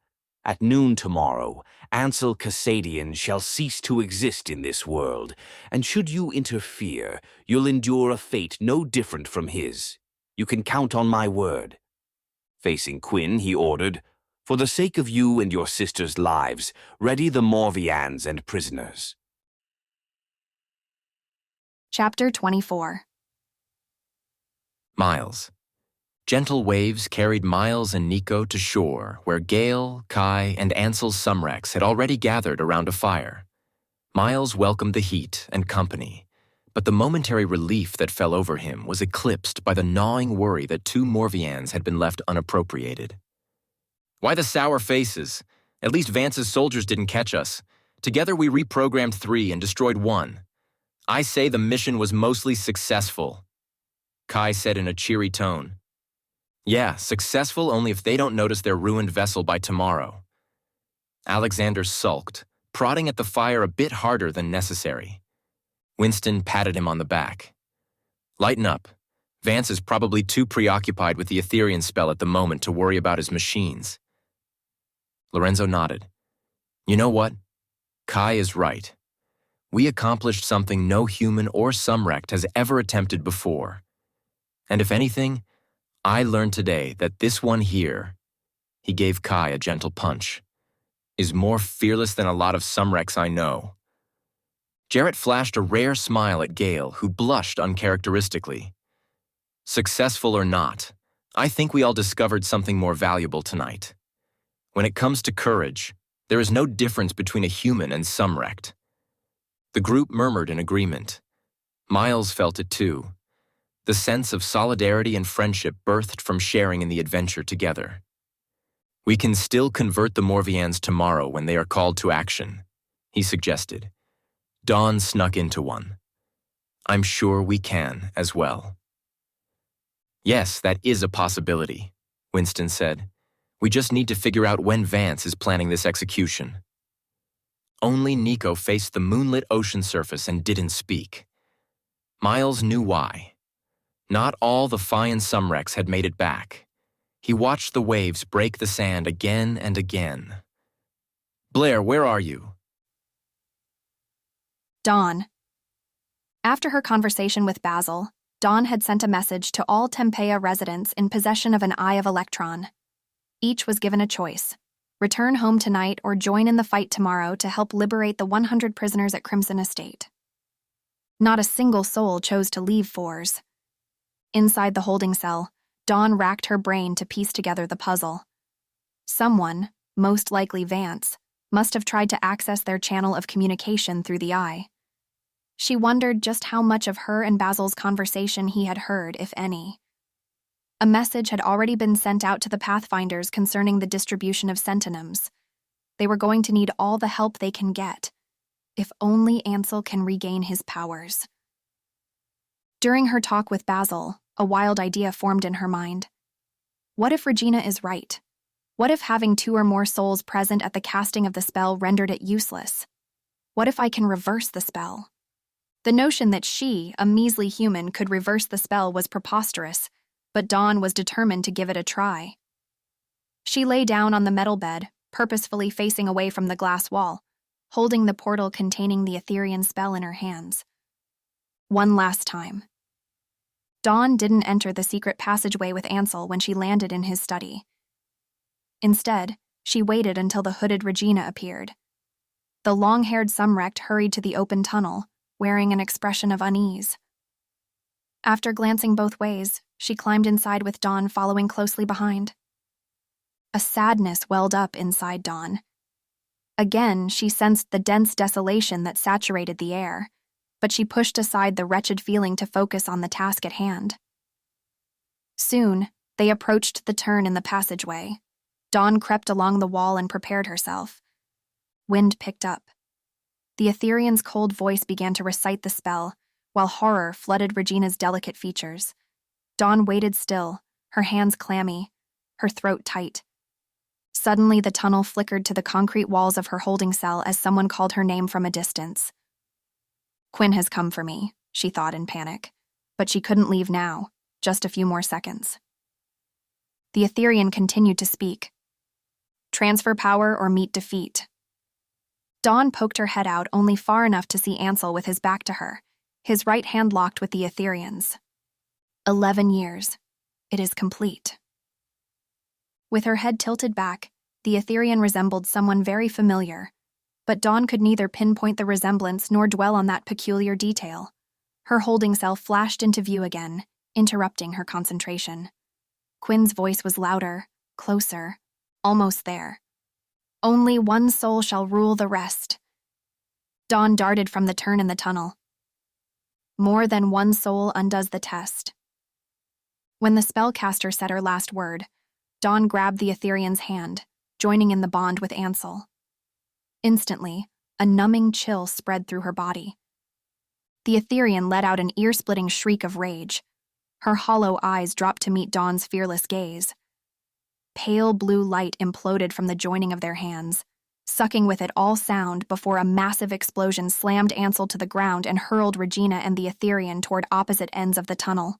At noon tomorrow, Ansel Cassadian shall cease to exist in this world, and should you interfere, you'll endure a fate no different from his. You can count on my word." Facing Quinn, he ordered, "For the sake of you and your sister's lives, ready the Morvians and prisoners." Chapter 24. Miles. Gentle waves carried Miles and Nico to shore, where Gale, Kai, and Ansel's Sumrects had already gathered around a fire. Miles welcomed the heat and company, but the momentary relief that fell over him was eclipsed by the gnawing worry that 2 Morvians had been left unappropriated. "Why the sour faces? At least Vance's soldiers didn't catch us. Together we reprogrammed 3 and destroyed 1. I say the mission was mostly successful," Kai said in a cheery tone. "Yeah, successful only if they don't notice their ruined vessel by tomorrow." Alexander sulked, prodding at the fire a bit harder than necessary. Winston patted him on the back. "Lighten up. Vance is probably too preoccupied with the Etherean spell at the moment to worry about his machines." Lorenzo nodded. "You know what? Kai is right. We accomplished something no human or Sumrect has ever attempted before. And if anything, I learned today that this one here," he gave Kai a gentle punch, "is more fearless than a lot of Sumrects I know." Jarrett flashed a rare smile at Gale, who blushed uncharacteristically. "Successful or not, I think we all discovered something more valuable tonight. When it comes to courage, there is no difference between a human and Sumrect." The group murmured in agreement. Miles felt it too. The sense of solidarity and friendship birthed from sharing in the adventure together. "We can still convert the Morvians tomorrow when they are called to action," he suggested. Dawn snuck into one. "I'm sure we can as well." Yes, that is a possibility, Winston said. We just need to figure out when Vance is planning this execution. Only Nico faced the moonlit ocean surface and didn't speak. Miles knew why. Not all the Fian Sumrects had made it back. He watched the waves break the sand again and again. Blair, where are you? Dawn. After her conversation with Basil, Dawn had sent a message to all Tempea residents in possession of an Eye of Elektron. Each was given a choice: return home tonight or join in the fight tomorrow to help liberate the 100 prisoners at Crimson Estate. Not a single soul chose to leave Fours. Inside the holding cell, Dawn racked her brain to piece together the puzzle. Someone, most likely Vance, must have tried to access their channel of communication through the Eye. She wondered just how much of her and Basil's conversation he had heard, if any. A message had already been sent out to the Pathfinders concerning the distribution of Sentinels. They were going to need all the help they can get, if only Ansel can regain his powers. During her talk with Basil, a wild idea formed in her mind. What if Regina is right? What if having 2 or more souls present at the casting of the spell rendered it useless? What if I can reverse the spell? The notion that she, a measly human, could reverse the spell was preposterous, but Dawn was determined to give it a try. She lay down on the metal bed, purposefully facing away from the glass wall, holding the portal containing the Etherean spell in her hands. One last time. Dawn didn't enter the secret passageway with Ansel when she landed in his study. Instead, she waited until the hooded Regina appeared. The long-haired Sumrect hurried to the open tunnel, wearing an expression of unease. After glancing both ways, she climbed inside with Dawn following closely behind. A sadness welled up inside Dawn. Again, she sensed the dense desolation that saturated the air, but she pushed aside the wretched feeling to focus on the task at hand. Soon, they approached the turn in the passageway. Dawn crept along the wall and prepared herself. Wind picked up. The Etherean's cold voice began to recite the spell, while horror flooded Regina's delicate features. Dawn waited still, her hands clammy, her throat tight. Suddenly, the tunnel flickered to the concrete walls of her holding cell as someone called her name from a distance. Quinn has come for me, she thought in panic, but she couldn't leave now, just a few more seconds. The Etherean continued to speak. Transfer power or meet defeat. Dawn poked her head out only far enough to see Ansel with his back to her, his right hand locked with the Etherean's. 11 years. It is complete. With her head tilted back, the Etherean resembled someone very familiar, but Dawn could neither pinpoint the resemblance nor dwell on that peculiar detail. Her holding cell flashed into view again, interrupting her concentration. Quinn's voice was louder, closer, almost there. Only one soul shall rule the rest. Dawn darted from the turn in the tunnel. More than one soul undoes the test. When the spellcaster said her last word, Dawn grabbed the Etherean's hand, joining in the bond with Ansel. Instantly, a numbing chill spread through her body. The Etherean let out an ear-splitting shriek of rage. Her hollow eyes dropped to meet Dawn's fearless gaze. Pale blue light imploded from the joining of their hands, sucking with it all sound before a massive explosion slammed Ansel to the ground and hurled Regina and the Etherean toward opposite ends of the tunnel.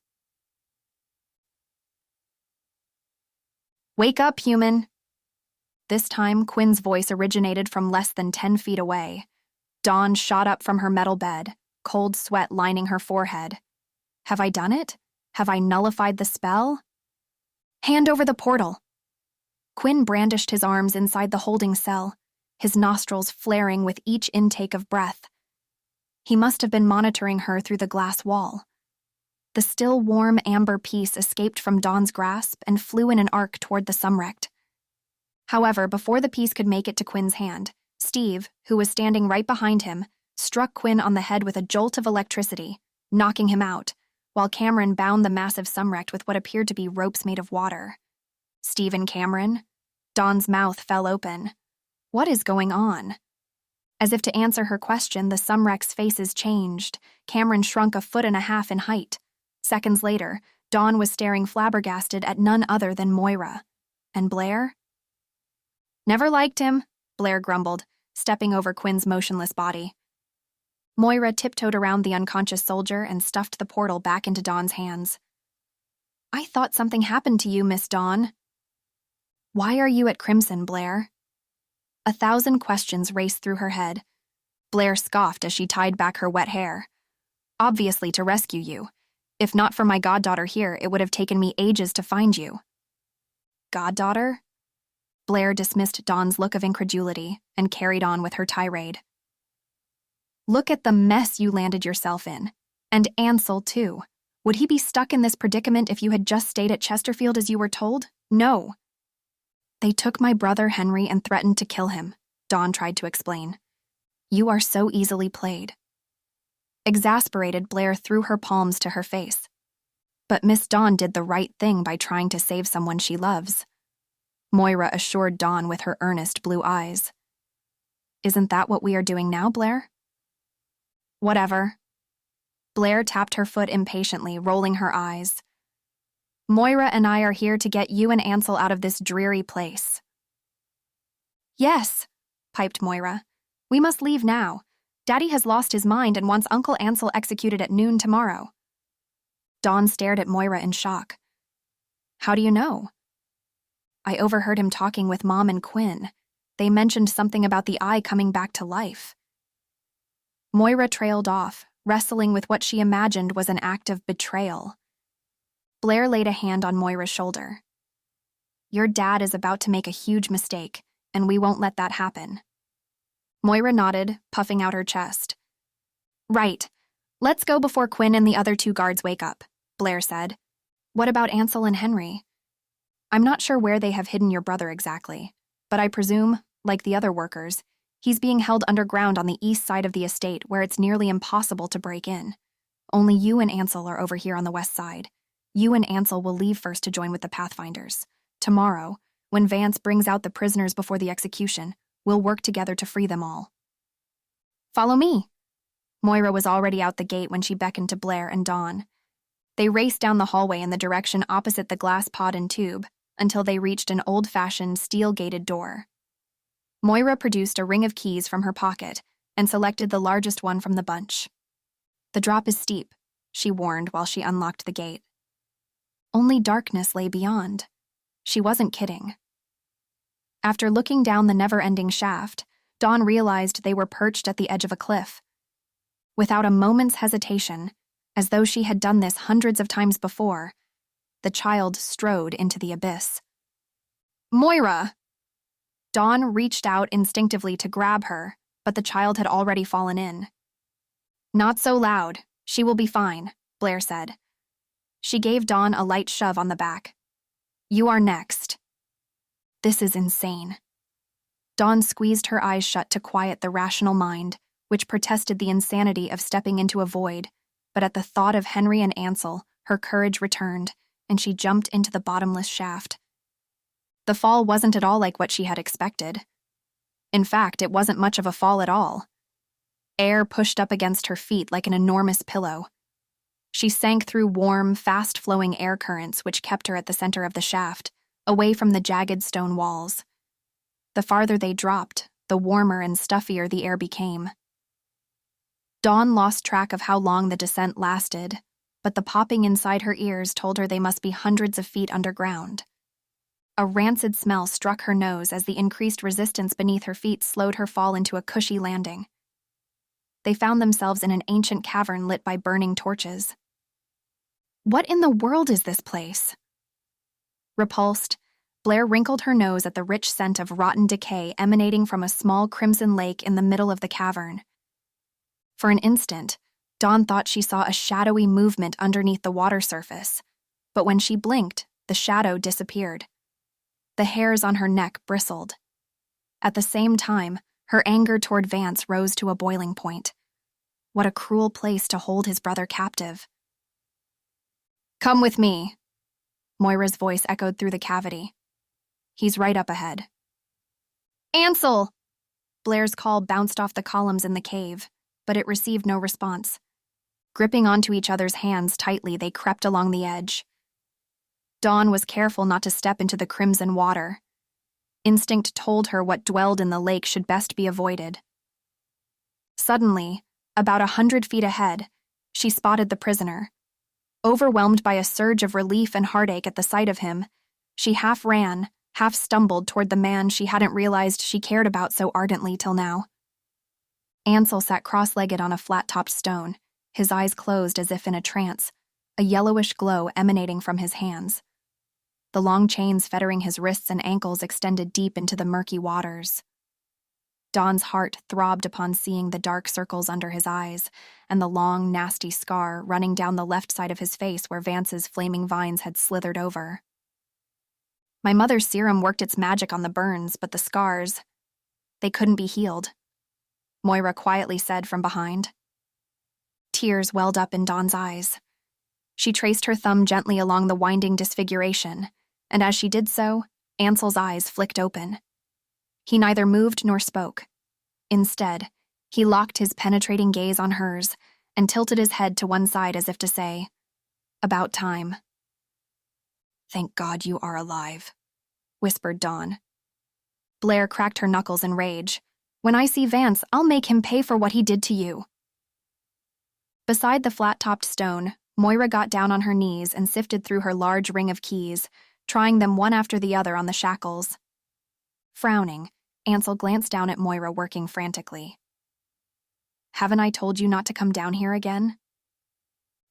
Wake up, human! This time, Quinn's voice originated from less than 10 feet away. Dawn shot up from her metal bed, cold sweat lining her forehead. Have I done it? Have I nullified the spell? Hand over the portal! Quinn brandished his arms inside the holding cell, his nostrils flaring with each intake of breath. He must have been monitoring her through the glass wall. The still warm amber piece escaped from Dawn's grasp and flew in an arc toward the Sumrect. However, before the piece could make it to Quinn's hand, Steve, who was standing right behind him, struck Quinn on the head with a jolt of electricity, knocking him out, while Cameron bound the massive Sumrect with what appeared to be ropes made of water. Steve and Cameron? Dawn's mouth fell open. What is going on? As if to answer her question, the Sumrects' faces changed. Cameron shrunk 1.5 feet in height. Seconds later, Dawn was staring flabbergasted at none other than Moira. And Blair? Never liked him, Blair grumbled, stepping over Quinn's motionless body. Moira tiptoed around the unconscious soldier and stuffed the portal back into Dawn's hands. I thought something happened to you, Miss Dawn. Why are you at Crimson, Blair? 1,000 questions raced through her head. Blair scoffed as she tied back her wet hair. Obviously to rescue you. If not for my goddaughter here, it would have taken me ages to find you. Goddaughter? Blair dismissed Dawn's look of incredulity and carried on with her tirade. Look at the mess you landed yourself in. And Ansel, too. Would he be stuck in this predicament if you had just stayed at Chesterfield as you were told? No. They took my brother Henry and threatened to kill him, Dawn tried to explain. You are so easily played. Exasperated, Blair threw her palms to her face. But Miss Dawn did the right thing by trying to save someone she loves. Moira assured Dawn with her earnest blue eyes. Isn't that what we are doing now, Blair? Whatever. Blair tapped her foot impatiently, rolling her eyes. Moira and I are here to get you and Ansel out of this dreary place. Yes, piped Moira. We must leave now. Daddy has lost his mind and wants Uncle Ansel executed at noon tomorrow. Dawn stared at Moira in shock. How do you know? I overheard him talking with Mom and Quinn. They mentioned something about the eye coming back to life. Moira trailed off, wrestling with what she imagined was an act of betrayal. Blair laid a hand on Moira's shoulder. Your dad is about to make a huge mistake, and we won't let that happen. Moira nodded, puffing out her chest. Right. Let's go before Quinn and the other 2 guards wake up, Blair said. What about Ansel and Henry? I'm not sure where they have hidden your brother exactly, but I presume, like the other workers, he's being held underground on the east side of the estate where it's nearly impossible to break in. Only you and Ansel are over here on the west side. You and Ansel will leave first to join with the Pathfinders. Tomorrow, when Vance brings out the prisoners before the execution, we'll work together to free them all. Follow me. Moira was already out the gate when she beckoned to Blair and Dawn. They raced down the hallway in the direction opposite the glass pod and tube until they reached an old-fashioned steel-gated door. Moira produced a ring of keys from her pocket and selected the largest one from the bunch. The drop is steep, she warned while she unlocked the gate. Only darkness lay beyond. She wasn't kidding. After looking down the never-ending shaft, Dawn realized they were perched at the edge of a cliff. Without a moment's hesitation, as though she had done this hundreds of times before, the child strode into the abyss. Moira! Dawn reached out instinctively to grab her, but the child had already fallen in. Not so loud. She will be fine, Blair said. She gave Dawn a light shove on the back. You are next. This is insane. Dawn squeezed her eyes shut to quiet the rational mind, which protested the insanity of stepping into a void, but at the thought of Henry and Ansel, her courage returned, and she jumped into the bottomless shaft. The fall wasn't at all like what she had expected. In fact, it wasn't much of a fall at all. Air pushed up against her feet like an enormous pillow. She sank through warm, fast-flowing air currents which kept her at the center of the shaft, away from the jagged stone walls. The farther they dropped, the warmer and stuffier the air became. Dawn lost track of how long the descent lasted, but the popping inside her ears told her they must be hundreds of feet underground. A rancid smell struck her nose as the increased resistance beneath her feet slowed her fall into a cushy landing. They found themselves in an ancient cavern lit by burning torches. What in the world is this place? Repulsed, Blair wrinkled her nose at the rich scent of rotten decay emanating from a small crimson lake in the middle of the cavern. For an instant, Dawn thought she saw a shadowy movement underneath the water surface, but when she blinked, the shadow disappeared. The hairs on her neck bristled. At the same time, her anger toward Vance rose to a boiling point. What a cruel place to hold his brother captive. Come with me. Moira's voice echoed through the cavity. He's right up ahead. Ansel! Blair's call bounced off the columns in the cave, but it received no response. Gripping onto each other's hands tightly, they crept along the edge. Dawn was careful not to step into the crimson water. Instinct told her what dwelled in the lake should best be avoided. Suddenly, about 100 feet ahead, she spotted the prisoner. Overwhelmed by a surge of relief and heartache at the sight of him, she half ran, half stumbled toward the man she hadn't realized she cared about so ardently till now. Ansel sat cross-legged on a flat-topped stone, his eyes closed as if in a trance, a yellowish glow emanating from his hands. The long chains fettering his wrists and ankles extended deep into the murky waters. Dawn's heart throbbed upon seeing the dark circles under his eyes and the long, nasty scar running down the left side of his face where Vance's flaming vines had slithered over. My mother's serum worked its magic on the burns, but the scars, they couldn't be healed, Moira quietly said from behind. Tears welled up in Dawn's eyes. She traced her thumb gently along the winding disfiguration, and as she did so, Ansel's eyes flicked open. He neither moved nor spoke. Instead, he locked his penetrating gaze on hers and tilted his head to one side as if to say, "About time." "Thank God you are alive," whispered Dawn. Blair cracked her knuckles in rage. "When I see Vance, I'll make him pay for what he did to you." Beside the flat-topped stone, Moira got down on her knees and sifted through her large ring of keys, trying them one after the other on the shackles. Frowning, Ansel glanced down at Moira working frantically. "Haven't I told you not to come down here again?"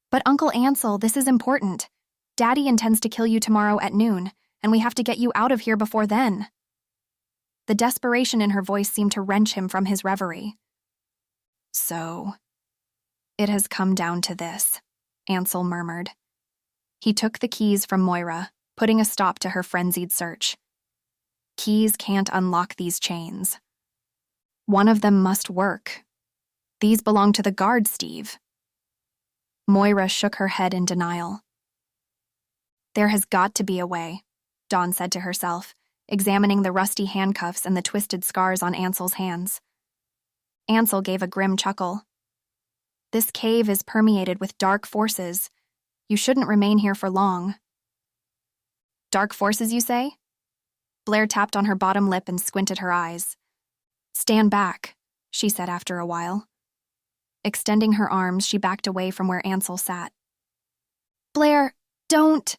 "But Uncle Ansel, this is important. Daddy intends to kill you tomorrow at noon, and we have to get you out of here before then." The desperation in her voice seemed to wrench him from his reverie. "So, it has come down to this," Ansel murmured. He took the keys from Moira, putting a stop to her frenzied search. Keys can't unlock these chains. One of them must work. These belong to the guard, Steve. Moira shook her head in denial. "There has got to be a way," Dawn said to herself, examining the rusty handcuffs and the twisted scars on Ansel's hands. Ansel gave a grim chuckle. "This cave is permeated with dark forces. You shouldn't remain here for long." "Dark forces, you say?" Blair tapped on her bottom lip and squinted her eyes. "Stand back," she said after a while. Extending her arms, she backed away from where Ansel sat. "Blair, don't!"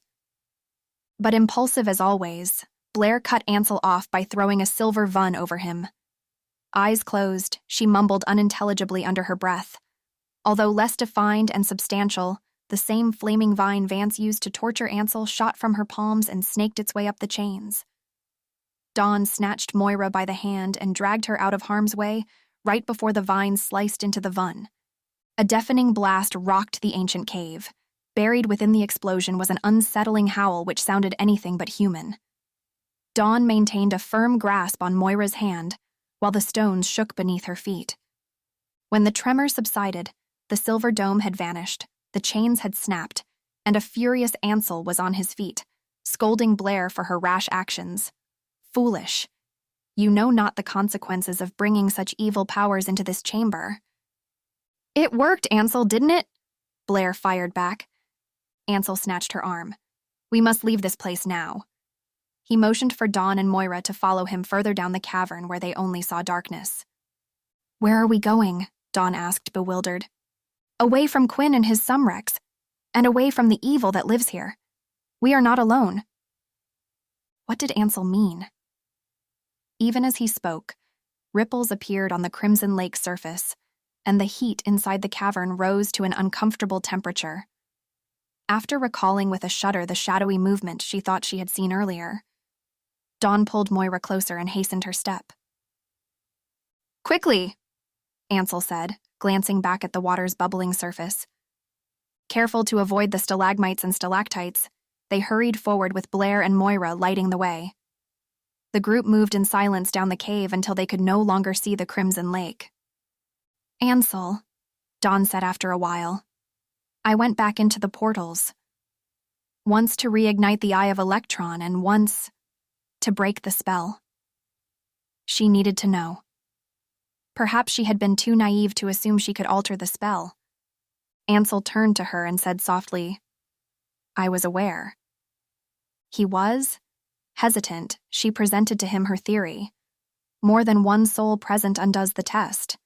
But impulsive as always, Blair cut Ansel off by throwing a silver vun over him. Eyes closed, she mumbled unintelligibly under her breath. Although less defined and substantial, the same flaming vine Vance used to torture Ansel shot from her palms and snaked its way up the chains. Dawn snatched Moira by the hand and dragged her out of harm's way right before the vine sliced into the vun. A deafening blast rocked the ancient cave. Buried within the explosion was an unsettling howl which sounded anything but human. Dawn maintained a firm grasp on Moira's hand while the stones shook beneath her feet. When the tremor subsided, the silver dome had vanished, the chains had snapped, and a furious Ansel was on his feet, scolding Blair for her rash actions. "Foolish. You know not the consequences of bringing such evil powers into this chamber." "It worked, Ansel, didn't it?" Blair fired back. Ansel snatched her arm. "We must leave this place now." He motioned for Dawn and Moira to follow him further down the cavern where they only saw darkness. "Where are we going?" Dawn asked, bewildered. "Away from Quinn and his Sumrects, and away from the evil that lives here. We are not alone." What did Ansel mean? Even as he spoke, ripples appeared on the crimson lake surface, and the heat inside the cavern rose to an uncomfortable temperature. After recalling with a shudder the shadowy movement she thought she had seen earlier, Dawn pulled Moira closer and hastened her step. "Quickly," Ansel said, glancing back at the water's bubbling surface. Careful to avoid the stalagmites and stalactites, they hurried forward with Blair and Moira lighting the way. The group moved in silence down the cave until they could no longer see the crimson lake. "Ansel," Dawn said after a while, "I went back into the portals. Once to reignite the Eye of Elektron and once to break the spell." She needed to know. Perhaps she had been too naive to assume she could alter the spell. Ansel turned to her and said softly, "I was aware." He was? Hesitant, she presented to him her theory. More than one soul present undoes the test.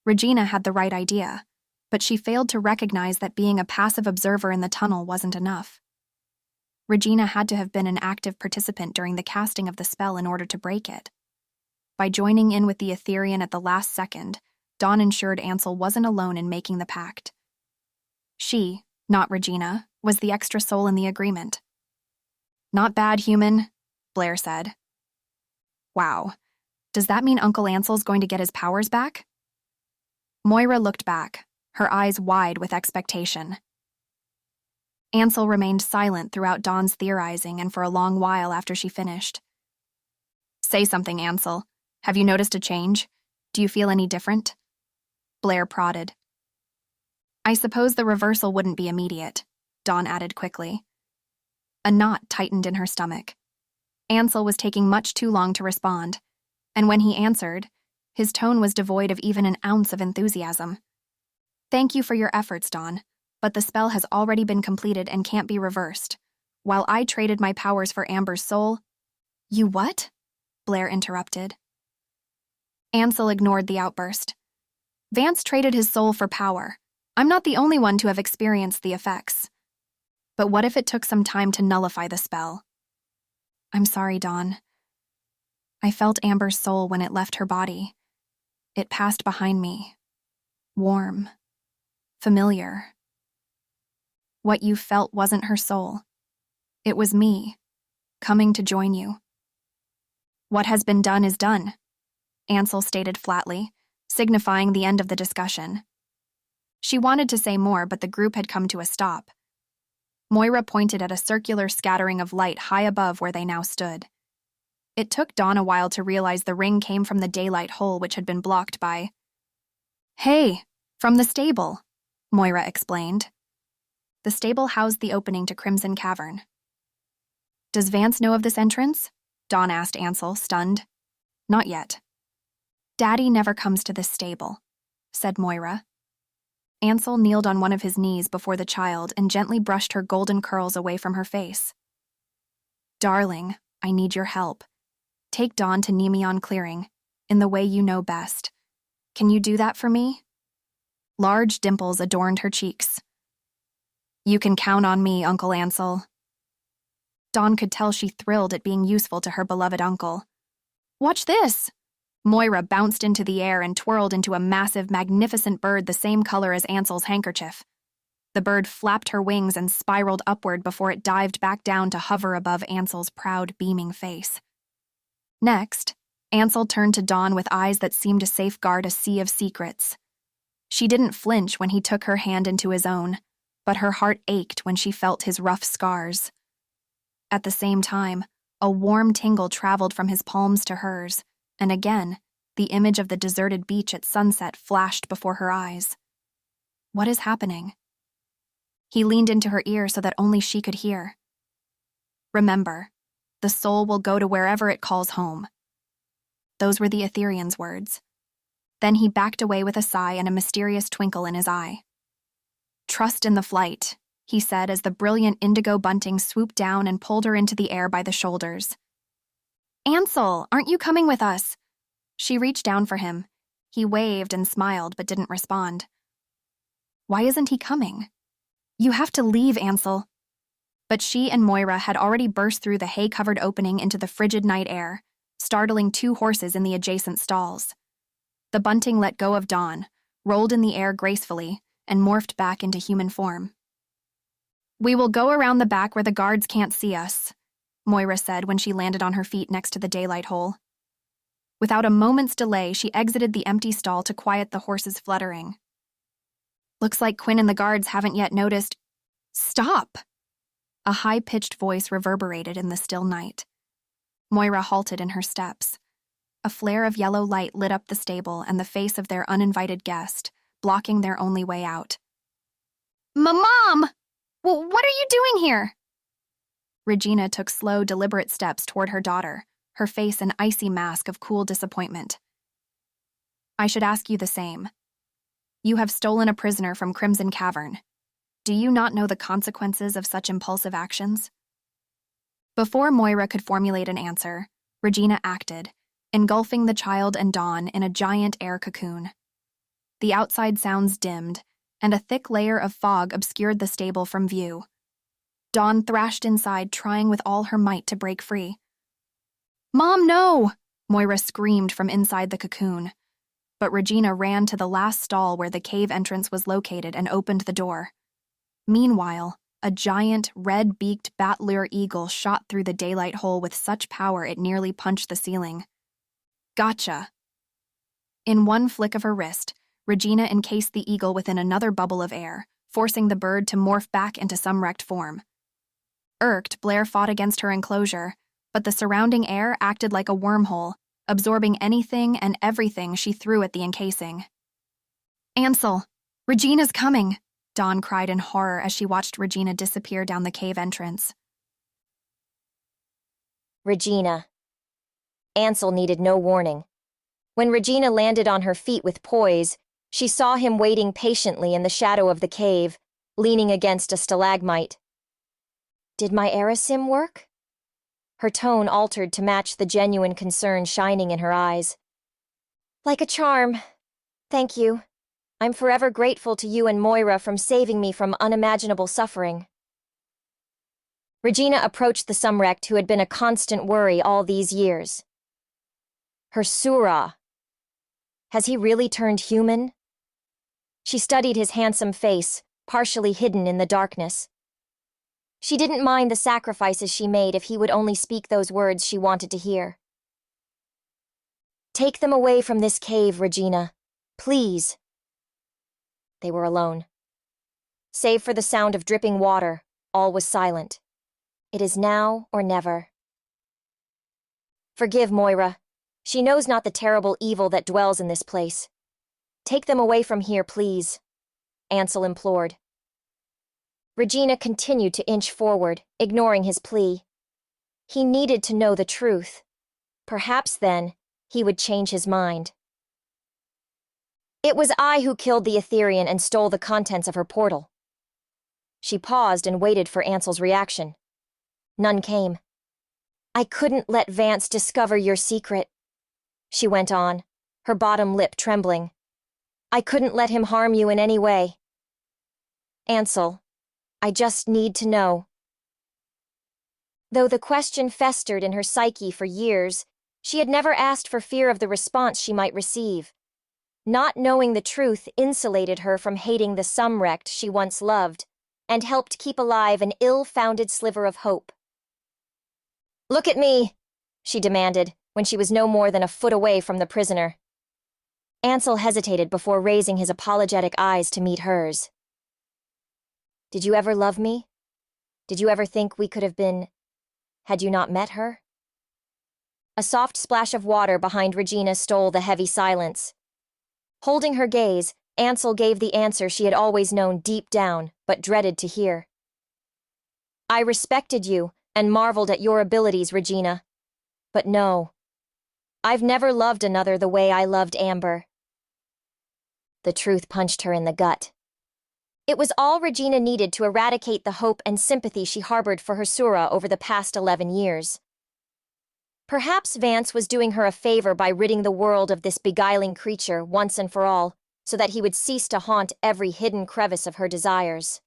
Regina had the right idea, but she failed to recognize that being a passive observer in the tunnel wasn't enough. Regina had to have been an active participant during the casting of the spell in order to break it. By joining in with the Etherean at the last second, Dawn ensured Ansel wasn't alone in making the pact. She, not Regina, was the extra soul in the agreement. "Not bad, human," Blair said. "Wow. Does that mean Uncle Ansel's going to get his powers back?" Moira looked back, her eyes wide with expectation. Ansel remained silent throughout Dawn's theorizing and for a long while after she finished. "Say something, Ansel. Have you noticed a change? Do you feel any different?" Blair prodded. "I suppose the reversal wouldn't be immediate," Dawn added quickly. A knot tightened in her stomach. Ansel was taking much too long to respond, and when he answered, his tone was devoid of even an ounce of enthusiasm. "Thank you for your efforts, Dawn, but the spell has already been completed and can't be reversed. While I traded my powers for Amber's soul—" "You what?" Blair interrupted. Ansel ignored the outburst. "Vance traded his soul for power. I'm not the only one to have experienced the effects. But what if it took some time to nullify the spell?" "I'm sorry, Dawn. I felt Amber's soul when it left her body. It passed behind me. Warm. Familiar. What you felt wasn't her soul. It was me, coming to join you." "What has been done is done," Ansel stated flatly, signifying the end of the discussion. She wanted to say more, but the group had come to a stop. Moira pointed at a circular scattering of light high above where they now stood. It took Dawn a while to realize the ring came from the daylight hole which had been blocked by— "Hey, from the stable," Moira explained. The stable housed the opening to Crimson Cavern. "Does Vance know of this entrance?" Dawn asked Ansel, stunned. "Not yet." "Daddy never comes to this stable," said Moira. Ansel kneeled on one of his knees before the child and gently brushed her golden curls away from her face. "Darling, I need your help. Take Dawn to Nemeon Clearing, in the way you know best. Can you do that for me?" Large dimples adorned her cheeks. "You can count on me, Uncle Ansel." Dawn could tell she thrilled at being useful to her beloved uncle. "Watch this!" Moira bounced into the air and twirled into a massive, magnificent bird the same color as Ansel's handkerchief. The bird flapped her wings and spiraled upward before it dived back down to hover above Ansel's proud, beaming face. Next, Ansel turned to Dawn with eyes that seemed to safeguard a sea of secrets. She didn't flinch when he took her hand into his own, but her heart ached when she felt his rough scars. At the same time, a warm tingle traveled from his palms to hers, and again, the image of the deserted beach at sunset flashed before her eyes. What is happening? He leaned into her ear so that only she could hear. "Remember, the soul will go to wherever it calls home." Those were the Etherean's words. Then he backed away with a sigh and a mysterious twinkle in his eye. "Trust in the flight," he said as the brilliant indigo bunting swooped down and pulled her into the air by the shoulders. "Ansel, aren't you coming with us?" She reached down for him. He waved and smiled but didn't respond. "Why isn't he coming?" "You have to leave, Ansel." But she and Moira had already burst through the hay-covered opening into the frigid night air, startling two horses in the adjacent stalls. The bunting let go of Dawn, rolled in the air gracefully, and morphed back into human form. "We will go around the back where the guards can't see us," Moira said when she landed on her feet next to the daylight hole. Without a moment's delay, she exited the empty stall to quiet the horses' fluttering. "Looks like Quinn and the guards haven't yet noticed—" "Stop!" A high-pitched voice reverberated in the still night. Moira halted in her steps. A flare of yellow light lit up the stable and the face of their uninvited guest, blocking their only way out. "Mom! What are you doing here?" Regina took slow, deliberate steps toward her daughter, her face an icy mask of cool disappointment. "I should ask you the same. You have stolen a prisoner from Crimson Cavern. Do you not know the consequences of such impulsive actions?" Before Moira could formulate an answer, Regina acted, engulfing the child and Dawn in a giant air cocoon. The outside sounds dimmed, and a thick layer of fog obscured the stable from view. Dawn thrashed inside, trying with all her might to break free. "Mom, no!" Moira screamed from inside the cocoon. But Regina ran to the last stall where the cave entrance was located and opened the door. Meanwhile, a giant, red-beaked bat-lure eagle shot through the daylight hole with such power it nearly punched the ceiling. Gotcha! In one flick of her wrist, Regina encased the eagle within another bubble of air, forcing the bird to morph back into Sumrect form. Irked, Blair fought against her enclosure, but the surrounding air acted like a wormhole, absorbing anything and everything she threw at the encasing. "Ansel, Regina's coming!" Dawn cried in horror as she watched Regina disappear down the cave entrance. Regina. Ansel needed no warning. When Regina landed on her feet with poise, she saw him waiting patiently in the shadow of the cave, leaning against a stalagmite. Did my Erasim work? Her tone altered to match the genuine concern shining in her eyes. Like a charm. Thank you. I'm forever grateful to you and Moira from saving me from unimaginable suffering. Regina approached the Sumrect who had been a constant worry all these years. Her Surah. Has he really turned human? She studied his handsome face, partially hidden in the darkness. She didn't mind the sacrifices she made if he would only speak those words she wanted to hear. Take them away from this cave, Regina. Please. They were alone. Save for the sound of dripping water, all was silent. It is now or never. Forgive Moira. She knows not the terrible evil that dwells in this place. Take them away from here, please, Ansel implored. Regina continued to inch forward, ignoring his plea. He needed to know the truth. Perhaps then, he would change his mind. It was I who killed the Etherian and stole the contents of her portal. She paused and waited for Ansel's reaction. None came. I couldn't let Vance discover your secret, she went on, her bottom lip trembling. I couldn't let him harm you in any way. Ansel, I just need to know. Though the question festered in her psyche for years, she had never asked for fear of the response she might receive. Not knowing the truth insulated her from hating the Sumrect she once loved, and helped keep alive an ill-founded sliver of hope. Look at me, she demanded, when she was no more than a foot away from the prisoner. Ansel hesitated before raising his apologetic eyes to meet hers. Did you ever love me? Did you ever think we could have been... had you not met her? A soft splash of water behind Regina stole the heavy silence. Holding her gaze, Ansel gave the answer she had always known deep down, but dreaded to hear. I respected you and marveled at your abilities, Regina. But no. I've never loved another the way I loved Amber. The truth punched her in the gut. It was all Regina needed to eradicate the hope and sympathy she harbored for her Surah over the past 11 years. Perhaps Vance was doing her a favor by ridding the world of this beguiling creature once and for all, so that he would cease to haunt every hidden crevice of her desires.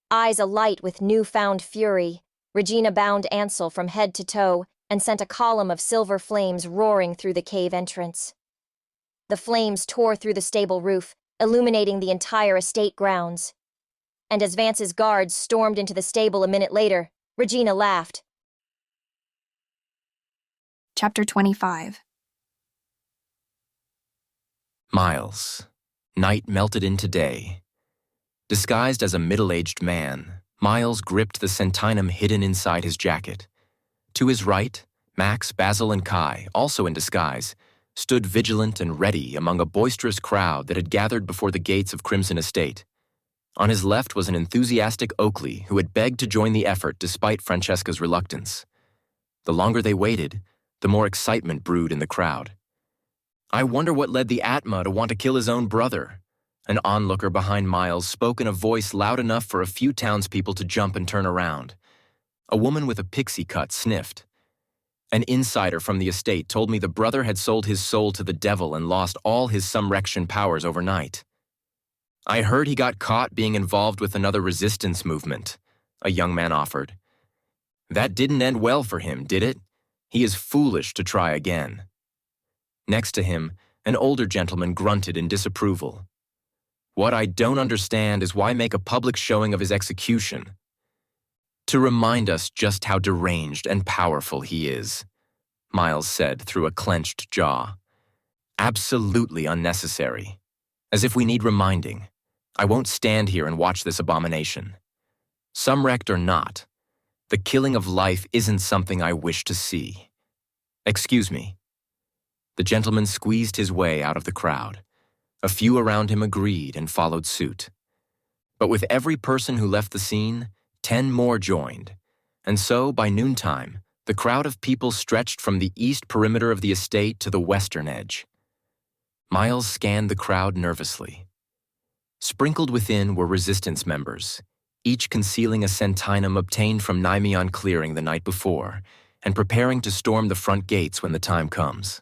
Eyes alight with newfound fury, Regina bound Ansel from head to toe and sent a column of silver flames roaring through the cave entrance. The flames tore through the stable roof, illuminating the entire estate grounds. And as Vance's guards stormed into the stable a minute later, Regina laughed. Chapter 25. Miles. Night melted into day. Disguised as a middle-aged man, Miles gripped the centinum hidden inside his jacket. To his right, Max, Basil, and Kai, also in disguise, stood vigilant and ready among a boisterous crowd that had gathered before the gates of Crimson Estate. On his left was an enthusiastic Oakley who had begged to join the effort despite Francesca's reluctance. The longer they waited, the more excitement brewed in the crowd. I wonder what led the Atma to want to kill his own brother. An onlooker behind Miles spoke in a voice loud enough for a few townspeople to jump and turn around. A woman with a pixie cut sniffed. An insider from the estate told me the brother had sold his soul to the devil and lost all his Sumrectian powers overnight. I heard he got caught being involved with another resistance movement, a young man offered. That didn't end well for him, did it? He is foolish to try again. Next to him, an older gentleman grunted in disapproval. What I don't understand is why make a public showing of his execution? To remind us just how deranged and powerful he is, Miles said through a clenched jaw. Absolutely unnecessary. As if we need reminding. I won't stand here and watch this abomination. Sumrect or not, the killing of life isn't something I wish to see. Excuse me. The gentleman squeezed his way out of the crowd. A few around him agreed and followed suit. But with every person who left the scene, 10 more joined. And so, by noontime, the crowd of people stretched from the east perimeter of the estate to the western edge. Miles scanned the crowd nervously. Sprinkled within were resistance members, each concealing a centinum obtained from Nymeon clearing the night before, and preparing to storm the front gates when the time comes.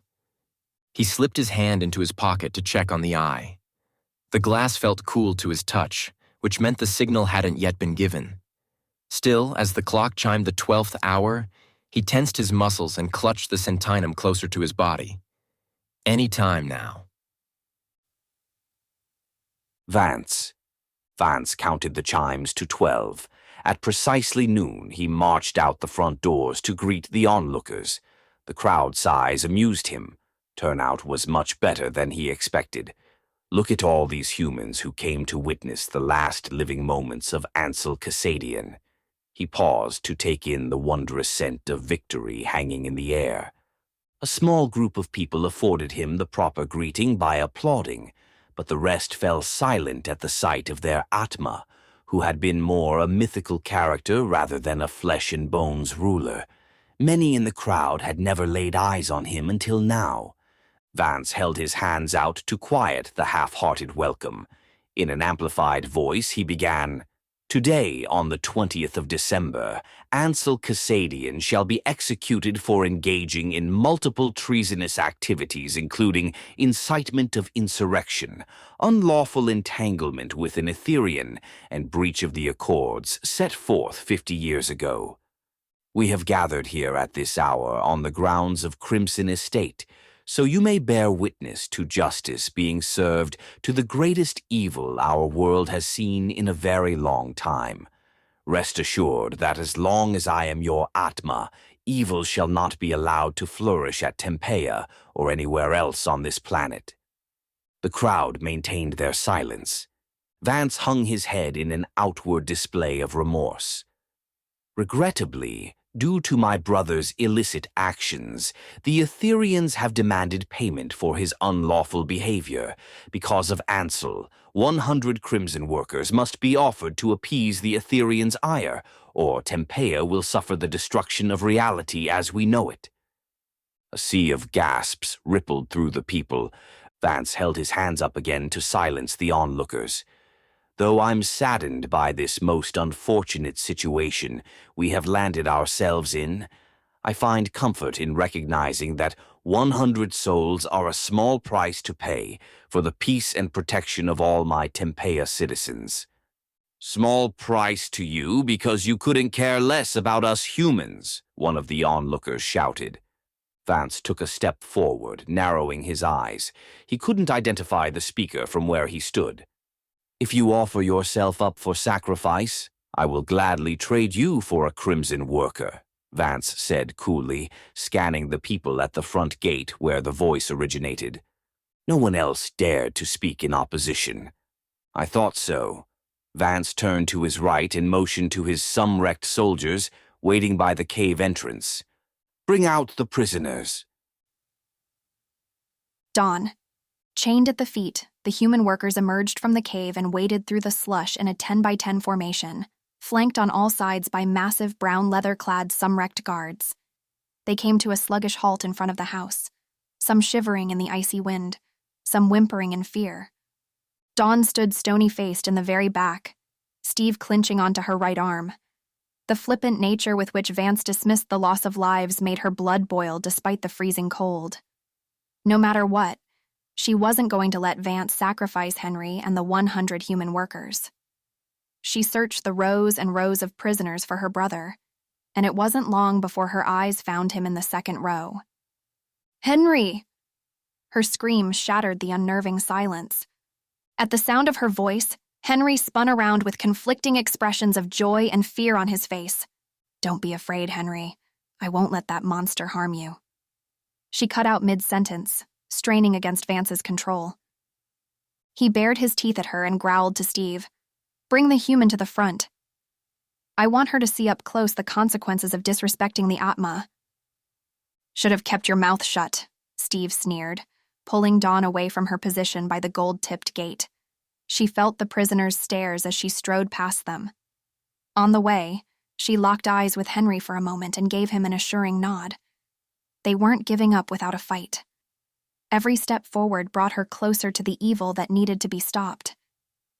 He slipped his hand into his pocket to check on the eye. The glass felt cool to his touch, which meant the signal hadn't yet been given. Still, as the clock chimed the 12th hour, he tensed his muscles and clutched the centinum closer to his body. Any time now. Vance. Vance counted the chimes to 12. At precisely noon, he marched out the front doors to greet the onlookers. The crowd size amused him. Turnout was much better than he expected. Look at all these humans who came to witness the last living moments of Ansel Cassadian. He paused to take in the wondrous scent of victory hanging in the air. A small group of people afforded him the proper greeting by applauding, but the rest fell silent at the sight of their Atma, who had been more a mythical character rather than a flesh-and-bones ruler. Many in the crowd had never laid eyes on him until now. Vance held his hands out to quiet the half-hearted welcome. In an amplified voice, he began, "Today, on the 20th of December, Ansel Cassadian shall be executed for engaging in multiple treasonous activities including incitement of insurrection, unlawful entanglement with an Etherean, and breach of the accords set forth 50 years ago. We have gathered here at this hour on the grounds of Crimson Estate, so you may bear witness to justice being served to the greatest evil our world has seen in a very long time. Rest assured that as long as I am your Atma, evil shall not be allowed to flourish at Tempeia or anywhere else on this planet." The crowd maintained their silence. Vance hung his head in an outward display of remorse. "Regrettably, due to my brother's illicit actions, the Ethereans have demanded payment for his unlawful behavior. Because of Ansel, 100 Crimson workers must be offered to appease the Ethereans' ire, or Tempeia will suffer the destruction of reality as we know it." A sea of gasps rippled through the people. Vance held his hands up again to silence the onlookers. "Though I'm saddened by this most unfortunate situation we have landed ourselves in, I find comfort in recognizing that 100 souls are a small price to pay for the peace and protection of all my Tempeia citizens." "Small price to you because you couldn't care less about us humans," one of the onlookers shouted. Vance took a step forward, narrowing his eyes. He couldn't identify the speaker from where he stood. "If you offer yourself up for sacrifice, I will gladly trade you for a Crimson worker," Vance said coolly, scanning the people at the front gate where the voice originated. No one else dared to speak in opposition. "I thought so." Vance turned to his right and motioned to his Sumrect soldiers waiting by the cave entrance. "Bring out the prisoners." Dawn. Chained at the feet, the human workers emerged from the cave and waded through the slush in a 10 by 10 formation, flanked on all sides by massive brown leather-clad Sumrect guards. They came to a sluggish halt in front of the house, some shivering in the icy wind, some whimpering in fear. Dawn stood stony-faced in the very back, Steve clinching onto her right arm. The flippant nature with which Vance dismissed the loss of lives made her blood boil despite the freezing cold. No matter what, she wasn't going to let Vance sacrifice Henry and the 100 human workers. She searched the rows and rows of prisoners for her brother, and it wasn't long before her eyes found him in the second row. "Henry!" Her scream shattered the unnerving silence. At the sound of her voice, Henry spun around with conflicting expressions of joy and fear on his face. "Don't be afraid, Henry. I won't let that monster harm you." She cut out mid-sentence, straining against Vance's control. He bared his teeth at her and growled to Steve, "Bring the human to the front. I want her to see up close the consequences of disrespecting the Atma." "Should have kept your mouth shut," Steve sneered, pulling Dawn away from her position by the gold-tipped gate. She felt the prisoner's stares as she strode past them. On the way, she locked eyes with Henry for a moment and gave him an assuring nod. They weren't giving up without a fight. Every step forward brought her closer to the evil that needed to be stopped.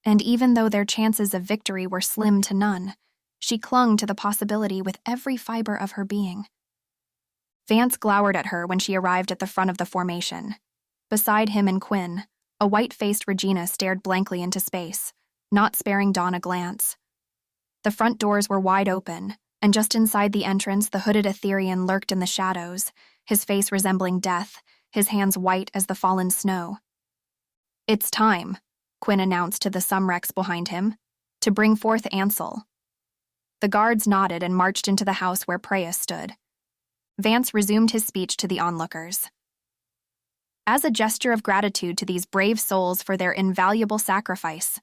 And even though their chances of victory were slim to none, she clung to the possibility with every fiber of her being. Vance glowered at her when she arrived at the front of the formation. Beside him and Quinn, a white-faced Regina stared blankly into space, not sparing Dawn a glance. The front doors were wide open, and just inside the entrance the hooded Etherean lurked in the shadows, his face resembling death, his hands white as the fallen snow. "It's time," Quinn announced to the Sumrects behind him, "to bring forth Ansel." The guards nodded and marched into the house where Preya stood. Vance resumed his speech to the onlookers. "As a gesture of gratitude to these brave souls for their invaluable sacrifice,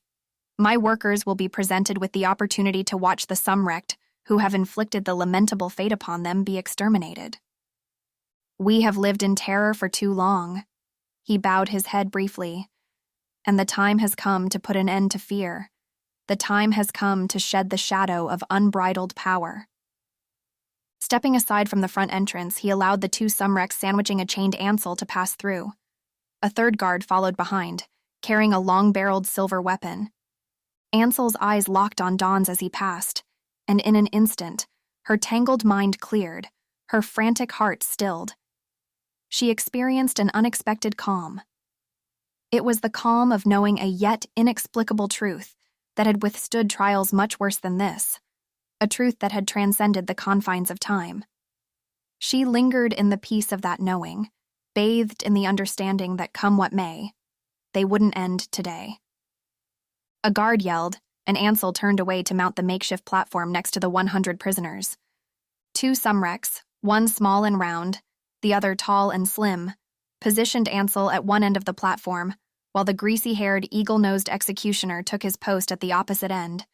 my workers will be presented with the opportunity to watch the Sumrect, who have inflicted the lamentable fate upon them, be exterminated. We have lived in terror for too long." He bowed his head briefly. "And the time has come to put an end to fear. The time has come to shed the shadow of unbridled power." Stepping aside from the front entrance, he allowed the two Sumrects sandwiching a chained Ansel to pass through. A third guard followed behind, carrying a long-barreled silver weapon. Ansel's eyes locked on Dawn's as he passed, and in an instant, her tangled mind cleared, her frantic heart stilled. She experienced an unexpected calm. It was the calm of knowing a yet inexplicable truth that had withstood trials much worse than this, a truth that had transcended the confines of time. She lingered in the peace of that knowing, bathed in the understanding that come what may, they wouldn't end today. A guard yelled, and Ansel turned away to mount the makeshift platform next to the 100 prisoners. Two Sumrects, one small and round, the other tall and slim, positioned Ansel at one end of the platform, while the greasy-haired, eagle-nosed executioner took his post at the opposite end.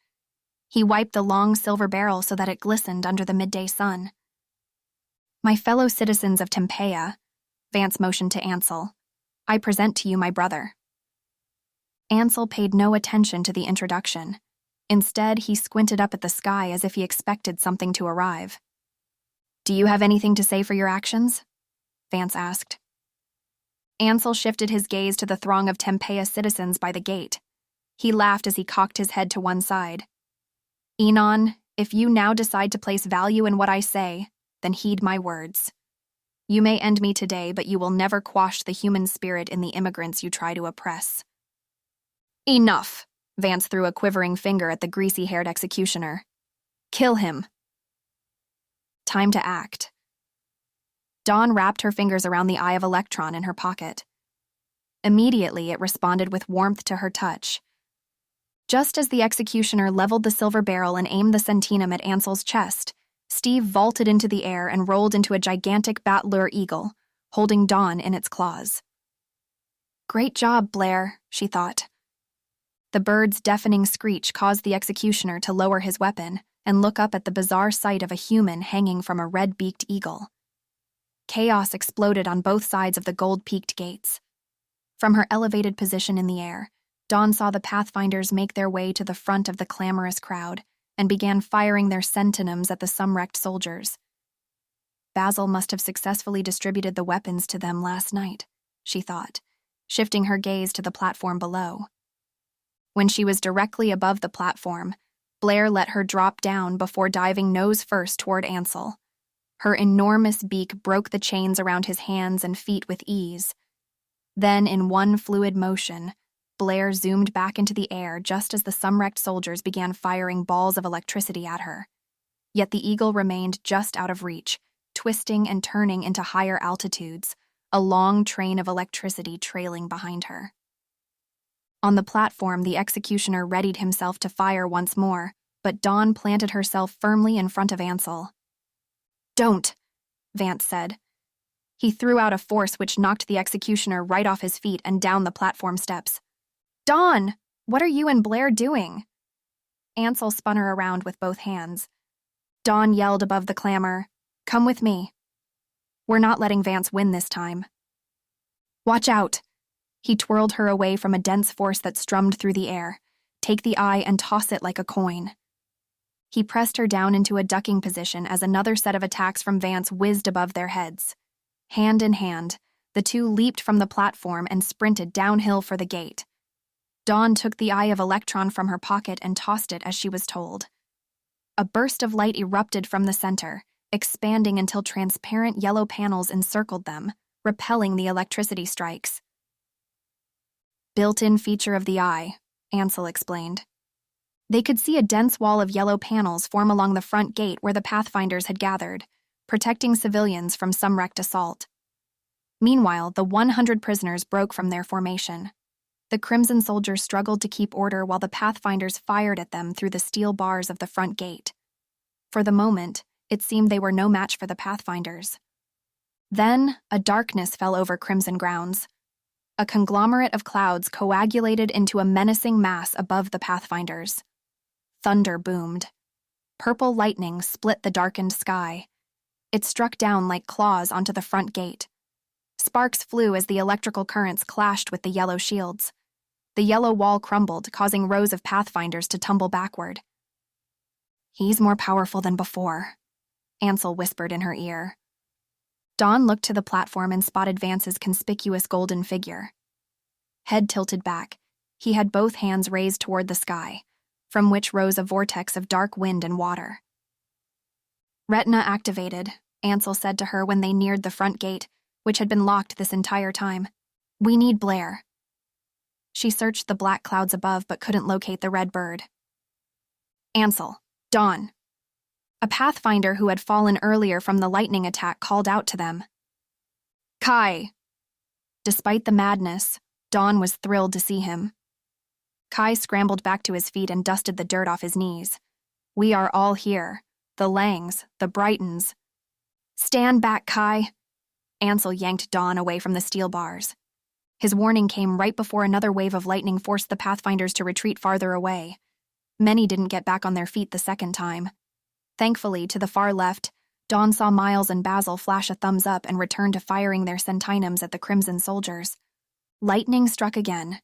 He wiped the long silver barrel so that it glistened under the midday sun. "My fellow citizens of Tempeia," Vance motioned to Ansel, "I present to you my brother." Ansel paid no attention to the introduction. Instead, he squinted up at the sky as if he expected something to arrive. "Do you have anything to say for your actions?" Vance asked. Ansel shifted his gaze to the throng of Tempeia citizens by the gate. He laughed as he cocked his head to one side. "Enon, if you now decide to place value in what I say, then heed my words. You may end me today, but you will never quash the human spirit in the immigrants you try to oppress." "Enough!" Vance threw a quivering finger at the greasy-haired executioner. "Kill him." Time to act. Dawn wrapped her fingers around the Eye of Elektron in her pocket. Immediately, it responded with warmth to her touch. Just as the executioner leveled the silver barrel and aimed the centenum at Ansel's chest, Steve vaulted into the air and rolled into a gigantic bat-lure eagle, holding Dawn in its claws. "Great job, Blair," she thought. The bird's deafening screech caused the executioner to lower his weapon and look up at the bizarre sight of a human hanging from a red-beaked eagle. Chaos exploded on both sides of the gold-peaked gates. From her elevated position in the air, Dawn saw the Pathfinders make their way to the front of the clamorous crowd and began firing their centenums at the Sumrect soldiers. Basil must have successfully distributed the weapons to them last night, she thought, shifting her gaze to the platform below. When she was directly above the platform, Blair let her drop down before diving nose first toward Ansel. Her enormous beak broke the chains around his hands and feet with ease. Then, in one fluid motion, Blair zoomed back into the air just as the Sumrect soldiers began firing balls of electricity at her. Yet the eagle remained just out of reach, twisting and turning into higher altitudes, a long train of electricity trailing behind her. On the platform, the executioner readied himself to fire once more, but Dawn planted herself firmly in front of Ansel. "Don't," Vance said. He threw out a force which knocked the executioner right off his feet and down the platform steps. "Dawn, what are you and Blair doing?" Ansel spun her around with both hands. Dawn yelled above the clamor, "Come with me. We're not letting Vance win this time." "Watch out." He twirled her away from a dense force that strummed through the air. "Take the eye and toss it like a coin." He pressed her down into a ducking position as another set of attacks from Vance whizzed above their heads. Hand in hand, the two leaped from the platform and sprinted downhill for the gate. Dawn took the Eye of Elektron from her pocket and tossed it as she was told. A burst of light erupted from the center, expanding until transparent yellow panels encircled them, repelling the electricity strikes. "Built-in feature of the eye," Ansel explained. They could see a dense wall of yellow panels form along the front gate where the Pathfinders had gathered, protecting civilians from Sumrect assault. Meanwhile, the 100 prisoners broke from their formation. The Crimson soldiers struggled to keep order while the Pathfinders fired at them through the steel bars of the front gate. For the moment, it seemed they were no match for the Pathfinders. Then, a darkness fell over Crimson grounds. A conglomerate of clouds coagulated into a menacing mass above the Pathfinders. Thunder boomed. Purple lightning split the darkened sky. It struck down like claws onto the front gate. Sparks flew as the electrical currents clashed with the yellow shields. The yellow wall crumbled, causing rows of Pathfinders to tumble backward. "He's more powerful than before," Ansel whispered in her ear. Dawn looked to the platform and spotted Vance's conspicuous golden figure. Head tilted back, he had both hands raised toward the sky, from which rose a vortex of dark wind and water. "Retina activated," Ansel said to her when they neared the front gate, which had been locked this entire time. "We need Blair." She searched the black clouds above but couldn't locate the red bird. "Ansel, Dawn." A Pathfinder who had fallen earlier from the lightning attack called out to them. "Kai." Despite the madness, Dawn was thrilled to see him. Kai scrambled back to his feet and dusted the dirt off his knees. "We are all here. The Langs, the Brightons." "Stand back, Kai." Ansel yanked Dawn away from the steel bars. His warning came right before another wave of lightning forced the Pathfinders to retreat farther away. Many didn't get back on their feet the second time. Thankfully, to the far left, Dawn saw Miles and Basil flash a thumbs up and return to firing their centinums at the Crimson soldiers. Lightning struck again.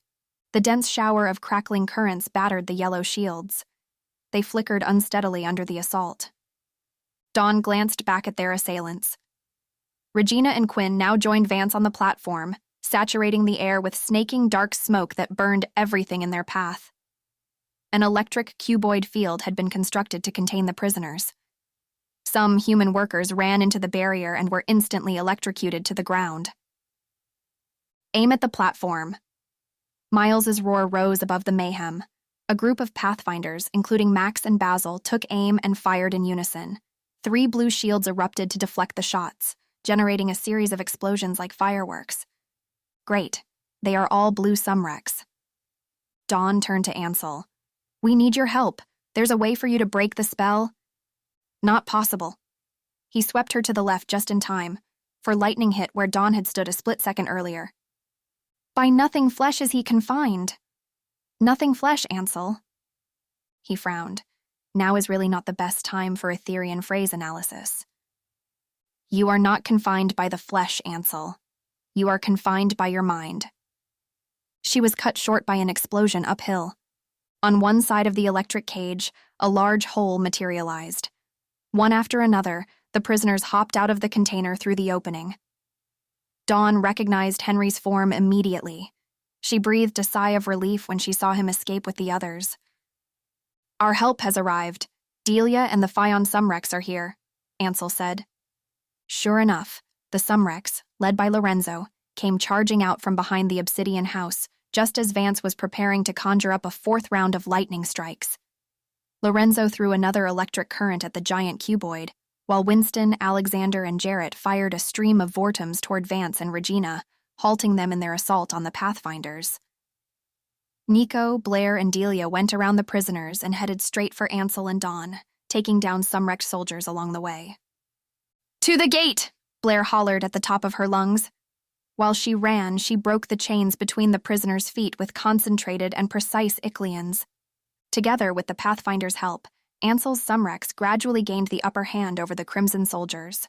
The dense shower of crackling currents battered the yellow shields. They flickered unsteadily under the assault. Dawn glanced back at their assailants. Regina and Quinn now joined Vance on the platform, saturating the air with snaking dark smoke that burned everything in their path. An electric cuboid field had been constructed to contain the prisoners. Some human workers ran into the barrier and were instantly electrocuted to the ground. "Aim at the platform." Miles's roar rose above the mayhem. A group of Pathfinders, including Max and Basil, took aim and fired in unison. 3 blue shields erupted to deflect the shots, generating a series of explosions like fireworks. "Great. They are all blue Sumrects." Dawn turned to Ansel. "We need your help. There's a way for you to break the spell." "Not possible." He swept her to the left just in time, for lightning hit where Dawn had stood a split second earlier. "By nothing flesh is he confined." "Nothing flesh, Ansel." He frowned. Now is really not the best time for Etherian phrase analysis. "You are not confined by the flesh, Ansel. You are confined by your mind." She was cut short by an explosion uphill. On one side of the electric cage, a large hole materialized. One after another, the prisoners hopped out of the container through the opening. Dawn recognized Henry's form immediately. She breathed a sigh of relief when she saw him escape with the others. Our help has arrived. Delia and the Phion Sumrects are here, Ansel said. Sure enough, the Sumrects, led by Lorenzo, came charging out from behind the obsidian house, just as Vance was preparing to conjure up a fourth round of lightning strikes. Lorenzo threw another electric current at the giant cuboid, while Winston, Alexander, and Jarrett fired a stream of vortems toward Vance and Regina, halting them in their assault on the Pathfinders. Nico, Blair, and Delia went around the prisoners and headed straight for Ansel and Dawn, taking down Sumrect soldiers along the way. To the gate! Blair hollered at the top of her lungs. While she ran, she broke the chains between the prisoners' feet with concentrated and precise Iclians. Together with the Pathfinder's help, Ansel's Sumrects gradually gained the upper hand over the Crimson soldiers.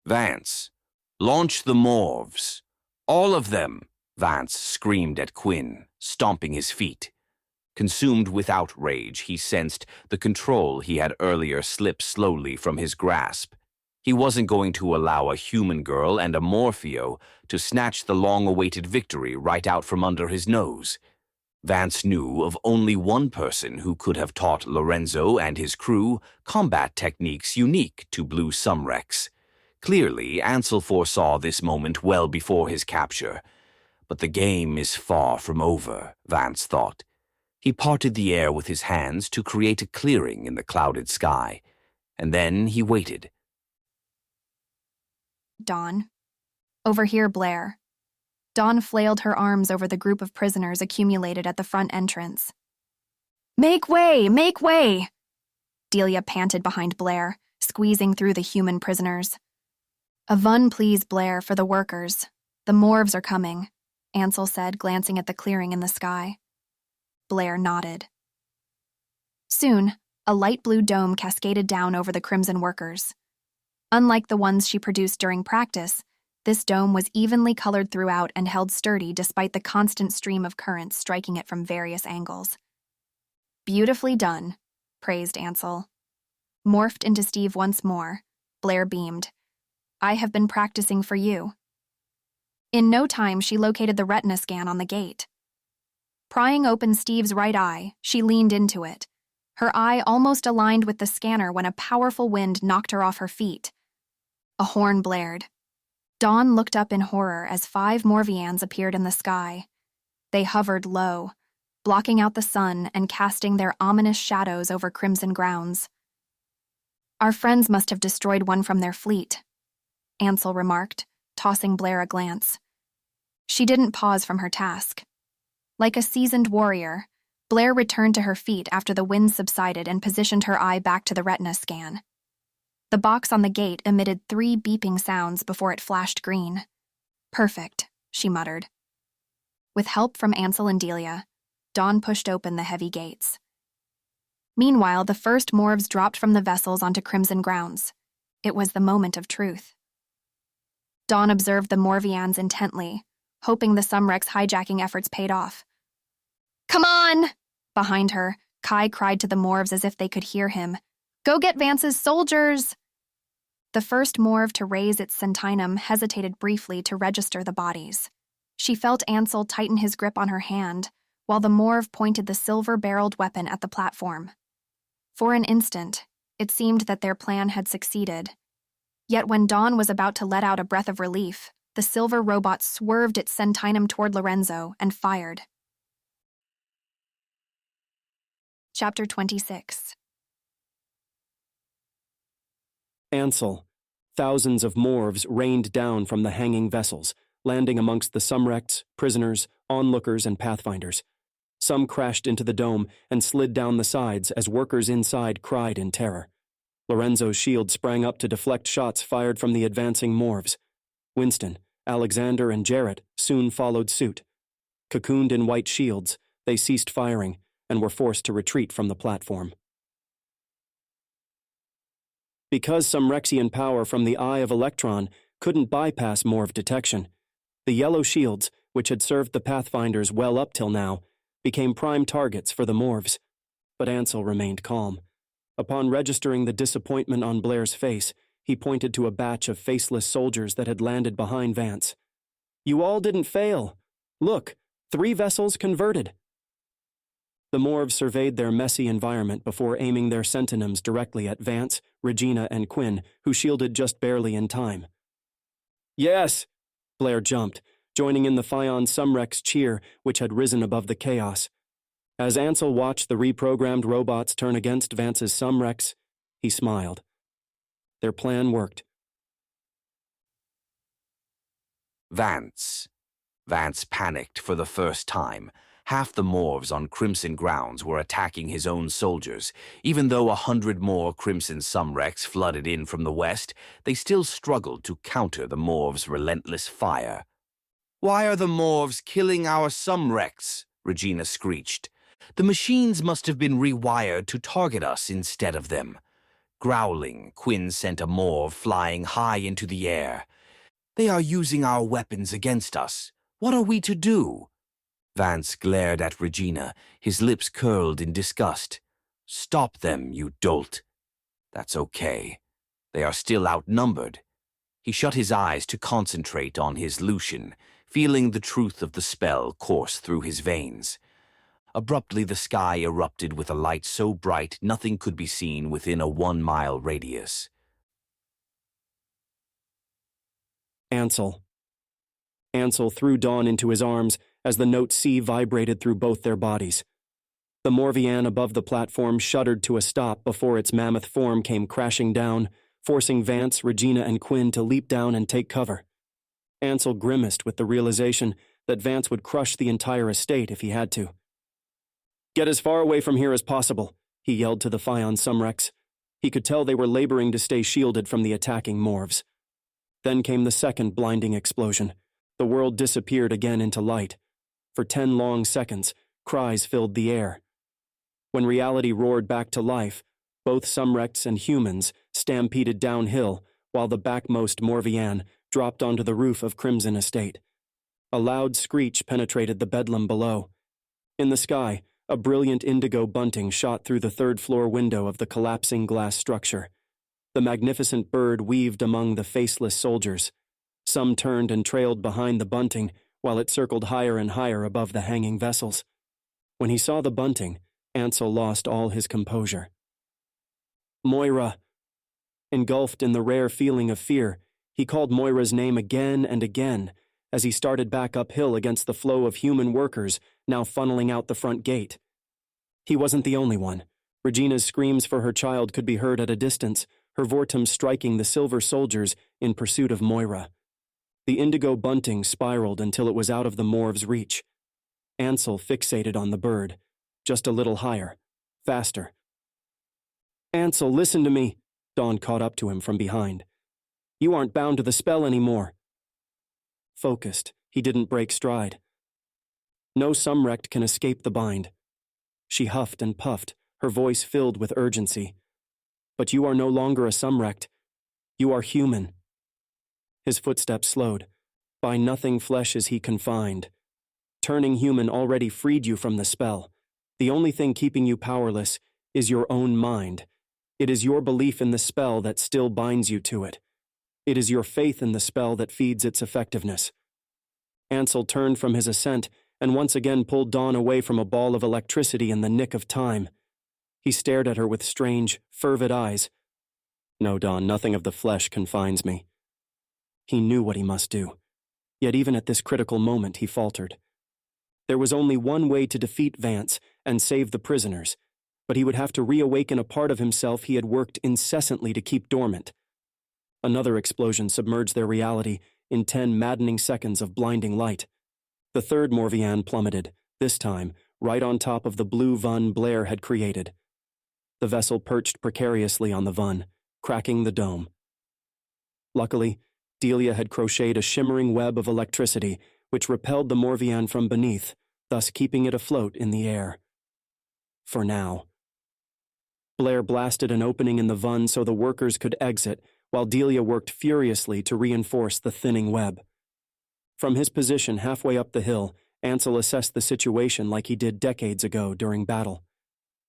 Vance, launch the Morves. All of them, Vance screamed at Quinn, stomping his feet. Consumed with outrage, he sensed the control he had earlier slip slowly from his grasp. He wasn't going to allow a human girl and a Morpheo to snatch the long-awaited victory right out from under his nose. Vance knew of only one person who could have taught Lorenzo and his crew combat techniques unique to Blue Sumrects. Clearly, Ansel foresaw this moment well before his capture. But the game is far from over, Vance thought. He parted the air with his hands to create a clearing in the clouded sky, and then he waited. Dawn. Over here, Blair. Dawn flailed her arms over the group of prisoners accumulated at the front entrance. Make way! Make way! Delia panted behind Blair, squeezing through the human prisoners. Avun, please, Blair, for the workers. The Morves are coming, Ansel said, glancing at the clearing in the sky. Blair nodded. Soon, a light blue dome cascaded down over the Crimson workers. Unlike the ones she produced during practice, this dome was evenly colored throughout and held sturdy despite the constant stream of currents striking it from various angles. Beautifully done, praised Ansel. Morphed into Steve once more, Blair beamed. I have been practicing for you. In no time, she located the retina scan on the gate. Prying open Steve's right eye, she leaned into it. Her eye almost aligned with the scanner when a powerful wind knocked her off her feet. A horn blared. Dawn looked up in horror as 5 Morvians appeared in the sky. They hovered low, blocking out the sun and casting their ominous shadows over crimson grounds. Our friends must have destroyed one from their fleet, Ansel remarked, tossing Blair a glance. She didn't pause from her task. Like a seasoned warrior, Blair returned to her feet after the wind subsided and positioned her eye back to the retina scan. The box on the gate emitted 3 beeping sounds before it flashed green. Perfect, she muttered. With help from Ansel and Delia, Dawn pushed open the heavy gates. Meanwhile, the first Morves dropped from the vessels onto Crimson grounds. It was the moment of truth. Dawn observed the Morvians intently, hoping the Sumrects' hijacking efforts paid off. Come on! Behind her, Kai cried to the Morves as if they could hear him. Go get Vance's soldiers! The first Morve to raise its centinum hesitated briefly to register the bodies. She felt Ansel tighten his grip on her hand, while the Morve pointed the silver-barreled weapon at the platform. For an instant, it seemed that their plan had succeeded. Yet when Dawn was about to let out a breath of relief, the silver robot swerved its centinum toward Lorenzo and fired. Chapter 26. Ansel. Thousands of Morves rained down from the hanging vessels, landing amongst the Sumrects, prisoners, onlookers, and pathfinders. Some crashed into the dome and slid down the sides as workers inside cried in terror. Lorenzo's shield sprang up to deflect shots fired from the advancing Morves. Winston, Alexander, and Jarrett soon followed suit. Cocooned in white shields, they ceased firing and were forced to retreat from the platform. Because Sumrectian power from the Eye of Elektron couldn't bypass Morve detection, the yellow shields, which had served the Pathfinders well up till now, became prime targets for the Morves. But Ansel remained calm. Upon registering the disappointment on Blair's face, he pointed to a batch of faceless soldiers that had landed behind Vance. You all didn't fail. Look, 3 vessels converted. The Morves surveyed their messy environment before aiming their sentinims directly at Vance, Regina, and Quinn, who shielded just barely in time. Yes! Blair jumped, joining in the Fion Sumrects cheer, which had risen above the chaos. As Ansel watched the reprogrammed robots turn against Vance's Sumrects, he smiled. Their plan worked. Vance. Vance panicked for the first time. Half the Morves on Crimson grounds were attacking his own soldiers. Even though 100 more Crimson Sumrects flooded in from the west, they still struggled to counter the Morves' relentless fire. "Why are the Morves killing our Sumrects?" Regina screeched. "The machines must have been rewired to target us instead of them." Growling, Quinn sent a Morve flying high into the air. "They are using our weapons against us. What are we to do?" Vance glared at Regina, his lips curled in disgust. "Stop them, you dolt." "That's okay. They are still outnumbered." He shut his eyes to concentrate on his Lucian, feeling the truth of the spell course through his veins. Abruptly, the sky erupted with a light so bright nothing could be seen within a 1-mile radius. Ansel. Ansel threw Dawn into his arms as the note C vibrated through both their bodies. The Morvian above the platform shuddered to a stop before its mammoth form came crashing down, forcing Vance, Regina, and Quinn to leap down and take cover. Ansel grimaced with the realization that Vance would crush the entire estate if he had to. "Get as far away from here as possible," he yelled to the Fion Sumrects. He could tell they were laboring to stay shielded from the attacking Morves. Then came the second blinding explosion. The world disappeared again into light. For 10 long seconds, cries filled the air. When reality roared back to life, both Sumrects and humans stampeded downhill while the backmost Morvian dropped onto the roof of Crimson Estate. A loud screech penetrated the bedlam below. In the sky, a brilliant indigo bunting shot through the third-floor window of the collapsing glass structure. The magnificent bird weaved among the faceless soldiers. Some turned and trailed behind the bunting, while it circled higher and higher above the hanging vessels. When he saw the bunting, Ansel lost all his composure. "Moira." Engulfed in the rare feeling of fear, he called Moira's name again and again as he started back uphill against the flow of human workers now funneling out the front gate. He wasn't the only one. Regina's screams for her child could be heard at a distance, her vortum striking the silver soldiers in pursuit of Moira. The indigo bunting spiraled until it was out of the Morve's reach. Ansel fixated on the bird, just a little higher, faster. "Ansel, listen to me," Dawn caught up to him from behind. "You aren't bound to the spell anymore." Focused, he didn't break stride. "No Sumrect can escape the bind." She huffed and puffed, her voice filled with urgency. "But you are no longer a Sumrect. You are human." His footsteps slowed. "By nothing flesh is he confined. Turning human already freed you from the spell. The only thing keeping you powerless is your own mind. It is your belief in the spell that still binds you to it. It is your faith in the spell that feeds its effectiveness." Ansel turned from his ascent and once again pulled Dawn away from a ball of electricity in the nick of time. He stared at her with strange, fervid eyes. "No, Dawn, nothing of the flesh confines me." He knew what he must do. Yet even at this critical moment he faltered. There was only one way to defeat Vance and save the prisoners, but he would have to reawaken a part of himself he had worked incessantly to keep dormant. Another explosion submerged their reality in 10 maddening seconds of blinding light. The third Morvian plummeted, this time right on top of the blue Vun Blair had created. The vessel perched precariously on the Vun, cracking the dome. Luckily, Delia had crocheted a shimmering web of electricity which repelled the Morvian from beneath, thus keeping it afloat in the air. For now. Blair blasted an opening in the Vun so the workers could exit, while Delia worked furiously to reinforce the thinning web. From his position halfway up the hill, Ansel assessed the situation like he did decades ago during battle.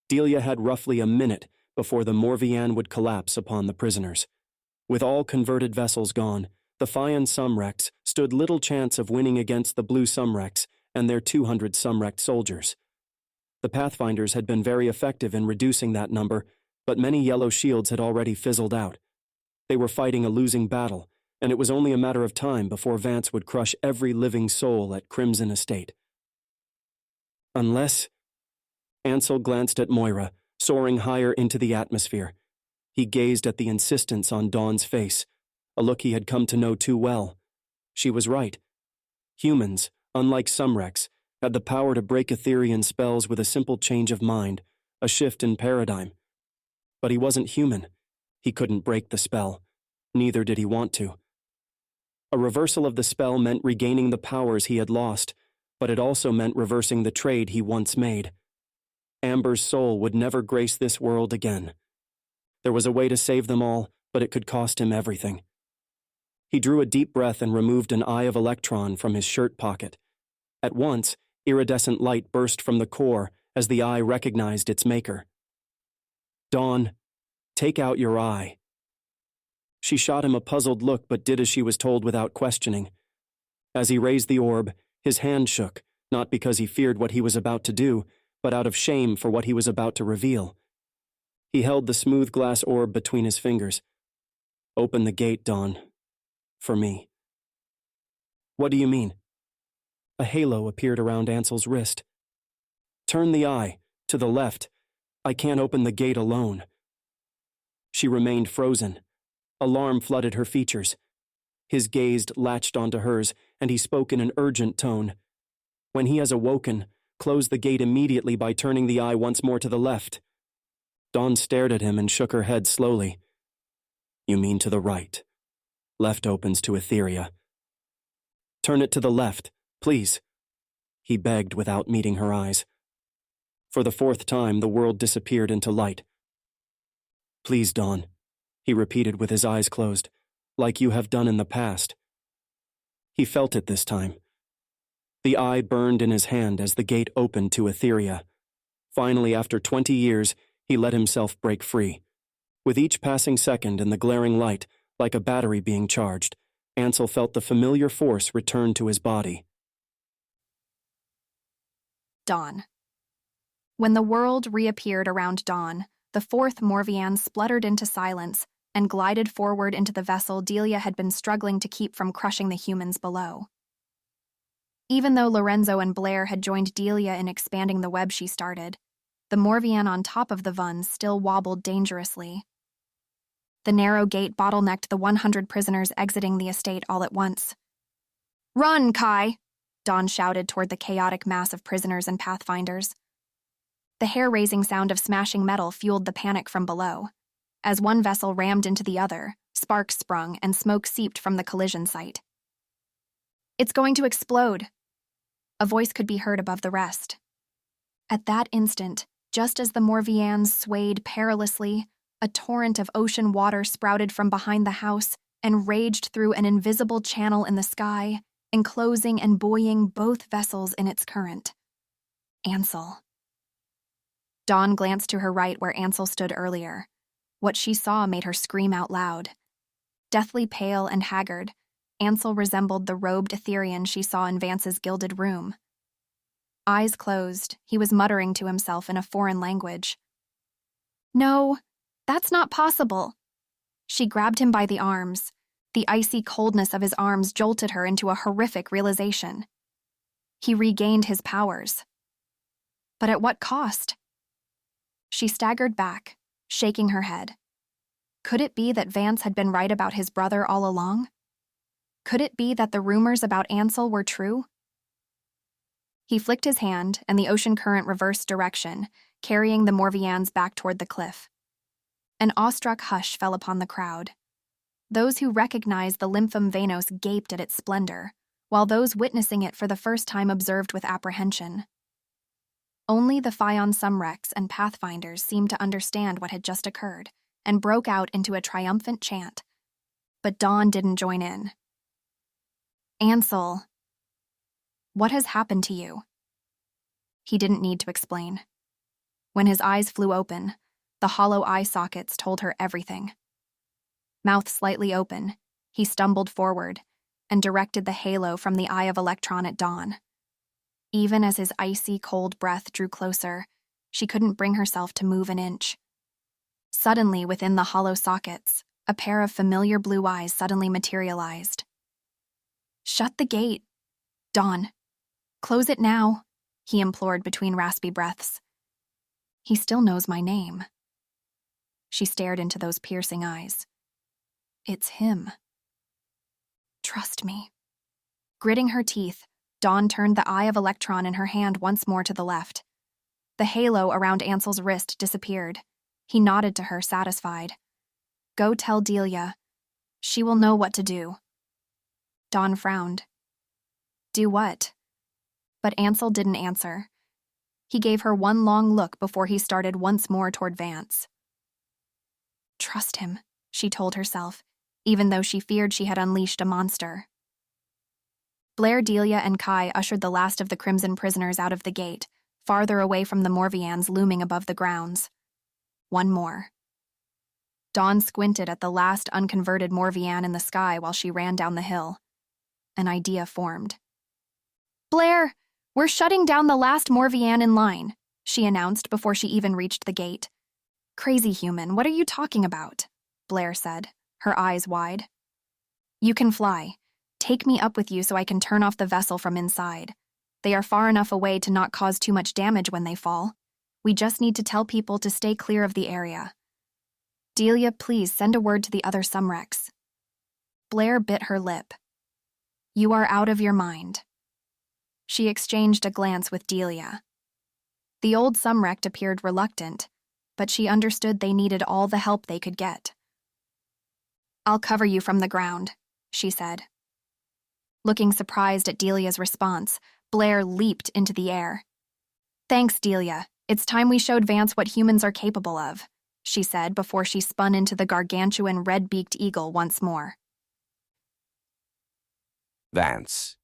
Delia had roughly a minute before the Morvian would collapse upon the prisoners. With all converted vessels gone, the Fion Sumrects stood little chance of winning against the Blue Sumrects and their 200 Sumrect soldiers. The Pathfinders had been very effective in reducing that number, but many yellow shields had already fizzled out. They were fighting a losing battle, and it was only a matter of time before Vance would crush every living soul at Crimson Estate. Unless... Ansel glanced at Moira, soaring higher into the atmosphere. He gazed at the insistence on Dawn's face, a look he had come to know too well. She was right. Humans, unlike Sumrects, had the power to break Etherian spells with a simple change of mind, a shift in paradigm. But he wasn't human. He couldn't break the spell. Neither did he want to. A reversal of the spell meant regaining the powers he had lost, but it also meant reversing the trade he once made. Amber's soul would never grace this world again. There was a way to save them all, but it could cost him everything. He drew a deep breath and removed an Eye of Elektron from his shirt pocket. At once, iridescent light burst from the core as the eye recognized its maker. "Dawn, take out your eye." She shot him a puzzled look but did as she was told without questioning. As he raised the orb, his hand shook, not because he feared what he was about to do, but out of shame for what he was about to reveal. He held the smooth glass orb between his fingers. "Open the gate, Dawn. For me." "What do you mean?" A halo appeared around Ansel's wrist. "Turn the eye, to the left. I can't open the gate alone." She remained frozen. Alarm flooded her features. His gaze latched onto hers, and he spoke in an urgent tone. "When he has awoken, close the gate immediately by turning the eye once more to the left." Dawn stared at him and shook her head slowly. "You mean to the right. Left opens to Etheria." "Turn it to the left, please," he begged without meeting her eyes. For the fourth time, the world disappeared into light. "Please, Dawn," he repeated with his eyes closed, "like you have done in the past." He felt it this time. The eye burned in his hand as the gate opened to Etheria. Finally, after 20 years, he let himself break free. With each passing second in the glaring light, like a battery being charged, Ansel felt the familiar force return to his body. Dawn. When the world reappeared around dawn, the fourth Morvian spluttered into silence and glided forward into the vessel Delia had been struggling to keep from crushing the humans below. Even though Lorenzo and Blair had joined Delia in expanding the web she started, the Morvian on top of the Vuns still wobbled dangerously. The narrow gate bottlenecked the 100 prisoners exiting the estate all at once. "Run, Kai!" Dawn shouted toward the chaotic mass of prisoners and pathfinders. The hair-raising sound of smashing metal fueled the panic from below. As one vessel rammed into the other, sparks sprung and smoke seeped from the collision site. "It's going to explode!" A voice could be heard above the rest. At that instant, just as the Morvians swayed perilously, a torrent of ocean water sprouted from behind the house and raged through an invisible channel in the sky, enclosing and buoying both vessels in its current. Ansel. Dawn glanced to her right where Ansel stood earlier. What she saw made her scream out loud. Deathly pale and haggard, Ansel resembled the robed Etherian she saw in Vance's gilded room. Eyes closed, he was muttering to himself in a foreign language. "No, that's not possible." She grabbed him by the arms. The icy coldness of his arms jolted her into a horrific realization. He regained his powers. But at what cost? She staggered back, shaking her head. Could it be that Vance had been right about his brother all along? Could it be that the rumors about Ansel were true? He flicked his hand, and the ocean current reversed direction, carrying the Morvians back toward the cliff. An awestruck hush fell upon the crowd. Those who recognized the Lymphum Venos gaped at its splendor, while those witnessing it for the first time observed with apprehension. Only the Phaon Sumrects and Pathfinders seemed to understand what had just occurred, and broke out into a triumphant chant. But Dawn didn't join in. "Ansel, what has happened to you?" He didn't need to explain. When his eyes flew open, the hollow eye sockets told her everything. Mouth slightly open, he stumbled forward and directed the halo from the Eye of Elektron at Dawn. Even as his icy, cold breath drew closer, she couldn't bring herself to move an inch. Suddenly, within the hollow sockets, a pair of familiar blue eyes suddenly materialized. "Shut the gate, Dawn. Close it now," he implored between raspy breaths. "He still knows my name." She stared into those piercing eyes. "It's him. Trust me." Gritting her teeth, Dawn turned the Eye of Elektron in her hand once more to the left. The halo around Ansel's wrist disappeared. He nodded to her, satisfied. "Go tell Delia. She will know what to do." Dawn frowned. "Do what?" But Ansel didn't answer. He gave her one long look before he started once more toward Vance. "Trust him," she told herself, even though she feared she had unleashed a monster. Blair, Delia, and Kai ushered the last of the Crimson prisoners out of the gate, farther away from the Morvians looming above the grounds. One more. Dawn squinted at the last unconverted Morvian in the sky while she ran down the hill. An idea formed. "Blair, we're shutting down the last Morvian in line," she announced before she even reached the gate. "Crazy human, what are you talking about?" Blair said, her eyes wide. "You can fly. Take me up with you so I can turn off the vessel from inside. They are far enough away to not cause too much damage when they fall. We just need to tell people to stay clear of the area. Delia, please send a word to the other Sumrects." Blair bit her lip. "You are out of your mind." She exchanged a glance with Delia. The old Sumrect appeared reluctant, but she understood they needed all the help they could get. "I'll cover you from the ground," she said. Looking surprised at Delia's response, Blair leaped into the air. "Thanks, Delia. It's time we showed Vance what humans are capable of," she said before she spun into the gargantuan red-beaked eagle once more. Vance.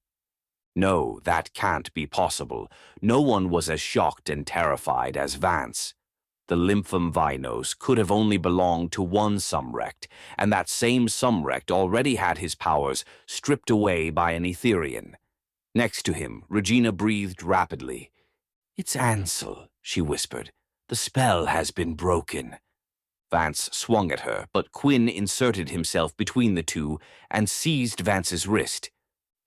No, that can't be possible. No one was as shocked and terrified as Vance. The Lymphum Vinos could have only belonged to one Sumrect, and that same Sumrect already had his powers stripped away by an Etherian. Next to him, Regina breathed rapidly. "It's Ansel," she whispered. "The spell has been broken." Vance swung at her, but Quinn inserted himself between the two and seized Vance's wrist.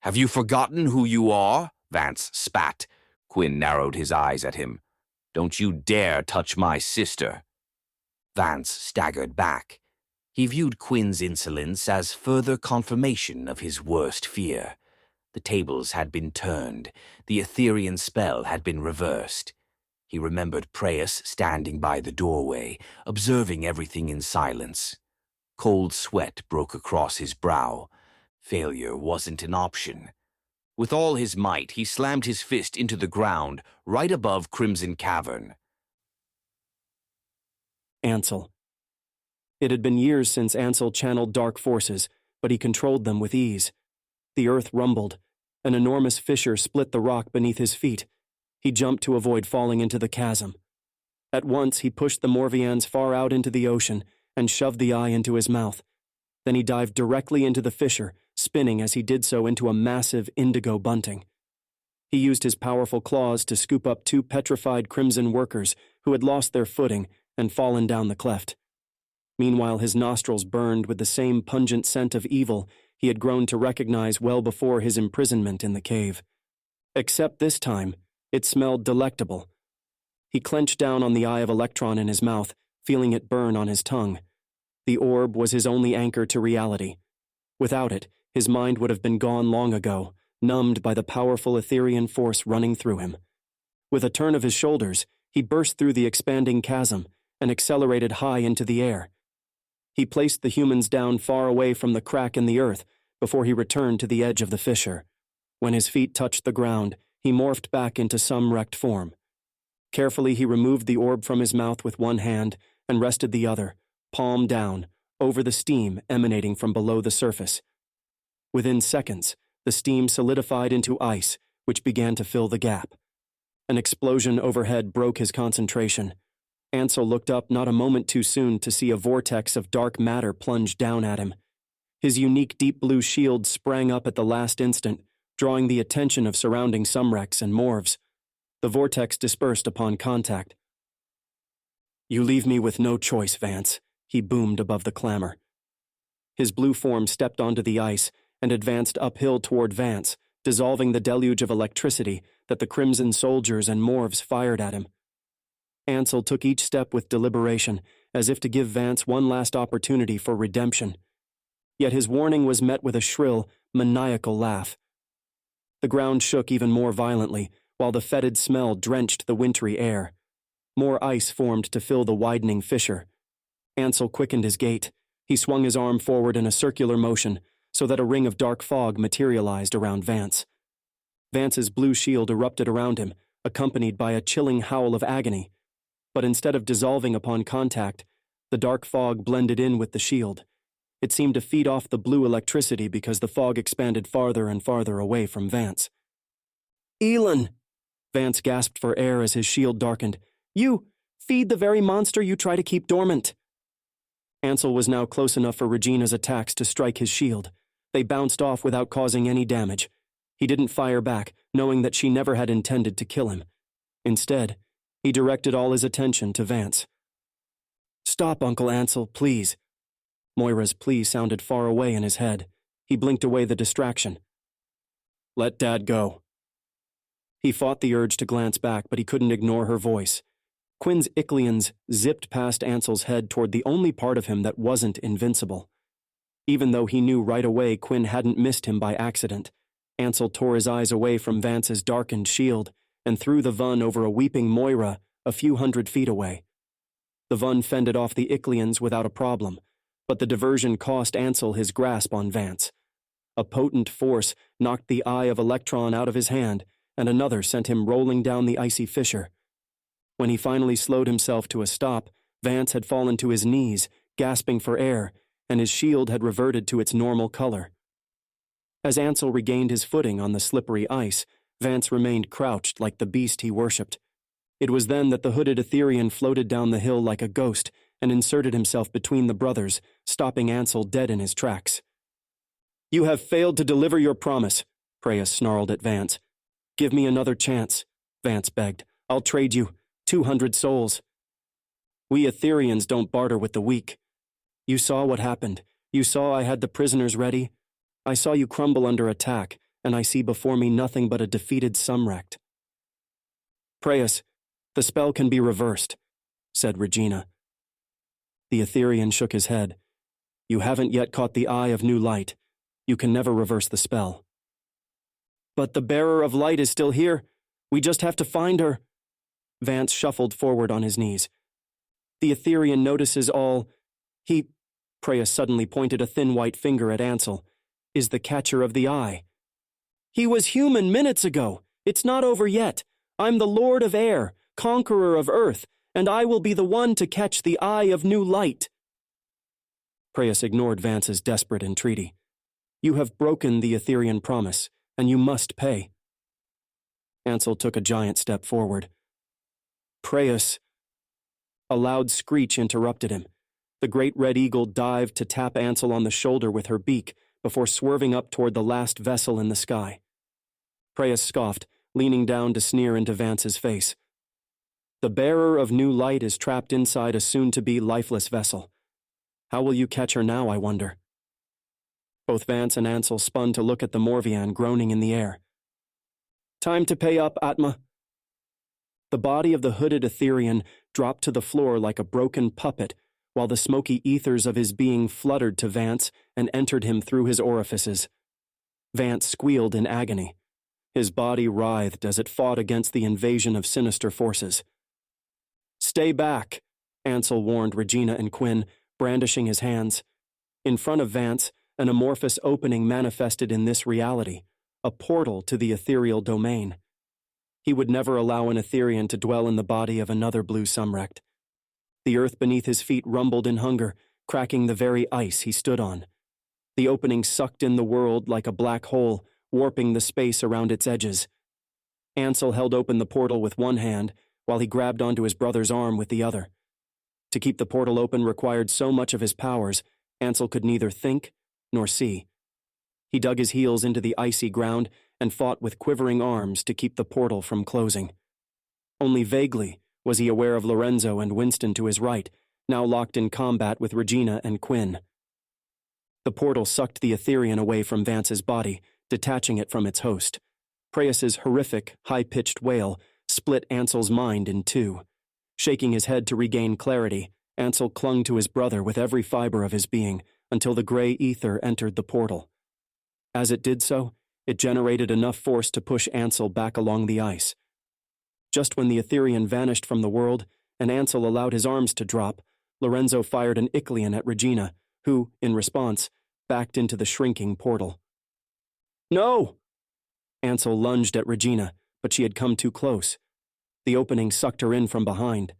"Have you forgotten who you are?" Vance spat. Quinn narrowed his eyes at him. "Don't you dare touch my sister." Vance staggered back. He viewed Quinn's insolence as further confirmation of his worst fear. The tables had been turned. The Etherian spell had been reversed. He remembered Praeus standing by the doorway, observing everything in silence. Cold sweat broke across his brow. Failure wasn't an option. With all his might, he slammed his fist into the ground, right above Crimson Cavern. Ansel. It had been years since Ansel channeled dark forces, but he controlled them with ease. The earth rumbled. An enormous fissure split the rock beneath his feet. He jumped to avoid falling into the chasm. At once, he pushed the Morvians far out into the ocean and shoved the eye into his mouth. Then he dived directly into the fissure, spinning as he did so into a massive indigo bunting. He used his powerful claws to scoop up two petrified crimson workers who had lost their footing and fallen down the cleft. Meanwhile, his nostrils burned with the same pungent scent of evil he had grown to recognize well before his imprisonment in the cave. Except this time, it smelled delectable. He clenched down on the Eye of Elektron in his mouth, feeling it burn on his tongue. The orb was his only anchor to reality. Without it, his mind would have been gone long ago, numbed by the powerful Etherian force running through him. With a turn of his shoulders, he burst through the expanding chasm and accelerated high into the air. He placed the humans down far away from the crack in the earth before he returned to the edge of the fissure. When his feet touched the ground, he morphed back into Sumrect form. Carefully, he removed the orb from his mouth with one hand and rested the other, palm down, over the steam emanating from below the surface. Within seconds, the steam solidified into ice, which began to fill the gap. An explosion overhead broke his concentration. Ansel looked up not a moment too soon to see a vortex of dark matter plunge down at him. His unique deep blue shield sprang up at the last instant, drawing the attention of surrounding Sumrects and Morvs. The vortex dispersed upon contact. "You leave me with no choice, Vance," he boomed above the clamor. His blue form stepped onto the ice and advanced uphill toward Vance, dissolving the deluge of electricity that the Crimson soldiers and Morvs fired at him. Ansel took each step with deliberation, as if to give Vance one last opportunity for redemption. Yet his warning was met with a shrill, maniacal laugh. The ground shook even more violently, while the fetid smell drenched the wintry air. More ice formed to fill the widening fissure. Ansel quickened his gait. He swung his arm forward in a circular motion, so that a ring of dark fog materialized around Vance. Vance's blue shield erupted around him, accompanied by a chilling howl of agony. But instead of dissolving upon contact, the dark fog blended in with the shield. It seemed to feed off the blue electricity because the fog expanded farther and farther away from Vance. "Elon!" Vance gasped for air as his shield darkened. "You! Feed the very monster you try to keep dormant!" Ansel was now close enough for Regina's attacks to strike his shield. They bounced off without causing any damage. He didn't fire back, knowing that she never had intended to kill him. Instead, he directed all his attention to Vance. "Stop, Uncle Ansel, please." Moira's plea sounded far away in his head. He blinked away the distraction. "Let Dad go." He fought the urge to glance back, but he couldn't ignore her voice. Quinn's Iclians zipped past Ansel's head toward the only part of him that wasn't invincible. Even though he knew right away Quinn hadn't missed him by accident, Ansel tore his eyes away from Vance's darkened shield and threw the Vun over a weeping Moira a few 100 feet away. The Vun fended off the Iclians without a problem, but the diversion cost Ansel his grasp on Vance. A potent force knocked the Eye of Elektron out of his hand, and another sent him rolling down the icy fissure. When he finally slowed himself to a stop, Vance had fallen to his knees, gasping for air, and his shield had reverted to its normal color. As Ansel regained his footing on the slippery ice, Vance remained crouched like the beast he worshipped. It was then that the hooded Etherean floated down the hill like a ghost and inserted himself between the brothers, stopping Ansel dead in his tracks. "You have failed to deliver your promise," Preus snarled at Vance. "Give me another chance," Vance begged. "I'll trade you 200 souls. We Ethereans don't barter with the weak. You saw what happened. You saw I had the prisoners ready. I saw you crumble under attack, and I see before me nothing but a defeated Sumrect." "Preus, the spell can be reversed," said Regina. The Etherean shook his head. "You haven't yet caught the Eye of New Light. You can never reverse the spell." "But the Bearer of Light is still here. We just have to find her." Vance shuffled forward on his knees. "The Etherean notices all. Preus suddenly pointed a thin white finger at Ansel, "is the catcher of the Eye." "He was human minutes ago. It's not over yet. I'm the Lord of Air, conqueror of Earth, and I will be the one to catch the Eye of New Light." Preus ignored Vance's desperate entreaty. "You have broken the Etherean promise, and you must pay." Ansel took a giant step forward. "Preus." A loud screech interrupted him. The great red eagle dived to tap Ansel on the shoulder with her beak before swerving up toward the last vessel in the sky. Preus scoffed, leaning down to sneer into Vance's face. "The Bearer of New Light is trapped inside a soon-to-be lifeless vessel. How will you catch her now, I wonder?" Both Vance and Ansel spun to look at the Morvian groaning in the air. "Time to pay up, Atma." The body of the hooded Etherean dropped to the floor like a broken puppet, while the smoky ethers of his being fluttered to Vance and entered him through his orifices. Vance squealed in agony. His body writhed as it fought against the invasion of sinister forces. "Stay back," Ansel warned Regina and Quinn, brandishing his hands. In front of Vance, an amorphous opening manifested in this reality, a portal to the ethereal domain. He would never allow an Etherean to dwell in the body of another blue Sumrect. The earth beneath his feet rumbled in hunger, cracking the very ice he stood on. The opening sucked in the world like a black hole, warping the space around its edges. Ansel held open the portal with one hand, while he grabbed onto his brother's arm with the other. To keep the portal open required so much of his powers, Ansel could neither think nor see. He dug his heels into the icy ground and fought with quivering arms to keep the portal from closing. Only vaguely was he aware of Lorenzo and Winston to his right, now locked in combat with Regina and Quinn. The portal sucked the Etherean away from Vance's body, detaching it from its host. Preus's horrific, high-pitched wail split Ansel's mind in two. Shaking his head to regain clarity, Ansel clung to his brother with every fiber of his being until the gray ether entered the portal. As it did so, it generated enough force to push Ansel back along the ice. Just when the Etherean vanished from the world and Ansel allowed his arms to drop, Lorenzo fired an Iclian at Regina, who, in response, backed into the shrinking portal. "No!" Ansel lunged at Regina, but she had come too close. The opening sucked her in from behind.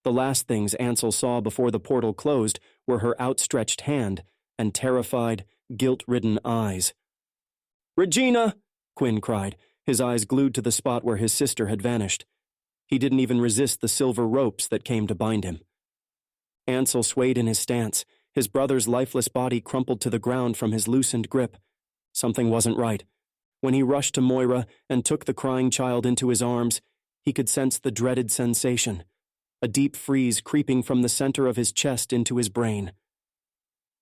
The last things Ansel saw before the portal closed were her outstretched hand and terrified, guilt-ridden eyes. "Regina!" Quinn cried, his eyes glued to the spot where his sister had vanished. He didn't even resist the silver ropes that came to bind him. Ansel swayed in his stance, his brother's lifeless body crumpled to the ground from his loosened grip. Something wasn't right. When he rushed to Moira and took the crying child into his arms, he could sense the dreaded sensation, a deep freeze creeping from the center of his chest into his brain.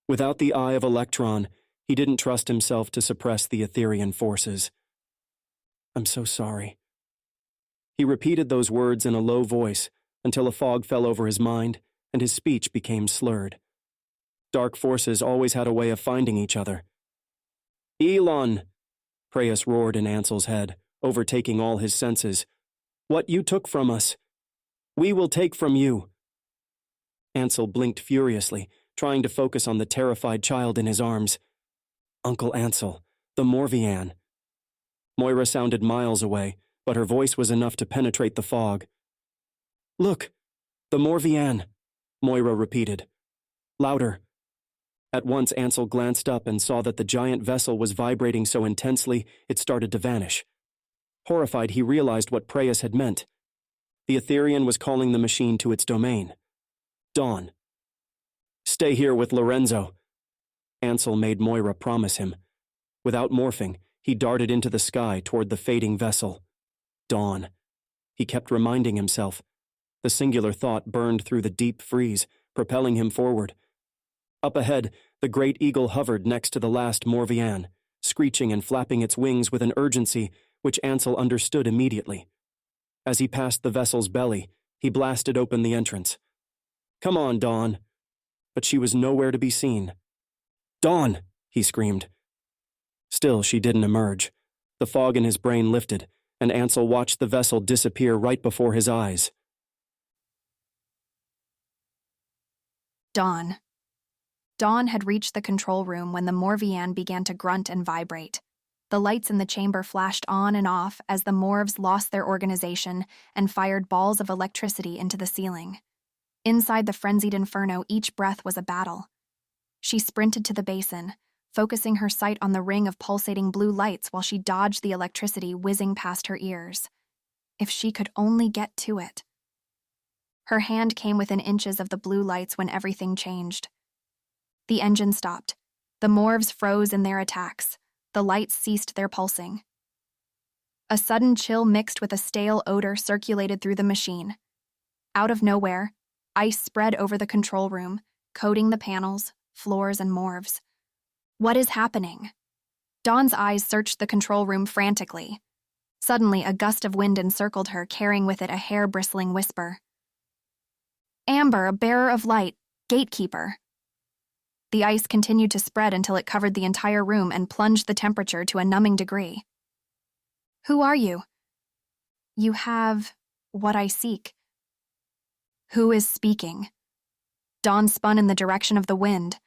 Without the Eye of Elektron, he didn't trust himself to suppress the Etherean forces. "I'm so sorry." He repeated those words in a low voice until a fog fell over his mind and his speech became slurred. Dark forces always had a way of finding each other. "Elon!" Preus roared in Ansel's head, overtaking all his senses. "What you took from us, we will take from you." Ansel blinked furiously, trying to focus on the terrified child in his arms. "Uncle Ansel, the Morvian." Moira sounded miles away, but her voice was enough to penetrate the fog. "Look, the Morvian," Moira repeated. Louder. At once Ansel glanced up and saw that the giant vessel was vibrating so intensely it started to vanish. Horrified, he realized what Preus had meant. The Etherean was calling the machine to its domain. Dawn. "Stay here with Lorenzo," Ansel made Moira promise him. Without morphing, he darted into the sky toward the fading vessel. Dawn. He kept reminding himself. The singular thought burned through the deep freeze, propelling him forward. Up ahead, the great eagle hovered next to the last Morvian, screeching and flapping its wings with an urgency which Ansel understood immediately. As he passed the vessel's belly, he blasted open the entrance. "Come on, Dawn." But she was nowhere to be seen. "Dawn!" he screamed. Still, she didn't emerge. The fog in his brain lifted, and Ansel watched the vessel disappear right before his eyes. Dawn. Dawn had reached the control room when the Morvian began to grunt and vibrate. The lights in the chamber flashed on and off as the Morvs lost their organization and fired balls of electricity into the ceiling. Inside the frenzied inferno, each breath was a battle. She sprinted to the basin, focusing her sight on the ring of pulsating blue lights while she dodged the electricity whizzing past her ears. If she could only get to it. Her hand came within inches of the blue lights when everything changed. The engine stopped. The Morvs froze in their attacks. The lights ceased their pulsing. A sudden chill mixed with a stale odor circulated through the machine. Out of nowhere, ice spread over the control room, coating the panels, floors, and Morvs. What is happening? Dawn's eyes searched the control room frantically. Suddenly, a gust of wind encircled her, carrying with it a hair-bristling whisper. "Amber, a bearer of light, gatekeeper." The ice continued to spread until it covered the entire room and plunged the temperature to a numbing degree. "Who are you?" "You have what I seek." Who is speaking? Dawn spun in the direction of the wind,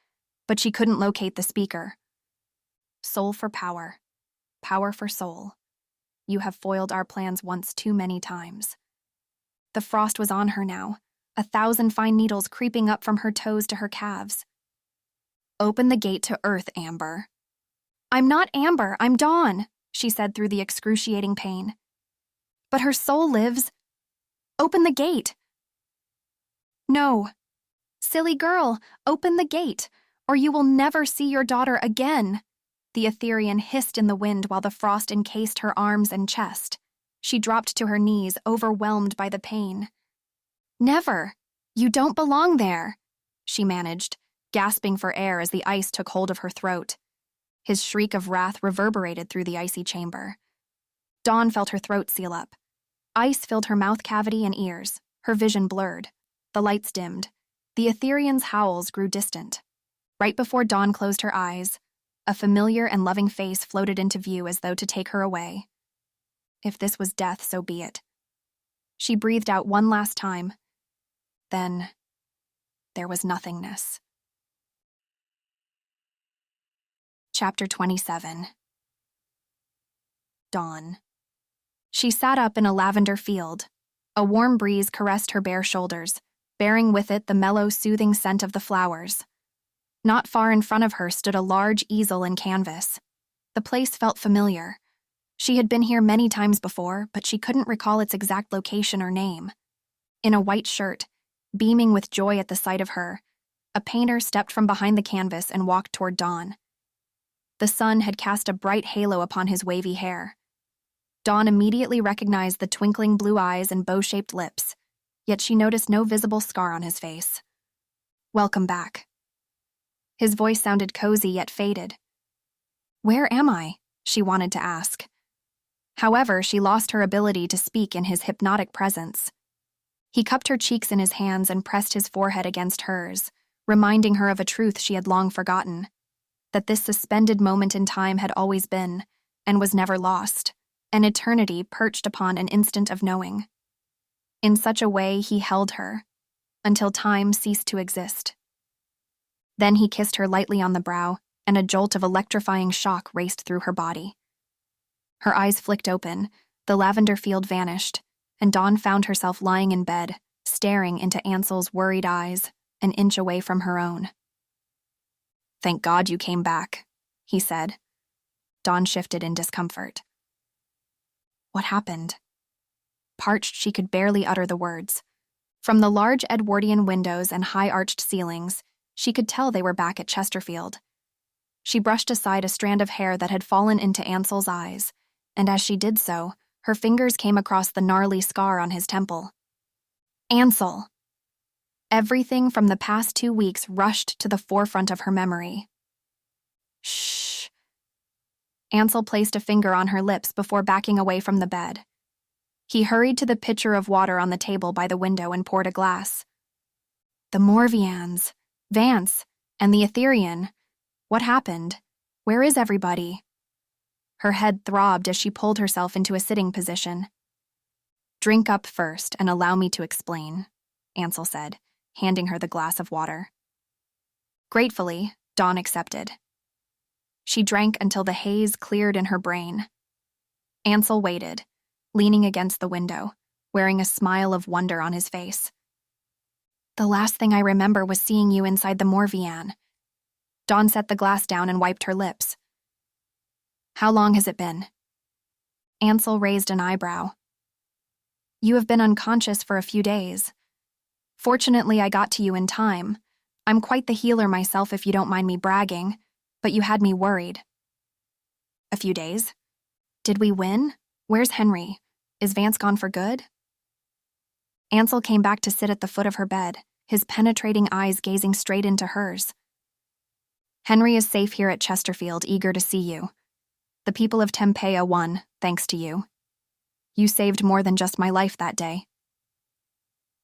but she couldn't locate the speaker. "Soul for power. Power for soul. You have foiled our plans once too many times." The frost was on her now, 1,000 fine needles creeping up from her toes to her calves. "Open the gate to Earth, Amber." "I'm not Amber, I'm Dawn," she said through the excruciating pain. "But her soul lives. Open the gate." "No." "Silly girl, open the gate, or you will never see your daughter again." The Etherean hissed in the wind while the frost encased her arms and chest. She dropped to her knees, overwhelmed by the pain. "Never! You don't belong there!" she managed, gasping for air as the ice took hold of her throat. His shriek of wrath reverberated through the icy chamber. Dawn felt her throat seal up. Ice filled her mouth cavity and ears, her vision blurred. The lights dimmed. The Etherean's howls grew distant. Right before Dawn closed her eyes, a familiar and loving face floated into view as though to take her away. If this was death, so be it. She breathed out one last time. Then, there was nothingness. Chapter 27. Dawn. She sat up in a lavender field. A warm breeze caressed her bare shoulders, bearing with it the mellow, soothing scent of the flowers. Not far in front of her stood a large easel and canvas. The place felt familiar. She had been here many times before, but she couldn't recall its exact location or name. In a white shirt, beaming with joy at the sight of her, a painter stepped from behind the canvas and walked toward Dawn. The sun had cast a bright halo upon his wavy hair. Dawn immediately recognized the twinkling blue eyes and bow-shaped lips, yet she noticed no visible scar on his face. "Welcome back." His voice sounded cozy yet faded. "Where am I?" she wanted to ask. However, she lost her ability to speak in his hypnotic presence. He cupped her cheeks in his hands and pressed his forehead against hers, reminding her of a truth she had long forgotten, that this suspended moment in time had always been, and was never lost, an eternity perched upon an instant of knowing. In such a way, he held her, until time ceased to exist. Then he kissed her lightly on the brow, and a jolt of electrifying shock raced through her body. Her eyes flicked open, the lavender field vanished, and Dawn found herself lying in bed, staring into Ansel's worried eyes, an inch away from her own. "Thank God you came back," he said. Dawn shifted in discomfort. What happened? Parched, she could barely utter the words. From the large Edwardian windows and high-arched ceilings, she could tell they were back at Chesterfield. She brushed aside a strand of hair that had fallen into Ansel's eyes, and as she did so, her fingers came across the gnarly scar on his temple. Ansel! Everything from the past 2 weeks rushed to the forefront of her memory. Shh. Ansel placed a finger on her lips before backing away from the bed. He hurried to the pitcher of water on the table by the window and poured a glass. The Morvians, Vance, and the Etherean. What happened? Where is everybody? Her head throbbed as she pulled herself into a sitting position. "Drink up first and allow me to explain," Ansel said, handing her the glass of water. Gratefully, Dawn accepted. She drank until the haze cleared in her brain. Ansel waited, leaning against the window, wearing a smile of wonder on his face. "The last thing I remember was seeing you inside the Morvian." Dawn set the glass down and wiped her lips. "How long has it been?" Ansel raised an eyebrow. "You have been unconscious for a few days. Fortunately, I got to you in time. I'm quite the healer myself, if you don't mind me bragging, but you had me worried." "A few days? Did we win? Where's Henry? Is Vance gone for good?" Ansel came back to sit at the foot of her bed, his penetrating eyes gazing straight into hers. "Henry is safe here at Chesterfield, eager to see you. The people of Tempea won, thanks to you. You saved more than just my life that day."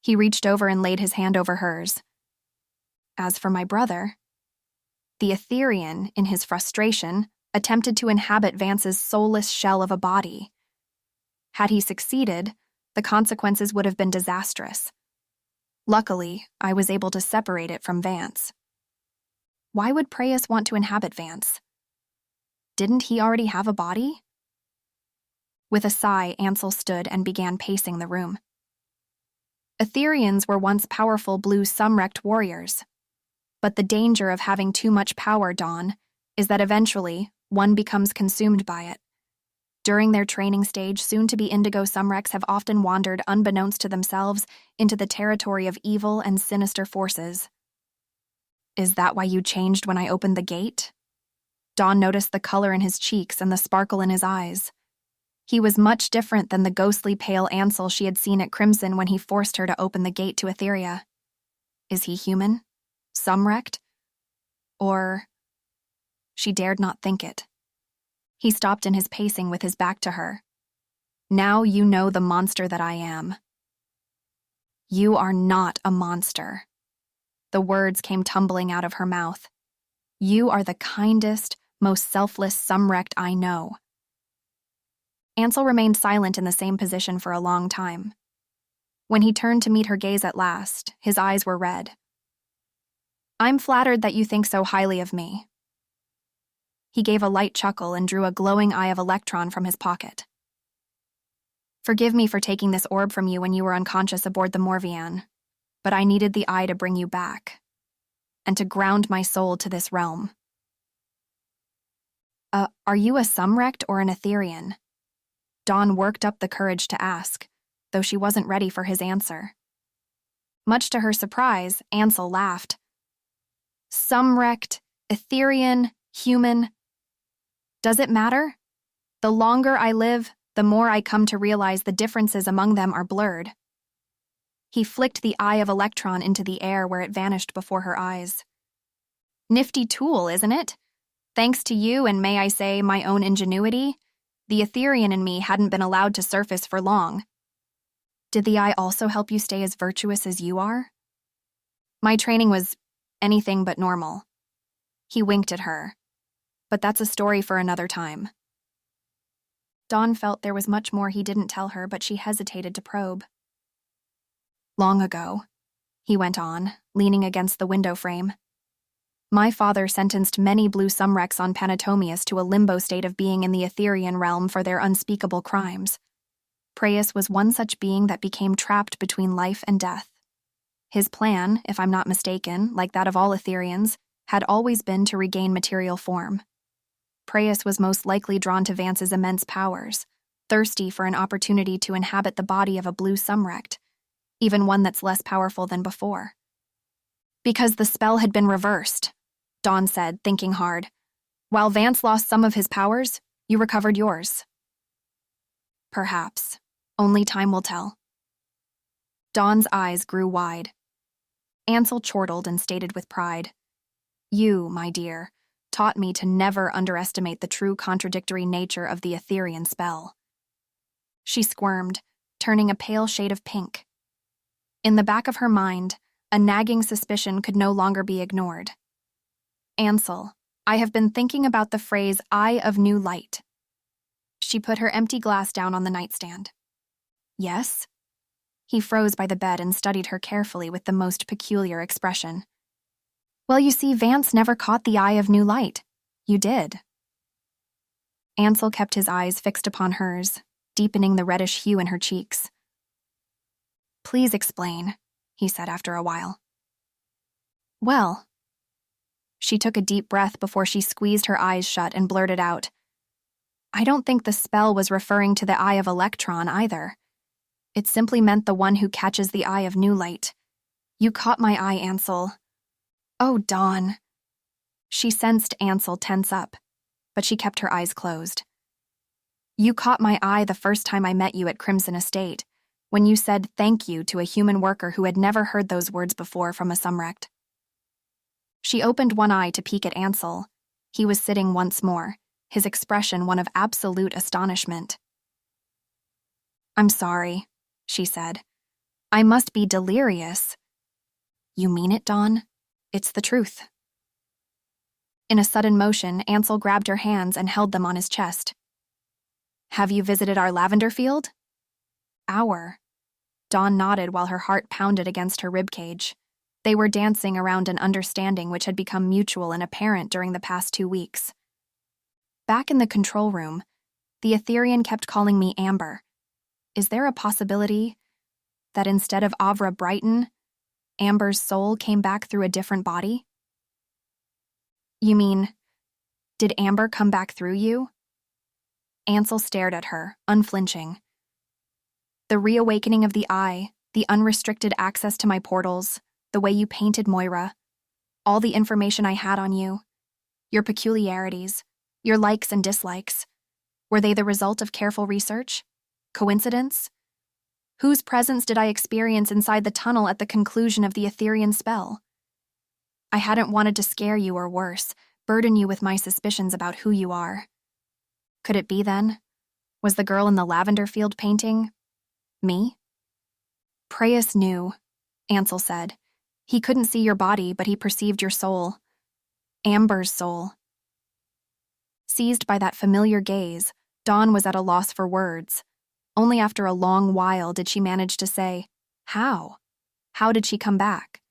He reached over and laid his hand over hers. "As for my brother..." The Etherean, in his frustration, attempted to inhabit Vance's soulless shell of a body. Had he succeeded, the consequences would have been disastrous. Luckily, I was able to separate it from Vance. Why would Preyas want to inhabit Vance? Didn't he already have a body? With a sigh, Ansel stood and began pacing the room. Ethereans were once powerful blue Sumrect warriors. But the danger of having too much power, Dawn, is that eventually one becomes consumed by it. During their training stage, soon-to-be Indigo Sumrects have often wandered, unbeknownst to themselves, into the territory of evil and sinister forces. Is that why you changed when I opened the gate? Dawn noticed the color in his cheeks and the sparkle in his eyes. He was much different than the ghostly pale Ansel she had seen at Crimson when he forced her to open the gate to Etheria. Is he human? Sumrect? Or... She dared not think it. He stopped in his pacing with his back to her. Now you know the monster that I am. You are not a monster. The words came tumbling out of her mouth. You are the kindest, most selfless Sumrect I know. Ansel remained silent in the same position for a long time. When he turned to meet her gaze at last, his eyes were red. I'm flattered that you think so highly of me. He gave a light chuckle and drew a glowing Eye of Elektron from his pocket. Forgive me for taking this orb from you when you were unconscious aboard the Morvian, but I needed the eye to bring you back, and to ground my soul to this realm. Are you a Sumrect or an Etherian? Dawn worked up the courage to ask, though she wasn't ready for his answer. Much to her surprise, Ansel laughed. Sumrect, Etherian, human. Does it matter? The longer I live, the more I come to realize the differences among them are blurred. He flicked the Eye of Elektron into the air where it vanished before her eyes. Nifty tool, isn't it? Thanks to you and, may I say, my own ingenuity, the Etherian in me hadn't been allowed to surface for long. Did the eye also help you stay as virtuous as you are? My training was anything but normal. He winked at her. But that's a story for another time. Dawn felt there was much more he didn't tell her, but she hesitated to probe. Long ago, he went on, leaning against the window frame, my father sentenced many blue Sumrects on Panatomius to a limbo state of being in the Etherian realm for their unspeakable crimes. Praeus was one such being that became trapped between life and death. His plan, if I'm not mistaken, like that of all Etherians, had always been to regain material form. Praeus was most likely drawn to Vance's immense powers, thirsty for an opportunity to inhabit the body of a blue Sumrect, even one that's less powerful than before. Because the spell had been reversed, Dawn said, thinking hard. While Vance lost some of his powers, you recovered yours. Perhaps. Only time will tell. Dawn's eyes grew wide. Ansel chortled and stated with pride, You, my dear, taught me to never underestimate the true contradictory nature of the Etherian spell. She squirmed, turning a pale shade of pink. In the back of her mind, a nagging suspicion could no longer be ignored. Ansel, I have been thinking about the phrase Eye of New Light. She put her empty glass down on the nightstand. Yes? He froze by the bed and studied her carefully with the most peculiar expression. Well, you see, Vance never caught the Eye of New Light. You did. Ansel kept his eyes fixed upon hers, deepening the reddish hue in her cheeks. Please explain, he said after a while. Well. She took a deep breath before she squeezed her eyes shut and blurted out, I don't think the spell was referring to the Eye of Elektron either. It simply meant the one who catches the Eye of New Light. You caught my eye, Ansel. Oh, Dawn. She sensed Ansel tense up, but she kept her eyes closed. You caught my eye the first time I met you at Crimson Estate, when you said thank you to a human worker who had never heard those words before from a Sumrect. She opened one eye to peek at Ansel. He was sitting once more, his expression one of absolute astonishment. I'm sorry, she said. I must be delirious. You mean it, Dawn? It's the truth. In a sudden motion, Ansel grabbed her hands and held them on his chest. Have you visited our lavender field? Our. Dawn nodded while her heart pounded against her ribcage. They were dancing around an understanding which had become mutual and apparent during the past 2 weeks. Back in the control room, the Etherian kept calling me Amber. Is there a possibility that instead of Avra Brighton, Amber's soul came back through a different body? You mean, did Amber come back through you? Ansel stared at her, unflinching. The reawakening of the eye, the unrestricted access to my portals, the way you painted Moira, all the information I had on you. Your peculiarities, your likes and dislikes. Were they the result of careful research? Coincidence? Whose presence did I experience inside the tunnel at the conclusion of the Etherean spell? I hadn't wanted to scare you or worse, burden you with my suspicions about who you are. Could it be then? Was the girl in the lavender field painting me? Preus knew, Ansel said. He couldn't see your body, but he perceived your soul. Amber's soul. Seized by that familiar gaze, Dawn was at a loss for words. Only after a long while did she manage to say, "How? How did she come back?"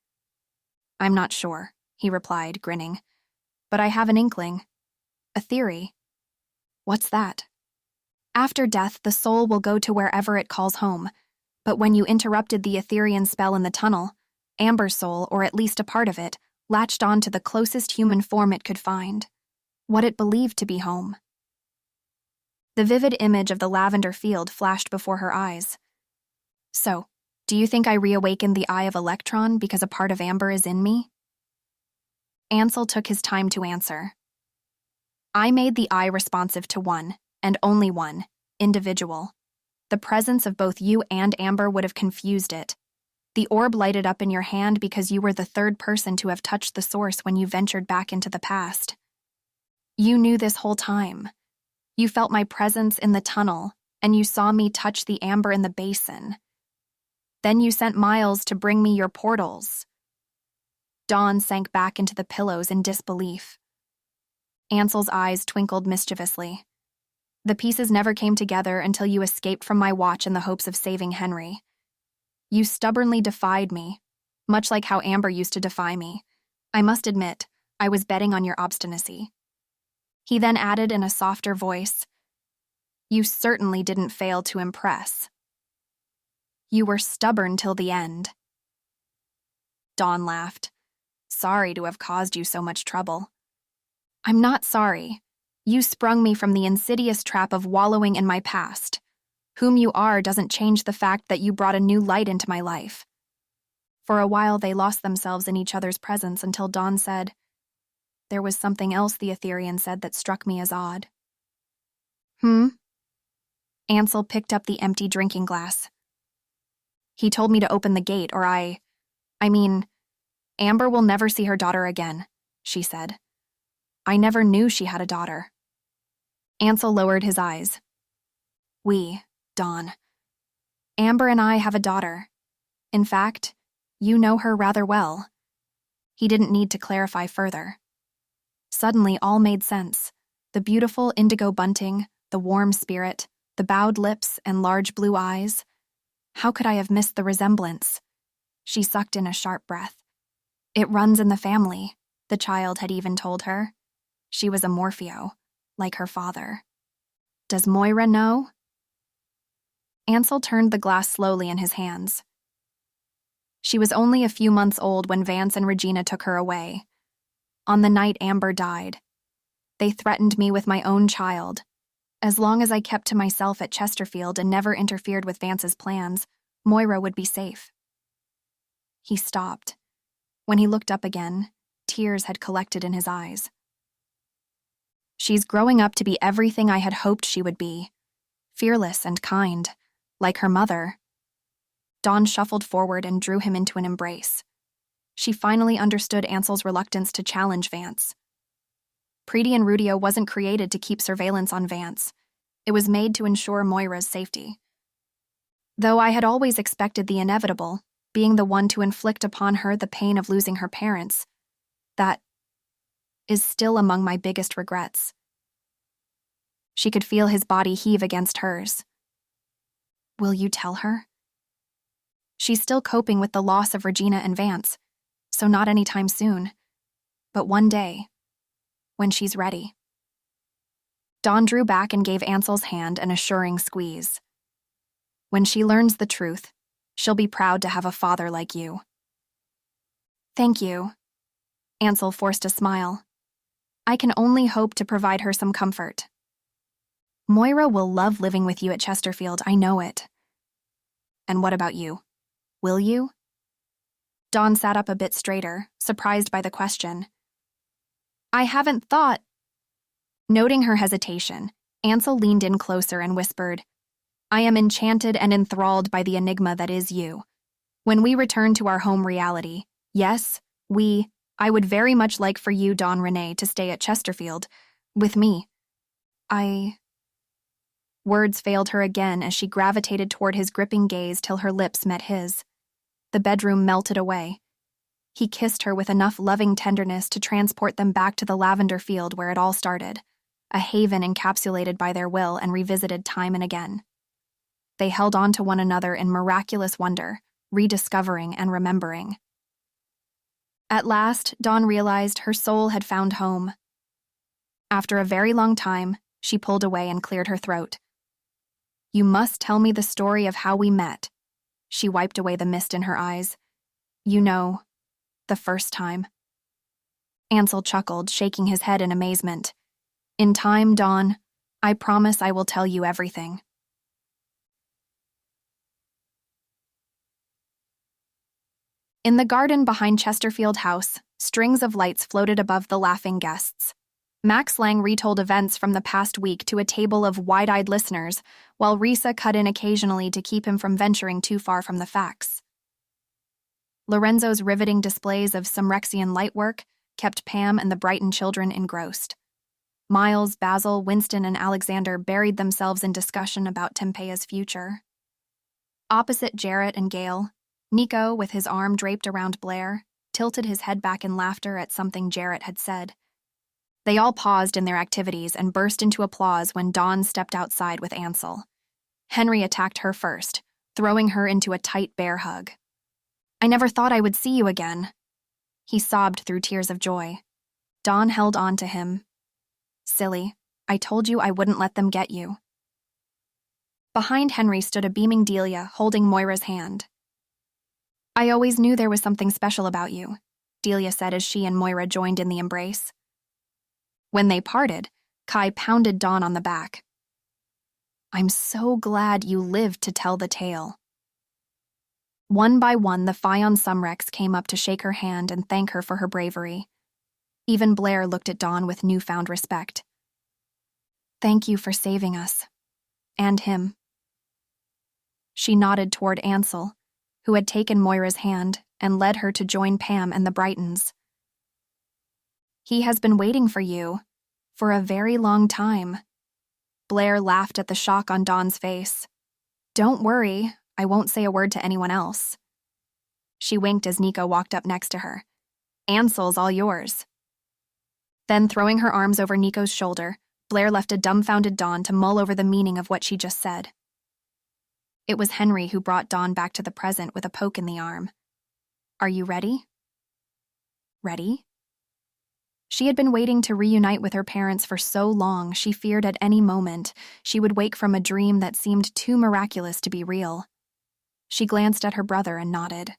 "I'm not sure," he replied, grinning. "But I have an inkling. A theory." "What's that?" "After death, the soul will go to wherever it calls home. But when you interrupted the Etherean spell in the tunnel, Amber's soul, or at least a part of it, latched on to the closest human form it could find. What it believed to be home." The vivid image of the lavender field flashed before her eyes. "So, do you think I reawakened the Eye of Elektron because a part of Amber is in me?" Ansel took his time to answer. "I made the eye responsive to one, and only one, individual. The presence of both you and Amber would have confused it. The orb lighted up in your hand because you were the third person to have touched the source when you ventured back into the past. You knew this whole time. You felt my presence in the tunnel, and you saw me touch the amber in the basin. Then you sent Miles to bring me your portals." Dawn sank back into the pillows in disbelief. Ansel's eyes twinkled mischievously. "The pieces never came together until you escaped from my watch in the hopes of saving Henry. You stubbornly defied me, much like how Amber used to defy me. I must admit, I was betting on your obstinacy." He then added in a softer voice, "You certainly didn't fail to impress. You were stubborn till the end." Dawn laughed. "Sorry to have caused you so much trouble." "I'm not sorry. You sprung me from the insidious trap of wallowing in my past. Whom you are doesn't change the fact that you brought a new light into my life." For a while they lost themselves in each other's presence until Dawn said, "There was something else the Etherean said that struck me as odd." Ansel picked up the empty drinking glass. "He told me to open the gate, or I mean, Amber will never see her daughter again," she said. "I never knew she had a daughter." Ansel lowered his eyes. Dawn. Amber and I have a daughter. In fact, you know her rather well." He didn't need to clarify further. Suddenly, all made sense. The beautiful indigo bunting, the warm spirit, the bowed lips and large blue eyes. How could I have missed the resemblance? She sucked in a sharp breath. "It runs in the family," the child had even told her. She was a Morpheo, like her father. "Does Moira know?" Ansel turned the glass slowly in his hands. She was only a few months old when Vance and Regina took her away. On the night Amber died. They threatened me with my own child. As long as I kept to myself at Chesterfield and never interfered with Vance's plans, Moira would be safe. He stopped. When he looked up again, tears had collected in his eyes. "She's growing up to be everything I had hoped she would be. Fearless and kind, like her mother." Dawn shuffled forward and drew him into an embrace. She finally understood Ansel's reluctance to challenge Vance. Preeti and Rudio wasn't created to keep surveillance on Vance. It was made to ensure Moira's safety. Though I had always expected the inevitable, being the one to inflict upon her the pain of losing her parents, that is still among my biggest regrets. She could feel his body heave against hers. "Will you tell her?" She's still coping with the loss of Regina and Vance, so not anytime soon. But one day, when she's ready. Dawn drew back and gave Ansel's hand an assuring squeeze. "When she learns the truth, she'll be proud to have a father like you." "Thank you." Ansel forced a smile. "I can only hope to provide her some comfort." "Moira will love living with you at Chesterfield, I know it." "And what about you? Will you?" Dawn sat up a bit straighter, surprised by the question. I haven't thought. Noting her hesitation, Ansel leaned in closer and whispered, I am enchanted and enthralled by the enigma that is you. When we return to our home reality, yes, I would very much like for you, Don Rene, to stay at Chesterfield, with me. Words failed her again as she gravitated toward his gripping gaze till her lips met his. The bedroom melted away. He kissed her with enough loving tenderness to transport them back to the lavender field where it all started, a haven encapsulated by their will and revisited time and again. They held on to one another in miraculous wonder, rediscovering and remembering. At last, Dawn realized her soul had found home. After a very long time, she pulled away and cleared her throat. You must tell me the story of how we met. She wiped away the mist in her eyes. You know, the first time. Ansel chuckled, shaking his head in amazement. In time, Dawn, I promise I will tell you everything. In the garden behind Chesterfield House, strings of lights floated above the laughing guests. Max Lang retold events from the past week to a table of wide-eyed listeners, while Risa cut in occasionally to keep him from venturing too far from the facts. Lorenzo's riveting displays of Sumrectian lightwork kept Pam and the Brighton children engrossed. Miles, Basil, Winston, and Alexander buried themselves in discussion about Tempea's future. Opposite Jarrett and Gale, Nico, with his arm draped around Blair, tilted his head back in laughter at something Jarrett had said. They all paused in their activities and burst into applause when Dawn stepped outside with Ansel. Henry attacked her first, throwing her into a tight bear hug. I never thought I would see you again. He sobbed through tears of joy. Dawn held on to him. Silly, I told you I wouldn't let them get you. Behind Henry stood a beaming Delia, holding Moira's hand. I always knew there was something special about you, Delia said as she and Moira joined in the embrace. When they parted, Kai pounded Dawn on the back. I'm so glad you lived to tell the tale. One by one, the Fion Sumrects came up to shake her hand and thank her for her bravery. Even Blair looked at Dawn with newfound respect. Thank you for saving us. And him. She nodded toward Ansel, who had taken Moira's hand and led her to join Pam and the Brightons. He has been waiting for you for a very long time. Blair laughed at the shock on Dawn's face. Don't worry, I won't say a word to anyone else. She winked as Nico walked up next to her. Ansel's all yours. Then, throwing her arms over Nico's shoulder, Blair left a dumbfounded Dawn to mull over the meaning of what she just said. It was Henry who brought Dawn back to the present with a poke in the arm. Are you ready? Ready? She had been waiting to reunite with her parents for so long she feared at any moment she would wake from a dream that seemed too miraculous to be real. She glanced at her brother and nodded.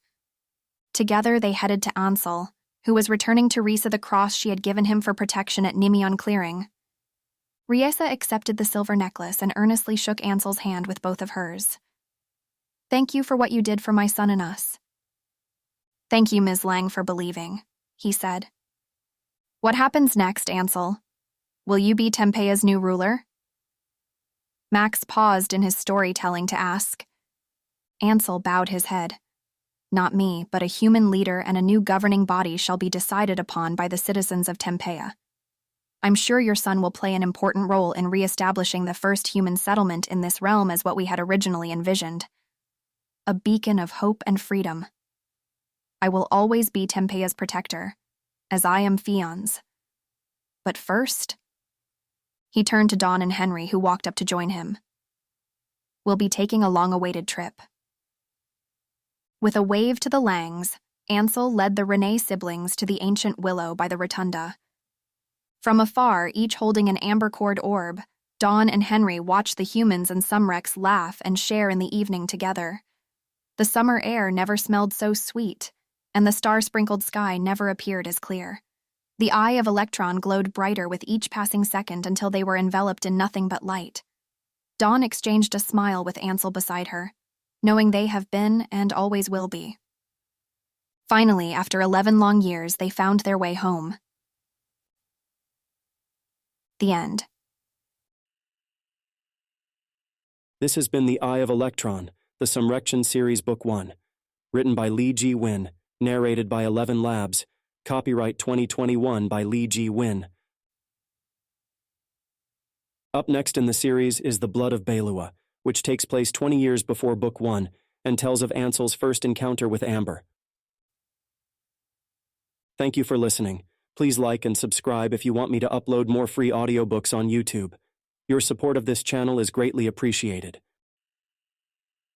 Together they headed to Ansel, who was returning to Risa the cross she had given him for protection at Nimion Clearing. Riesa accepted the silver necklace and earnestly shook Ansel's hand with both of hers. Thank you for what you did for my son and us. Thank you, Ms. Lang, for believing, he said. What happens next, Ansel? Will you be Tempea's new ruler? Max paused in his storytelling to ask. Ansel bowed his head. Not me, but a human leader and a new governing body shall be decided upon by the citizens of Tempea. I'm sure your son will play an important role in re-establishing the first human settlement in this realm as what we had originally envisioned. A beacon of hope and freedom. I will always be Tempea's protector, as I am Fion's. But first... He turned to Dawn and Henry, who walked up to join him. We'll be taking a long-awaited trip. With a wave to the Langs, Ansel led the Rene siblings to the ancient willow by the rotunda. From afar, each holding an amber-cored orb, Dawn and Henry watched the humans and Sumrects laugh and share in the evening together. The summer air never smelled so sweet, and the star-sprinkled sky never appeared as clear. The Eye of Elektron glowed brighter with each passing second until they were enveloped in nothing but light. Dawn exchanged a smile with Ansel beside her, knowing they have been and always will be. Finally, after 11 long years, they found their way home. The end. This has been The Eye of Elektron, the Sumrectian Series Book 1. Written by Lee Ji Win, narrated by 11 Labs, copyright 2021 by Lee Ji Win. Up next in the series is The Blood of Belua, which takes place 20 years before Book 1 and tells of Ansel's first encounter with Amber. Thank you for listening. Please like and subscribe if you want me to upload more free audiobooks on YouTube. Your support of this channel is greatly appreciated.